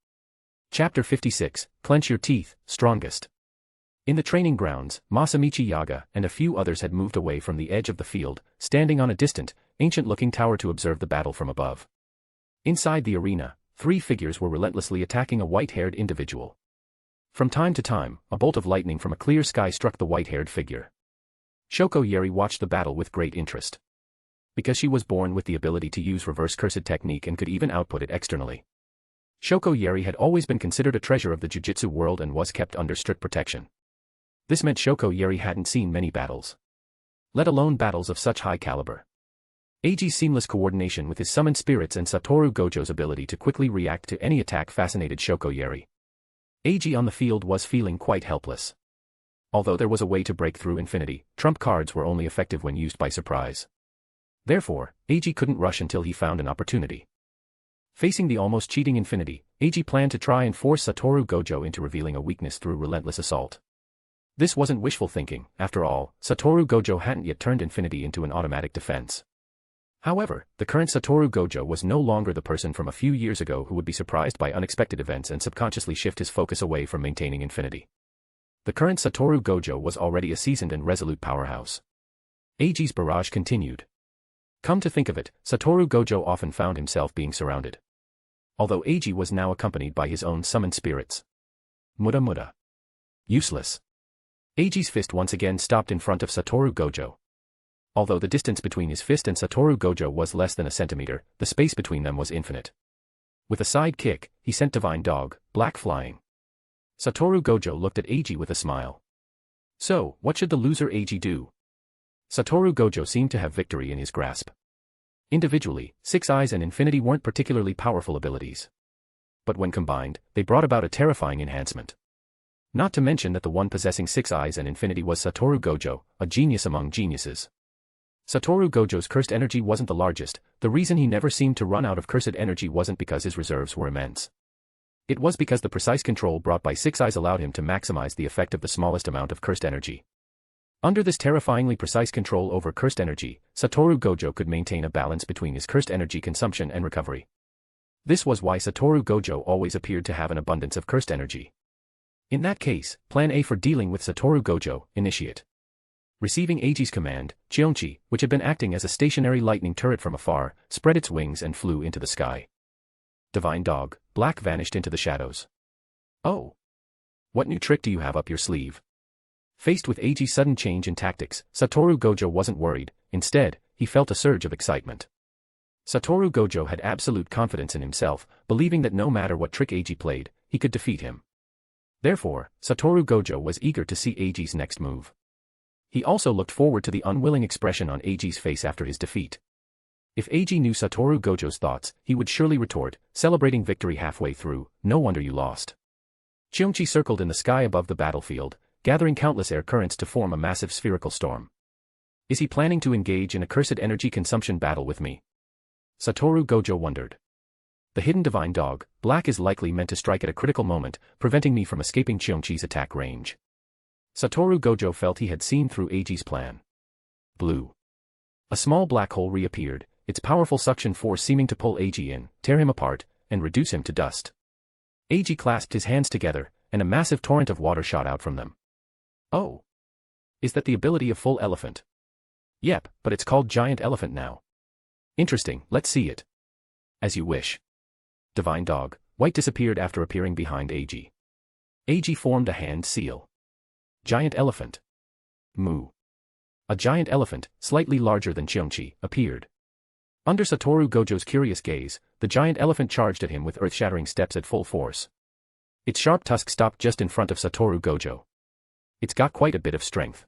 Chapter 56, Clench Your Teeth, Strongest. In the training grounds, Masamichi Yaga and a few others had moved away from the edge of the field, standing on a distant, ancient-looking tower to observe the battle from above. Inside the arena, 3 figures were relentlessly attacking a white-haired individual. From time to time, a bolt of lightning from a clear sky struck the white-haired figure. Shoko Yeri watched the battle with great interest. Because she was born with the ability to use reverse cursed technique and could even output it externally. Shoko Yeri had always been considered a treasure of the Jujutsu world and was kept under strict protection. This meant Shoko Yeri hadn't seen many battles. Let alone battles of such high caliber. Eiji's seamless coordination with his summoned spirits and Satoru Gojo's ability to quickly react to any attack fascinated Shoko Yeri. Eiji on the field was feeling quite helpless. Although there was a way to break through infinity, trump cards were only effective when used by surprise. Therefore, Eiji couldn't rush until he found an opportunity. Facing the almost cheating infinity, Eiji planned to try and force Satoru Gojo into revealing a weakness through relentless assault. This wasn't wishful thinking, after all, Satoru Gojo hadn't yet turned infinity into an automatic defense. However, the current Satoru Gojo was no longer the person from a few years ago who would be surprised by unexpected events and subconsciously shift his focus away from maintaining infinity. The current Satoru Gojo was already a seasoned and resolute powerhouse. Eiji's barrage continued. Come to think of it, Satoru Gojo often found himself being surrounded. Although Eiji was now accompanied by his own summoned spirits. Muda. Useless. Eiji's fist once again stopped in front of Satoru Gojo. Although the distance between his fist and Satoru Gojo was less than a centimeter, the space between them was infinite. With a side kick, he sent Divine Dog, black flying. Satoru Gojo looked at Eiji with a smile. So, what should the loser Eiji do? Satoru Gojo seemed to have victory in his grasp. Individually, Six Eyes and Infinity weren't particularly powerful abilities. But when combined, they brought about a terrifying enhancement. Not to mention that the one possessing Six Eyes and Infinity was Satoru Gojo, a genius among geniuses. Satoru Gojo's cursed energy wasn't the largest. The reason he never seemed to run out of cursed energy wasn't because his reserves were immense. It was because the precise control brought by Six Eyes allowed him to maximize the effect of the smallest amount of cursed energy. Under this terrifyingly precise control over cursed energy, Satoru Gojo could maintain a balance between his cursed energy consumption and recovery. This was why Satoru Gojo always appeared to have an abundance of cursed energy. In that case, Plan A for dealing with Satoru Gojo, initiate. Receiving Eiji's command, Cheonchi, which had been acting as a stationary lightning turret from afar, spread its wings and flew into the sky. Divine Dog, Black vanished into the shadows. Oh! What new trick do you have up your sleeve? Faced with Eiji's sudden change in tactics, Satoru Gojo wasn't worried. Instead, he felt a surge of excitement. Satoru Gojo had absolute confidence in himself, believing that no matter what trick Eiji played, he could defeat him. Therefore, Satoru Gojo was eager to see Eiji's next move. He also looked forward to the unwilling expression on Eiji's face after his defeat. If Eiji knew Satoru Gojo's thoughts, he would surely retort, celebrating victory halfway through, "No wonder you lost." Cheonchi circled in the sky above the battlefield, gathering countless air currents to form a massive spherical storm. Is he planning to engage in a cursed energy consumption battle with me? Satoru Gojo wondered. The hidden Divine Dog, Black is likely meant to strike at a critical moment, preventing me from escaping Cheonchi's attack range. Satoru Gojo felt he had seen through Eiji's plan. Blue. A small black hole reappeared, its powerful suction force seeming to pull Eiji in, tear him apart, and reduce him to dust. Eiji clasped his hands together, and a massive torrent of water shot out from them. Oh! Is that the ability of Full Elephant? Yep, but it's called Giant Elephant now. Interesting, let's see it. As you wish. Divine Dog, White disappeared after appearing behind Eiji. Eiji formed a hand seal. Giant Elephant. Moo. A giant elephant, slightly larger than Cheonchi, appeared. Under Satoru Gojo's curious gaze, the giant elephant charged at him with earth-shattering steps at full force. Its sharp tusk stopped just in front of Satoru Gojo. It's got quite a bit of strength.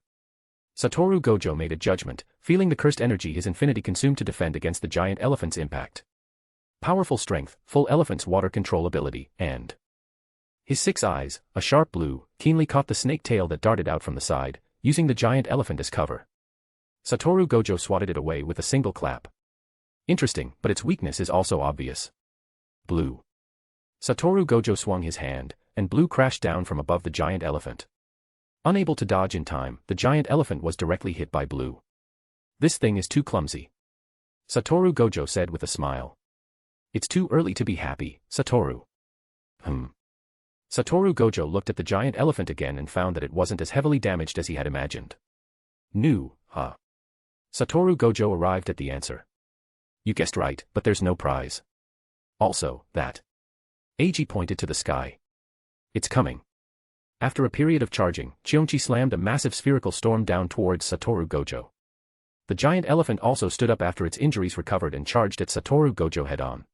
Satoru Gojo made a judgment, feeling the cursed energy his infinity consumed to defend against the giant elephant's impact. Powerful strength, Full Elephant's water control ability, and his six eyes, a sharp blue, keenly caught the snake tail that darted out from the side, using the giant elephant as cover. Satoru Gojo swatted it away with a single clap. Interesting, but its weakness is also obvious. Blue. Satoru Gojo swung his hand, and Blue crashed down from above the giant elephant. Unable to dodge in time, the giant elephant was directly hit by Blue. This thing is too clumsy. Satoru Gojo said with a smile. It's too early to be happy, Satoru. Satoru Gojo looked at the giant elephant again and found that it wasn't as heavily damaged as he had imagined. New, huh? Satoru Gojo arrived at the answer. You guessed right, but there's no prize. Also, that. Eiji pointed to the sky. It's coming. After a period of charging, Cheonchi slammed a massive spherical storm down towards Satoru Gojo. The giant elephant also stood up after its injuries recovered and charged at Satoru Gojo head-on.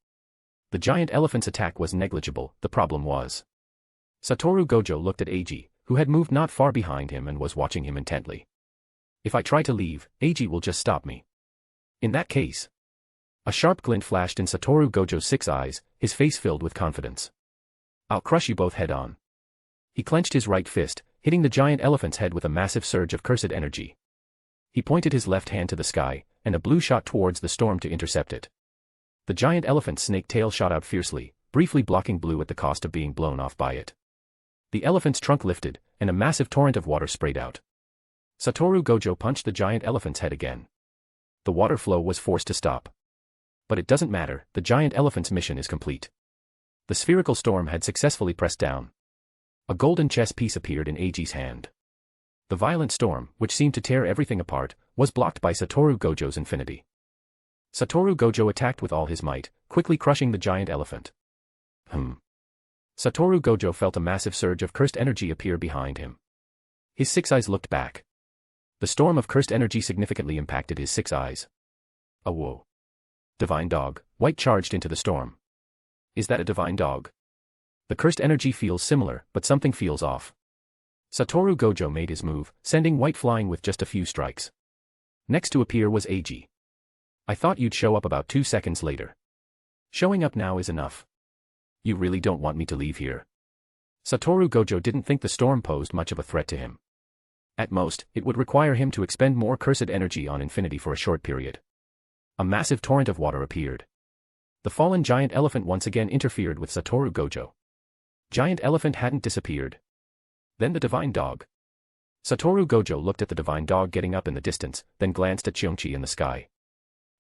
The giant elephant's attack was negligible, the problem was. Satoru Gojo looked at Eiji, who had moved not far behind him and was watching him intently. If I try to leave, Eiji will just stop me. In that case. A sharp glint flashed in Satoru Gojo's six eyes, his face filled with confidence. I'll crush you both head-on. He clenched his right fist, hitting the giant elephant's head with a massive surge of cursed energy. He pointed his left hand to the sky, and a blue shot towards the storm to intercept it. The giant elephant's snake tail shot out fiercely, briefly blocking Blue at the cost of being blown off by it. The elephant's trunk lifted, and a massive torrent of water sprayed out. Satoru Gojo punched the giant elephant's head again. The water flow was forced to stop. But it doesn't matter, the giant elephant's mission is complete. The spherical storm had successfully pressed down. A golden chess piece appeared in Eiji's hand. The violent storm, which seemed to tear everything apart, was blocked by Satoru Gojo's infinity. Satoru Gojo attacked with all his might, quickly crushing the giant elephant. Satoru Gojo felt a massive surge of cursed energy appear behind him. His six eyes looked back. The storm of cursed energy significantly impacted his six eyes. A whoa. Divine Dog, White charged into the storm. Is that a divine dog? The cursed energy feels similar, but something feels off. Satoru Gojo made his move, sending White flying with just a few strikes. Next to appear was Eiji. I thought you'd show up about 2 seconds later. Showing up now is enough. You really don't want me to leave here? Satoru Gojo didn't think the storm posed much of a threat to him. At most, it would require him to expend more cursed energy on infinity for a short period. A massive torrent of water appeared. The fallen giant elephant once again interfered with Satoru Gojo. Giant elephant hadn't disappeared. Then the divine dog. Satoru Gojo looked at the divine dog getting up in the distance, then glanced at Cheongchi in the sky.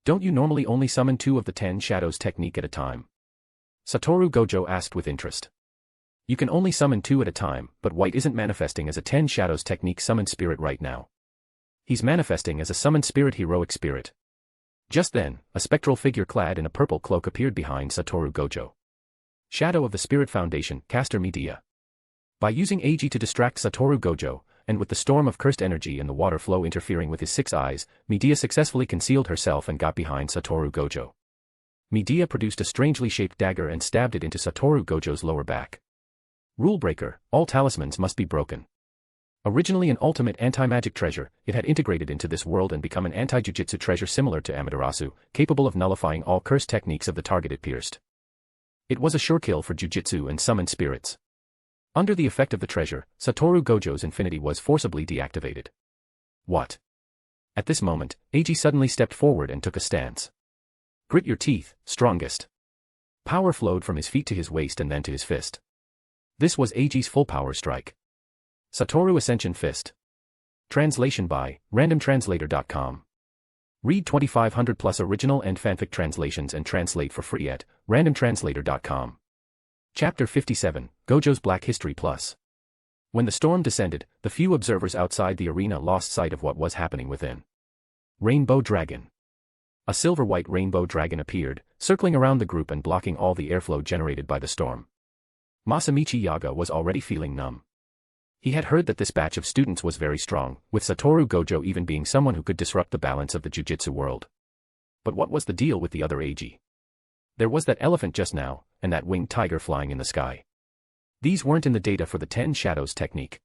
Don't you normally only summon 2 of the 10 shadows technique at a time? Satoru Gojo asked with interest. You can only summon 2 at a time, but White isn't manifesting as a 10 shadows technique summoned spirit right now. He's manifesting as a summoned spirit heroic spirit. Just then, a spectral figure clad in a purple cloak appeared behind Satoru Gojo. Shadow of the Spirit Foundation, caster Medea. By using Eiji to distract Satoru Gojo, and with the storm of cursed energy and the water flow interfering with his 6 eyes, Medea successfully concealed herself and got behind Satoru Gojo. Medea produced a strangely shaped dagger and stabbed it into Satoru Gojo's lower back. Rule breaker, all talismans must be broken. Originally an ultimate anti-magic treasure, it had integrated into this world and become an anti-jujutsu treasure similar to Amaterasu, capable of nullifying all curse techniques of the target it pierced. It was a sure kill for jujutsu and summoned spirits. Under the effect of the treasure, Satoru Gojo's infinity was forcibly deactivated. What? At this moment, Eiji suddenly stepped forward and took a stance. Grit your teeth, strongest. Power flowed from his feet to his waist and then to his fist. This was Eiji's full power strike. Satoru Ascension Fist. Translation by randomtranslator.com. Read 2500 plus original and fanfic translations and translate for free at randomtranslator.com. Chapter 57, Gojo's Black History Plus. When the storm descended, the few observers outside the arena lost sight of what was happening within. Rainbow Dragon. A silver-white rainbow dragon appeared, circling around the group and blocking all the airflow generated by the storm. Masamichi Yaga was already feeling numb. He had heard that this batch of students was very strong, with Satoru Gojo even being someone who could disrupt the balance of the jujutsu world. But what was the deal with the other Eiji? There was that elephant just now, and that winged tiger flying in the sky. These weren't in the data for the 10 shadows technique.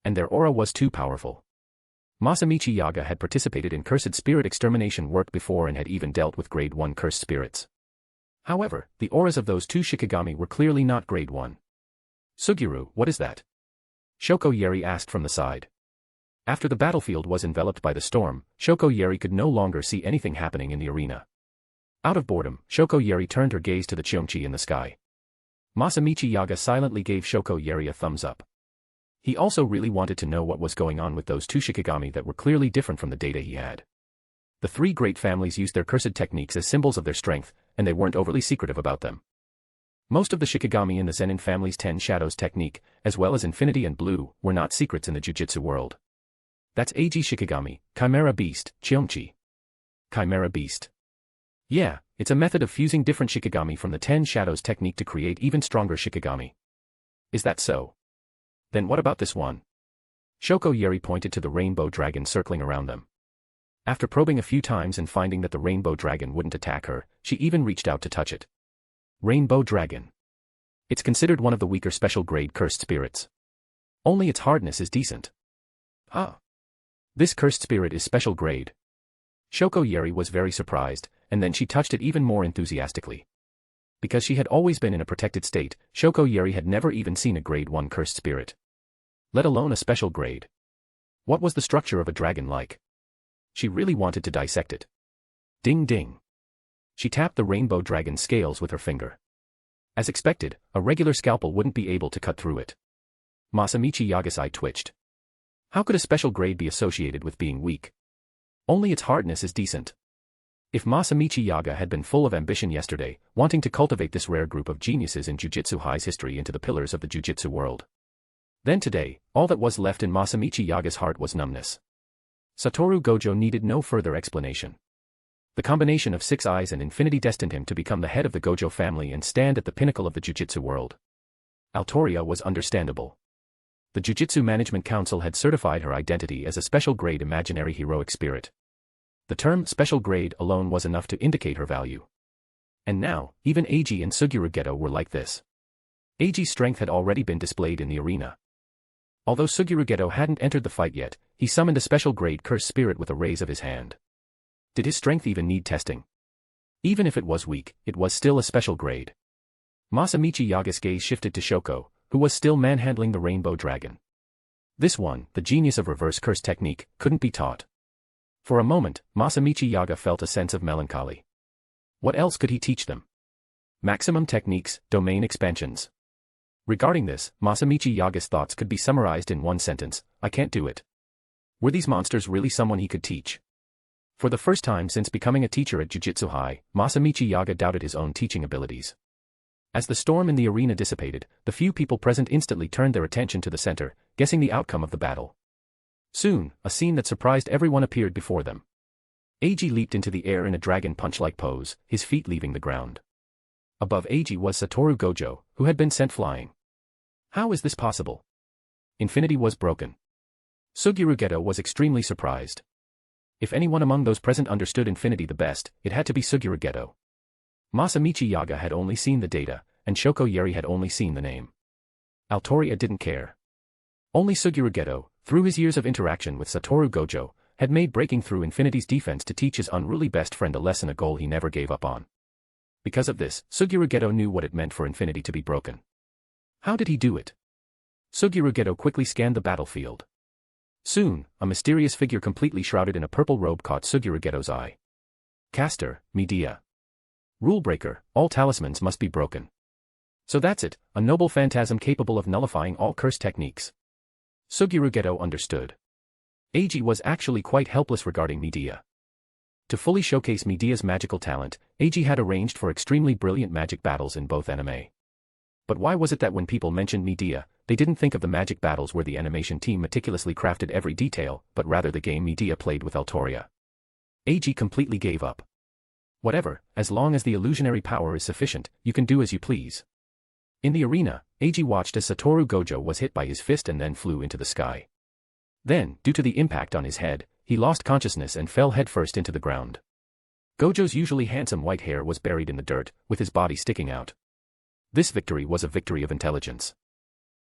And their aura was too powerful. Masamichi Yaga had participated in cursed spirit extermination work before and had even dealt with grade 1 cursed spirits. However, the auras of those 2 Shikigami were clearly not grade 1. Suguru, what is that? Shoko Yeri asked from the side. After the battlefield was enveloped by the storm, Shoko Yeri could no longer see anything happening in the arena. Out of boredom, Shoko Yeri turned her gaze to the Cheongchi in the sky. Masamichi Yaga silently gave Shoko Yeri a thumbs up. He also really wanted to know what was going on with those 2 Shikigami that were clearly different from the data he had. The 3 great families used their cursed techniques as symbols of their strength, and they weren't overly secretive about them. Most of the Shikigami in the Zenin family's 10 shadows technique, as well as Infinity and Blue, were not secrets in the jujutsu world. That's Eiji Shikigami, Chimera Beast, Cheongchi. Chimera Beast. Yeah, it's a method of fusing different Shikigami from the 10 shadows technique to create even stronger Shikigami. Is that so? Then what about this one? Shoko Yeri pointed to the rainbow dragon circling around them. After probing a few times and finding that the rainbow dragon wouldn't attack her, she even reached out to touch it. Rainbow Dragon. It's considered one of the weaker special grade cursed spirits. Only its hardness is decent. Ah. This cursed spirit is special grade. Shoko Yeri was very surprised, and then she touched it even more enthusiastically. Because she had always been in a protected state, Shoko Yeri had never even seen a grade 1 cursed spirit. Let alone a special grade. What was the structure of a dragon like? She really wanted to dissect it. Ding ding. She tapped the rainbow dragon's scales with her finger. As expected, a regular scalpel wouldn't be able to cut through it. Masamichi Yaga's eye twitched. How could a special grade be associated with being weak? Only its hardness is decent. If Masamichi Yaga had been full of ambition yesterday, wanting to cultivate this rare group of geniuses in Jujutsu High's history into the pillars of the Jujutsu world, then today, all that was left in Masamichi Yaga's heart was numbness. Satoru Gojo needed no further explanation. The combination of 6 eyes and infinity destined him to become the head of the Gojo family and stand at the pinnacle of the Jujutsu world. Altoria was understandable. The Jujutsu Management Council had certified her identity as a special grade imaginary heroic spirit. The term special grade alone was enough to indicate her value. And now, even Eiji and Suguru Geto were like this. Eiji's strength had already been displayed in the arena. Although Suguru Geto hadn't entered the fight yet, he summoned a special grade curse spirit with a raise of his hand. Did his strength even need testing? Even if it was weak, it was still a special grade. Masamichi Yaga's gaze shifted to Shoko, who was still manhandling the rainbow dragon. This one, the genius of reverse curse technique, couldn't be taught. For a moment, Masamichi Yaga felt a sense of melancholy. What else could he teach them? Maximum techniques, domain expansions. Regarding this, Masamichi Yaga's thoughts could be summarized in one sentence: I can't do it. Were these monsters really someone he could teach? For the first time since becoming a teacher at Jujutsu High, Masamichi Yaga doubted his own teaching abilities. As the storm in the arena dissipated, the few people present instantly turned their attention to the center, guessing the outcome of the battle. Soon, a scene that surprised everyone appeared before them. Eiji leaped into the air in a dragon punch-like pose, his feet leaving the ground. Above Eiji was Satoru Gojo, who had been sent flying. How is this possible? Infinity was broken. Suguru Geto was extremely surprised. If anyone among those present understood infinity the best, it had to be Suguru Geto. Masamichi Yaga had only seen the data, and Shoko Yeri had only seen the name. Altoria didn't care. Only Suguru Geto, through his years of interaction with Satoru Gojo, had made breaking through infinity's defense to teach his unruly best friend a lesson, a goal he never gave up on. Because of this, Suguru Geto knew what it meant for infinity to be broken. How did he do it? Suguru Geto quickly scanned the battlefield. Soon, a mysterious figure completely shrouded in a purple robe caught Suguru Geto's eye. Caster, Medea. Rulebreaker, all talismans must be broken. So that's it, a noble phantasm capable of nullifying all curse techniques. Suguru Geto understood. Eiji was actually quite helpless regarding Medea. To fully showcase Medea's magical talent, Eiji had arranged for extremely brilliant magic battles in both anime. But why was it that when people mentioned Medea, they didn't think of the magic battles where the animation team meticulously crafted every detail, but rather the game Medea played with Altoria? Eiji completely gave up. Whatever, as long as the illusionary power is sufficient, you can do as you please. In the arena, Eiji watched as Satoru Gojo was hit by his fist and then flew into the sky. Then, due to the impact on his head, he lost consciousness and fell headfirst into the ground. Gojo's usually handsome white hair was buried in the dirt, with his body sticking out. This victory was a victory of intelligence.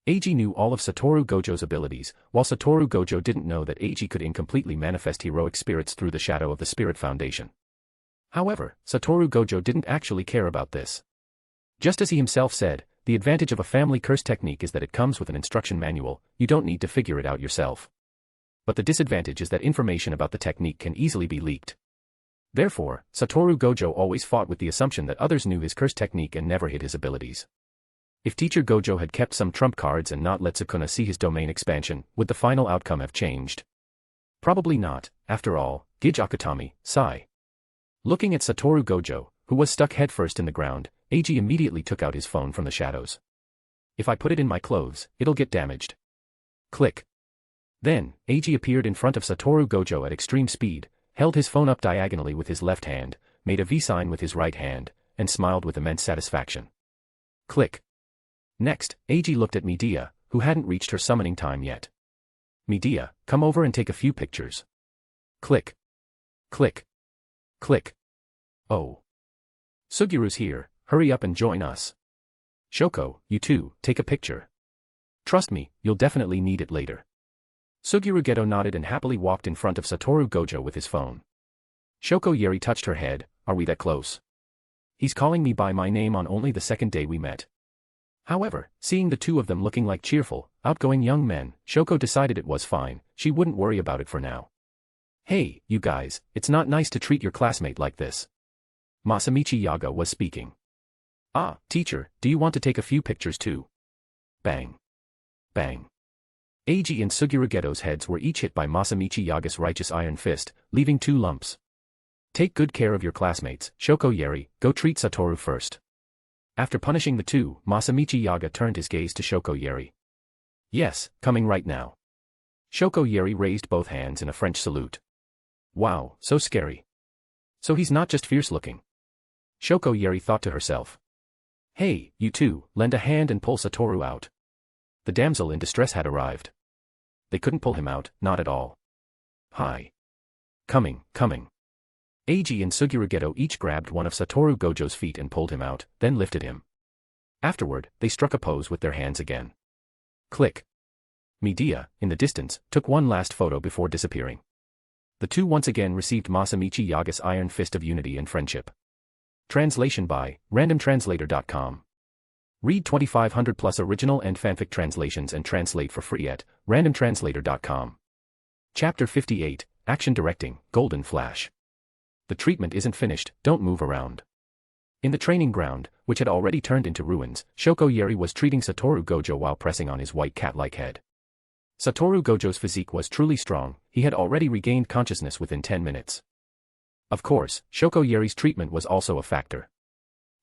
Eiji knew all of Satoru Gojo's abilities, while Satoru Gojo didn't know that Eiji could incompletely manifest heroic spirits through the shadow of the Spirit Foundation. However, Satoru Gojo didn't actually care about this. Just as he himself said, the advantage of a family curse technique is that it comes with an instruction manual, you don't need to figure it out yourself. But the disadvantage is that information about the technique can easily be leaked. Therefore, Satoru Gojo always fought with the assumption that others knew his curse technique and never hid his abilities. If Teacher Gojo had kept some trump cards and not let Sukuna see his domain expansion, would the final outcome have changed? Probably not, after all, Gij Akutami, sigh. Looking at Satoru Gojo, who was stuck headfirst in the ground, Eiji immediately took out his phone from the shadows. If I put it in my clothes, it'll get damaged. Click. Then, Eiji appeared in front of Satoru Gojo at extreme speed, held his phone up diagonally with his left hand, made a V sign with his right hand, and smiled with immense satisfaction. Click. Next, Eiji looked at Medea, who hadn't reached her summoning time yet. Medea, come over and take a few pictures. Click. Click. Click. Oh. Sugiru's here, hurry up and join us. Shoko, you too, take a picture. Trust me, you'll definitely need it later. Suguru Geto nodded and happily walked in front of Satoru Gojo with his phone. Shoko Yeri touched her head, are we that close? He's calling me by my name on only the second day we met. However, seeing the two of them looking like cheerful, outgoing young men, Shoko decided it was fine, she wouldn't worry about it for now. Hey, you guys, it's not nice to treat your classmate like this. Masamichi Yaga was speaking. Ah, teacher, do you want to take a few pictures too? Bang. Bang. Eiji and Suguru Geto's heads were each hit by Masamichi Yaga's righteous iron fist, leaving 2 lumps. Take good care of your classmates, Shoko Yeri, go treat Satoru first. After punishing the two, Masamichi Yaga turned his gaze to Shoko Yeri. Yes, coming right now. Shoko Yeri raised both hands in a French salute. Wow, so scary. So he's not just fierce-looking. Shoko Yeri thought to herself. Hey, you two, lend a hand and pull Satoru out. The damsel in distress had arrived. They couldn't pull him out, not at all. Hi. Coming. Eiji and Suguru Geto each grabbed one of Satoru Gojo's feet and pulled him out, then lifted him. Afterward, they struck a pose with their hands again. Click. Medea, in the distance, took one last photo before disappearing. The two once again received Masamichi Yaga's iron fist of unity and friendship. Translation by randomtranslator.com. Read 2500 plus original and fanfic translations and translate for free at randomtranslator.com. Chapter 58, Action Directing, Golden Flash. The treatment isn't finished, don't move around. In the training ground, which had already turned into ruins, Shoko Yeri was treating Satoru Gojo while pressing on his white cat-like head. Satoru Gojo's physique was truly strong, he had already regained consciousness within 10 minutes. Of course, Shoko Yeri's treatment was also a factor.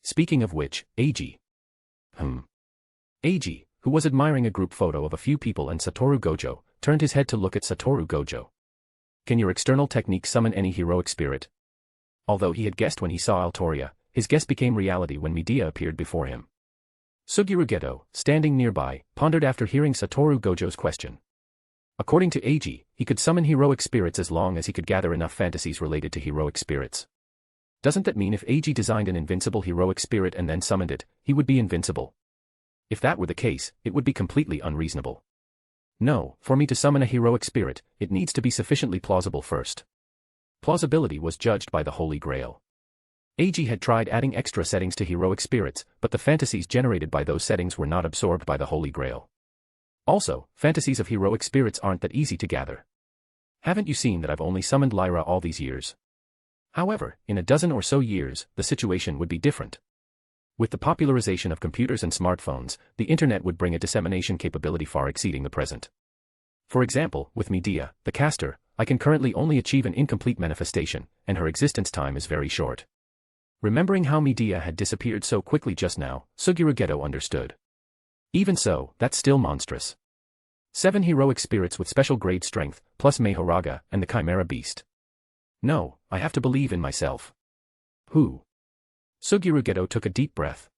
Speaking of which, Eiji. Eiji, who was admiring a group photo of a few people and Satoru Gojo, turned his head to look at Satoru Gojo. Can your external technique summon any heroic spirit? Although he had guessed when he saw Altoria, his guess became reality when Medea appeared before him. Suguru Geto, standing nearby, pondered after hearing Satoru Gojo's question. According to Eiji, he could summon heroic spirits as long as he could gather enough fantasies related to heroic spirits. Doesn't that mean if Eiji designed an invincible heroic spirit and then summoned it, he would be invincible? If that were the case, it would be completely unreasonable. No, for me to summon a heroic spirit, it needs to be sufficiently plausible first. Plausibility was judged by the Holy Grail. Eiji had tried adding extra settings to heroic spirits, but the fantasies generated by those settings were not absorbed by the Holy Grail. Also, fantasies of heroic spirits aren't that easy to gather. Haven't you seen that I've only summoned Lyra all these years? However, in a dozen or so years, the situation would be different. With the popularization of computers and smartphones, the internet would bring a dissemination capability far exceeding the present. For example, with Medea, the caster, I can currently only achieve an incomplete manifestation, and her existence time is very short. Remembering how Medea had disappeared so quickly just now, Suguru Geto understood. Even so, that's still monstrous. 7 heroic spirits with special grade strength, plus Mahoraga and the Chimera Beast. No, I have to believe in myself. Who? Suguru Geto took a deep breath.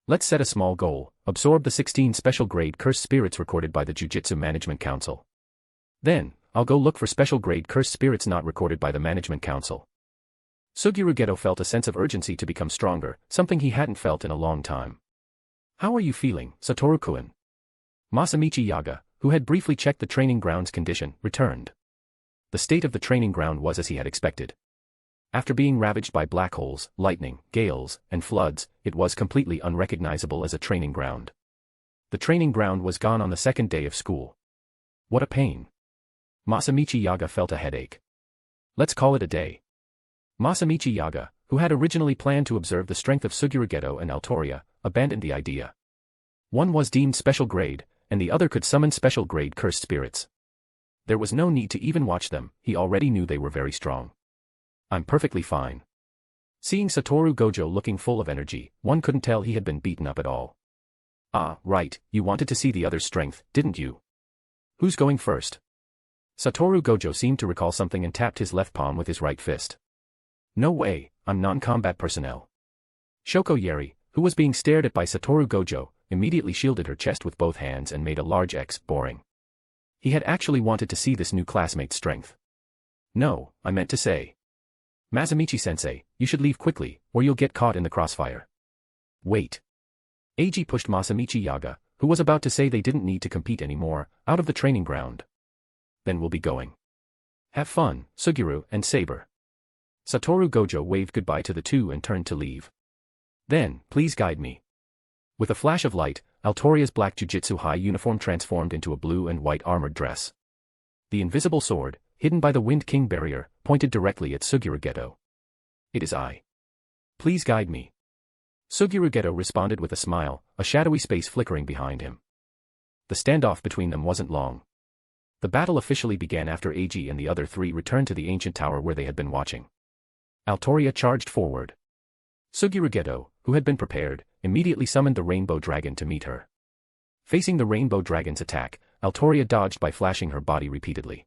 Let's set a small goal, absorb the 16 special grade cursed spirits recorded by the Jujutsu Management Council. Then, I'll go look for special grade cursed spirits not recorded by the Management Council. Suguru Geto felt a sense of urgency to become stronger, something he hadn't felt in a long time. How are you feeling, Satoru-kun? Masamichi Yaga, who had briefly checked the training ground's condition, returned. The state of the training ground was as he had expected. After being ravaged by black holes, lightning, gales, and floods, it was completely unrecognizable as a training ground. The training ground was gone on the second day of school. What a pain. Masamichi Yaga felt a headache. Let's call it a day. Masamichi Yaga, who had originally planned to observe the strength of Suguru Geto and Altoria, abandoned the idea. One was deemed special grade, and the other could summon special grade cursed spirits. There was no need to even watch them, he already knew they were very strong. I'm perfectly fine. Seeing Satoru Gojo looking full of energy, one couldn't tell he had been beaten up at all. Ah, right, you wanted to see the other's strength, didn't you? Who's going first? Satoru Gojo seemed to recall something and tapped his left palm with his right fist. No way, I'm non-combat personnel. Shoko Yeri, who was being stared at by Satoru Gojo, immediately shielded her chest with both hands and made a large X, boring. He had actually wanted to see this new classmate's strength. No, I meant to say. Masamichi-sensei, you should leave quickly, or you'll get caught in the crossfire. Wait. Eiji pushed Masamichi Yaga, who was about to say they didn't need to compete anymore, out of the training ground. Then we'll be going. Have fun, Suguru and Saber. Satoru Gojo waved goodbye to the two and turned to leave. Then, please guide me. With a flash of light, Altoria's black Jujutsu high uniform transformed into a blue and white armored dress. The invisible sword, hidden by the Wind King barrier, pointed directly at Suguru Geto. It is I. Please guide me. Suguru Geto responded with a smile, a shadowy space flickering behind him. The standoff between them wasn't long. The battle officially began after Eiji and the other three returned to the ancient tower where they had been watching. Altoria charged forward. Suguru Geto, who had been prepared, immediately summoned the Rainbow Dragon to meet her. Facing the Rainbow Dragon's attack, Altoria dodged by flashing her body repeatedly.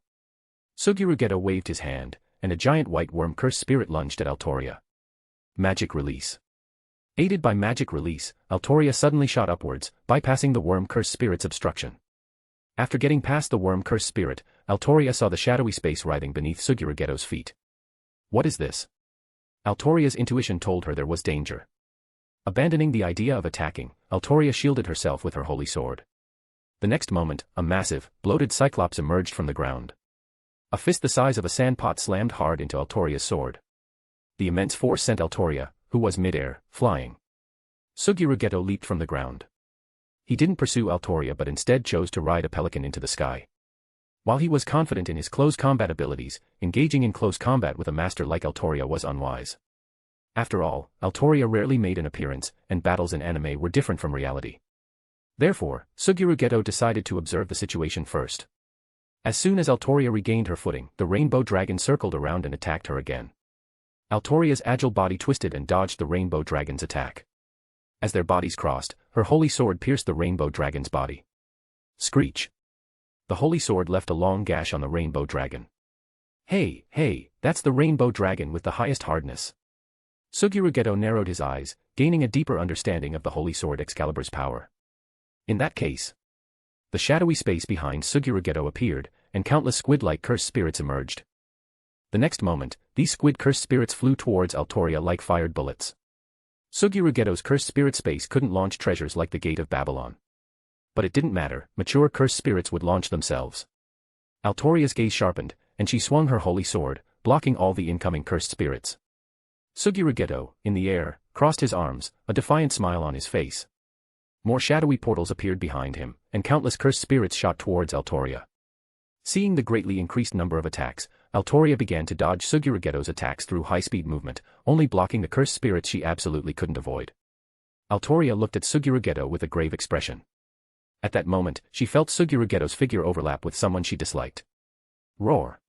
Suguru Geto waved his hand, and a giant white worm cursed spirit lunged at Altoria. Magic release. Aided by magic release, Altoria suddenly shot upwards, bypassing the worm cursed spirit's obstruction. After getting past the worm cursed spirit, Altoria saw the shadowy space writhing beneath Suguru Geto's feet. What is this? Altoria's intuition told her there was danger. Abandoning the idea of attacking, Altoria shielded herself with her holy sword. The next moment, a massive, bloated cyclops emerged from the ground. A fist the size of a sandpot slammed hard into Altoria's sword. The immense force sent Altoria, who was mid-air, flying. Suguru Geto leaped from the ground. He didn't pursue Altoria but instead chose to ride a pelican into the sky. While he was confident in his close combat abilities, engaging in close combat with a master like Altoria was unwise. After all, Altoria rarely made an appearance, and battles in anime were different from reality. Therefore, Suguru Geto decided to observe the situation first. As soon as Altoria regained her footing, the rainbow dragon circled around and attacked her again. Altoria's agile body twisted and dodged the rainbow dragon's attack. As their bodies crossed, her holy sword pierced the rainbow dragon's body. Screech! The holy sword left a long gash on the rainbow dragon. Hey, that's the rainbow dragon with the highest hardness. Suguru Geto narrowed his eyes, gaining a deeper understanding of the holy sword Excalibur's power. In that case, the shadowy space behind Suguru Geto appeared, and countless squid-like cursed spirits emerged. The next moment, these squid cursed spirits flew towards Altoria like fired bullets. Suguru Geto's cursed spirit space couldn't launch treasures like the Gate of Babylon. But it didn't matter, mature cursed spirits would launch themselves. Altoria's gaze sharpened, and she swung her holy sword, blocking all the incoming cursed spirits. Suguru Geto, in the air, crossed his arms, a defiant smile on his face. More shadowy portals appeared behind him, and countless cursed spirits shot towards Altoria. Seeing the greatly increased number of attacks, Altoria began to dodge Suguru Geto's attacks through high-speed movement, only blocking the cursed spirits she absolutely couldn't avoid. Altoria looked at Suguru Geto with a grave expression. At that moment, she felt Suguru Geto's figure overlap with someone she disliked. Roar!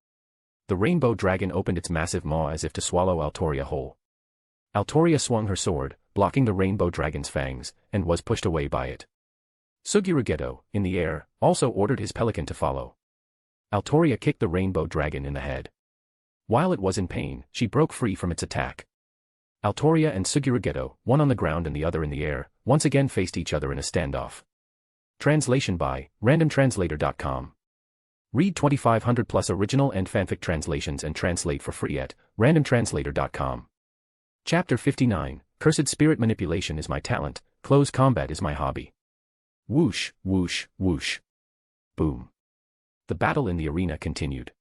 The rainbow dragon opened its massive maw as if to swallow Altoria whole. Altoria swung her sword, blocking the rainbow dragon's fangs, and was pushed away by it. Suguru Geto, in the air, also ordered his pelican to follow. Altoria kicked the rainbow dragon in the head. While it was in pain, she broke free from its attack. Altoria and Suguru Geto, one on the ground and the other in the air, once again faced each other in a standoff. Translation by randomtranslator.com. Read 2500 plus original and fanfic translations and translate for free at randomtranslator.com. Chapter 59, Cursed Spirit Manipulation is my talent, close combat is my hobby. Whoosh, whoosh, whoosh. Boom. The battle in the arena continued.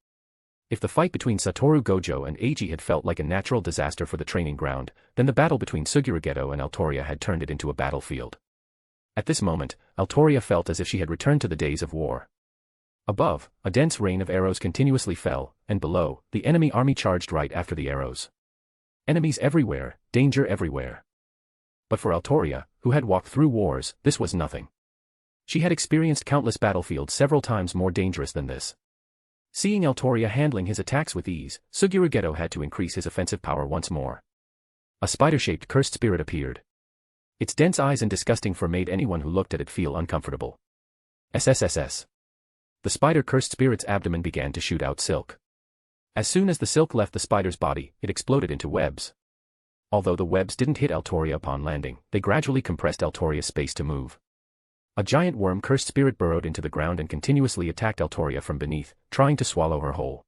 If the fight between Satoru Gojo and Eiji had felt like a natural disaster for the training ground, then the battle between Suguru Geto and Altoria had turned it into a battlefield. At this moment, Altoria felt as if she had returned to the days of war. Above, a dense rain of arrows continuously fell, and below, the enemy army charged right after the arrows. Enemies everywhere, danger everywhere. But for Altoria, who had walked through wars, this was nothing. She had experienced countless battlefields several times more dangerous than this. Seeing Altoria handling his attacks with ease, Suguru Geto had to increase his offensive power once more. A spider-shaped cursed spirit appeared. Its dense eyes and disgusting fur made anyone who looked at it feel uncomfortable. SSSS. The spider-cursed spirit's abdomen began to shoot out silk. As soon as the silk left the spider's body, it exploded into webs. Although the webs didn't hit Altoria upon landing, they gradually compressed Altoria's space to move. A giant worm-cursed spirit burrowed into the ground and continuously attacked Altoria from beneath, trying to swallow her whole.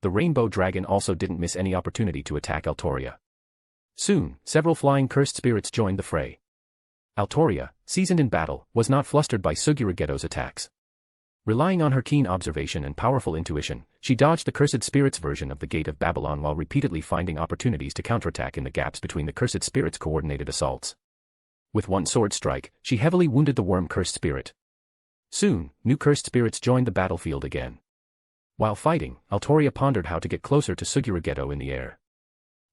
The rainbow dragon also didn't miss any opportunity to attack Altoria. Soon, several flying cursed spirits joined the fray. Altoria, seasoned in battle, was not flustered by Suguru Geto's attacks. Relying on her keen observation and powerful intuition, she dodged the cursed spirit's version of the Gate of Babylon while repeatedly finding opportunities to counterattack in the gaps between the cursed spirit's coordinated assaults. With one sword strike, she heavily wounded the worm-cursed spirit. Soon, new cursed spirits joined the battlefield again. While fighting, Altoria pondered how to get closer to Suguru Geto in the air.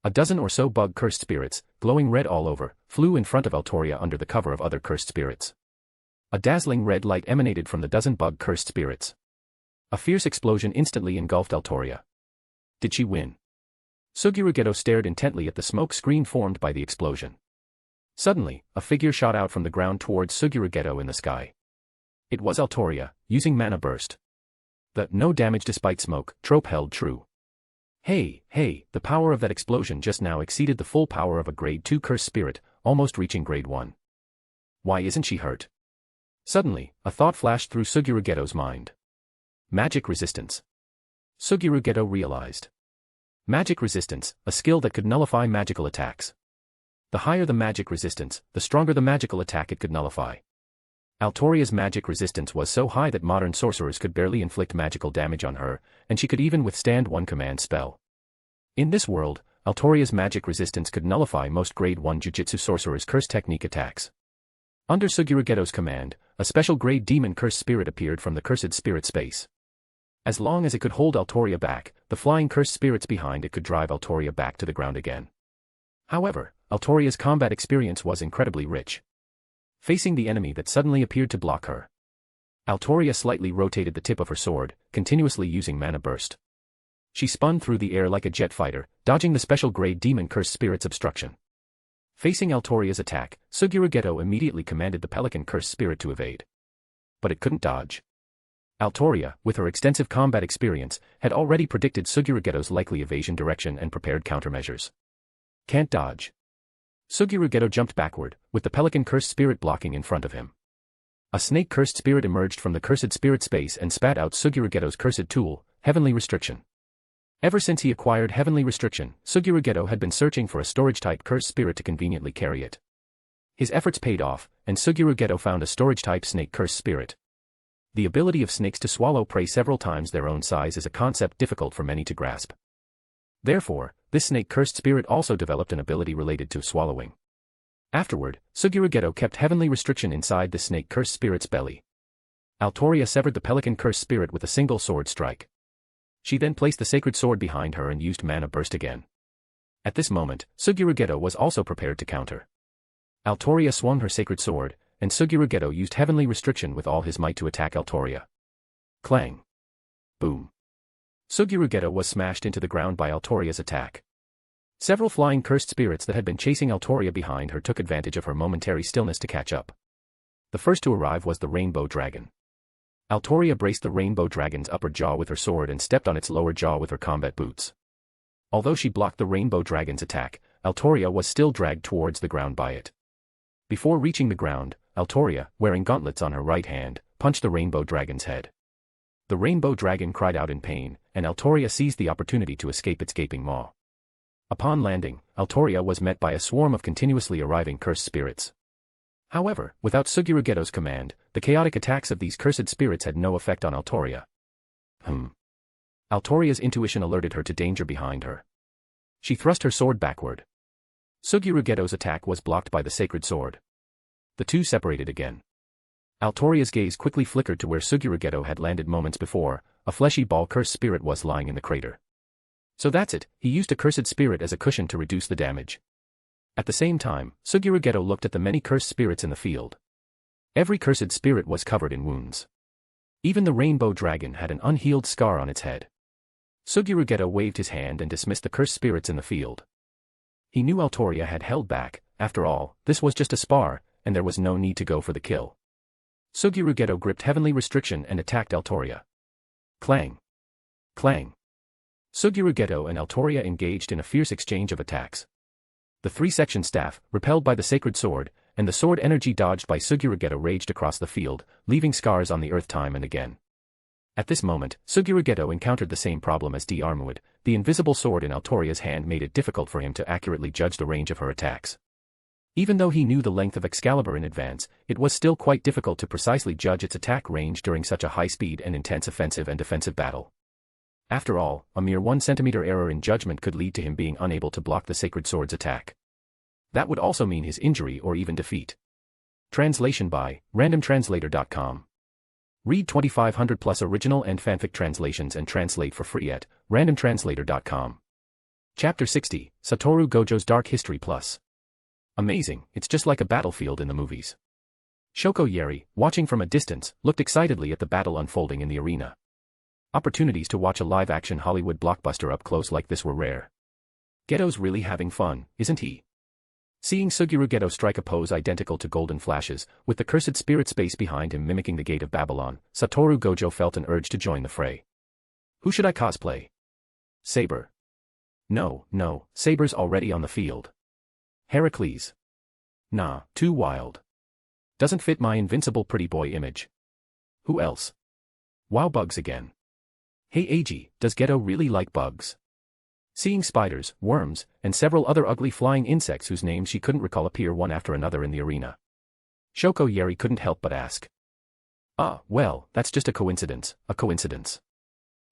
A dozen or so bug-cursed spirits, glowing red all over, flew in front of Altoria under the cover of other cursed spirits. A dazzling red light emanated from the dozen bug-cursed spirits. A fierce explosion instantly engulfed Altoria. Did she win? Suguru Geto stared intently at the smoke screen formed by the explosion. Suddenly, a figure shot out from the ground towards Suguru Geto in the sky. It was Altoria, using Mana Burst. The "no damage despite smoke" trope held true. Hey, the power of that explosion just now exceeded the full power of a grade 2 cursed spirit, almost reaching grade 1. Why isn't she hurt? Suddenly, a thought flashed through Suguru Geto's mind. Magic resistance. Suguru Geto realized. Magic resistance, a skill that could nullify magical attacks. The higher the magic resistance, the stronger the magical attack it could nullify. Altoria's magic resistance was so high that modern sorcerers could barely inflict magical damage on her, and she could even withstand one command spell. In this world, Altoria's magic resistance could nullify most Grade 1 Jujutsu Sorcerers' curse technique attacks. Under Suguru Geto's command, a special Grade Demon Curse Spirit appeared from the Cursed Spirit space. As long as it could hold Altoria back, the flying cursed spirits behind it could drive Altoria back to the ground again. However, Altoria's combat experience was incredibly rich. Facing the enemy that suddenly appeared to block her, Altoria slightly rotated the tip of her sword, continuously using mana burst. She spun through the air like a jet fighter, dodging the special Grade Demon Curse Spirit's obstruction. Facing Altoria's attack, Suguru Geto immediately commanded the Pelican Curse Spirit to evade. But it couldn't dodge. Altoria, with her extensive combat experience, had already predicted Suguru Geto's likely evasion direction and prepared countermeasures. Can't dodge. Suguru Geto jumped backward, with the Pelican Cursed Spirit blocking in front of him. A snake cursed spirit emerged from the Cursed Spirit space and spat out Suguru Geto's cursed tool, Heavenly Restriction. Ever since he acquired Heavenly Restriction, Suguru Geto had been searching for a storage-type cursed spirit to conveniently carry it. His efforts paid off, and Suguru Geto found a storage-type snake cursed spirit. The ability of snakes to swallow prey several times their own size is a concept difficult for many to grasp. Therefore, this snake-cursed spirit also developed an ability related to swallowing. Afterward, Suguru Geto kept Heavenly Restriction inside the snake-cursed spirit's belly. Altoria severed the Pelican-cursed spirit with a single sword strike. She then placed the sacred sword behind her and used mana burst again. At this moment, Suguru Geto was also prepared to counter. Altoria swung her sacred sword, and Suguru Geto used Heavenly Restriction with all his might to attack Altoria. Clang. Boom. Suguru Geto was smashed into the ground by Altoria's attack. Several flying cursed spirits that had been chasing Altoria behind her took advantage of her momentary stillness to catch up. The first to arrive was the Rainbow Dragon. Altoria braced the Rainbow Dragon's upper jaw with her sword and stepped on its lower jaw with her combat boots. Although she blocked the Rainbow Dragon's attack, Altoria was still dragged towards the ground by it. Before reaching the ground, Altoria, wearing gauntlets on her right hand, punched the Rainbow Dragon's head. The Rainbow Dragon cried out in pain, and Altoria seized the opportunity to escape its gaping maw. Upon landing, Altoria was met by a swarm of continuously arriving cursed spirits. However, without Suguru Geto's command, the chaotic attacks of these cursed spirits had no effect on Altoria. Altoria's intuition alerted her to danger behind her. She thrust her sword backward. Suguru Geto's attack was blocked by the sacred sword. The two separated again. Altoria's gaze quickly flickered to where Suguru Geto had landed moments before. A fleshy ball cursed spirit was lying in the crater. So that's it, he used a cursed spirit as a cushion to reduce the damage. At the same time, Suguru Geto looked at the many cursed spirits in the field. Every cursed spirit was covered in wounds. Even the Rainbow Dragon had an unhealed scar on its head. Suguru Geto waved his hand and dismissed the cursed spirits in the field. He knew Altoria had held back. After all, this was just a spar, and there was no need to go for the kill. Suguru Geto gripped Heavenly Restriction and attacked Altoria. Clang. Clang. Suguru Geto and Altoria engaged in a fierce exchange of attacks. The three-section staff, repelled by the sacred sword, and the sword energy dodged by Suguru Geto raged across the field, leaving scars on the earth time and again. At this moment, Suguru Geto encountered the same problem as Armuid. The invisible sword in Altoria's hand made it difficult for him to accurately judge the range of her attacks. Even though he knew the length of Excalibur in advance, it was still quite difficult to precisely judge its attack range during such a high-speed and intense offensive and defensive battle. After all, a mere 1 centimeter error in judgment could lead to him being unable to block the sacred sword's attack. That would also mean his injury or even defeat. Translation by randomtranslator.com. Read 2,500 plus original and fanfic translations and translate for free at randomtranslator.com. Chapter 60, Satoru Gojo's Dark History Plus. Amazing, it's just like a battlefield in the movies. Shoko Yeri, watching from a distance, looked excitedly at the battle unfolding in the arena. Opportunities to watch a live-action Hollywood blockbuster up close like this were rare. Geto's really having fun, isn't he? Seeing Suguru Geto strike a pose identical to Golden Flash's, with the cursed spirit space behind him mimicking the Gate of Babylon, Satoru Gojo felt an urge to join the fray. Who should I cosplay? Saber. No, Saber's already on the field. Heracles. Nah, too wild. Doesn't fit my invincible pretty boy image. Who else? Wow, bugs again. Hey Eiji, does Geto really like bugs? Seeing spiders, worms, and several other ugly flying insects whose names she couldn't recall appear one after another in the arena. Shoko Yeri couldn't help but ask. Ah, well, that's just a coincidence, a coincidence.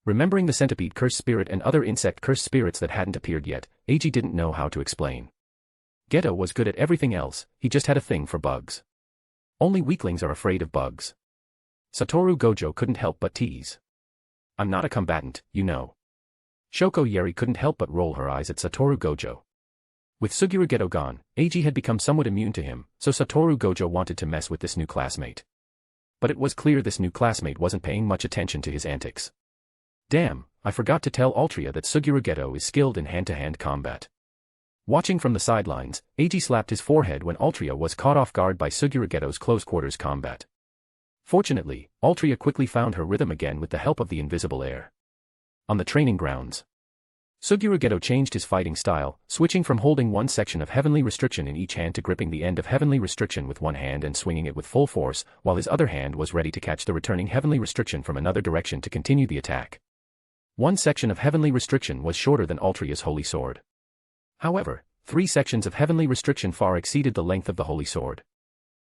Remembering the centipede cursed spirit and other insect cursed spirits that hadn't appeared yet, Eiji didn't know how to explain. Geto was good at everything else, he just had a thing for bugs. Only weaklings are afraid of bugs. Satoru Gojo couldn't help but tease. I'm not a combatant, you know. Shoko Yeri couldn't help but roll her eyes at Satoru Gojo. With Suguru Geto gone, Eiji had become somewhat immune to him, so Satoru Gojo wanted to mess with this new classmate. But it was clear this new classmate wasn't paying much attention to his antics. Damn, I forgot to tell Altria that Suguru Geto is skilled in hand-to-hand combat. Watching from the sidelines, Eiji slapped his forehead when Altria was caught off guard by Suguru Geto's close-quarters combat. Fortunately, Altria quickly found her rhythm again with the help of the invisible air. On the training grounds, Suguru Geto changed his fighting style, switching from holding one section of Heavenly Restriction in each hand to gripping the end of Heavenly Restriction with one hand and swinging it with full force, while his other hand was ready to catch the returning Heavenly Restriction from another direction to continue the attack. One section of Heavenly Restriction was shorter than Altria's Holy Sword. However, 3 sections of Heavenly Restriction far exceeded the length of the Holy Sword.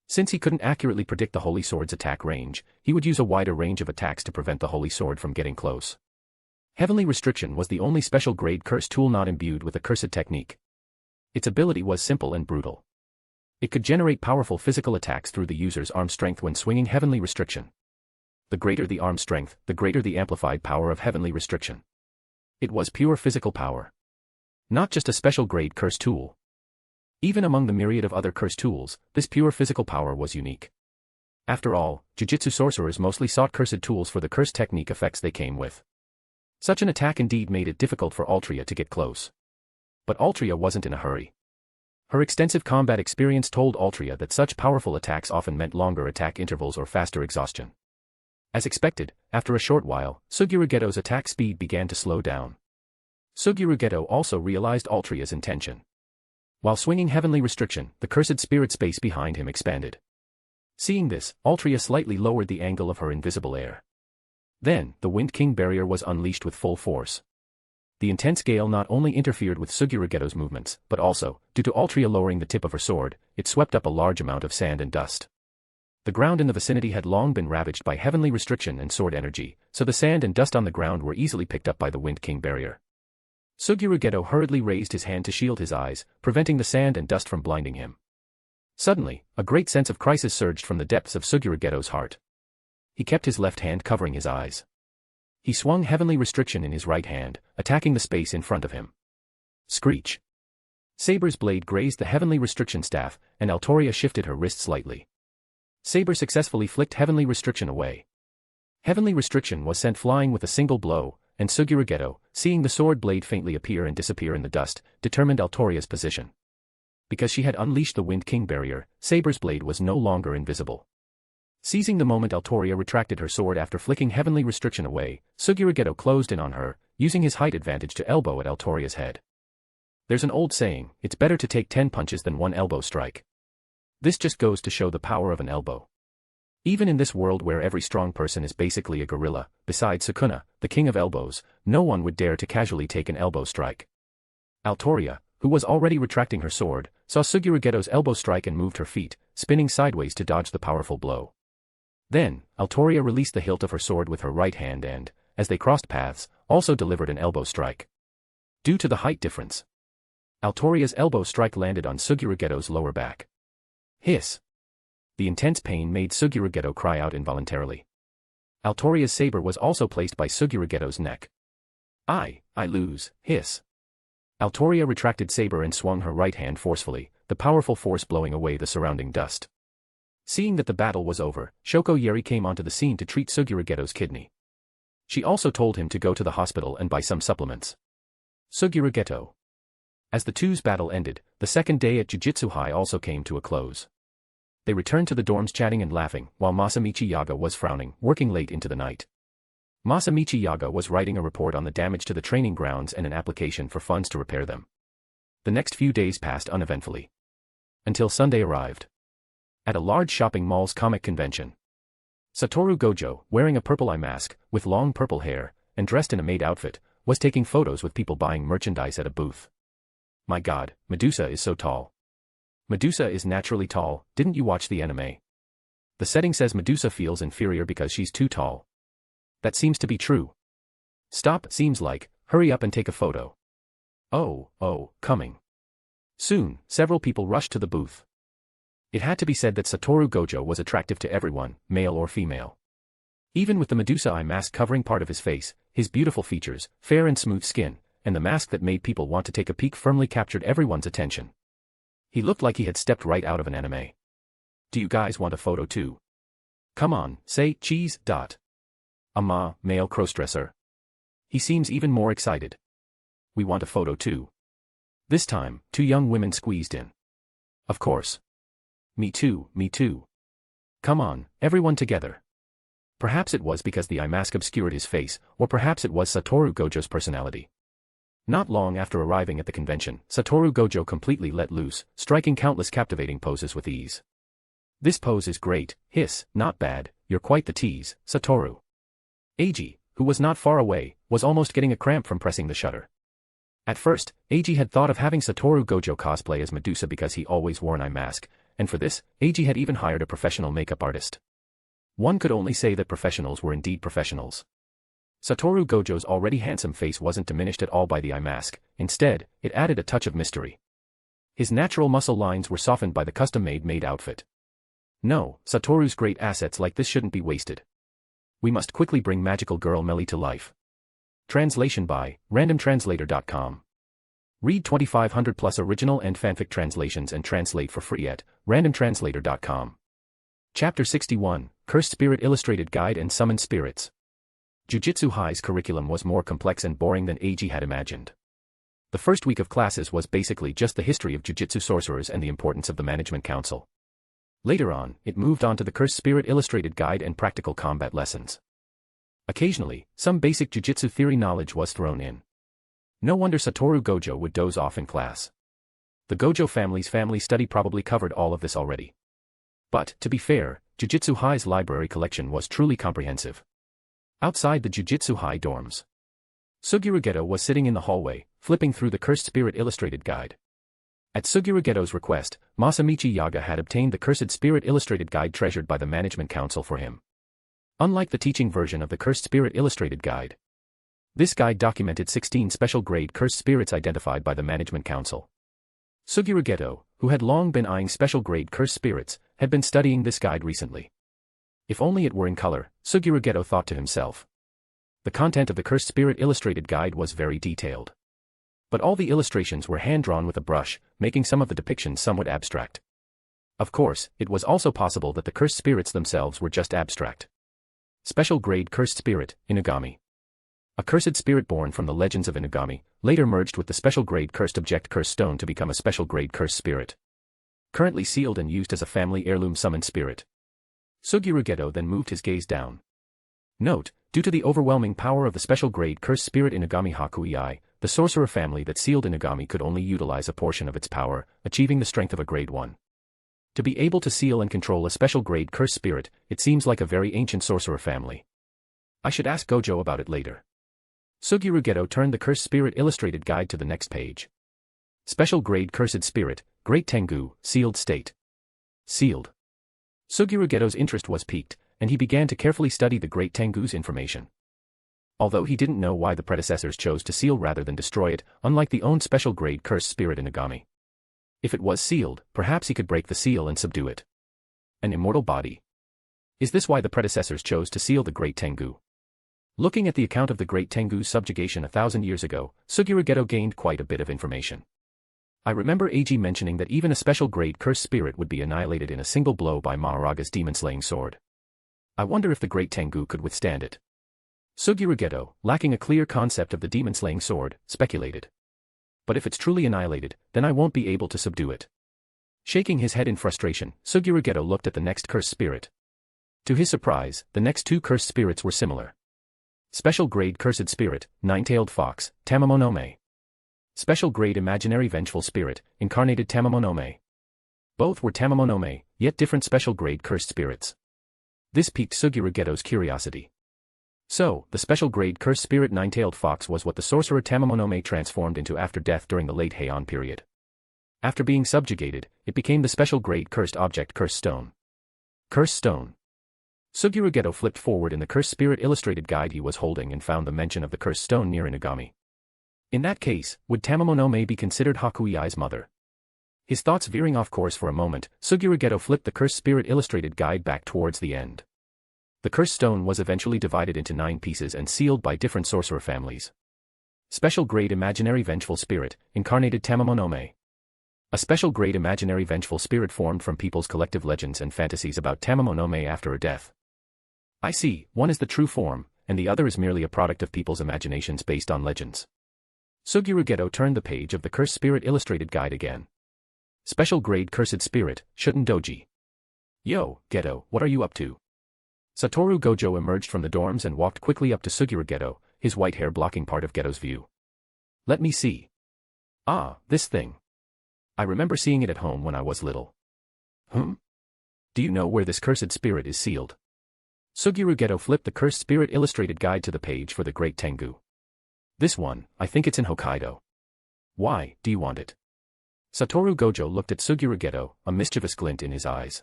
Since he couldn't accurately predict the Holy Sword's attack range, he would use a wider range of attacks to prevent the Holy Sword from getting close. Heavenly Restriction was the only special grade curse tool not imbued with a cursed technique. Its ability was simple and brutal. It could generate powerful physical attacks through the user's arm strength when swinging Heavenly Restriction. The greater the arm strength, the greater the amplified power of Heavenly Restriction. It was pure physical power. Not just a special grade curse tool. Even among the myriad of other curse tools, this pure physical power was unique. After all, Jujutsu Sorcerers mostly sought cursed tools for the curse technique effects they came with. Such an attack indeed made it difficult for Altria to get close. But Altria wasn't in a hurry. Her extensive combat experience told Altria that such powerful attacks often meant longer attack intervals or faster exhaustion. As expected, after a short while, Suguru Geto's attack speed began to slow down. Suguru Geto also realized Altria's intention. While swinging Heavenly Restriction, the cursed spirit space behind him expanded. Seeing this, Altria slightly lowered the angle of her invisible air. Then, the Wind King barrier was unleashed with full force. The intense gale not only interfered with Suguru Geto's movements, but also, due to Altria lowering the tip of her sword, it swept up a large amount of sand and dust. The ground in the vicinity had long been ravaged by Heavenly Restriction and sword energy, so the sand and dust on the ground were easily picked up by the Wind King barrier. Suguru Geto hurriedly raised his hand to shield his eyes, preventing the sand and dust from blinding him. Suddenly, a great sense of crisis surged from the depths of Suguru Geto's heart. He kept his left hand covering his eyes. He swung Heavenly Restriction in his right hand, attacking the space in front of him. Screech! Saber's blade grazed the Heavenly Restriction staff, and Altoria shifted her wrist slightly. Saber successfully flicked Heavenly Restriction away. Heavenly Restriction was sent flying with a single blow, and Suguru Geto, seeing the sword blade faintly appear and disappear in the dust, determined Altoria's position. Because she had unleashed the Wind King barrier, Saber's blade was no longer invisible. Seizing the moment Altoria retracted her sword after flicking Heavenly Restriction away, Suguru Geto closed in on her, using his height advantage to elbow at Altoria's head. There's an old saying, it's better to take 10 punches than 1 elbow strike. This just goes to show the power of an elbow. Even in this world where every strong person is basically a gorilla, besides Sukuna, the king of elbows, no one would dare to casually take an elbow strike. Altoria, who was already retracting her sword, saw Suguru Geto's elbow strike and moved her feet, spinning sideways to dodge the powerful blow. Then, Altoria released the hilt of her sword with her right hand and, as they crossed paths, also delivered an elbow strike. Due to the height difference, Altoria's elbow strike landed on Suguru Geto's lower back. Hiss! The intense pain made Suguru Geto cry out involuntarily. Altoria's saber was also placed by Suguru Geto's neck. I lose, hiss. Altoria retracted saber and swung her right hand forcefully, the powerful force blowing away the surrounding dust. Seeing that the battle was over, Shoko Yeri came onto the scene to treat Suguru Geto's kidney. She also told him to go to the hospital and buy some supplements. Suguru Geto. As the two's battle ended, the second day at Jujutsu High also came to a close. They returned to the dorms chatting and laughing, while Masamichi Yaga was frowning, working late into the night. Masamichi Yaga was writing a report on the damage to the training grounds and an application for funds to repair them. The next few days passed uneventfully. Until Sunday arrived. At a large shopping mall's comic convention, Satoru Gojo, wearing a purple eye mask, with long purple hair, and dressed in a maid outfit, was taking photos with people buying merchandise at a booth. My god, Medusa is so tall. Medusa is naturally tall, didn't you watch the anime? The setting says Medusa feels inferior because she's too tall. That seems to be true. Stop, seems like, hurry up and take a photo. Oh, coming. Soon, several people rushed to the booth. It had to be said that Satoru Gojo was attractive to everyone, male or female. Even with the Medusa eye mask covering part of his face, his beautiful features, fair and smooth skin, and the mask that made people want to take a peek firmly captured everyone's attention. He looked like he had stepped right out of an anime. Do you guys want a photo too? Come on, say cheese. Male crossdresser. He seems even more excited. We want a photo too. This time, 2 young women squeezed in. Of course. Me too. Come on, everyone together. Perhaps it was because the eye mask obscured his face, or perhaps it was Satoru Gojo's personality. Not long after arriving at the convention, Satoru Gojo completely let loose, striking countless captivating poses with ease. This pose is great, hiss, not bad, you're quite the tease, Satoru. Eiji, who was not far away, was almost getting a cramp from pressing the shutter. At first, Eiji had thought of having Satoru Gojo cosplay as Medusa because he always wore an eye mask, and for this, Eiji had even hired a professional makeup artist. One could only say that professionals were indeed professionals. Satoru Gojo's already handsome face wasn't diminished at all by the eye mask, instead, it added a touch of mystery. His natural muscle lines were softened by the custom-made outfit. No, Satoru's great assets like this shouldn't be wasted. We must quickly bring magical girl Melly to life. Translation by randomtranslator.com. Read 2,500 plus original and fanfic translations and translate for free at randomtranslator.com. Chapter 61, Cursed Spirit Illustrated Guide and Summoned Spirits. Jujutsu High's curriculum was more complex and boring than Eiji had imagined. The first week of classes was basically just the history of Jujutsu Sorcerers and the importance of the Management Council. Later on, it moved on to the Cursed Spirit Illustrated Guide and practical combat lessons. Occasionally, some basic Jujutsu theory knowledge was thrown in. No wonder Satoru Gojo would doze off in class. The Gojo family's family study probably covered all of this already. But, to be fair, Jujutsu High's library collection was truly comprehensive. Outside the Jujutsu High dorms, Suguru Geto was sitting in the hallway, flipping through the Cursed Spirit Illustrated Guide. At Suguru Geto's request, Masamichi Yaga had obtained the Cursed Spirit Illustrated Guide treasured by the Management Council for him. Unlike the teaching version of the Cursed Spirit Illustrated Guide, this guide documented 16 special-grade cursed spirits identified by the Management Council. Suguru Geto, who had long been eyeing special-grade cursed spirits, had been studying this guide recently. If only it were in color, Suguru Geto thought to himself. The content of the Cursed Spirit Illustrated Guide was very detailed. But all the illustrations were hand-drawn with a brush, making some of the depictions somewhat abstract. Of course, it was also possible that the cursed spirits themselves were just abstract. Special-grade cursed spirit, Inugami. A cursed spirit born from the legends of Inugami, later merged with the special-grade cursed object cursed stone to become a special-grade cursed spirit. Currently sealed and used as a family heirloom summoned spirit. Suguru Geto then moved his gaze down. Note, due to the overwhelming power of the special-grade cursed spirit Inugami Hakuei, the sorcerer family that sealed Inugami could only utilize a portion of its power, achieving the strength of a grade 1. To be able to seal and control a special-grade cursed spirit, it seems like a very ancient sorcerer family. I should ask Gojo about it later. Suguru Geto turned the Cursed Spirit Illustrated Guide to the next page. Special-grade cursed spirit, Great Tengu, sealed state. Sealed. Suguru Geto's interest was piqued, and he began to carefully study the Great Tengu's information. Although he didn't know why the predecessors chose to seal rather than destroy it, unlike the own special-grade cursed spirit Inugami. If it was sealed, perhaps he could break the seal and subdue it. An immortal body. Is this why the predecessors chose to seal the Great Tengu? Looking at the account of the Great Tengu's subjugation 1,000 years ago, Suguru Geto gained quite a bit of information. I remember Eiji mentioning that even a special-grade cursed spirit would be annihilated in a single blow by Mahoraga's demon-slaying sword. I wonder if the Great Tengu could withstand it. Suguru Geto, lacking a clear concept of the demon-slaying sword, speculated. But if it's truly annihilated, then I won't be able to subdue it. Shaking his head in frustration, Suguru Geto looked at the next cursed spirit. To his surprise, the next 2 cursed spirits were similar. Special-grade cursed spirit, Nine-tailed fox, Tamamonome. Special-grade imaginary vengeful spirit, incarnated Tamamonome. Both were Tamamonome, yet different special-grade cursed spirits. This piqued Suguru Geto's curiosity. So, the special-grade cursed spirit Nine-tailed fox was what the sorcerer Tamamonome transformed into after death during the late Heian period. After being subjugated, it became the special grade cursed object Cursed Stone. Cursed Stone. Suguru Geto flipped forward in the Cursed Spirit illustrated guide he was holding and found the mention of the Cursed Stone near Inugami. In that case, would Tamemonome be considered Hakui's mother? His thoughts veering off course for a moment, Suguru Geto flipped the Cursed Spirit illustrated guide back towards the end. The Cursed Stone was eventually divided into 9 pieces and sealed by different sorcerer families. Special grade imaginary vengeful spirit, incarnated Tamemonome. A special grade imaginary vengeful spirit formed from people's collective legends and fantasies about Tamemonome after her death. I see, one is the true form, and the other is merely a product of people's imaginations based on legends. Suguru Geto turned the page of the Cursed Spirit illustrated guide again. Special grade cursed spirit, Shuten Doji. Yo, Geto, what are you up to? Satoru Gojo emerged from the dorms and walked quickly up to Suguru Geto, his white hair blocking part of Geto's view. Let me see. Ah, this thing. I remember seeing it at home when I was little. Do you know where this cursed spirit is sealed? Suguru Geto flipped the Cursed Spirit illustrated guide to the page for the Great Tengu. This one, I think it's in Hokkaido. Why, do you want it? Satoru Gojo looked at Suguru Geto, a mischievous glint in his eyes.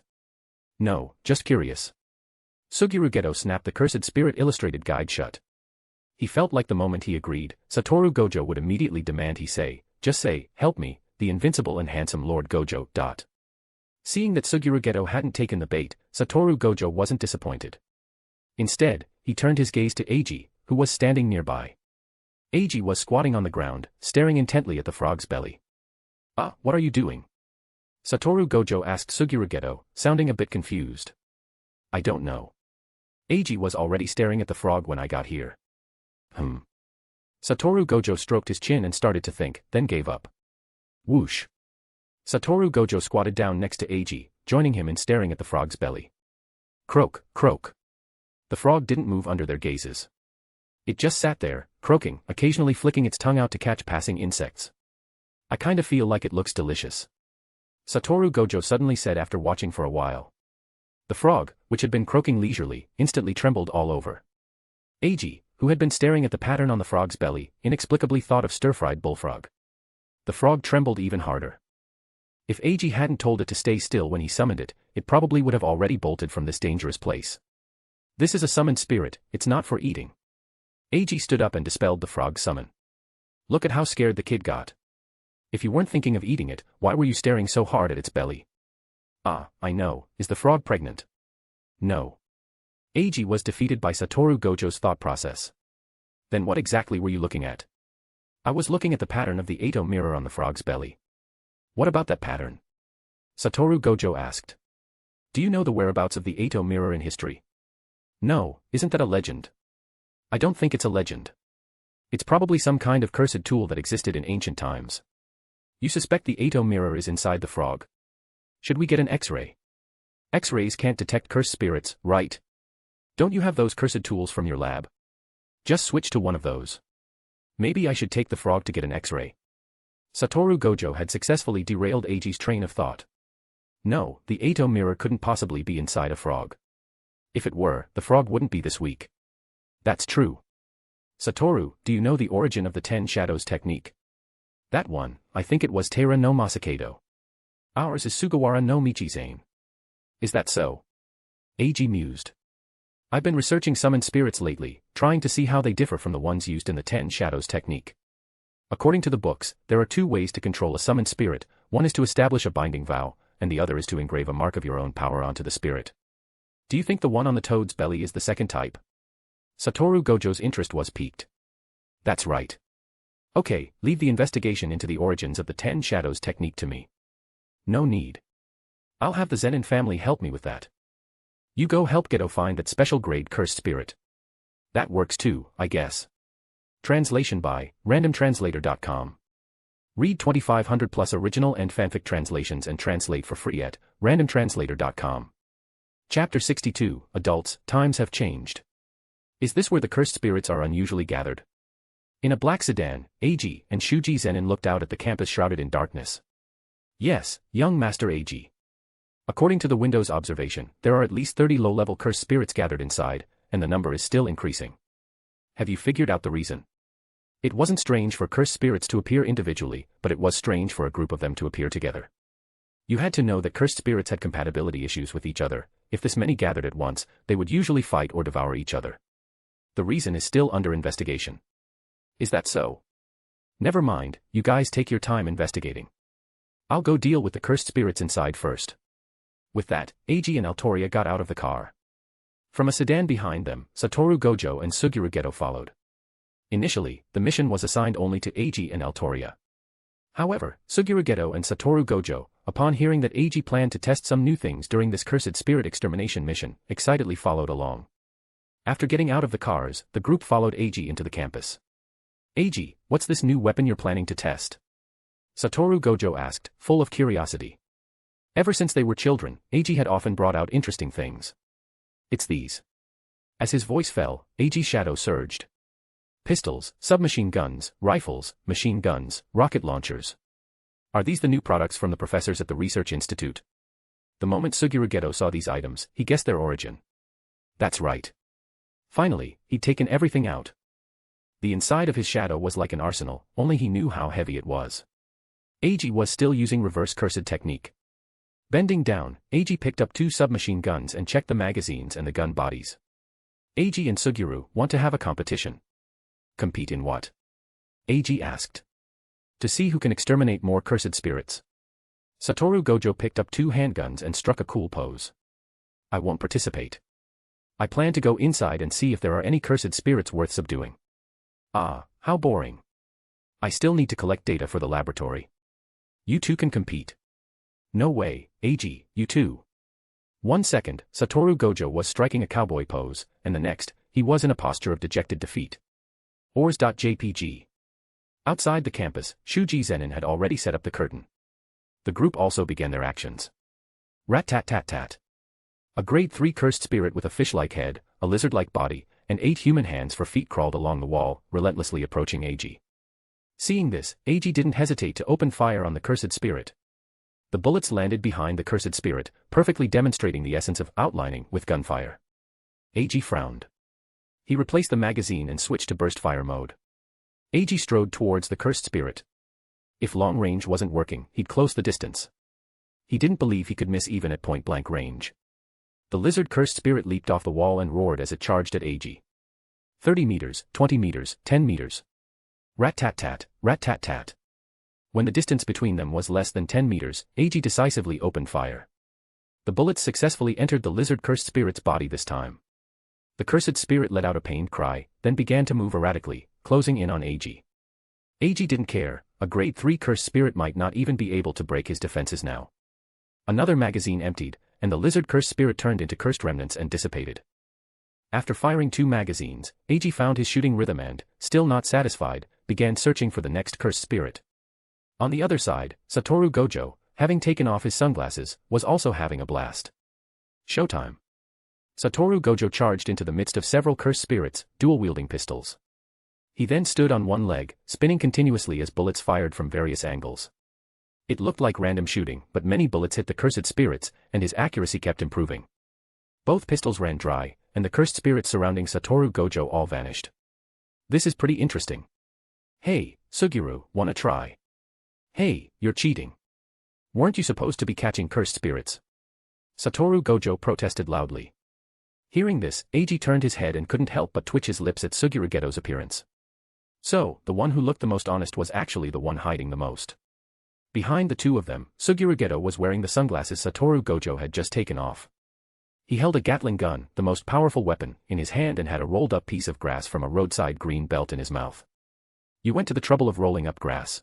No, just curious. Suguru Geto snapped the Cursed Spirit illustrated guide shut. He felt like the moment he agreed, Satoru Gojo would immediately demand he say, just say, help me, the invincible and handsome Lord Gojo. Seeing that Suguru Geto hadn't taken the bait, Satoru Gojo wasn't disappointed. Instead, he turned his gaze to Eiji, who was standing nearby. Eiji was squatting on the ground, staring intently at the frog's belly. What are you doing? Satoru Gojo asked Suguru Geto, sounding a bit confused. I don't know. Eiji was already staring at the frog when I got here. Satoru Gojo stroked his chin and started to think, then gave up. Whoosh. Satoru Gojo squatted down next to Eiji, joining him in staring at the frog's belly. Croak, croak. The frog didn't move under their gazes. It just sat there, croaking, occasionally flicking its tongue out to catch passing insects. I kinda feel like it looks delicious. Satoru Gojo suddenly said after watching for a while. The frog, which had been croaking leisurely, instantly trembled all over. Eiji, who had been staring at the pattern on the frog's belly, inexplicably thought of stir-fried bullfrog. The frog trembled even harder. If Eiji hadn't told it to stay still when he summoned it, it probably would have already bolted from this dangerous place. This is a summoned spirit, it's not for eating. Eiji stood up and dispelled the frog's summon. Look at how scared the kid got. If you weren't thinking of eating it, why were you staring so hard at its belly? I know, is the frog pregnant? No. Eiji was defeated by Satoru Gojo's thought process. Then what exactly were you looking at? I was looking at the pattern of the Eto mirror on the frog's belly. What about that pattern? Satoru Gojo asked. Do you know the whereabouts of the Eto mirror in history? No, isn't that a legend? I don't think it's a legend. It's probably some kind of cursed tool that existed in ancient times. You suspect the Eto mirror is inside the frog. Should we get an X-ray? X-rays can't detect cursed spirits, right? Don't you have those cursed tools from your lab? Just switch to one of those. Maybe I should take the frog to get an X-ray. Satoru Gojo had successfully derailed Eiji's train of thought. No, the Eto mirror couldn't possibly be inside a frog. If it were, the frog wouldn't be this weak. That's true. Satoru, do you know the origin of the 10 Shadows technique? That one, I think it was Teira no Masakedo. Ours is Sugawara no Michizane. Is that so? Eiji mused. I've been researching summoned spirits lately, trying to see how they differ from the ones used in the 10 Shadows technique. According to the books, there are 2 ways to control a summoned spirit, one is to establish a binding vow, and the other is to engrave a mark of your own power onto the spirit. Do you think the one on the toad's belly is the second type? Satoru Gojo's interest was piqued. That's right. Okay, leave the investigation into the origins of the 10 Shadows technique to me. No need. I'll have the Zenin family help me with that. You go help Geto find that special grade cursed spirit. That works too, I guess. Translation by randomtranslator.com. Read 2500 plus original and fanfic translations and translate for free at randomtranslator.com. Chapter 62, Adults, Times Have Changed. Is this where the cursed spirits are unusually gathered? In a black sedan, Eiji and Shuji Zenin looked out at the campus shrouded in darkness. Yes, young Master Eiji. According to the Windows observation, there are at least 30 low-level cursed spirits gathered inside, and the number is still increasing. Have you figured out the reason? It wasn't strange for cursed spirits to appear individually, but it was strange for a group of them to appear together. You had to know that cursed spirits had compatibility issues with each other. If this many gathered at once, they would usually fight or devour each other. The reason is still under investigation. Is that so? Never mind, you guys take your time investigating. I'll go deal with the cursed spirits inside first. With that, Eiji and Altoria got out of the car. From a sedan behind them, Satoru Gojo and Suguru Geto followed. Initially, the mission was assigned only to Eiji and Altoria. However, Suguru Geto and Satoru Gojo, upon hearing that Eiji planned to test some new things during this cursed spirit extermination mission, excitedly followed along. After getting out of the cars, the group followed Eiji into the campus. Eiji, what's this new weapon you're planning to test? Satoru Gojo asked, full of curiosity. Ever since they were children, Eiji had often brought out interesting things. It's these. As his voice fell, Eiji's shadow surged. Pistols, submachine guns, rifles, machine guns, rocket launchers. Are these the new products from the professors at the research institute? The moment Suguru Geto saw these items, he guessed their origin. That's right. Finally, he'd taken everything out. The inside of his shadow was like an arsenal, only he knew how heavy it was. Eiji was still using reverse cursed technique. Bending down, Eiji picked up 2 submachine guns and checked the magazines and the gun bodies. Eiji and Suguru want to have a competition. Compete in what? Eiji asked. To see who can exterminate more cursed spirits. Satoru Gojo picked up 2 handguns and struck a cool pose. I won't participate. I plan to go inside and see if there are any cursed spirits worth subduing. Ah, how boring. I still need to collect data for the laboratory. You two can compete. No way, Eiji, you too. 1 second, Satoru Gojo was striking a cowboy pose, and the next, he was in a posture of dejected defeat. Ors.jpg. Outside the campus, Shuji Zenin had already set up the curtain. The group also began their actions. Rat-tat-tat-tat. A grade 3 cursed spirit with a fish-like head, a lizard-like body, and 8 human hands for feet crawled along the wall, relentlessly approaching Eiji. Seeing this, Eiji didn't hesitate to open fire on the cursed spirit. The bullets landed behind the cursed spirit, perfectly demonstrating the essence of outlining with gunfire. Eiji frowned. He replaced the magazine and switched to burst fire mode. Eiji strode towards the cursed spirit. If long range wasn't working, he'd close the distance. He didn't believe he could miss even at point-blank range. The lizard cursed spirit leaped off the wall and roared as it charged at Eiji. 30 meters, 20 meters, 10 meters. Rat-tat-tat, rat-tat-tat. When the distance between them was less than 10 meters, Eiji decisively opened fire. The bullets successfully entered the lizard cursed spirit's body this time. The cursed spirit let out a pained cry, then began to move erratically, closing in on Eiji. Eiji didn't care, a grade 3 cursed spirit might not even be able to break his defenses now. Another magazine emptied, and the lizard cursed spirit turned into cursed remnants and dissipated. After firing 2 magazines, Eiji found his shooting rhythm and, still not satisfied, began searching for the next cursed spirit. On the other side, Satoru Gojo, having taken off his sunglasses, was also having a blast. Showtime. Satoru Gojo charged into the midst of several cursed spirits, dual-wielding pistols. He then stood on one leg, spinning continuously as bullets fired from various angles. It looked like random shooting, but many bullets hit the cursed spirits, and his accuracy kept improving. Both pistols ran dry, and the cursed spirits surrounding Satoru Gojo all vanished. This is pretty interesting. Hey, Suguru, wanna try? Hey, you're cheating. Weren't you supposed to be catching cursed spirits? Satoru Gojo protested loudly. Hearing this, Eiji turned his head and couldn't help but twitch his lips at Suguru Geto's appearance. So, the one who looked the most honest was actually the one hiding the most. Behind the two of them, Suguru Geto was wearing the sunglasses Satoru Gojo had just taken off. He held a Gatling gun, the most powerful weapon, in his hand and had a rolled-up piece of grass from a roadside green belt in his mouth. You went to the trouble of rolling up grass.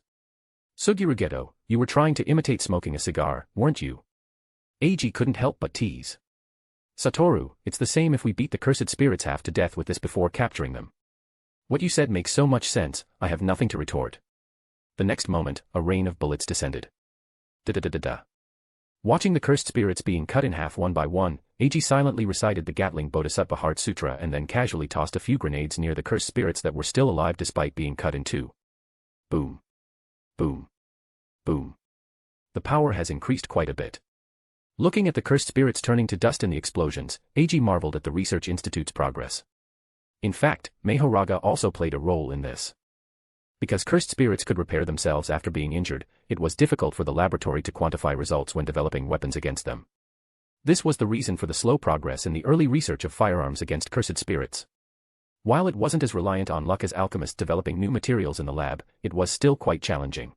Suguru Geto, you were trying to imitate smoking a cigar, weren't you? Eiji couldn't help but tease. Satoru, it's the same if we beat the cursed spirits half to death with this before capturing them. What you said makes so much sense, I have nothing to retort. The next moment, a rain of bullets descended. Da-da-da-da-da. Watching the cursed spirits being cut in half one by one, Eiji silently recited the Gatling Bodhisattva Heart Sutra and then casually tossed a few grenades near the cursed spirits that were still alive despite being cut in two. Boom. Boom. Boom. The power has increased quite a bit. Looking at the cursed spirits turning to dust in the explosions, Eiji marveled at the research institute's progress. In fact, Mahoraga also played a role in this. Because cursed spirits could repair themselves after being injured, it was difficult for the laboratory to quantify results when developing weapons against them. This was the reason for the slow progress in the early research of firearms against cursed spirits. While it wasn't as reliant on luck as alchemists developing new materials in the lab, it was still quite challenging.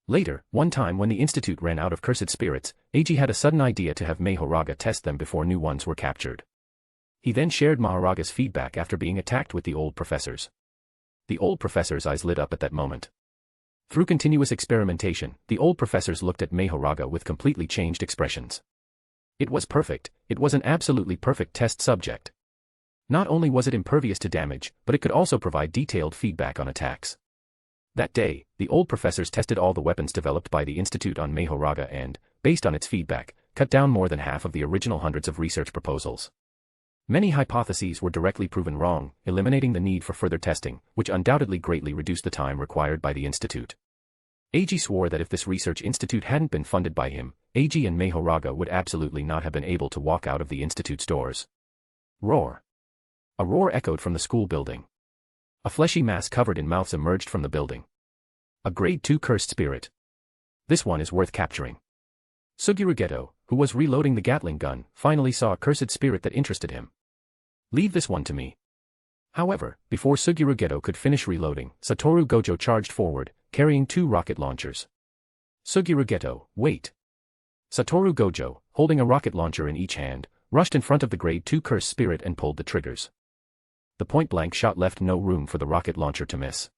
Later, one time when the institute ran out of cursed spirits, Eiji had a sudden idea to have Mahoraga test them before new ones were captured. He then shared Mahoraga's feedback after being attacked with the old professors. The old professors' eyes lit up at that moment. Through continuous experimentation, the old professors looked at Mahoraga with completely changed expressions. It was perfect, it was an absolutely perfect test subject. Not only was it impervious to damage, but it could also provide detailed feedback on attacks. That day, the old professors tested all the weapons developed by the Institute on Mahoraga and, based on its feedback, cut down more than half of the original hundreds of research proposals. Many hypotheses were directly proven wrong, eliminating the need for further testing, which undoubtedly greatly reduced the time required by the Institute. Eiji swore that if this research institute hadn't been funded by him, Eiji and Mahoraga would absolutely not have been able to walk out of the institute's doors. Roar. A roar echoed from the school building. A fleshy mass covered in mouths emerged from the building. A grade 2 cursed spirit. This one is worth capturing. Suguru Geto, who was reloading the Gatling gun, finally saw a cursed spirit that interested him. Leave this one to me. However, before Suguru Geto could finish reloading, Satoru Gojo charged forward, carrying 2 rocket launchers. Suguru Geto, wait. Satoru Gojo, holding a rocket launcher in each hand, rushed in front of the grade 2 cursed spirit and pulled the triggers. The point-blank shot left no room for the rocket launcher to miss.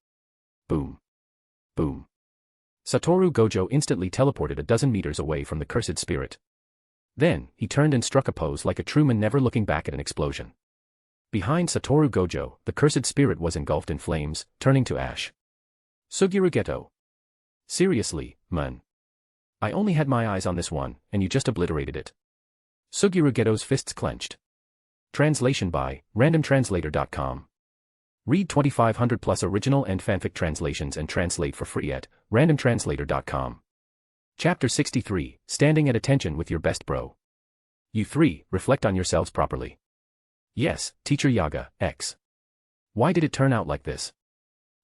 Boom. Boom. Satoru Gojo instantly teleported a dozen meters away from the cursed spirit. Then, he turned and struck a pose like a truman, never looking back at an explosion. Behind Satoru Gojo, the cursed spirit was engulfed in flames, turning to ash. Suguru Geto. Seriously, man. I only had my eyes on this one, and you just obliterated it. Suguru Geto's fists clenched. Translation by randomtranslator.com. Read 2,500 plus original and fanfic translations and translate for free at randomtranslator.com. Chapter 63, Standing at Attention with Your Best Bro. You 3, reflect on yourselves properly. Yes, Teacher Yaga, X. Why did it turn out like this?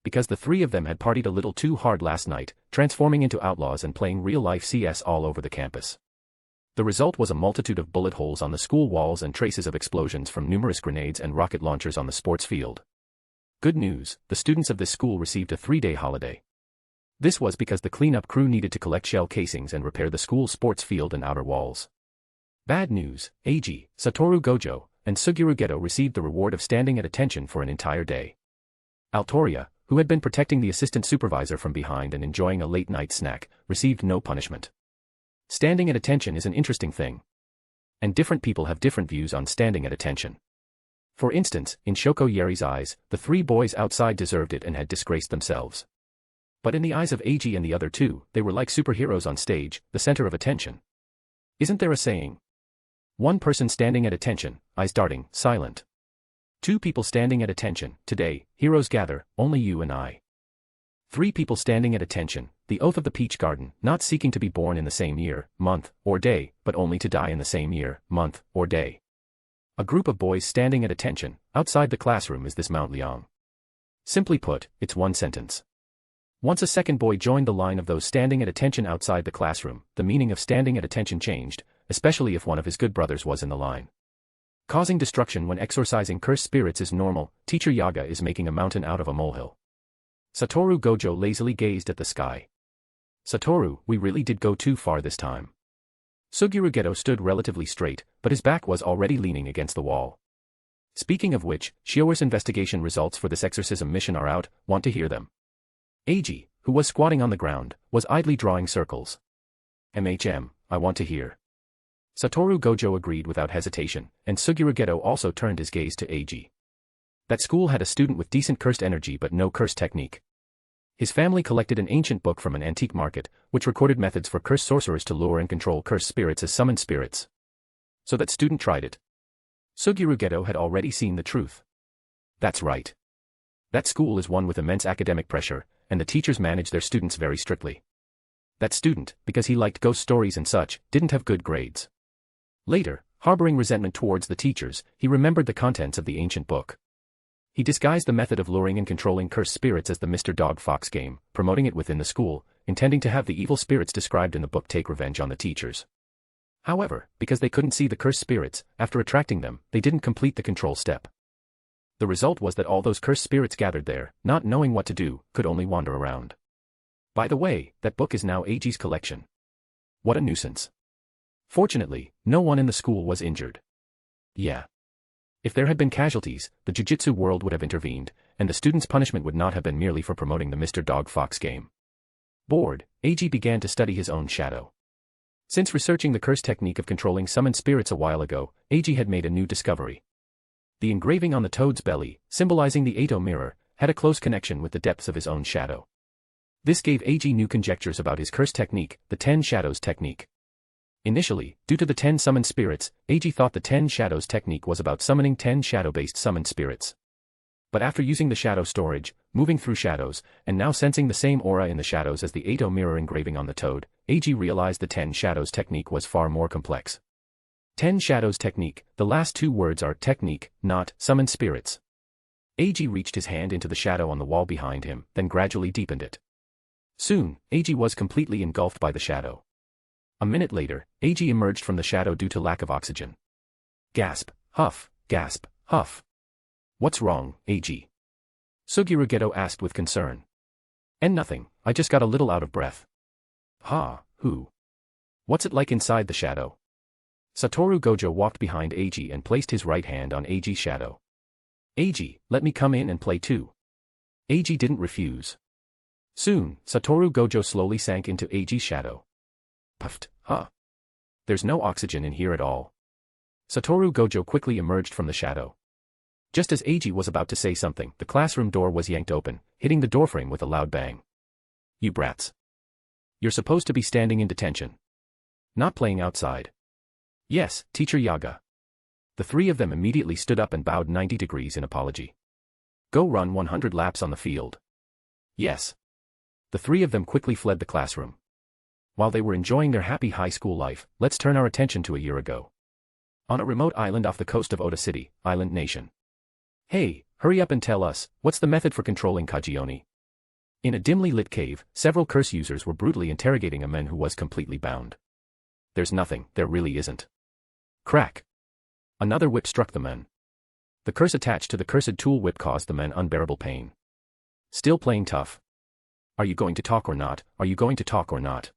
Because the 3 of them had partied a little too hard last night, transforming into outlaws and playing real-life CS all over the campus. The result was a multitude of bullet holes on the school walls and traces of explosions from numerous grenades and rocket launchers on the sports field. Good news, the students of this school received a 3-day holiday. This was because the cleanup crew needed to collect shell casings and repair the school sports field and outer walls. Bad news, Eiji, Satoru Gojo, and Suguru Geto received the reward of standing at attention for an entire day. Altoria, who had been protecting the assistant supervisor from behind and enjoying a late-night snack, received no punishment. Standing at attention is an interesting thing. And different people have different views on standing at attention. For instance, in Shoko Yeri's eyes, the 3 boys outside deserved it and had disgraced themselves. But in the eyes of Eiji and the other 2, they were like superheroes on stage, the center of attention. Isn't there a saying? 1 person standing at attention, eyes darting, silent. 2 people standing at attention, today, heroes gather, only you and I. 3 people standing at attention, the oath of the peach garden, not seeking to be born in the same year, month, or day, but only to die in the same year, month, or day. A group of boys standing at attention, outside the classroom is this Mount Liang. Simply put, it's 1 sentence. Once a second boy joined the line of those standing at attention outside the classroom, the meaning of standing at attention changed, especially if one of his good brothers was in the line. Causing destruction when exorcising cursed spirits is normal, Teacher Yaga is making a mountain out of a molehill. Satoru Gojo lazily gazed at the sky. Satoru, we really did go too far this time. Suguru Geto stood relatively straight, but his back was already leaning against the wall. Speaking of which, Shiora's investigation results for this exorcism mission are out, want to hear them. Eiji, who was squatting on the ground, was idly drawing circles. I want to hear. Satoru Gojo agreed without hesitation, and Suguru Geto also turned his gaze to Eiji. That school had a student with decent cursed energy but no cursed technique. His family collected an ancient book from an antique market, which recorded methods for cursed sorcerers to lure and control cursed spirits as summoned spirits. So that student tried it. Suguru Geto had already seen the truth. That's right. That school is one with immense academic pressure, and the teachers manage their students very strictly. That student, because he liked ghost stories and such, didn't have good grades. Later, harboring resentment towards the teachers, he remembered the contents of the ancient book. He disguised the method of luring and controlling cursed spirits as the Mr. Dog Fox game, promoting it within the school, intending to have the evil spirits described in the book take revenge on the teachers. However, because they couldn't see the cursed spirits, after attracting them, they didn't complete the control step. The result was that all those cursed spirits gathered there, not knowing what to do, could only wander around. By the way, that book is now Eiji's collection. What a nuisance. Fortunately, no one in the school was injured. Yeah. If there had been casualties, the Jujutsu world would have intervened, and the students' punishment would not have been merely for promoting the Mr. Dog Fox game. Bored, Eiji began to study his own shadow. Since researching the curse technique of controlling summoned spirits a while ago, Eiji had made a new discovery. The engraving on the toad's belly, symbolizing the Eito mirror, had a close connection with the depths of his own shadow. This gave Eiji new conjectures about his curse technique, the 10 Shadows technique. Initially, due to the 10 summoned spirits, Eiji thought the 10 Shadows technique was about summoning 10 shadow-based summoned spirits. But after using the shadow storage, moving through shadows, and now sensing the same aura in the shadows as the Eito mirror engraving on the toad, Eiji realized the 10 Shadows technique was far more complex. 10 Shadows technique, the last two words are technique, not summoned spirits. Eiji reached his hand into the shadow on the wall behind him, then gradually deepened it. Soon, Eiji was completely engulfed by the shadow. A minute later, Eiji emerged from the shadow due to lack of oxygen. Gasp, huff, gasp, huff. What's wrong, Eiji? Suguru Geto asked with concern. And nothing, I just got a little out of breath. Ha, who? What's it like inside the shadow? Satoru Gojo walked behind Eiji and placed his right hand on Eiji's shadow. Eiji, let me come in and play too. Eiji didn't refuse. Soon, Satoru Gojo slowly sank into Eiji's shadow. Puffed, huh? There's no oxygen in here at all. Satoru Gojo quickly emerged from the shadow. Just as Eiji was about to say something, the classroom door was yanked open, hitting the doorframe with a loud bang. You brats. You're supposed to be standing in detention. Not playing outside. Yes, Teacher Yaga. The three of them immediately stood up and bowed 90 degrees in apology. Go run 100 laps on the field. Yes. The three of them quickly fled the classroom. While they were enjoying their happy high school life, let's turn our attention to a year ago. On a remote island off the coast of Oda City, Island Nation. Hey, hurry up and tell us, what's the method for controlling Kajioni? In a dimly lit cave, several curse users were brutally interrogating a man who was completely bound. There's nothing, there really isn't. Crack. Another whip struck the men. The curse attached to the cursed tool whip caused the men unbearable pain. Still playing tough. Are you going to talk or not? Are you going to talk or not?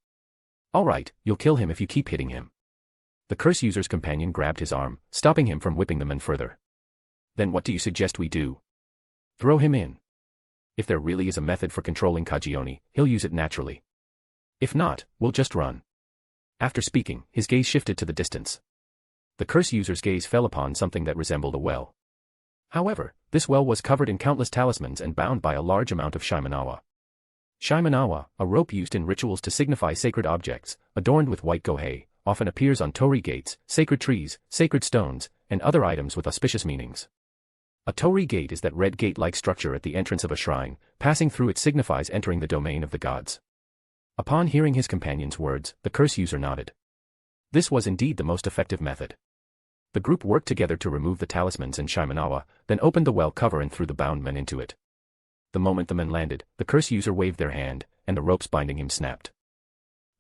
Alright, you'll kill him if you keep hitting him. The curse user's companion grabbed his arm, stopping him from whipping the men further. Then what do you suggest we do? Throw him in. If there really is a method for controlling Kajioni, he'll use it naturally. If not, we'll just run. After speaking, his gaze shifted to the distance. The curse user's gaze fell upon something that resembled a well. However, this well was covered in countless talismans and bound by a large amount of Shimenawa. Shimenawa, a rope used in rituals to signify sacred objects, adorned with white gohei, often appears on torii gates, sacred trees, sacred stones, and other items with auspicious meanings. A torii gate is that red gate-like structure at the entrance of a shrine, passing through it signifies entering the domain of the gods. Upon hearing his companion's words, the curse user nodded. This was indeed the most effective method. The group worked together to remove the talismans and Shimenawa, then opened the well cover and threw the bound men into it. The moment the men landed, the curse user waved their hand, and the ropes binding him snapped.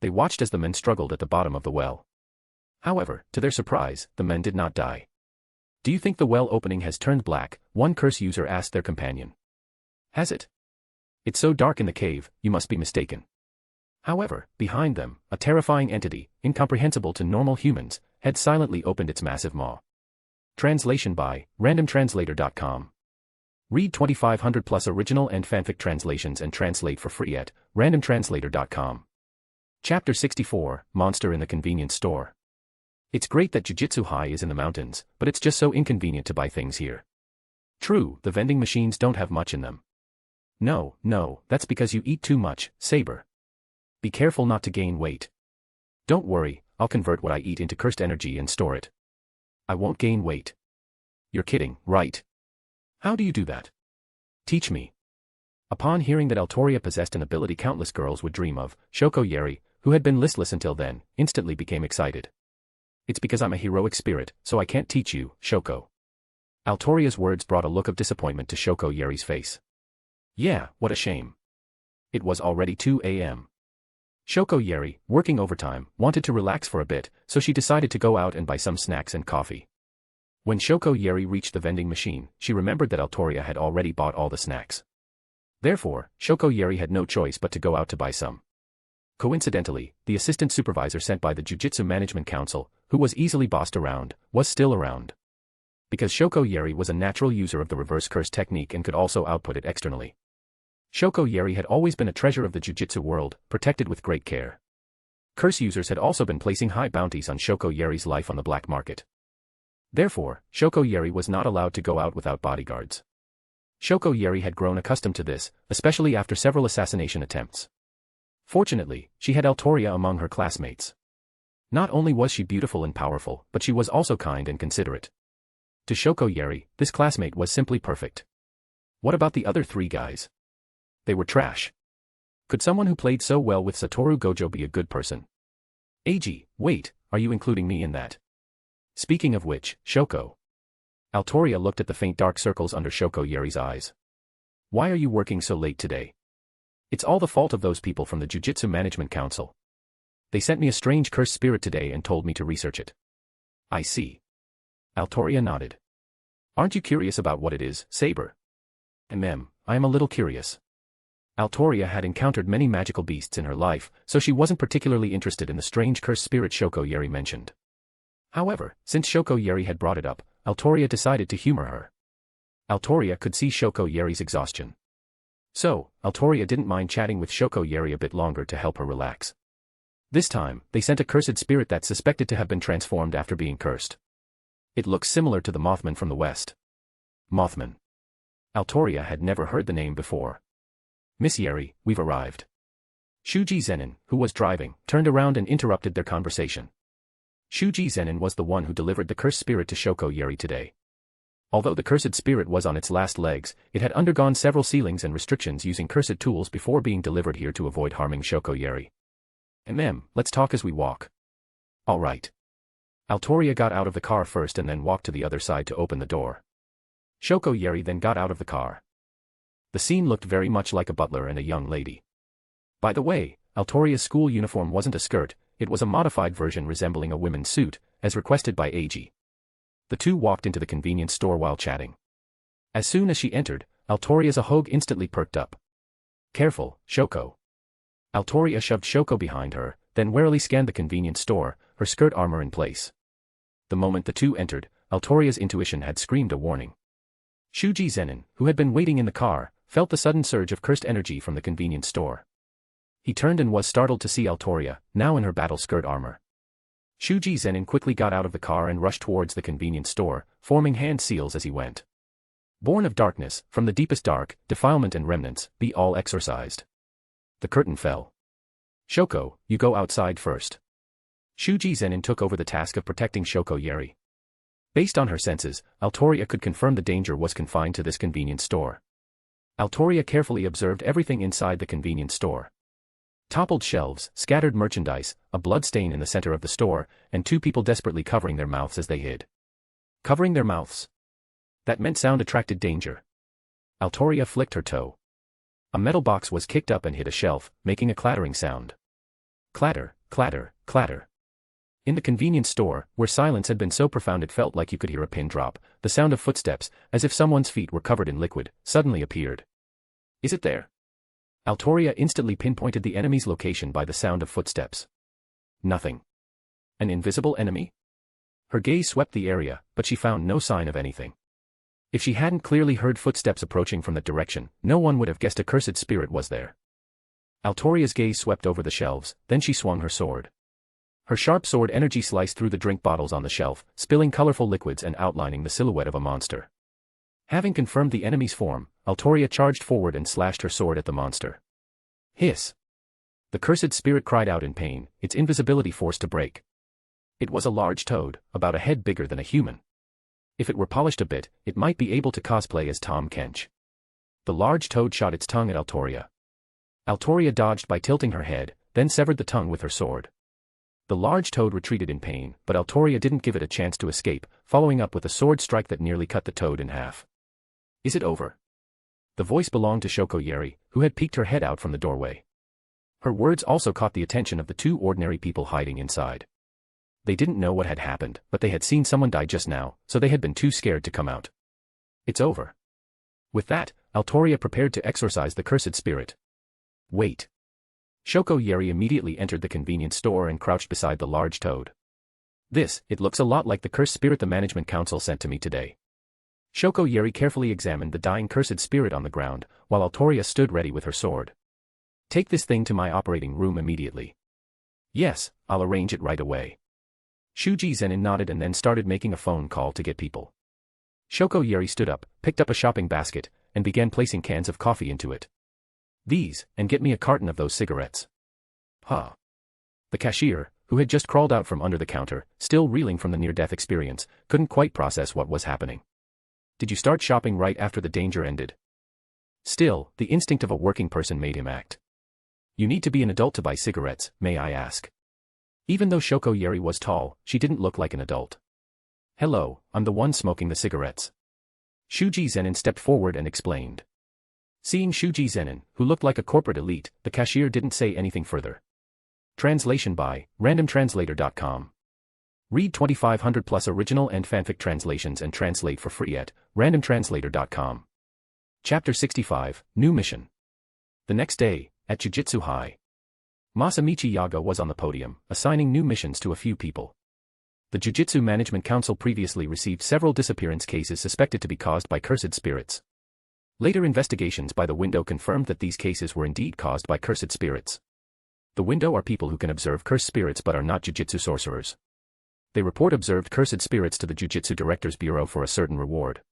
They watched as the men struggled at the bottom of the well. However, to their surprise, the men did not die. Do you think the well opening has turned black? One curse user asked their companion. Has it? It's so dark in the cave, you must be mistaken. However, behind them, a terrifying entity, incomprehensible to normal humans, had silently opened its massive maw. Translation by randomtranslator.com. Read 2500 plus original and fanfic translations and translate for free at randomtranslator.com. Chapter 64, Monster in the Convenience Store. It's great that Jujutsu High is in the mountains, but it's just so inconvenient to buy things here. True, the vending machines don't have much in them. No, that's because you eat too much, Saber. Be careful not to gain weight. Don't worry, I'll convert what I eat into cursed energy and store it. I won't gain weight. You're kidding, right? How do you do that? Teach me. Upon hearing that Altoria possessed an ability countless girls would dream of, Shoko Yeri, who had been listless until then, instantly became excited. It's because I'm a heroic spirit, so I can't teach you, Shoko. Altoria's words brought a look of disappointment to Shoko Yeri's face. Yeah, what a shame. It was already 2 a.m. Shoko Yeri, working overtime, wanted to relax for a bit, so she decided to go out and buy some snacks and coffee. When Shoko Yeri reached the vending machine, she remembered that Altoria had already bought all the snacks. Therefore, Shoko Yeri had no choice but to go out to buy some. Coincidentally, the assistant supervisor sent by the Jujutsu Management Council, who was easily bossed around, was still around. Because Shoko Yeri was a natural user of the reverse curse technique and could also output it externally. Shoko Yeri had always been a treasure of the Jujutsu world, protected with great care. Curse users had also been placing high bounties on Shoko Yeri's life on the black market. Therefore, Shoko Yeri was not allowed to go out without bodyguards. Shoko Yeri had grown accustomed to this, especially after several assassination attempts. Fortunately, she had Altoria among her classmates. Not only was she beautiful and powerful, but she was also kind and considerate. To Shoko Yeri, this classmate was simply perfect. What about the other 3 guys? They were trash. Could someone who played so well with Satoru Gojo be a good person? Eiji, wait, are you including me in that? Speaking of which, Shoko. Altoria looked at the faint dark circles under Shoko Yeri's eyes. Why are you working so late today? It's all the fault of those people from the Jujutsu Management Council. They sent me a strange cursed spirit today and told me to research it. I see. Altoria nodded. Aren't you curious about what it is, Saber? I am a little curious. Altoria had encountered many magical beasts in her life, so she wasn't particularly interested in the strange cursed spirit Shoko Yeri mentioned. However, since Shoko Yeri had brought it up, Altoria decided to humor her. Altoria could see Shoko Yeri's exhaustion. So, Altoria didn't mind chatting with Shoko Yeri a bit longer to help her relax. This time, they sent a cursed spirit that's suspected to have been transformed after being cursed. It looks similar to the Mothman from the West. Mothman. Altoria had never heard the name before. Miss Yeri, we've arrived. Shuji Zenin, who was driving, turned around and interrupted their conversation. Shuji Zenin was the one who delivered the cursed spirit to Shoko Yeri today. Although the cursed spirit was on its last legs, it had undergone several sealings and restrictions using cursed tools before being delivered here to avoid harming Shoko Yeri. Let's talk as we walk. All right. Altoria got out of the car first and then walked to the other side to open the door. Shoko Yeri then got out of the car. The scene looked very much like a butler and a young lady. By the way, Altoria's school uniform wasn't a skirt, it was a modified version resembling a women's suit, as requested by Eiji. The two walked into the convenience store while chatting. As soon as she entered, Altoria's Ahogue instantly perked up. Careful, Shoko. Altoria shoved Shoko behind her, then warily scanned the convenience store, her skirt armor in place. The moment the two entered, Altoria's intuition had screamed a warning. Shuji Zenin, who had been waiting in the car, felt the sudden surge of cursed energy from the convenience store. He turned and was startled to see Altoria, now in her battle skirt armor. Shuji Zenin quickly got out of the car and rushed towards the convenience store, forming hand seals as he went. Born of darkness, from the deepest dark, defilement and remnants, be all exorcised. The curtain fell. Shoko, you go outside first. Shuji Zenin took over the task of protecting Shoko Yeri. Based on her senses, Altoria could confirm the danger was confined to this convenience store. Altoria carefully observed everything inside the convenience store. Toppled shelves, scattered merchandise, a blood stain in the center of the store, and 2 people desperately covering their mouths as they hid. Covering their mouths. That meant sound attracted danger. Altoria flicked her toe. A metal box was kicked up and hit a shelf, making a clattering sound. Clatter, clatter, clatter. In the convenience store, where silence had been so profound it felt like you could hear a pin drop, the sound of footsteps, as if someone's feet were covered in liquid, suddenly appeared. Is it there? Altoria instantly pinpointed the enemy's location by the sound of footsteps. Nothing. An invisible enemy? Her gaze swept the area, but she found no sign of anything. If she hadn't clearly heard footsteps approaching from that direction, no one would have guessed a cursed spirit was there. Altoria's gaze swept over the shelves, then she swung her sword. Her sharp sword energy sliced through the drink bottles on the shelf, spilling colorful liquids and outlining the silhouette of a monster. Having confirmed the enemy's form, Altoria charged forward and slashed her sword at the monster. Hiss! The cursed spirit cried out in pain, its invisibility forced to break. It was a large toad, about a head bigger than a human. If it were polished a bit, it might be able to cosplay as Tom Kench. The large toad shot its tongue at Altoria. Altoria dodged by tilting her head, then severed the tongue with her sword. The large toad retreated in pain, but Altoria didn't give it a chance to escape, following up with a sword strike that nearly cut the toad in half. Is it over? The voice belonged to Shoko Yeri, who had peeked her head out from the doorway. Her words also caught the attention of the two ordinary people hiding inside. They didn't know what had happened, but they had seen someone die just now, so they had been too scared to come out. It's over. With that, Altoria prepared to exorcise the cursed spirit. Wait. Shoko Yeri immediately entered the convenience store and crouched beside the large toad. It looks a lot like the cursed spirit the management council sent to me today. Shoko Yeri carefully examined the dying cursed spirit on the ground, while Altoria stood ready with her sword. Take this thing to my operating room immediately. Yes, I'll arrange it right away. Shuji Zenin nodded and then started making a phone call to get people. Shoko Yeri stood up, picked up a shopping basket, and began placing cans of coffee into it. These, and get me a carton of those cigarettes. Huh. The cashier, who had just crawled out from under the counter, still reeling from the near-death experience, couldn't quite process what was happening. Did you start shopping right after the danger ended? Still, the instinct of a working person made him act. You need to be an adult to buy cigarettes, may I ask? Even though Shoko Yeri was tall, she didn't look like an adult. Hello, I'm the one smoking the cigarettes. Shuji Zenin stepped forward and explained. Seeing Shuji Zenin, who looked like a corporate elite, the cashier didn't say anything further. Translation by randomtranslator.com. Read 2500 plus original and fanfic translations and translate for free at randomtranslator.com. Chapter 65, New Mission. The next day, at Jujutsu High, Masamichi Yaga was on the podium, assigning new missions to a few people. The Jujutsu Management Council previously received several disappearance cases suspected to be caused by cursed spirits. Later investigations by the Window confirmed that these cases were indeed caused by cursed spirits. The Window are people who can observe cursed spirits but are not Jujutsu sorcerers. They report observed cursed spirits to the Jujutsu Director's Bureau for a certain reward.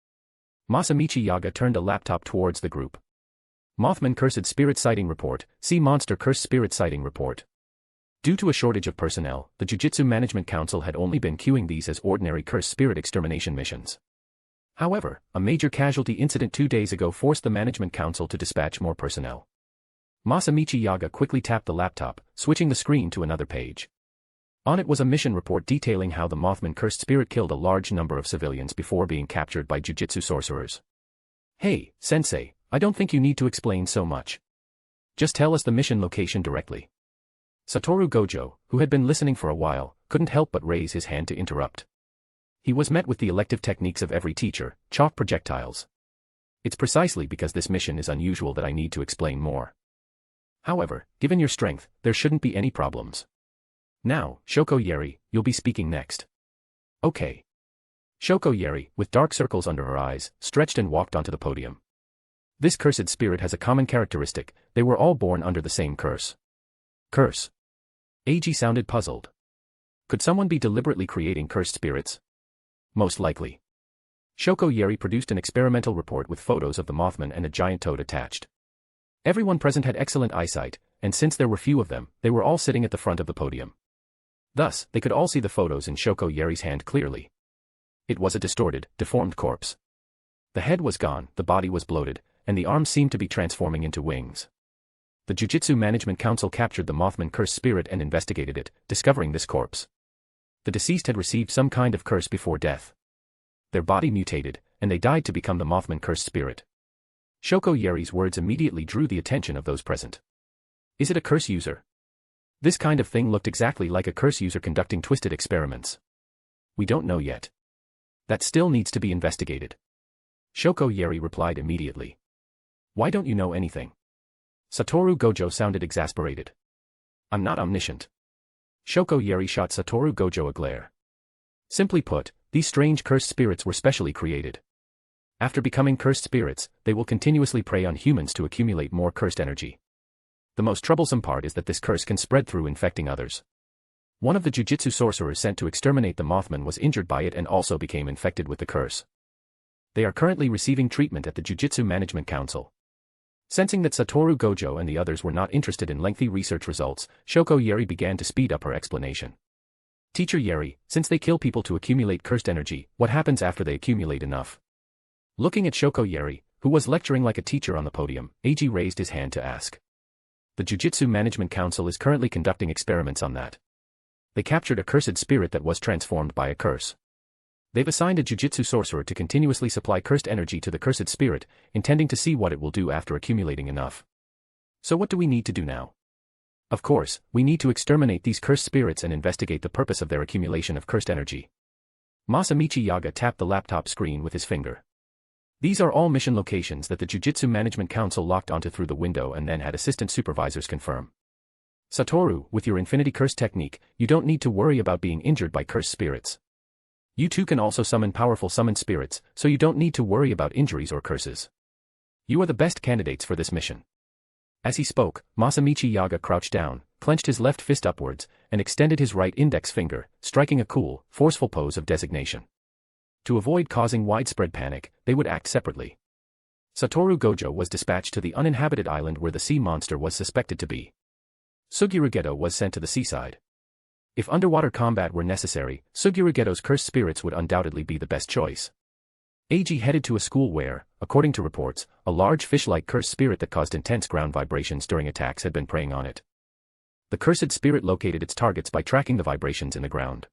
Masamichi Yaga turned a laptop towards the group. Mothman Cursed Spirit Sighting Report, see Monster Cursed Spirit Sighting Report. Due to a shortage of personnel, the Jujutsu Management Council had only been queuing these as ordinary cursed spirit extermination missions. However, a major casualty incident 2 days ago forced the Management Council to dispatch more personnel. Masamichi Yaga quickly tapped the laptop, switching the screen to another page. On it was a mission report detailing how the Mothman Cursed Spirit killed a large number of civilians before being captured by Jujutsu sorcerers. Hey, Sensei, I don't think you need to explain so much. Just tell us the mission location directly. Satoru Gojo, who had been listening for a while, couldn't help but raise his hand to interrupt. He was met with the elective techniques of every teacher, chalk projectiles. It's precisely because this mission is unusual that I need to explain more. However, given your strength, there shouldn't be any problems. Now, Shoko Yeri, you'll be speaking next. Okay. Shoko Yeri, with dark circles under her eyes, stretched and walked onto the podium. This cursed spirit has a common characteristic: they were all born under the same curse. Curse? Eiji sounded puzzled. Could someone be deliberately creating cursed spirits? Most likely. Shoko Yeri produced an experimental report with photos of the Mothman and a giant toad attached. Everyone present had excellent eyesight, and since there were few of them, they were all sitting at the front of the podium. Thus, they could all see the photos in Shoko Yeri's hand clearly. It was a distorted, deformed corpse. The head was gone, the body was bloated, and the arms seemed to be transforming into wings. The Jujutsu Management Council captured the Mothman cursed spirit and investigated it, discovering this corpse. The deceased had received some kind of curse before death. Their body mutated, and they died to become the Mothman cursed spirit. Shoko Yeri's words immediately drew the attention of those present. Is it a curse user? This kind of thing looked exactly like a curse user conducting twisted experiments. We don't know yet. That still needs to be investigated. Shoko Yeri replied immediately. Why don't you know anything? Satoru Gojo sounded exasperated. I'm not omniscient. Shoko Yeri shot Satoru Gojo a glare. Simply put, these strange cursed spirits were specially created. After becoming cursed spirits, they will continuously prey on humans to accumulate more cursed energy. The most troublesome part is that this curse can spread through infecting others. One of the Jujutsu sorcerers sent to exterminate the Mothman was injured by it and also became infected with the curse. They are currently receiving treatment at the Jujutsu Management Council. Sensing that Satoru Gojo and the others were not interested in lengthy research results, Shoko Yeri began to speed up her explanation. Teacher Yeri, since they kill people to accumulate cursed energy, what happens after they accumulate enough? Looking at Shoko Yeri, who was lecturing like a teacher on the podium, Eiji raised his hand to ask. The Jujutsu Management Council is currently conducting experiments on that. They captured a cursed spirit that was transformed by a curse. They've assigned a Jujutsu Sorcerer to continuously supply cursed energy to the cursed spirit, intending to see what it will do after accumulating enough. So what do we need to do now? Of course, we need to exterminate these cursed spirits and investigate the purpose of their accumulation of cursed energy. Masamichi Yaga tapped the laptop screen with his finger. These are all mission locations that the Jujutsu Management Council locked onto through the window and then had assistant supervisors confirm. Satoru, with your Infinity Curse technique, you don't need to worry about being injured by cursed spirits. You too can also summon powerful summoned spirits, so you don't need to worry about injuries or curses. You are the best candidates for this mission. As he spoke, Masamichi Yaga crouched down, clenched his left fist upwards, and extended his right index finger, striking a cool, forceful pose of designation. To avoid causing widespread panic, they would act separately. Satoru Gojo was dispatched to the uninhabited island where the sea monster was suspected to be. Suguru Geto was sent to the seaside. If underwater combat were necessary, Suguru Geto's cursed spirits would undoubtedly be the best choice. Eiji headed to a school where, according to reports, a large fish-like cursed spirit that caused intense ground vibrations during attacks had been preying on it. The cursed spirit located its targets by tracking the vibrations in the ground.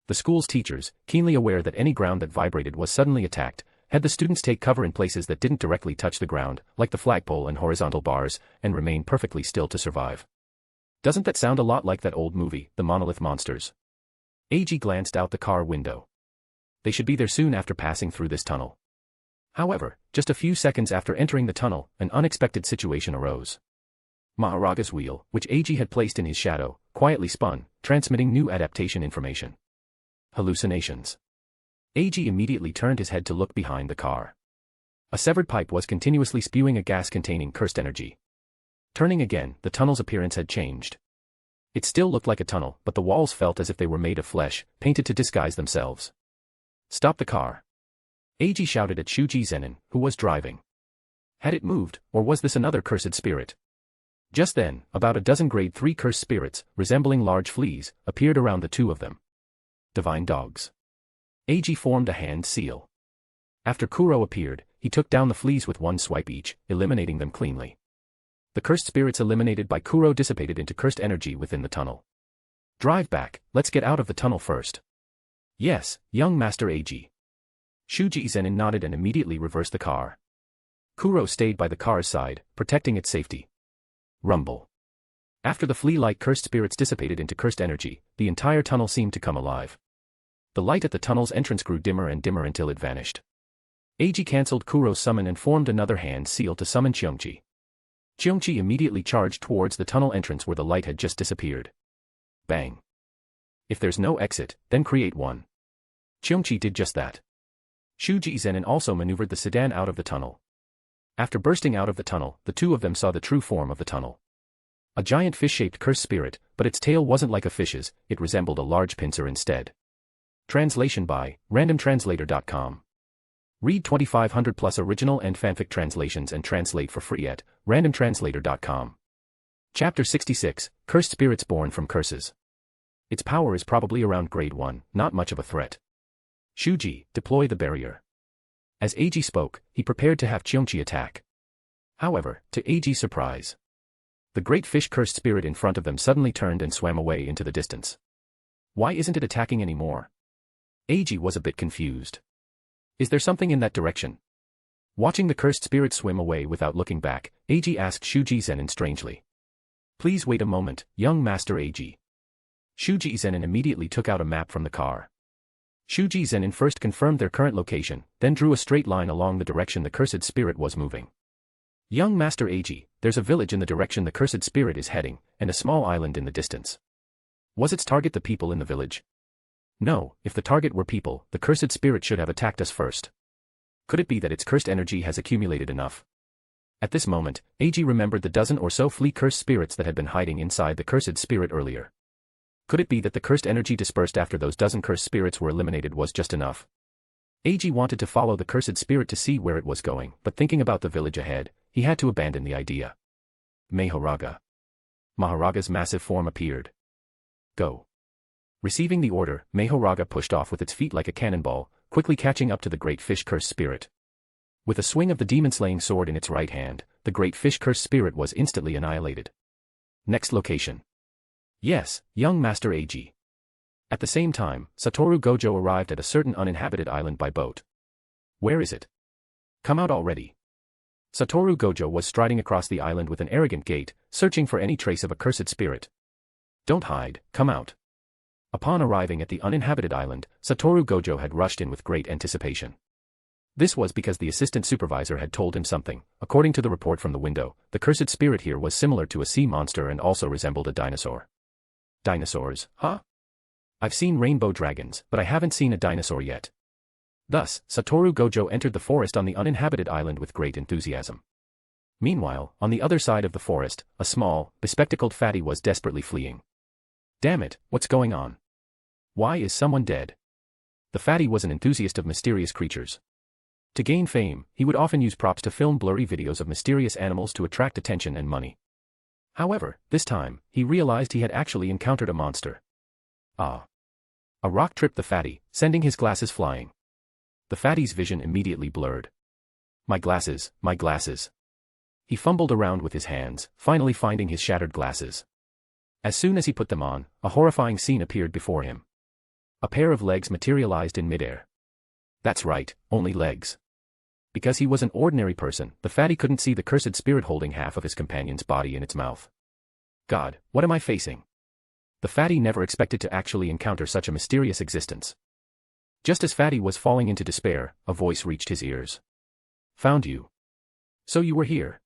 The school's teachers, keenly aware that any ground that vibrated was suddenly attacked, had the students take cover in places that didn't directly touch the ground, like the flagpole and horizontal bars, and remain perfectly still to survive. Doesn't that sound a lot like that old movie, The Monolith Monsters? Eiji glanced out the car window. They should be there soon after passing through this tunnel. However, just a few seconds after entering the tunnel, an unexpected situation arose. Mahoraga's wheel, which Eiji had placed in his shadow, quietly spun, transmitting new adaptation information. Hallucinations. Eiji immediately turned his head to look behind the car. A severed pipe was continuously spewing a gas containing cursed energy. Turning again, the tunnel's appearance had changed. It still looked like a tunnel, but the walls felt as if they were made of flesh, painted to disguise themselves. Stop the car. Eiji shouted at Shuji Zenin, who was driving. Had it moved, or was this another cursed spirit? Just then, about a dozen grade 3 cursed spirits, resembling large fleas, appeared around the two of them. Divine dogs. Eiji formed a hand seal. After Kuro appeared, he took down the fleas with one swipe each, eliminating them cleanly. The cursed spirits eliminated by Kuro dissipated into cursed energy within the tunnel. Drive back, let's get out of the tunnel first. Yes, young Master Eiji. Shuji Zenin nodded and immediately reversed the car. Kuro stayed by the car's side, protecting its safety. Rumble. After the flea-like cursed spirits dissipated into cursed energy, the entire tunnel seemed to come alive. The light at the tunnel's entrance grew dimmer and dimmer until it vanished. Eiji cancelled Kuro's summon and formed another hand seal to summon Cheongchi. Cheongchi immediately charged towards the tunnel entrance where the light had just disappeared. Bang. If there's no exit, then create one. Cheongchi did just that. Shuji Zenin also maneuvered the sedan out of the tunnel. After bursting out of the tunnel, the two of them saw the true form of the tunnel. A giant fish-shaped cursed spirit, but its tail wasn't like a fish's, it resembled a large pincer instead. Translation by randomtranslator.com. Read 2500 plus original and fanfic translations and translate for free at randomtranslator.com. Chapter 66, Cursed Spirits Born from Curses. Its power is probably around grade 1, not much of a threat. Shuji, deploy the barrier. As Eiji spoke, he prepared to have Cheongchi attack. However, to Eiji's surprise, the great fish cursed spirit in front of them suddenly turned and swam away into the distance. Why isn't it attacking anymore? Eiji was a bit confused. Is there something in that direction? Watching the cursed spirit swim away without looking back, Eiji asked Shuji Zenin strangely. Please wait a moment, young Master Eiji. Shuji Zenin immediately took out a map from the car. Shuji Zenin first confirmed their current location, then drew a straight line along the direction the cursed spirit was moving. Young Master Eiji, there's a village in the direction the cursed spirit is heading, and a small island in the distance. Was its target the people in the village? No, if the target were people, the cursed spirit should have attacked us first. Could it be that its cursed energy has accumulated enough? At this moment, Eiji remembered the dozen or so flea cursed spirits that had been hiding inside the cursed spirit earlier. Could it be that the cursed energy dispersed after those dozen cursed spirits were eliminated was just enough? Eiji wanted to follow the cursed spirit to see where it was going, but thinking about the village ahead, he had to abandon the idea. Mahoraga. Mahoraga's massive form appeared. Go. Receiving the order, Mahoraga pushed off with its feet like a cannonball, quickly catching up to the great fish cursed spirit. With a swing of the demon-slaying sword in its right hand, the great fish cursed spirit was instantly annihilated. Next location. Yes, young Master Eiji. At the same time, Satoru Gojo arrived at a certain uninhabited island by boat. Where is it? Come out already. Satoru Gojo was striding across the island with an arrogant gait, searching for any trace of a cursed spirit. Don't hide, come out. Upon arriving at the uninhabited island, Satoru Gojo had rushed in with great anticipation. This was because the assistant supervisor had told him something. According to the report from the window, the cursed spirit here was similar to a sea monster and also resembled a dinosaur. Dinosaurs, huh? I've seen rainbow dragons, but I haven't seen a dinosaur yet. Thus, Satoru Gojo entered the forest on the uninhabited island with great enthusiasm. Meanwhile, on the other side of the forest, a small, bespectacled fatty was desperately fleeing. Damn it, what's going on? Why is someone dead? The fatty was an enthusiast of mysterious creatures. To gain fame, he would often use props to film blurry videos of mysterious animals to attract attention and money. However, this time, he realized he had actually encountered a monster. Ah. A rock tripped the fatty, sending his glasses flying. The fatty's vision immediately blurred. My glasses, my glasses. He fumbled around with his hands, finally finding his shattered glasses. As soon as he put them on, a horrifying scene appeared before him. A pair of legs materialized in midair. That's right, only legs. Because he was an ordinary person, the fatty couldn't see the cursed spirit holding half of his companion's body in its mouth. God, what am I facing? The fatty never expected to actually encounter such a mysterious existence. Just as Fatty was falling into despair, a voice reached his ears. Found you. So you were here.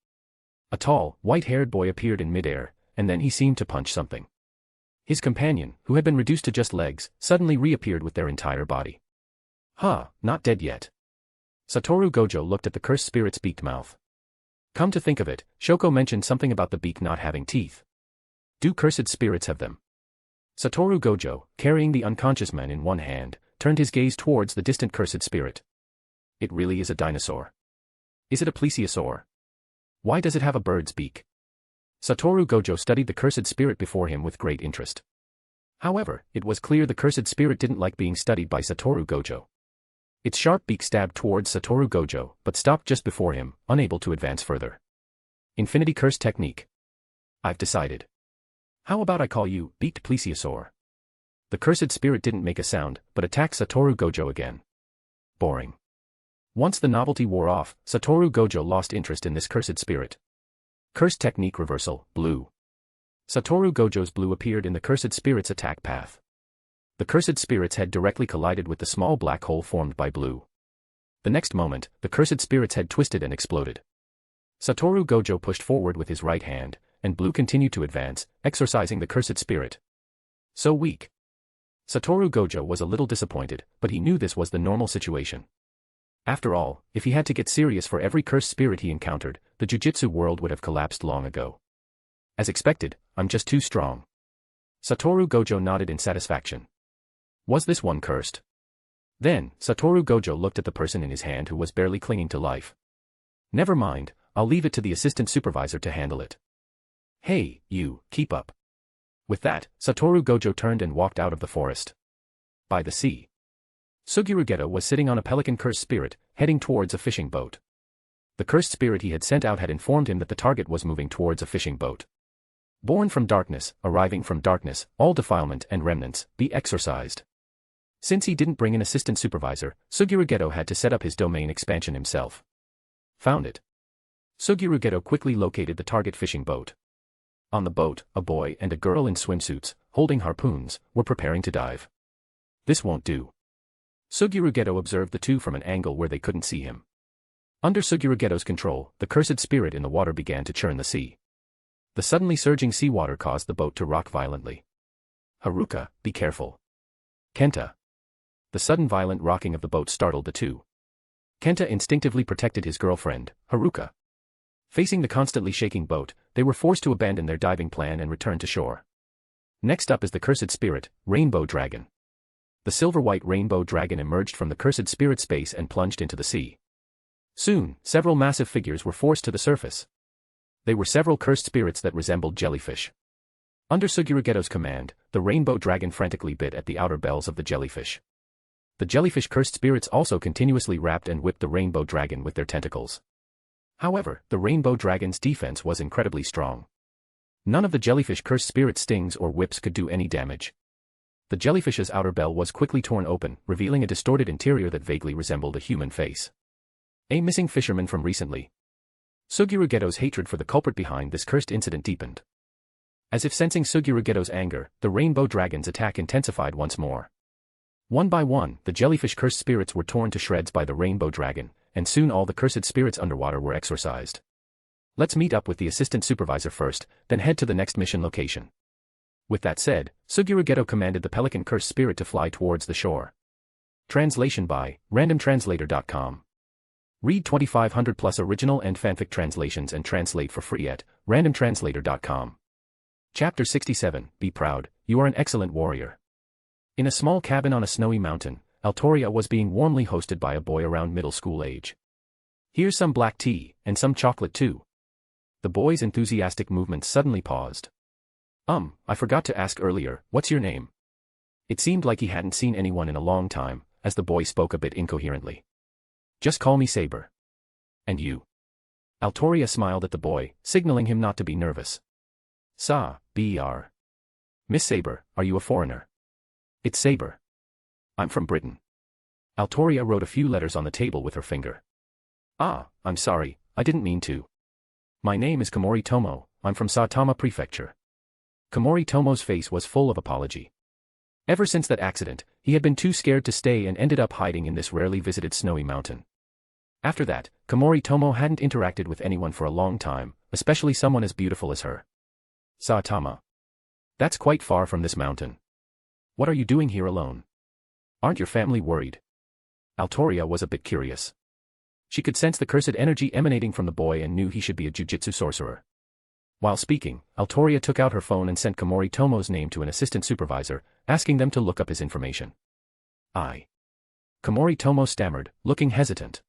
A tall, white-haired boy appeared in midair, and then he seemed to punch something. His companion, who had been reduced to just legs, suddenly reappeared with their entire body. Huh, not dead yet. Satoru Gojo looked at the cursed spirit's beaked mouth. Come to think of it, Shoko mentioned something about the beak not having teeth. Do cursed spirits have them? Satoru Gojo, carrying the unconscious man in one hand, turned his gaze towards the distant cursed spirit. It really is a dinosaur. Is it a plesiosaur? Why does it have a bird's beak? Satoru Gojo studied the cursed spirit before him with great interest. However, it was clear the cursed spirit didn't like being studied by Satoru Gojo. Its sharp beak stabbed towards Satoru Gojo, but stopped just before him, unable to advance further. Infinity Curse Technique. I've decided. How about I call you, Beaked Plesiosaur? The cursed spirit didn't make a sound, but attacked Satoru Gojo again. Boring. Once the novelty wore off, Satoru Gojo lost interest in this cursed spirit. Curse Technique Reversal, Blue. Satoru Gojo's blue appeared in the cursed spirit's attack path. The cursed spirit's head directly collided with the small black hole formed by blue. The next moment, the cursed spirit's head twisted and exploded. Satoru Gojo pushed forward with his right hand, and blue continued to advance, exorcising the cursed spirit. So weak. Satoru Gojo was a little disappointed, but he knew this was the normal situation. After all, if he had to get serious for every cursed spirit he encountered, the Jujutsu world would have collapsed long ago. As expected, I'm just too strong. Satoru Gojo nodded in satisfaction. Was this one cursed? Then, Satoru Gojo looked at the person in his hand who was barely clinging to life. Never mind, I'll leave it to the assistant supervisor to handle it. Hey, you, keep up. With that, Satoru Gojo turned and walked out of the forest. By the sea. Suguru Geto was sitting on a pelican cursed spirit, heading towards a fishing boat. The cursed spirit he had sent out had informed him that the target was moving towards a fishing boat. Born from darkness, arriving from darkness, all defilement and remnants, be exorcised. Since he didn't bring an assistant supervisor, Suguru Geto had to set up his domain expansion himself. Found it. Suguru Geto quickly located the target fishing boat. On the boat, a boy and a girl in swimsuits, holding harpoons, were preparing to dive. This won't do. Suguru Geto observed the two from an angle where they couldn't see him. Under Suguru Geto's control, the cursed spirit in the water began to churn the sea. The suddenly surging seawater caused the boat to rock violently. Haruka, be careful. Kenta. The sudden violent rocking of the boat startled the two. Kenta instinctively protected his girlfriend, Haruka. Facing the constantly shaking boat, they were forced to abandon their diving plan and return to shore. Next up is the cursed spirit, Rainbow Dragon. The silver-white rainbow dragon emerged from the cursed spirit space and plunged into the sea. Soon, several massive figures were forced to the surface. They were several cursed spirits that resembled jellyfish. Under Suguru Geto's command, the rainbow dragon frantically bit at the outer bells of the jellyfish. The jellyfish cursed spirits also continuously wrapped and whipped the rainbow dragon with their tentacles. However, the rainbow dragon's defense was incredibly strong. None of the jellyfish cursed spirit stings or whips could do any damage. The jellyfish's outer bell was quickly torn open, revealing a distorted interior that vaguely resembled a human face. A missing fisherman from recently. Suguru Geto's hatred for the culprit behind this cursed incident deepened. As if sensing Suguru Geto's anger, the rainbow dragon's attack intensified once more. One by one, the jellyfish cursed spirits were torn to shreds by the rainbow dragon, and soon all the cursed spirits underwater were exorcised. Let's meet up with the assistant supervisor first, then head to the next mission location. With that said, Suguru Geto commanded the pelican cursed spirit to fly towards the shore. Translation by randomtranslator.com. Read 2500 plus original and fanfic translations and translate for free at randomtranslator.com. Chapter 67, Be Proud, You Are an Excellent Warrior. In a small cabin on a snowy mountain, Altoria was being warmly hosted by a boy around middle school age. Here's some black tea, and some chocolate too. The boy's enthusiastic movements suddenly paused. I forgot to ask earlier, what's your name? It seemed like he hadn't seen anyone in a long time, as the boy spoke a bit incoherently. Just call me Saber. And you? Altoria smiled at the boy, signaling him not to be nervous. Ber. Miss Saber, are you a foreigner? It's Saber. I'm from Britain. Altoria wrote a few letters on the table with her finger. I'm sorry, I didn't mean to. My name is Komori Tomo, I'm from Saitama Prefecture. Komori Tomo's face was full of apology. Ever since that accident, he had been too scared to stay and ended up hiding in this rarely visited snowy mountain. After that, Komori Tomo hadn't interacted with anyone for a long time, especially someone as beautiful as her. Saitama. That's quite far from this mountain. What are you doing here alone? Aren't your family worried? Altoria was a bit curious. She could sense the cursed energy emanating from the boy and knew he should be a Jujutsu sorcerer. While speaking, Altoria took out her phone and sent Komori Tomo's name to an assistant supervisor, asking them to look up his information. Komori Tomo stammered, looking hesitant.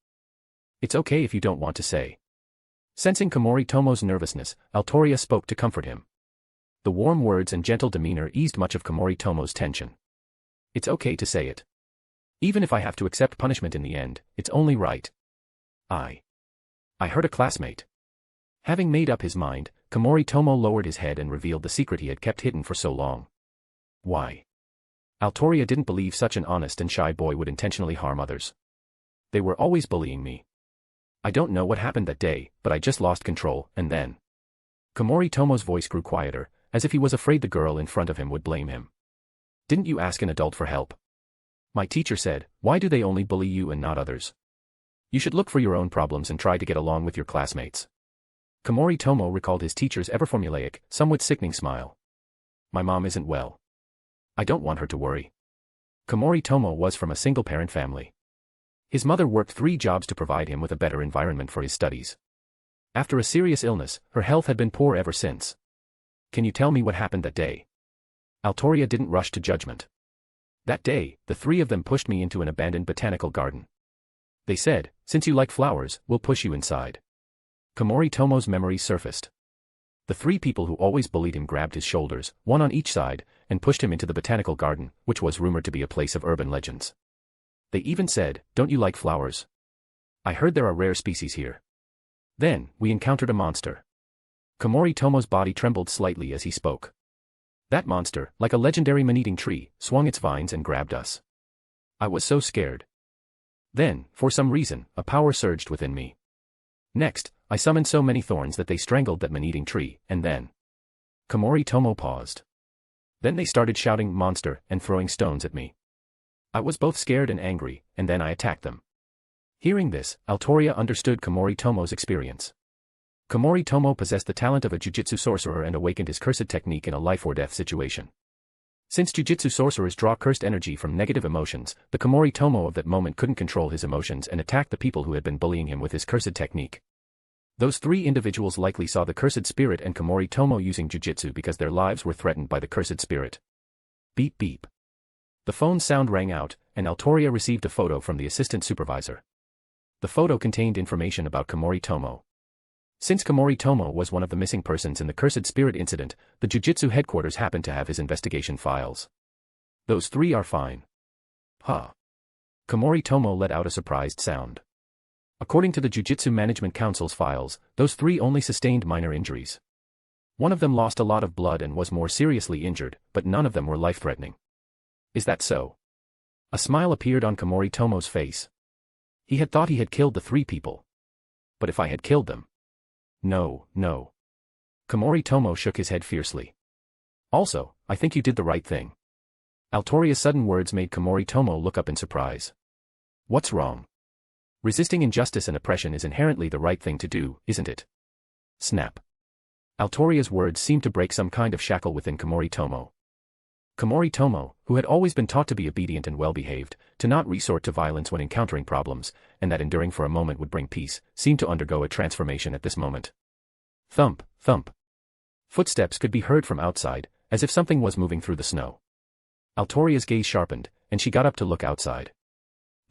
It's okay if you don't want to say. Sensing Komori Tomo's nervousness, Altoria spoke to comfort him. The warm words and gentle demeanor eased much of Komori Tomo's tension. It's okay to say it. Even if I have to accept punishment in the end, it's only right. I heard a classmate. Having made up his mind, Komori Tomo lowered his head and revealed the secret he had kept hidden for so long. Why? Altoria didn't believe such an honest and shy boy would intentionally harm others. They were always bullying me. I don't know what happened that day, but I just lost control, and then. Komori Tomo's voice grew quieter, as if he was afraid the girl in front of him would blame him. Didn't you ask an adult for help? My teacher said, why do they only bully you and not others? You should look for your own problems and try to get along with your classmates. Komori Tomo recalled his teacher's ever-formulaic, somewhat sickening smile. My mom isn't well. I don't want her to worry. Komori Tomo was from a single-parent family. His mother worked 3 jobs to provide him with a better environment for his studies. After a serious illness, her health had been poor ever since. Can you tell me what happened that day? Altoria didn't rush to judgment. That day, the 3 of them pushed me into an abandoned botanical garden. They said, since you like flowers, we'll push you inside. Komori Tomo's memory surfaced. The 3 people who always bullied him grabbed his shoulders, one on each side, and pushed him into the botanical garden, which was rumored to be a place of urban legends. They even said, don't you like flowers? I heard there are rare species here. Then, we encountered a monster. Komori Tomo's body trembled slightly as he spoke. That monster, like a legendary man-eating tree, swung its vines and grabbed us. I was so scared. Then, for some reason, a power surged within me. Next, I summoned so many thorns that they strangled that man-eating tree, and then. Komori Tomo paused. Then they started shouting monster and throwing stones at me. I was both scared and angry, and then I attacked them. Hearing this, Altoria understood Komori Tomo's experience. Komori Tomo possessed the talent of a Jujutsu sorcerer and awakened his cursed technique in a life-or-death situation. Since Jujutsu sorcerers draw cursed energy from negative emotions, the Komori Tomo of that moment couldn't control his emotions and attacked the people who had been bullying him with his cursed technique. Those 3 individuals likely saw the cursed spirit and Komori Tomo using Jujutsu because their lives were threatened by the cursed spirit. Beep beep. The phone's sound rang out, and Altoria received a photo from the assistant supervisor. The photo contained information about Komori Tomo. Since Komori Tomo was one of the missing persons in the cursed spirit incident, the Jujutsu headquarters happened to have his investigation files. Those 3 are fine. Komori Tomo let out a surprised sound. According to the Jujutsu Management Council's files, those 3 only sustained minor injuries. One of them lost a lot of blood and was more seriously injured, but none of them were life-threatening. Is that so? A smile appeared on Komori Tomo's face. He had thought he had killed the 3 people. But if I had killed them? No, no. Komori Tomo shook his head fiercely. Also, I think you did the right thing. Altoria's sudden words made Komori Tomo look up in surprise. What's wrong? Resisting injustice and oppression is inherently the right thing to do, isn't it? Snap. Altoria's words seemed to break some kind of shackle within Komori Tomo. Komori Tomo, who had always been taught to be obedient and well-behaved, to not resort to violence when encountering problems, and that enduring for a moment would bring peace, seemed to undergo a transformation at this moment. Thump, thump. Footsteps could be heard from outside, as if something was moving through the snow. Altoria's gaze sharpened, and she got up to look outside.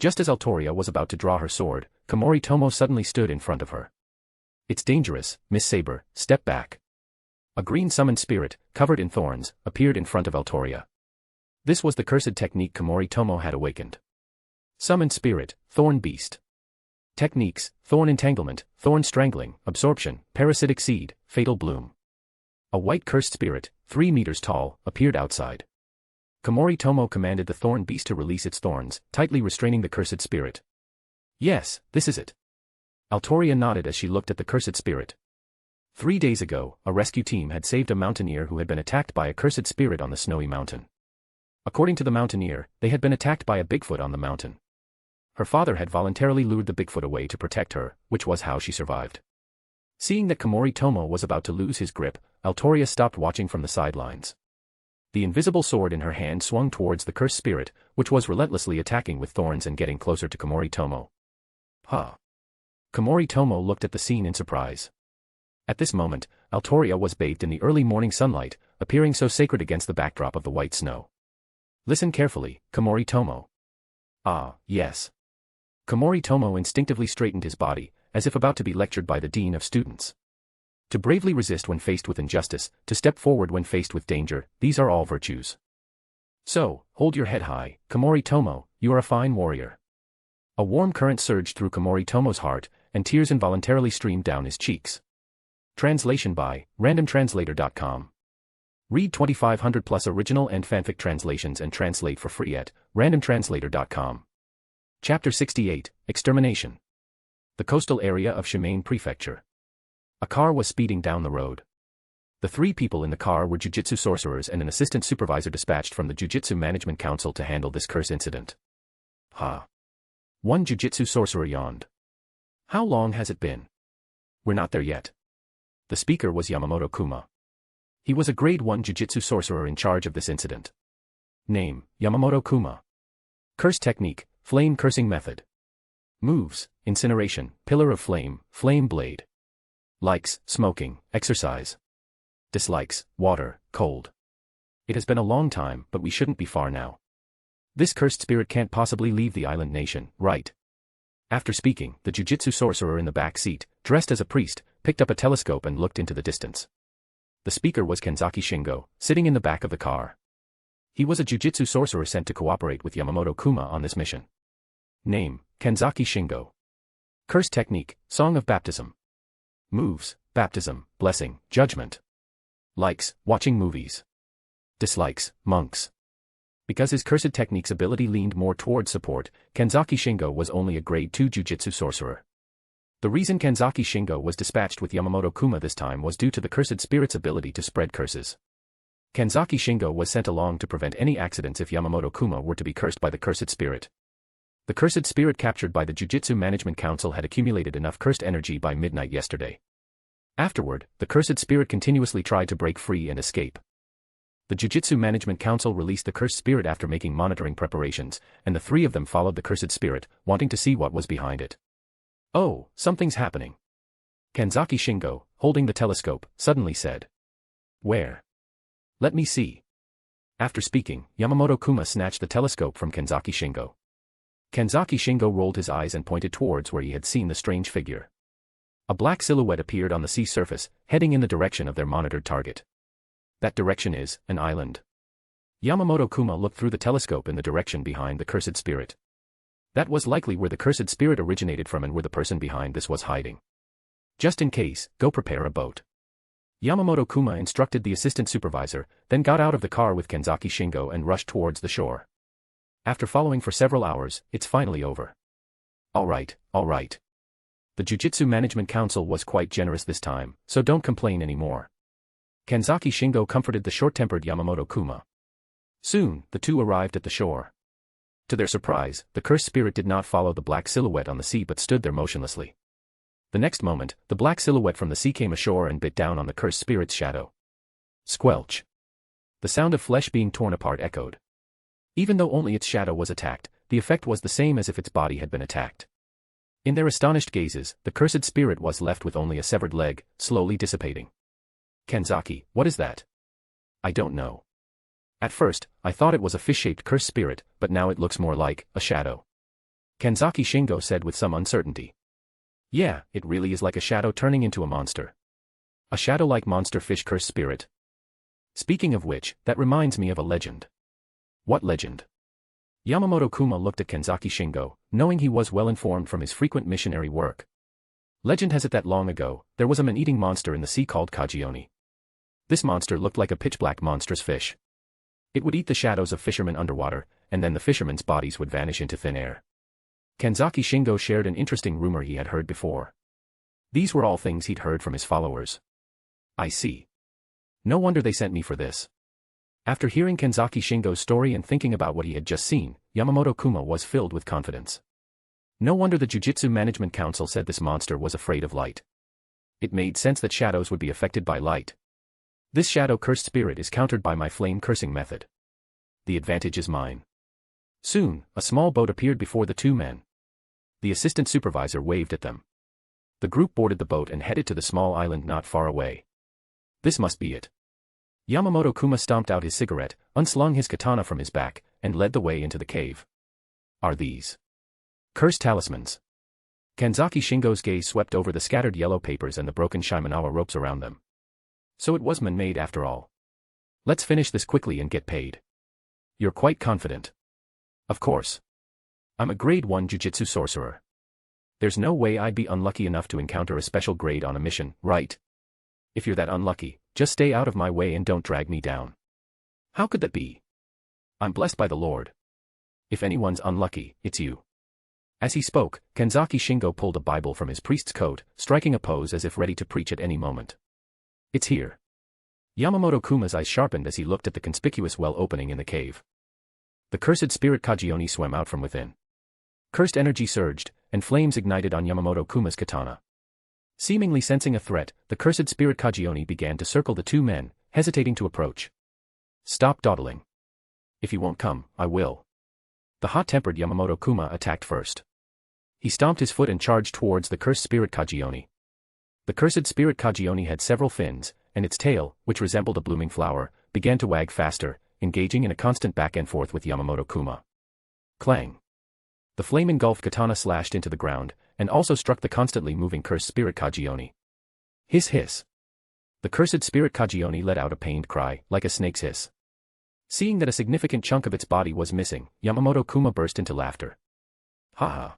Just as Altoria was about to draw her sword, Komori Tomo suddenly stood in front of her. It's dangerous, Miss Saber, step back. A green summoned spirit, covered in thorns, appeared in front of Altoria. This was the cursed technique Komori Tomo had awakened. Summoned spirit, thorn beast. Techniques, thorn entanglement, thorn strangling, absorption, parasitic seed, fatal bloom. A white cursed spirit, 3 meters tall, appeared outside. Komori Tomo commanded the thorn beast to release its thorns, tightly restraining the cursed spirit. Yes, this is it. Altoria nodded as she looked at the cursed spirit. 3 days ago, a rescue team had saved a mountaineer who had been attacked by a cursed spirit on the snowy mountain. According to the mountaineer, they had been attacked by a Bigfoot on the mountain. Her father had voluntarily lured the Bigfoot away to protect her, which was how she survived. Seeing that Komori Tomo was about to lose his grip, Altoria stopped watching from the sidelines. The invisible sword in her hand swung towards the cursed spirit, which was relentlessly attacking with thorns and getting closer to Komori Tomo. Huh. Komori Tomo looked at the scene in surprise. At this moment, Altoria was bathed in the early morning sunlight, appearing so sacred against the backdrop of the white snow. Listen carefully, Komori Tomo. Ah, yes. Komori Tomo instinctively straightened his body, as if about to be lectured by the dean of students. To bravely resist when faced with injustice, to step forward when faced with danger, these are all virtues. So, hold your head high, Komori Tomo, you are a fine warrior. A warm current surged through Komori Tomo's heart, and tears involuntarily streamed down his cheeks. Translation by randomtranslator.com. Read 2500 plus original and fanfic translations and translate for free at randomtranslator.com. Chapter 68, Extermination. The coastal area of Shimane Prefecture. A car was speeding down the road. The 3 people in the car were Jujutsu Sorcerers and an assistant supervisor dispatched from the Jujutsu Management Council to handle this curse incident. Ha. One Jujutsu Sorcerer yawned. How long has it been? We're not there yet. The speaker was Yamamoto Kuma. He was a grade 1 Jujutsu Sorcerer in charge of this incident. Name, Yamamoto Kuma. Curse technique, flame cursing method. Moves, incineration, pillar of flame, flame blade. Likes, smoking, exercise. Dislikes, water, cold. It has been a long time, but we shouldn't be far now. This cursed spirit can't possibly leave the island nation, right? After speaking, the Jujutsu Sorcerer in the back seat, dressed as a priest, picked up a telescope and looked into the distance. The speaker was Kenzaki Shingo, sitting in the back of the car. He was a Jujutsu Sorcerer sent to cooperate with Yamamoto Kuma on this mission. Name, Kenzaki Shingo. Curse technique, Song of Baptism. Moves, baptism, blessing, judgment. Likes, watching movies. Dislikes, monks. Because his cursed technique's ability leaned more towards support, Kenzaki Shingo was only a grade 2 Jujutsu Sorcerer. The reason Kenzaki Shingo was dispatched with Yamamoto Kuma this time was due to the cursed spirit's ability to spread curses. Kenzaki Shingo was sent along to prevent any accidents if Yamamoto Kuma were to be cursed by the cursed spirit. The cursed spirit captured by the Jujutsu Management Council had accumulated enough cursed energy by midnight yesterday. Afterward, the cursed spirit continuously tried to break free and escape. The Jujutsu Management Council released the cursed spirit after making monitoring preparations, and the 3 of them followed the cursed spirit, wanting to see what was behind it. Oh, something's happening. Kenzaki Shingo, holding the telescope, suddenly said. Where? Let me see. After speaking, Yamamoto Kuma snatched the telescope from Kenzaki Shingo. Kenzaki Shingo rolled his eyes and pointed towards where he had seen the strange figure. A black silhouette appeared on the sea surface, heading in the direction of their monitored target. That direction is an island. Yamamoto Kuma looked through the telescope in the direction behind the cursed spirit. That was likely where the cursed spirit originated from and where the person behind this was hiding. Just in case, go prepare a boat. Yamamoto Kuma instructed the assistant supervisor, then got out of the car with Kenzaki Shingo and rushed towards the shore. After following for several hours, it's finally over. All right. The Jujutsu Management Council was quite generous this time, so don't complain anymore. Kanzaki Shingo comforted the short-tempered Yamamoto Kuma. Soon, the two arrived at the shore. To their surprise, the cursed spirit did not follow the black silhouette on the sea but stood there motionlessly. The next moment, the black silhouette from the sea came ashore and bit down on the cursed spirit's shadow. Squelch. The sound of flesh being torn apart echoed. Even though only its shadow was attacked, the effect was the same as if its body had been attacked. In their astonished gazes, the cursed spirit was left with only a severed leg, slowly dissipating. Kanzaki, what is that? I don't know. At first, I thought it was a fish-shaped cursed spirit, but now it looks more like a shadow. Kanzaki Shingo said with some uncertainty. Yeah, it really is like a shadow turning into a monster. A shadow-like monster fish cursed spirit. Speaking of which, that reminds me of a legend. What legend? Yamamoto Kuma looked at Kanzaki Shingo, knowing he was well informed from his frequent missionary work. Legend has it that long ago, there was a man-eating monster in the sea called Kajioni. This monster looked like a pitch-black monstrous fish. It would eat the shadows of fishermen underwater, and then the fishermen's bodies would vanish into thin air. Kanzaki Shingo shared an interesting rumor he had heard before. These were all things he'd heard from his followers. I see. No wonder they sent me for this. After hearing Kanzaki Shingo's story and thinking about what he had just seen, Yamamoto Kuma was filled with confidence. No wonder the Jujutsu Management Council said this monster was afraid of light. It made sense that shadows would be affected by light. This shadow-cursed spirit is countered by my flame-cursing method. The advantage is mine. Soon, a small boat appeared before the two men. The assistant supervisor waved at them. The group boarded the boat and headed to the small island not far away. This must be it. Yamamoto Kuma stomped out his cigarette, unslung his katana from his back, and led the way into the cave. Are these cursed talismans? Kanzaki Shingo's gaze swept over the scattered yellow papers and the broken Shimenawa ropes around them. So it was man-made after all. Let's finish this quickly and get paid. You're quite confident. Of course. I'm a grade 1 Jujutsu Sorcerer. There's no way I'd be unlucky enough to encounter a special grade on a mission, right? If you're that unlucky, just stay out of my way and don't drag me down. How could that be? I'm blessed by the Lord. If anyone's unlucky, it's you. As he spoke, Kanzaki Shingo pulled a Bible from his priest's coat, striking a pose as if ready to preach at any moment. It's here. Yamamoto Kuma's eyes sharpened as he looked at the conspicuous well opening in the cave. The cursed spirit Kajioni swam out from within. Cursed energy surged, and flames ignited on Yamamoto Kuma's katana. Seemingly sensing a threat, the cursed spirit Kajioni began to circle the two men, hesitating to approach. Stop dawdling. If you won't come, I will. The hot-tempered Yamamoto Kuma attacked first. He stomped his foot and charged towards the cursed spirit Kajioni. The cursed spirit Kajioni had several fins, and its tail, which resembled a blooming flower, began to wag faster, engaging in a constant back and forth with Yamamoto Kuma. Clang. The flame-engulfed katana slashed into the ground, and also struck the constantly moving cursed spirit Kajioni. Hiss hiss. The cursed spirit Kajioni let out a pained cry, like a snake's hiss. Seeing that a significant chunk of its body was missing, Yamamoto Kuma burst into laughter. Ha ha.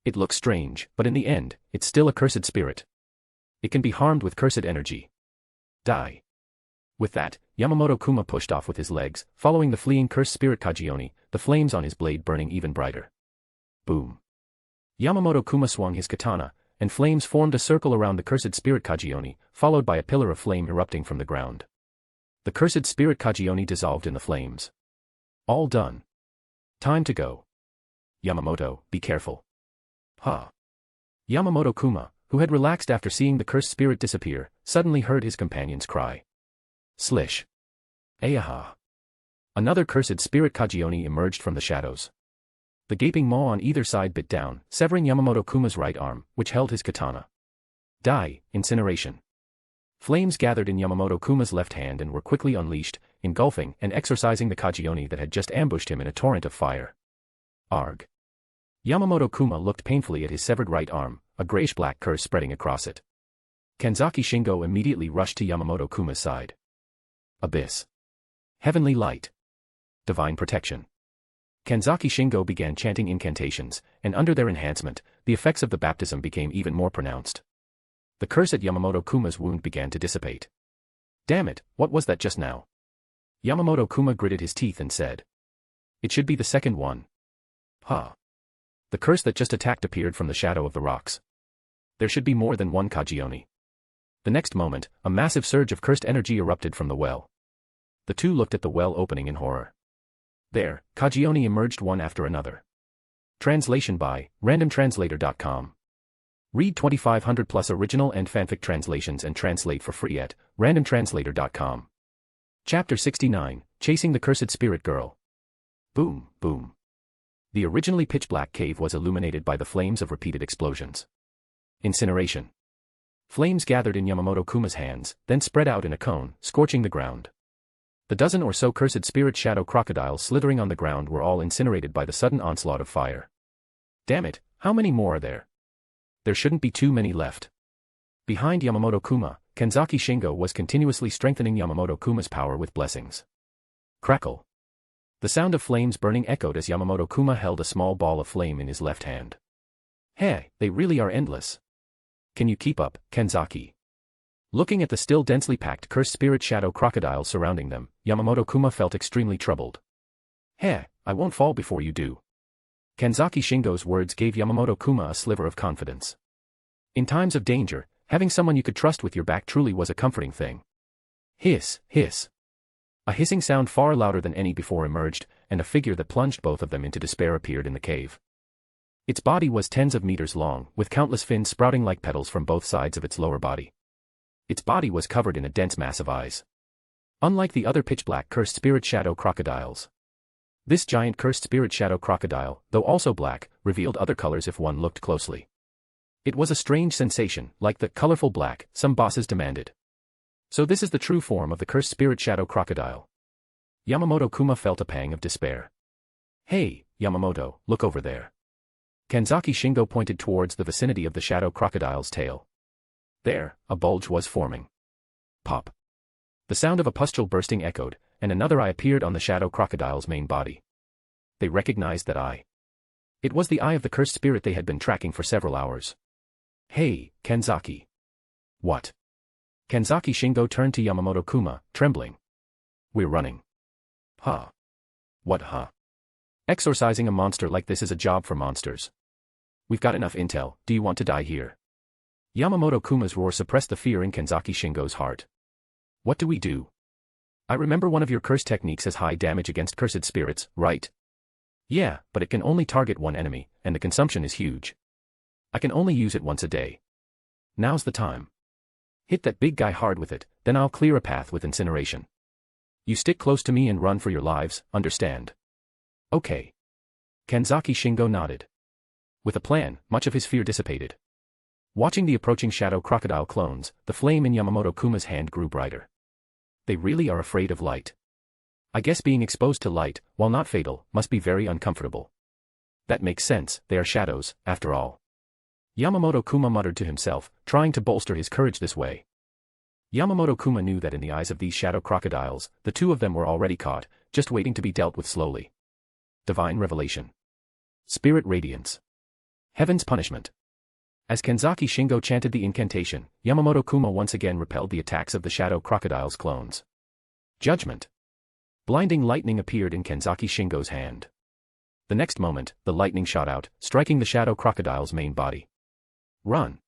It looks strange, but in the end, it's still a cursed spirit. It can be harmed with cursed energy. Die. With that, Yamamoto Kuma pushed off with his legs, following the fleeing cursed spirit Kajioni, the flames on his blade burning even brighter. Boom. Yamamoto Kuma swung his katana, and flames formed a circle around the cursed spirit Kajioni, followed by a pillar of flame erupting from the ground. The cursed spirit Kajioni dissolved in the flames. All done. Time to go. Yamamoto, be careful. Ha. Yamamoto Kuma, who had relaxed after seeing the cursed spirit disappear, suddenly heard his companion's cry. Slish. Ayaha. Another cursed spirit Kajioni emerged from the shadows. The gaping maw on either side bit down, severing Yamamoto Kuma's right arm, which held his katana. Die, incineration. Flames gathered in Yamamoto Kuma's left hand and were quickly unleashed, engulfing and exorcising the Kajioni that had just ambushed him in a torrent of fire. Arg. Yamamoto Kuma looked painfully at his severed right arm, a grayish-black curse spreading across it. Kanzaki Shingo immediately rushed to Yamamoto Kuma's side. Abyss. Heavenly light. Divine protection. Kanzaki Shingo began chanting incantations, and under their enhancement, the effects of the baptism became even more pronounced. The curse at Yamamoto Kuma's wound began to dissipate. Damn it, what was that just now? Yamamoto Kuma gritted his teeth and said. It should be the second one. Huh. The curse that just attacked appeared from the shadow of the rocks. There should be more than one Kajioni. The next moment, a massive surge of cursed energy erupted from the well. The two looked at the well opening in horror. There, Kajioni emerged one after another. Translation by randomtranslator.com. Read 2500 plus original and fanfic translations and translate for free at randomtranslator.com. Chapter 69, Chasing the Cursed Spirit Girl. Boom, boom. The originally pitch-black cave was illuminated by the flames of repeated explosions. Incineration. Flames gathered in Yamamoto Kuma's hands, then spread out in a cone, scorching the ground. The dozen or so cursed spirit shadow crocodiles slithering on the ground were all incinerated by the sudden onslaught of fire. Damn it, how many more are there? There shouldn't be too many left. Behind Yamamoto Kuma, Kenzaki Shingo was continuously strengthening Yamamoto Kuma's power with blessings. Crackle. The sound of flames burning echoed as Yamamoto Kuma held a small ball of flame in his left hand. Hey, they really are endless. Can you keep up, Kenzaki? Looking at the still densely packed cursed spirit shadow crocodiles surrounding them, Yamamoto Kuma felt extremely troubled. Hey, I won't fall before you do. Kenzaki Shingo's words gave Yamamoto Kuma a sliver of confidence. In times of danger, having someone you could trust with your back truly was a comforting thing. Hiss, hiss. A hissing sound far louder than any before emerged, and a figure that plunged both of them into despair appeared in the cave. Its body was tens of meters long, with countless fins sprouting like petals from both sides of its lower body. Its body was covered in a dense mass of eyes. Unlike the other pitch-black cursed spirit shadow crocodiles, this giant cursed spirit shadow crocodile, though also black, revealed other colors if one looked closely. It was a strange sensation, like the colorful black some bosses demanded. So this is the true form of the cursed spirit shadow crocodile. Yamamoto Kuma felt a pang of despair. Hey, Yamamoto, look over there. Kenzaki Shingo pointed towards the vicinity of the shadow crocodile's tail. There, a bulge was forming. Pop. The sound of a pustule bursting echoed, and another eye appeared on the shadow crocodile's main body. They recognized that eye. It was the eye of the cursed spirit they had been tracking for several hours. Hey, Kenzaki. What? Kenzaki Shingo turned to Yamamoto Kuma, trembling. We're running. Huh. What huh? Exorcising a monster like this is a job for monsters. We've got enough intel, do you want to die here? Yamamoto Kuma's roar suppressed the fear in Kenzaki Shingo's heart. What do we do? I remember one of your curse techniques has high damage against cursed spirits, right? Yeah, but it can only target one enemy, and the consumption is huge. I can only use it once a day. Now's the time. Hit that big guy hard with it, then I'll clear a path with incineration. You stick close to me and run for your lives, understand? Okay. Kenzaki Shingo nodded. With a plan, much of his fear dissipated. Watching the approaching shadow crocodile clones, the flame in Yamamoto Kuma's hand grew brighter. They really are afraid of light. I guess being exposed to light, while not fatal, must be very uncomfortable. That makes sense, they are shadows, after all. Yamamoto Kuma muttered to himself, trying to bolster his courage this way. Yamamoto Kuma knew that in the eyes of these shadow crocodiles, the two of them were already caught, just waiting to be dealt with slowly. Divine Revelation. Spirit Radiance. Heaven's Punishment. As Kenzaki Shingo chanted the incantation, Yamamoto Kuma once again repelled the attacks of the shadow crocodile's clones. Judgment. Blinding lightning appeared in Kenzaki Shingo's hand. The next moment, the lightning shot out, striking the shadow crocodile's main body. Run.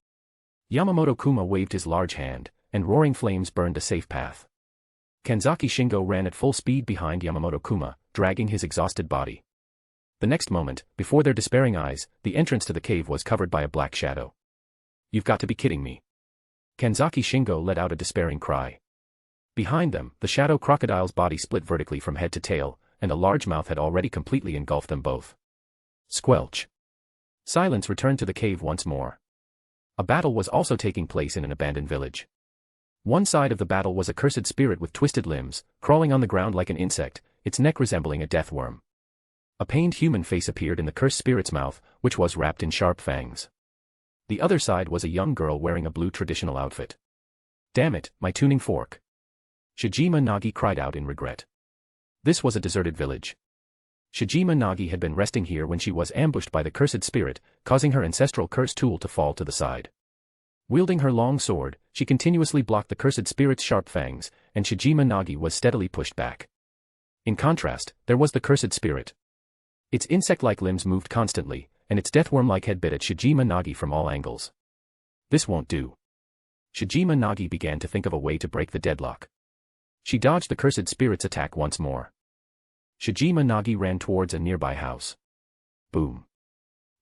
Yamamoto Kuma waved his large hand, and roaring flames burned a safe path. Kenzaki Shingo ran at full speed behind Yamamoto Kuma, dragging his exhausted body. The next moment, before their despairing eyes, the entrance to the cave was covered by a black shadow. You've got to be kidding me. Kenzaki Shingo let out a despairing cry. Behind them, the shadow crocodile's body split vertically from head to tail, and a large mouth had already completely engulfed them both. Squelch. Silence returned to the cave once more. A battle was also taking place in an abandoned village. One side of the battle was a cursed spirit with twisted limbs, crawling on the ground like an insect, its neck resembling a death worm. A pained human face appeared in the cursed spirit's mouth, which was wrapped in sharp fangs. The other side was a young girl wearing a blue traditional outfit. Damn it, my tuning fork. Shijima Nagi cried out in regret. This was a deserted village. Shijima Nagi had been resting here when she was ambushed by the cursed spirit, causing her ancestral curse tool to fall to the side. Wielding her long sword, she continuously blocked the cursed spirit's sharp fangs, and Shijima Nagi was steadily pushed back. In contrast, there was the cursed spirit, Its insect-like limbs moved constantly, and its deathworm-like head bit at Shijima Nagi from all angles. This won't do. Shijima Nagi began to think of a way to break the deadlock. She dodged the cursed spirit's attack once more. Shijima Nagi ran towards a nearby house. Boom.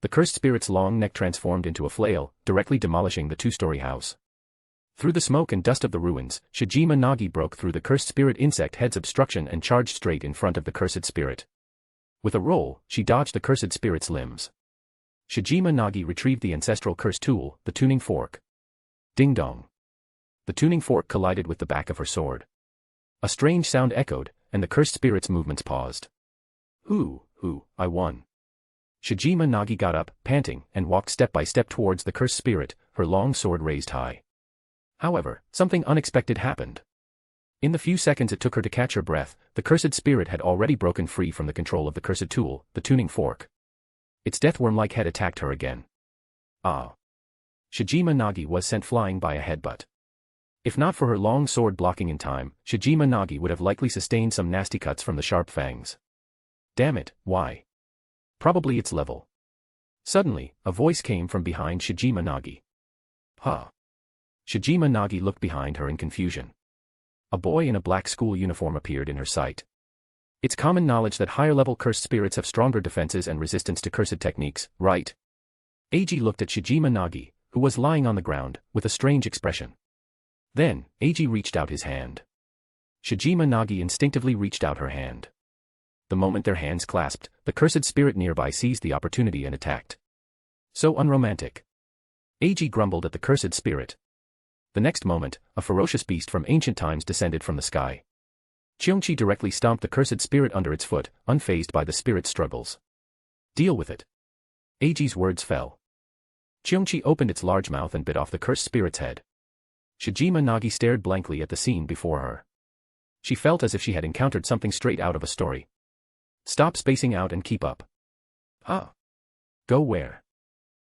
The cursed spirit's long neck transformed into a flail, directly demolishing the two-story house. Through the smoke and dust of the ruins, Shijima Nagi broke through the cursed spirit insect head's obstruction and charged straight in front of the cursed spirit. With a roll, she dodged the cursed spirit's limbs. Shijima Nagi retrieved the ancestral curse tool, the tuning fork. Ding dong. The tuning fork collided with the back of her sword. A strange sound echoed, and the cursed spirit's movements paused. I won. Shijima Nagi got up, panting, and walked step by step towards the cursed spirit, her long sword raised high. However, something unexpected happened. In the few seconds it took her to catch her breath, the cursed spirit had already broken free from the control of the cursed tool, the tuning fork. Its deathworm-like head attacked her again. Ah! Shijima Nagi was sent flying by a headbutt. If not for her long sword blocking in time, Shijima Nagi would have likely sustained some nasty cuts from the sharp fangs. Damn it, why? Probably its level. Suddenly, a voice came from behind Shijima Nagi. Huh. Shijima Nagi looked behind her in confusion. A boy in a black school uniform appeared in her sight. It's common knowledge that higher-level cursed spirits have stronger defenses and resistance to cursed techniques, right? Eiji looked at Shijima Nagi, who was lying on the ground, with a strange expression. Then, Eiji reached out his hand. Shijima Nagi instinctively reached out her hand. The moment their hands clasped, the cursed spirit nearby seized the opportunity and attacked. So unromantic. Eiji grumbled at the cursed spirit. The next moment, a ferocious beast from ancient times descended from the sky. Cheongchi directly stomped the cursed spirit under its foot, unfazed by the spirit's struggles. Deal with it. Eiji's words fell. Cheongchi opened its large mouth and bit off the cursed spirit's head. Shijima Nagi stared blankly at the scene before her. She felt as if she had encountered something straight out of a story. Stop spacing out and keep up. Huh? Go where?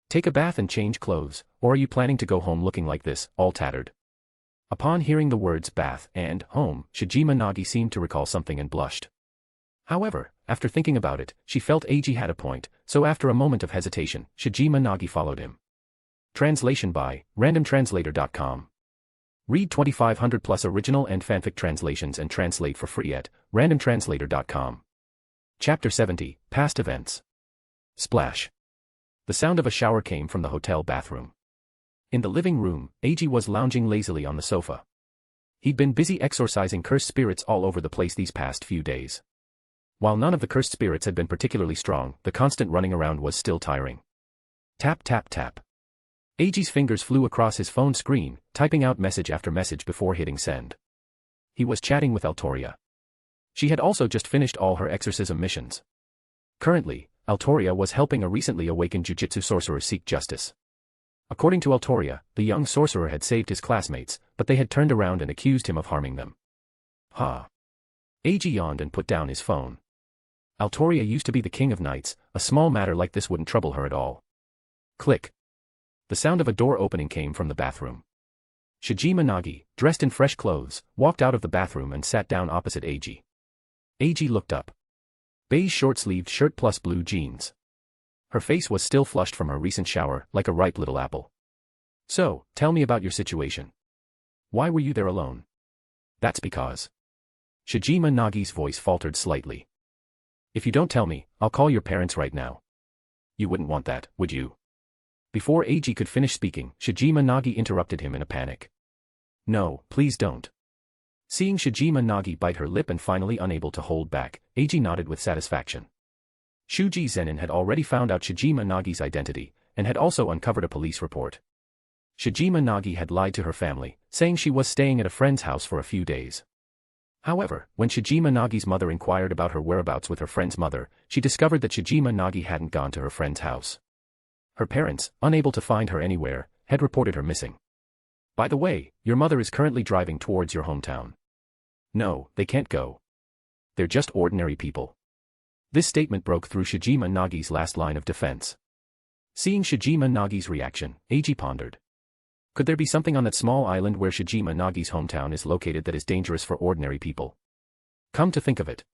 Take a bath and change clothes, or are you planning to go home looking like this, all tattered? Upon hearing the words bath and home, Shijima Nagi seemed to recall something and blushed. However, after thinking about it, she felt Eiji had a point, so after a moment of hesitation, Shijima Nagi followed him. Translation by randomtranslator.com. Read 2,500 plus original and fanfic translations and translate for free at randomtranslator.com. Chapter 70, Past Events. Splash. The sound of a shower came from the hotel bathroom. In the living room, Eiji was lounging lazily on the sofa. He'd been busy exorcising cursed spirits all over the place these past few days. While none of the cursed spirits had been particularly strong, the constant running around was still tiring. Tap tap tap. Eiji's fingers flew across his phone screen, typing out message after message before hitting send. He was chatting with Altoria. She had also just finished all her exorcism missions. Currently, Altoria was helping a recently awakened Jujutsu Sorcerer seek justice. According to Altoria, the young sorcerer had saved his classmates, but they had turned around and accused him of harming them. Eiji yawned and put down his phone. Altoria used to be the king of knights, a small matter like this wouldn't trouble her at all. Click. The sound of a door opening came from the bathroom. Shijima Nagi, dressed in fresh clothes, walked out of the bathroom and sat down opposite Eiji. Eiji looked up. Beige short-sleeved shirt plus blue jeans. Her face was still flushed from her recent shower, like a ripe little apple. So, tell me about your situation. Why were you there alone? That's because. Shijima Nagi's voice faltered slightly. If you don't tell me, I'll call your parents right now. You wouldn't want that, would you? Before Eiji could finish speaking, Shijima Nagi interrupted him in a panic. No, please don't. Seeing Shijima Nagi bite her lip and finally unable to hold back, Eiji nodded with satisfaction. Shuji Zenin had already found out Shijima Nagi's identity, and had also uncovered a police report. Shijima Nagi had lied to her family, saying she was staying at a friend's house for a few days. However, when Shijima Nagi's mother inquired about her whereabouts with her friend's mother, she discovered that Shijima Nagi hadn't gone to her friend's house. Her parents, unable to find her anywhere, had reported her missing. By the way, your mother is currently driving towards your hometown. No, they can't go. They're just ordinary people. This statement broke through Shijima Nagi's last line of defense. Seeing Shijima Nagi's reaction, Eiji pondered. Could there be something on that small island where Shijima Nagi's hometown is located that is dangerous for ordinary people? Come to think of it.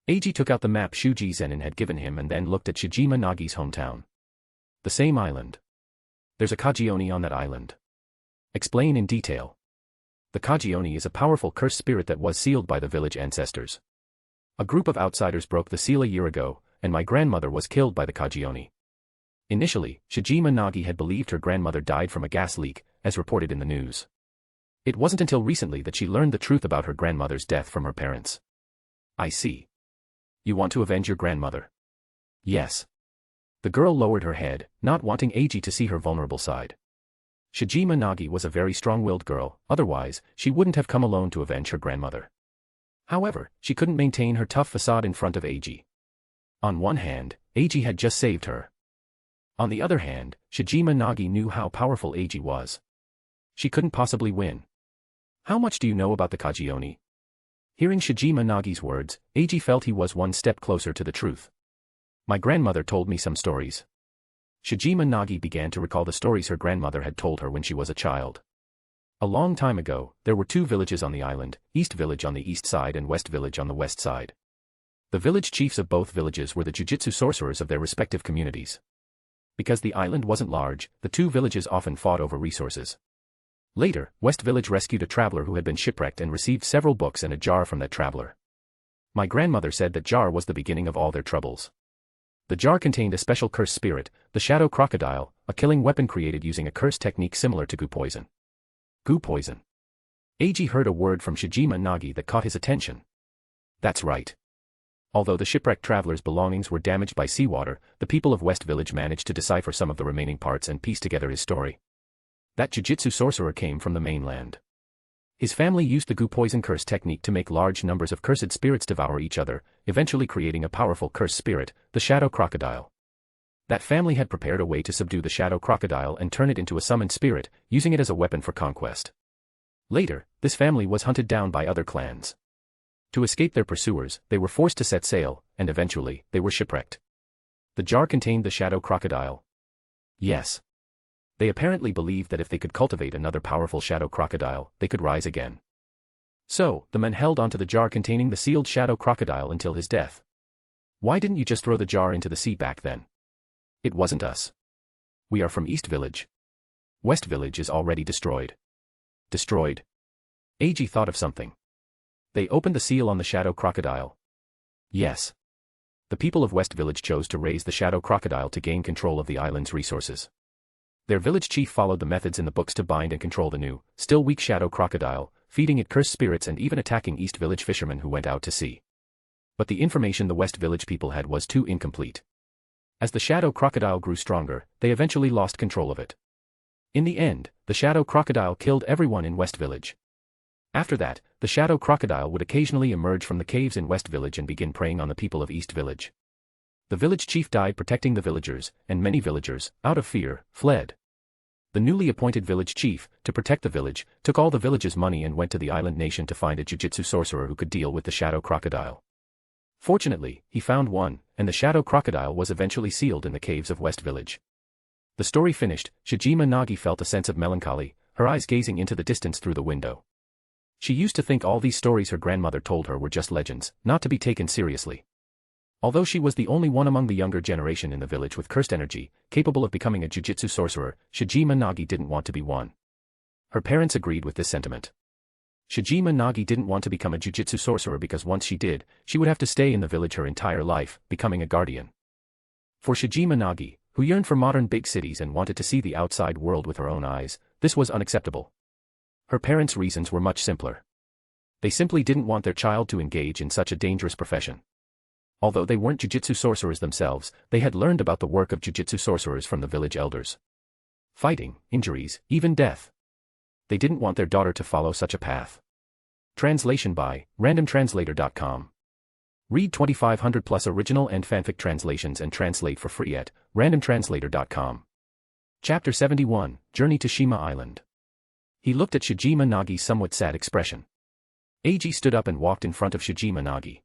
Eiji took out the map Shuji Zenin had given him and then looked at Shijima Nagi's hometown. The same island. There's a Kajioni on that island. Explain in detail. The Kajioni is a powerful cursed spirit that was sealed by the village ancestors. A group of outsiders broke the seal a year ago, and my grandmother was killed by the Kajioni. Initially, Shijima Nagi had believed her grandmother died from a gas leak, as reported in the news. It wasn't until recently that she learned the truth about her grandmother's death from her parents. I see. You want to avenge your grandmother? Yes. The girl lowered her head, not wanting Eiji to see her vulnerable side. Shijima Nagi was a very strong-willed girl, otherwise, she wouldn't have come alone to avenge her grandmother. However, she couldn't maintain her tough facade in front of Eiji. On one hand, Eiji had just saved her. On the other hand, Shijima Nagi knew how powerful Eiji was. She couldn't possibly win. How much do you know about the Kajioni? Hearing Shijima Nagi's words, Eiji felt he was one step closer to the truth. My grandmother told me some stories. Shijima Nagi began to recall the stories her grandmother had told her when she was a child. A long time ago, there were two villages on the island, East Village on the east side and West Village on the west side. The village chiefs of both villages were the Jujutsu Sorcerers of their respective communities. Because the island wasn't large, the two villages often fought over resources. Later, West Village rescued a traveler who had been shipwrecked and received several books and a jar from that traveler. My grandmother said that jar was the beginning of all their troubles. The jar contained a special cursed spirit, the shadow crocodile, a killing weapon created using a curse technique similar to goo poison. Goo poison. Eiji heard a word from Shijima Nagi that caught his attention. That's right. Although the shipwrecked traveler's belongings were damaged by seawater, the people of West Village managed to decipher some of the remaining parts and piece together his story. That Jujutsu sorcerer came from the mainland. His family used the goo poison curse technique to make large numbers of cursed spirits devour each other, eventually creating a powerful cursed spirit, the shadow crocodile. That family had prepared a way to subdue the shadow crocodile and turn it into a summoned spirit, using it as a weapon for conquest. Later, this family was hunted down by other clans. To escape their pursuers, they were forced to set sail, and eventually, they were shipwrecked. The jar contained the shadow crocodile. Yes. They apparently believed that if they could cultivate another powerful shadow crocodile, they could rise again. So, the men held onto the jar containing the sealed shadow crocodile until his death. Why didn't you just throw the jar into the sea back then? It wasn't us. We are from East Village. West Village is already destroyed. Destroyed? Eiji thought of something. They opened the seal on the shadow crocodile. Yes. The people of West Village chose to raise the shadow crocodile to gain control of the island's resources. Their village chief followed the methods in the books to bind and control the new, still weak shadow crocodile, feeding it cursed spirits and even attacking East Village fishermen who went out to sea. But the information the West Village people had was too incomplete. As the shadow crocodile grew stronger, they eventually lost control of it. In the end, the shadow crocodile killed everyone in West Village. After that, the shadow crocodile would occasionally emerge from the caves in West Village and begin preying on the people of East Village. The village chief died protecting the villagers, and many villagers, out of fear, fled. The newly appointed village chief, to protect the village, took all the village's money and went to the island nation to find a Jujutsu sorcerer who could deal with the shadow crocodile. Fortunately, he found one, and the shadow crocodile was eventually sealed in the caves of West Village. The story finished, Shijima Nagi felt a sense of melancholy, her eyes gazing into the distance through the window. She used to think all these stories her grandmother told her were just legends, not to be taken seriously. Although she was the only one among the younger generation in the village with cursed energy, capable of becoming a Jujutsu sorcerer, Shijima Nagi didn't want to be one. Her parents agreed with this sentiment. Shijima Nagi didn't want to become a Jujutsu sorcerer because once she did, she would have to stay in the village her entire life, becoming a guardian. For Shijima Nagi, who yearned for modern big cities and wanted to see the outside world with her own eyes, this was unacceptable. Her parents' reasons were much simpler. They simply didn't want their child to engage in such a dangerous profession. Although they weren't Jujutsu sorcerers themselves, they had learned about the work of Jujutsu sorcerers from the village elders. Fighting, injuries, even death. They didn't want their daughter to follow such a path. Translation by randomtranslator.com. Read 2500 plus original and fanfic translations and translate for free at randomtranslator.com. Chapter 71, Journey to Shima Island. He looked at Shijima Nagi's somewhat sad expression. Eiji stood up and walked in front of Shijima Nagi.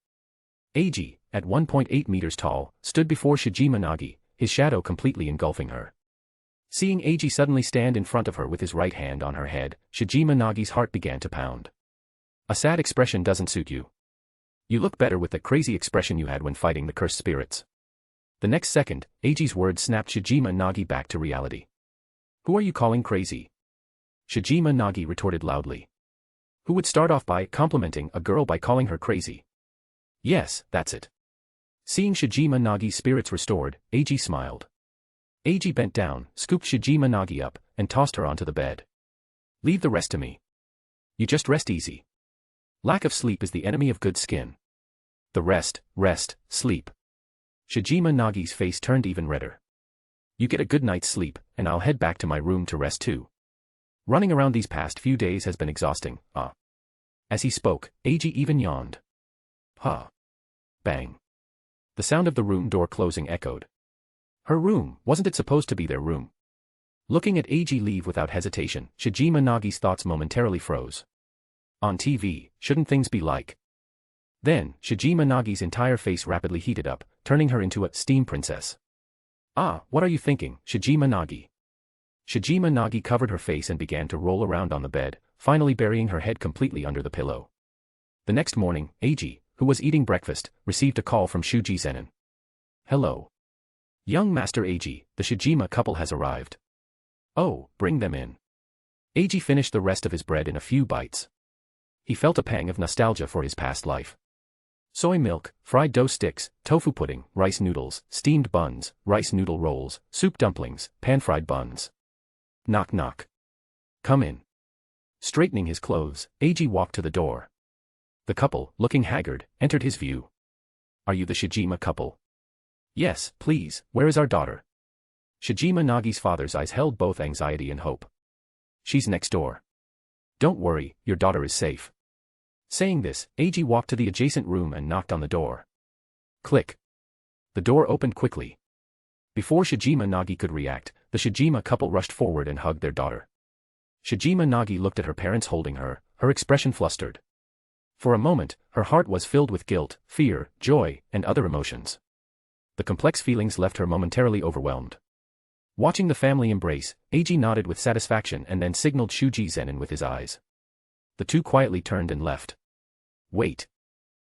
Eiji, at 1.8 meters tall, stood before Shijima Nagi, his shadow completely engulfing her. Seeing Eiji suddenly stand in front of her with his right hand on her head, Shijima Nagi's heart began to pound. A sad expression doesn't suit you. You look better with the crazy expression you had when fighting the cursed spirits. The next second, Eiji's words snapped Shijima Nagi back to reality. Who are you calling crazy? Shijima Nagi retorted loudly. Who would start off by complimenting a girl by calling her crazy? Yes, that's it. Seeing Shijima Nagi's spirits restored, Eiji smiled. Eiji bent down, scooped Shijima Nagi up, and tossed her onto the bed. Leave the rest to me. You just rest easy. Lack of sleep is the enemy of good skin. The rest, sleep. Shijima Nagi's face turned even redder. You get a good night's sleep, and I'll head back to my room to rest too. Running around these past few days has been exhausting, As he spoke, Eiji even yawned. Bang. The sound of the room door closing echoed. Her room, wasn't it supposed to be their room? Looking at Eiji leave without hesitation, Shijima Nagi's thoughts momentarily froze. On TV, shouldn't things be like? Then, Shijima Nagi's entire face rapidly heated up, turning her into a steam princess. What are you thinking, Shijima Nagi? Shijima Nagi covered her face and began to roll around on the bed, finally burying her head completely under the pillow. The next morning, Eiji, who was eating breakfast, received a call from Shuji Zenin. Hello. Young Master Eiji, the Shijima couple has arrived. Oh, bring them in. Eiji finished the rest of his bread in a few bites. He felt a pang of nostalgia for his past life. Soy milk, fried dough sticks, tofu pudding, rice noodles, steamed buns, rice noodle rolls, soup dumplings, pan-fried buns. Knock knock. Come in. Straightening his clothes, Eiji walked to the door. The couple, looking haggard, entered his view. Are you the Shijima couple? Yes, please, where is our daughter? Shijima Nagi's father's eyes held both anxiety and hope. She's next door. Don't worry, your daughter is safe. Saying this, Eiji walked to the adjacent room and knocked on the door. Click. The door opened quickly. Before Shijima Nagi could react, the Shijima couple rushed forward and hugged their daughter. Shijima Nagi looked at her parents holding her, her expression flustered. For a moment, her heart was filled with guilt, fear, joy, and other emotions. The complex feelings left her momentarily overwhelmed. Watching the family embrace, Eiji nodded with satisfaction and then signaled Shuji Zenin with his eyes. The two quietly turned and left. Wait.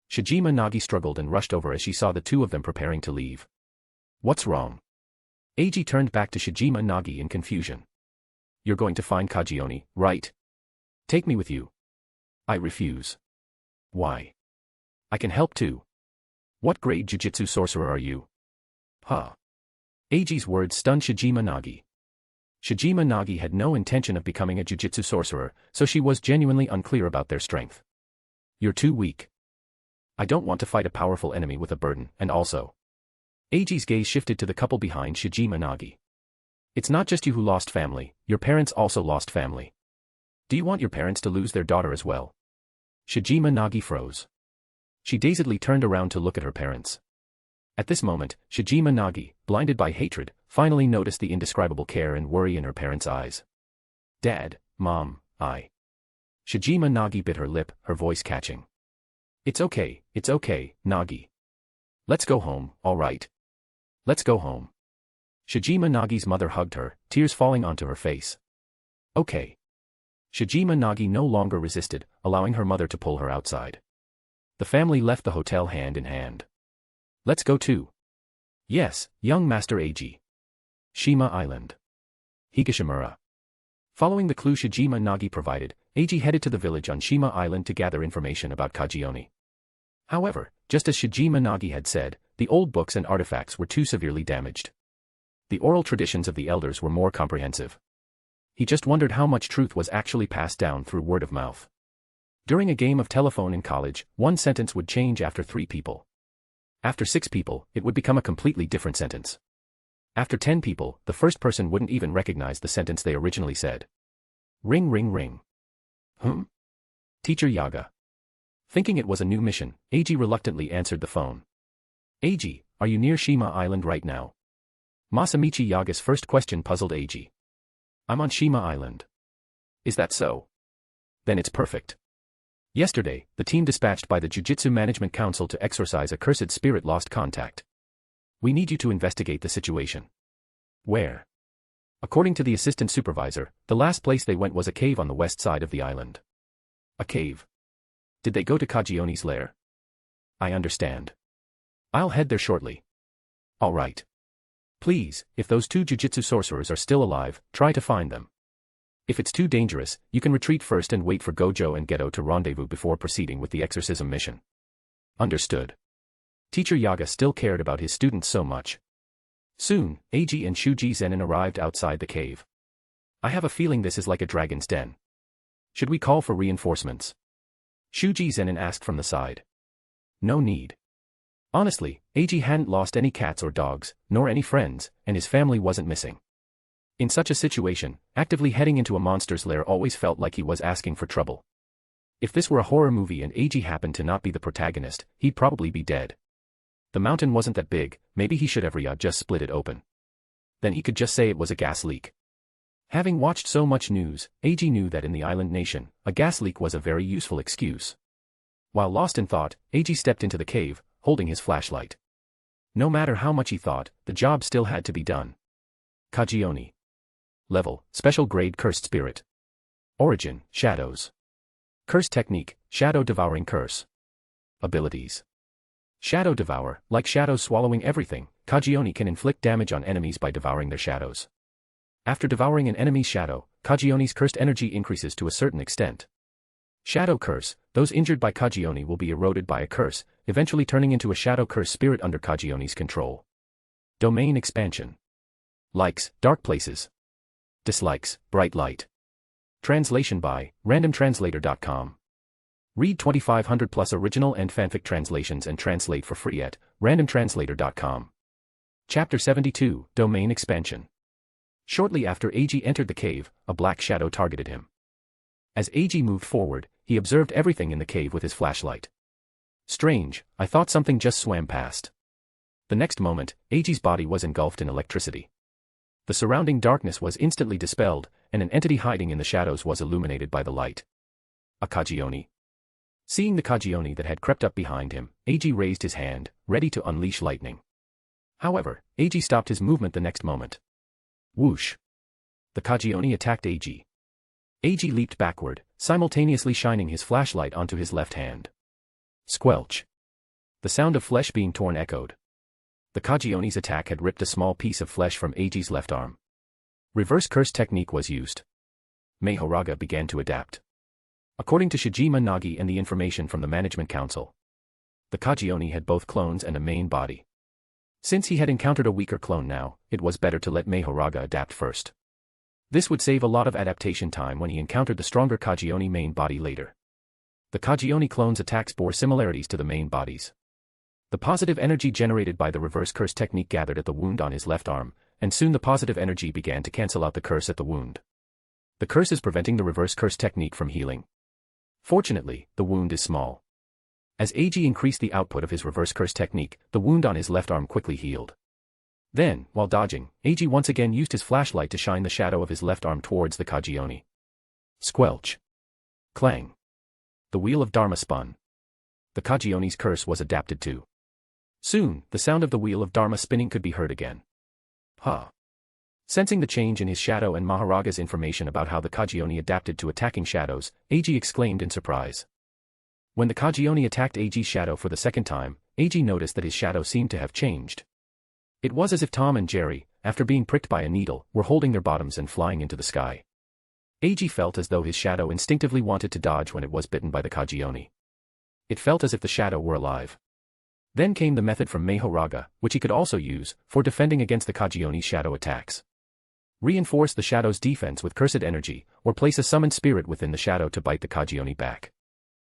Shijima Nagi struggled and rushed over as she saw the two of them preparing to leave. What's wrong? Eiji turned back to Shijima Nagi in confusion. You're going to find Kajioni, right? Take me with you. I refuse. Why? I can help too. What grade Jujutsu Sorcerer are you? Eiji's words stunned Shijima Nagi. Shijima Nagi had no intention of becoming a Jujutsu Sorcerer, so she was genuinely unclear about their strength. You're too weak. I don't want to fight a powerful enemy with a burden, and also. Eiji's gaze shifted to the couple behind Shijima Nagi. It's not just you who lost family, your parents also lost family. Do you want your parents to lose their daughter as well? Shijima Nagi froze. She dazedly turned around to look at her parents. At this moment, Shijima Nagi, blinded by hatred, finally noticed the indescribable care and worry in her parents' eyes. Dad, Mom, Shijima Nagi bit her lip, her voice catching. It's okay, Nagi. Let's go home, alright? Let's go home. Shijima Nagi's mother hugged her, tears falling onto her face. Okay. Shijima Nagi no longer resisted, allowing her mother to pull her outside. The family left the hotel hand in hand. Let's go too. Yes, young Master Eiji. Shima Island. Higashimura. Following the clue Shijima Nagi provided, Eiji headed to the village on Shima Island to gather information about Kajioni. However, just as Shijima Nagi had said, the old books and artifacts were too severely damaged. The oral traditions of the elders were more comprehensive. He just wondered how much truth was actually passed down through word of mouth. During a game of telephone in college, one sentence would change after 3 people. After 6 people, it would become a completely different sentence. After 10 people, the first person wouldn't even recognize the sentence they originally said. Ring ring ring. Teacher Yaga. Thinking it was a new mission, Eiji reluctantly answered the phone. Eiji, are you near Shima Island right now? Masamichi Yaga's first question puzzled Eiji. I'm on Shima Island. Is that so? Then it's perfect. Yesterday, the team dispatched by the Jujutsu Management Council to exorcise a cursed spirit lost contact. We need you to investigate the situation. Where? According to the assistant supervisor, the last place they went was a cave on the west side of the island. A cave? Did they go to Kajioni's lair? I understand. I'll head there shortly. All right. Please, if those two Jujutsu sorcerers are still alive, try to find them. If it's too dangerous, you can retreat first and wait for Gojo and Geto to rendezvous before proceeding with the exorcism mission. Understood. Teacher Yaga still cared about his students so much. Soon, Eiji and Shuji Zenin arrived outside the cave. I have a feeling this is like a dragon's den. Should we call for reinforcements? Shuji Zenin asked from the side. No need. Honestly, Eiji hadn't lost any cats or dogs, nor any friends, and his family wasn't missing. In such a situation, actively heading into a monster's lair always felt like he was asking for trouble. If this were a horror movie and Eiji happened to not be the protagonist, he'd probably be dead. The mountain wasn't that big, maybe he should have just split it open. Then he could just say it was a gas leak. Having watched so much news, Eiji knew that in the island nation, a gas leak was a very useful excuse. While lost in thought, Eiji stepped into the cave, holding his flashlight. No matter how much he thought, the job still had to be done. Kajioni. Level, Special Grade Cursed Spirit. Origin, Shadows. Curse Technique, Shadow Devouring Curse. Abilities. Shadow Devour, like shadows swallowing everything, Kajioni can inflict damage on enemies by devouring their shadows. After devouring an enemy's shadow, Kajioni's cursed energy increases to a certain extent. Shadow Curse, those injured by Kajioni will be eroded by a curse, eventually turning into a shadow curse spirit under Kajioni's control. Domain Expansion. Likes, Dark Places. Dislikes, Bright Light. Translation by randomtranslator.com. Read 2500 plus original and fanfic translations and translate for free at randomtranslator.com. Chapter 72, Domain Expansion. Shortly after Eiji entered the cave, a black shadow targeted him. As Eiji moved forward, he observed everything in the cave with his flashlight. Strange, I thought something just swam past. The next moment, Eiji's body was engulfed in electricity. The surrounding darkness was instantly dispelled, and an entity hiding in the shadows was illuminated by the light. A Kajioni. Seeing the Kajioni that had crept up behind him, Eiji raised his hand, ready to unleash lightning. However, Eiji stopped his movement the next moment. Whoosh! The Kajioni attacked Eiji. Eiji leaped backward, simultaneously shining his flashlight onto his left hand. Squelch! The sound of flesh being torn echoed. The Kajioni's attack had ripped a small piece of flesh from Eiji's left arm. Reverse curse technique was used. Mahoraga began to adapt. According to Shijima Nagi and the information from the Management Council, the Kajioni had both clones and a main body. Since he had encountered a weaker clone now, it was better to let Mahoraga adapt first. This would save a lot of adaptation time when he encountered the stronger Kajioni main body later. The Kajioni clone's attacks bore similarities to the main bodies. The positive energy generated by the reverse curse technique gathered at the wound on his left arm, and soon the positive energy began to cancel out the curse at the wound. The curse is preventing the reverse curse technique from healing. Fortunately, the wound is small. As Eiji increased the output of his reverse curse technique, the wound on his left arm quickly healed. Then, while dodging, Eiji once again used his flashlight to shine the shadow of his left arm towards the Kajioni. Squelch! Clang! The wheel of Dharma spun. The Kajioni's curse was adapted too. Soon, the sound of the wheel of Dharma spinning could be heard again. Huh! Sensing the change in his shadow and Mahoraga's information about how the Kajioni adapted to attacking shadows, Eiji exclaimed in surprise. When the Kajioni attacked Eiji's shadow for the second time, Eiji noticed that his shadow seemed to have changed. It was as if Tom and Jerry, after being pricked by a needle, were holding their bottoms and flying into the sky. Eiji felt as though his shadow instinctively wanted to dodge when it was bitten by the Kajioni. It felt as if the shadow were alive. Then came the method from Mahoraga, which he could also use, for defending against the Kajioni's shadow attacks. Reinforce the shadow's defense with cursed energy, or place a summoned spirit within the shadow to bite the Kajioni back.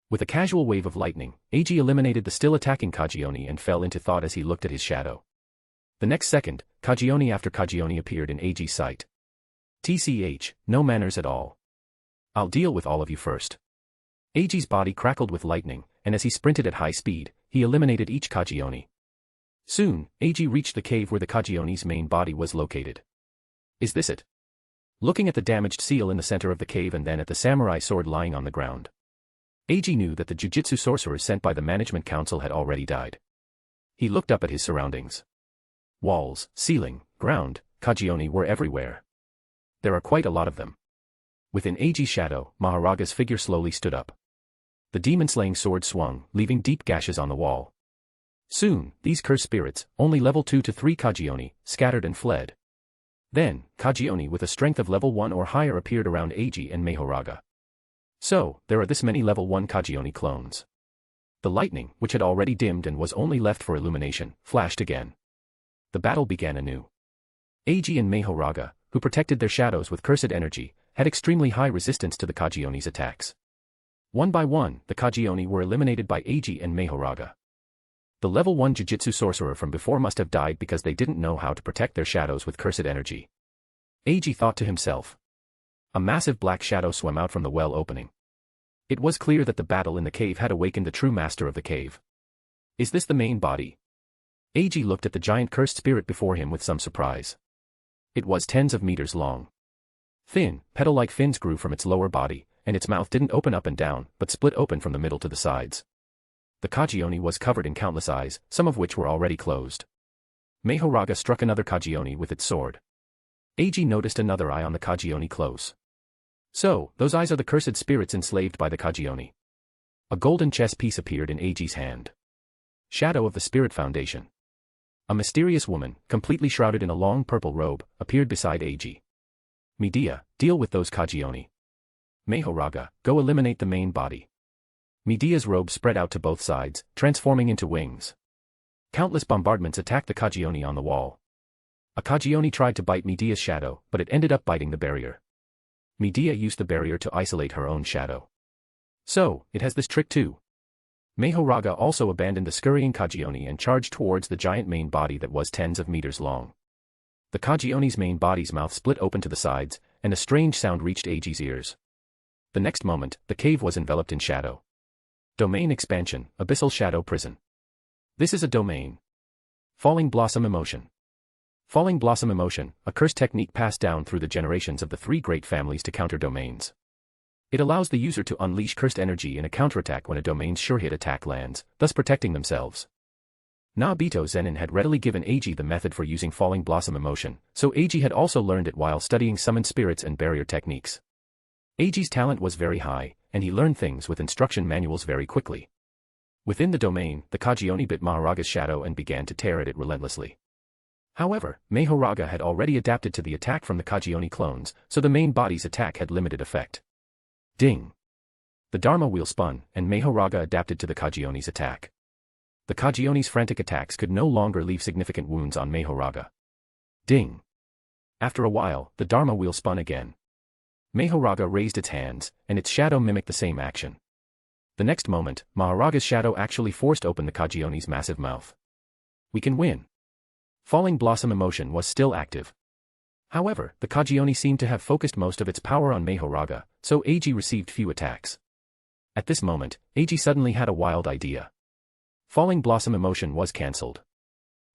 With a casual wave of lightning, Eiji eliminated the still attacking Kajioni and fell into thought as he looked at his shadow. The next second, Kajioni after Kajioni appeared in Eiji's sight. TCH, no manners at all. I'll deal with all of you first. Eiji's body crackled with lightning, and as he sprinted at high speed, he eliminated each Kajioni. Soon, Eiji reached the cave where the Kajioni's main body was located. Is this it? Looking at the damaged seal in the center of the cave and then at the samurai sword lying on the ground, Eiji knew that the Jujutsu Sorcerers sent by the Management Council had already died. He looked up at his surroundings. Walls, ceiling, ground, Kajioni were everywhere. There are quite a lot of them. Within Eiji's shadow, Mahoraga's figure slowly stood up. The demon-slaying sword swung, leaving deep gashes on the wall. Soon, these cursed spirits, only level 2 to 3 Kajioni, scattered and fled. Then, Kajioni with a strength of level 1 or higher appeared around Eiji and Mahoraga. So, there are this many level 1 Kajioni clones. The lightning, which had already dimmed and was only left for illumination, flashed again. The battle began anew. Eiji and Mahoraga, who protected their shadows with cursed energy, had extremely high resistance to the Kajioni's attacks. One by one, the Kajioni were eliminated by Eiji and Mahoraga. The level 1 Jujutsu Sorcerer from before must have died because they didn't know how to protect their shadows with cursed energy. Eiji thought to himself. A massive black shadow swam out from the well opening. It was clear that the battle in the cave had awakened the true master of the cave. Is this the main body? Eiji looked at the giant cursed spirit before him with some surprise. It was tens of meters long. Thin, petal-like fins grew from its lower body, and its mouth didn't open up and down, but split open from the middle to the sides. The Kajioni was covered in countless eyes, some of which were already closed. Mahoraga struck another Kajioni with its sword. Eiji noticed another eye on the Kajioni close. So, those eyes are the cursed spirits enslaved by the Kajioni. A golden chess piece appeared in Eiji's hand. Shadow of the Spirit Foundation. A mysterious woman, completely shrouded in a long purple robe, appeared beside Eiji. Medea, deal with those Kajioni. Mahoraga, go eliminate the main body. Medea's robe spread out to both sides, transforming into wings. Countless bombardments attacked the Kajioni on the wall. A Kajioni tried to bite Medea's shadow, but it ended up biting the barrier. Medea used the barrier to isolate her own shadow. So, it has this trick too. Mahoraga also abandoned the scurrying Kajioni and charged towards the giant main body that was tens of meters long. The Kajioni's main body's mouth split open to the sides, and a strange sound reached Eiji's ears. The next moment, the cave was enveloped in shadow. Domain expansion, Abyssal Shadow Prison. This is a domain. Falling Blossom Emotion. Falling Blossom Emotion, a cursed technique passed down through the generations of the three great families to counter domains. It allows the user to unleash cursed energy in a counterattack when a domain's sure-hit attack lands, thus protecting themselves. Nobito Zenin had readily given Eiji the method for using Falling Blossom Emotion, so Eiji had also learned it while studying summoned spirits and barrier techniques. Eiji's talent was very high, and he learned things with instruction manuals very quickly. Within the domain, the Kajioni bit Mahoraga's shadow and began to tear at it relentlessly. However, Mahoraga had already adapted to the attack from the Kajioni clones, so the main body's attack had limited effect. Ding! The Dharma wheel spun, and Mahoraga adapted to the Kajioni's attack. The Kajioni's frantic attacks could no longer leave significant wounds on Mahoraga. Ding! After a while, the Dharma wheel spun again. Mahoraga raised its hands, and its shadow mimicked the same action. The next moment, Mahoraga's shadow actually forced open the Kajioni's massive mouth. We can win. Falling Blossom Emotion was still active. However, the Kajioni seemed to have focused most of its power on Mahoraga, so Eiji received few attacks. At this moment, Eiji suddenly had a wild idea. Falling Blossom Emotion was cancelled.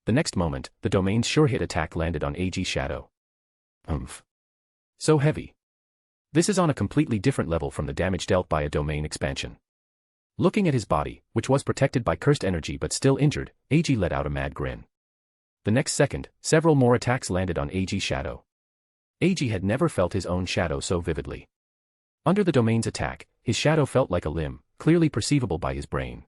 The next moment, the domain's sure-hit attack landed on Eiji's shadow. So heavy. This is on a completely different level from the damage dealt by a domain expansion. Looking at his body, which was protected by cursed energy but still injured, Eiji let out a mad grin. The next second, several more attacks landed on Eiji's shadow. Eiji had never felt his own shadow so vividly. Under the domain's attack, his shadow felt like a limb, clearly perceivable by his brain.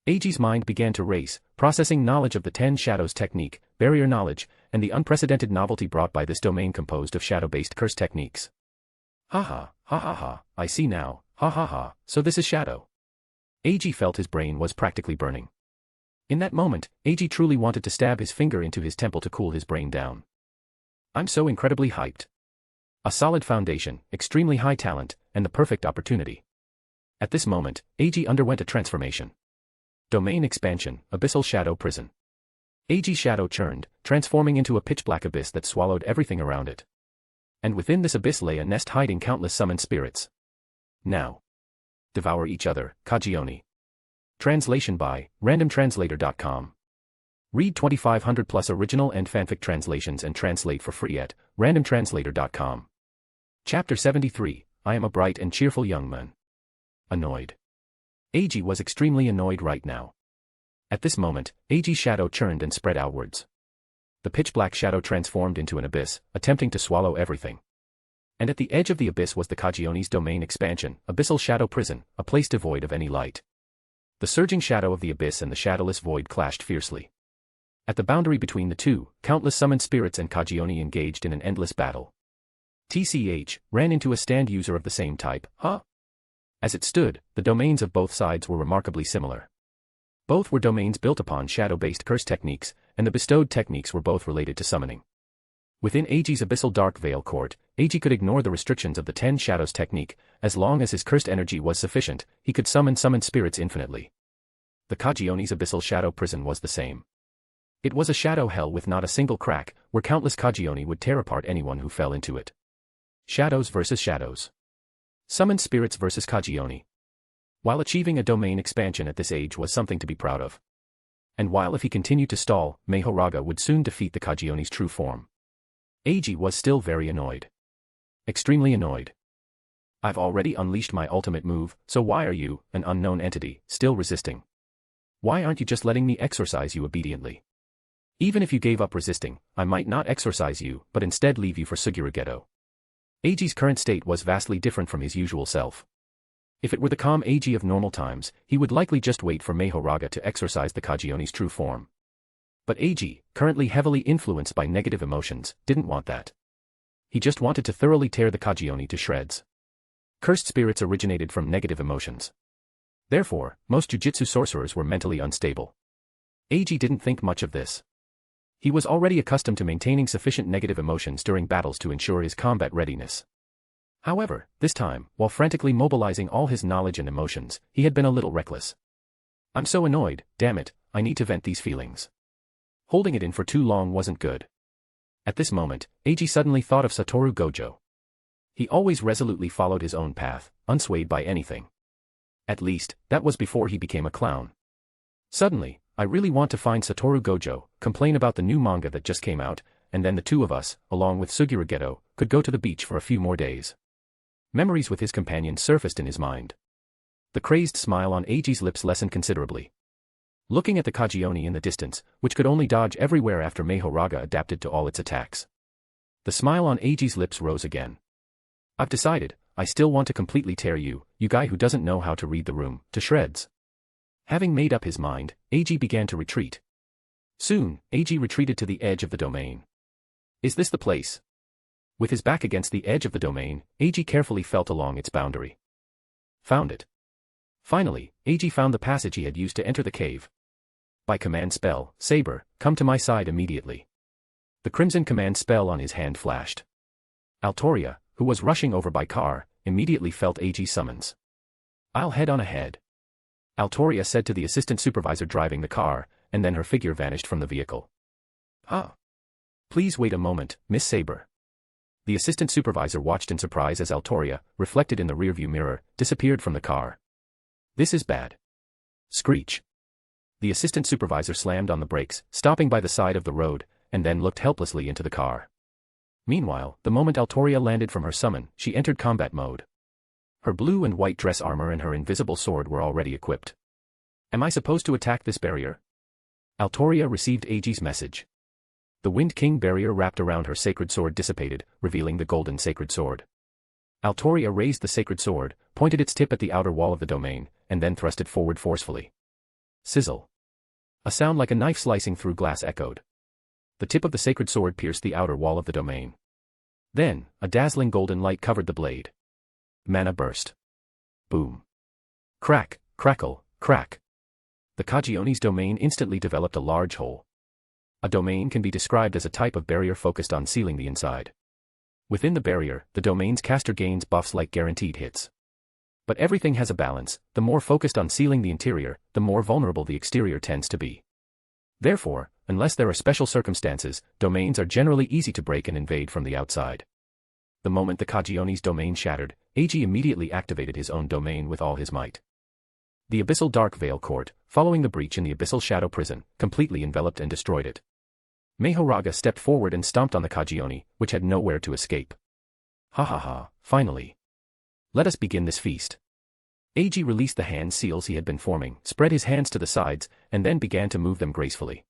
Eiji's mind began to race, processing knowledge of the 10 Shadows technique, barrier knowledge, and the unprecedented novelty brought by this domain composed of shadow-based curse techniques. Ha, I see now, ha, so this is shadow. Eiji felt his brain was practically burning. In that moment, Eiji truly wanted to stab his finger into his temple to cool his brain down. I'm so incredibly hyped. A solid foundation, extremely high talent, and the perfect opportunity. At this moment, Eiji underwent a transformation. Domain expansion, Abyssal Shadow Prison. Eiji's shadow churned, transforming into a pitch-black abyss that swallowed everything around it. And within this abyss lay a nest hiding countless summoned spirits. Now. Devour each other, Kajioni. Translation by randomtranslator.com. Read 2500 plus original and fanfic translations and translate for free at randomtranslator.com. Chapter 73, I am a bright and cheerful young man. Annoyed. Eiji was extremely annoyed right now. At this moment, Eiji's shadow churned and spread outwards. The pitch-black shadow transformed into an abyss, attempting to swallow everything. And at the edge of the abyss was the Kajioni's domain expansion, Abyssal Shadow Prison, a place devoid of any light. The surging shadow of the abyss and the shadowless void clashed fiercely. At the boundary between the two, countless summoned spirits and Kajioni engaged in an endless battle. TCH ran into a stand user of the same type, huh? As it stood, the domains of both sides were remarkably similar. Both were domains built upon shadow-based curse techniques, and the bestowed techniques were both related to summoning. Within Eiji's Abyssal Dark Veil Court, Eiji could ignore the restrictions of the 10 Shadows technique. As long as his cursed energy was sufficient, he could summon summoned spirits infinitely. The Kajioni's Abyssal Shadow Prison was the same. It was a shadow hell with not a single crack, where countless Kajioni would tear apart anyone who fell into it. Shadows versus shadows. Summoned spirits versus Kajioni. While achieving a domain expansion at this age was something to be proud of. And while if he continued to stall, Mahoraga would soon defeat the Kajioni's true form. Eiji was still very annoyed. Extremely annoyed. I've already unleashed my ultimate move, so why are you, an unknown entity, still resisting? Why aren't you just letting me exorcise you obediently? Even if you gave up resisting, I might not exorcise you, but instead leave you for Suguragedo. Eiji's current state was vastly different from his usual self. If it were the calm Eiji of normal times, he would likely just wait for Mahoraga to exorcise the Kajioni's true form. But Eiji, currently heavily influenced by negative emotions, didn't want that. He just wanted to thoroughly tear the Kajioni to shreds. Cursed spirits originated from negative emotions. Therefore, most Jujutsu sorcerers were mentally unstable. Eiji didn't think much of this. He was already accustomed to maintaining sufficient negative emotions during battles to ensure his combat readiness. However, this time, while frantically mobilizing all his knowledge and emotions, he had been a little reckless. I'm so annoyed, damn it, I need to vent these feelings. Holding it in for too long wasn't good. At this moment, Eiji suddenly thought of Satoru Gojo. He always resolutely followed his own path, unswayed by anything. At least, that was before he became a clown. Suddenly, I really want to find Satoru Gojo, complain about the new manga that just came out, and then the two of us, along with Suguragedo, could go to the beach for a few more days. Memories with his companion surfaced in his mind. The crazed smile on Eiji's lips lessened considerably. Looking at the Kajioni in the distance, which could only dodge everywhere after Mahoraga adapted to all its attacks. The smile on Eiji's lips rose again. I've decided, I still want to completely tear you, you guy who doesn't know how to read the room, to shreds. Having made up his mind, Eiji began to retreat. Soon, Eiji retreated to the edge of the domain. Is this the place? With his back against the edge of the domain, Eiji carefully felt along its boundary. Found it. Finally, Eiji found the passage he had used to enter the cave. By command spell, Saber, come to my side immediately. The crimson command spell on his hand flashed. Altoria, who was rushing over by car, immediately felt Eiji's summons. I'll head on ahead. Altoria said to the assistant supervisor driving the car, and then her figure vanished from the vehicle. Ah. Please wait a moment, Miss Saber. The assistant supervisor watched in surprise as Altoria, reflected in the rearview mirror, disappeared from the car. This is bad. Screech. The assistant supervisor slammed on the brakes, stopping by the side of the road, and then looked helplessly into the car. Meanwhile, the moment Altoria landed from her summon, she entered combat mode. Her blue and white dress armor and her invisible sword were already equipped. Am I supposed to attack this barrier? Altoria received Eiji's message. The Wind King barrier wrapped around her sacred sword dissipated, revealing the golden sacred sword. Altoria raised the sacred sword, pointed its tip at the outer wall of the domain, and then thrust it forward forcefully. Sizzle. A sound like a knife slicing through glass echoed. The tip of the sacred sword pierced the outer wall of the domain. Then, a dazzling golden light covered the blade. Mana burst. Boom. Crack, crackle, crack. The Kajioni's domain instantly developed a large hole. A domain can be described as a type of barrier focused on sealing the inside. Within the barrier, the domain's caster gains buffs like guaranteed hits. But everything has a balance, the more focused on sealing the interior, the more vulnerable the exterior tends to be. Therefore, unless there are special circumstances, domains are generally easy to break and invade from the outside. The moment the Kajioni's domain shattered, Eiji immediately activated his own domain with all his might. The Abyssal Dark Veil Court, following the breach in the Abyssal Shadow Prison, completely enveloped and destroyed it. Mahoraga stepped forward and stomped on the Kajioni, which had nowhere to escape. Ha ha ha, finally. Let us begin this feast. Eiji released the hand seals he had been forming, spread his hands to the sides, and then began to move them gracefully.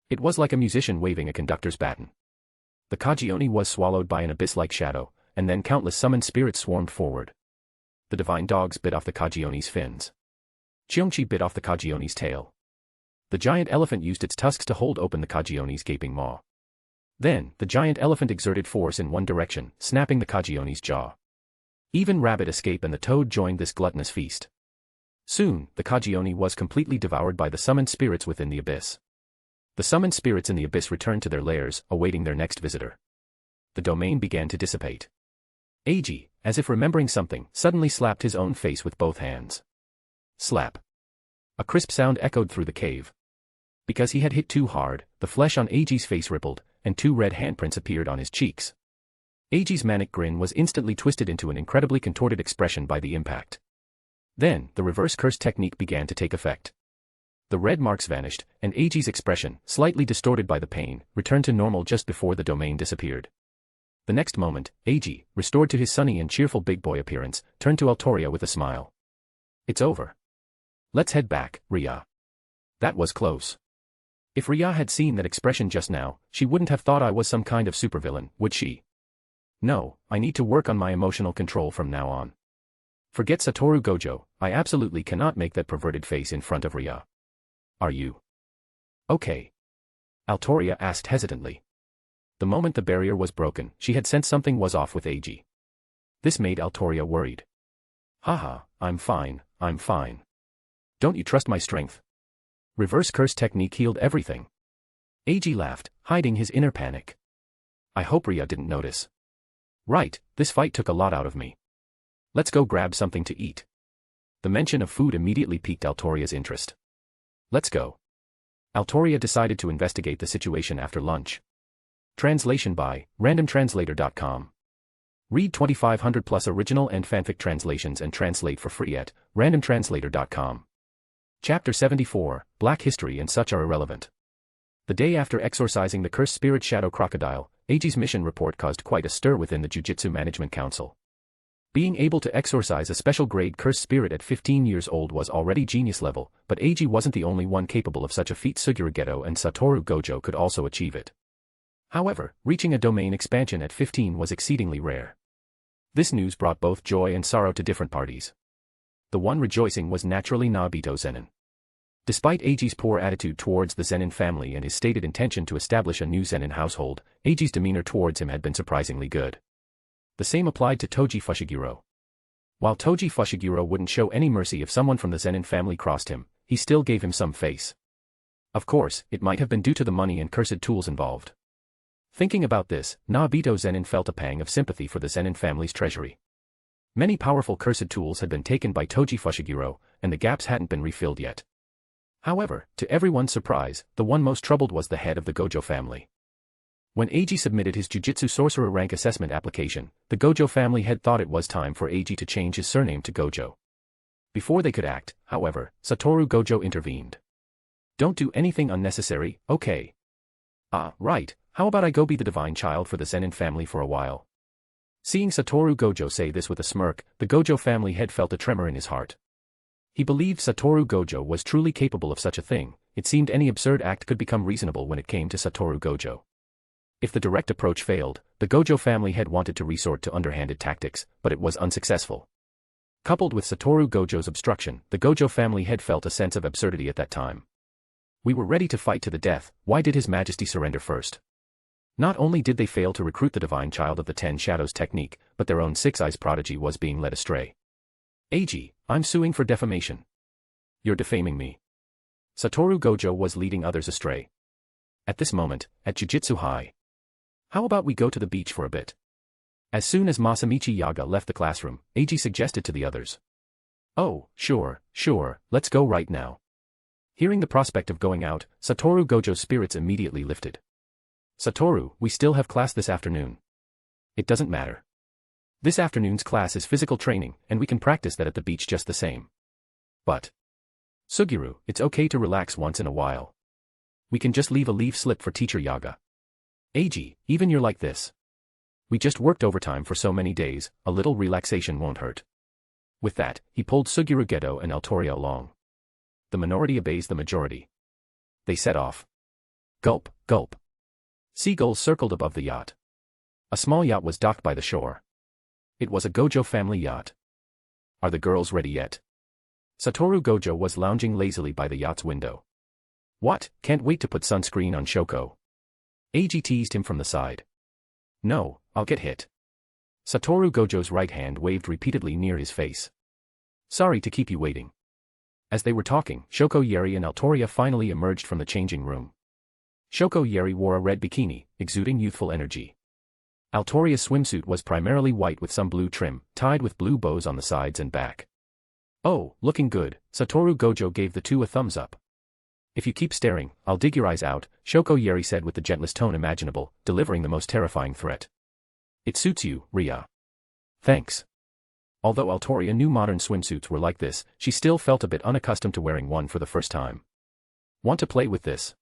It was like a musician waving a conductor's baton. The Kajioni was swallowed by an abyss-like shadow, and then countless summoned spirits swarmed forward. The divine dogs bit off the Kajioni's fins. Cheongchi bit off the Kagione's tail. The giant elephant used its tusks to hold open the Kagione's gaping maw. Then, the giant elephant exerted force in one direction, snapping the Kagione's jaw. Even Rabbit escaped and the toad joined this gluttonous feast. Soon, the Kagione was completely devoured by the summoned spirits within the abyss. The summoned spirits in the abyss returned to their lairs, awaiting their next visitor. The domain began to dissipate. Eiji, as if remembering something, suddenly slapped his own face with both hands. Slap. A crisp sound echoed through the cave. Because he had hit too hard, the flesh on Eiji's face rippled, and 2 red handprints appeared on his cheeks. Eiji's manic grin was instantly twisted into an incredibly contorted expression by the impact. Then, the reverse curse technique began to take effect. The red marks vanished, and Eiji's expression, slightly distorted by the pain, returned to normal just before the domain disappeared. The next moment, Eiji, restored to his sunny and cheerful big boy appearance, turned to Altoria with a smile. It's over. Let's head back, Ria. That was close. If Ria had seen that expression just now, she wouldn't have thought I was some kind of supervillain, would she? No, I need to work on my emotional control from now on. Forget Satoru Gojo, I absolutely cannot make that perverted face in front of Ria. Are you? Okay. Altoria asked hesitantly. The moment the barrier was broken, she had sensed something was off with Eiji. This made Altoria worried. Haha, I'm fine. Don't you trust my strength? Reverse curse technique healed everything. Eiji laughed, hiding his inner panic. I hope Ria didn't notice. Right, this fight took a lot out of me. Let's go grab something to eat. The mention of food immediately piqued Altoria's interest. Let's go. Altoria decided to investigate the situation after lunch. Translation by randomtranslator.com. Read 2500 plus original and fanfic translations and translate for free at randomtranslator.com. Chapter 74, Black History and Such Are Irrelevant. The day after exorcising the cursed spirit Shadow Crocodile, Eiji's mission report caused quite a stir within the Jujutsu Management Council. Being able to exorcise a special grade cursed spirit at 15 years old was already genius level, but Eiji wasn't the only one capable of such a feat. Suguru Geto and Satoru Gojo could also achieve it. However, reaching a domain expansion at 15 was exceedingly rare. This news brought both joy and sorrow to different parties. The one rejoicing was naturally Nobito Zenin. Despite Eiji's poor attitude towards the Zenin family and his stated intention to establish a new Zenin household, Eiji's demeanor towards him had been surprisingly good. The same applied to Toji Fushiguro. While Toji Fushiguro wouldn't show any mercy if someone from the Zenin family crossed him, he still gave him some face. Of course, it might have been due to the money and cursed tools involved. Thinking about this, Nobito Zenin felt a pang of sympathy for the Zenin family's treasury. Many powerful cursed tools had been taken by Toji Fushiguro, and the gaps hadn't been refilled yet. However, to everyone's surprise, the one most troubled was the head of the Gojo family. When Eiji submitted his Jujutsu Sorcerer rank assessment application, the Gojo family had thought it was time for Eiji to change his surname to Gojo. Before they could act, however, Satoru Gojo intervened. Don't do anything unnecessary, okay? Right, how about I go be the divine child for the Zenin family for a while? Seeing Satoru Gojo say this with a smirk, the Gojo family head felt a tremor in his heart. He believed Satoru Gojo was truly capable of such a thing. It seemed any absurd act could become reasonable when it came to Satoru Gojo. If the direct approach failed, the Gojo family had wanted to resort to underhanded tactics, but it was unsuccessful. Coupled with Satoru Gojo's obstruction, the Gojo family had felt a sense of absurdity at that time. We were ready to fight to the death, why did His Majesty surrender first? Not only did they fail to recruit the divine child of the Ten Shadows technique, but their own Six Eyes prodigy was being led astray. Eiji, I'm suing for defamation. You're defaming me. Satoru Gojo was leading others astray. At this moment, at Jujutsu High. How about we go to the beach for a bit? As soon as Masamichi Yaga left the classroom, Eiji suggested to the others. Oh, sure, let's go right now. Hearing the prospect of going out, Satoru Gojo's spirits immediately lifted. Satoru, we still have class this afternoon. It doesn't matter. This afternoon's class is physical training, and we can practice that at the beach just the same. But Suguru, it's okay to relax once in a while. We can just leave a leave slip for Teacher Yaga. Eiji, even you're like this. We just worked overtime for so many days, a little relaxation won't hurt. With that, he pulled Suguru Geto and Altoria along. The minority obeys the majority. They set off. Gulp, gulp. Seagulls circled above the yacht. A small yacht was docked by the shore. It was a Gojo family yacht. Are the girls ready yet? Satoru Gojo was lounging lazily by the yacht's window. What, can't wait to put sunscreen on Shoko? Eiji teased him from the side. No, I'll get hit. Satoru Gojo's right hand waved repeatedly near his face. Sorry to keep you waiting. As they were talking, Shoko Yeri and Altoria finally emerged from the changing room. Shoko Yeri wore a red bikini, exuding youthful energy. Altoria's swimsuit was primarily white with some blue trim, tied with blue bows on the sides and back. Oh, looking good, Satoru Gojo gave the two a thumbs up. If you keep staring, I'll dig your eyes out, Shoko Yeri said with the gentlest tone imaginable, delivering the most terrifying threat. It suits you, Ria. Thanks. Although Altoria knew modern swimsuits were like this, she still felt a bit unaccustomed to wearing one for the first time. Want to play with this?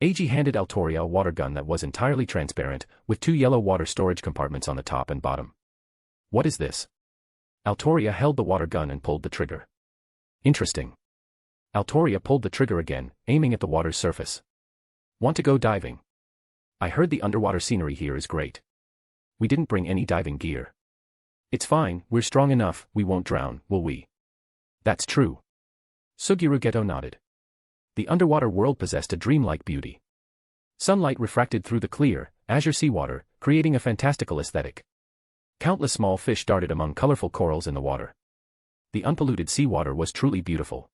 Eiji handed Altoria a water gun that was entirely transparent, with two yellow water storage compartments on the top and bottom. What is this? Altoria held the water gun and pulled the trigger. Interesting. Altoria pulled the trigger again, aiming at the water's surface. Want to go diving? I heard the underwater scenery here is great. We didn't bring any diving gear. It's fine, we're strong enough, we won't drown, will we? That's true. Suguru Geto nodded. The underwater world possessed a dreamlike beauty. Sunlight refracted through the clear, azure seawater, creating a fantastical aesthetic. Countless small fish darted among colorful corals in the water. The unpolluted seawater was truly beautiful.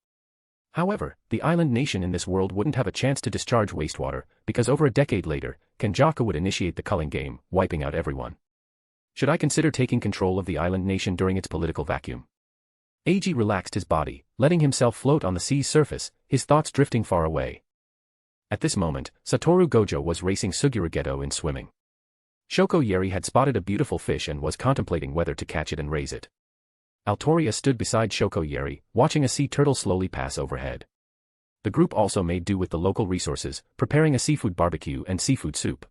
However, the island nation in this world wouldn't have a chance to discharge wastewater, because over a decade later, Kenjaku would initiate the culling game, wiping out everyone. Should I consider taking control of the island nation during its political vacuum? Eiji relaxed his body, letting himself float on the sea's surface, his thoughts drifting far away. At this moment, Satoru Gojo was racing Suguru Geto in swimming. Shoko Yeri had spotted a beautiful fish and was contemplating whether to catch it and raise it. Altoria stood beside Shoko Yeri, watching a sea turtle slowly pass overhead. The group also made do with the local resources, preparing a seafood barbecue and seafood soup.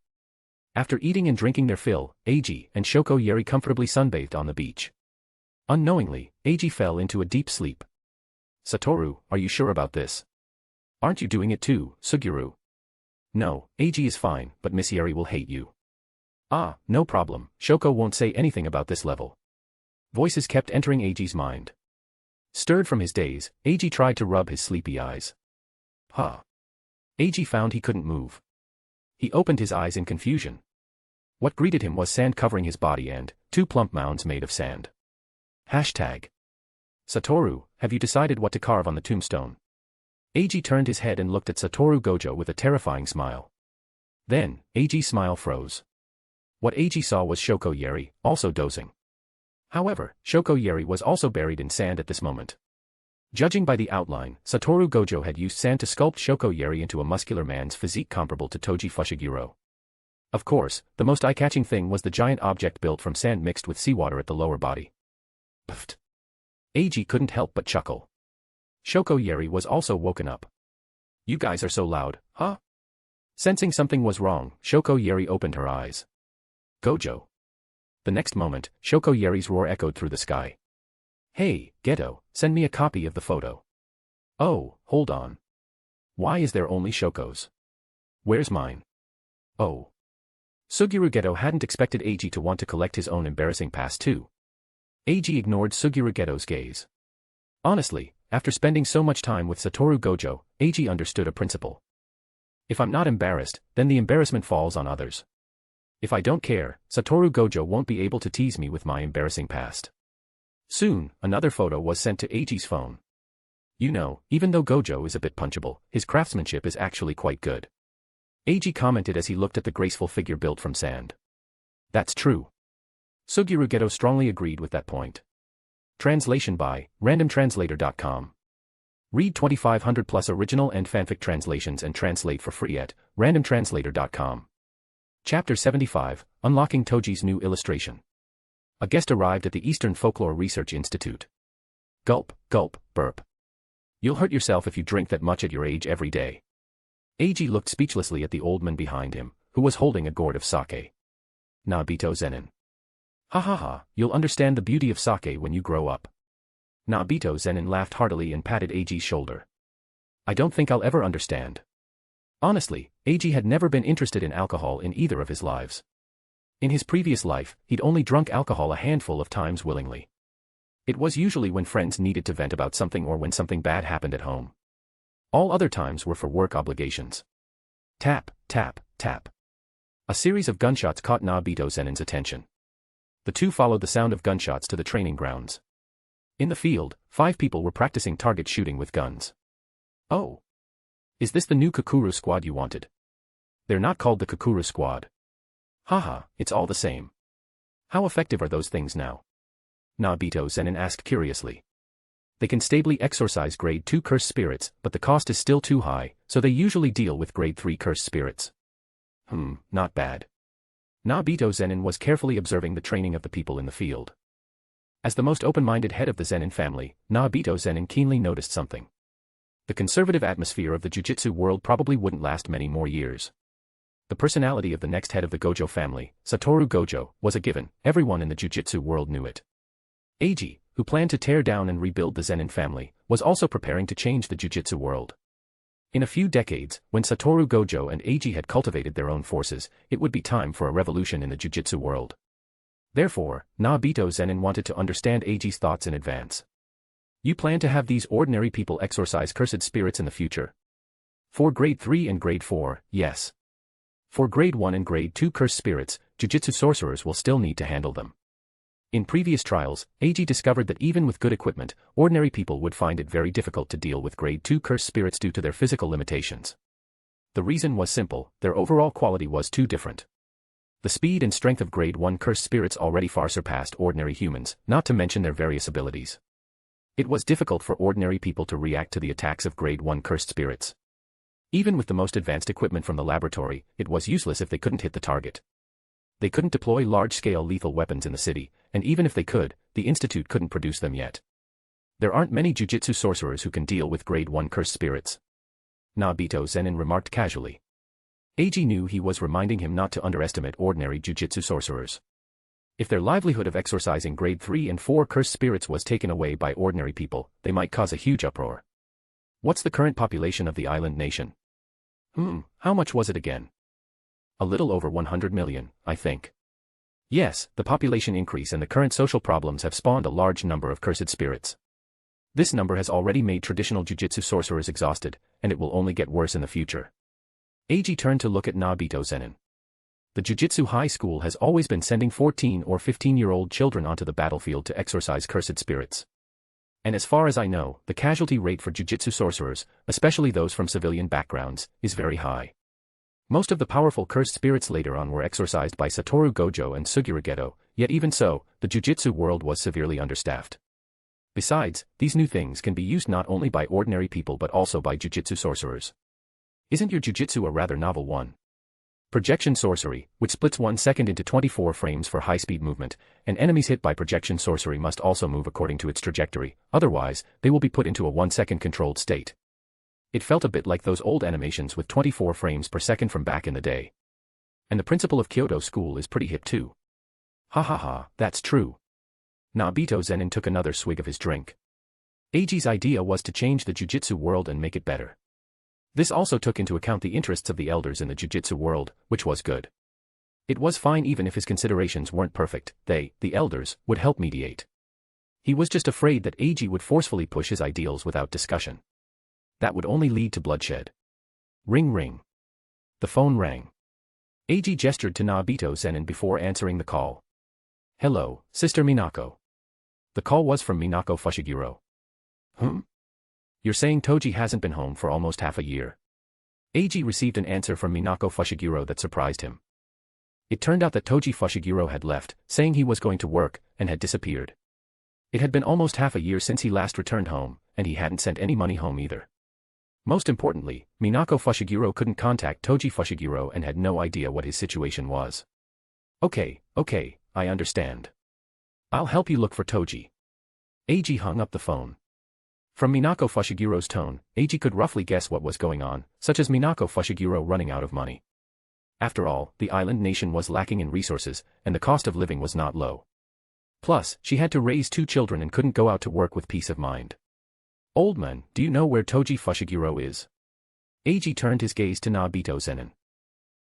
After eating and drinking their fill, Eiji and Shoko Yeri comfortably sunbathed on the beach. Unknowingly, Eiji fell into a deep sleep. Satoru, are you sure about this? Aren't you doing it too, Suguru? No, Eiji is fine, but Miss Yeri will hate you. Ah, no problem, Shoko won't say anything about this level. Voices kept entering Eiji's mind. Stirred from his daze, Eiji tried to rub his sleepy eyes. Huh. Eiji found he couldn't move. He opened his eyes in confusion. What greeted him was sand covering his body and two plump mounds made of sand. Hashtag. Satoru, have you decided what to carve on the tombstone? Eiji turned his head and looked at Satoru Gojo with a terrifying smile. Then, Eiji's smile froze. What Eiji saw was Shoko Yeri, also dozing. However, Shoko Yeri was also buried in sand at this moment. Judging by the outline, Satoru Gojo had used sand to sculpt Shoko Yeri into a muscular man's physique comparable to Toji Fushiguro. Of course, the most eye-catching thing was the giant object built from sand mixed with seawater at the lower body. Pfft. Eiji couldn't help but chuckle. Shoko Yeri was also woken up. You guys are so loud, huh? Sensing something was wrong, Shoko Yeri opened her eyes. Gojo. The next moment, Shoko Yeri's roar echoed through the sky. Hey, Geto, send me a copy of the photo. Oh, hold on. Why is there only Shoko's? Where's mine? Oh. Suguru Geto hadn't expected Eiji to want to collect his own embarrassing past too. Eiji ignored Suguru Geto's gaze. Honestly, after spending so much time with Satoru Gojo, Eiji understood a principle. If I'm not embarrassed, then the embarrassment falls on others. If I don't care, Satoru Gojo won't be able to tease me with my embarrassing past. Soon, another photo was sent to Eiji's phone. You know, even though Gojo is a bit punchable, his craftsmanship is actually quite good. Eiji commented as he looked at the graceful figure built from sand. That's true. Suguru Geto strongly agreed with that point. Translation by randomtranslator.com. Read 2500 plus original and fanfic translations and translate for free at randomtranslator.com. Chapter 75, Unlocking Toji's New Illustration. A guest arrived at the Eastern Folklore Research Institute. Gulp, gulp, burp. You'll hurt yourself if you drink that much at your age every day. Eiji looked speechlessly at the old man behind him, who was holding a gourd of sake. Nabito Zenin. Ha ha ha, you'll understand the beauty of sake when you grow up. Nabito Zenin laughed heartily and patted Eiji's shoulder. I don't think I'll ever understand. Honestly, Eiji had never been interested in alcohol in either of his lives. In his previous life, he'd only drunk alcohol a handful of times willingly. It was usually when friends needed to vent about something or when something bad happened at home. All other times were for work obligations. Tap, tap, tap. A series of gunshots caught Nobito Zenin's attention. The two followed the sound of gunshots to the training grounds. In the field, 5 people were practicing target shooting with guns. Oh. Is this the new Kakuru squad you wanted? They're not called the Kakuru squad. Haha, it's all the same. How effective are those things now? Nobito Zenin asked curiously. They can stably exorcise grade 2 cursed spirits, but the cost is still too high, so they usually deal with grade 3 cursed spirits. Not bad. Nobito Zenin was carefully observing the training of the people in the field. As the most open-minded head of the Zenin family, Nobito Zenin keenly noticed something. The conservative atmosphere of the Jujutsu world probably wouldn't last many more years. The personality of the next head of the Gojo family, Satoru Gojo, was a given. Everyone in the Jujutsu world knew it. Eiji, who planned to tear down and rebuild the Zenin family, was also preparing to change the Jujutsu world. In a few decades, when Satoru Gojo and Eiji had cultivated their own forces, it would be time for a revolution in the Jujutsu world. Therefore, Nobito Zenin wanted to understand Eiji's thoughts in advance. You plan to have these ordinary people exorcise cursed spirits in the future? For grade 3 and grade 4, yes. For grade 1 and grade 2 cursed spirits, Jujutsu Sorcerers will still need to handle them. In previous trials, Eiji discovered that even with good equipment, ordinary people would find it very difficult to deal with grade 2 cursed spirits due to their physical limitations. The reason was simple: their overall quality was too different. The speed and strength of grade 1 cursed spirits already far surpassed ordinary humans, not to mention their various abilities. It was difficult for ordinary people to react to the attacks of grade 1 cursed spirits. Even with the most advanced equipment from the laboratory, it was useless if they couldn't hit the target. They couldn't deploy large-scale lethal weapons in the city, and even if they could, the Institute couldn't produce them yet. There aren't many Jujutsu sorcerers who can deal with grade 1 cursed spirits. Nobito Zenin remarked casually. Eiji knew he was reminding him not to underestimate ordinary Jujutsu sorcerers. If their livelihood of exorcising grade 3 and 4 cursed spirits was taken away by ordinary people, they might cause a huge uproar. What's the current population of the island nation? How much was it again? A little over 100 million, I think. Yes, the population increase and the current social problems have spawned a large number of cursed spirits. This number has already made traditional Jujutsu sorcerers exhausted, and it will only get worse in the future. Eiji turned to look at Nobito Zenin. The Jujutsu High School has always been sending 14 or 15-year-old children onto the battlefield to exorcise cursed spirits. And as far as I know, the casualty rate for Jujutsu sorcerers, especially those from civilian backgrounds, is very high. Most of the powerful cursed spirits later on were exorcised by Satoru Gojo and Suguru Geto, yet even so, the Jujutsu world was severely understaffed. Besides, these new things can be used not only by ordinary people but also by Jujutsu sorcerers. Isn't your Jujutsu a rather novel one? Projection sorcery, which splits 1 second into 24 frames for high-speed movement, and enemies hit by projection sorcery must also move according to its trajectory, otherwise, they will be put into a 1-second controlled state. It felt a bit like those old animations with 24 frames per second from back in the day. And the principal of Kyoto School is pretty hip too. Ha, that's true. Nobito Zenin took another swig of his drink. Eiji's idea was to change the Jujutsu world and make it better. This also took into account the interests of the elders in the Jujutsu world, which was good. It was fine even if his considerations weren't perfect. They, the elders, would help mediate. He was just afraid that Eiji would forcefully push his ideals without discussion. That would only lead to bloodshed. Ring ring. The phone rang. Eiji gestured to Nobito Zenin before answering the call. Hello, Sister Minako. The call was from Minako Fushiguro. You're saying Toji hasn't been home for almost half a year? Eiji received an answer from Minako Fushiguro that surprised him. It turned out that Toji Fushiguro had left, saying he was going to work, and had disappeared. It had been almost half a year since he last returned home, and he hadn't sent any money home either. Most importantly, Minako Fushiguro couldn't contact Toji Fushiguro and had no idea what his situation was. Okay, I understand. I'll help you look for Toji. Eiji hung up the phone. From Minako Fushiguro's tone, Eiji could roughly guess what was going on, such as Minako Fushiguro running out of money. After all, the island nation was lacking in resources, and the cost of living was not low. Plus, she had to raise 2 children and couldn't go out to work with peace of mind. Old man, do you know where Toji Fushiguro is? Eiji turned his gaze to Nobito Zenin.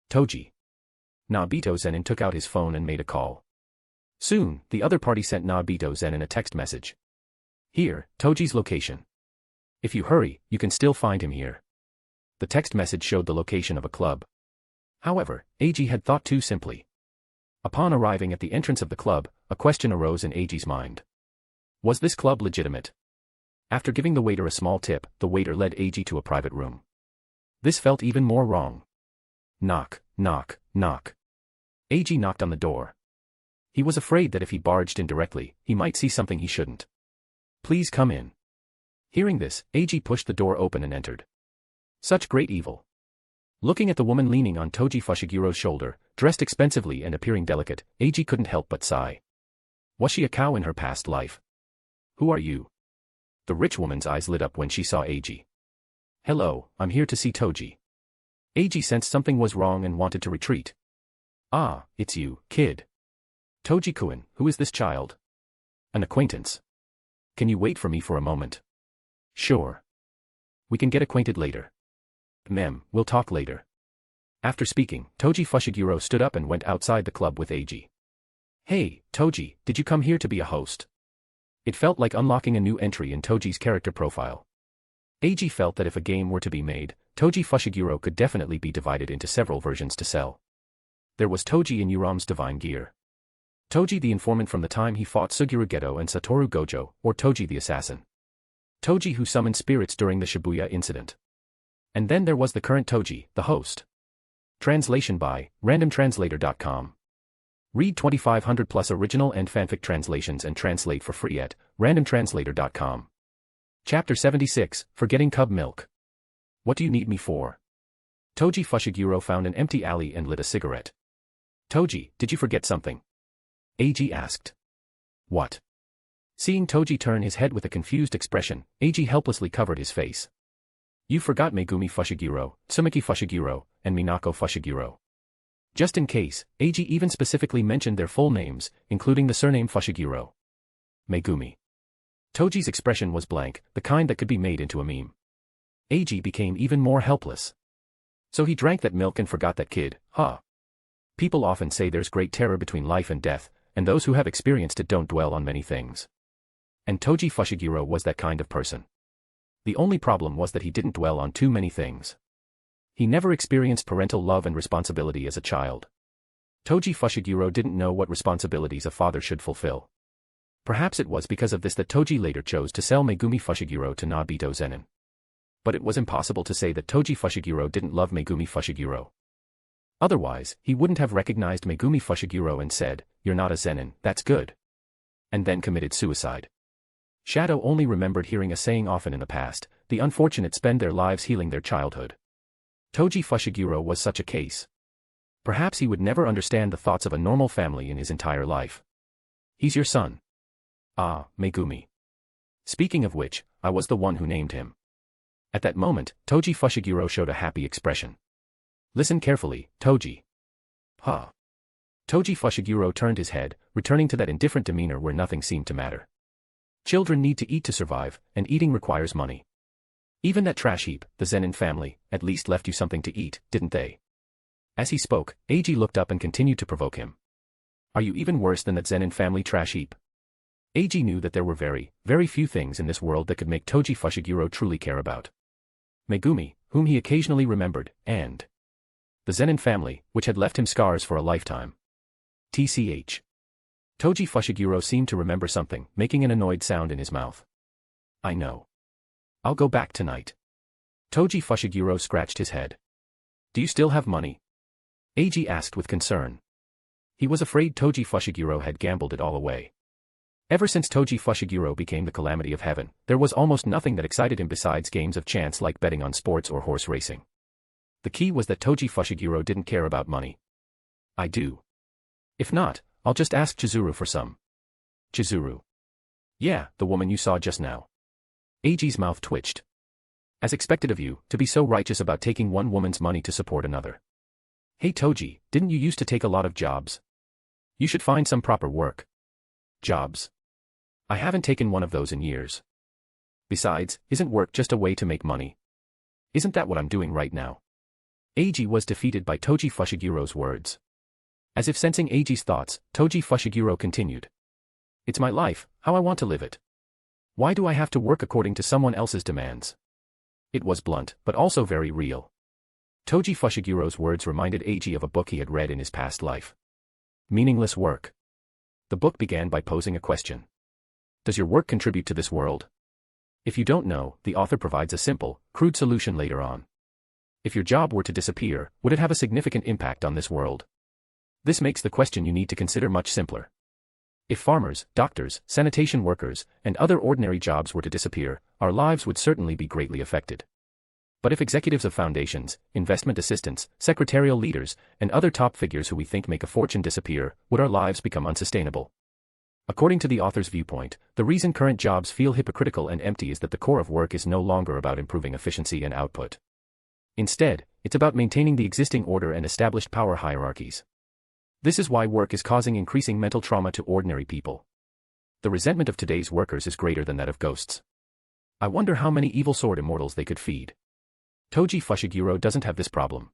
Toji. Nobito Zenin took out his phone and made a call. Soon, the other party sent Nobito Zenin a text message. Here, Toji's location. If you hurry, you can still find him here. The text message showed the location of a club. However, Eiji had thought too simply. Upon arriving at the entrance of the club, a question arose in Eiji's mind. Was this club legitimate? After giving the waiter a small tip, the waiter led Eiji to a private room. This felt even more wrong. Knock, knock, knock. Eiji knocked on the door. He was afraid that if he barged in directly, he might see something he shouldn't. Please come in. Hearing this, Eiji pushed the door open and entered. Such great evil. Looking at the woman leaning on Toji Fushigiro's shoulder, dressed expensively and appearing delicate, Eiji couldn't help but sigh. Was she a cow in her past life? Who are you? The rich woman's eyes lit up when she saw Eiji. Hello, I'm here to see Toji. Eiji sensed something was wrong and wanted to retreat. Ah, it's you, kid. Toji-kun, who is this child? An acquaintance. Can you wait for me for a moment? Sure. We can get acquainted later. We'll talk later. After speaking, Toji Fushiguro stood up and went outside the club with Eiji. Hey, Toji, did you come here to be a host? It felt like unlocking a new entry in Toji's character profile. Eiji felt that if a game were to be made, Toji Fushiguro could definitely be divided into several versions to sell. There was Toji in Uram's divine gear. Toji the informant from the time he fought Suguru Geto and Satoru Gojo, or Toji the assassin. Toji who summoned spirits during the Shibuya incident. And then there was the current Toji, the host. Translation by randomtranslator.com. Read 2500 plus original and fanfic translations and translate for free at randomtranslator.com. Chapter 76, Forgetting Cub Milk. What do you need me for? Toji Fushiguro found an empty alley and lit a cigarette. Toji, did you forget something? Eiji asked. What? Seeing Toji turn his head with a confused expression, Eiji helplessly covered his face. You forgot Megumi Fushiguro, Tsumaki Fushiguro, and Minako Fushiguro. Just in case, Eiji even specifically mentioned their full names, including the surname Fushiguro. Megumi. Toji's expression was blank, the kind that could be made into a meme. Eiji became even more helpless. So he drank that milk and forgot that kid, huh? People often say there's great terror between life and death, and those who have experienced it don't dwell on many things. And Toji Fushiguro was that kind of person. The only problem was that he didn't dwell on too many things. He never experienced parental love and responsibility as a child. Toji Fushiguro didn't know what responsibilities a father should fulfill. Perhaps it was because of this that Toji later chose to sell Megumi Fushiguro to Nobito Zenin. But it was impossible to say that Toji Fushiguro didn't love Megumi Fushiguro. Otherwise, he wouldn't have recognized Megumi Fushiguro and said, "You're not a Zenin, that's good." And then committed suicide. Shadow only remembered hearing a saying often in the past, the unfortunate spend their lives healing their childhood. Toji Fushiguro was such a case. Perhaps he would never understand the thoughts of a normal family in his entire life. He's your son. Ah, Megumi. Speaking of which, I was the one who named him. At that moment, Toji Fushiguro showed a happy expression. Listen carefully, Toji. Huh. Toji Fushiguro turned his head, returning to that indifferent demeanor where nothing seemed to matter. Children need to eat to survive, and eating requires money. Even that trash heap, the Zenin family, at least left you something to eat, didn't they? As he spoke, Eiji looked up and continued to provoke him. Are you even worse than that Zenin family trash heap? Eiji knew that there were very, very few things in this world that could make Toji Fushiguro truly care about. Megumi, whom he occasionally remembered, and the Zenin family, which had left him scars for a lifetime. TCH. Toji Fushiguro seemed to remember something, making an annoyed sound in his mouth. I know. I'll go back tonight. Toji Fushiguro scratched his head. Do you still have money? Eiji asked with concern. He was afraid Toji Fushiguro had gambled it all away. Ever since Toji Fushiguro became the calamity of heaven, there was almost nothing that excited him besides games of chance like betting on sports or horse racing. The key was that Toji Fushiguro didn't care about money. I do. If not, I'll just ask Chizuru for some. Chizuru. Yeah, the woman you saw just now. Eiji's mouth twitched. As expected of you, to be so righteous about taking one woman's money to support another. Hey Toji, didn't you used to take a lot of jobs? You should find some proper work. Jobs. I haven't taken one of those in years. Besides, isn't work just a way to make money? Isn't that what I'm doing right now? Eiji was defeated by Toji Fushiguro's words. As if sensing Eiji's thoughts, Toji Fushiguro continued. It's my life, how I want to live it. Why do I have to work according to someone else's demands? It was blunt, but also very real. Toji Fushigiro's words reminded Eiji of a book he had read in his past life. Meaningless work. The book began by posing a question. Does your work contribute to this world? If you don't know, the author provides a simple, crude solution later on. If your job were to disappear, would it have a significant impact on this world? This makes the question you need to consider much simpler. If farmers, doctors, sanitation workers, and other ordinary jobs were to disappear, our lives would certainly be greatly affected. But if executives of foundations, investment assistants, secretarial leaders, and other top figures who we think make a fortune disappear, would our lives become unsustainable? According to the author's viewpoint, the reason current jobs feel hypocritical and empty is that the core of work is no longer about improving efficiency and output. Instead, it's about maintaining the existing order and established power hierarchies. This is why work is causing increasing mental trauma to ordinary people. The resentment of today's workers is greater than that of ghosts. I wonder how many evil sword immortals they could feed. Toji Fushiguro doesn't have this problem.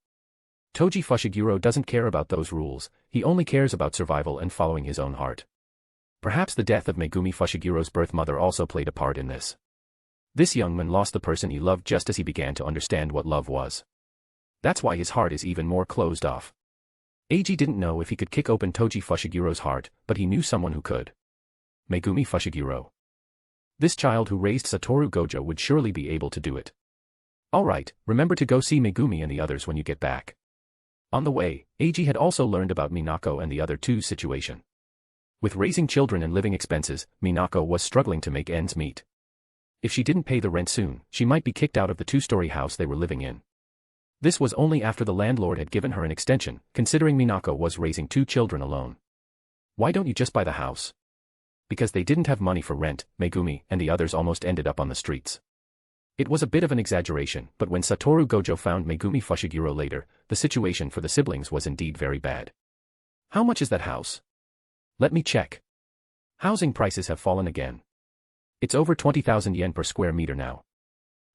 Toji Fushiguro doesn't care about those rules, he only cares about survival and following his own heart. Perhaps the death of Megumi Fushigiro's birth mother also played a part in this. This young man lost the person he loved just as he began to understand what love was. That's why his heart is even more closed off. Eiji didn't know if he could kick open Toji Fushigiro's heart, but he knew someone who could. Megumi Fushiguro. This child who raised Satoru Gojo would surely be able to do it. Alright, remember to go see Megumi and the others when you get back. On the way, Eiji had also learned about Minako and the other two's situation. With raising children and living expenses, Minako was struggling to make ends meet. If she didn't pay the rent soon, she might be kicked out of the two-story house they were living in. This was only after the landlord had given her an extension, considering Minako was raising 2 children alone. Why don't you just buy the house? Because they didn't have money for rent, Megumi and the others almost ended up on the streets. It was a bit of an exaggeration, but when Satoru Gojo found Megumi Fushiguro later, the situation for the siblings was indeed very bad. How much is that house? Let me check. Housing prices have fallen again. It's over 20,000 yen per square meter now.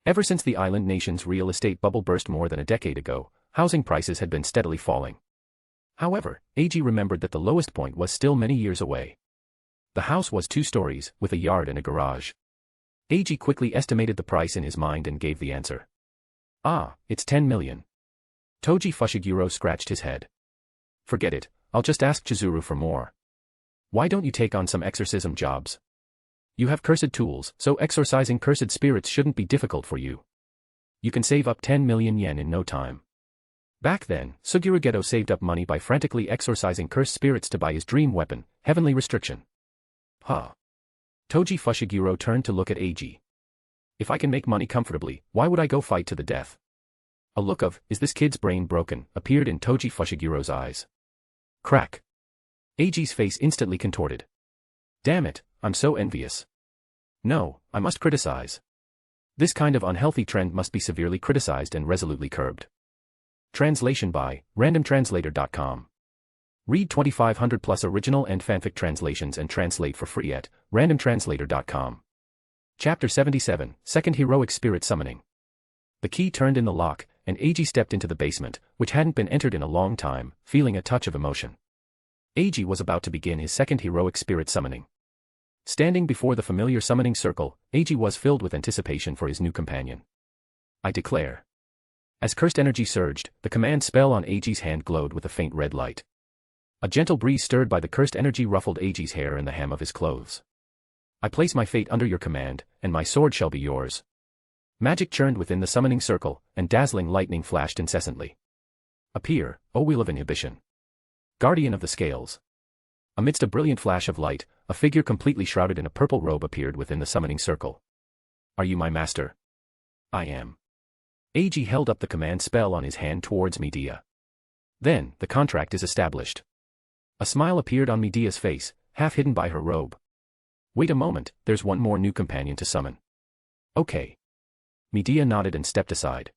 Ever since the island nation's real estate bubble burst more than a decade ago, housing prices had been steadily falling. However, Eiji remembered that the lowest point was still many years away. The house was 2 stories, with a yard and a garage. Eiji quickly estimated the price in his mind and gave the answer. Ah, it's 10 million. Toji Fushiguro scratched his head. Forget it, I'll just ask Chizuru for more. Why don't you take on some exorcism jobs? You have cursed tools, so exorcising cursed spirits shouldn't be difficult for you. You can save up 10 million yen in no time. Back then, Suguru Geto saved up money by frantically exorcising cursed spirits to buy his dream weapon, Heavenly Restriction. Huh. Toji Fushiguro turned to look at Eiji. If I can make money comfortably, why would I go fight to the death? A look of, is this kid's brain broken, appeared in Toji Fushigiro's eyes. Crack. Eiji's face instantly contorted. Damn it, I'm so envious. No, I must criticize. This kind of unhealthy trend must be severely criticized and resolutely curbed. Translation by randomtranslator.com. Read 2500 plus original and fanfic translations and translate for free at randomtranslator.com. Chapter 77, Second Heroic Spirit Summoning. The key turned in the lock, and Eiji stepped into the basement, which hadn't been entered in a long time, feeling a touch of emotion. Eiji was about to begin his second heroic spirit summoning. Standing before the familiar summoning circle, Eiji was filled with anticipation for his new companion. I declare. As cursed energy surged, the command spell on Eiji's hand glowed with a faint red light. A gentle breeze stirred by the cursed energy ruffled Eiji's hair and the hem of his clothes. I place my fate under your command, and my sword shall be yours. Magic churned within the summoning circle, and dazzling lightning flashed incessantly. Appear, O Wheel of Inhibition. Guardian of the Scales. Amidst a brilliant flash of light, a figure completely shrouded in a purple robe appeared within the summoning circle. Are you my master? I am. Eiji held up the command spell on his hand towards Medea. Then, the contract is established. A smile appeared on Medea's face, half hidden by her robe. Wait a moment, there's one more new companion to summon. Okay. Medea nodded and stepped aside.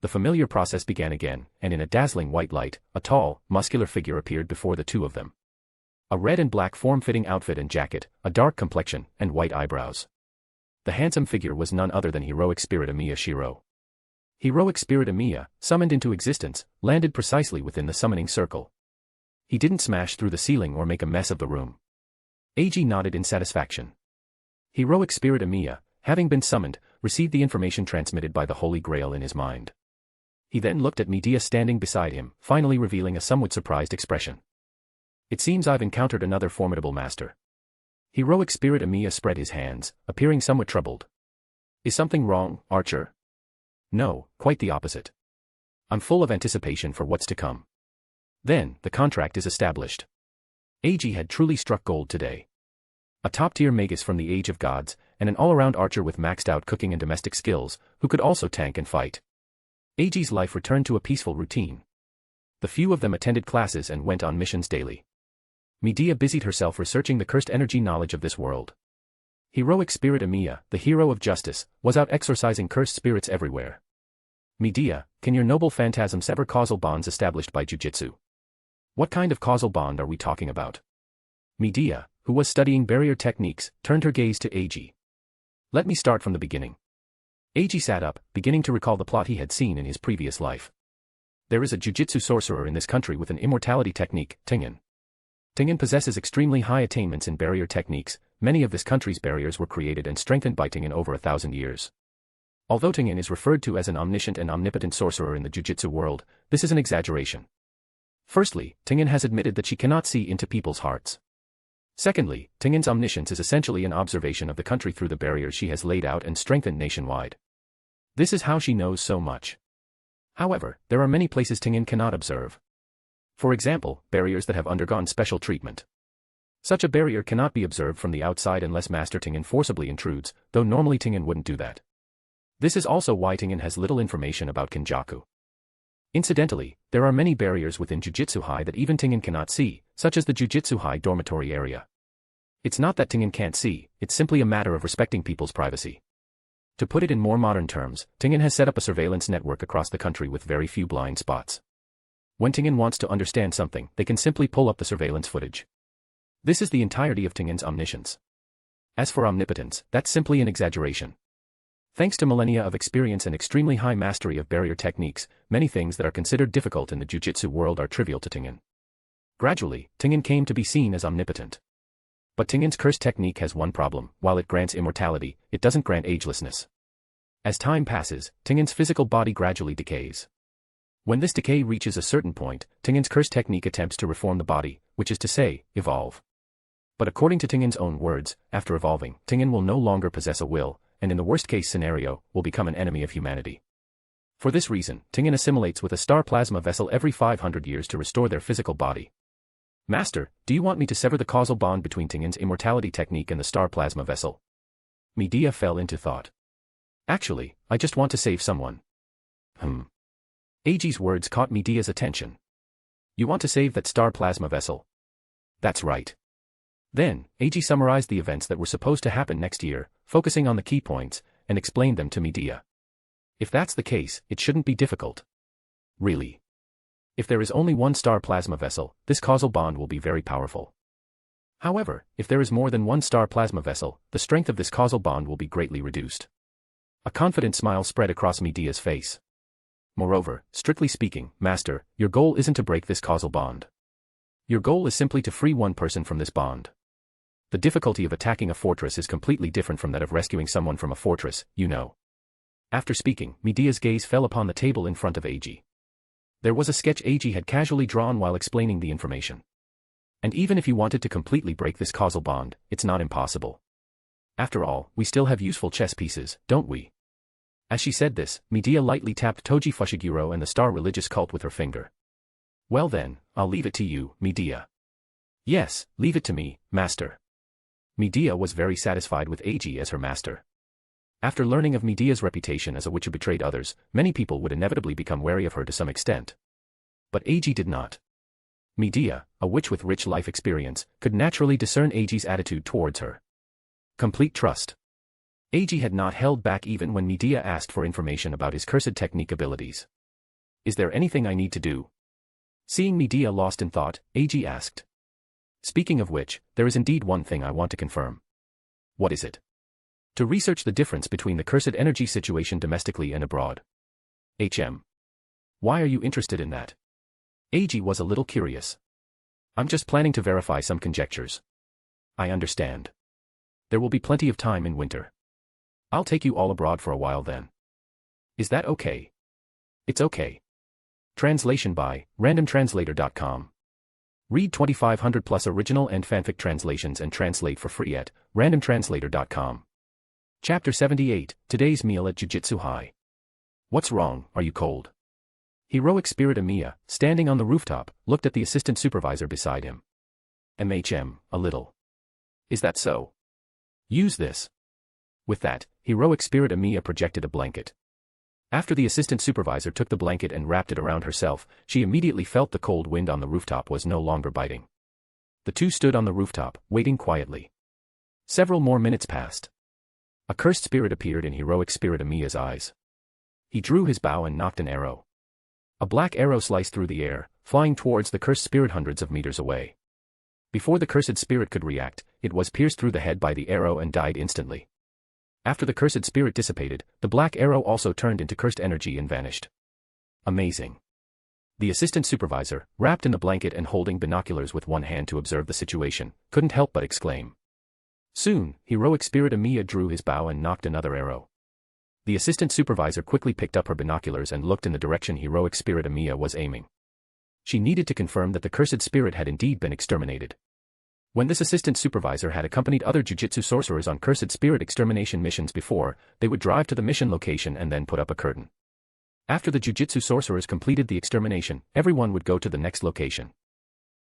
The familiar process began again, and in a dazzling white light, a tall, muscular figure appeared before the two of them. A red and black form-fitting outfit and jacket, a dark complexion, and white eyebrows. The handsome figure was none other than Heroic Spirit Amiya Shiro. Heroic Spirit Amiya, summoned into existence, landed precisely within the summoning circle. He didn't smash through the ceiling or make a mess of the room. Eiji nodded in satisfaction. Heroic spirit Emiya, having been summoned, received the information transmitted by the Holy Grail in his mind. He then looked at Medea standing beside him, finally revealing a somewhat surprised expression. It seems I've encountered another formidable master. Heroic spirit Emiya spread his hands, appearing somewhat troubled. Is something wrong, Archer? No, quite the opposite. I'm full of anticipation for what's to come. Then, the contract is established. Eiji had truly struck gold today. A top-tier magus from the Age of Gods, and an all-around archer with maxed-out cooking and domestic skills, who could also tank and fight. Eiji's life returned to a peaceful routine. The few of them attended classes and went on missions daily. Medea busied herself researching the cursed energy knowledge of this world. Heroic spirit Emiya, the hero of justice, was out exorcising cursed spirits everywhere. Medea, can your noble phantasm sever causal bonds established by Jujutsu? What kind of causal bond are we talking about? Medea, who was studying barrier techniques, turned her gaze to Eiji. Let me start from the beginning. Eiji sat up, beginning to recall the plot he had seen in his previous life. There is a Jujutsu sorcerer in this country with an immortality technique, Tengen. Tengen possesses extremely high attainments in barrier techniques. Many of this country's barriers were created and strengthened by Tengen over 1,000 years. Although Tengen is referred to as an omniscient and omnipotent sorcerer in the Jujutsu world, this is an exaggeration. Firstly, Tengen has admitted that she cannot see into people's hearts. Secondly, Tengen's omniscience is essentially an observation of the country through the barriers she has laid out and strengthened nationwide. This is how she knows so much. However, there are many places Tengen cannot observe. For example, barriers that have undergone special treatment. Such a barrier cannot be observed from the outside unless Master Tengen forcibly intrudes, though normally Tengen wouldn't do that. This is also why Tengen has little information about Kinjaku. Incidentally, there are many barriers within Jujutsu High that even Tengen cannot see, such as the Jujutsu High dormitory area. It's not that Tengen can't see, it's simply a matter of respecting people's privacy. To put it in more modern terms, Tengen has set up a surveillance network across the country with very few blind spots. When Tengen wants to understand something, they can simply pull up the surveillance footage. This is the entirety of Tengen's omniscience. As for omnipotence, that's simply an exaggeration. Thanks to millennia of experience and extremely high mastery of barrier techniques, many things that are considered difficult in the Jujutsu world are trivial to Tengen. Gradually, Tengen came to be seen as omnipotent. But Tengen's curse technique has one problem: while it grants immortality, it doesn't grant agelessness. As time passes, Tengen's physical body gradually decays. When this decay reaches a certain point, Tengen's curse technique attempts to reform the body, which is to say, evolve. But according to Tengen's own words, after evolving, Tengen will no longer possess a will, and in the worst-case scenario, will become an enemy of humanity. For this reason, Tengen assimilates with a star plasma vessel every 500 years to restore their physical body. Master, do you want me to sever the causal bond between Tengen's immortality technique and the star plasma vessel? Medea fell into thought. Actually, I just want to save someone. Eiji's words caught Medea's attention. You want to save that star plasma vessel? That's right. Then, Eiji summarized the events that were supposed to happen next year, focusing on the key points, and explained them to Medea. If that's the case, it shouldn't be difficult. Really. If there is only one star plasma vessel, this causal bond will be very powerful. However, if there is more than one star plasma vessel, the strength of this causal bond will be greatly reduced. A confident smile spread across Medea's face. Moreover, strictly speaking, Master, your goal isn't to break this causal bond. Your goal is simply to free one person from this bond. The difficulty of attacking a fortress is completely different from that of rescuing someone from a fortress, you know. After speaking, Medea's gaze fell upon the table in front of Eiji. There was a sketch Eiji had casually drawn while explaining the information. And even if you wanted to completely break this causal bond, it's not impossible. After all, we still have useful chess pieces, don't we? As she said this, Medea lightly tapped Toji Fushiguro and the star religious cult with her finger. Well then, I'll leave it to you, Medea. Yes, leave it to me, Master. Medea was very satisfied with Eiji as her master. After learning of Medea's reputation as a witch who betrayed others, many people would inevitably become wary of her to some extent. But Eiji did not. Medea, a witch with rich life experience, could naturally discern Eiji's attitude towards her. Complete trust. Eiji had not held back even when Medea asked for information about his cursed technique abilities. Is there anything I need to do? Seeing Medea lost in thought, Eiji asked. Speaking of which, there is indeed one thing I want to confirm. What is it? To research the difference between the cursed energy situation domestically and abroad. Why are you interested in that? Eiji was a little curious. I'm just planning to verify some conjectures. I understand. There will be plenty of time in winter. I'll take you all abroad for a while then. Is that okay? It's okay. Translation by randomtranslator.com. Read 2500 plus original and fanfic translations and translate for free at randomtranslator.com. Chapter 78, Today's Meal at Jujutsu High. What's wrong, are you cold? Heroic Spirit Amiya, standing on the rooftop, looked at the assistant supervisor beside him. A little. Is that so? Use this. With that, Heroic Spirit Amiya projected a blanket. After the assistant supervisor took the blanket and wrapped it around herself, she immediately felt the cold wind on the rooftop was no longer biting. The two stood on the rooftop, waiting quietly. Several more minutes passed. A cursed spirit appeared in Heroic Spirit Amiya's eyes. He drew his bow and knocked an arrow. A black arrow sliced through the air, flying towards the cursed spirit hundreds of meters away. Before the cursed spirit could react, it was pierced through the head by the arrow and died instantly. After the cursed spirit dissipated, the black arrow also turned into cursed energy and vanished. Amazing. The assistant supervisor, wrapped in the blanket and holding binoculars with one hand to observe the situation, couldn't help but exclaim. Soon, Heroic Spirit Amiya drew his bow and knocked another arrow. The assistant supervisor quickly picked up her binoculars and looked in the direction Heroic Spirit Amiya was aiming. She needed to confirm that the cursed spirit had indeed been exterminated. When this assistant supervisor had accompanied other Jujutsu sorcerers on cursed spirit extermination missions before, they would drive to the mission location and then put up a curtain. After the Jujutsu sorcerers completed the extermination, everyone would go to the next location.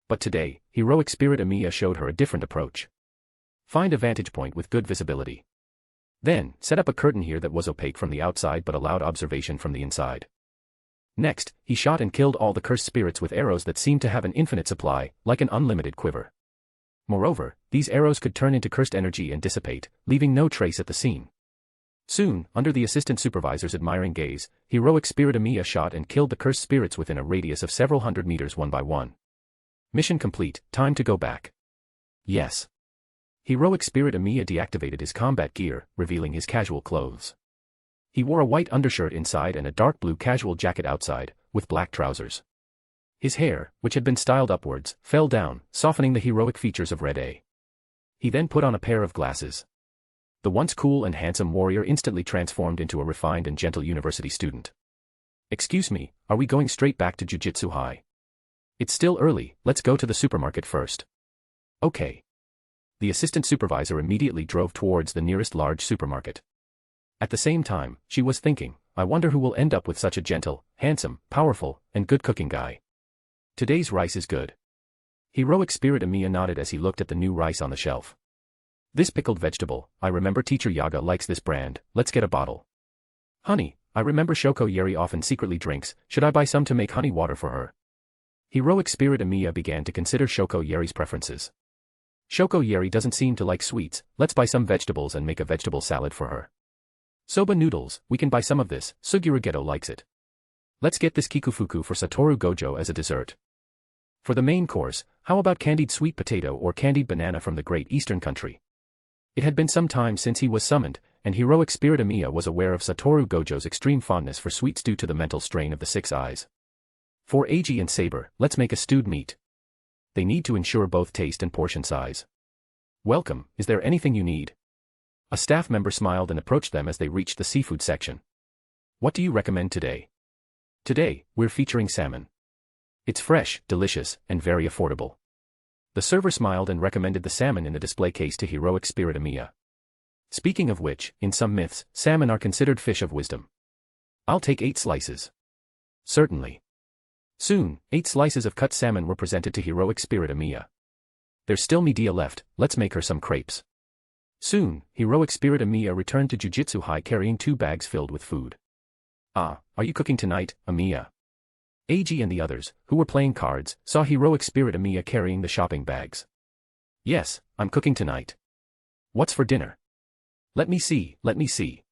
But today, Heroic Spirit Amiya showed her a different approach. Find a vantage point with good visibility. Then, set up a curtain here that was opaque from the outside but allowed observation from the inside. Next, he shot and killed all the cursed spirits with arrows that seemed to have an infinite supply, like an unlimited quiver. Moreover, these arrows could turn into cursed energy and dissipate, leaving no trace at the scene. Soon, under the assistant supervisor's admiring gaze, Heroic Spirit Amiya shot and killed the cursed spirits within a radius of several hundred meters one by one. Mission complete, time to go back. Yes. Heroic Spirit Amiya deactivated his combat gear, revealing his casual clothes. He wore a white undershirt inside and a dark blue casual jacket outside, with black trousers. His hair, which had been styled upwards, fell down, softening the heroic features of Red A. He then put on a pair of glasses. The once cool and handsome warrior instantly transformed into a refined and gentle university student. Excuse me, are we going straight back to Jujutsu High? It's still early, let's go to the supermarket first. Okay. The assistant supervisor immediately drove towards the nearest large supermarket. At the same time, she was thinking, I wonder who will end up with such a gentle, handsome, powerful, and good-cooking guy. Today's rice is good. Heroic Spirit Amiya nodded as he looked at the new rice on the shelf. This pickled vegetable, I remember Teacher Yaga likes this brand, let's get a bottle. Honey, I remember Shoko Yeri often secretly drinks, should I buy some to make honey water for her? Heroic Spirit Amiya began to consider Shoko Yeri's preferences. Shoko Yeri doesn't seem to like sweets, let's buy some vegetables and make a vegetable salad for her. Soba noodles, we can buy some of this, Suguru Geto likes it. Let's get this kikufuku for Satoru Gojo as a dessert. For the main course, how about candied sweet potato or candied banana from the Great Eastern Country? It had been some time since he was summoned, and Heroic Spirit Amiya was aware of Satoru Gojo's extreme fondness for sweets due to the mental strain of the 6 eyes. For Eiji and Saber, let's make a stewed meat. They need to ensure both taste and portion size. Welcome, is there anything you need? A staff member smiled and approached them as they reached the seafood section. What do you recommend today? Today, we're featuring salmon. It's fresh, delicious, and very affordable. The server smiled and recommended the salmon in the display case to Heroic Spirit Amiya. Speaking of which, in some myths, salmon are considered fish of wisdom. I'll take 8 slices. Certainly. Soon, 8 slices of cut salmon were presented to Heroic Spirit Amiya. There's still Medea left, let's make her some crepes. Soon, Heroic Spirit Amiya returned to Jujutsu High carrying 2 bags filled with food. Ah, are you cooking tonight, Amiya? Eiji and the others, who were playing cards, saw Heroic Spirit Amiya carrying the shopping bags. Yes, I'm cooking tonight. What's for dinner? Let me see, let me see.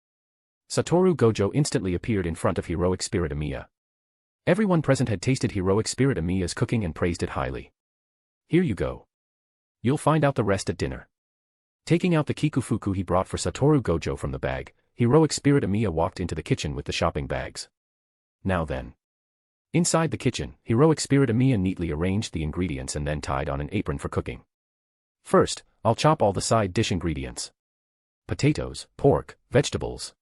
Satoru Gojo instantly appeared in front of Heroic Spirit Amiya. Everyone present had tasted Heroic Spirit Amiya's cooking and praised it highly. Here you go. You'll find out the rest at dinner. Taking out the kikufuku he brought for Satoru Gojo from the bag, Heroic Spirit Amiya walked into the kitchen with the shopping bags. Now then. Inside the kitchen, Heroic Spirit Amiya neatly arranged the ingredients and then tied on an apron for cooking. First, I'll chop all the side dish ingredients. potatoes, pork, vegetables.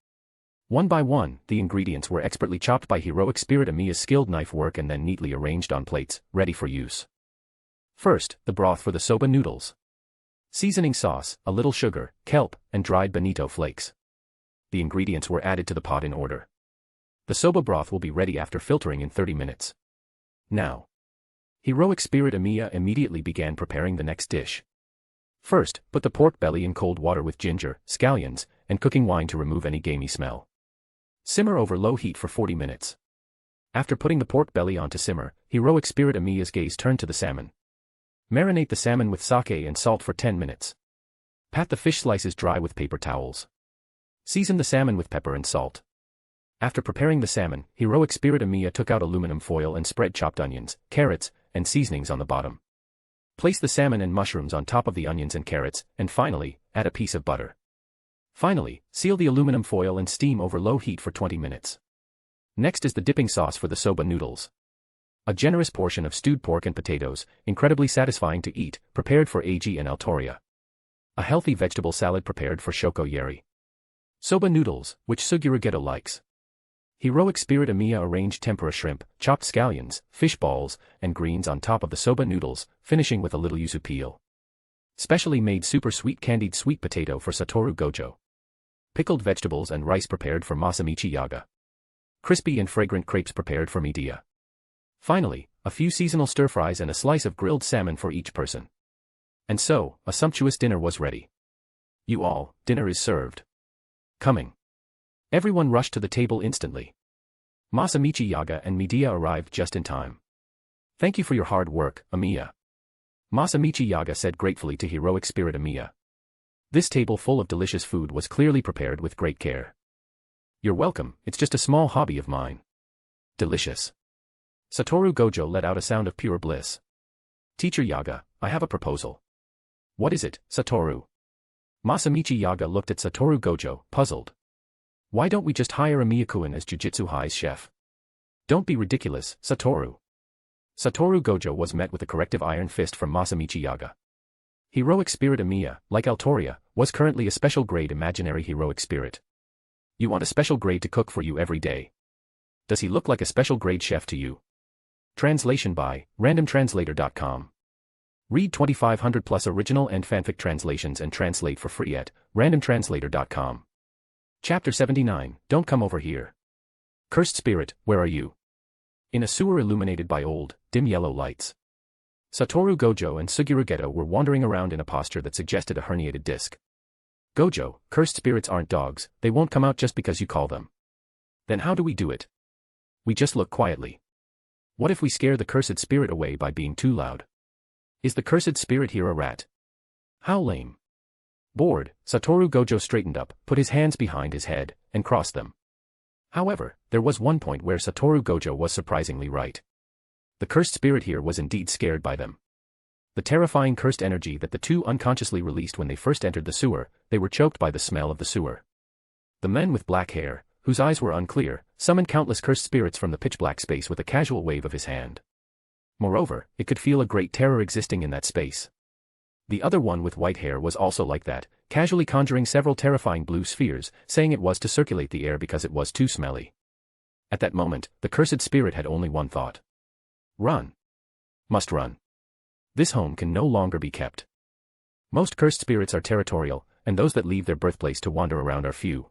One by one, the ingredients were expertly chopped by heroic spirit Amiya's skilled knife work and then neatly arranged on plates, ready for use. First, the broth for the soba noodles. Seasoning sauce, a little sugar, kelp, and dried bonito flakes. The ingredients were added to the pot in order. The soba broth will be ready after filtering in 30 minutes. Now. Heroic spirit Amiya immediately began preparing the next dish. First, put the pork belly in cold water with ginger, scallions, and cooking wine to remove any gamey smell. Simmer over low heat for 40 minutes. After putting the pork belly on to simmer, heroic spirit Amiya's gaze turned to the salmon. Marinate the salmon with sake and salt for 10 minutes. Pat the fish slices dry with paper towels. Season the salmon with pepper and salt. After preparing the salmon, heroic spirit Amiya took out aluminum foil and spread chopped onions, carrots, and seasonings on the bottom. Place the salmon and mushrooms on top of the onions and carrots, and finally, add a piece of butter. Finally, seal the aluminum foil and steam over low heat for 20 minutes. Next is the dipping sauce for the soba noodles. A generous portion of stewed pork and potatoes, incredibly satisfying to eat, prepared for Eiji and Altoria. A healthy vegetable salad prepared for Shoko Yeri. Soba noodles, which Suguru Geto likes. Heroic spirit Amiya arranged tempura shrimp, chopped scallions, fish balls, and greens on top of the soba noodles, finishing with a little yuzu peel. Specially made super sweet candied sweet potato for Satoru Gojo. Pickled vegetables and rice prepared for Masamichi Yaga. Crispy and fragrant crepes prepared for Midia. Finally, a few seasonal stir-fries and a slice of grilled salmon for each person. And so, a sumptuous dinner was ready. You all, dinner is served. Coming. Everyone rushed to the table instantly. Masamichi Yaga and Midia arrived just in time. Thank you for your hard work, Amiya. Masamichi Yaga said gratefully to heroic spirit Amiya. This table full of delicious food was clearly prepared with great care. You're welcome, it's just a small hobby of mine. Delicious. Satoru Gojo let out a sound of pure bliss. Teacher Yaga, I have a proposal. What is it, Satoru? Masamichi Yaga looked at Satoru Gojo, puzzled. Why don't we just hire Amiya-kun as Jujutsu High's chef? Don't be ridiculous, Satoru. Satoru Gojo was met with a corrective iron fist from Masamichi Yaga. Heroic spirit Amiya, like Altoria, was currently a special grade imaginary heroic spirit. You want a special grade to cook for you every day. Does he look like a special grade chef to you? Translation by randomtranslator.com. Read 2500 plus original and fanfic translations and translate for free at randomtranslator.com. Chapter 79, Don't Come Over Here. Cursed Spirit, where are you? In a sewer illuminated by old, dim yellow lights. Satoru Gojo and Suguru Geto were wandering around in a posture that suggested a herniated disc. Gojo, cursed spirits aren't dogs, they won't come out just because you call them. Then how do we do it? We just look quietly. What if we scare the cursed spirit away by being too loud? Is the cursed spirit here a rat? How lame. Bored, Satoru Gojo straightened up, put his hands behind his head, and crossed them. However, there was one point where Satoru Gojo was surprisingly right. The cursed spirit here was indeed scared by them. The terrifying cursed energy that the two unconsciously released when they first entered the sewer, they were choked by the smell of the sewer. The men with black hair, whose eyes were unclear, summoned countless cursed spirits from the pitch-black space with a casual wave of his hand. Moreover, it could feel a great terror existing in that space. The other one with white hair was also like that, casually conjuring several terrifying blue spheres, saying it was to circulate the air because it was too smelly. At that moment, the cursed spirit had only one thought. Run. Must run. This home can no longer be kept. Most cursed spirits are territorial, and those that leave their birthplace to wander around are few.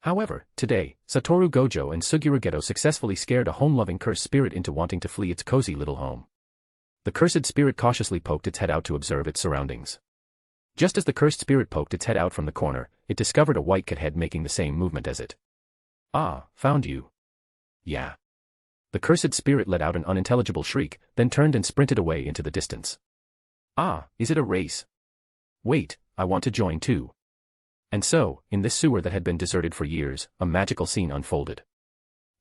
However, today, Satoru Gojo and Suguru Geto successfully scared a home-loving cursed spirit into wanting to flee its cozy little home. The cursed spirit cautiously poked its head out to observe its surroundings. Just as the cursed spirit poked its head out from the corner, it discovered a white cat head making the same movement as it. Ah, found you. Yeah. The cursed spirit let out an unintelligible shriek, then turned and sprinted away into the distance. Ah, is it a race? Wait, I want to join too. And so, in this sewer that had been deserted for years, a magical scene unfolded.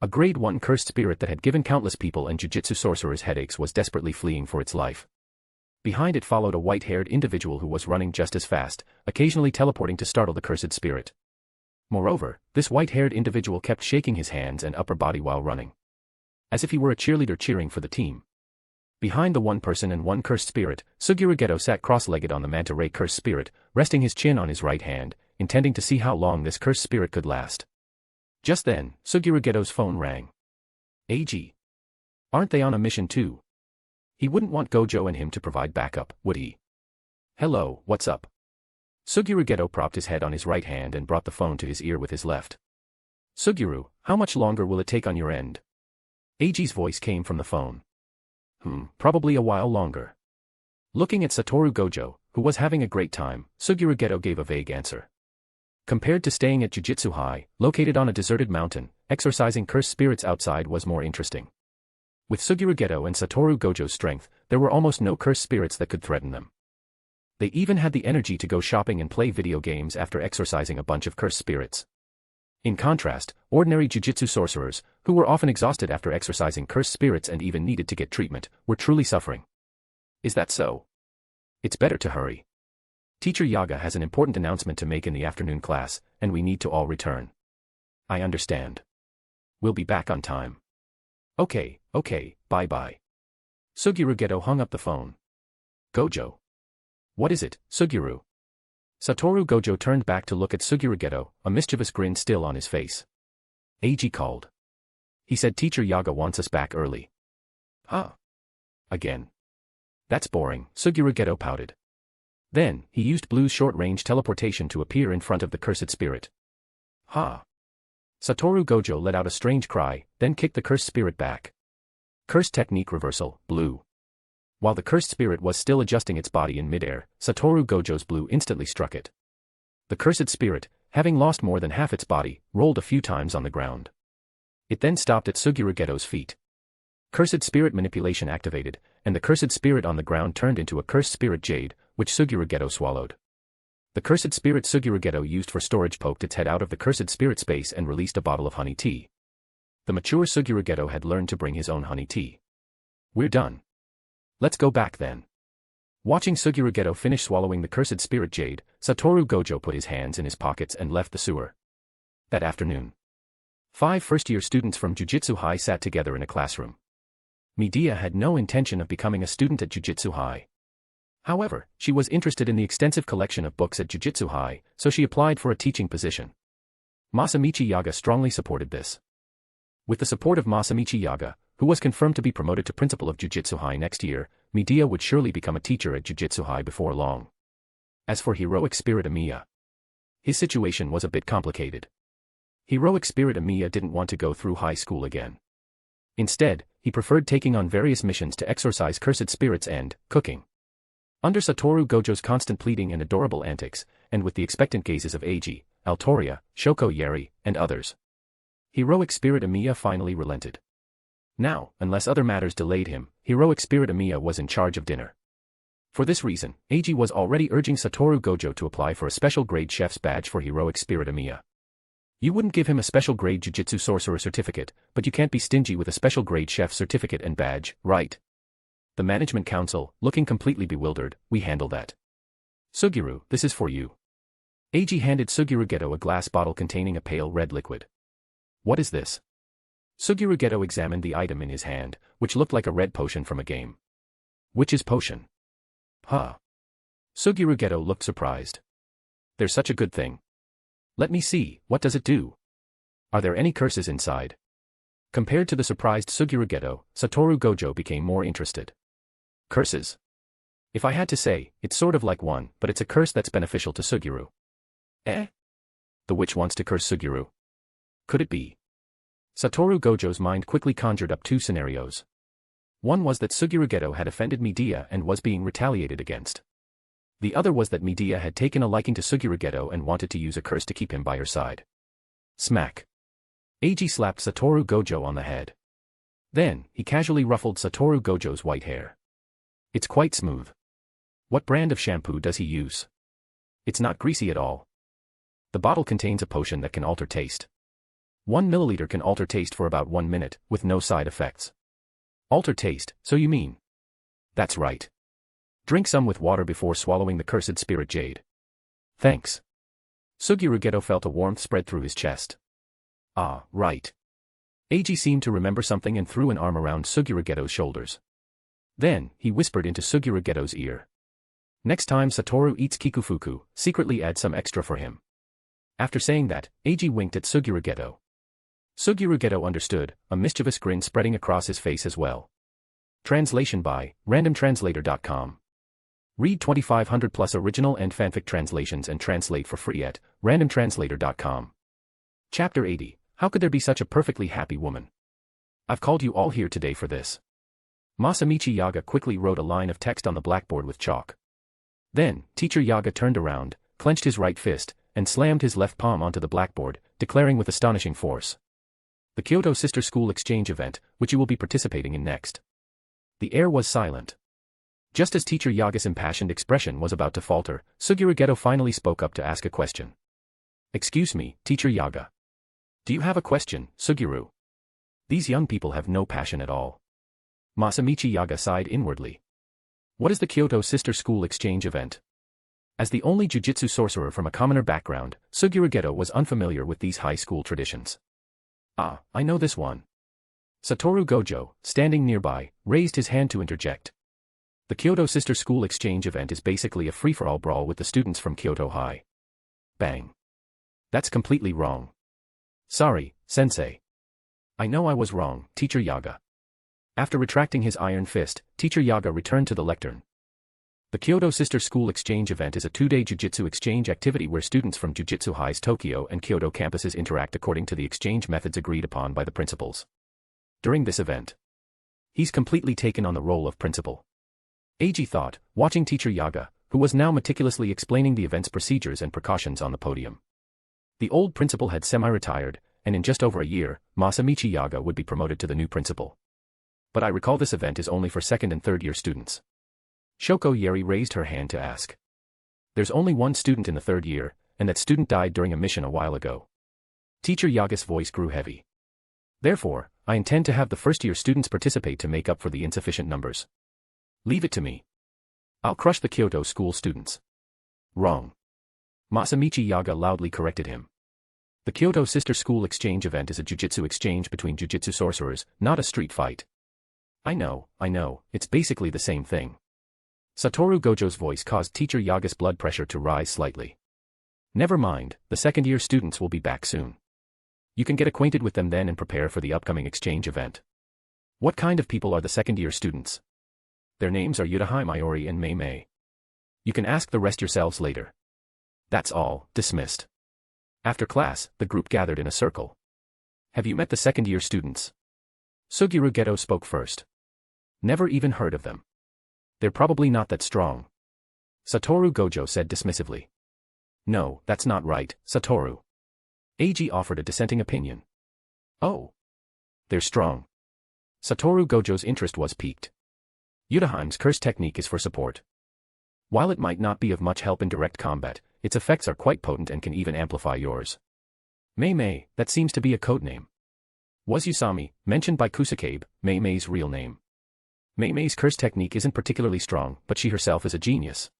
A grade 1 cursed spirit that had given countless people and Jujutsu Sorcerers headaches was desperately fleeing for its life. Behind it followed a white-haired individual who was running just as fast, occasionally teleporting to startle the cursed spirit. Moreover, this white-haired individual kept shaking his hands and upper body while running. As if he were a cheerleader cheering for the team. Behind the one person and one cursed spirit, Suguru Geto sat cross-legged on the manta ray cursed spirit, resting his chin on his right hand, intending to see how long this cursed spirit could last. Just then, Suguru Geto's phone rang. Eiji. Aren't they on a mission too? He wouldn't want Gojo and him to provide backup, would he? Hello, what's up? Suguru Geto propped his head on his right hand and brought the phone to his ear with his left. Suguru, how much longer will it take on your end? Eiji's voice came from the phone. Probably a while longer. Looking at Satoru Gojo, who was having a great time, Suguru Geto gave a vague answer. Compared to staying at Jujutsu High, located on a deserted mountain, exorcising cursed spirits outside was more interesting. With Suguru Geto and Satoru Gojo's strength, there were almost no cursed spirits that could threaten them. They even had the energy to go shopping and play video games after exorcising a bunch of cursed spirits. In contrast, ordinary Jujutsu sorcerers, who were often exhausted after exorcising cursed spirits and even needed to get treatment, were truly suffering. Is that so? It's better to hurry. Teacher Yaga has an important announcement to make in the afternoon class, and we need to all return. I understand. We'll be back on time. Okay, bye-bye. Suguru Geto hung up the phone. Gojo. What is it, Suguru? Satoru Gojo turned back to look at Suguru Geto, a mischievous grin still on his face. Eiji called. He said Teacher Yaga wants us back early. Huh? Again. That's boring, Suguru Geto pouted. Then, he used Blue's short-range teleportation to appear in front of the cursed spirit. Ha! Satoru Gojo let out a strange cry, then kicked the cursed spirit back. Cursed technique reversal, Blue. While the cursed spirit was still adjusting its body in midair, Satoru Gojo's Blue instantly struck it. The cursed spirit, having lost more than half its body, rolled a few times on the ground. It then stopped at Suguru Geto's feet. Cursed spirit manipulation activated, and the cursed spirit on the ground turned into a cursed spirit jade, which Suguru Geto swallowed. The cursed spirit Suguru Geto used for storage poked its head out of the cursed spirit space and released a bottle of honey tea. The mature Suguru Geto had learned to bring his own honey tea. We're done. Let's go back then. Watching Suguru Geto finish swallowing the cursed spirit jade, Satoru Gojo put his hands in his pockets and left the sewer. That afternoon, 5 first-year students from Jujutsu High sat together in a classroom. Medea had no intention of becoming a student at Jujutsu High. However, she was interested in the extensive collection of books at Jujutsu High, so she applied for a teaching position. Masamichi Yaga strongly supported this. With the support of Masamichi Yaga, who was confirmed to be promoted to principal of Jujutsu High next year, Medea would surely become a teacher at Jujutsu High before long. As for Heroic Spirit Amiya, his situation was a bit complicated. Heroic Spirit Amiya didn't want to go through high school again. Instead, he preferred taking on various missions to exorcise cursed spirits and cooking. Under Satoru Gojo's constant pleading and adorable antics, and with the expectant gazes of Eiji, Altoria, Shoko Yeri, and others, Heroic Spirit Amiya finally relented. Now, unless other matters delayed him, Heroic Spirit Amiya was in charge of dinner. For this reason, Eiji was already urging Satoru Gojo to apply for a special grade chef's badge for Heroic Spirit Amiya. You wouldn't give him a special grade Jujutsu Sorcerer certificate, but you can't be stingy with a special grade chef certificate and badge, right? The management council, looking completely bewildered, we handle that. Suguru, this is for you. Eiji handed Suguru Geto a glass bottle containing a pale red liquid. What is this? Suguru Geto examined the item in his hand, which looked like a red potion from a game. Witch's potion. Huh. Suguru Geto looked surprised. There's such a good thing. Let me see, what does it do? Are there any curses inside? Compared to the surprised Suguru Geto, Satoru Gojo became more interested. Curses? If I had to say, it's sort of like one, but it's a curse that's beneficial to Suguru. Eh? The witch wants to curse Suguru. Could it be? Satoru Gojo's mind quickly conjured up 2 scenarios. One was that Suguru Geto had offended Medea and was being retaliated against. The other was that Medea had taken a liking to Suguru Geto and wanted to use a curse to keep him by her side. Smack. Eiji slapped Satoru Gojo on the head. Then, he casually ruffled Satoru Gojo's white hair. It's quite smooth. What brand of shampoo does he use? It's not greasy at all. The bottle contains a potion that can alter taste. 1 milliliter can alter taste for about 1 minute, with no side effects. Alter taste, so you mean? That's right. Drink some with water before swallowing the cursed spirit jade. Thanks. Suguru Geto felt a warmth spread through his chest. Ah, right. Eiji seemed to remember something and threw an arm around Suguru Geto's shoulders. Then, he whispered into Suguru Geto's ear. Next time Satoru eats kikufuku, secretly add some extra for him. After saying that, Eiji winked at Suguru Geto. Suguru Geto understood, a mischievous grin spreading across his face as well. Translation by randomtranslator.com. Read 2500 plus original and fanfic translations and translate for free at randomtranslator.com. Chapter 80. How could there be such a perfectly happy woman? I've called you all here today for this. Masamichi Yaga quickly wrote a line of text on the blackboard with chalk. Then, Teacher Yaga turned around, clenched his right fist, and slammed his left palm onto the blackboard, declaring with astonishing force. The Kyoto Sister School Exchange event, which you will be participating in next. The air was silent. Just as Teacher Yaga's impassioned expression was about to falter, Suguru Geto finally spoke up to ask a question. Excuse me, Teacher Yaga. Do you have a question, Suguru? These young people have no passion at all. Masamichi Yaga sighed inwardly. What is the Kyoto Sister School Exchange event? As the only Jujutsu sorcerer from a commoner background, Suguru Geto was unfamiliar with these high school traditions. Ah, I know this one. Satoru Gojo, standing nearby, raised his hand to interject. The Kyoto Sister School Exchange event is basically a free-for-all brawl with the students from Kyoto High. Bang. That's completely wrong. Sorry, sensei. I know I was wrong, Teacher Yaga. After retracting his iron fist, Teacher Yaga returned to the lectern. The Kyoto Sister School Exchange event is a 2-day Jujutsu exchange activity where students from Jujutsu High's Tokyo and Kyoto campuses interact according to the exchange methods agreed upon by the principals. During this event, he's completely taken on the role of principal. Eiji thought, watching Teacher Yaga, who was now meticulously explaining the event's procedures and precautions on the podium. The old principal had semi-retired, and in just over a year, Masamichi Yaga would be promoted to the new principal. But I recall this event is only for second and third year students. Shoko Yeri raised her hand to ask. There's only one student in the third year, and that student died during a mission a while ago. Teacher Yaga's voice grew heavy. Therefore, I intend to have the first year students participate to make up for the insufficient numbers. Leave it to me. I'll crush the Kyoto school students. Wrong. Masamichi Yaga loudly corrected him. The Kyoto Sister School Exchange event is a jujutsu exchange between jujutsu sorcerers, not a street fight. I know, it's basically the same thing. Satoru Gojo's voice caused Teacher Yaga's blood pressure to rise slightly. Never mind, the second-year students will be back soon. You can get acquainted with them then and prepare for the upcoming exchange event. What kind of people are the second-year students? Their names are Yutahime Iori and Mei Mei. You can ask the rest yourselves later. That's all, dismissed. After class, the group gathered in a circle. Have you met the second-year students? Suguru Geto spoke first. Never even heard of them. They're probably not that strong. Satoru Gojo said dismissively. No, that's not right, Satoru. Eiji offered a dissenting opinion. Oh. They're strong. Satoru Gojo's interest was piqued. Yutahime's curse technique is for support. While it might not be of much help in direct combat, its effects are quite potent and can even amplify yours. Mei Mei, that seems to be a codename. Was Usami, mentioned by Kusakabe, Mei Mei's real name. Mei Mei's curse technique isn't particularly strong, but she herself is a genius.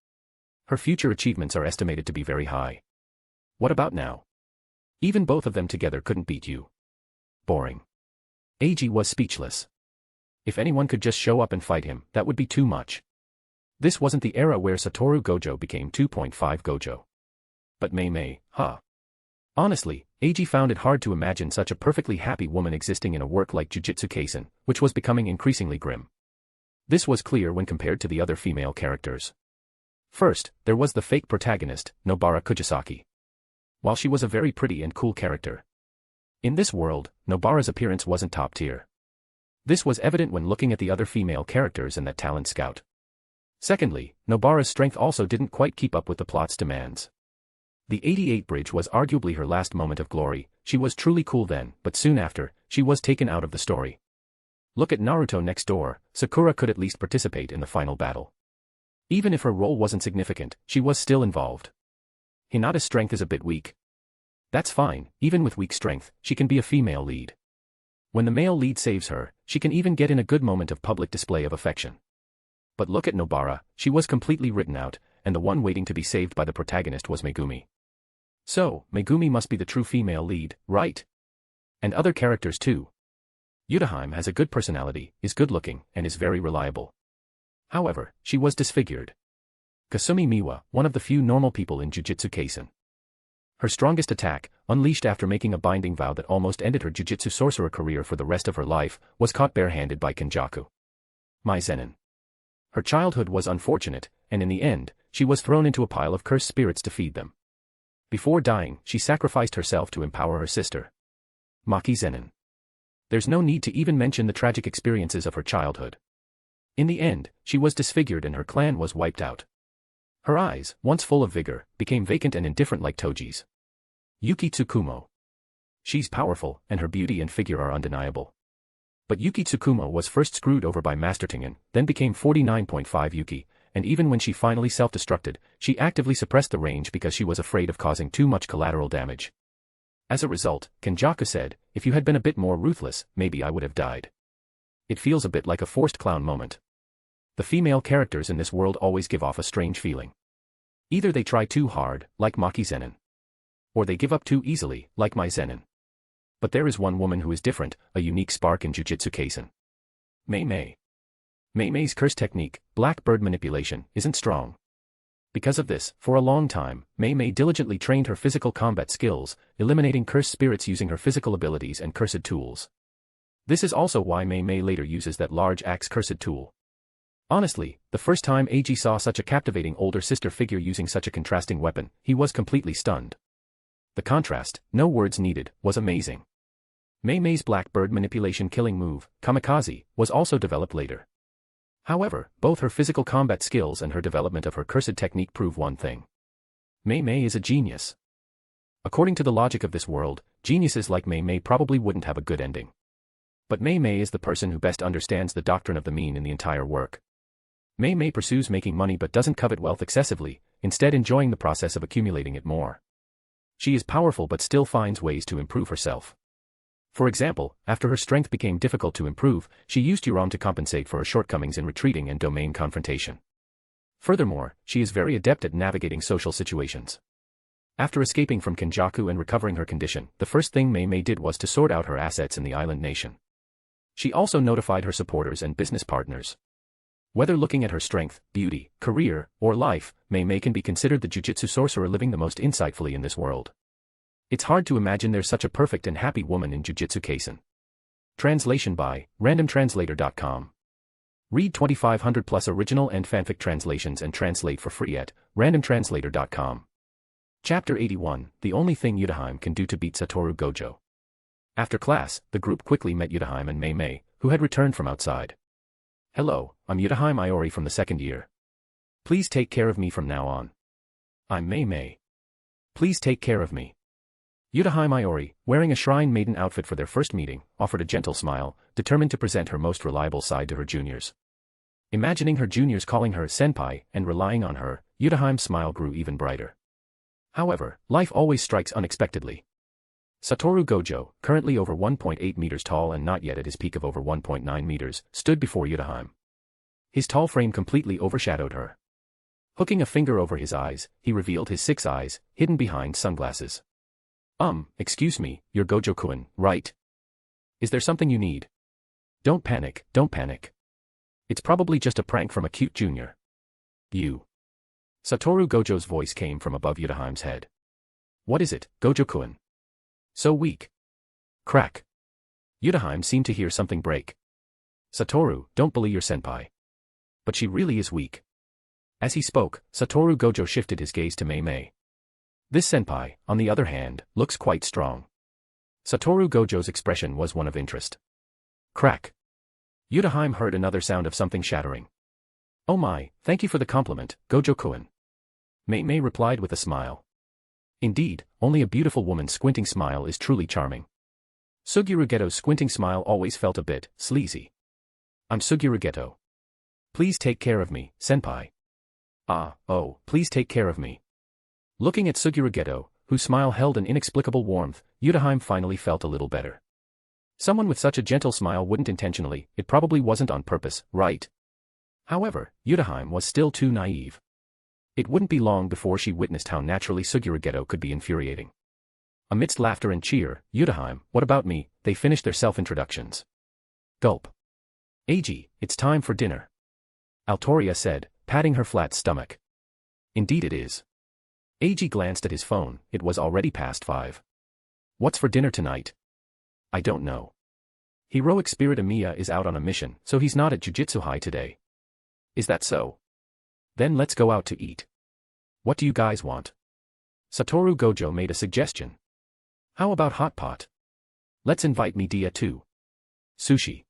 Her future achievements are estimated to be very high. What about now? Even both of them together couldn't beat you. Boring. Eiji was speechless. If anyone could just show up and fight him, that would be too much. This wasn't the era where Satoru Gojo became 2.5 Gojo. But Mei Mei, huh? Honestly, Eiji found it hard to imagine such a perfectly happy woman existing in a work like Jujutsu Kaisen, which was becoming increasingly grim. This was clear when compared to the other female characters. First, there was the fake protagonist, Nobara Kujisaki. While she was a very pretty and cool character, in this world, Nobara's appearance wasn't top tier. This was evident when looking at the other female characters and that talent scout. Secondly, Nobara's strength also didn't quite keep up with the plot's demands. The 88 bridge was arguably her last moment of glory. She was truly cool then, but soon after, she was taken out of the story. Look at Naruto next door. Sakura could at least participate in the final battle. Even if her role wasn't significant, she was still involved. Hinata's strength is a bit weak. That's fine, even with weak strength, she can be a female lead. When the male lead saves her, she can even get in a good moment of public display of affection. But look at Nobara, she was completely written out, and the one waiting to be saved by the protagonist was Megumi. So, Megumi must be the true female lead, right? And other characters too. Yutahime has a good personality, is good-looking, and is very reliable. However, she was disfigured. Kasumi Miwa, one of the few normal people in Jujutsu Kaisen. Her strongest attack, unleashed after making a binding vow that almost ended her Jujutsu Sorcerer career for the rest of her life, was caught barehanded by Kenjaku. Mai Zenin. Her childhood was unfortunate, and in the end, she was thrown into a pile of cursed spirits to feed them. Before dying, she sacrificed herself to empower her sister. Maki Zenin. There's no need to even mention the tragic experiences of her childhood. In the end, she was disfigured and her clan was wiped out. Her eyes, once full of vigor, became vacant and indifferent like Toji's. Yuki Tsukumo. She's powerful, and her beauty and figure are undeniable. But Yuki Tsukumo was first screwed over by Master Tengen, then became 49.5 Yuki, and even when she finally self-destructed, she actively suppressed the range because she was afraid of causing too much collateral damage. As a result, Kenjaku said, "If you had been a bit more ruthless, maybe I would have died." It feels a bit like a forced clown moment. The female characters in this world always give off a strange feeling. Either they try too hard, like Maki Zenin, or they give up too easily, like Mai Zenin. But there is one woman who is different, a unique spark in Jujutsu Kaisen. Mei Mei. Mei Mei's curse technique, black bird manipulation, isn't strong. Because of this, for a long time, Mei Mei diligently trained her physical combat skills, eliminating cursed spirits using her physical abilities and cursed tools. This is also why Mei Mei later uses that large axe cursed tool. Honestly, the first time Eiji saw such a captivating older sister figure using such a contrasting weapon, he was completely stunned. The contrast, no words needed, was amazing. Mei Mei's black bird manipulation killing move, Kamikaze, was also developed later. However, both her physical combat skills and her development of her cursed technique prove one thing. Mei Mei is a genius. According to the logic of this world, geniuses like Mei Mei probably wouldn't have a good ending. But Mei Mei is the person who best understands the doctrine of the mean in the entire work. Mei Mei pursues making money but doesn't covet wealth excessively, instead enjoying the process of accumulating it more. She is powerful but still finds ways to improve herself. For example, after her strength became difficult to improve, she used Yuram to compensate for her shortcomings in retreating and domain confrontation. Furthermore, she is very adept at navigating social situations. After escaping from Kenjaku and recovering her condition, the first thing Mei Mei did was to sort out her assets in the island nation. She also notified her supporters and business partners. Whether looking at her strength, beauty, career, or life, Mei Mei can be considered the Jujutsu Sorcerer living the most insightfully in this world. It's hard to imagine there's such a perfect and happy woman in Jujutsu Kaisen. Translation by randomtranslator.com. Read 2500 plus original and fanfic translations and translate for free at randomtranslator.com. Chapter 81, The Only Thing Yutaheim Can Do to Beat Satoru Gojo. After class, the group quickly met Yutaheim and Mei Mei, who had returned from outside. "Hello, I'm Yutaheim Iori from the second year. Please take care of me from now on. I'm Mei Mei. Please take care of me." Yutaheim Iori, wearing a shrine maiden outfit for their first meeting, offered a gentle smile, determined to present her most reliable side to her juniors. Imagining her juniors calling her senpai and relying on her, Yutaheim's smile grew even brighter. However, life always strikes unexpectedly. Satoru Gojo, currently over 1.8 meters tall and not yet at his peak of over 1.9 meters, stood before Yutaheim. His tall frame completely overshadowed her. Hooking a finger over his eyes, he revealed his 6 eyes, hidden behind sunglasses. Excuse me, you're Gojo-kun, right? Is there something you need? Don't panic, don't panic. It's probably just a prank from a cute junior. You. Satoru Gojo's voice came from above Yutaheim's head. What is it, Gojo-kun? So weak. Crack. Yutaheim seemed to hear something break. Satoru, don't bully your senpai. But she really is weak. As he spoke, Satoru Gojo shifted his gaze to Mei Mei. This senpai, on the other hand, looks quite strong. Satoru Gojo's expression was one of interest. Crack. Yutaheim heard another sound of something shattering. Oh my, thank you for the compliment, Gojo-kun. Mei Mei replied with a smile. Indeed, only a beautiful woman's squinting smile is truly charming. Suguru Geto's squinting smile always felt a bit sleazy. I'm Suguru Geto. Please take care of me, senpai. Please take care of me. Looking at Suguru Geto, whose smile held an inexplicable warmth, Yutaheim finally felt a little better. Someone with such a gentle smile wouldn't intentionally, it probably wasn't on purpose, right? However, Yutaheim was still too naive. It wouldn't be long before she witnessed how naturally Suguru Geto could be infuriating. Amidst laughter and cheer, Yutaheim, what about me, they finished their self-introductions. Gulp. Eiji, it's time for dinner. Altoria said, patting her flat stomach. Indeed it is. Eiji glanced at his phone, it was already past 5. What's for dinner tonight? I don't know. Heroic Spirit Amiya is out on a mission, so he's not at Jujutsu High today. Is that so? Then let's go out to eat. What do you guys want? Satoru Gojo made a suggestion. How about hot pot? Let's invite Medea too. Sushi.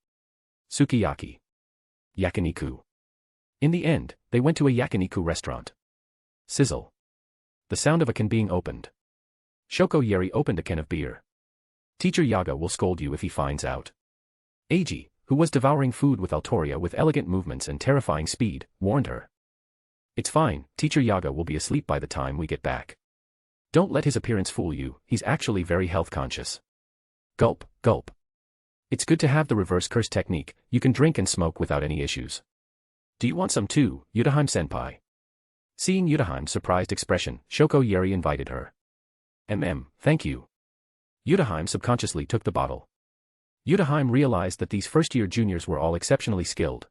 Sukiyaki. Yakiniku. In the end, they went to a yakiniku restaurant. Sizzle. The sound of a can being opened. Shoko Yeri opened a can of beer. Teacher Yaga will scold you if he finds out. Eiji, who was devouring food with Altoria with elegant movements and terrifying speed, warned her. It's fine, Teacher Yaga will be asleep by the time we get back. Don't let his appearance fool you, he's actually very health conscious. Gulp, gulp. It's good to have the reverse curse technique, you can drink and smoke without any issues. Do you want some too, Yutaheim-senpai? Seeing Yutaheim's surprised expression, Shoko Yeri invited her. Thank you. Yutaheim subconsciously took the bottle. Yutaheim realized that these first-year juniors were all exceptionally skilled.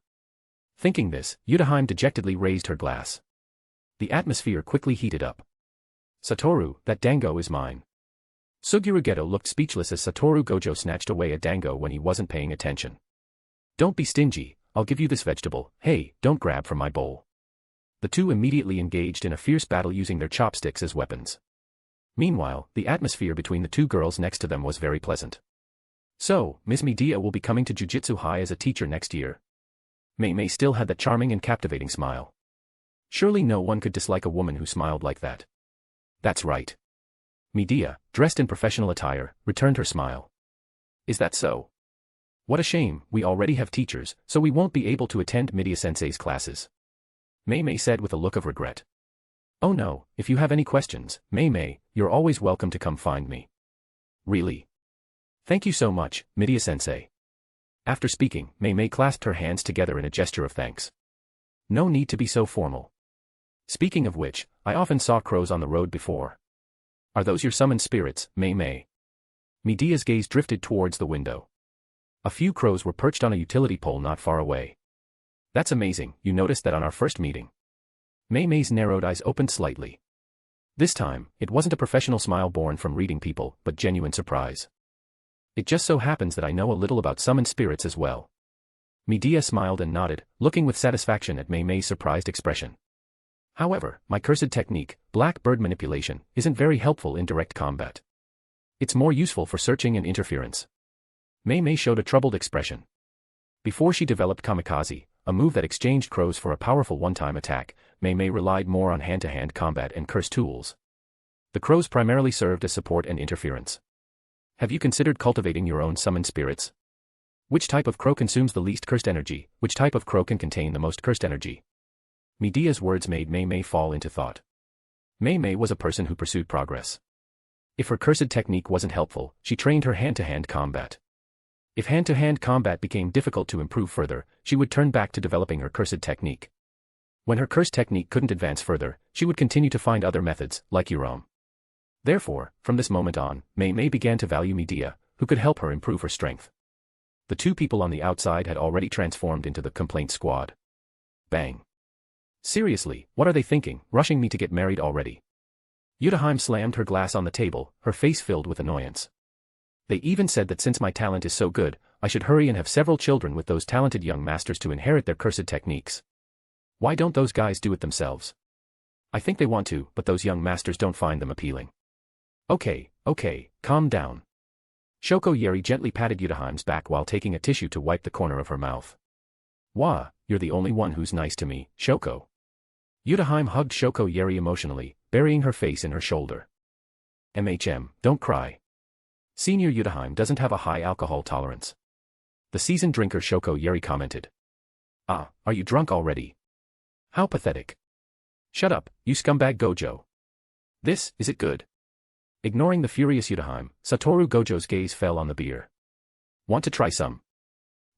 Thinking this, Yutaheim dejectedly raised her glass. The atmosphere quickly heated up. Satoru, that dango is mine. Suguru Geto looked speechless as Satoru Gojo snatched away a dango when he wasn't paying attention. Don't be stingy, I'll give you this vegetable, hey, don't grab from my bowl. The two immediately engaged in a fierce battle using their chopsticks as weapons. Meanwhile, the atmosphere between the two girls next to them was very pleasant. So, Miss Medea will be coming to Jujutsu High as a teacher next year. Mei still had that charming and captivating smile. Surely no one could dislike a woman who smiled like that. That's right. Medea, dressed in professional attire, returned her smile. Is that so? What a shame, we already have teachers, so we won't be able to attend Medea-sensei's classes. Mei said with a look of regret. Oh no, if you have any questions, Mei, you're always welcome to come find me. Really? Thank you so much, Medea-sensei. After speaking, Mei clasped her hands together in a gesture of thanks. No need to be so formal. Speaking of which, I often saw crows on the road before. Are those your summoned spirits, Mei? Medea's gaze drifted towards the window. A few crows were perched on a utility pole not far away. That's amazing, you noticed that on our first meeting. Mei's narrowed eyes opened slightly. This time, it wasn't a professional smile born from reading people, but genuine surprise. It just so happens that I know a little about summoned spirits as well. Medea smiled and nodded, looking with satisfaction at Mei's surprised expression. However, my cursed technique, black bird manipulation, isn't very helpful in direct combat. It's more useful for searching and interference. Mei showed a troubled expression. Before she developed kamikaze, a move that exchanged crows for a powerful one-time attack, Mei relied more on hand-to-hand combat and curse tools. The crows primarily served as support and interference. Have you considered cultivating your own summoned spirits? Which type of crow consumes the least cursed energy? Which type of crow can contain the most cursed energy? Medea's words made Mei fall into thought. Mei was a person who pursued progress. If her cursed technique wasn't helpful, she trained her hand-to-hand combat. If hand-to-hand combat became difficult to improve further, she would turn back to developing her cursed technique. When her cursed technique couldn't advance further, she would continue to find other methods, like Yurom. Therefore, from this moment on, Mei began to value Medea, who could help her improve her strength. The two people on the outside had already transformed into the complaint squad. Bang. Seriously, what are they thinking, rushing me to get married already? Yutaheim slammed her glass on the table, her face filled with annoyance. They even said that since my talent is so good, I should hurry and have several children with those talented young masters to inherit their cursed techniques. Why don't those guys do it themselves? I think they want to, but those young masters don't find them appealing. Okay, calm down. Shoko Yeri gently patted Yutaheim's back while taking a tissue to wipe the corner of her mouth. Wah, you're the only one who's nice to me, Shoko. Yutaheim hugged Shoko Yeri emotionally, burying her face in her shoulder. Don't cry. Senior Yutaheim doesn't have a high alcohol tolerance. The seasoned drinker Shoko Yeri commented. Ah, are you drunk already? How pathetic. Shut up, you scumbag Gojo. Is it good? Ignoring the furious Yutaheim, Satoru Gojo's gaze fell on the beer. Want to try some?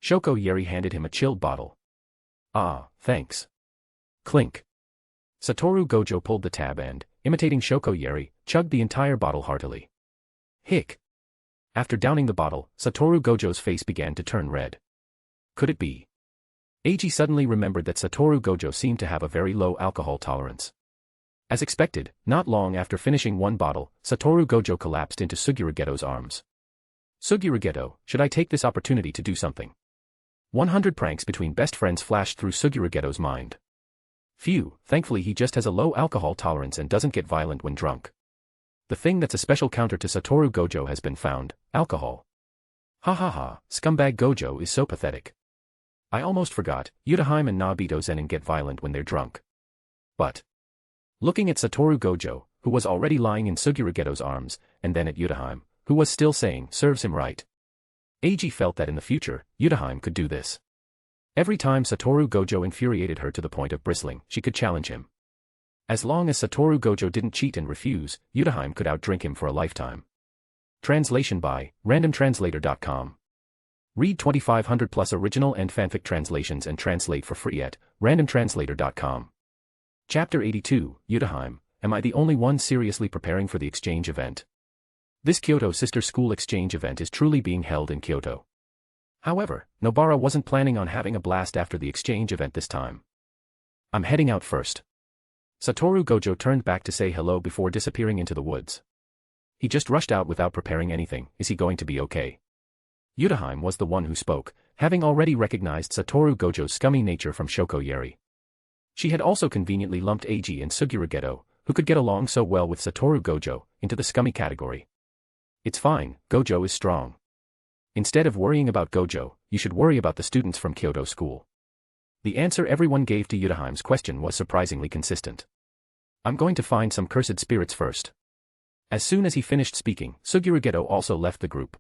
Shoko Yeri handed him a chilled bottle. Ah, thanks. Clink. Satoru Gojo pulled the tab and, imitating Shoko Yeri, chugged the entire bottle heartily. Hick. After downing the bottle, Satoru Gojo's face began to turn red. Could it be? Eiji suddenly remembered that Satoru Gojo seemed to have a very low alcohol tolerance. As expected, not long after finishing one bottle, Satoru Gojo collapsed into Suguru Geto's arms. Suguru Geto, should I take this opportunity to do something? 100 pranks between best friends flashed through Suguru Geto's mind. Phew, thankfully he just has a low alcohol tolerance and doesn't get violent when drunk. The thing that's a special counter to Satoru Gojo has been found: alcohol. Ha ha ha, scumbag Gojo is so pathetic. I almost forgot, Yutaheim and Nobito Zenin get violent when they're drunk. But looking at Satoru Gojo, who was already lying in Suguru Geto's arms, and then at Yutaheim, who was still saying, serves him right. Eiji felt that in the future, Yutaheim could do this. Every time Satoru Gojo infuriated her to the point of bristling, she could challenge him. As long as Satoru Gojo didn't cheat and refuse, Yutaheim could outdrink him for a lifetime. Translation by randomtranslator.com. Read 2500 plus original and fanfic translations and translate for free at randomtranslator.com. Chapter 82, Yutaheim, am I the only one seriously preparing for the exchange event? This Kyoto Sister School exchange event is truly being held in Kyoto. However, Nobara wasn't planning on having a blast after the exchange event this time. I'm heading out first. Satoru Gojo turned back to say hello before disappearing into the woods. He just rushed out without preparing anything. Is he going to be okay? Yutaheim was the one who spoke, having already recognized Satoru Gojo's scummy nature from Shoko Yeri. She had also conveniently lumped Eiji and Suguru Geto, who could get along so well with Satoru Gojo, into the scummy category. It's fine, Gojo is strong. Instead of worrying about Gojo, you should worry about the students from Kyoto School. The answer everyone gave to Yutaheim's question was surprisingly consistent. I'm going to find some cursed spirits first. As soon as he finished speaking, Suguru Geto also left the group.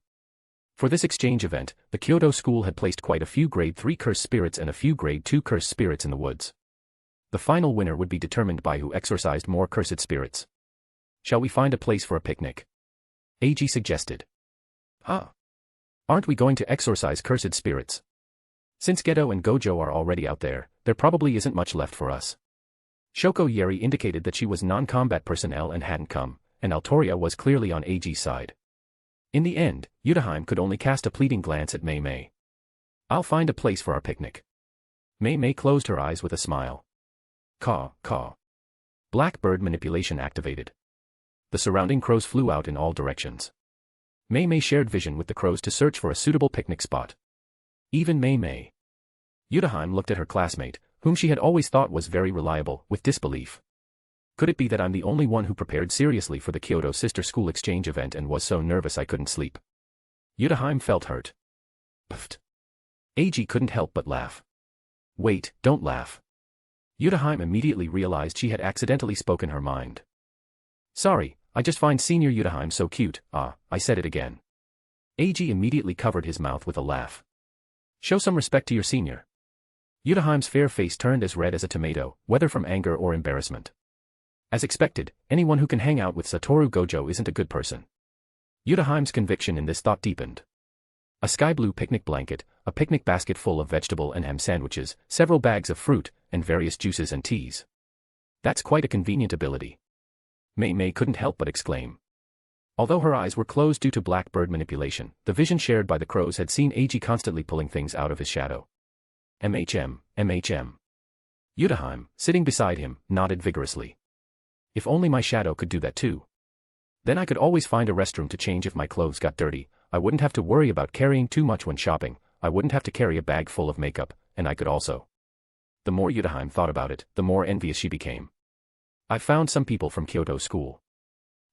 For this exchange event, the Kyoto School had placed quite a few grade 3 cursed spirits and a few grade 2 cursed spirits in the woods. The final winner would be determined by who exorcised more cursed spirits. Shall we find a place for a picnic? Eiji suggested. Huh? Aren't we going to exorcise cursed spirits? Since Geto and Gojo are already out there probably isn't much left for us. Shoko Yeri indicated that she was non-combat personnel and hadn't come, and Altoria was clearly on Eiji's side. In the end, Yutaheim could only cast a pleading glance at Mei Mei. I'll find a place for our picnic. Mei Mei closed her eyes with a smile. Caw, caw. Blackbird manipulation activated. The surrounding crows flew out in all directions. Mei Mei shared vision with the crows to search for a suitable picnic spot. Even Mei Mei. Yutaheim looked at her classmate, whom she had always thought was very reliable, with disbelief. Could it be that I'm the only one who prepared seriously for the Kyoto Sister School exchange event and was so nervous I couldn't sleep? Yutaheim felt hurt. Pfft. Eiji couldn't help but laugh. Wait, don't laugh. Yutaheim immediately realized she had accidentally spoken her mind. Sorry, I just find Senior Yutaheim so cute. I said it again. Eiji immediately covered his mouth with a laugh. Show some respect to your senior. Yutaheim's fair face turned as red as a tomato, whether from anger or embarrassment. As expected, anyone who can hang out with Satoru Gojo isn't a good person. Yutaheim's conviction in this thought deepened. A sky blue picnic blanket, a picnic basket full of vegetable and ham sandwiches, several bags of fruit, and various juices and teas. That's quite a convenient ability. Mei Mei couldn't help but exclaim. Although her eyes were closed due to blackbird manipulation, the vision shared by the crows had seen Eiji constantly pulling things out of his shadow. MHM. Yutaheim, sitting beside him, nodded vigorously. If only my shadow could do that too. Then I could always find a restroom to change if my clothes got dirty, I wouldn't have to worry about carrying too much when shopping, I wouldn't have to carry a bag full of makeup, and I could also. The more Yutaheim thought about it, the more envious she became. I found some people from Kyoto School.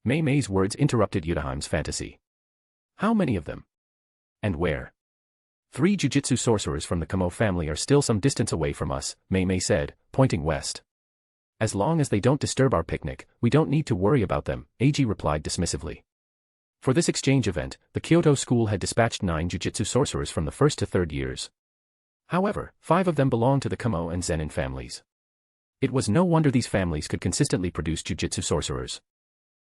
Mei Mei's words interrupted Yutaheim's fantasy. How many of them? And where? 3 Jujutsu Sorcerers from the Kamo family are still some distance away from us, Mei Mei said, pointing west. As long as they don't disturb our picnic, we don't need to worry about them, Eiji replied dismissively. For this exchange event, the Kyoto School had dispatched 9 Jujutsu Sorcerers from the 1st to 3rd years. However, 5 of them belonged to the Kamo and Zenin families. It was no wonder these families could consistently produce Jujutsu Sorcerers.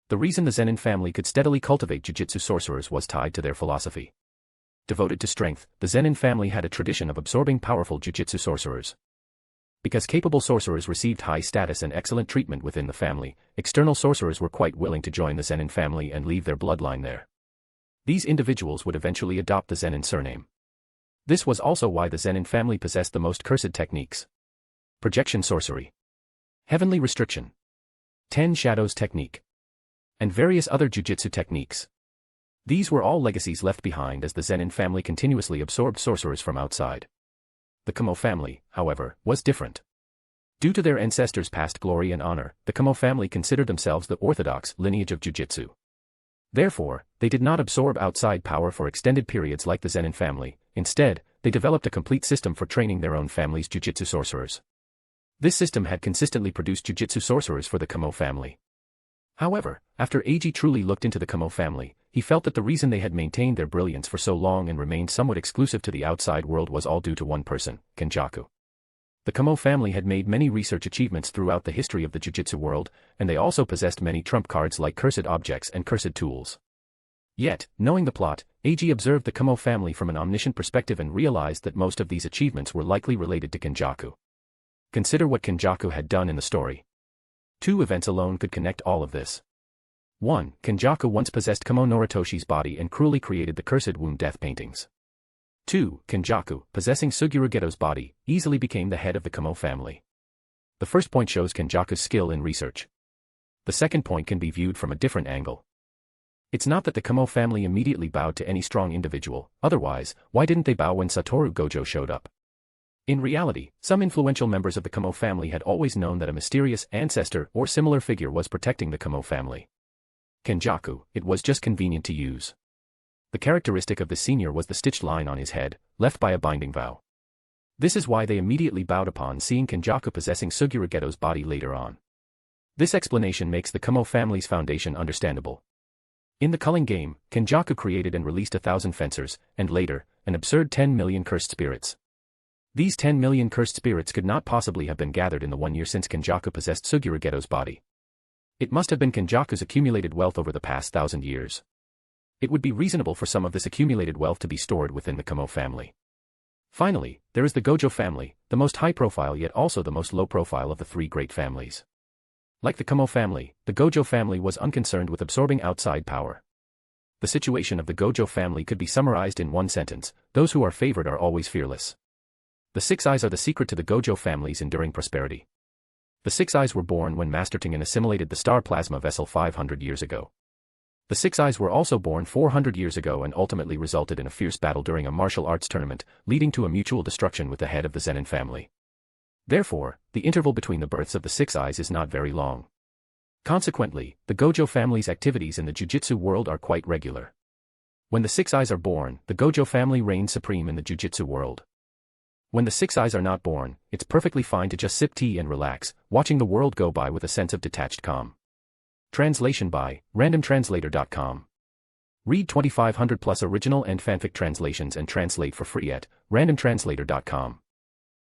The reason the Zenin family could steadily cultivate Jujutsu Sorcerers was tied to their philosophy. Devoted to strength, the Zenin family had a tradition of absorbing powerful Jujutsu Sorcerers. Because capable sorcerers received high status and excellent treatment within the family, external sorcerers were quite willing to join the Zenin family and leave their bloodline there. These individuals would eventually adopt the Zenin surname. This was also why the Zenin family possessed the most cursed techniques. Projection sorcery. Heavenly restriction. 10 Shadows technique, and various other jujutsu techniques. These were all legacies left behind as the Zenin family continuously absorbed sorcerers from outside. The Kamo family, however, was different. Due to their ancestors' past glory and honor, the Kamo family considered themselves the orthodox lineage of jujutsu. Therefore, they did not absorb outside power for extended periods like the Zenin family. Instead, they developed a complete system for training their own family's jujutsu sorcerers. This system had consistently produced jujutsu sorcerers for the Kamo family. However, after Eiji truly looked into the Kamo family, he felt that the reason they had maintained their brilliance for so long and remained somewhat exclusive to the outside world was all due to one person, Kenjaku. The Kamo family had made many research achievements throughout the history of the jujutsu world, and they also possessed many trump cards like cursed objects and cursed tools. Yet, knowing the plot, Eiji observed the Kamo family from an omniscient perspective and realized that most of these achievements were likely related to Kenjaku. Consider what Kenjaku had done in the story. 2 events alone could connect all of this. 1. Kenjaku once possessed Kamo Noritoshi's body and cruelly created the cursed wound death paintings. 2. Kenjaku, possessing Suguru Geto's body, easily became the head of the Kamo family. The first point shows Kenjaku's skill in research. The second point can be viewed from a different angle. It's not that the Kamo family immediately bowed to any strong individual, otherwise, why didn't they bow when Satoru Gojo showed up? In reality, some influential members of the Kamo family had always known that a mysterious ancestor or similar figure was protecting the Kamo family. Kenjaku, it was just convenient to use. The characteristic of the senior was the stitched line on his head, left by a binding vow. This is why they immediately bowed upon seeing Kenjaku possessing Suguru Geto's body later on. This explanation makes the Kamo family's foundation understandable. In the culling game, Kenjaku created and released 1,000 fencers, and later, an absurd 10 million cursed spirits. These 10 million cursed spirits could not possibly have been gathered in the 1 year since Kenjaku possessed Suguru Geto's body. It must have been Kenjaku's accumulated wealth over the past 1,000 years. It would be reasonable for some of this accumulated wealth to be stored within the Kamo family. Finally, there is the Gojo family, the most high-profile yet also the most low-profile of the 3 great families. Like the Kamo family, the Gojo family was unconcerned with absorbing outside power. The situation of the Gojo family could be summarized in one sentence: those who are favored are always fearless. The 6 eyes are the secret to the Gojo family's enduring prosperity. The 6 eyes were born when Master Tengen assimilated the star plasma vessel 500 years ago. The 6 eyes were also born 400 years ago and ultimately resulted in a fierce battle during a martial arts tournament, leading to a mutual destruction with the head of the Zenin family. Therefore, the interval between the births of the 6 eyes is not very long. Consequently, the Gojo family's activities in the jujutsu world are quite regular. When the 6 eyes are born, the Gojo family reigns supreme in the jujutsu world. When the 6 eyes are not born, it's perfectly fine to just sip tea and relax, watching the world go by with a sense of detached calm. Translation by randomtranslator.com. Read 2,500 plus original and fanfic translations and translate for free at randomtranslator.com.